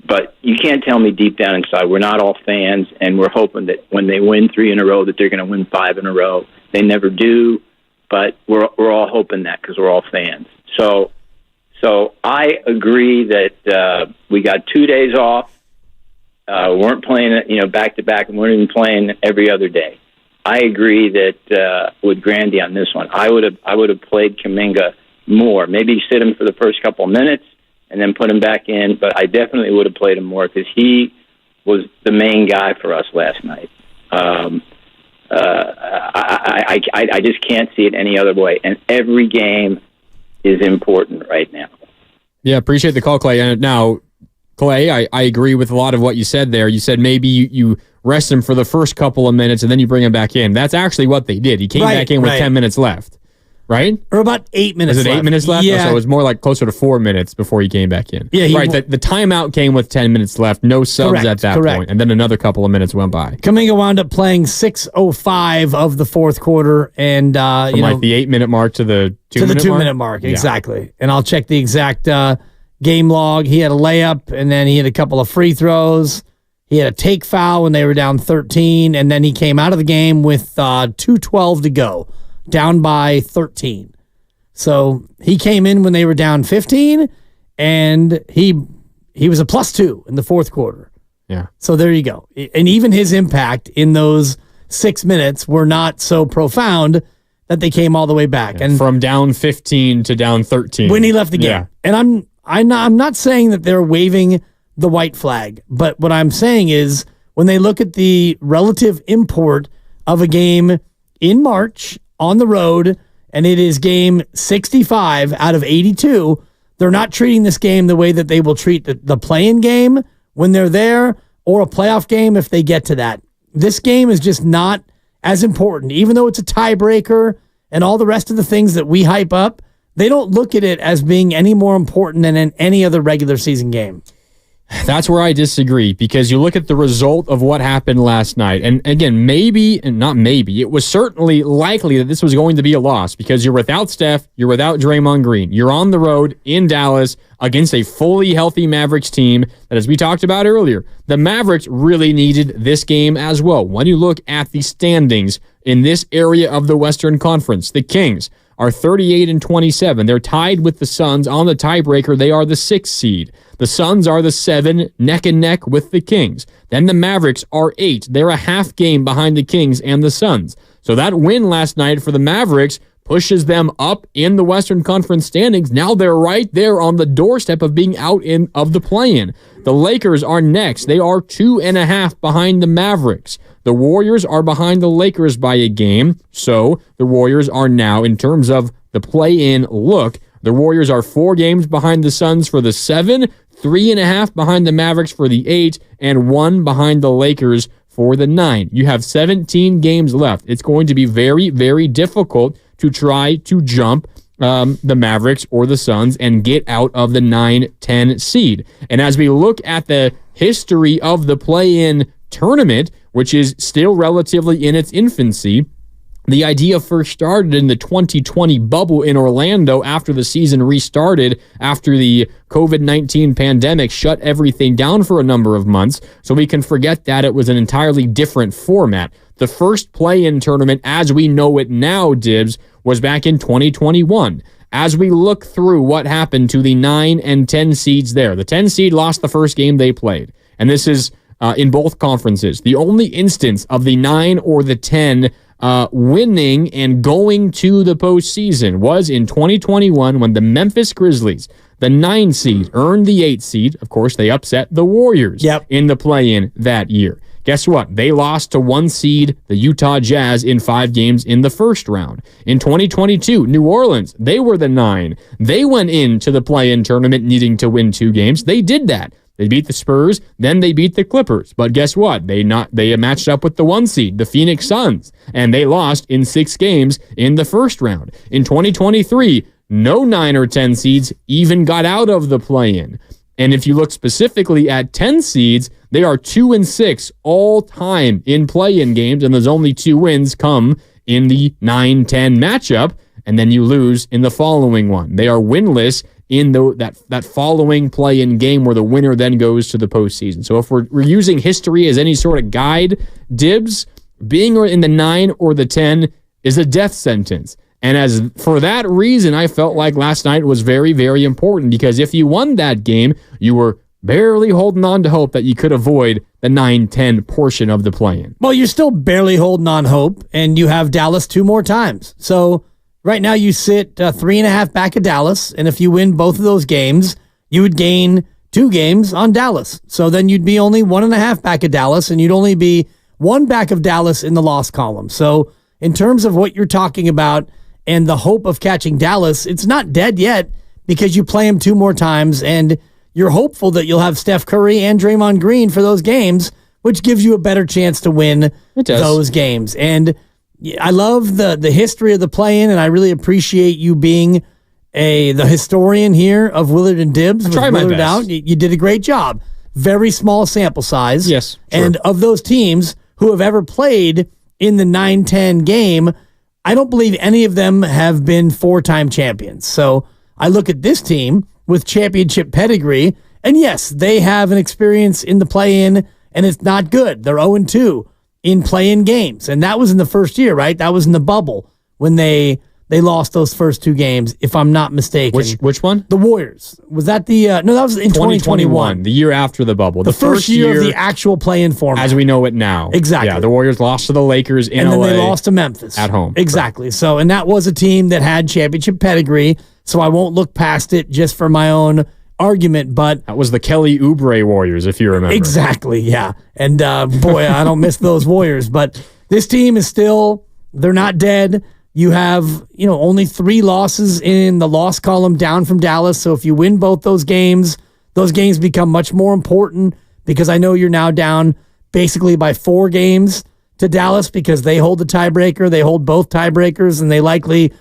but you can't tell me deep down inside we're not all fans, and we're hoping that when they win 3 in a row that they're going to win 5 in a row. They never do, but we're all hoping that because we're all fans. So I agree that we got 2 days off. Weren't playing back to back, and weren't even playing every other day. I agree that with Grandy on this one, I would have played Kaminga more. Maybe sit him for the first couple of minutes and then put him back in. But I definitely would have played him more because he was the main guy for us last night. I just can't see it any other way. And every game is important right now. Yeah, appreciate the call, Clay. And now, Clay, I agree with a lot of what you said there. You said maybe you rest him for the first couple of minutes and then you bring him back in. That's actually what they did. He came back in with 10 minutes left, right? Or about 8 minutes left. Was it 8 minutes left? Yeah. So it was more like closer to 4 minutes before he came back in. Yeah, the timeout came with 10 minutes left. No subs at that point. And then another couple of minutes went by. Kaminga wound up playing 6:05 of the fourth quarter. And, from like the 8 minute mark to the 2 minute mark? To the 2 minute mark, exactly. And I'll check the exact game log. He had a layup, and then he had a couple of free throws. He had a take foul when they were down 13, and then he came out of the game with 2:12 to go, down by 13. So he came in when they were down 15, and he was a +2 in the fourth quarter. Yeah. So there you go. And even his impact in those 6 minutes were not so profound that they came all the way back. Yeah, and from down 15 to down 13. When he left the game. Yeah. And I'm not saying that they're waving the white flag, but what I'm saying is when they look at the relative import of a game in March on the road, and it is game 65 out of 82, they're not treating this game the way that they will treat the play-in game when they're there, or a playoff game if they get to that. This game is just not as important, even though it's a tiebreaker and all the rest of the things that we hype up. They don't look at it as being any more important than in any other regular season game. That's where I disagree, because you look at the result of what happened last night, and again, maybe, and not maybe, it was certainly likely that this was going to be a loss because you're without Steph, you're without Draymond Green, you're on the road in Dallas against a fully healthy Mavericks team that, as we talked about earlier, the Mavericks really needed this game as well. When you look at the standings in this area of the Western Conference, the Kings are 38-27. They're tied with the Suns on the tiebreaker. They are the 6th seed. The Suns are the 7, neck and neck with the Kings. Then the Mavericks are 8. They're a half game behind the Kings and the Suns. So that win last night for the Mavericks pushes them up in the Western Conference standings. Now they're right there on the doorstep of being out of the play-in. The Lakers are next. They are 2.5 behind the Mavericks. The Warriors are behind the Lakers by a game. So the Warriors are now, in terms of the play-in look, the Warriors are 4 games behind the Suns for the 7, 3.5 behind the Mavericks for the 8, and 1 behind the Lakers for the 9. You have 17 games left. It's going to be very, very difficult to try to jump the Mavericks or the Suns and get out of the 9-10 seed. And as we look at the history of the play-in tournament, which is still relatively in its infancy, the idea first started in the 2020 bubble in Orlando after the season restarted after the COVID-19 pandemic shut everything down for a number of months, so we can forget that it was an entirely different format. The first play-in tournament as we know it now, Dibs, was back in 2021. As we look through what happened to the 9 and 10 seeds there, the 10 seed lost the first game they played, and this is in both conferences. The only instance of the 9 or the 10 winning and going to the postseason was in 2021 when the Memphis Grizzlies, the 9 seed, earned the 8 seed. Of course, they upset the Warriors in the play-in that year. Guess what? They lost to 1 seed, the Utah Jazz, in 5 games in the first round. In 2022, New Orleans, they were the 9. They went into the play-in tournament needing to win 2 games. They did that. They beat the Spurs, then they beat the Clippers. But guess what? They matched up with the 1 seed, the Phoenix Suns, and they lost in 6 games in the first round. In 2023, no 9 or 10 seeds even got out of the play-in. And if you look specifically at 10 seeds, they are 2-6 all time in play-in games, and those only 2 wins come in the 9-10 matchup, and then you lose in the following one. They are winless in that following play-in game where the winner then goes to the postseason. So if we're using history as any sort of guide, Dibs, being in the 9 or the 10 is a death sentence. And as for that reason, I felt like last night was very, very important, because if you won that game, you were barely holding on to hope that you could avoid the 9-10 portion of the play-in. Well, you're still barely holding on hope, and you have Dallas 2 more times. So right now you sit 3.5 back of Dallas, and if you win both of those games, you would gain 2 games on Dallas. So then you'd be only 1.5 back of Dallas, and you'd only be 1 back of Dallas in the loss column. So in terms of what you're talking about and the hope of catching Dallas, it's not dead yet, because you play them 2 more times, and you're hopeful that you'll have Steph Curry and Draymond Green for those games, which gives you a better chance to win those games. And I love the history of the play-in, and I really appreciate you being the historian here of Willard and Dibs. I try my best. Out. You did a great job. Very small sample size. Yes, sure. And of those teams who have ever played in the 9-10 game, I don't believe any of them have been 4-time champions. So I look at this team with championship pedigree, and yes, they have an experience in the play-in, and it's not good. They're 0-2 in play-in games, and that was in the first year, right? That was in the bubble when they lost those first 2 games, if I'm not mistaken. Which one? The Warriors. Was that the no, that was in 2021. The year after the bubble. The first year of the actual play-in format. As we know it now. Exactly. Yeah, the Warriors lost to the Lakers in LA. And then they lost to Memphis. At home. Exactly. Right. So, and that was a team that had championship pedigree, so I won't look past it just for my own argument, but that was the Kelly Oubre Warriors, if you remember. Exactly, yeah. And boy, I don't miss those Warriors, but this team is still, they're not dead. You have, only 3 losses in the loss column down from Dallas. So if you win both those games become much more important, because I know you're now down basically by 4 games to Dallas, because they hold the tiebreaker. They hold both tiebreakers, and they likely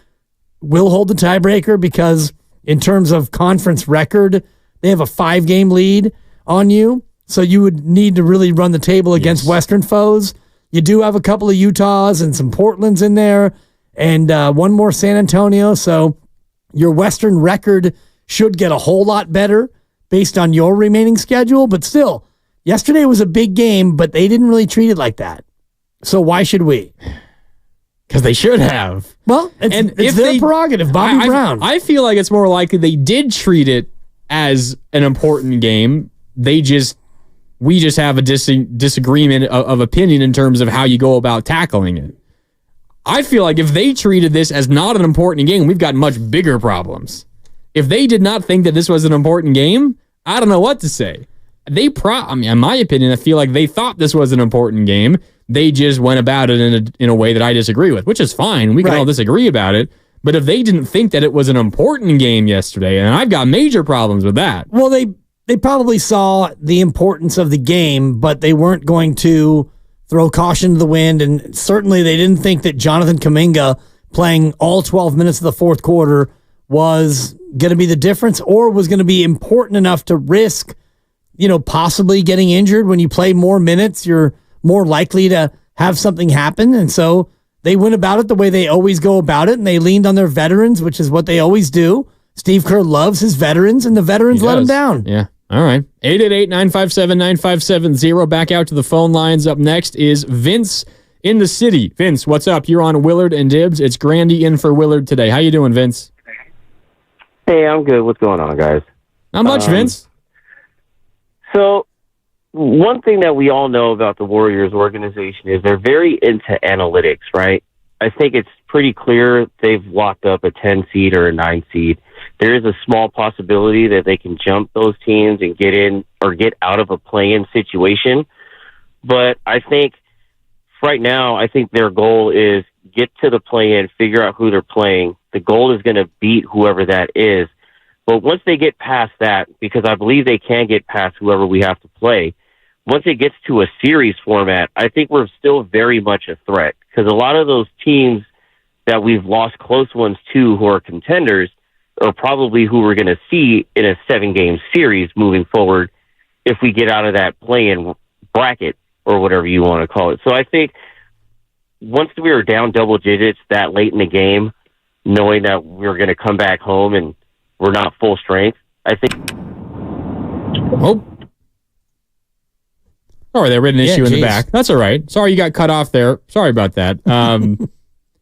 will hold the tiebreaker because in terms of conference record, they have a 5-game lead on you. So you would need to really run the table against Western foes. You do have a couple of Utahs and some Portlands in there, and 1 more San Antonio. So your Western record should get a whole lot better based on your remaining schedule. But still, yesterday was a big game, but they didn't really treat it like that. So why should we? Because they should have. Well, it's their prerogative, Bobby Brown. I feel like it's more likely they did treat it as an important game. We just have a disagreement of opinion in terms of how you go about tackling it. I feel like if they treated this as not an important game, we've got much bigger problems. If they did not think that this was an important game, I don't know what to say. In my opinion, I feel like they thought this was an important game. They just went about it in a way that I disagree with, which is fine. We can all disagree about it. But if they didn't think that it was an important game yesterday, and I've got major problems with that. Well, they probably saw the importance of the game, but they weren't going to throw caution to the wind. And certainly they didn't think that Jonathan Kaminga playing all 12 minutes of the fourth quarter was going to be the difference or was going to be important enough to risk, possibly getting injured. When you play more minutes, you're more likely to have something happen. And so they went about it the way they always go about it, and they leaned on their veterans, which is what they always do. Steve Kerr loves his veterans, and the veterans let him down. Yeah. All right. 888-957-9570. Back out to the phone lines. Up next is Vince in the city. Vince, what's up? You're on Willard and Dibs. It's Grandy in for Willard today. How you doing, Vince? Hey, I'm good. What's going on, guys? Not much, Vince. So, one thing that we all know about the Warriors organization is they're very into analytics, right? I think it's pretty clear they've locked up a 10 seed or a 9 seed. There is a small possibility that they can jump those teams and get in or get out of a play-in situation. But I think right now, I think their goal is get to the play-in, figure out who they're playing. The goal is going to beat whoever that is. But once they get past that, because I believe they can get past whoever we have to play, once it gets to a series format, I think we're still very much a threat. Because a lot of those teams that we've lost close ones to who are contenders are probably who we're going to see in a 7-game series moving forward if we get out of that play-in bracket or whatever you want to call it. So I think once we were down double digits that late in the game, knowing that we were going to come back home and we're not full strength, I think... Oh, they read an issue in the back. That's all right. Sorry you got cut off there. Sorry about that.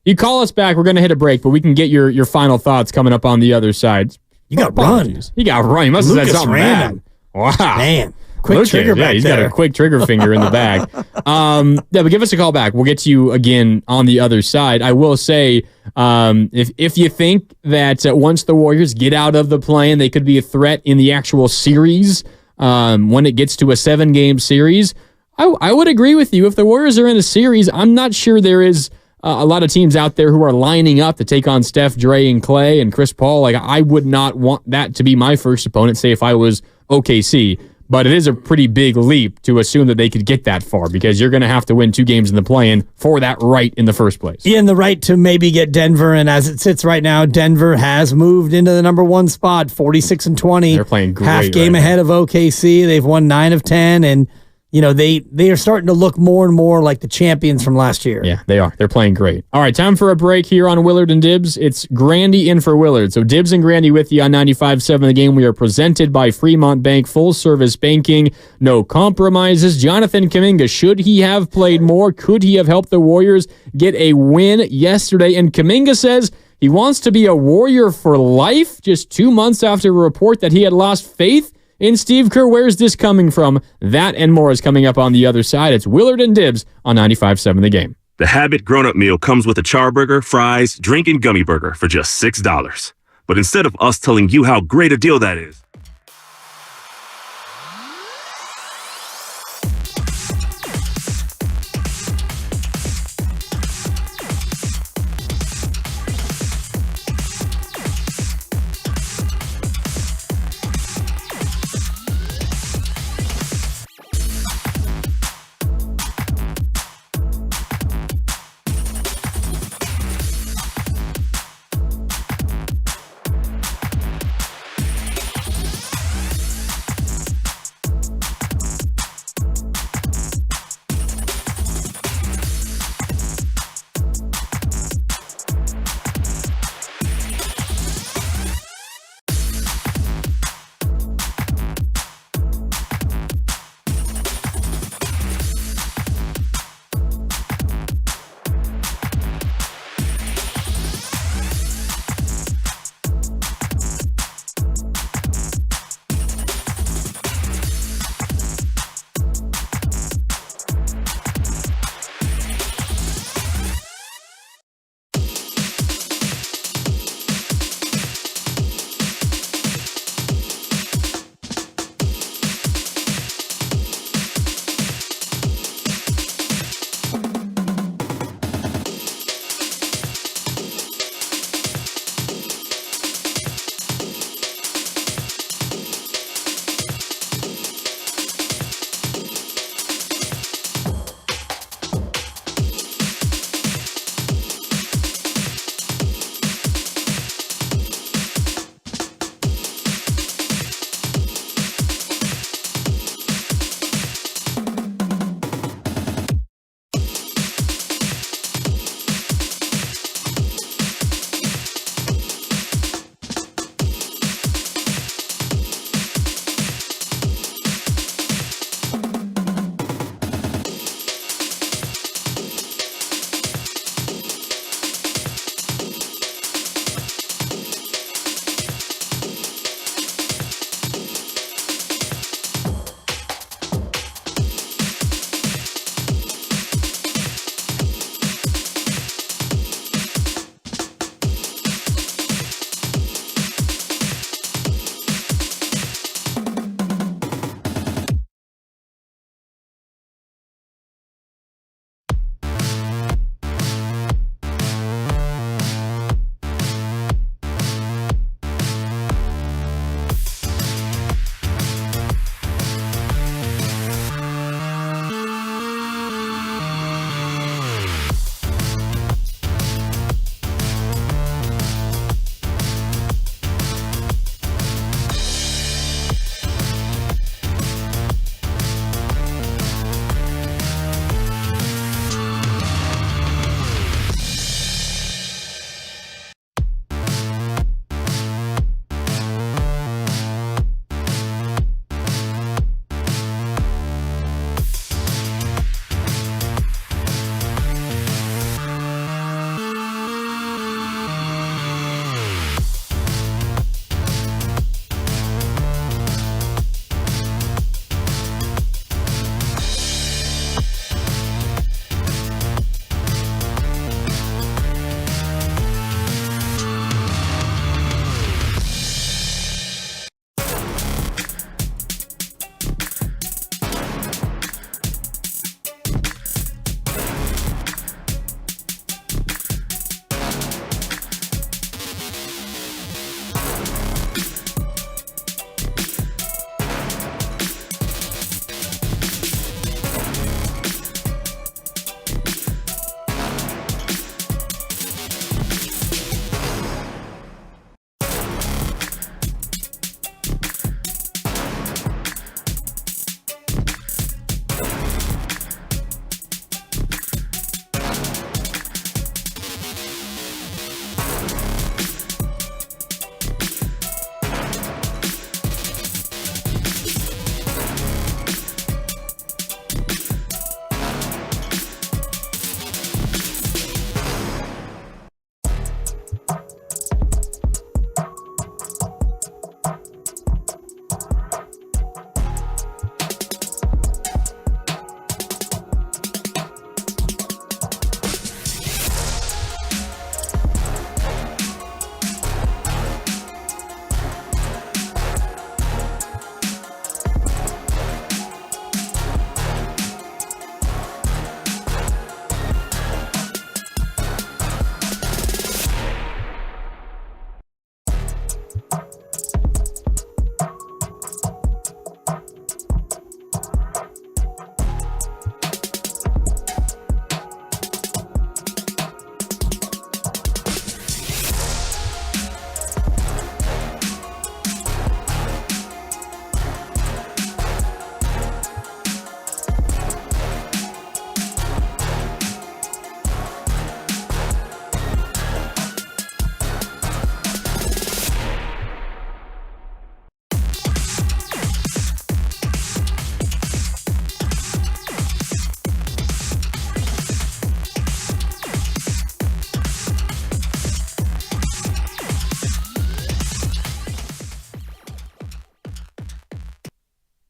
You call us back. We're going to hit a break, but we can get your final thoughts coming up on the other side. You got run. He got run. He must have said something bad. Wow. Man. Quick trigger back there. He's got a quick trigger finger in the back. But give us a call back. We'll get to you again on the other side. I will say, if you think that once the Warriors get out of the play-in, they could be a threat in the actual series when it gets to a 7-game series, I would agree with you. If the Warriors are in a series, I'm not sure there is a lot of teams out there who are lining up to take on Steph, Dre, and Klay, and Chris Paul. Like, I would not want that to be my first opponent, say if I was OKC. But it is a pretty big leap to assume that they could get that far because you're going to have to win 2 games in the play-in for that right in the first place. Yeah, and the right to maybe get Denver. And as it sits right now, Denver has moved into the number 1 spot, 46-20. They're playing great. Half game ahead of OKC. They've won 9 of 10, and they are starting to look more and more like the champions from last year. Yeah, they are. They're playing great. All right, time for a break here on Willard and Dibs. It's Grandy in for Willard. So Dibs and Grandy with you on 95.7 The Game. We are presented by Fremont Bank, full-service banking, no compromises. Jonathan Kaminga, should he have played more? Could he have helped the Warriors get a win yesterday? And Kaminga says he wants to be a Warrior for life, just 2 months after a report that he had lost faith in Steve Kerr. Where's this coming from? That and more is coming up on the other side. It's Willard and Dibs on 95.7 The Game. The Habit grown-up meal comes with a charburger, fries, drink, and gummy burger for just $6. But instead of us telling you how great a deal that is,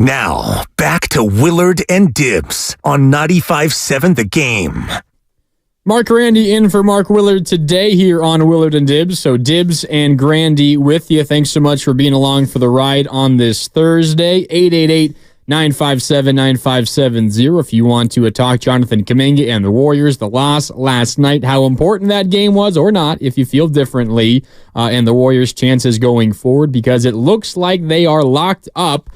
Now, back to Willard and Dibbs on 95.7 The Game. Mark Grandy in for Mark Willard today here on Willard and Dibbs. So Dibbs and Grandy with you. Thanks so much for being along for the ride on this Thursday. 888-957-9570 if you want to talk Jonathan Kaminga and the Warriors. The loss last night, how important that game was or not, if you feel differently, and the Warriors' chances going forward, because it looks like they are locked up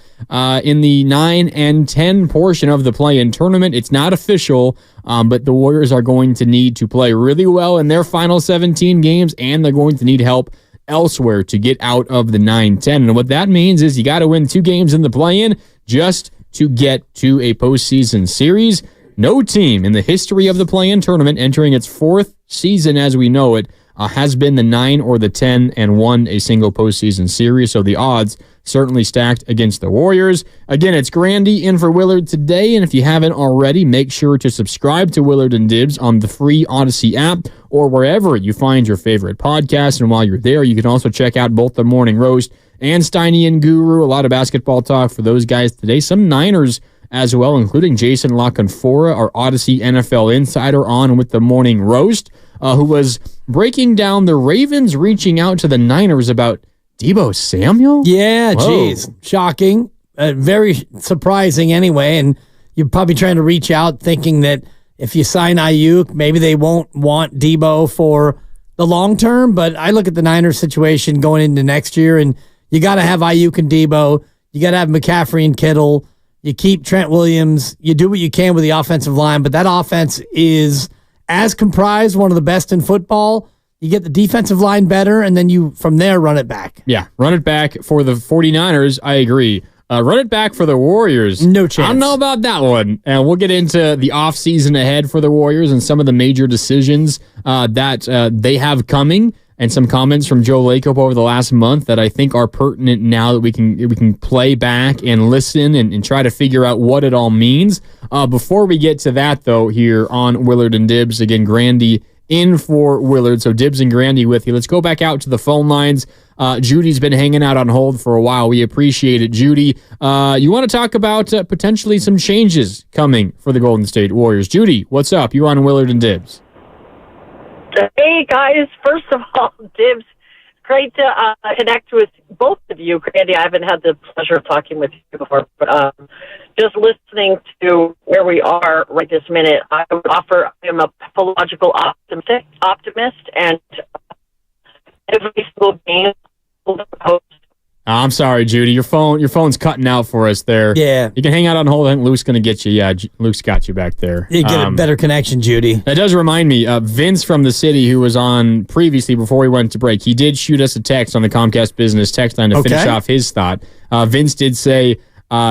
in the 9 and 10 portion of the play-in tournament. It's not official, but the Warriors are going to need to play really well in their final 17 games, and they're going to need help elsewhere to get out of the 9-10. And what that means is you got to win 2 games in the play-in just to get to a postseason series. No team in the history of the play-in tournament entering its 4th season as we know it has been the 9 or the 10 and won a single postseason series. So the odds certainly stacked against the Warriors. Again, it's Grandy in for Willard today, and if you haven't already, make sure to subscribe to Willard and Dibbs on the free Odyssey app or wherever you find your favorite podcast. And while you're there, you can also check out both the Morning Roast and Steiny and Guru. A lot of basketball talk for those guys today. Some Niners as well, including Jason LaConfora, our Odyssey NFL insider, on with the Morning Roast, who was breaking down the Ravens reaching out to the Niners about Deebo Samuel? Yeah, geez. Shocking. Very surprising anyway. And you're probably trying to reach out thinking that if you sign Ayuk, maybe they won't want Deebo for the long term. But I look at the Niners situation going into next year, and you got to have Ayuk and Deebo. You got to have McCaffrey and Kittle. You keep Trent Williams. You do what you can with the offensive line, but that offense is, as comprised, one of the best in football. You get the defensive line better, and then you, from there, run it back. Yeah, run it back for the 49ers. I agree. Run it back for the Warriors. No chance. I don't know about that one. And we'll get into the offseason ahead for the Warriors and some of the major decisions that they have coming, and some comments from Joe Lacob over the last month that I think are pertinent now that we can play back and listen and try to figure out what it all means. Before we get to that, though, here on Willard and Dibbs, again, Grandy in for Willard. So Dibbs and Grandy with you. Let's go back out to the phone lines. Judy's been hanging out on hold for a while. We appreciate it. Judy, you want to talk about potentially some changes coming for the Golden State Warriors. Judy, what's up? You're on Willard and Dibbs. Hey, guys. First of all, Dibbs, great to connect with both of you. Grandy, I haven't had the pleasure of talking with you before, but just listening to where we are right this minute, I would offer I am a pathological optimist, and every single game will post. I'm sorry, Judy. Your phone's cutting out for us there. Yeah. You can hang out on hold. I think Luke's going to get you. Yeah, Luke's got you back there. You get a better connection, Judy. That does remind me, Vince from the city, who was on previously before we went to break, he did shoot us a text on the Comcast Business text line to finish off his thought. Vince did say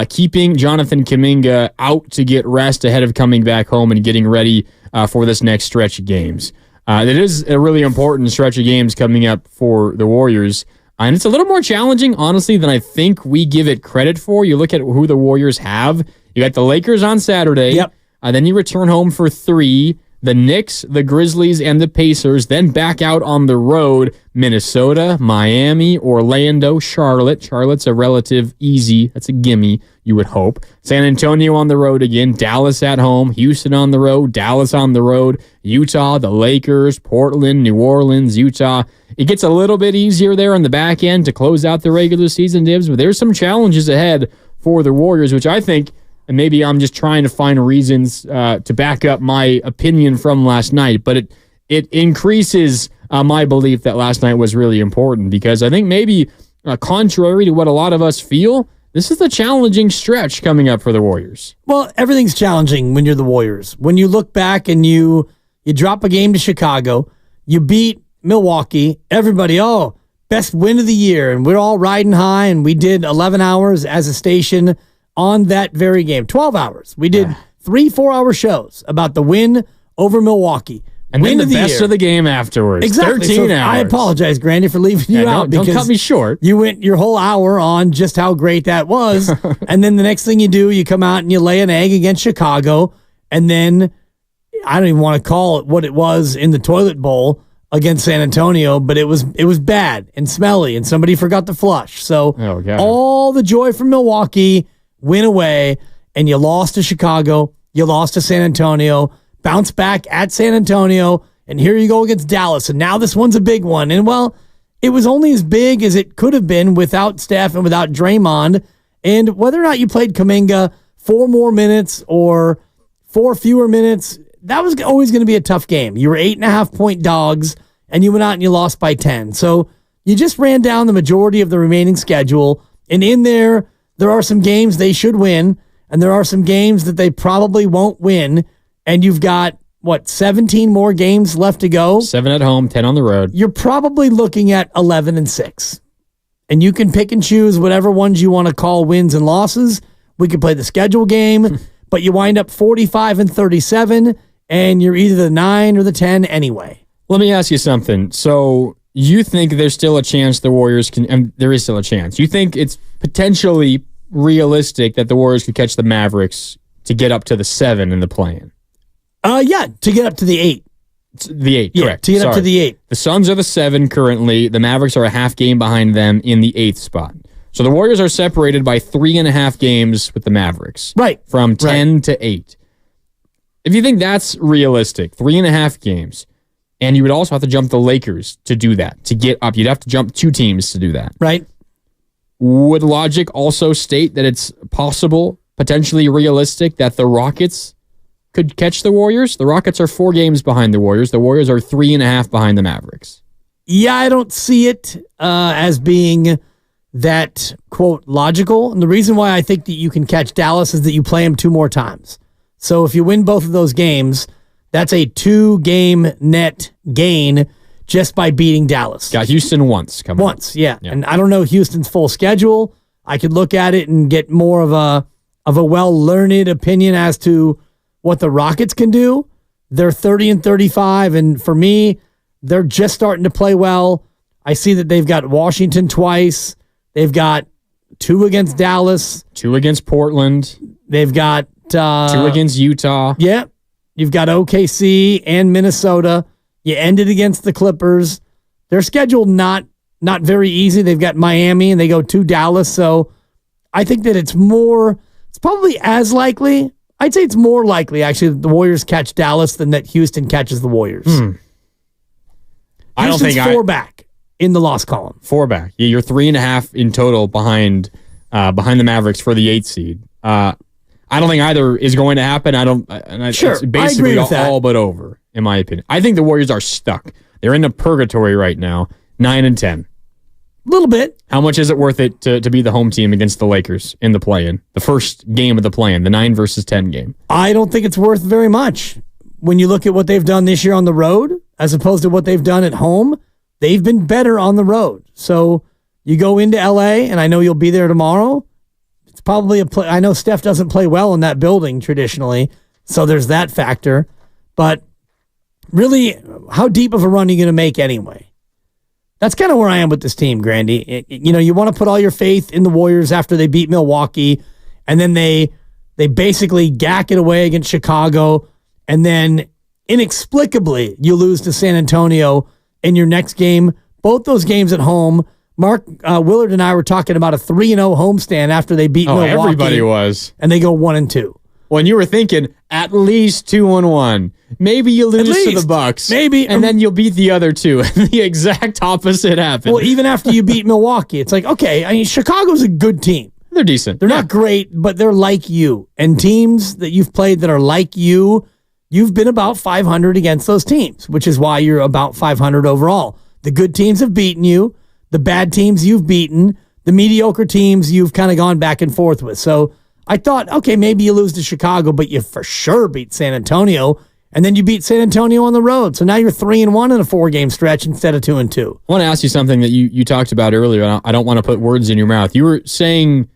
keeping Jonathan Kaminga out to get rest ahead of coming back home and getting ready for this next stretch of games. It is a really important stretch of games coming up for the Warriors. And it's a little more challenging, honestly, than I think we give it credit for. You look at who the Warriors have. You got the Lakers on Saturday. Yep. Then you return home for 3. The Knicks, the Grizzlies, and the Pacers. Then back out on the road. Minnesota, Miami, Orlando, Charlotte. Charlotte's a relative easy. That's a gimme, you would hope. San Antonio on the road again. Dallas at home. Houston on the road. Dallas on the road. Utah, the Lakers, Portland, New Orleans, Utah. It gets a little bit easier there on the back end to close out the regular season, Dibbs, but there's some challenges ahead for the Warriors, which I think, and maybe I'm just trying to find reasons to back up my opinion from last night, but it increases my belief that last night was really important, because I think maybe contrary to what a lot of us feel, this is a challenging stretch coming up for the Warriors. Well, everything's challenging when you're the Warriors. When you look back and you drop a game to Chicago, you beat Milwaukee, everybody, best win of the year, and we're all riding high, and we did 11 hours as a station on that very game. 12 hours. We did 3-4-hour shows about the win over Milwaukee. And then the best of the game afterwards. Exactly. 13 hours. I apologize, Grandy, for leaving you out. Don't cut me short. You went your whole hour on just how great that was, and then the next thing you do, you come out and you lay an egg against Chicago, and then I don't even want to call it what it was in the toilet bowl against San Antonio, but it was bad and smelly, and somebody forgot to flush. So all the joy from Milwaukee win away, and you lost to Chicago, you lost to San Antonio, bounce back at San Antonio, and here you go against Dallas, and now this one's a big one. And, well, it was only as big as it could have been without Steph and without Draymond, and whether or not you played Kaminga 4 more minutes or 4 fewer minutes, that was always going to be a tough game. You were 8.5-point dogs, and you went out and you lost by 10. So you just ran down the majority of the remaining schedule, and in there are some games they should win, and there are some games that they probably won't win, and you've got, 17 more games left to go? 7 at home, 10 on the road. You're probably looking at 11-6. And you can pick and choose whatever ones you want to call wins and losses. We could play the schedule game, but you wind up 45-37, and you're either the 9 or the 10 anyway. Let me ask you something. So you think there's still a chance the Warriors can, and there is still a chance. You think it's potentially realistic that the Warriors could catch the Mavericks to get up to the 7 in the play-in? Yeah, to get up to the 8. The 8, yeah, correct. To get up to the 8. The Suns are the 7 currently. The Mavericks are a half game behind them in the 8th spot. So the Warriors are separated by 3.5 games with the Mavericks. Right. From 10 to 8. If you think that's realistic, 3.5 games, and you would also have to jump the Lakers to do that, to get up. You'd have to jump 2 teams to do that. Right. Would logic also state that it's possible, potentially realistic, that the Rockets could catch the Warriors? The Rockets are 4 games behind the Warriors. The Warriors are 3.5 behind the Mavericks. Yeah, I don't see it as being that, quote, logical. And the reason why I think that you can catch Dallas is that you play them 2 more times. So if you win both of those games, that's a 2-game net gain just by beating Dallas. Got Houston once. Once, yeah. And I don't know Houston's full schedule. I could look at it and get more of a well-learned opinion as to what the Rockets can do. They're 30-35, and for me, they're just starting to play well. I see that they've got Washington twice. They've got 2 against Dallas. 2 against Portland. They've got 2 against Utah. Yeah. You've got OKC and Minnesota. You ended against the Clippers. Their schedule not very easy. They've got Miami and they go to Dallas. So I think that it's probably as likely. I'd say it's more likely, actually, that the Warriors catch Dallas than that Houston catches the Warriors. I don't think 4 back in the loss column. 4 back. Yeah, you're 3.5 in total behind the Mavericks for the 8th seed. I don't think either is going to happen. Sure, it's basically I agree with that. all but over, in my opinion. I think the Warriors are stuck. They're in a purgatory right now, 9-10. A little bit. How much is it worth it to be the home team against the Lakers in the play-in? The first game of the play-in, the 9 versus 10 game. I don't think it's worth very much. When you look at what they've done this year on the road, as opposed to what they've done at home, they've been better on the road. So you go into LA, and I know you'll be there tomorrow. It's probably I know Steph doesn't play well in that building traditionally, so there's that factor. But really, how deep of a run are you going to make anyway? That's kind of where I am with this team, Grandy. You want to put all your faith in the Warriors after they beat Milwaukee, and then they basically gack it away against Chicago, and then inexplicably you lose to San Antonio in your next game. Both those games at home. Mark Willard and I were talking about a 3-0 homestand after they beat Milwaukee. Everybody was. And they go 1-2. When you were thinking at least 2-1, maybe you lose to the Bucks, maybe, and then you'll beat the other 2. And the exact opposite happened. Well, even after you beat Milwaukee, it's like, okay, I mean, Chicago's a good team. They're decent. They're not great, but they're like you. And teams that you've played that are like you've been about 500 against those teams, which is why you're about 500 overall. The good teams have beaten you. The bad teams you've beaten. The mediocre teams you've kind of gone back and forth with. So I thought, okay, maybe you lose to Chicago, but you for sure beat San Antonio, and then you beat San Antonio on the road. So now you're 3-1 in a 4-game stretch instead of 2-2. I want to ask you something that you talked about earlier. I don't want to put words in your mouth. You were saying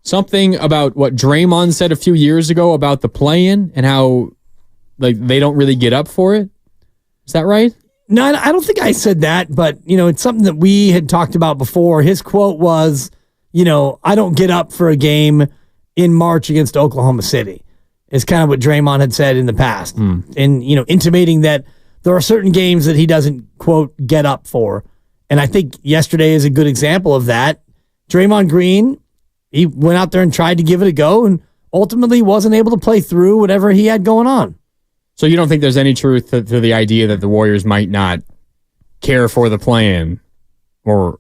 something about what Draymond said a few years ago about the play-in and how they don't really get up for it. Is that right? No, I don't think I said that, but it's something that we had talked about before. His quote was, I don't get up for a game in March against Oklahoma City, is kind of what Draymond had said in the past. And, intimating that there are certain games that he doesn't, quote, get up for. And I think yesterday is a good example of that. Draymond Green He went out there and tried to give it a go and ultimately wasn't able to play through whatever he had going on. So you don't think there's any truth to the idea that the Warriors might not care for the play-in? Or,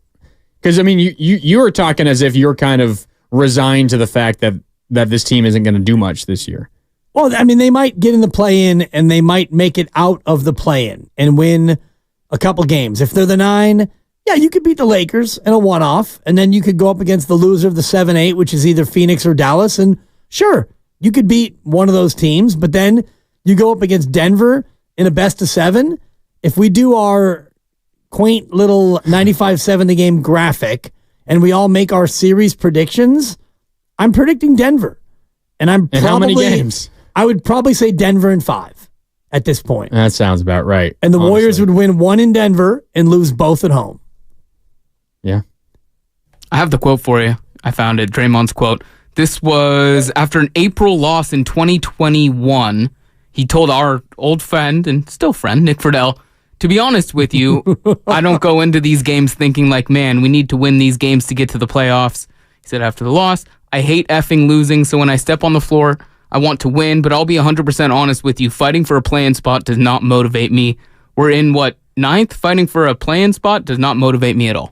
because, I mean, you were talking as if you're kind of resigned to the fact that this team isn't going to do much this year. Well, I mean, they might get in the play-in and they might make it out of the play-in and win a couple games. If they're the 9, yeah, you could beat the Lakers in a one-off, and then you could go up against the loser of the 7-8, which is either Phoenix or Dallas, and sure, you could beat one of those teams, but then you go up against Denver in a best-of-7. If we do our quaint little 95-70 game graphic and we all make our series predictions, I'm predicting Denver. And how many games? I would probably say Denver in 5 at this point. That sounds about right. And the Warriors would win 1 in Denver and lose both at home. Yeah. I have the quote for you. I found it. Draymond's quote. This was after an April loss in 2021. He told our old friend and still friend, Nick Friedel, to be honest with you, I don't go into these games thinking like, man, we need to win these games to get to the playoffs. He said after the loss, I hate effing losing, so when I step on the floor, I want to win, but I'll be 100% honest with you. Fighting for a play-in spot does not motivate me. We're in, 9th? Fighting for a play-in spot does not motivate me at all.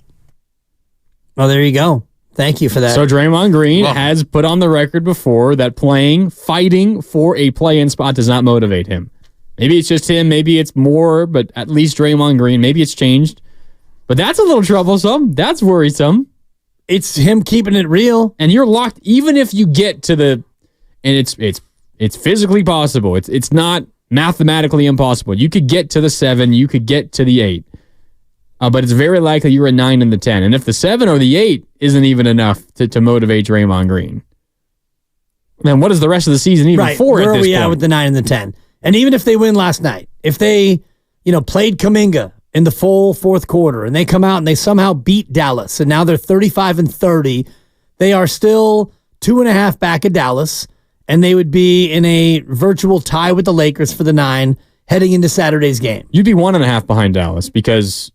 Well, there you go. Thank you for that. So Draymond Green has put on the record before that fighting for a play-in spot does not motivate him. Maybe it's just him, maybe it's more, but at least Draymond Green, maybe it's changed. But that's a little troublesome. That's worrisome. It's him keeping it real. And you're locked, even if you get to the, and it's physically possible. It's not mathematically impossible. You could get to the 7, you could get to the 8. But it's very likely you're a 9 and the 10. And if the 7 or the 8 isn't even enough to motivate Draymond Green, then what is the rest of the season even for at this point? Where are we at with the 9 and the 10? And even if they win last night, if they, played Kaminga in the full fourth quarter and they come out and they somehow beat Dallas and now they're 35-30, they are still 2.5 back of Dallas and they would be in a virtual tie with the Lakers for the 9 heading into Saturday's game. You'd be 1.5 behind Dallas because...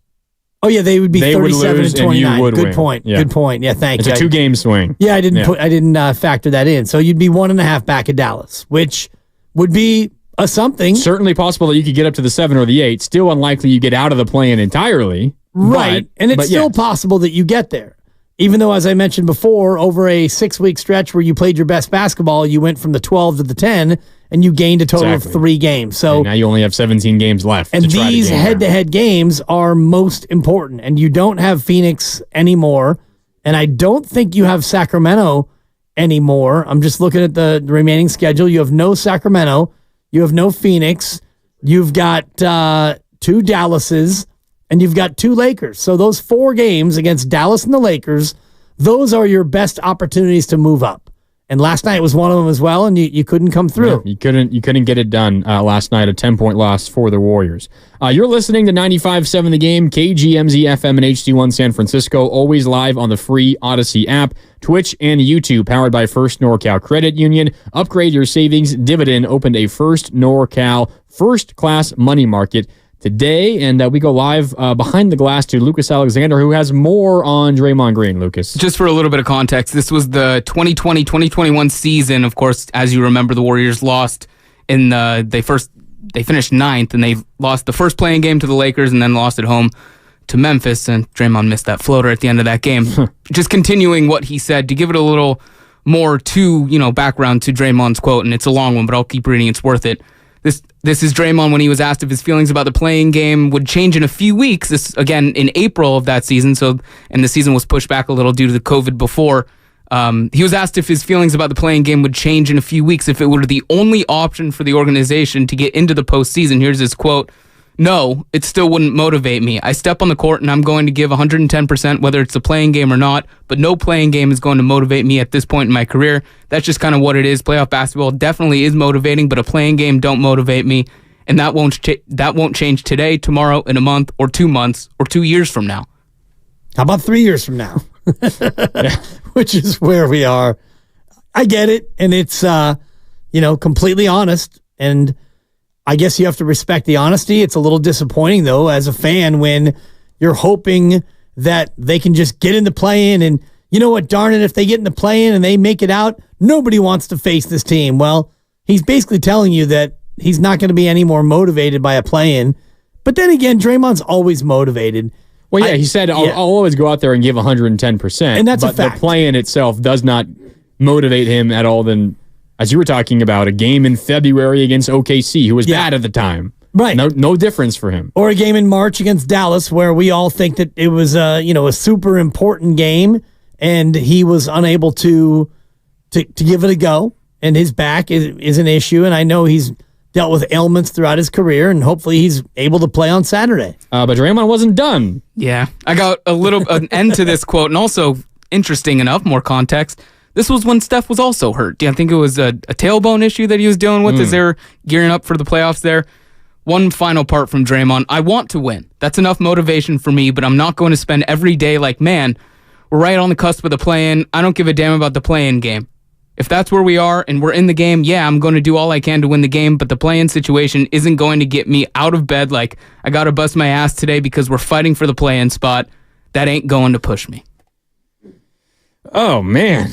Oh yeah, they would be 37-29. Good point. Yeah. Good point. Yeah, thank you. It's a 2-game swing. Yeah, I didn't factor that in. So you'd be 1.5 back of Dallas, which would be a something. Certainly possible that you could get up to the 7 or the 8. Still unlikely you get out of the play-in entirely. Right, and it's still possible that you get there. Even though, as I mentioned before, over a 6-week stretch where you played your best basketball, you went from the 12 to the 10, and you gained a total of 3 games. So and now you only have 17 games left. And these head-to-head games are most important. And you don't have Phoenix anymore, and I don't think you have Sacramento anymore. I'm just looking at the remaining schedule. You have no Sacramento. You have no Phoenix. You've got 2 Dallases. And you've got 2 Lakers. So those 4 games against Dallas and the Lakers, those are your best opportunities to move up. And last night was one of them as well, and you couldn't come through. Yeah, you couldn't get it done last night, a 10-point loss for the Warriors. You're listening to 95.7 The Game, KGMZ FM and HD1 San Francisco, always live on the free Odyssey app, Twitch, and YouTube, powered by First NorCal Credit Union. Upgrade your savings. Dividend opened a First NorCal first-class money market today, and we go live behind the glass to Lucas Alexander, who has more on Draymond Green. Lucas. Just for a little bit of context, this was the 2020-2021 season. Of course, as you remember, the Warriors lost in they finished 9th, and they lost the first playing game to the Lakers and then lost at home to Memphis, and Draymond missed that floater at the end of that game. Just continuing what he said, to give it a little more background to Draymond's quote, and it's a long one, but I'll keep reading, it's worth it. This is Draymond when he was asked if his feelings about the playing game would change in a few weeks. This, again, in April of that season, and the season was pushed back a little due to the COVID before. He was asked if his feelings about the playing game would change in a few weeks if it were the only option for the organization to get into the postseason. Here's his quote. No, it still wouldn't motivate me. I step on the court and I'm going to give 110%, whether it's a playing game or not, but no playing game is going to motivate me at this point in my career. That's just kind of what it is. Playoff basketball definitely is motivating, but a playing game don't motivate me, and that won't change today, tomorrow, in a month, or 2 months, or 2 years from now. How about 3 years from now? Which is where we are. I get it, and it's completely honest, and I guess you have to respect the honesty. It's a little disappointing, though, as a fan, when you're hoping that they can just get in the play-in and you know what, darn it, if they get in the play-in and they make it out, nobody wants to face this team. Well, he's basically telling you that he's not going to be any more motivated by a play-in. But then again, Draymond's always motivated. Well, yeah, he said, I'll always go out there and give 110%. And that's a fact. But the play-in itself does not motivate him at all. Then, as you were talking about, a game in February against OKC, who was bad at the time. Right. No difference for him. Or a game in March against Dallas where we all think that it was a super important game and he was unable to give it a go. And his back is an issue. And I know he's dealt with ailments throughout his career, and hopefully he's able to play on Saturday. But Draymond wasn't done. Yeah. I got an end to this quote, and also, interesting enough, more context, this was when Steph was also hurt. I think it was a tailbone issue that he was dealing with as they're gearing up for the playoffs there. One final part from Draymond. I want to win. That's enough motivation for me, but I'm not going to spend every day like, man, we're right on the cusp of the play-in. I don't give a damn about the play-in game. If that's where we are and we're in the game, yeah, I'm going to do all I can to win the game, but the play-in situation isn't going to get me out of bed like I got to bust my ass today because we're fighting for the play-in spot. That ain't going to push me. Oh, man.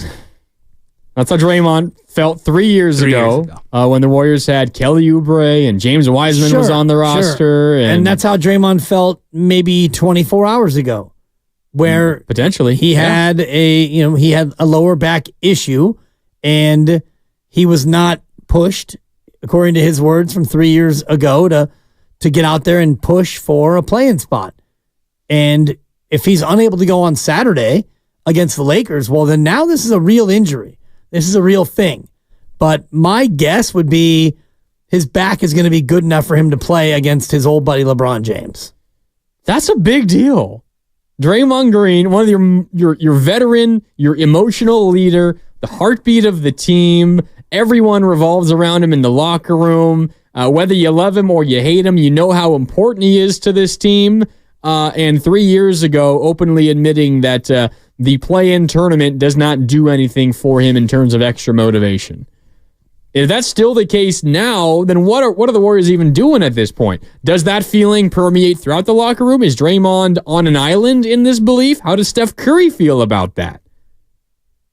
That's how Draymond felt 3 years ago. When the Warriors had Kelly Oubre and James Wiseman was on the roster. Sure. And that's how Draymond felt maybe 24 hours ago, where potentially he had he had a lower back issue and he was not pushed, according to his words from 3 years ago, to get out there and push for a play-in spot. And if he's unable to go on Saturday against the Lakers, well, then now this is a real injury. This is a real thing. But my guess would be his back is going to be good enough for him to play against his old buddy LeBron James. That's a big deal. Draymond Green, one of your veteran, your emotional leader, the heartbeat of the team. Everyone revolves around him in the locker room. Whether you love him or you hate him, you know how important he is to this team. And 3 years ago, openly admitting that the play-in tournament does not do anything for him in terms of extra motivation. If that's still the case now, then what are the Warriors even doing at this point? Does that feeling permeate throughout the locker room? Is Draymond on an island in this belief? How does Steph Curry feel about that?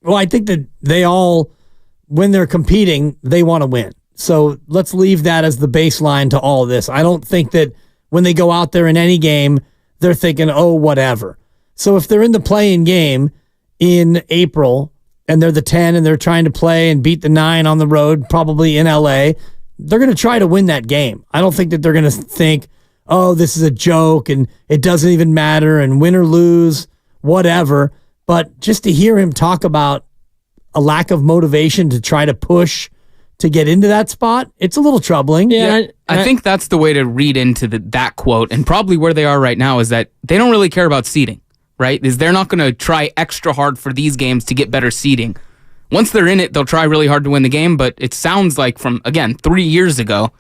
Well, I think that they all, when they're competing, they want to win. So let's leave that as the baseline to all of this. I don't think that when they go out there in any game, they're thinking, oh, whatever. So if they're in the play-in game in April and they're the 10 and they're trying to play and beat the 9 on the road, probably in LA, they're going to try to win that game. I don't think that they're going to think, oh, this is a joke and it doesn't even matter and win or lose, whatever. But just to hear him talk about a lack of motivation to try to push to get into that spot, it's a little troubling. Yeah, I think that's the way to read into that quote, and probably where they are right now is that they don't really care about seeding, right? Is they're not going to try extra hard for these games to get better seeding. Once they're in it, they'll try really hard to win the game, but it sounds like from, again, 3 years ago,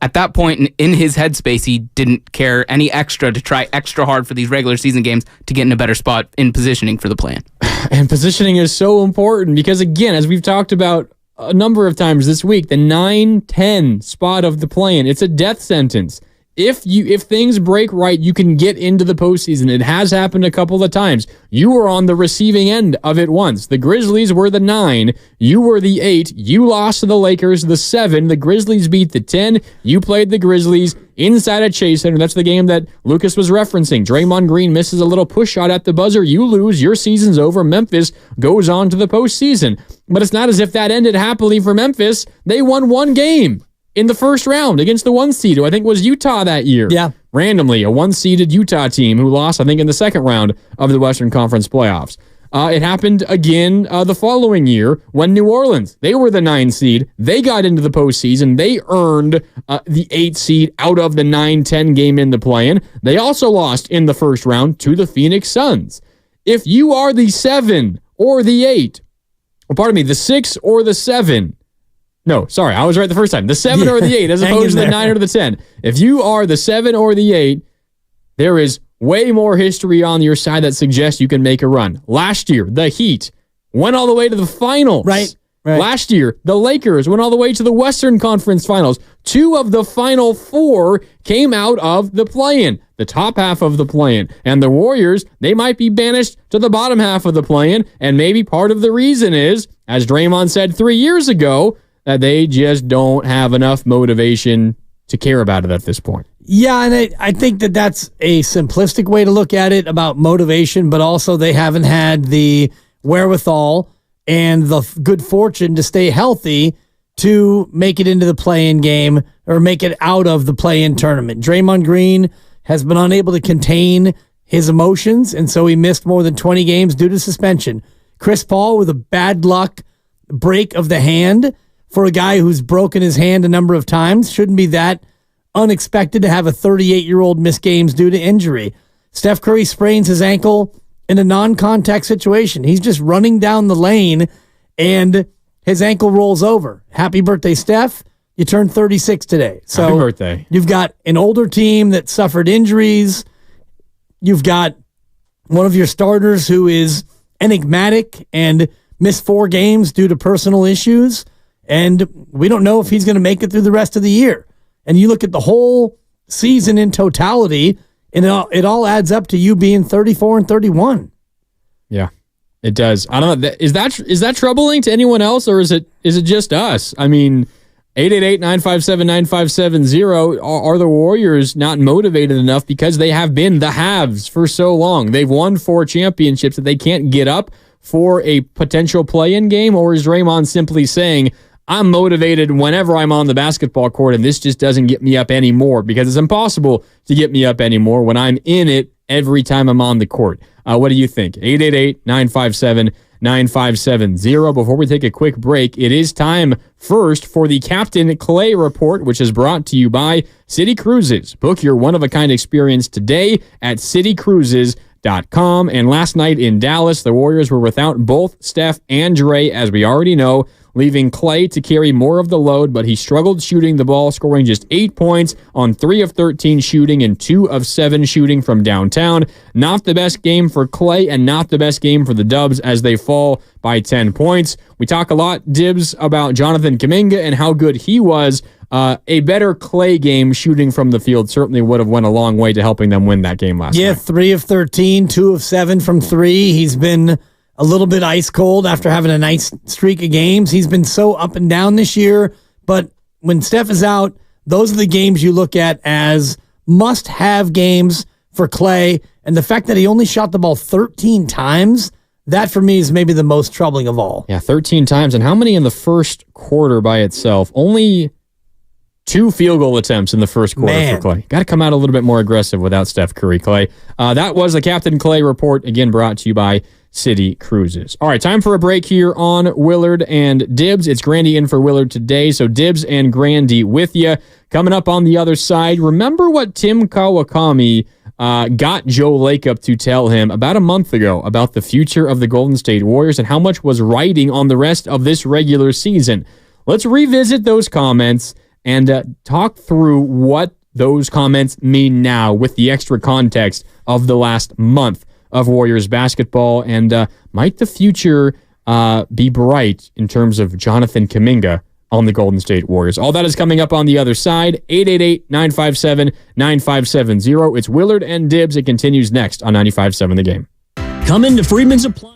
at that point in his headspace, he didn't care any extra to try extra hard for these regular season games to get in a better spot in positioning for the play-in. And positioning is so important because, again, as we've talked about a number of times this week, the 9-10 spot of the play-in, it's a death sentence. If things break right, you can get into the postseason. It has happened a couple of times. You were on the receiving end of it once. The Grizzlies were the 9. You were the 8. You lost to the Lakers, the 7. The Grizzlies beat the 10. You played the Grizzlies inside at Chase Center. That's the game that Lucas was referencing. Draymond Green misses a little push shot at the buzzer. You lose. Your season's over. Memphis goes on to the postseason. But it's not as if that ended happily for Memphis. They won one game in the first round against the 1 seed, who I think was Utah that year. Yeah. Randomly, a 1-seeded Utah team who lost, I think, in the second round of the Western Conference playoffs. It happened again the following year when New Orleans, they were the 9 seed. They got into the postseason. They earned the 8 seed out of the 9-10 game in the play-in. They also lost in the first round to the Phoenix Suns. If you are the 7 or the 8, the 6 or the 7, no, sorry, I was right the first time. The 7 or the 8 as opposed to the 9 or the 10. If you are the 7 or the 8, there is way more history on your side that suggests you can make a run. Last year, the Heat went all the way to the finals. Right. Last year, the Lakers went all the way to the Western Conference Finals. 2 of the final 4 came out of the play-in, the top half of the play-in. And the Warriors, they might be banished to the bottom half of the play-in, and maybe part of the reason is, as Draymond said 3 years ago, that they just don't have enough motivation to care about it at this point. Yeah, and I think that that's a simplistic way to look at it about motivation, but also they haven't had the wherewithal and the good fortune to stay healthy to make it into the play-in game or make it out of the play-in tournament. Draymond Green has been unable to contain his emotions, and so he missed more than 20 games due to suspension. Chris Paul with a bad luck break of the hand for a guy who's broken his hand a number of times. Shouldn't be that unexpected to have a 38-year-old miss games due to injury. Steph Curry sprains his ankle in a non-contact situation. He's just running down the lane and his ankle rolls over. Happy birthday, Steph. You turned 36 today. So happy birthday. You've got an older team that suffered injuries. You've got one of your starters who is enigmatic and missed 4 games due to personal issues. And we don't know if he's going to make it through the rest of the year. And you look at the whole season in totality, and it all adds up to you being 34 and 31. Yeah, it does. I don't know. Is that troubling to anyone else, or is it just us? I mean, 888-957-9570. Are the Warriors not motivated enough because they have been the haves for so long? They've won 4 championships that they can't get up for a potential play-in game, or is Draymond simply saying, I'm motivated whenever I'm on the basketball court, and this just doesn't get me up anymore because it's impossible to get me up anymore when I'm in it every time I'm on the court. What do you think? 888-957-9570. Before we take a quick break, it is time first for the Captain Klay Report, which is brought to you by City Cruises. Book your one-of-a-kind experience today at citycruises.com. And last night in Dallas, the Warriors were without both Steph and Dre, as we already know, leaving Klay to carry more of the load, but he struggled shooting the ball, scoring just 8 points on 3 of 13 shooting and 2 of 7 shooting from downtown. Not the best game for Klay and not the best game for the Dubs as they fall by 10 points. We talk a lot, Dibs, about Jonathan Kaminga and how good he was. A better Klay game shooting from the field certainly would have went a long way to helping them win that game last night. 3 of 13, 2 of 7 from 3. He's been a little bit ice cold after having a nice streak of games. He's been so up and down this year, but when Steph is out, those are the games you look at as must-have games for Klay, and the fact that he only shot the ball 13 times, that for me is maybe the most troubling of all. Yeah, 13 times, and how many in the first quarter by itself? Only 2 field goal attempts in the first quarter for Klay. Got to come out a little bit more aggressive without Steph Curry, Klay. That was the Captain Klay Report, again brought to you by City Cruises. All right, time for a break here on Willard and Dibs. It's Grandy in for Willard today, so Dibs and Grandy with you. Coming up on the other side, remember what Tim Kawakami got Joe Lacob to tell him about a month ago about the future of the Golden State Warriors and how much was riding on the rest of this regular season. Let's revisit those comments and talk through what those comments mean now with the extra context of the last month of Warriors basketball, and might the future be bright in terms of Jonathan Kaminga on the Golden State Warriors? All that is coming up on the other side. 888-957-9570. It's Willard and Dibs. It continues next on 95.7 The Game. Come into Freedman's Appliance.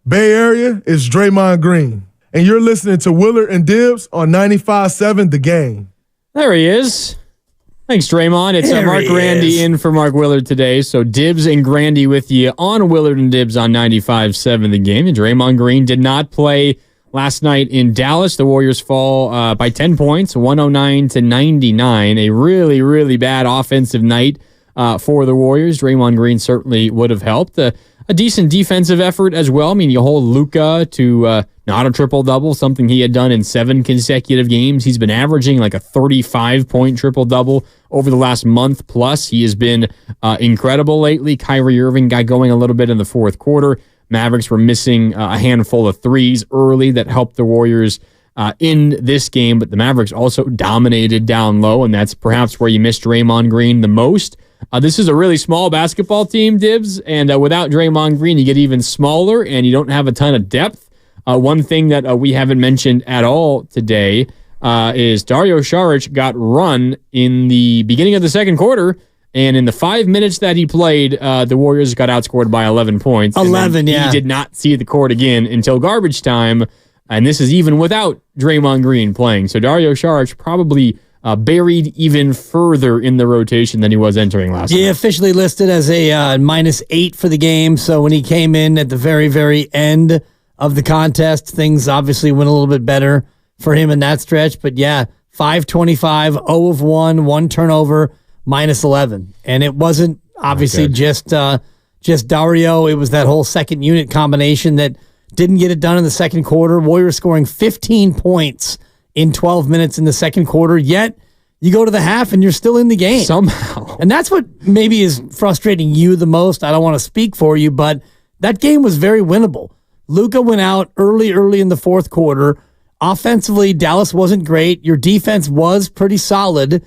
Bay Area, it's Draymond Green. And you're listening to Willard and Dibbs on 95.7 The Game. There he is. Thanks, Draymond. It's Mark Grandy in for Mark Willard today. So Dibbs and Grandy with you on Willard and Dibbs on 95.7 The Game. And Draymond Green did not play last night in Dallas. The Warriors fall by 10 points, 109-99. A really, really bad offensive night for the Warriors. Draymond Green certainly would have helped. A decent defensive effort as well. I mean, you hold Luka to not a triple-double, something he had done in 7 consecutive games. He's been averaging like a 35-point triple-double over the last month plus. He has been incredible lately. Kyrie Irving got going a little bit in the fourth quarter. Mavericks were missing a handful of threes early that helped the Warriors in this game, but the Mavericks also dominated down low, and that's perhaps where you miss Draymond Green the most. This is a really small basketball team, Dibbs, and without Draymond Green, you get even smaller, and you don't have a ton of depth. One thing that we haven't mentioned at all today is Dario Saric got run in the beginning of the second quarter, and in the 5 minutes that he played, the Warriors got outscored by 11 points. 11, yeah. He did not see the court again until garbage time, and this is even without Draymond Green playing. So Dario Saric probably buried even further in the rotation than he was entering last night. He officially listed as a -8 for the game, so when he came in at the very, very end of the contest, things obviously went a little bit better for him in that stretch. But yeah, 5-25, 0 of 1, 1 turnover, -11. And it wasn't obviously just Dario. It was that whole second unit combination that didn't get it done in the second quarter. Warriors scoring 15 points in 12 minutes in the second quarter, yet you go to the half and you're still in the game. Somehow. And that's what maybe is frustrating you the most. I don't want to speak for you, but that game was very winnable. Luka went out early in the fourth quarter. Offensively, Dallas wasn't great. Your defense was pretty solid,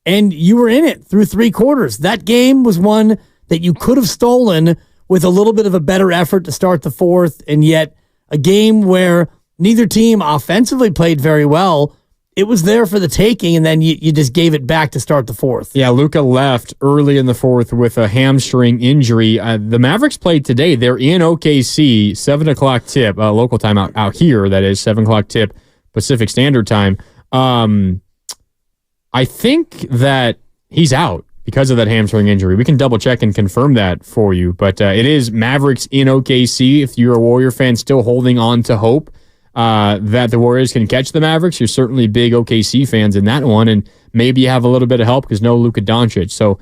and you were in it through 3 quarters. That game was one that you could have stolen with a little bit of a better effort to start the fourth, and yet a game where neither team offensively played very well. It was there for the taking, and then you just gave it back to start the fourth. Yeah, Luka left early in the fourth with a hamstring injury. The Mavericks played today. They're in OKC, 7 o'clock tip, local time out here, that is, 7 o'clock tip, Pacific Standard Time. I think that he's out because of that hamstring injury. We can double-check and confirm that for you, but it is Mavericks in OKC. If you're a Warrior fan still holding on to hope that the Warriors can catch the Mavericks, you're certainly big OKC fans in that one, and maybe you have a little bit of help because no Luka Doncic. So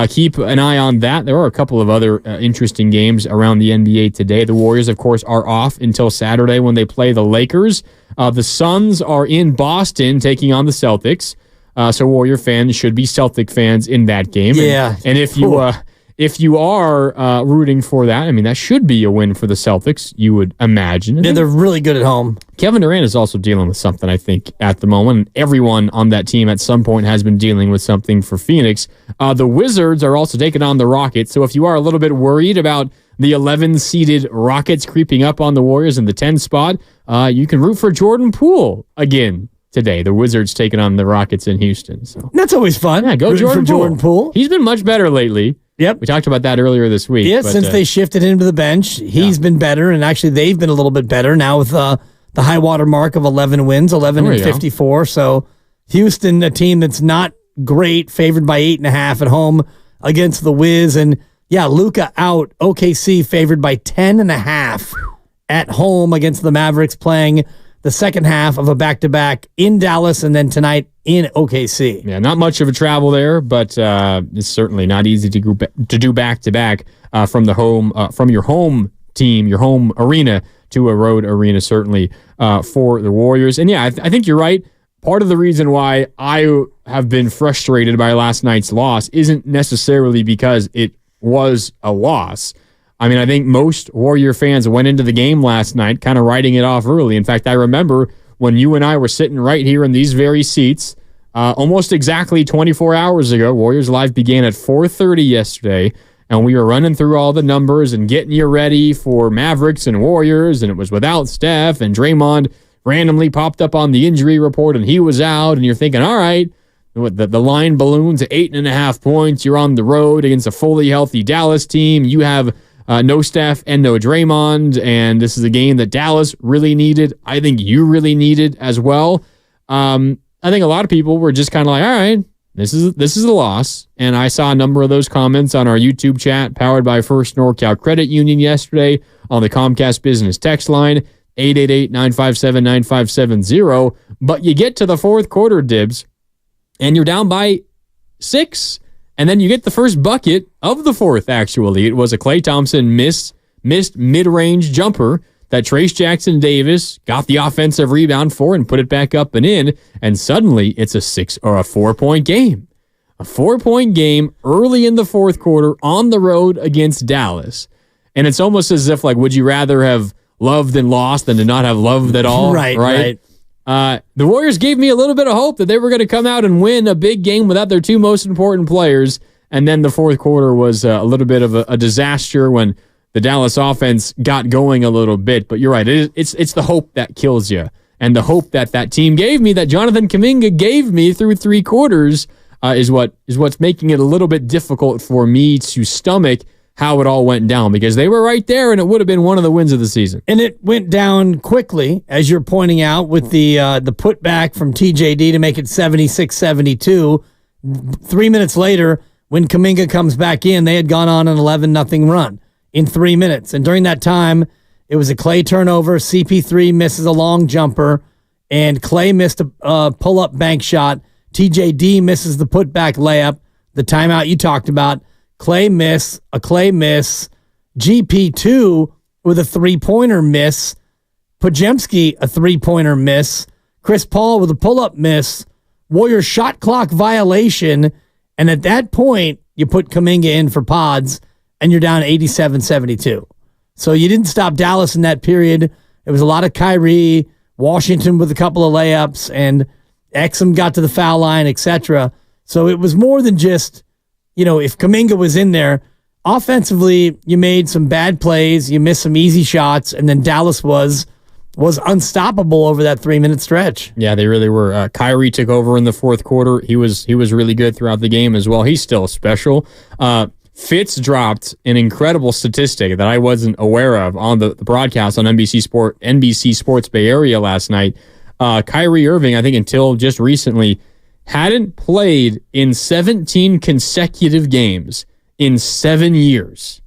keep an eye on that. There are a couple of other interesting games around the NBA today. The Warriors, of course, are off until Saturday when they play the Lakers. The Suns are in Boston taking on the Celtics. So Warrior fans should be Celtic fans in that game. Yeah. And if you are rooting for that, I mean, that should be a win for the Celtics, you would imagine. Yeah, they're really good at home. Kevin Durant is also dealing with something, I think, at the moment. Everyone on that team at some point has been dealing with something for Phoenix. The Wizards are also taking on the Rockets. So if you are a little bit worried about the 11-seeded Rockets creeping up on the Warriors in the 10 spot, you can root for Jordan Poole again today. The Wizards taking on the Rockets in Houston. So that's always fun. Yeah, go Jordan Poole. He's been much better lately. Yep. We talked about that earlier this week. Yeah, since they shifted him to the bench, he's been better, and actually they've been a little bit better now with the high water mark of 11 wins, 11-54. So Houston, a team that's not great, favored by 8.5 at home against the Wiz. And yeah, Luka out. OKC favored by 10.5 at home against the Mavericks, playing the second half of a back-to-back in Dallas and then tonight in OKC. Yeah, not much of a travel there, but it's certainly not easy to do back-to-back from your home team, your home arena to a road arena, certainly for the Warriors. And yeah, I think you're right. Part of the reason why I have been frustrated by last night's loss isn't necessarily because it was a loss. I mean, I think most Warrior fans went into the game last night kind of writing it off early. In fact, I remember when you and I were sitting right here in these very seats, almost exactly 24 hours ago. Warriors Live began at 4:30 yesterday, and we were running through all the numbers and getting you ready for Mavericks and Warriors, and it was without Steph, and Draymond randomly popped up on the injury report, and he was out, and you're thinking, all right, the line balloons at 8.5 points. You're on the road against a fully healthy Dallas team. You have no Steph and no Draymond, and this is a game that Dallas really needed. I think you really needed as well. I think a lot of people were just kind of like, all right, this is a loss. And I saw a number of those comments on our YouTube chat powered by First NorCal Credit Union yesterday on the Comcast Business text line, 888-957-9570. But you get to the fourth quarter, Dibs, and you're down by 6. And then you get the first bucket of the fourth, actually. It was a Klay Thompson missed mid-range jumper that Trace Jackson-Davis got the offensive rebound for and put it back up and in. And suddenly it's a 4-point game. A 4-point game early in the fourth quarter on the road against Dallas. And it's almost as if, like, would you rather have loved and lost than to not have loved at all? Right. The Warriors gave me a little bit of hope that they were going to come out and win a big game without their two most important players. And then the fourth quarter was a little bit of a disaster when the Dallas offense got going a little bit. But you're right. It's the hope that kills you. And the hope that team gave me, that Jonathan Kaminga gave me through 3 quarters, is what's making it a little bit difficult for me to stomach how it all went down, because they were right there and it would have been one of the wins of the season. And it went down quickly, as you're pointing out, with the putback from TJD to make it 76-72. 3 minutes later, when Kaminga comes back in, they had gone on an 11-0 run in 3 minutes. And during that time, it was a Klay turnover. CP3 misses a long jumper, and Klay missed a pull-up bank shot. TJD misses the putback layup, the timeout you talked about. Klay miss, GP2 with a 3-pointer miss, Podziemski a 3-pointer miss, Chris Paul with a pull-up miss, Warriors shot clock violation, and at that point, you put Kaminga in for Pods, and you're down 87-72. So you didn't stop Dallas in that period. It was a lot of Kyrie, Washington with a couple of layups, and Exum got to the foul line, etc. So it was more than just, if Kaminga was in there. Offensively, you made some bad plays, you missed some easy shots, and then Dallas was unstoppable over that 3-minute stretch. Yeah, they really were. Kyrie took over in the fourth quarter. He was really good throughout the game as well. He's still special. Fitz dropped an incredible statistic that I wasn't aware of on the broadcast on NBC Sports Bay Area last night. Kyrie Irving, I think until just recently, hadn't played in 17 consecutive games in 7 years.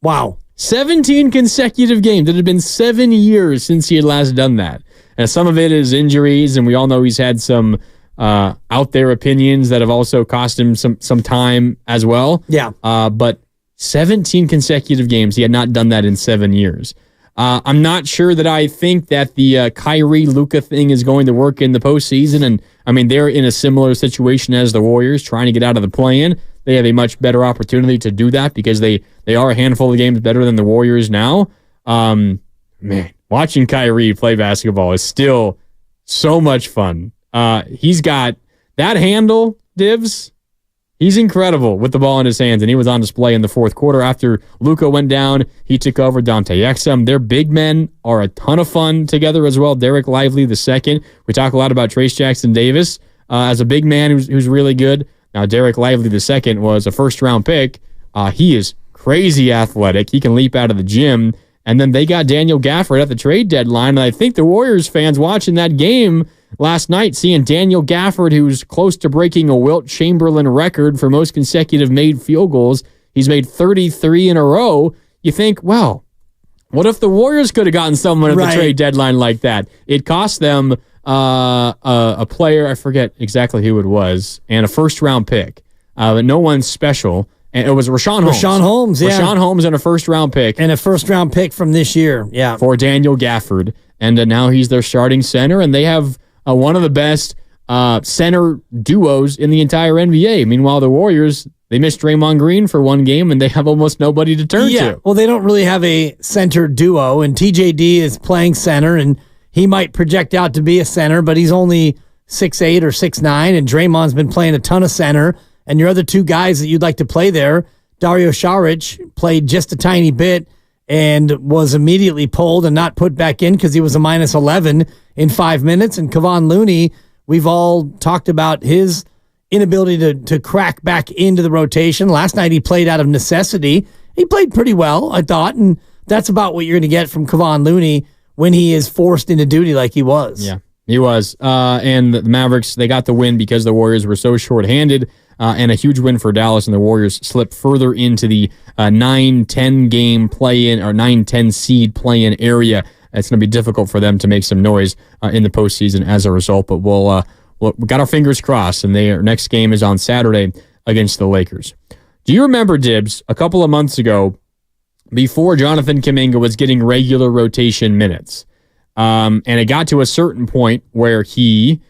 Wow. 17 consecutive games. It had been 7 years since he had last done that. And some of it is injuries, and we all know he's had some out there opinions that have also cost him some time as well. Yeah. But 17 consecutive games. He had not done that in 7 years. I'm not sure that I think that the Kyrie-Luka thing is going to work in the postseason. And, I mean, they're in a similar situation as the Warriors, trying to get out of the play-in. They have a much better opportunity to do that because they are a handful of games better than the Warriors now. Man, watching Kyrie play basketball is still so much fun. He's got that handle, Dibs. He's incredible with the ball in his hands, and he was on display in the fourth quarter. After Luka went down, he took over Dante Exum. Their big men are a ton of fun together as well. Derek Lively II. We talk a lot about Trace Jackson-Davis as a big man who's really good. Now, Derek Lively II was a first-round pick. He is crazy athletic. He can leap out of the gym. And then they got Daniel Gafford at the trade deadline, and I think the Warriors fans watching that game last night, seeing Daniel Gafford, who's close to breaking a Wilt Chamberlain record for most consecutive made field goals. He's made 33 in a row. You think, well, what if the Warriors could have gotten someone at the trade deadline like that? It cost them a player, I forget exactly who it was, and a first-round pick. But no one special. And it was Rashawn Holmes. Rashawn Holmes, yeah. Rashawn Holmes and a first-round pick. And a first-round pick from this year, yeah. For Daniel Gafford. And now he's their starting center, and they have one of the best center duos in the entire NBA. Meanwhile, the Warriors, they missed Draymond Green for one game, and they have almost nobody to turn to. Well, they don't really have a center duo, and TJD is playing center, and he might project out to be a center, but he's only 6'8" or 6'9", and Draymond's been playing a ton of center. And your other two guys that you'd like to play there, Dario Saric played just a tiny bit and was immediately pulled and not put back in because he was a minus 11 in 5 minutes. And Kevon Looney, we've all talked about his inability to crack back into the rotation. Last night he played out of necessity, he played pretty well, I thought, and that's about what you're going to get from Kevon Looney when he is forced into duty like he was. Yeah, he was. And the Mavericks, they got the win because the Warriors were so shorthanded, and a huge win for Dallas, and the Warriors slip further into the 9-10 game play-in or 9-10 seed play-in area. It's going to be difficult for them to make some noise in the postseason as a result, but we got our fingers crossed, and their next game is on Saturday against the Lakers. Do you remember, Dibs, a couple of months ago, before Jonathan Kaminga was getting regular rotation minutes, and it got to a certain point where he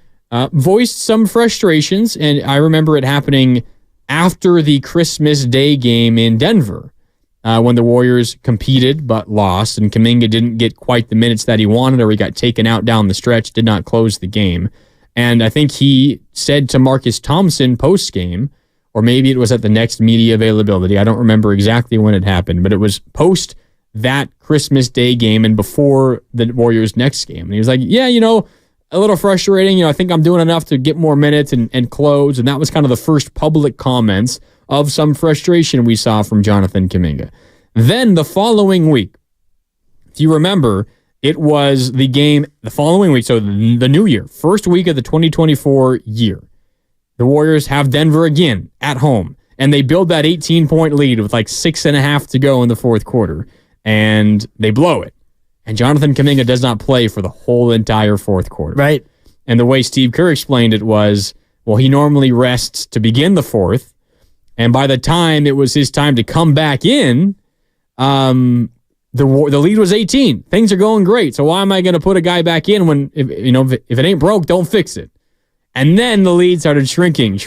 voiced some frustrations, and I remember it happening after the Christmas Day game in Denver, when the Warriors competed but lost, and Kaminga didn't get quite the minutes that he wanted, or he got taken out down the stretch, did not close the game. And I think he said to Marcus Thompson post-game, or maybe it was at the next media availability, I don't remember exactly when it happened, but it was post that Christmas Day game and before the Warriors' next game. And he was like, yeah, a little frustrating. I think I'm doing enough to get more minutes and close. And that was kind of the first public comments of some frustration we saw from Jonathan Kaminga. Then the following week, if you remember, it was the game the following week, so the new year, first week of the 2024 year. The Warriors have Denver again at home, and they build that 18-point lead with like 6.5 to go in the fourth quarter, and they blow it. And Jonathan Kaminga does not play for the whole entire fourth quarter. Right. And the way Steve Kerr explained it was, well, he normally rests to begin the fourth, and by the time it was his time to come back in, the lead was 18. Things are going great. So why am I going to put a guy back in when if it ain't broke, don't fix it? And then the lead started shrinking. And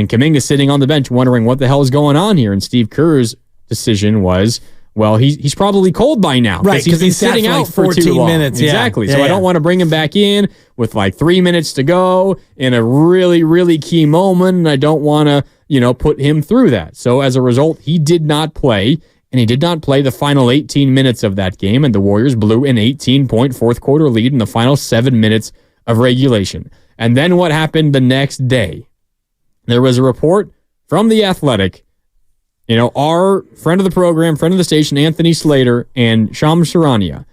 Kaminga sitting on the bench wondering what the hell is going on here. And Steve Kerr's decision was, well, he's probably cold by now. Right, because he's been sitting out for too long. Minutes. Exactly. Yeah. So I don't want to bring him back in with like 3 minutes to go in a really, really key moment. And I don't want to, put him through that. So as a result, he did not play. And he did not play the final 18 minutes of that game. And the Warriors blew an 18-point fourth quarter lead in the final 7 minutes of regulation. And then what happened the next day? There was a report from The Athletic. Our friend of the program, friend of the station, Anthony Slater, and Shams Charania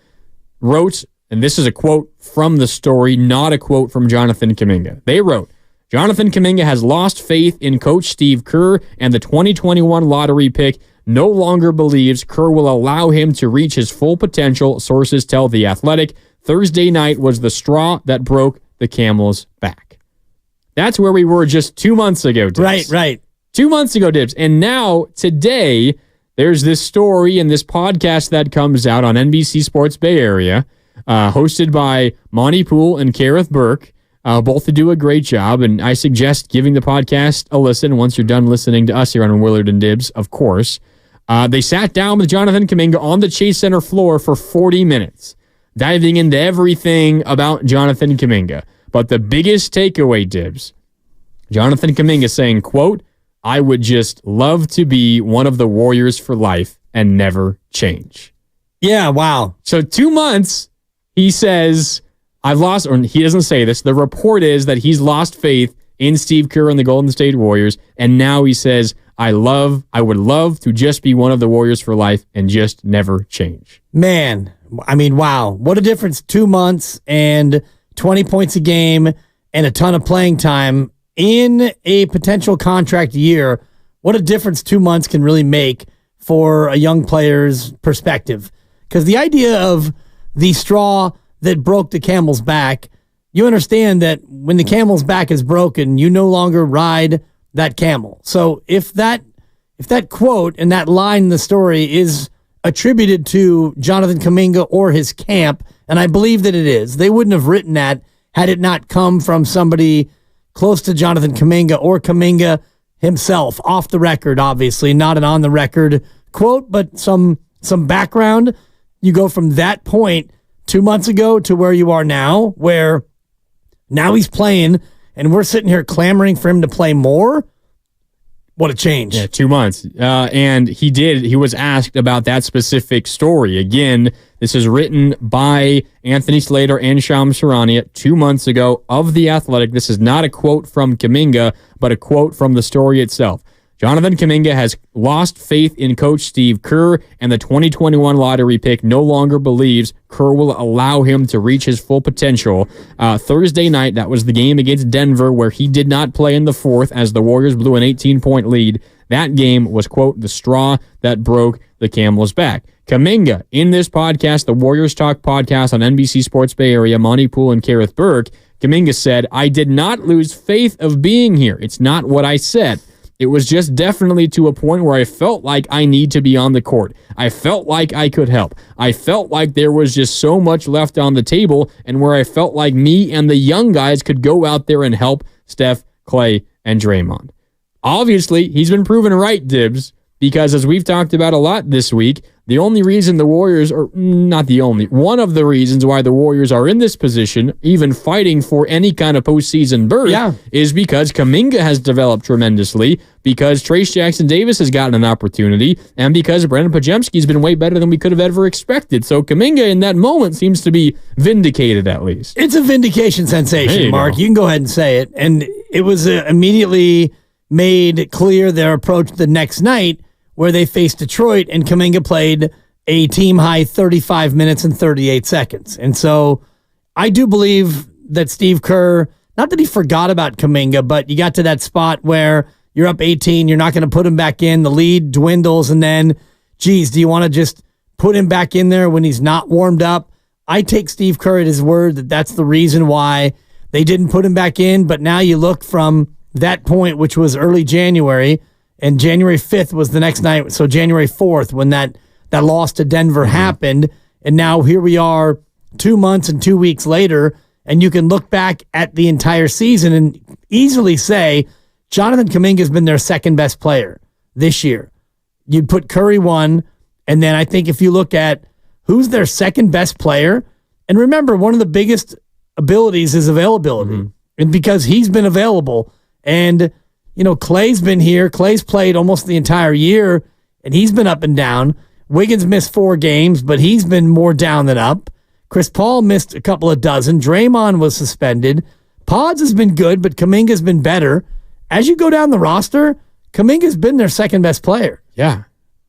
wrote, and this is a quote from the story, not a quote from Jonathan Kaminga. They wrote, Jonathan Kaminga has lost faith in Coach Steve Kerr, and the 2021 lottery pick no longer believes Kerr will allow him to reach his full potential, sources tell The Athletic. Thursday night was the straw that broke the camel's back. That's where we were just 2 months ago, Dibs. Right. 2 months ago, Dibs. And now, today, there's this story and this podcast that comes out on NBC Sports Bay Area, hosted by Monty Poole and Kareth Burke, both to do a great job. And I suggest giving the podcast a listen once you're done listening to us here on Willard and Dibs, of course. They sat down with Jonathan Kaminga on the Chase Center floor for 40 minutes, diving into everything about Jonathan Kaminga. But the biggest takeaway, Dibs, Jonathan Kaminga saying, quote, I would just love to be one of the Warriors for life and never change. Yeah, wow. So 2 months, he says, I've lost, or he doesn't say this, the report is that he's lost faith in Steve Kerr and the Golden State Warriors, and now he says, I would love to just be one of the Warriors for life and just never change. Man, wow. What a difference 2 months and 20 points a game and a ton of playing time in a potential contract year. What a difference 2 months can really make for a young player's perspective. Because the idea of the straw that broke the camel's back, you understand that when the camel's back is broken, you no longer ride that camel. So if that quote and that line in the story is attributed to Jonathan Kaminga or his camp, and I believe that it is, they wouldn't have written that had it not come from somebody close to Jonathan Kaminga or Kaminga himself, off the record, obviously, not an on the record quote, but some background. You go from that point 2 months ago to where you are now, where now he's playing and we're sitting here clamoring for him to play more. What a change. Yeah, 2 months. And he was asked about that specific story. Again, this is written by Anthony Slater and Shams Charania 2 months ago of The Athletic. This is not a quote from Kaminga, but a quote from the story itself. Jonathan Kaminga has lost faith in coach Steve Kerr, and the 2021 lottery pick no longer believes Kerr will allow him to reach his full potential. Thursday night, that was the game against Denver, where he did not play in the fourth as the Warriors blew an 18-point lead. That game was, quote, the straw that broke the camel's back. Kaminga, in this podcast, the Warriors Talk podcast on NBC Sports Bay Area, Monty Poole and Kareth Burke, Kaminga said, I did not lose faith of being here. It's not what I said. It was just definitely to a point where I felt like I need to be on the court. I felt like I could help. I felt like there was just so much left on the table, and where I felt like me and the young guys could go out there and help Steph, Klay, and Draymond. Obviously, he's been proven right, Dibs, because as we've talked about a lot this week, the only reason the Warriors, or not the only, one of the reasons why the Warriors are in this position, even fighting for any kind of postseason berth, is because Kaminga has developed tremendously, because Trayce Jackson-Davis has gotten an opportunity, and because Brandon Podziemski's been way better than we could have ever expected. So Kaminga in that moment seems to be vindicated, at least. It's a vindication sensation, Mark. You can go ahead and say it. And it was immediately made clear their approach the next night, where they faced Detroit, and Kaminga played a team-high 35 minutes and 38 seconds. And so I do believe that Steve Kerr, not that he forgot about Kaminga, but you got to that spot where you're up 18, you're not going to put him back in, the lead dwindles, and then, geez, do you want to just put him back in there when he's not warmed up? I take Steve Kerr at his word that that's the reason why they didn't put him back in, but now you look from that point, which was early January, and January 5th was the next night, so January 4th when that loss to Denver happened, and now here we are 2 months and 2 weeks later, and you can look back at the entire season and easily say Jonathan Kaminga has been their second best player this year. You'd put Curry one, and then I think if you look at who's their second best player, and remember, one of the biggest abilities is availability, and because he's been available, and you know, Klay's been here. Klay's played almost the entire year, and he's been up and down. Wiggins missed 4 games, but he's been more down than up. Chris Paul missed a couple of dozen. Draymond was suspended. Pods has been good, but Kaminga's been better. As you go down the roster, Kaminga's been their second best player. Yeah.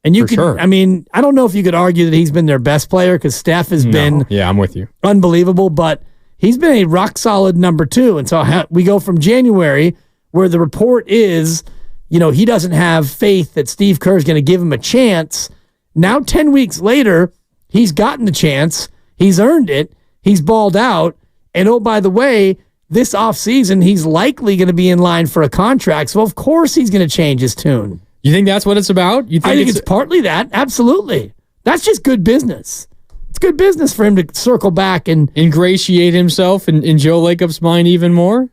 And you can, I mean, I don't know if you could argue that he's been their best player because Steph has been I'm with you. Unbelievable, but he's been a rock solid number 2. And so we go from January, where the report is, you know, he doesn't have faith that Steve Kerr is going to give him a chance. Now, 10 weeks later, he's gotten the chance. He's earned it. He's balled out. And oh, by the way, this offseason, he's likely going to be in line for a contract. So, of course, he's going to change his tune. You think that's what it's about? I think it's partly that. Absolutely. That's just good business. It's good business for him to circle back and ingratiate himself in Joe Lacob's mind even more?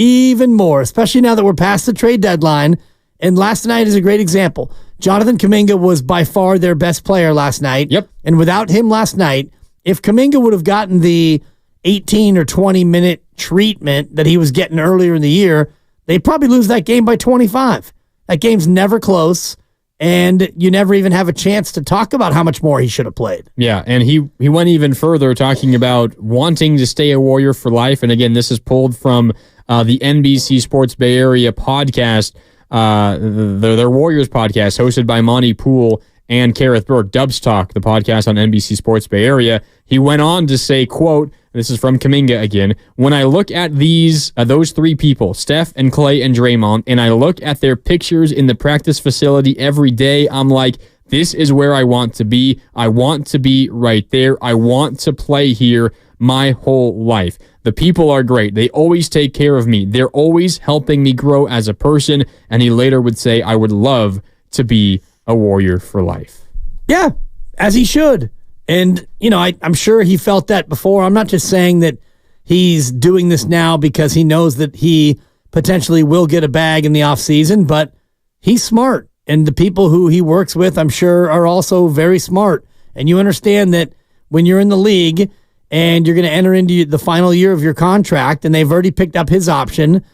Even more, especially now that we're past the trade deadline. And last night is a great example. Jonathan Kaminga was by far their best player last night. Yep. And without him last night, if Kaminga would have gotten the 18 or 20-minute treatment that he was getting earlier in the year, they'd probably lose that game by 25. That game's never close, and you never even have a chance to talk about how much more he should have played. Yeah, and he went even further, talking about wanting to stay a Warrior for life. And again, this is pulled from the NBC Sports Bay Area podcast, their Warriors podcast, hosted by Monty Poole and Kareth Burke, Dubs Talk, the podcast on NBC Sports Bay Area. He went on to say, quote, this is from Kaminga again, when I look at those 3 people, Steph and Klay and Draymond, and I look at their pictures in the practice facility every day, I'm like, this is where I want to be. I want to be right there. I want to play here my whole life. The people are great. They always take care of me. They're always helping me grow as a person. And he later would say, I would love to be a Warrior for life. Yeah, as he should. And, you know, I'm sure he felt that before. I'm not just saying that he's doing this now because he knows that he potentially will get a bag in the offseason, but he's smart. And the people who he works with, I'm sure, are also very smart. And you understand that when you're in the league and you're going to enter into the final year of your contract and they've already picked up his option,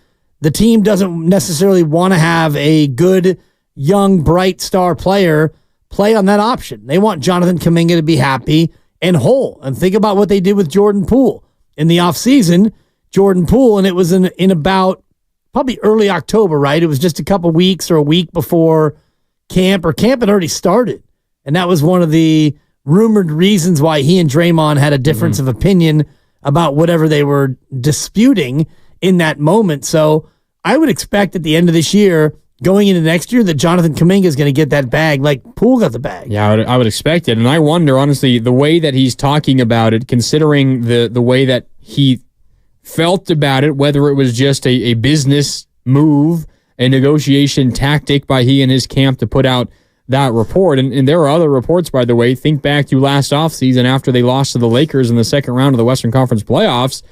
the team doesn't necessarily want to have a good, young, bright star player play on that option. They want Jonathan Kaminga to be happy and whole. And think about what they did with Jordan Poole in the offseason. Jordan Poole, and it was in about probably early October, right? It was just a couple weeks or a week before camp, or camp had already started. And that was one of the rumored reasons why he and Draymond had a difference of opinion about whatever they were disputing in that moment. So I would expect at the end of this year, going into next year, that Jonathan Kaminga is going to get that bag like Poole got the bag. Yeah, I would expect it. And I wonder, honestly, the way that he's talking about it, considering the way that he felt about it, whether it was just a business move, a negotiation tactic by he and his camp to put out that report. And there are other reports, by the way. Think back to last offseason after they lost to the Lakers in the second round of the Western Conference playoffs.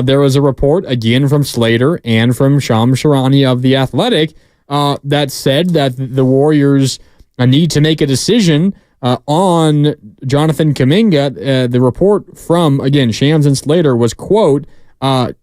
There was a report, again, from Slater and from Shams Charania of The Athletic that said that the Warriors need to make a decision on Jonathan Kaminga. The report from, again, Shams and Slater was, quote,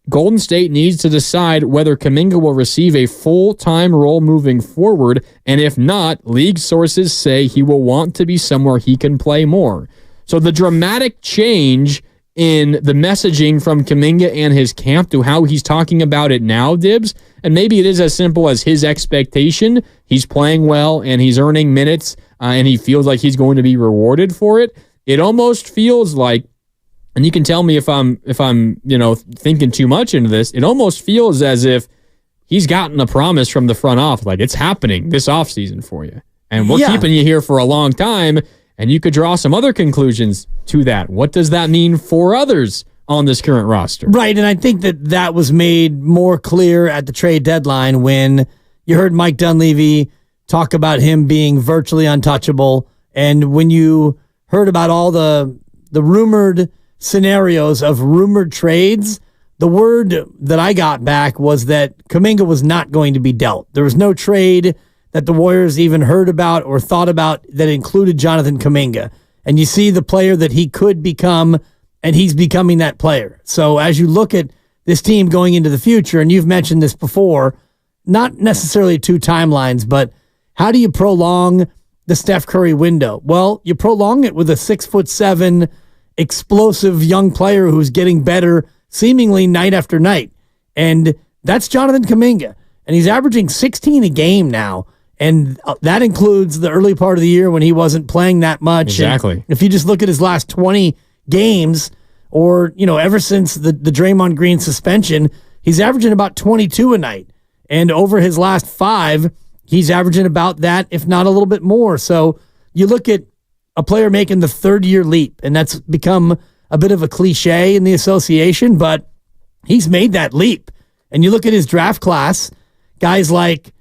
Golden State needs to decide whether Kaminga will receive a full-time role moving forward, and if not, league sources say he will want to be somewhere he can play more. So the dramatic change in the messaging from Kaminga and his camp to how he's talking about it now, Dibs, and maybe it is as simple as his expectation. He's playing well, and he's earning minutes, and he feels like he's going to be rewarded for it. It almost feels like, and you can tell me if I'm thinking too much into this, it almost feels as if he's gotten a promise from the front office, like it's happening this offseason for you. And we're keeping you here for a long time, and you could draw some other conclusions to that. What does that mean for others on this current roster? Right, and I think that was made more clear at the trade deadline when you heard Mike Dunleavy talk about him being virtually untouchable, and when you heard about all the rumored scenarios of rumored trades, the word that I got back was that Kaminga was not going to be dealt. There was no trade that the Warriors even heard about or thought about that included Jonathan Kaminga. And you see the player that he could become, and he's becoming that player. So as you look at this team going into the future, and you've mentioned this before, not necessarily two timelines, but how do you prolong the Steph Curry window? Well, you prolong it with a 6'7" explosive young player who's getting better seemingly night after night. And that's Jonathan Kaminga. And he's averaging 16 a game now. And that includes the early part of the year when he wasn't playing that much. Exactly. And if you just look at his last 20 games, or, ever since the Draymond Green suspension, he's averaging about 22 a night. And over his last 5, he's averaging about that, if not a little bit more. So you look at a player making the third-year leap, and that's become a bit of a cliche in the association, but he's made that leap. And you look at his draft class, guys like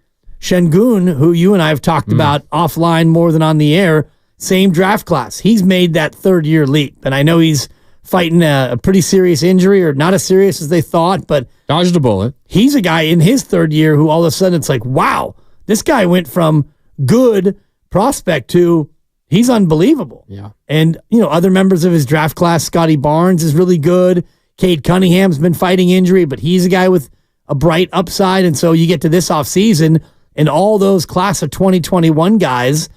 Şengün, who you and I have talked about offline more than on the air, same draft class. He's made that third-year leap, and I know he's fighting a pretty serious injury, or not as serious as they thought, but dodged a bullet. He's a guy in his third year who all of a sudden it's like, wow, this guy went from good prospect to he's unbelievable. Yeah. And, other members of his draft class, Scotty Barnes is really good. Cade Cunningham's been fighting injury, but he's a guy with a bright upside. And so you get to this offseason, and all those class of 2021 guys,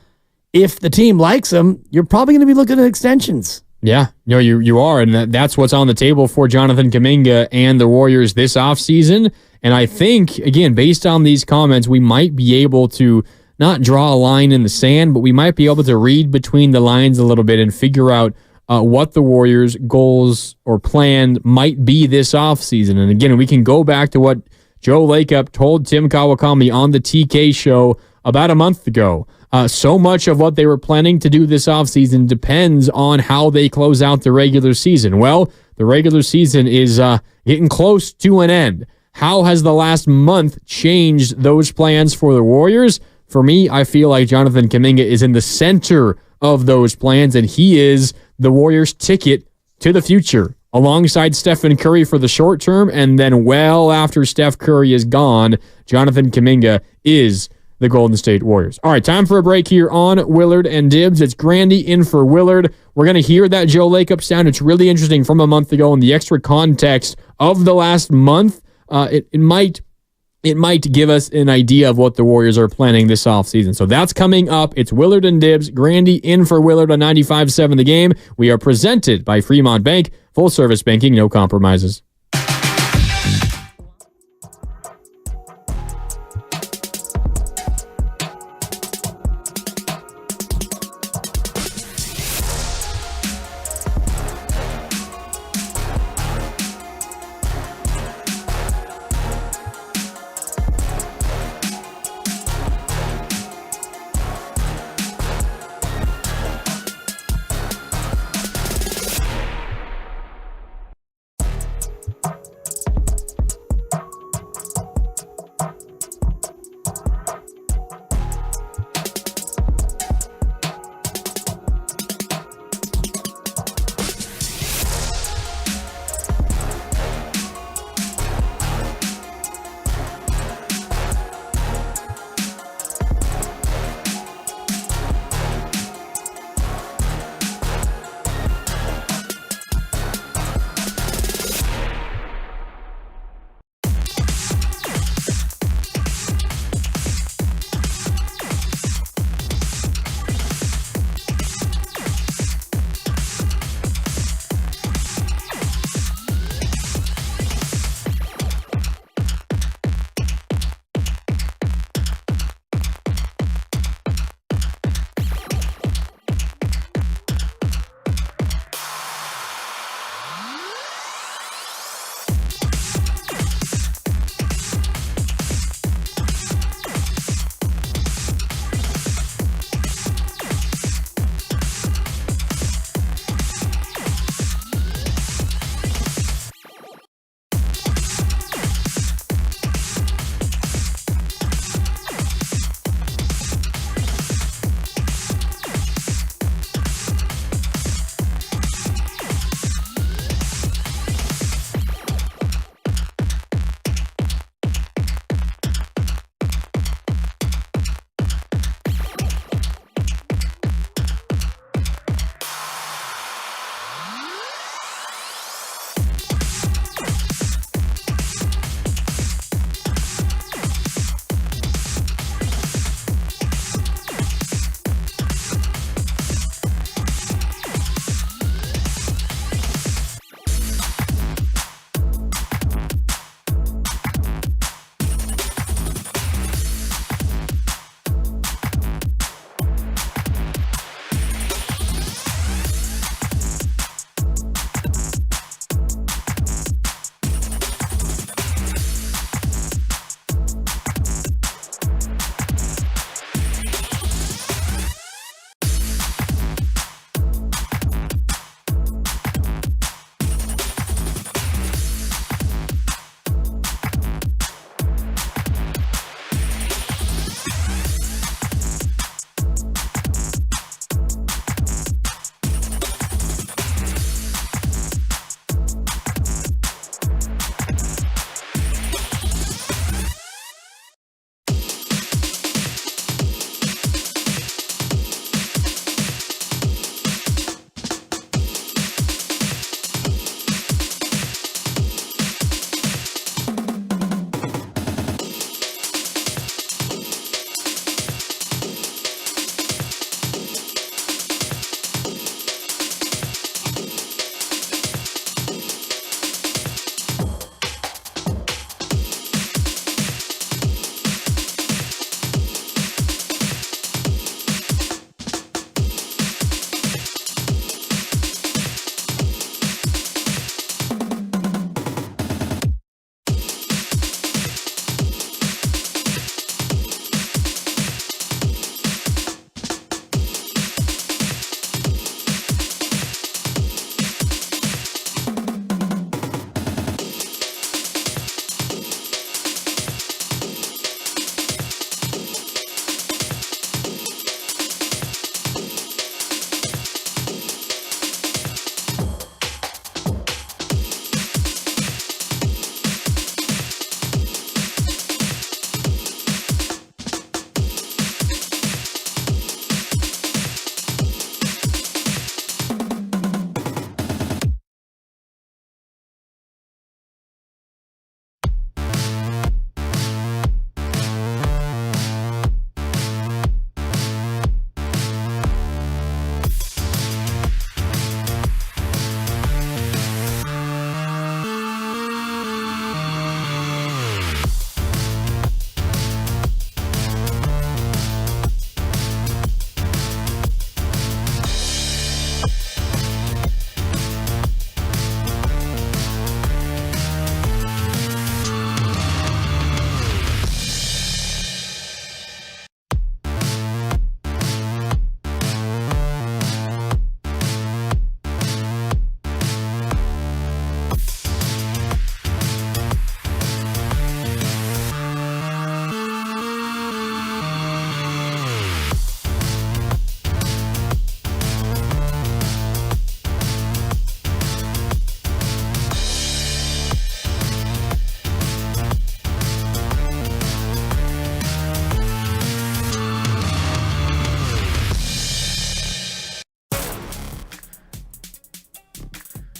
if the team likes them, you're probably going to be looking at extensions. Yeah, you are, and that's what's on the table for Jonathan Kaminga and the Warriors this offseason. And I think, again, based on these comments, we might be able to not draw a line in the sand, but we might be able to read between the lines a little bit and figure out what the Warriors' goals or plan might be this offseason. And again, we can go back to what Joe Lacob told Tim Kawakami on the TK show about a month ago. So much of what they were planning to do this offseason depends on how they close out the regular season. Well, the regular season is getting close to an end. How has the last month changed those plans for the Warriors? For me, I feel like Jonathan Kaminga is in the center of those plans, and he is the Warriors' ticket to the future, alongside Stephen Curry for the short term, and then well after Steph Curry is gone, Jonathan Kaminga is the Golden State Warriors. All right, time for a break here on Willard and Dibs. It's Grandy in for Willard. We're going to hear that Joe Lacob sound. It's really interesting from a month ago, and the extra context of the last month, it might give us an idea of what the Warriors are planning this offseason. So that's coming up. It's Willard and Dibs. Grandy in for Willard on 95.7 The Game. We are presented by Fremont Bank. Full service banking, no compromises.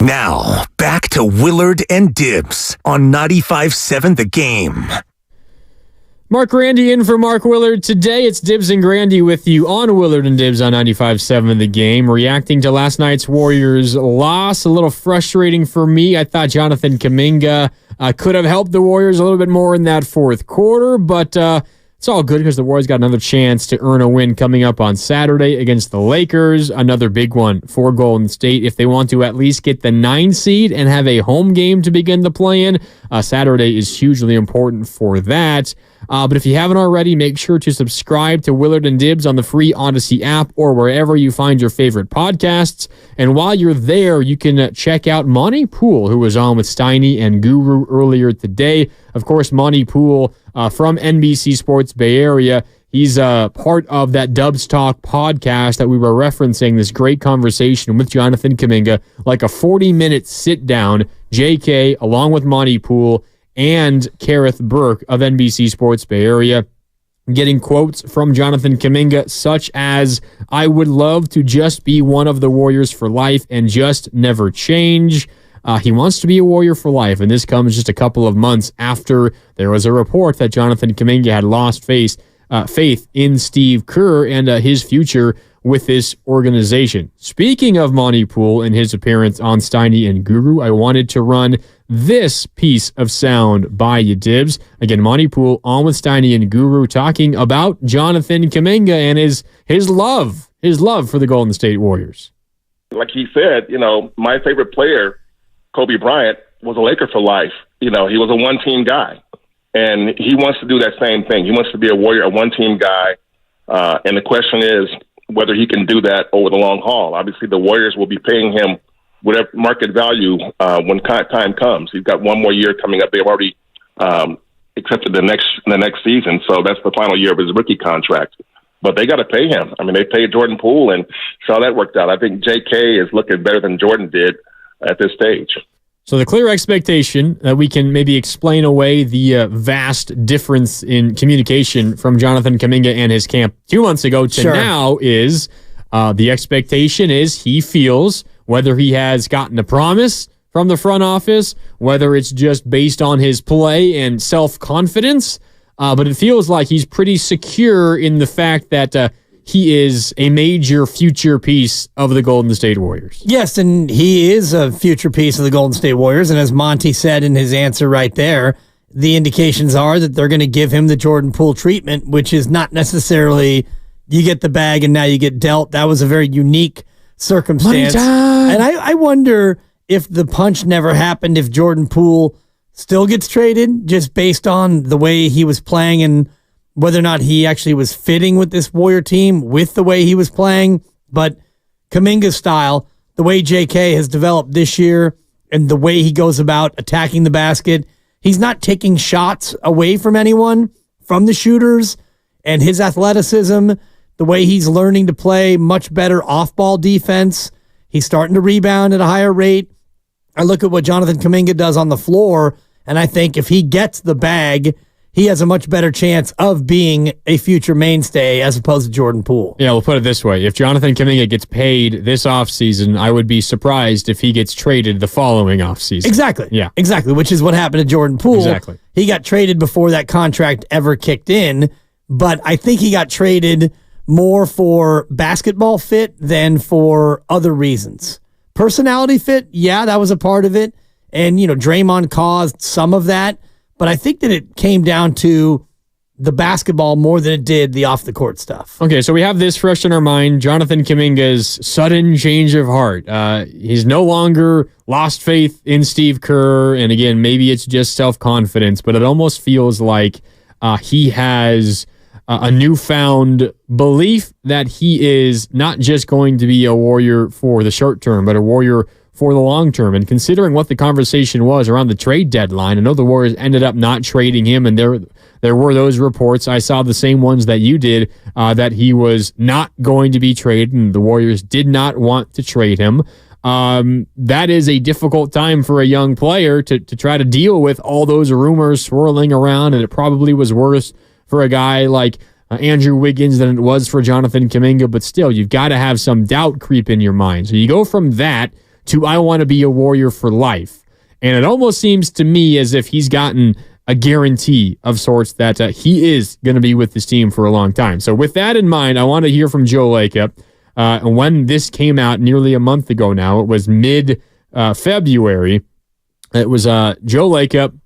Now, back to Willard and Dibs on 95.7 The Game. Mark Grandy in for Mark Willard. Today it's Dibs and Grandy with you on Willard and Dibs on 95.7 The Game. Reacting to last night's Warriors loss, a little frustrating for me. I thought Jonathan Kaminga could have helped the Warriors a little bit more in that fourth quarter, but it's all good because the Warriors got another chance to earn a win coming up on Saturday against the Lakers. Another big one for Golden State if they want to at least get the 9 seed and have a home game to begin the play-in. Saturday is hugely important for that. But if you haven't already, make sure to subscribe to Willard and Dibs on the free Odyssey app or wherever you find your favorite podcasts. And while you're there, you can check out Monty Poole, who was on with Steiny and Guru earlier today. Of course, Monty Poole from NBC Sports Bay Area. He's part of that Dubs Talk podcast that we were referencing, this great conversation with Jonathan Kaminga, like a 40-minute sit-down, JK, along with Monty Poole, and Kareth Burke of NBC Sports Bay Area, getting quotes from Jonathan Kaminga such as, "I would love to just be one of the Warriors for life and just never change." He wants to be a Warrior for life, and this comes just a couple of months after there was a report that Jonathan Kaminga had lost faith in Steve Kerr and his future with this organization. Speaking of Monty Poole and his appearance on Steiny and Guru, I wanted to run this piece of sound by you, Dibs. Again, Monty Poole on with Steiny and Guru talking about Jonathan Kaminga and his love for the Golden State Warriors. Like he said, my favorite player, Kobe Bryant, was a Laker for life. He was a one-team guy, and he wants to do that same thing. He wants to be a Warrior, a one-team guy, and the question is whether he can do that over the long haul. Obviously, the Warriors will be paying him whatever market value when time comes. He's got one more year coming up. They've already accepted the next season, so that's the final year of his rookie contract. But they got to pay him. I mean, they paid Jordan Poole, and saw that worked out. I think J.K. is looking better than Jordan did at this stage. So the clear expectation that we can maybe explain away the vast difference in communication from Jonathan Kaminga and his camp 2 months ago to now is the expectation is he feels, whether he has gotten a promise from the front office, whether it's just based on his play and self-confidence, but it feels like he's pretty secure in the fact that he is a major future piece of the Golden State Warriors. Yes, and he is a future piece of the Golden State Warriors, and as Monty said in his answer right there, the indications are that they're going to give him the Jordan Poole treatment, which is not necessarily you get the bag and now you get dealt. That was a very unique circumstance. And I wonder if the punch never happened, if Jordan Poole still gets traded just based on the way he was playing and whether or not he actually was fitting with this Warrior team with the way he was playing. But Kaminga's style, the way JK has developed this year and the way he goes about attacking the basket, he's not taking shots away from anyone, from the shooters, and his athleticism, the way he's learning to play much better off-ball defense. He's starting to rebound at a higher rate. I look at what Jonathan Kaminga does on the floor, and I think if he gets the bag, he has a much better chance of being a future mainstay as opposed to Jordan Poole. Yeah, we'll put it this way. If Jonathan Kaminga gets paid this offseason, I would be surprised if he gets traded the following offseason. Exactly. Yeah. Exactly, which is what happened to Jordan Poole. Exactly. He got traded before that contract ever kicked in, but I think he got traded more for basketball fit than for other reasons. Personality fit, yeah, that was a part of it. And, Draymond caused some of that. But I think that it came down to the basketball more than it did the off-the-court stuff. Okay, so we have this fresh in our mind, Jonathan Kaminga's sudden change of heart. He's no longer lost faith in Steve Kerr, and again, maybe it's just self-confidence, but it almost feels like he has a newfound belief that he is not just going to be a Warrior for the short term, but a Warrior for the long term. And considering what the conversation was around the trade deadline, I know the Warriors ended up not trading him, and there were those reports. I saw the same ones that you did, that he was not going to be traded, and the Warriors did not want to trade him. That is a difficult time for a young player to try to deal with all those rumors swirling around, and it probably was worse for a guy like Andrew Wiggins than it was for Jonathan Kaminga, but still, you've got to have some doubt creep in your mind. So you go from that to I want to be a Warrior for life. And it almost seems to me as if he's gotten a guarantee of sorts that he is going to be with this team for a long time. So with that in mind, I want to hear from Joe Lacob. When this came out nearly a month ago now, it was mid-February. It was Joe Lacob,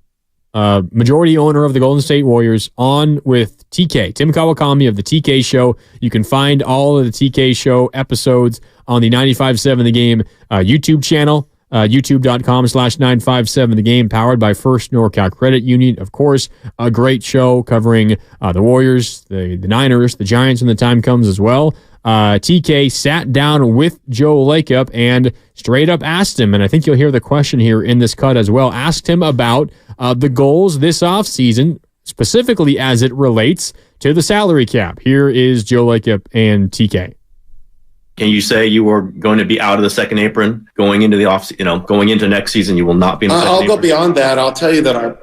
majority owner of the Golden State Warriors, on with TK, Tim Kawakami of the TK Show. You can find all of the TK Show episodes on the 95.7 The Game YouTube channel, youtube.com/957 The Game, powered by First NorCal Credit Union. Of course, a great show covering the Warriors, the Niners, the Giants when the time comes as well. TK sat down with Joe Lacob and straight up asked him, and I think you'll hear the question here in this cut as well, asked him about the goals this offseason, specifically as it relates to the salary cap. Here is Joe Lacob and TK. Can you say you are going to be out of the second apron going into the going into next season? You will not be in the second apron. I'll go beyond that. I'll tell you that our,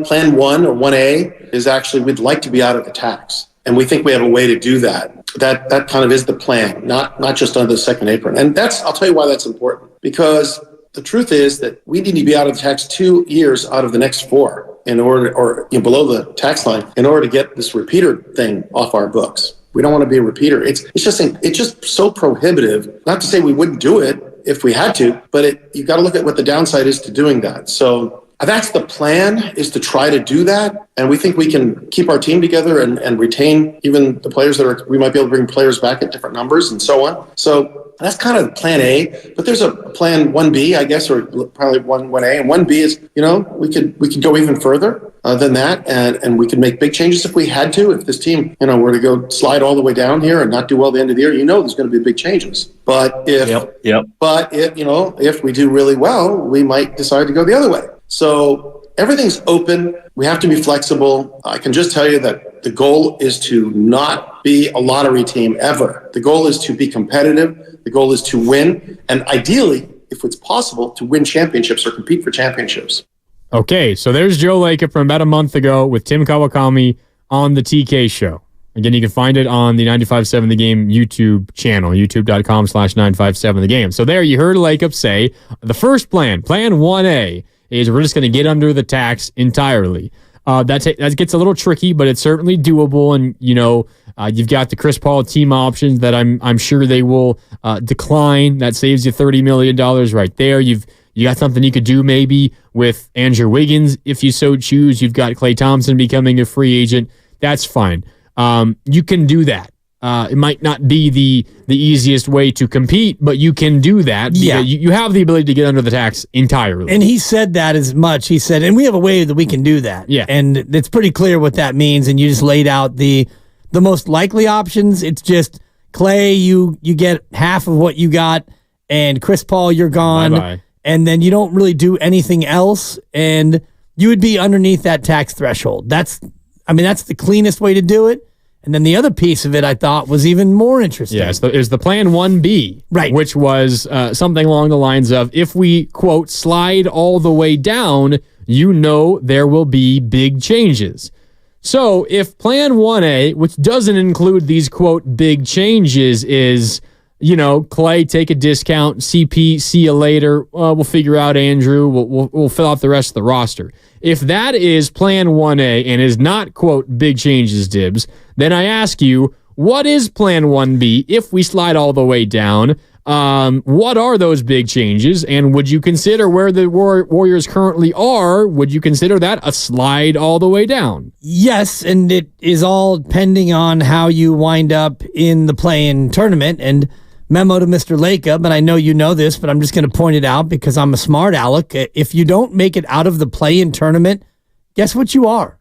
plan 1 or 1A is actually we'd like to be out of the tax. And we think we have a way to do that. That kind of is the plan, not just under the second apron. And I'll tell you why that's important. Because the truth is that we need to be out of the tax 2 years out of the next 4 in order, or below the tax line, in order to get this repeater thing off our books. We don't want to be a repeater. It's just so prohibitive. Not to say we wouldn't do it if we had to, but you've got to look at what the downside is to doing that. So that's the plan, is to try to do that. And we think we can keep our team together and retain even the players we might be able to bring players back at different numbers and so on. So that's kind of plan A, but there's a plan 1B, I guess, or probably 1A. And 1B is, we could go even further than that. And we could make big changes if we had to. If this team, were to go slide all the way down here and not do well at the end of the year, there's going to be big changes. But if we do really well, we might decide to go the other way. So everything's open. We have to be flexible. I can just tell you that the goal is to not be a lottery team ever. The goal is to be competitive. The goal is to win. And ideally, if it's possible, to win championships or compete for championships. Okay, so there's Joe Lacob from about a month ago with Tim Kawakami on the TK Show. Again, you can find it on the 95.7 The Game YouTube channel, youtube.com/957 The Game. So there you heard Lacob say the first plan 1A, is we're just going to get under the tax entirely. That gets a little tricky, but it's certainly doable. And, you've got the Chris Paul team options that I'm sure they will decline. That saves you $30 million right there. You got something you could do maybe with Andrew Wiggins if you so choose. You've got Klay Thompson becoming a free agent. That's fine. You can do that. It might not be the easiest way to compete, but you can do that. Yeah. You have the ability to get under the tax entirely. And he said that as much. He said, and we have a way that we can do that. Yeah. And it's pretty clear what that means. And you just laid out the most likely options. It's just Klay, you get half of what you got, and Chris Paul, you're gone. Bye-bye. And then you don't really do anything else, and you would be underneath that tax threshold. That's the cleanest way to do it. And then the other piece of it I thought was even more interesting. Yes, is the plan 1B, right? Which was something along the lines of, if we, quote, slide all the way down, there will be big changes. So if plan 1A, which doesn't include these, quote, big changes, is, Klay, take a discount, CP, see you later, we'll figure out Andrew, we'll fill out the rest of the roster. If that is plan 1A and is not, quote, big changes, Dibs, then I ask you, what is plan 1B if we slide all the way down? What are those big changes? And would you consider where the Warriors currently are, would you consider that a slide all the way down? Yes, and it is all depending on how you wind up in the play-in tournament. And memo to Mr. Lacob, and I know you know this, but I'm just going to point it out because I'm a smart aleck. If you don't make it out of the play-in tournament, guess what you are?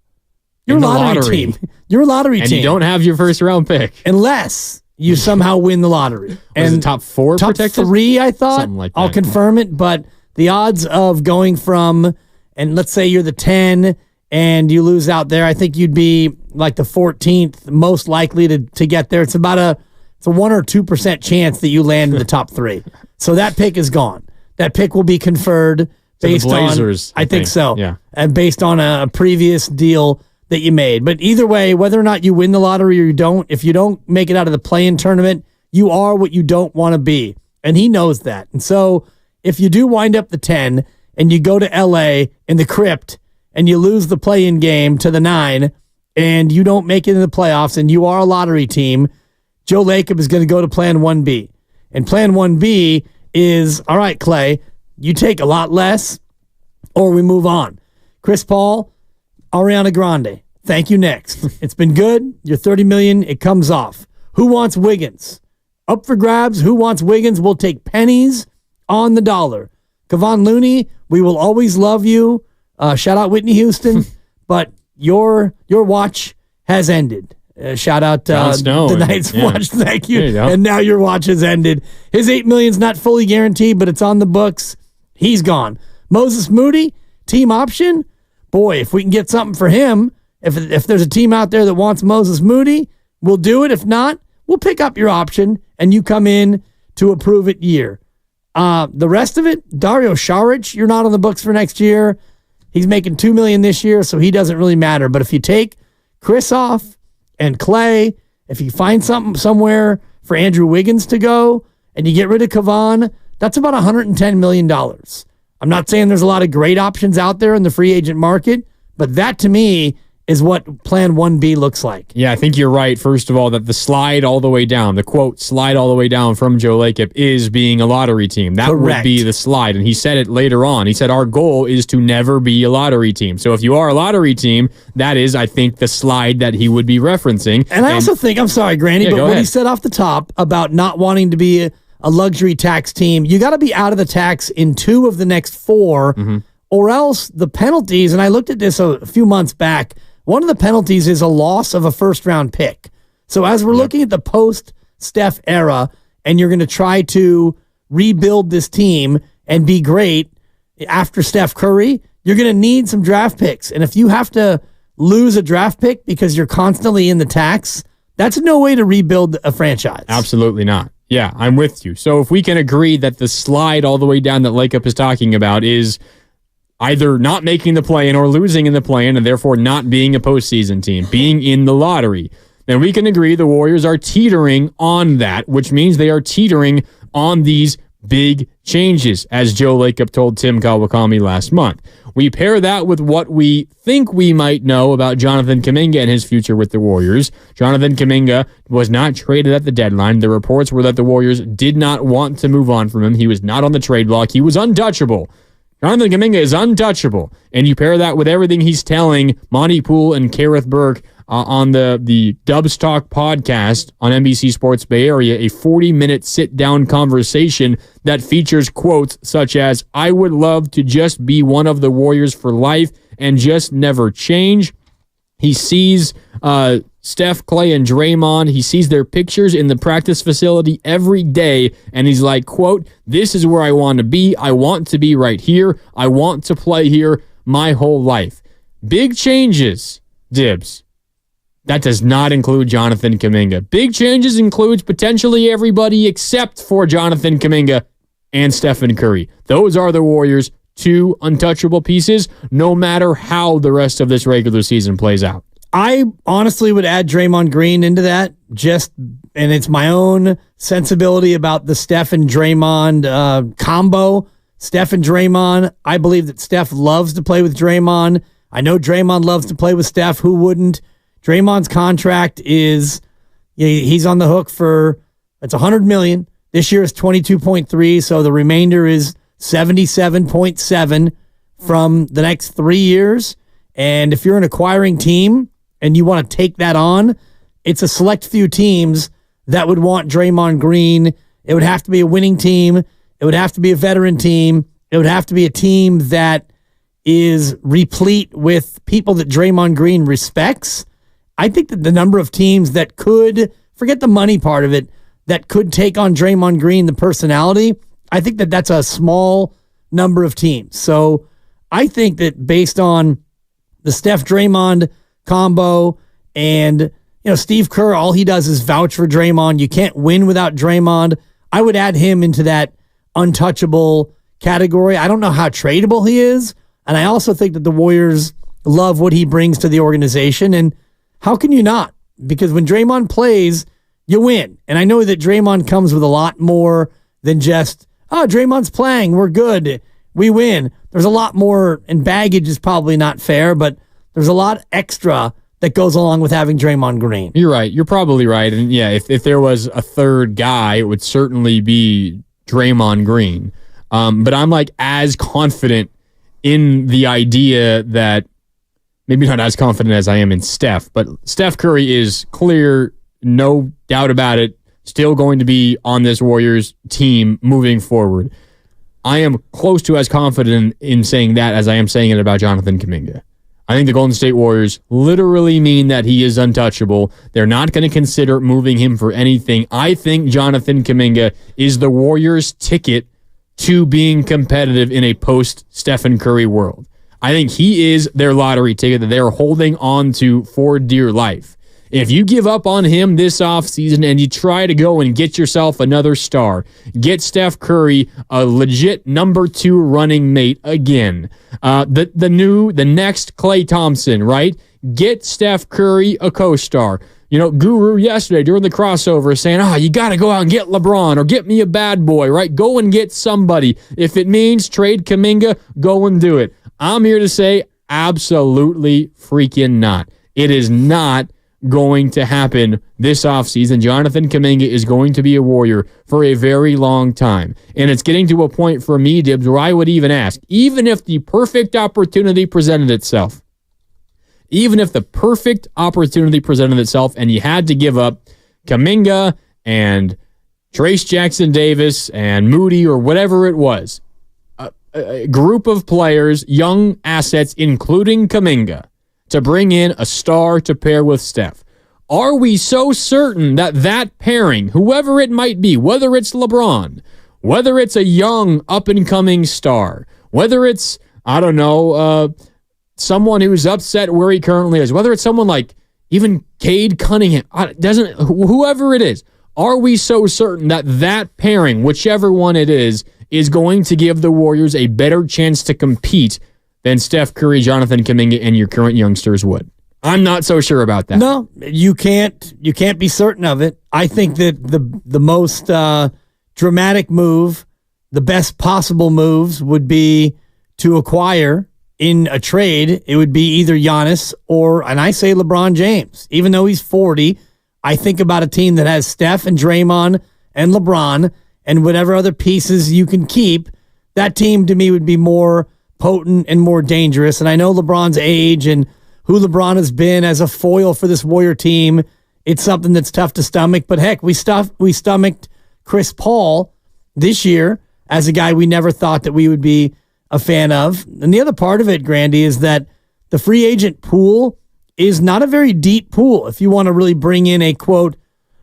You're a lottery team. You're a lottery team. And you don't have your first-round pick. Unless you somehow win the lottery. And the top 4 top protected? 3, I thought. Something like that. I'll confirm it, but the odds of going from, and let's say you're the 10 and you lose out there, I think you'd be like the 14th most likely to get there. It's a 1 or 2% chance that you land in the top 3. So that pick is gone. That pick will be conferred based the Blazers, on, I think so. Yeah. And based on a previous deal that you made. But either way, whether or not you win the lottery or you don't, if you don't make it out of the play-in tournament, you are what you don't want to be. And he knows that. And so if you do wind up the 10 and you go to LA in the crypt and you lose the play-in game to the 9 and you don't make it in the playoffs and you are a lottery team, Joe Lacob is going to go to plan 1B. And plan 1B is, all right, Klay, you take a lot less or we move on. Chris Paul, Ariana Grande, thank you, next. It's been good. You're $30 million. It comes off. Who wants Wiggins? Up for grabs. Who wants Wiggins? We'll take pennies on the dollar. Kevon Looney, we will always love you. Shout out Whitney Houston, but your watch has ended. Shout out the Knights watch. Thank you. And now your watch has ended. His $8 million is not fully guaranteed, but it's on the books. He's gone. Moses Moody, team option. Boy, if we can get something for him, if there's a team out there that wants Moses Moody, we'll do it. If not, we'll pick up your option and you come in to a prove-it year. The rest of it, Dario Saric, you're not on the books for next year. He's making $2 million this year, so he doesn't really matter. But if you take Chris off and Klay, if you find something somewhere for Andrew Wiggins to go and you get rid of Kevon, that's about $110 million. I'm not saying there's a lot of great options out there in the free agent market, but that to me is what plan 1B looks like. Yeah, I think you're right, first of all, that the slide all the way down, the quote, slide all the way down from Joe Lacob is being a lottery team. That would be the slide. And he said it later on. He said, our goal is to never be a lottery team. So if you are a lottery team, that is, I think, the slide that he would be referencing. And I also think, I'm sorry, Granny, but what he said off the top about not wanting to be a luxury tax team, you got to be out of the tax in 2 of the next 4, or else the penalties, and I looked at this a few months back, one of the penalties is a loss of a first-round pick. So as we're looking at the post-Steph era, and you're going to try to rebuild this team and be great after Steph Curry, you're going to need some draft picks. And if you have to lose a draft pick because you're constantly in the tax, that's no way to rebuild a franchise. Absolutely not. Yeah, I'm with you. So if we can agree that the slide all the way down that Lacob is talking about is either not making the play-in or losing in the play-in and therefore not being a postseason team, being in the lottery, then we can agree the Warriors are teetering on that, which means they are teetering on these big changes, as Joe Lacob told Tim Kawakami last month. We pair that with what we think we might know about Jonathan Kaminga and his future with the Warriors. Jonathan Kaminga was not traded at the deadline. The reports were that the Warriors did not want to move on from him. He was not on the trade block. He was untouchable. Jonathan Kaminga is untouchable. And you pair that with everything he's telling Monty Poole and Kareth Burke on the Dubs Talk podcast on NBC Sports Bay Area, a 40-minute sit-down conversation that features quotes such as, I would love to just be one of the Warriors for life and just never change. He sees Steph, Klay, and Draymond. He sees their pictures in the practice facility every day, and he's like, quote, this is where I want to be. I want to be right here. I want to play here my whole life. Big changes, Dibs. That does not include Jonathan Kaminga. Big changes includes potentially everybody except for Jonathan Kaminga and Stephen Curry. Those are the Warriors' 2 untouchable pieces, no matter how the rest of this regular season plays out. I honestly would add Draymond Green into that, and it's my own sensibility about the Steph and Draymond combo. Steph and Draymond, I believe that Steph loves to play with Draymond. I know Draymond loves to play with Steph. Who wouldn't? Draymond's contract is, he's on the hook for, it's $100 million. This year is 22.3, so the remainder is 77.7 from the next 3 years. And if you're an acquiring team and you want to take that on, it's a select few teams that would want Draymond Green. It would have to be a winning team. It would have to be a veteran team. It would have to be a team that is replete with people that Draymond Green respects. I think that the number of teams that could, forget the money part of it, that could take on Draymond Green, the personality, I think that that's a small number of teams. So I think that based on the Steph-Draymond combo and, Steve Kerr, all he does is vouch for Draymond. You can't win without Draymond. I would add him into that untouchable category. I don't know how tradable he is, and I also think that the Warriors love what he brings to the organization, and how can you not? Because when Draymond plays, you win. And I know that Draymond comes with a lot more than just oh, Draymond's playing, we're good, we win. There's a lot more, and baggage is probably not fair, but there's a lot extra that goes along with having Draymond Green. You're right. You're probably right. And yeah, if there was a third guy, it would certainly be Draymond Green. But I'm like as confident in the idea that, maybe not as confident as I am in Steph, but Steph Curry is clear, no doubt about it, still going to be on this Warriors team moving forward. I am close to as confident in saying that as I am saying it about Jonathan Kaminga. I think the Golden State Warriors literally mean that he is untouchable. They're not going to consider moving him for anything. I think Jonathan Kaminga is the Warriors' ticket to being competitive in a post-Stephen Curry world. I think he is their lottery ticket that they're holding on to for dear life. If you give up on him this offseason and you try to go and get yourself another star, get Steph Curry a legit number 2 running mate again, the next Klay Thompson, right? Get Steph Curry a co-star. You know, Guru yesterday during the crossover saying, you got to go out and get LeBron or get me a bad boy, right? Go and get somebody. If it means trade Kaminga, go and do it. I'm here to say absolutely freaking not. It is not going to happen this offseason. Jonathan Kaminga is going to be a Warrior for a very long time. And it's getting to a point for me, Dibs, where I would even ask, even if the perfect opportunity presented itself, and you had to give up Kaminga and Trace Jackson Davis and Moody or whatever it was, a group of players, young assets, including Kaminga, to bring in a star to pair with Steph. Are we so certain that that pairing, whoever it might be, whether it's LeBron, whether it's a young up-and-coming star, whether it's, someone who's upset where he currently is, whether it's someone like even Cade Cunningham, whoever it is, are we so certain that that pairing, whichever one it is going to give the Warriors a better chance to compete than Steph Curry, Jonathan Kaminga, and your current youngsters would? I'm not so sure about that. No, you can't be certain of it. I think that the most dramatic move, the best possible moves would be to acquire in a trade. It would be either Giannis and I say LeBron James. Even though he's 40, I think about a team that has Steph and Draymond and LeBron and whatever other pieces you can keep. That team to me would be more potent and more dangerous. And I know LeBron's age and who LeBron has been as a foil for this Warrior team, it's something that's tough to stomach. But heck, we stomached Chris Paul this year as a guy we never thought that we would be a fan of. And the other part of it, Grandy, is that the free agent pool is not a very deep pool. If you want to really bring in a, quote,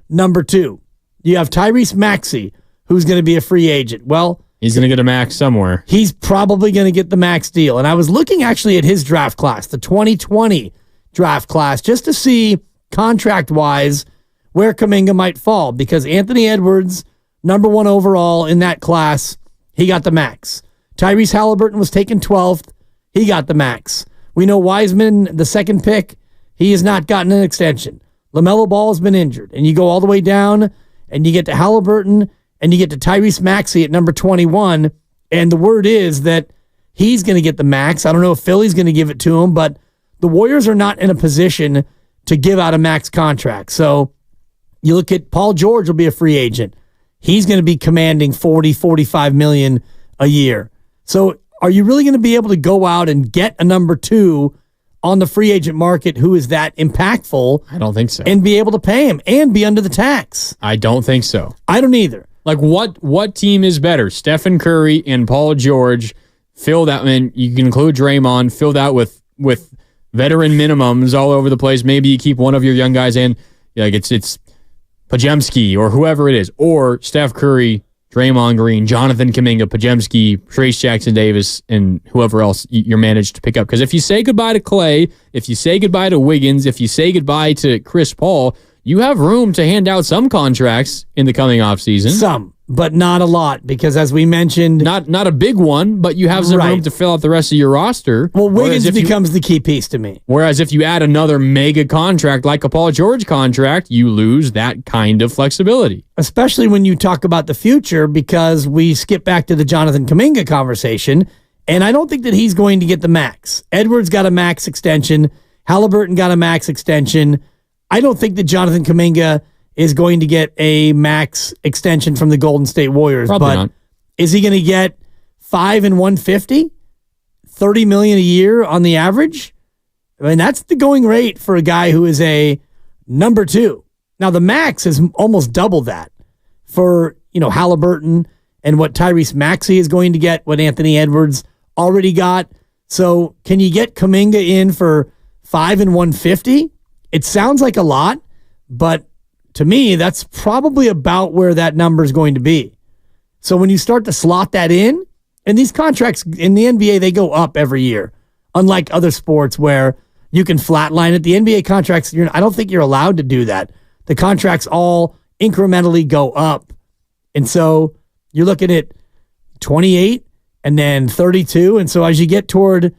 number 2, you have Tyrese Maxey, who's going to be a free agent. Well, he's going to get a max somewhere. He's probably going to get the max deal. And I was looking actually at his draft class, the 2020 draft class, just to see contract-wise where Kaminga might fall. Because Anthony Edwards, number 1 overall in that class, he got the max. Tyrese Halliburton was taken 12th. He got the max. We know Wiseman, the second pick, he has not gotten an extension. LaMelo Ball has been injured. And you go all the way down, and you get to Halliburton, and you get to Tyrese Maxey at number 21, and the word is that he's going to get the max. I don't know if Philly's going to give it to him, but the Warriors are not in a position to give out a max contract. So you look at Paul George will be a free agent. He's going to be commanding 40, 45 million a year. So are you really going to be able to go out and get a number 2 on the free agent market who is that impactful? I don't think so. And be able to pay him and be under the tax? I don't think so. I don't either. Like, what team is better? Stephen Curry and Paul George, fill that, and you can include Draymond, fill that with veteran minimums all over the place. Maybe you keep one of your young guys in, like it's Pajemski or whoever it is, or Steph Curry, Draymond Green, Jonathan Kaminga, Pajemski, Trace Jackson Davis, and whoever else you're managed to pick up. Because if you say goodbye to Klay, if you say goodbye to Wiggins, if you say goodbye to Chris Paul, you have room to hand out some contracts in the coming offseason. Some. but not a lot because, as we mentioned, not a big one, but you have some room to fill out the rest of your roster. Well, Wiggins becomes the key piece to me. Whereas if you add another mega contract like a Paul George contract, you lose that kind of flexibility. Especially when you talk about the future, because we skip back to the Jonathan Kaminga conversation, and I don't think that he's going to get the max. Edwards got a max extension. Halliburton got a max extension. I don't think that Jonathan Kaminga is going to get a max extension from the Golden State Warriors. Probably not. Is he going to get $5 and $150? $30 million a year on the average? I mean, that's the going rate for a guy who is a number 2. Now, the max is almost double that for, Halliburton and what Tyrese Maxey is going to get, what Anthony Edwards already got. So can you get Kaminga in for $5 and $150? It sounds like a lot, but to me, that's probably about where that number is going to be. So when you start to slot that in, and these contracts in the NBA, they go up every year, unlike other sports where you can flatline it. The NBA contracts, I don't think you're allowed to do that. The contracts all incrementally go up. And so you're looking at 28 and then 32. And so as you get toward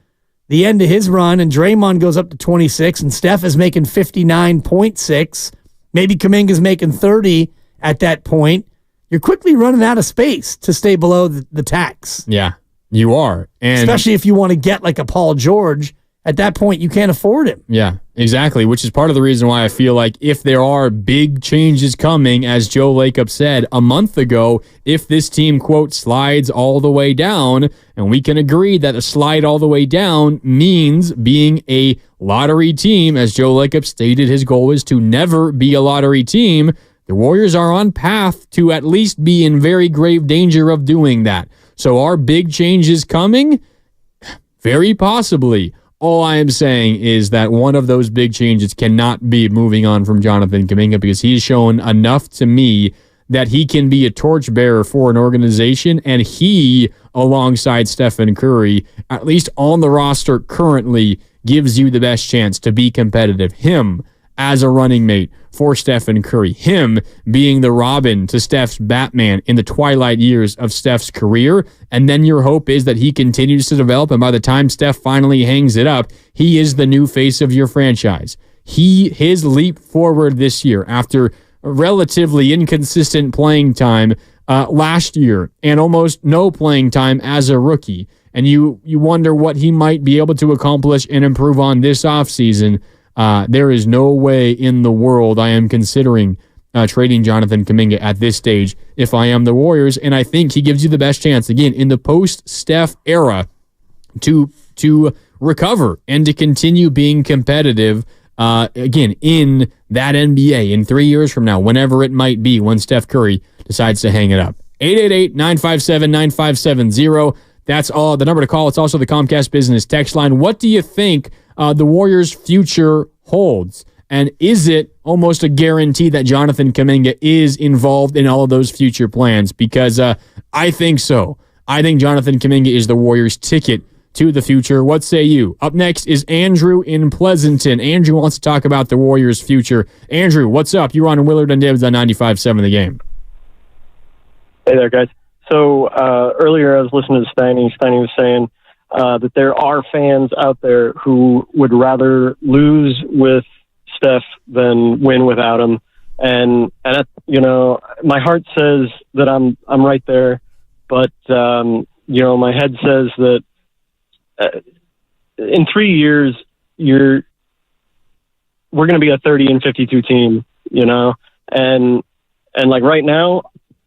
the end of his run and Draymond goes up to 26 and Steph is making 59.6, maybe Kaminga's making 30 at that point, you're quickly running out of space to stay below the tax. Yeah, you are. And especially if you want to get like a Paul George, at that point you can't afford him. Yeah, exactly, which is part of the reason why I feel like if there are big changes coming, as Joe Lacob said a month ago, if this team, quote, slides all the way down, and we can agree that a slide all the way down means being a lottery team, as Joe Lacob stated his goal is to never be a lottery team, the Warriors are on path to at least be in very grave danger of doing that. So are big changes coming? Very possibly. All I am saying is that one of those big changes cannot be moving on from Jonathan Kaminga because he's shown enough to me that he can be a torchbearer for an organization, and he, alongside Stephen Curry, at least on the roster currently, gives you the best chance to be competitive. Him as a running mate for Stephen Curry. Him being the Robin to Steph's Batman in the twilight years of Steph's career. And then your hope is that he continues to develop, and by the time Steph finally hangs it up, he is the new face of your franchise. His leap forward this year after relatively inconsistent playing time last year and almost no playing time as a rookie. And you wonder what he might be able to accomplish and improve on this offseason. There is no way in the world I am considering trading Jonathan Kaminga at this stage if I am the Warriors, and I think he gives you the best chance, again, in the post-Steph era to recover and to continue being competitive, again, in that NBA in 3 years from now, whenever it might be, when Steph Curry decides to hang it up. 888-957-9570. That's all the number to call. It's also the Comcast Business text line. What do you think the Warriors' future holds? And is it almost a guarantee that Jonathan Kaminga is involved in all of those future plans? Because I think so. I think Jonathan Kaminga is the Warriors' ticket to the future. What say you? Up next is Andrew in Pleasanton. Andrew wants to talk about the Warriors' future. Andrew, what's up? You're on Willard and Dibs on 95.7 The Game. Hey there, guys. So earlier I was listening to Steiny. Steiny was saying that there are fans out there who would rather lose with Steph than win without him. And my heart says that I'm right there, but my head says that in 3 years we're going to be a 30-52 team, and like right now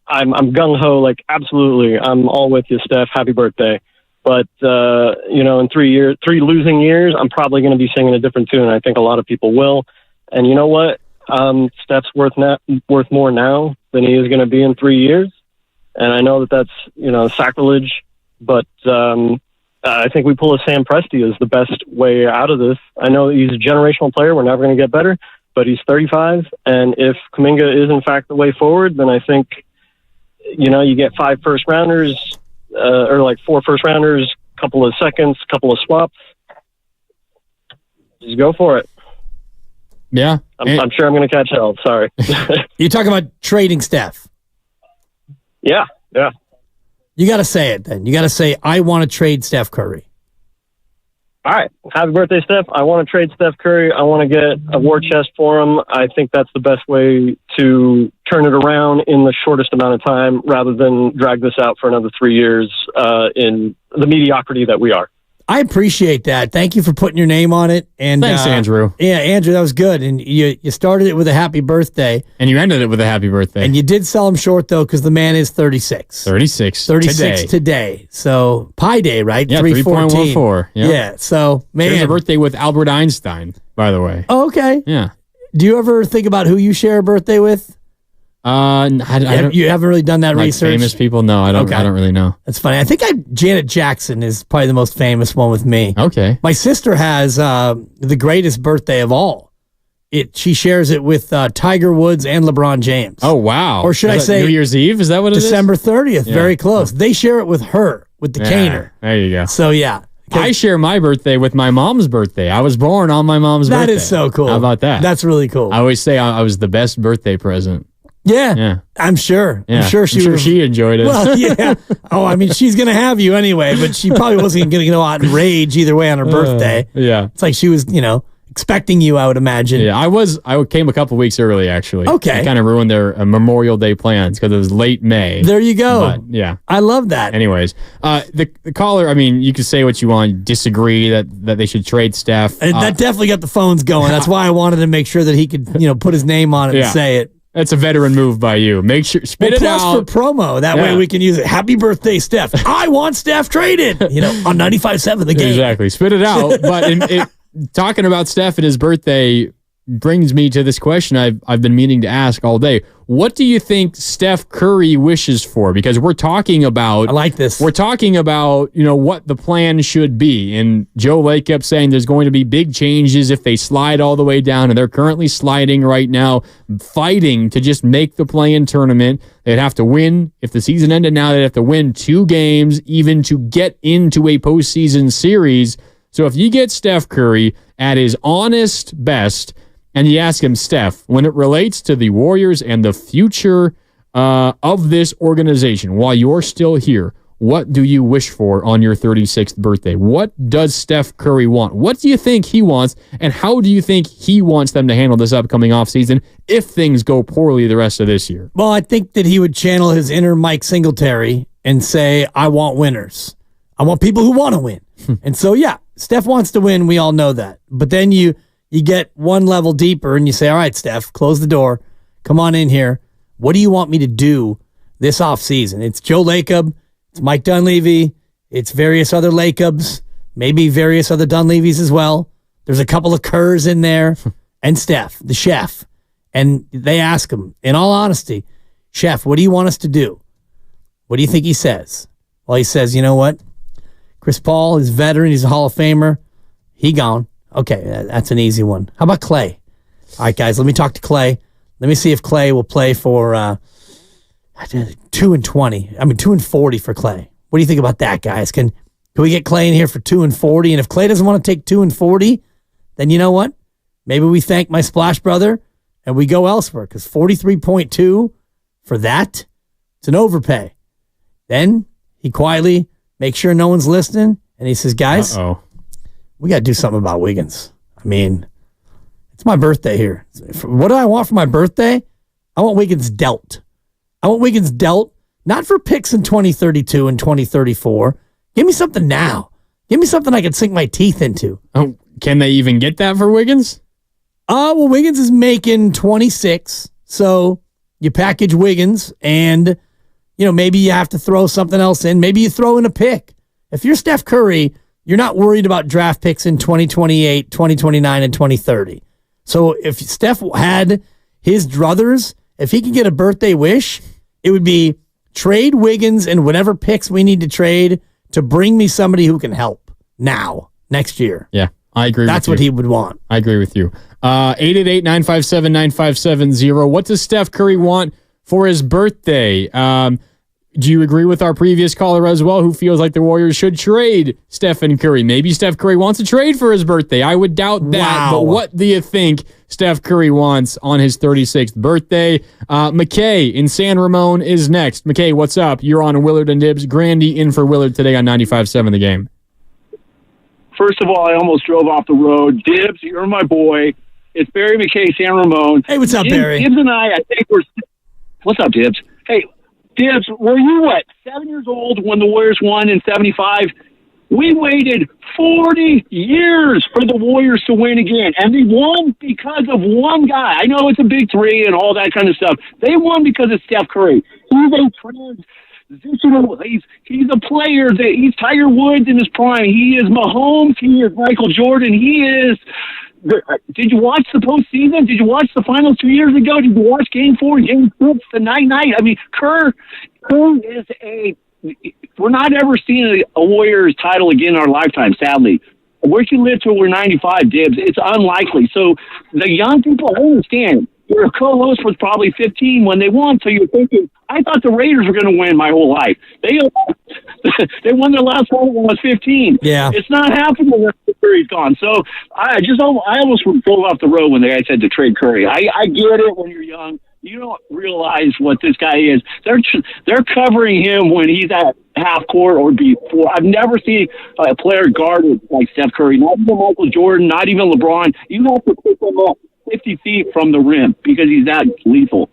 I'm gung-ho, like absolutely I'm all with you, Steph, happy birthday. But, in 3 losing years, I'm probably going to be singing a different tune. I think a lot of people will. And you know what? Steph's worth more now than he is going to be in 3 years. And I know that that's, sacrilege. But I think we pull a Sam Presti as the best way out of this. I know he's a generational player. We're never going to get better. But he's 35. And if Kaminga is, in fact, the way forward, then I think, you get 5 first-rounders, or like 4 first-rounders, couple of seconds, couple of swaps. Just go for it. Yeah. I'm sure I'm going to catch hell. Sorry. You talk about trading Steph. Yeah. You got to say it then. You got to say, I want to trade Steph Curry. All right. Happy birthday, Steph. I want to trade Steph Curry. I want to get a war chest for him. I think that's the best way to turn it around in the shortest amount of time rather than drag this out for another 3 years in the mediocrity that we are. I appreciate that. Thank you for putting your name on it. And Thanks, Andrew. Yeah, Andrew, that was good. And you started it with a happy birthday. And you ended it with a happy birthday. And you did sell him short, though, because the man is 36. 36 today. So, Pi Day, right? Yeah, 3.14. Yeah, so, man. Shares a birthday with Albert Einstein, by the way. Oh, okay. Yeah. Do you ever think about who you share a birthday with? You haven't really done that like research? Famous people? No, I don't. Okay. I don't really know. That's funny. I think Janet Jackson is probably the most famous one with me. Okay. My sister has the greatest birthday of all. She shares it with Tiger Woods and LeBron James. Oh, wow. Or should I say New Year's Eve? Is that what it is? December 30th. Yeah. Very close. They share it with her, with the Caner. There you go. So, yeah. I share my birthday with my mom's birthday. I was born on my mom's birthday. That is so cool. How about that? That's really cool. I always say I was the best birthday present. Yeah. I'm sure. Yeah. I'm sure she enjoyed it. Well, yeah. Oh, I mean, she's going to have you anyway, but she probably wasn't going to go out and rage either way on her birthday. Yeah. It's like she was, expecting you, I would imagine. Yeah, I came a couple weeks early, actually. Okay. I kind of ruined their Memorial Day plans because it was late May. There you go. But, yeah. I love that. Anyways, the caller, I mean, you can say what you want, disagree that they should trade Steph. That definitely got the phones going. That's why I wanted to make sure that he could, put his name on it and say it. That's a veteran move by you. Make sure, spit it plus out. for promo. That way we can use it. Happy birthday, Steph. I want Steph traded, on 95.7 The Game. Exactly. Spit it out. But talking about Steph and his birthday brings me to this question I've been meaning to ask all day. What do you think Steph Curry wishes for? Because we're talking about... I like this. We're talking about, what the plan should be. And Joe Lake kept saying there's going to be big changes if they slide all the way down. And they're currently sliding right now, fighting to just make the play-in tournament. They'd have to win. If the season ended now, they'd have to win 2 games even to get into a postseason series. So if you get Steph Curry at his honest best... and you ask him, Steph, when it relates to the Warriors and the future of this organization, while you're still here, what do you wish for on your 36th birthday? What does Steph Curry want? What do you think he wants, and how do you think he wants them to handle this upcoming offseason if things go poorly the rest of this year? Well, I think that he would channel his inner Mike Singletary and say, I want winners. I want people who want to win. And so, yeah, Steph wants to win. We all know that. But then you get one level deeper and you say, all right, Steph, close the door. Come on in here. What do you want me to do this offseason? It's Joe Lacob. It's Mike Dunleavy. It's various other Lacobs, maybe various other Dunleavys as well. There's a couple of Kerrs in there and Steph, the chef. And they ask him, in all honesty, Chef, what do you want us to do? What do you think he says? Well, he says, you know what? Chris Paul is a veteran. He's a Hall of Famer. He gone. Okay, that's an easy one. How about Klay? All right, guys, let me talk to Klay. Let me see if Klay will play for 2-20. I mean, 2-40 for Klay. What do you think about that, guys? Can we get Klay in here for 2-40? And if Klay doesn't want to take 2-40, then you know what? Maybe we thank my Splash brother and we go elsewhere because 43.2 for that, it's an overpay. Then he quietly makes sure no one's listening, and he says, guys, we got to do something about Wiggins. I mean, it's my birthday here. What do I want for my birthday? I want Wiggins dealt. I want Wiggins dealt, not for picks in 2032 and 2034. Give me something now. Give me something I can sink my teeth into. Oh, can they even get that for Wiggins? Well, Wiggins is making 26, so you package Wiggins, and maybe you have to throw something else in. Maybe you throw in a pick. If you're Steph Curry, you're not worried about draft picks in 2028, 2029, and 2030. So if Steph had his druthers, if he could get a birthday wish, it would be trade Wiggins and whatever picks we need to trade to bring me somebody who can help now, next year. Yeah, I agree with you. That's what he would want. I agree with you. 888-957-9570. What does Steph Curry want for his birthday? do you agree with our previous caller as well, who feels like the Warriors should trade Stephen Curry? Maybe Steph Curry wants a trade for his birthday. I would doubt that. Wow. But what do you think Steph Curry wants on his 36th birthday? McKay in San Ramon is next. McKay, what's up? You're on Willard and Dibs. Grandy in for Willard today on 95.7 The Game. First of all, I almost drove off the road. Dibs, you're my boy. It's Barry McKay, San Ramon. Hey, what's up, Barry? Dibs and I think we're... What's up, Dibs? Hey, Dibs, were you, 7 years old when the Warriors won in 75? We waited 40 years for the Warriors to win again, and they won because of one guy. I know it's a big three and all that kind of stuff. They won because of Steph Curry. He's a transitional. He's a player. He's Tiger Woods in his prime. He is Mahomes. He is Michael Jordan. He is... Did you watch the postseason? Did you watch the finals 2 years ago? Did you watch Game 4, Game 6, the night? I mean, Kerr is we're not ever seeing a Warriors title again in our lifetime, sadly. We can live till we're 95, Dibs. It's unlikely. So the young people understand. Your co-host was probably 15 when they won, so you're thinking, I thought the Raiders were going to win my whole life. They won their last one when I was 15. Yeah. It's not happening when Curry's gone. So I almost drove off the road when the guy said to trade Curry. I get it when you're young. You don't realize what this guy is. They're covering him when he's at half court or before. I've never seen a player guarded like Steph Curry. Not even Michael Jordan, not even LeBron. You have to pick him up 50 feet from the rim because he's that lethal.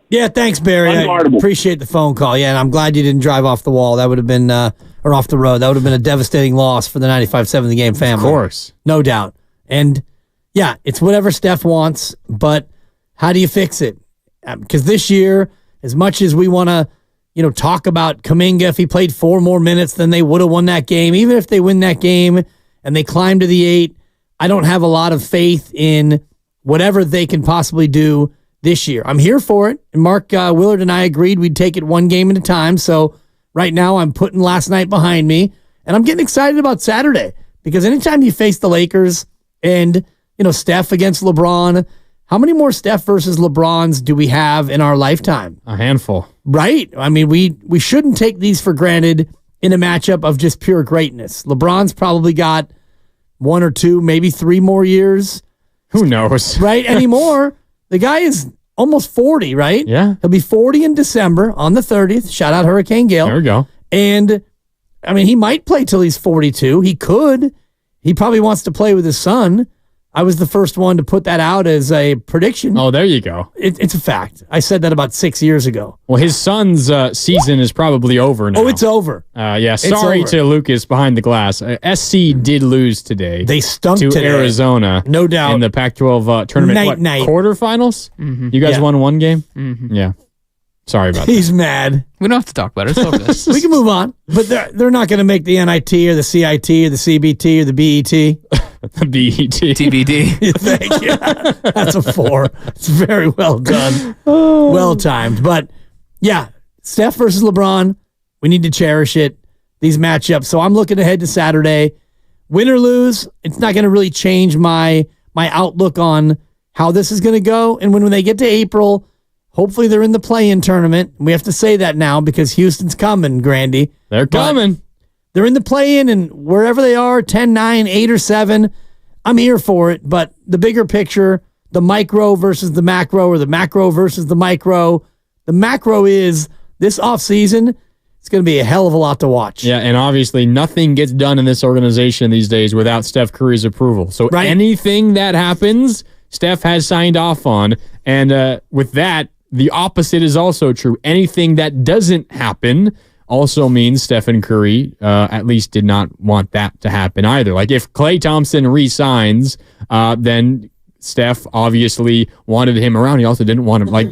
Yeah, thanks, Barry. I appreciate the phone call. Yeah, and I'm glad you didn't drive off the wall. That would have been, or off the road. That would have been a devastating loss for the 95.7 The Game family. Of course. No doubt. And, yeah, it's whatever Steph wants, but how do you fix it? Because this year, as much as we want to, talk about Kaminga, if he played 4 more minutes, then they would have won that game. Even if they win that game and they climb to the 8, I don't have a lot of faith in whatever they can possibly do this year. I'm here for it. And Mark Willard and I agreed we'd take it one game at a time. So right now I'm putting last night behind me, and I'm getting excited about Saturday because anytime you face the Lakers and, Steph against LeBron, how many more Steph versus LeBrons do we have in our lifetime? A handful. Right. I mean, we shouldn't take these for granted in a matchup of just pure greatness. LeBron's probably got 1 or 2, maybe 3 more years. Who knows? Right? Anymore. The guy is almost 40, right? Yeah. He'll be 40 in December on the 30th. Shout out Hurricane Gale. There we go. And, I mean, he might play till he's 42. He could. He probably wants to play with his son. I was the first one to put that out as a prediction. Oh, there you go. It's a fact. I said that about 6 years ago. Well, his son's season is probably over now. Oh, it's over. Yeah, sorry to Lucas behind the glass. SC did lose today. They stunk to today. Arizona. No doubt. In the Pac-12 tournament. Night. Quarterfinals? Mm-hmm. You guys won one game? Mm-hmm. Yeah. Sorry about that. He's mad. We don't have to talk about it. It's okay. We can move on. But they're not going to make the NIT or the CIT or the CBT or the BET. The BET. TBD. Thank you. That's a 4. It's very well done. Well timed. But, yeah, Steph versus LeBron, we need to cherish it, these matchups. So I'm looking ahead to Saturday. Win or lose, it's not going to really change my outlook on how this is going to go. And when they get to April, hopefully they're in the play-in tournament. We have to say that now because Houston's coming, Grandy. They're coming. They're in the play-in, and wherever they are, 10, 9, 8, or 7, I'm here for it. But the bigger picture, the micro versus the macro, or the macro versus the micro, the macro is this offseason, it's going to be a hell of a lot to watch. Yeah, and obviously nothing gets done in this organization these days without Steph Curry's approval. So anything that happens, Steph has signed off on. And with that, the opposite is also true. Anything that doesn't happen also means Stephen Curry at least did not want that to happen either. Like if Klay Thompson re-signs, then Steph obviously wanted him around. He also didn't want him. Like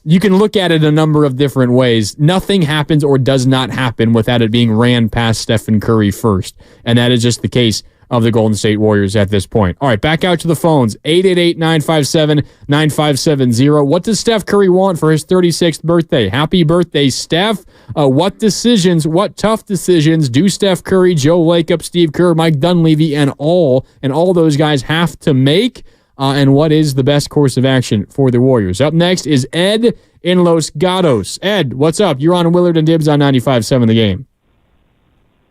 you can look at it a number of different ways. Nothing happens or does not happen without it being ran past Stephen Curry first. And that is just the case of the Golden State Warriors at this point. All right, back out to the phones. 888-957-9570. What does Steph Curry want for his 36th birthday? Happy birthday, Steph. What tough decisions do Steph Curry, Joe Lacob, Steve Kerr, Mike Dunleavy, and all those guys have to make? And what is the best course of action for the Warriors? Up next is Ed in Los Gatos. Ed, what's up? You're on Willard and Dibs on 95.7 The Game.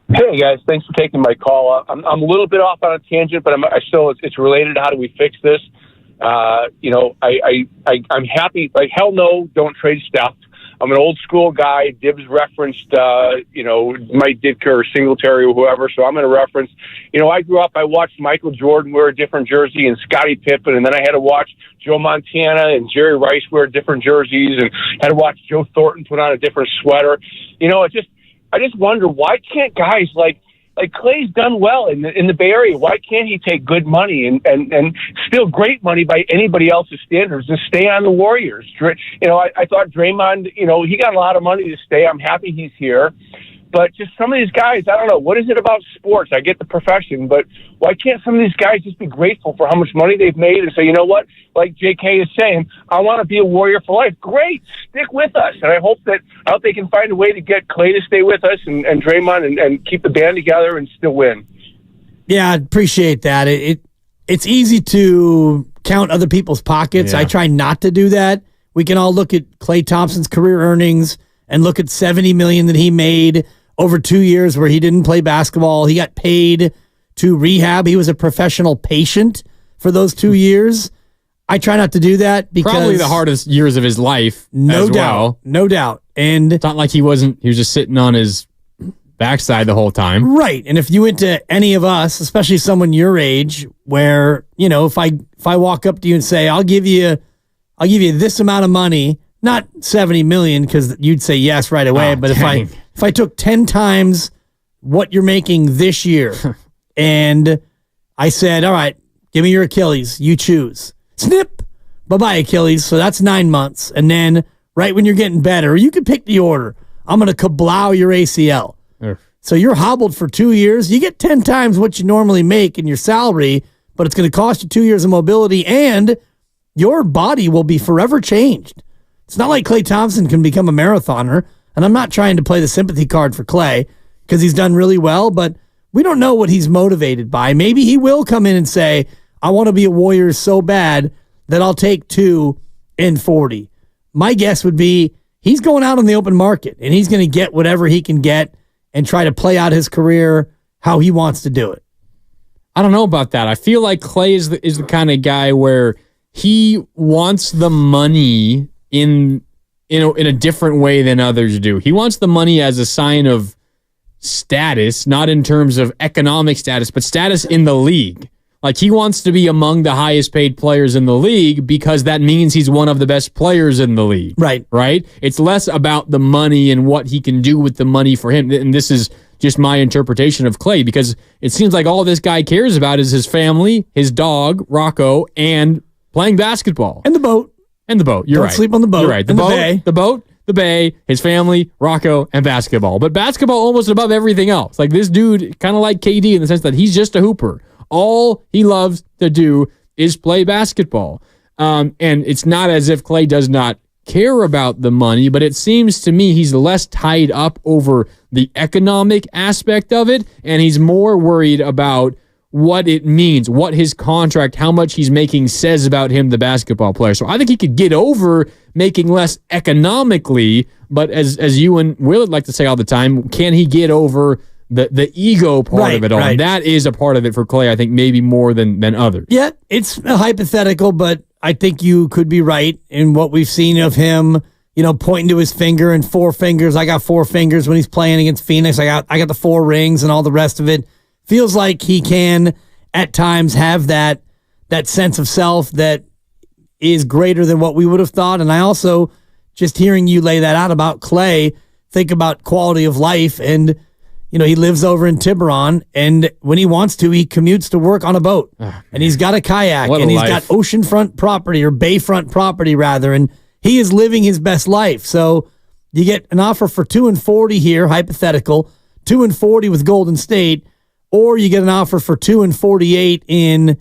Hey guys, thanks for taking my call. I'm a little bit off on a tangent, but it's related to how do we fix this. I'm happy. Like, hell no, don't trade Steph. I'm an old school guy. Dibs referenced, Mike Ditka or Singletary or whoever. So I'm going to reference, I grew up, I watched Michael Jordan wear a different jersey and Scottie Pippen. And then I had to watch Joe Montana and Jerry Rice wear different jerseys and had to watch Joe Thornton put on a different sweater. I just wonder, why can't guys like Klay's done well in the Bay Area? Why can't he take good money and still great money by anybody else's standards and stay on the Warriors? I thought Draymond, he got a lot of money to stay. I'm happy he's here. But just some of these guys, I don't know. What is it about sports? I get the profession, but why can't some of these guys just be grateful for how much money they've made and say, you know what? Like JK is saying, I want to be a Warrior for life. Great. Stick with us. And I hope they can find a way to get Klay to stay with us and Draymond and keep the band together and still win. Yeah, I appreciate that. It's easy to count other people's pockets. Yeah. I try not to do that. We can all look at Klay Thompson's career earnings and look at $70 million that he made over 2 years where he didn't play basketball. He got paid to rehab. He was a professional patient for those 2 years. I try not to do that because Probably the hardest years of his life. No as doubt. Well. No doubt. And it's not like he was just sitting on his backside the whole time. Right. And if you went to any of us, especially someone your age, where, if I walk up to you and say, I'll give you this amount of money, not 70 million, because you'd say yes right away. But dang. if I took 10 times what you're making this year and I said, all right, give me your Achilles, you choose. Snip. Bye-bye, Achilles. So that's 9 months. And then right when you're getting better, you can pick the order. I'm going to kablow your ACL. So you're hobbled for 2 years. You get 10 times what you normally make in your salary, but it's going to cost you 2 years of mobility, and your body will be forever changed. It's not like Klay Thompson can become a marathoner, and I'm not trying to play the sympathy card for Klay because he's done really well, but we don't know what he's motivated by. Maybe he will come in and say, I want to be a Warrior so bad that I'll take 2 in 40. My guess would be he's going out on the open market, and he's going to get whatever he can get and try to play out his career how he wants to do it. I don't know about that. I feel like Klay is the kind of guy where he wants the money in a different way than others do. He wants the money as a sign of status, not in terms of economic status, but status in the league. Like, he wants to be among the highest paid players in the league because that means he's one of the best players in the league. Right. Right? It's less about the money and what he can do with the money for him. And this is just my interpretation of Klay, because it seems like all this guy cares about is his family, his dog, Rocco, and playing basketball. And the boat. And the boat. You're Don't right. sleep on the boat. You're right. And the bay. The boat, the bay, his family, Rocco, and basketball. But basketball almost above everything else. Like, this dude, kind of like KD in the sense that he's just a hooper. All he loves to do is play basketball. And it's not as if Klay does not care about the money, but it seems to me he's less tied up over the economic aspect of it, and he's more worried about what it means, what his contract, how much he's making says about him, the basketball player. So I think he could get over making less economically, but as you and Willard like to say all the time, can he get over the ego part of it all? Right. And that is a part of it for Klay, I think, maybe more than others. Yeah, it's hypothetical, but I think you could be right in what we've seen of him, pointing to his finger and 4 fingers. I got 4 fingers when he's playing against Phoenix. I got the 4 rings and all the rest of it. Feels like he can at times have that sense of self that is greater than what we would have thought. And I also, just hearing you lay that out about Klay, think about quality of life. And, he lives over in Tiburon, and when he wants to, he commutes to work on a boat. And he's got a kayak, and he's got oceanfront property, or bayfront property rather, and he is living his best life. So you get an offer for 2 and 40 here, hypothetical, 2 and 40 with Golden State, or you get an offer for 2 and 48 in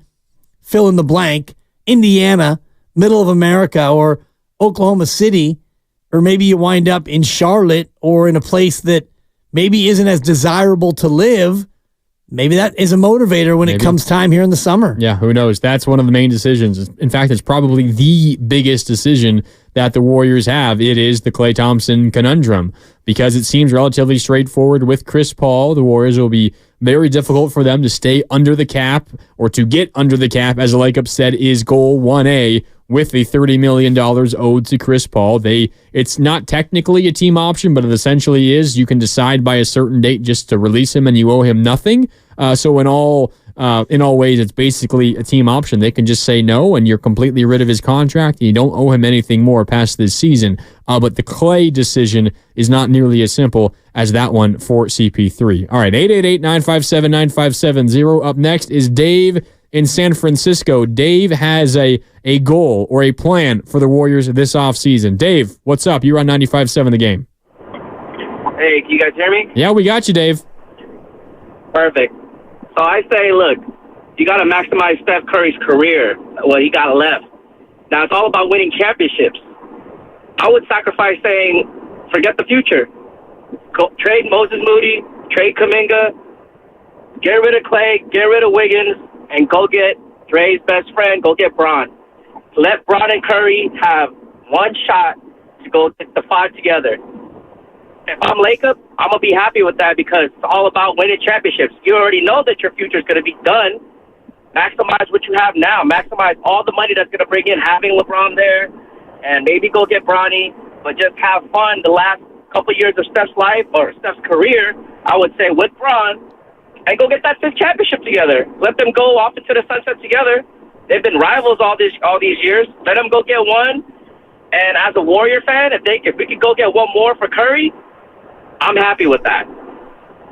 fill in the blank, Indiana, middle of America, or Oklahoma City, or maybe you wind up in Charlotte or in a place that maybe isn't as desirable to live, maybe that is a motivator when it comes time here in the summer. Yeah, who knows? That's one of the main decisions. In fact, it's probably the biggest decision that the Warriors have. It is the Klay Thompson conundrum, because it seems relatively straightforward with Chris Paul. The Warriors will be very difficult for them to stay under the cap, or to get under the cap, as the Lakeup said, is goal 1A, with the $30 million owed to Chris Paul. It's not technically a team option, but it essentially is. You can decide by a certain date just to release him and you owe him nothing. So in all ways, it's basically a team option. They can just say no, and you're completely rid of his contract, and you don't owe him anything more past this season. But the Klay decision is not nearly as simple as that one for CP3. All right, 888-957-9570. Up next is Dave in San Francisco. Dave has a goal or a plan for the Warriors this offseason. Dave, what's up? You're on 95.7 The Game. Hey, can you guys hear me? Yeah, we got you, Dave. Perfect. So I say, look, you got to maximize Steph Curry's career, what he got left. Now, it's all about winning championships. I would sacrifice saying, forget the future. Trade Moses Moody, trade Kaminga, get rid of Klay, get rid of Wiggins, and go get Dre's best friend, go get Bron. Let Bron and Curry have one shot to go get the five together. If I'm Lakeup, I'm going to be happy with that, because it's all about winning championships. You already know that your future is going to be done. Maximize what you have now. Maximize all the money that's going to bring in having LeBron there, and maybe go get Bronny, but just have fun the last couple of years of Steph's life, or Steph's career, I would say, with Bron, and go get that fifth championship together. Let them go off into the sunset together. They've been rivals all these years. Let them go get one. And as a Warrior fan, if we could go get one more for Curry, I'm happy with that.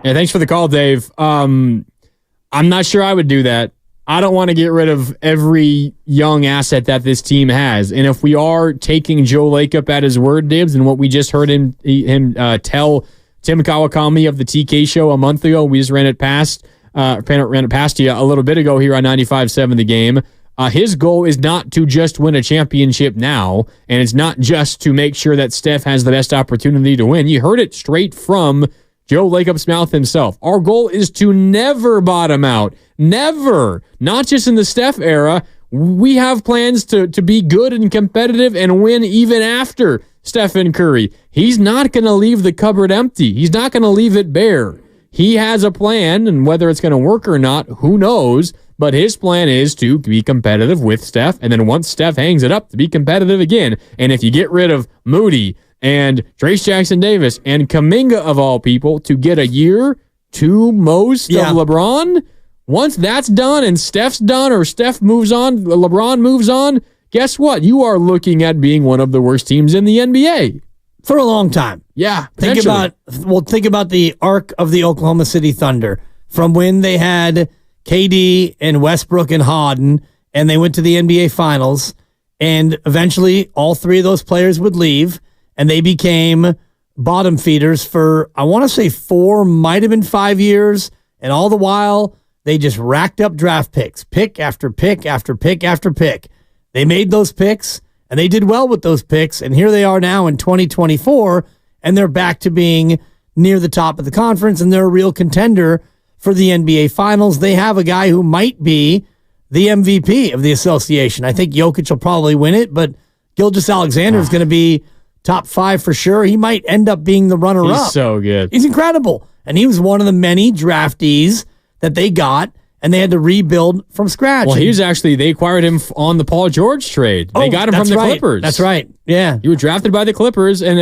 Yeah, thanks for the call, Dave. I'm not sure I would do that. I don't want to get rid of every young asset that this team has. And if we are taking Joe Lakeup at his word, Dibs, and what we just heard him tell Tim Kawakami of the TK show a month ago, we just ran it past you a little bit ago here on 95.7 The Game. His goal is not to just win a championship now, and it's not just to make sure that Steph has the best opportunity to win. You heard it straight from Joe Lakeup's mouth himself. Our goal is to never bottom out. Never. Not just in the Steph era. We have plans to be good and competitive and win even after Stephen Curry. He's not going to leave the cupboard empty. He's not going to leave it bare. He has a plan, and whether it's going to work or not, who knows? But his plan is to be competitive with Steph, and then once Steph hangs it up, to be competitive again. And if you get rid of Moody and Trace Jackson-Davis and Kaminga, of all people, to get a year to most of LeBron, once that's done and Steph's done, or Steph moves on, LeBron moves on, guess what? You are looking at being one of the worst teams in the NBA. For a long time. Yeah. Think about the arc of the Oklahoma City Thunder, from when they had KD and Westbrook and Harden, and they went to the NBA Finals, and eventually all three of those players would leave, and they became bottom feeders for, I want to say 4, might have been 5 years, and all the while they just racked up draft picks, pick after pick after pick after pick. They made those picks, and they did well with those picks, and here they are now in 2024, and they're back to being near the top of the conference, and they're a real contender for the NBA Finals. They have a guy who might be the MVP of the association. I think Jokic will probably win it, but Gilgeous-Alexander is going to be top 5 for sure. He might end up being the runner-up. He's so good. He's incredible. And he was one of the many draftees that they got, and they had to rebuild from scratch. Well, they acquired him on the Paul George trade. They got him from the Clippers. That's right. Yeah. He was drafted by the Clippers, and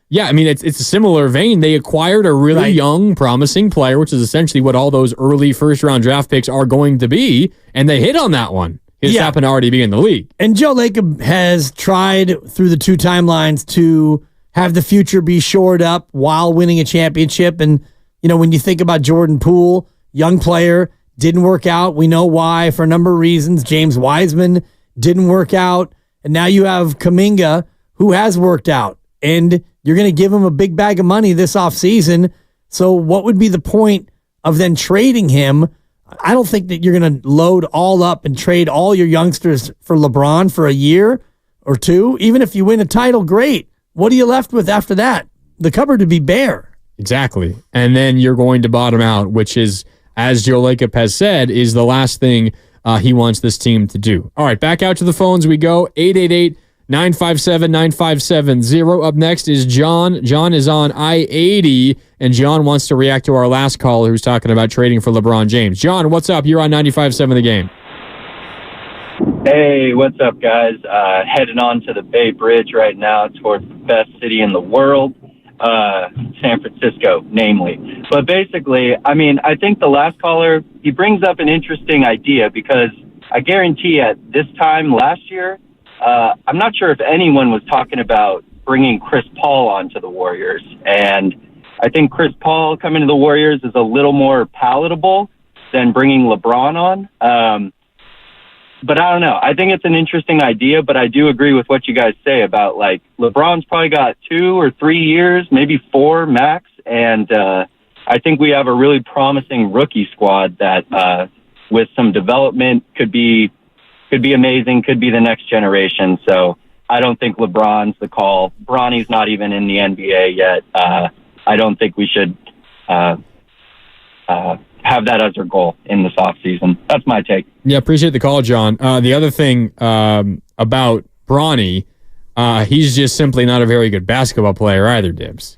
it's a similar vein. They acquired a really young, promising player, which is essentially what all those early first-round draft picks are going to be, and they hit on that one. He just happened to already be in the league. And Joe Lacob has tried through the 2 timelines to have the future be shored up while winning a championship. And, when you think about Jordan Poole, young player, didn't work out. We know why, for a number of reasons. James Wiseman didn't work out. And now you have Kaminga, who has worked out. And you're going to give him a big bag of money this offseason. So what would be the point of then trading him? I don't think that you're going to load all up and trade all your youngsters for LeBron for a year or 2. Even if you win a title, great. What are you left with after that? The cupboard would be bare. Exactly. And then you're going to bottom out, which is as Joe Lacob has said, is the last thing he wants this team to do. All right, back out to the phones we go. 888-957-9570. Up next is John. John is on I-80, and John wants to react to our last caller who's talking about trading for LeBron James. John, what's up? You're on 95.7 The Game. Hey, what's up, guys? Heading on to the Bay Bridge right now towards the best city in the world, San Francisco, namely. But basically, I mean, I think the last caller, he brings up an interesting idea because I guarantee at this time last year, I'm not sure if anyone was talking about bringing Chris Paul onto the Warriors. And I think Chris Paul coming to the Warriors is a little more palatable than bringing LeBron on. But I don't know. I think it's an interesting idea, but I do agree with what you guys say about, like, LeBron's probably got 2 or 3 years, maybe 4 max, and I think we have a really promising rookie squad that, with some development, could be amazing, could be the next generation. So I don't think LeBron's the call. Bronny's not even in the NBA yet. I don't think we should have that as our goal in this offseason. That's my take. Yeah, appreciate the call, John. The other thing about Bronny, he's just simply not a very good basketball player either, Dibs.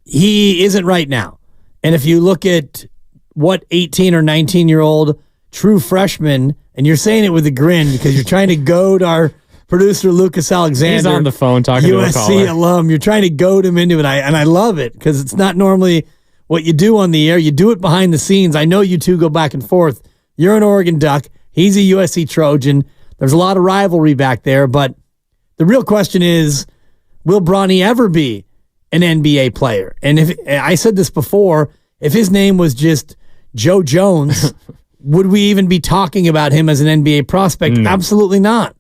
He isn't right now. And if you look at what 18 or 19-year-old true freshman, and you're saying it with a grin because you're trying to goad our producer, Lucas Alexander. He's on the phone talking to a caller. USC alum. You're trying to goad him into it, and I love it because it's not normally what you do on the air. You do it behind the scenes. I know you two go back and forth. You're an Oregon Duck. He's a USC Trojan. There's a lot of rivalry back there, but the real question is, will Bronny ever be an NBA player? And if I said this before, if his name was just Joe Jones, would we even be talking about him as an NBA prospect? No. Absolutely not.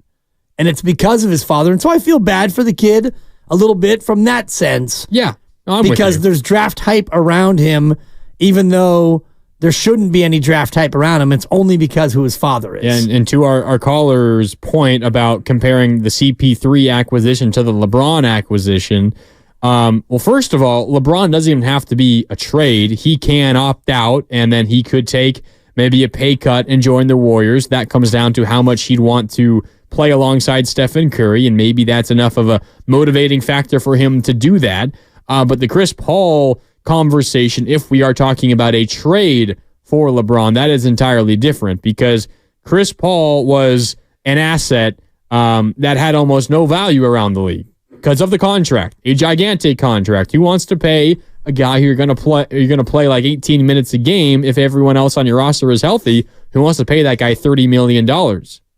And it's because of his father. And so I feel bad for the kid a little bit from that sense. Yeah. Because there's draft hype around him, even though there shouldn't be any draft hype around him. It's only because who his father is. And to our caller's point about comparing the CP3 acquisition to the LeBron acquisition, well, first of all, LeBron doesn't even have to be a trade. He can opt out, and then he could take maybe a pay cut and join the Warriors. That comes down to how much he'd want to play alongside Stephen Curry, and maybe that's enough of a motivating factor for him to do that. But the Chris Paul conversation, if we are talking about a trade for LeBron, that is entirely different because Chris Paul was an asset that had almost no value around the league because of the contract, a gigantic contract. Who wants to pay a guy who you're going to play like 18 minutes a game if everyone else on your roster is healthy? Who wants to pay that guy $30 million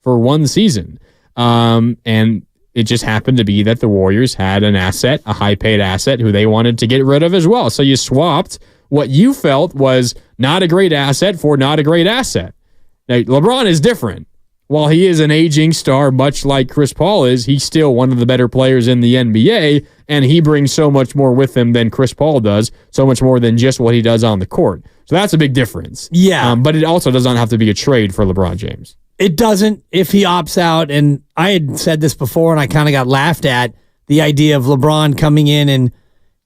for one season? And it just happened to be that the Warriors had an asset, a high-paid asset, who they wanted to get rid of as well. So you swapped what you felt was not a great asset for not a great asset. Now, LeBron is different. While he is an aging star, much like Chris Paul is, he's still one of the better players in the NBA, and he brings so much more with him than Chris Paul does, so much more than just what he does on the court. So that's a big difference. Yeah. But it also doesn't have to be a trade for LeBron James. It doesn't if he opts out. And I had said this before, and I kind of got laughed at, the idea of LeBron coming in and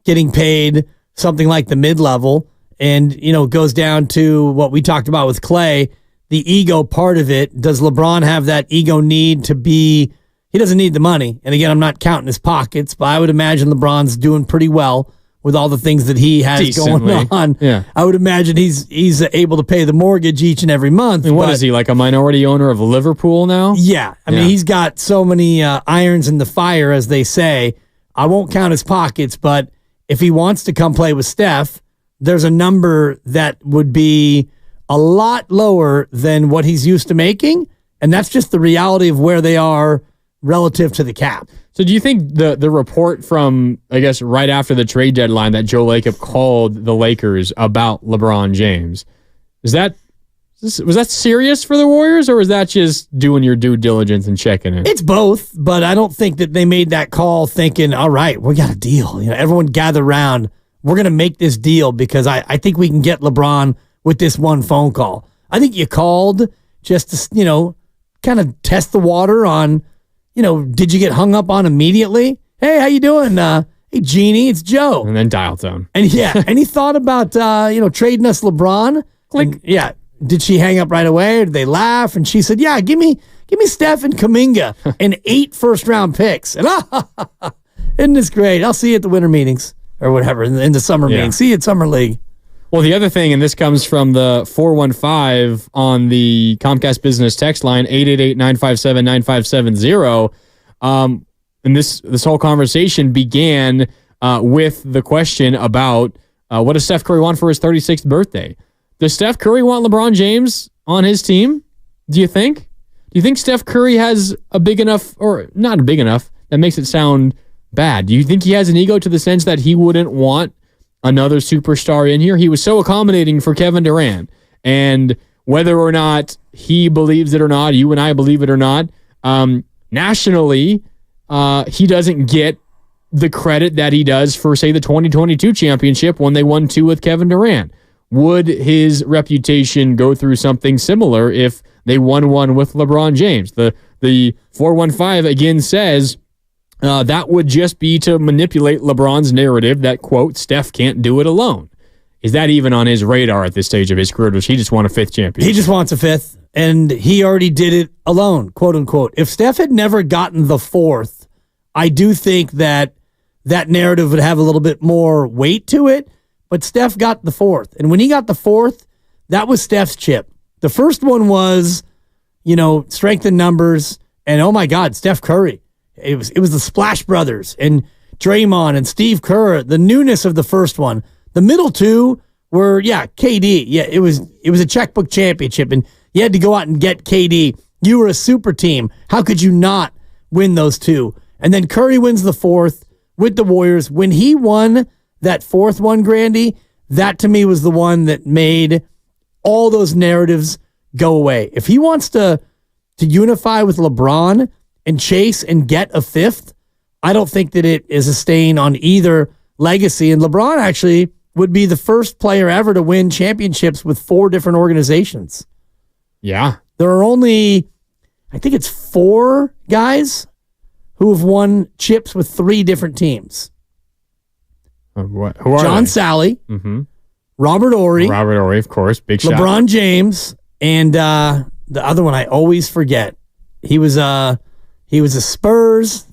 getting paid something like the mid-level. And, you know, it goes down to what we talked about with Klay, the ego part of it. Does LeBron have that ego need to be – he doesn't need the money. And, again, I'm not counting his pockets, but I would imagine LeBron's doing pretty well with all the things that he has going on. Yeah. I would imagine he's able to pay the mortgage each and every month. And what is he, like a minority owner of Liverpool now? Yeah. I mean, he's got so many irons in the fire, as they say. I won't count his pockets, but if he wants to come play with Steph, there's a number that would be a lot lower than what he's used to making, and that's just the reality of where they are relative to the cap. So do you think the report from, I guess, right after the trade deadline that Joe Lacob called the Lakers about LeBron James, was that serious for the Warriors, or was that just doing your due diligence and checking in? It's both, but I don't think that they made that call thinking, all right, we got a deal. You know, everyone gather around. We're going to make this deal because I think we can get LeBron with this one phone call. I think you called just to, you know, kind of test the water on, you know, did you get hung up on immediately? Hey, how you doing? Hey, Jeannie, it's Joe. And then dial tone. And yeah, any thought about, trading us LeBron? And, yeah. Did she hang up right away, or did they laugh? And she said, yeah, give me Steph and Kaminga and 8 first-round picks. And isn't this great? I'll see you at the winter meetings or whatever, in the summer meetings. See you at Summer League. Well, the other thing, and this comes from the 415 on the Comcast Business text line, 888-957-9570. And this whole conversation began with the question about what does Steph Curry want for his 36th birthday? Does Steph Curry want LeBron James on his team? Do you think? Do you think Steph Curry has a big enough, or not big enough, that makes it sound bad? Do you think he has an ego to the sense that he wouldn't want another superstar in here? He was so accommodating for Kevin Durant. And whether or not he believes it or not, you and I believe it or not, nationally, he doesn't get the credit that he does for, say, the 2022 championship when they won 2 with Kevin Durant. Would his reputation go through something similar if they won 1 with LeBron James? The 415 again says that would just be to manipulate LeBron's narrative that, quote, Steph can't do it alone. Is that even on his radar at this stage of his career? Does he just want a 5th championship? He just wants a 5th, and he already did it alone, quote unquote. If Steph had never gotten the 4th, I do think that narrative would have a little bit more weight to it. But Steph got the 4th. And when he got the 4th, that was Steph's chip. The first one was, strength in numbers. And oh my God, Steph Curry. It was the Splash Brothers and Draymond and Steve Kerr, the newness of the first one. The middle 2 were, KD. Yeah, it was a checkbook championship. And you had to go out and get KD. You were a super team. How could you not win those 2? And then Curry wins the 4th with the Warriors. When he won that 4th one, Grandy, that to me was the one that made all those narratives go away. If he wants to unify with LeBron and chase and get a 5th, I don't think that it is a stain on either legacy. And LeBron actually would be the first player ever to win championships with 4 different organizations. Yeah. There are only, I think it's 4 guys who have won chips with 3 different teams. Who are John they? Sally, Mm-hmm. Robert Horry, of course, big shot. LeBron James, and the other one I always forget. He was a Spurs.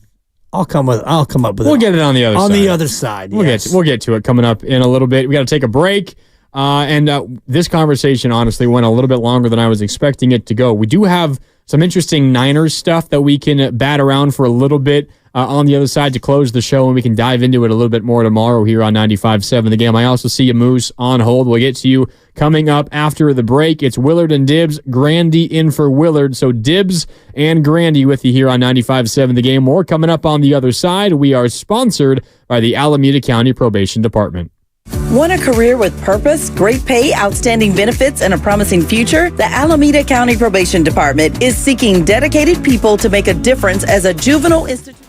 I'll come up with it. We'll get it on the other side. On the other side, yes. We'll get to it coming up in a little bit. We got to take a break. And this conversation, honestly, went a little bit longer than I was expecting it to go. We do have some interesting Niners stuff that we can bat around for a little bit on the other side to close the show, and we can dive into it a little bit more tomorrow here on 95.7 The Game. I also see you, Moose, on hold. We'll get to you coming up after the break. It's Willard and Dibs, Grandy in for Willard. So Dibs and Grandy with you here on 95.7 The Game. More coming up on the other side. We are sponsored by the Alameda County Probation Department. Want a career with purpose, great pay, outstanding benefits, and a promising future? The Alameda County Probation Department is seeking dedicated people to make a difference as a juvenile institution.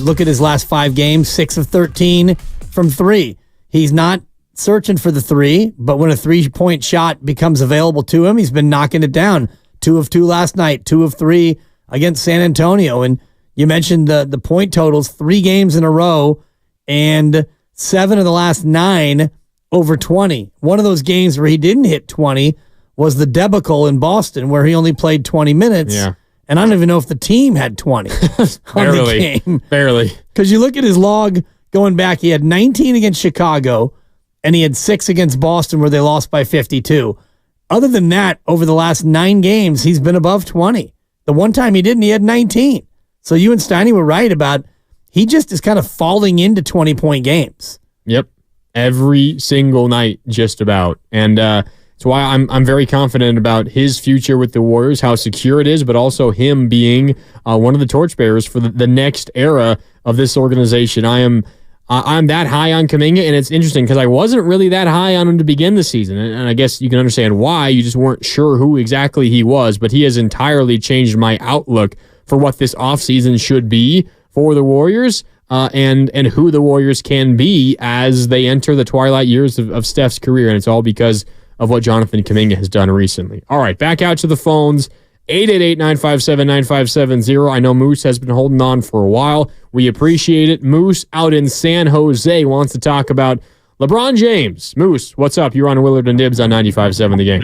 Look at his last 5 games, 6 of 13 from 3. He's not searching for the 3, but when a 3-point shot becomes available to him, he's been knocking it down. 2 of 2 last night, 2 of 3 against San Antonio. And you mentioned the point totals, 3 games in a row, and 7 of the last 9 over 20. One of those games where he didn't hit 20 was the debacle in Boston, where he only played 20 minutes. Yeah. And I don't even know if the team had 20 on the game. Barely. Because you look at his log going back, he had 19 against Chicago, and he had 6 against Boston where they lost by 52. Other than that, over the last 9 games, he's been above 20. The one time he didn't, he had 19. So you and Steiny were right about he just is kind of falling into 20-point games. Yep. Every single night, just about. And that's why I'm very confident about his future with the Warriors, how secure it is, but also him being one of the torchbearers for the next era of this organization. I'm that high on Kaminga, and it's interesting because I wasn't really that high on him to begin the season, and I guess you can understand why. You just weren't sure who exactly he was, but he has entirely changed my outlook for what this offseason should be for the Warriors. And who the Warriors can be as they enter the twilight years of Steph's career. And it's all because of what Jonathan Kaminga has done recently. All right, back out to the phones. 888-957-9570. I know Moose has been holding on for a while. We appreciate it. Moose out in San Jose wants to talk about LeBron James. Moose, what's up? You're on Willard and Dibs on 95.7 The Game.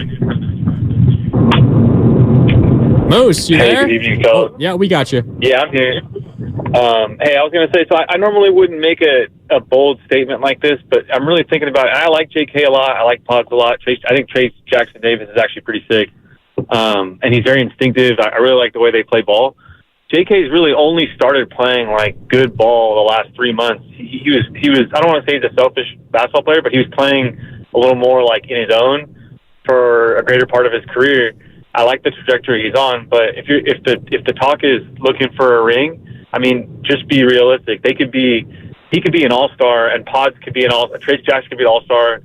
Moose, you there? Good evening, fellas. Oh, yeah, we got you. Yeah, I'm here. Hey, I was going to say, so I normally wouldn't make a bold statement like this, but I'm really thinking about it. And I like JK a lot. I like Pods a lot. I think Trace Jackson Davis is actually pretty sick. And he's very instinctive. I really like the way they play ball. JK's really only started playing like good ball the last 3 months. He was I don't want to say he's a selfish basketball player, but he was playing a little more like in his own for a greater part of his career. I like the trajectory he's on, but if the talk is looking for a ring, I mean, just be realistic. He could be an all-star, and Pods could be an all. Trace Jackson could be an all-star,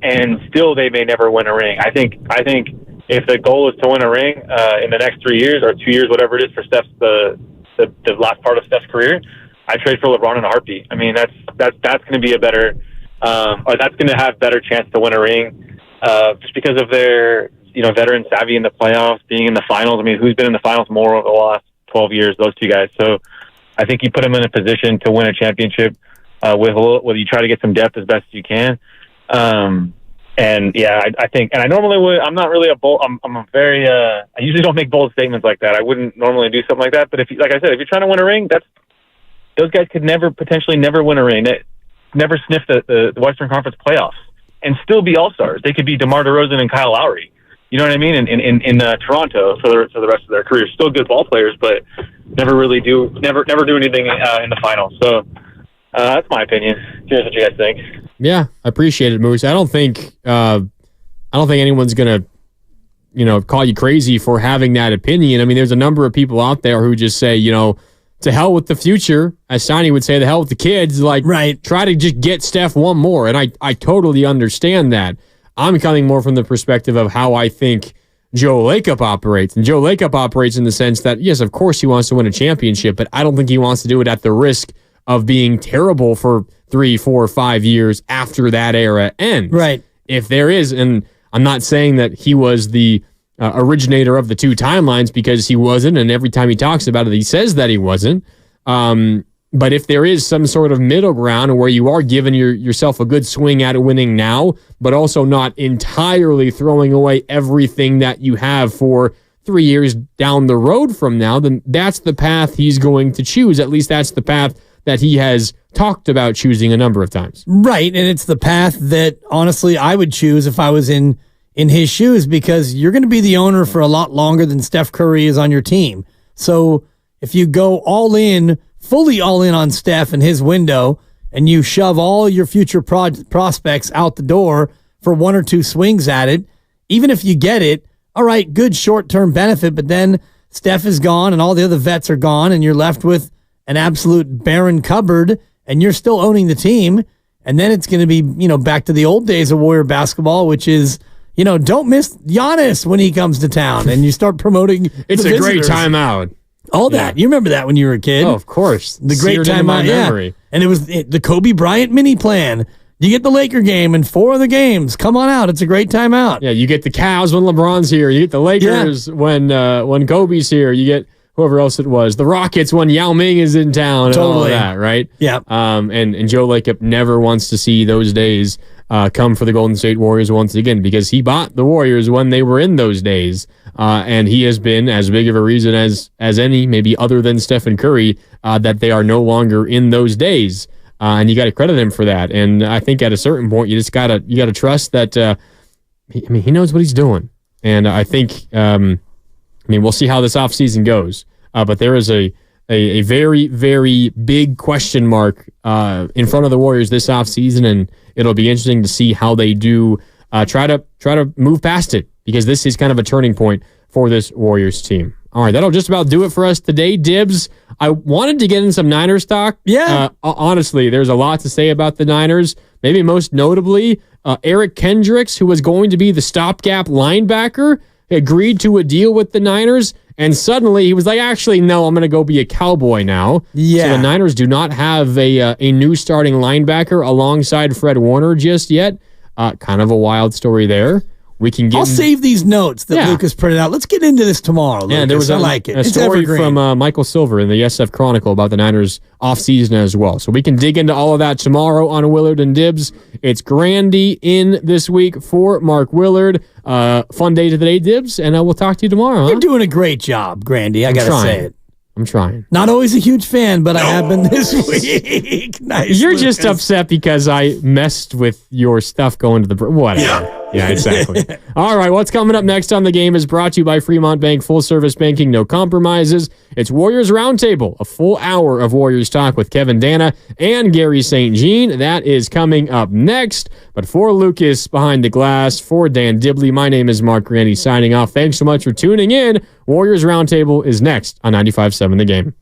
and still they may never win a ring. I think if the goal is to win a ring in the next 3 years or 2 years, whatever it is for Steph's the last part of Steph's career, I trade for LeBron in a heartbeat. I mean, that's going to be a better, or that's going to have better chance to win a ring, just because of their veteran savvy in the playoffs, being in the finals. I mean, who's been in the finals more over the last 12 years? Those two guys. So I think you put him in a position to win a championship with you try to get some depth as best as you can. And yeah, I think, and I normally would. I'm not really a bold. I'm a very. I usually don't make bold statements like that. I wouldn't normally do something like that. But if, like I said, if you're trying to win a ring, those guys could potentially never win a ring. They never sniff the Western Conference playoffs and still be all-stars. They could be DeMar DeRozan and Kyle Lowry. You know what I mean? In Toronto for the rest of their career, still good ball players, but never do anything in the finals. So that's my opinion. Here's what you guys think. Yeah, I appreciate it, Moose. I don't think anyone's gonna, call you crazy for having that opinion. I mean, there's a number of people out there who just say, to hell with the future, as Steiny would say, the hell with the kids. Like, right. Try to just get Steph one more, and I totally understand that. I'm coming more from the perspective of how I think Joe Lacob operates. And Joe Lacob operates in the sense that, yes, of course he wants to win a championship, but I don't think he wants to do it at the risk of being terrible for 3, 4, 5 years after that era ends. Right. If there is, and I'm not saying that he was the originator of the two timelines, because he wasn't, and every time he talks about it, he says that he wasn't. But if there is some sort of middle ground where you are giving yourself a good swing at winning now, but also not entirely throwing away everything that you have for 3 years down the road from now, then that's the path he's going to choose. At least that's the path that he has talked about choosing a number of times. Right, and it's the path that, honestly, I would choose if I was in his shoes, because you're going to be the owner for a lot longer than Steph Curry is on your team. So if you go fully all in on Steph and his window, and you shove all your future prospects out the door for 1 or 2 swings at it, even if you get it, all right, good short-term benefit, but then Steph is gone and all the other vets are gone, and you're left with an absolute barren cupboard, and you're still owning the team. And then it's going to be, back to the old days of Warrior basketball, which is, don't miss Giannis when he comes to town, and you start promoting. It's a great timeout. All that. You remember that when you were a kid? Oh, of course. The great Seared into my timeout. memory. And it was the Kobe Bryant mini plan. You get the Laker game and 4 other games. Come on out. It's a great timeout. Yeah, you get the Cavs when LeBron's here. You get the Lakers when Kobe's here. You get whoever else it was. The Rockets when Yao Ming is in town and all of that, right? Yeah. And Joe Lacob never wants to see those days come for the Golden State Warriors once again because he bought the Warriors when they were in those days. And he has been as big of a reason as any, maybe other than Stephen Curry, that they are no longer in those days. And you got to credit him for that. And I think at a certain point, you just gotta trust that. He knows what he's doing. And I think, we'll see how this offseason goes. But there is a very, very big question mark in front of the Warriors this offseason, and it'll be interesting to see how they do try to move past it because this is kind of a turning point for this Warriors team. All right, that'll just about do it for us today. Dibs, I wanted to get in some Niners talk. Yeah. Honestly, there's a lot to say about the Niners. Maybe most notably, Eric Kendricks, who was going to be the stopgap linebacker, agreed to a deal with the Niners, and suddenly he was like, actually, no, I'm going to go be a Cowboy now. Yeah. So the Niners do not have a new starting linebacker alongside Fred Warner just yet. Kind of a wild story there. We can get. I'll save these notes that Lucas printed out. Let's get into this tomorrow, Lucas. Yeah, there was I like it. a It's story evergreen. from Michael Silver in the SF Chronicle about the Niners offseason as well. So we can dig into all of that tomorrow on Willard and Dibs. It's Grandy in this week for Mark Willard. Fun day today, Dibs, and we'll talk to you tomorrow. You're doing a great job, Grandy. I got to say it. I'm trying. Not always a huge fan, but I have been this week. Nice. You're just upset because I messed with your stuff going to the... Whatever. Yeah, exactly. All right, what's coming up next on The Game is brought to you by Fremont Bank. Full-service banking, no compromises. It's Warriors Roundtable, a full hour of Warriors talk with Kevin Dana and Gary St. Jean. That is coming up next. But for Lucas behind the glass, for Dan Dibley, my name is Mark Grandy signing off. Thanks so much for tuning in. Warriors Roundtable is next on 95.7 The Game.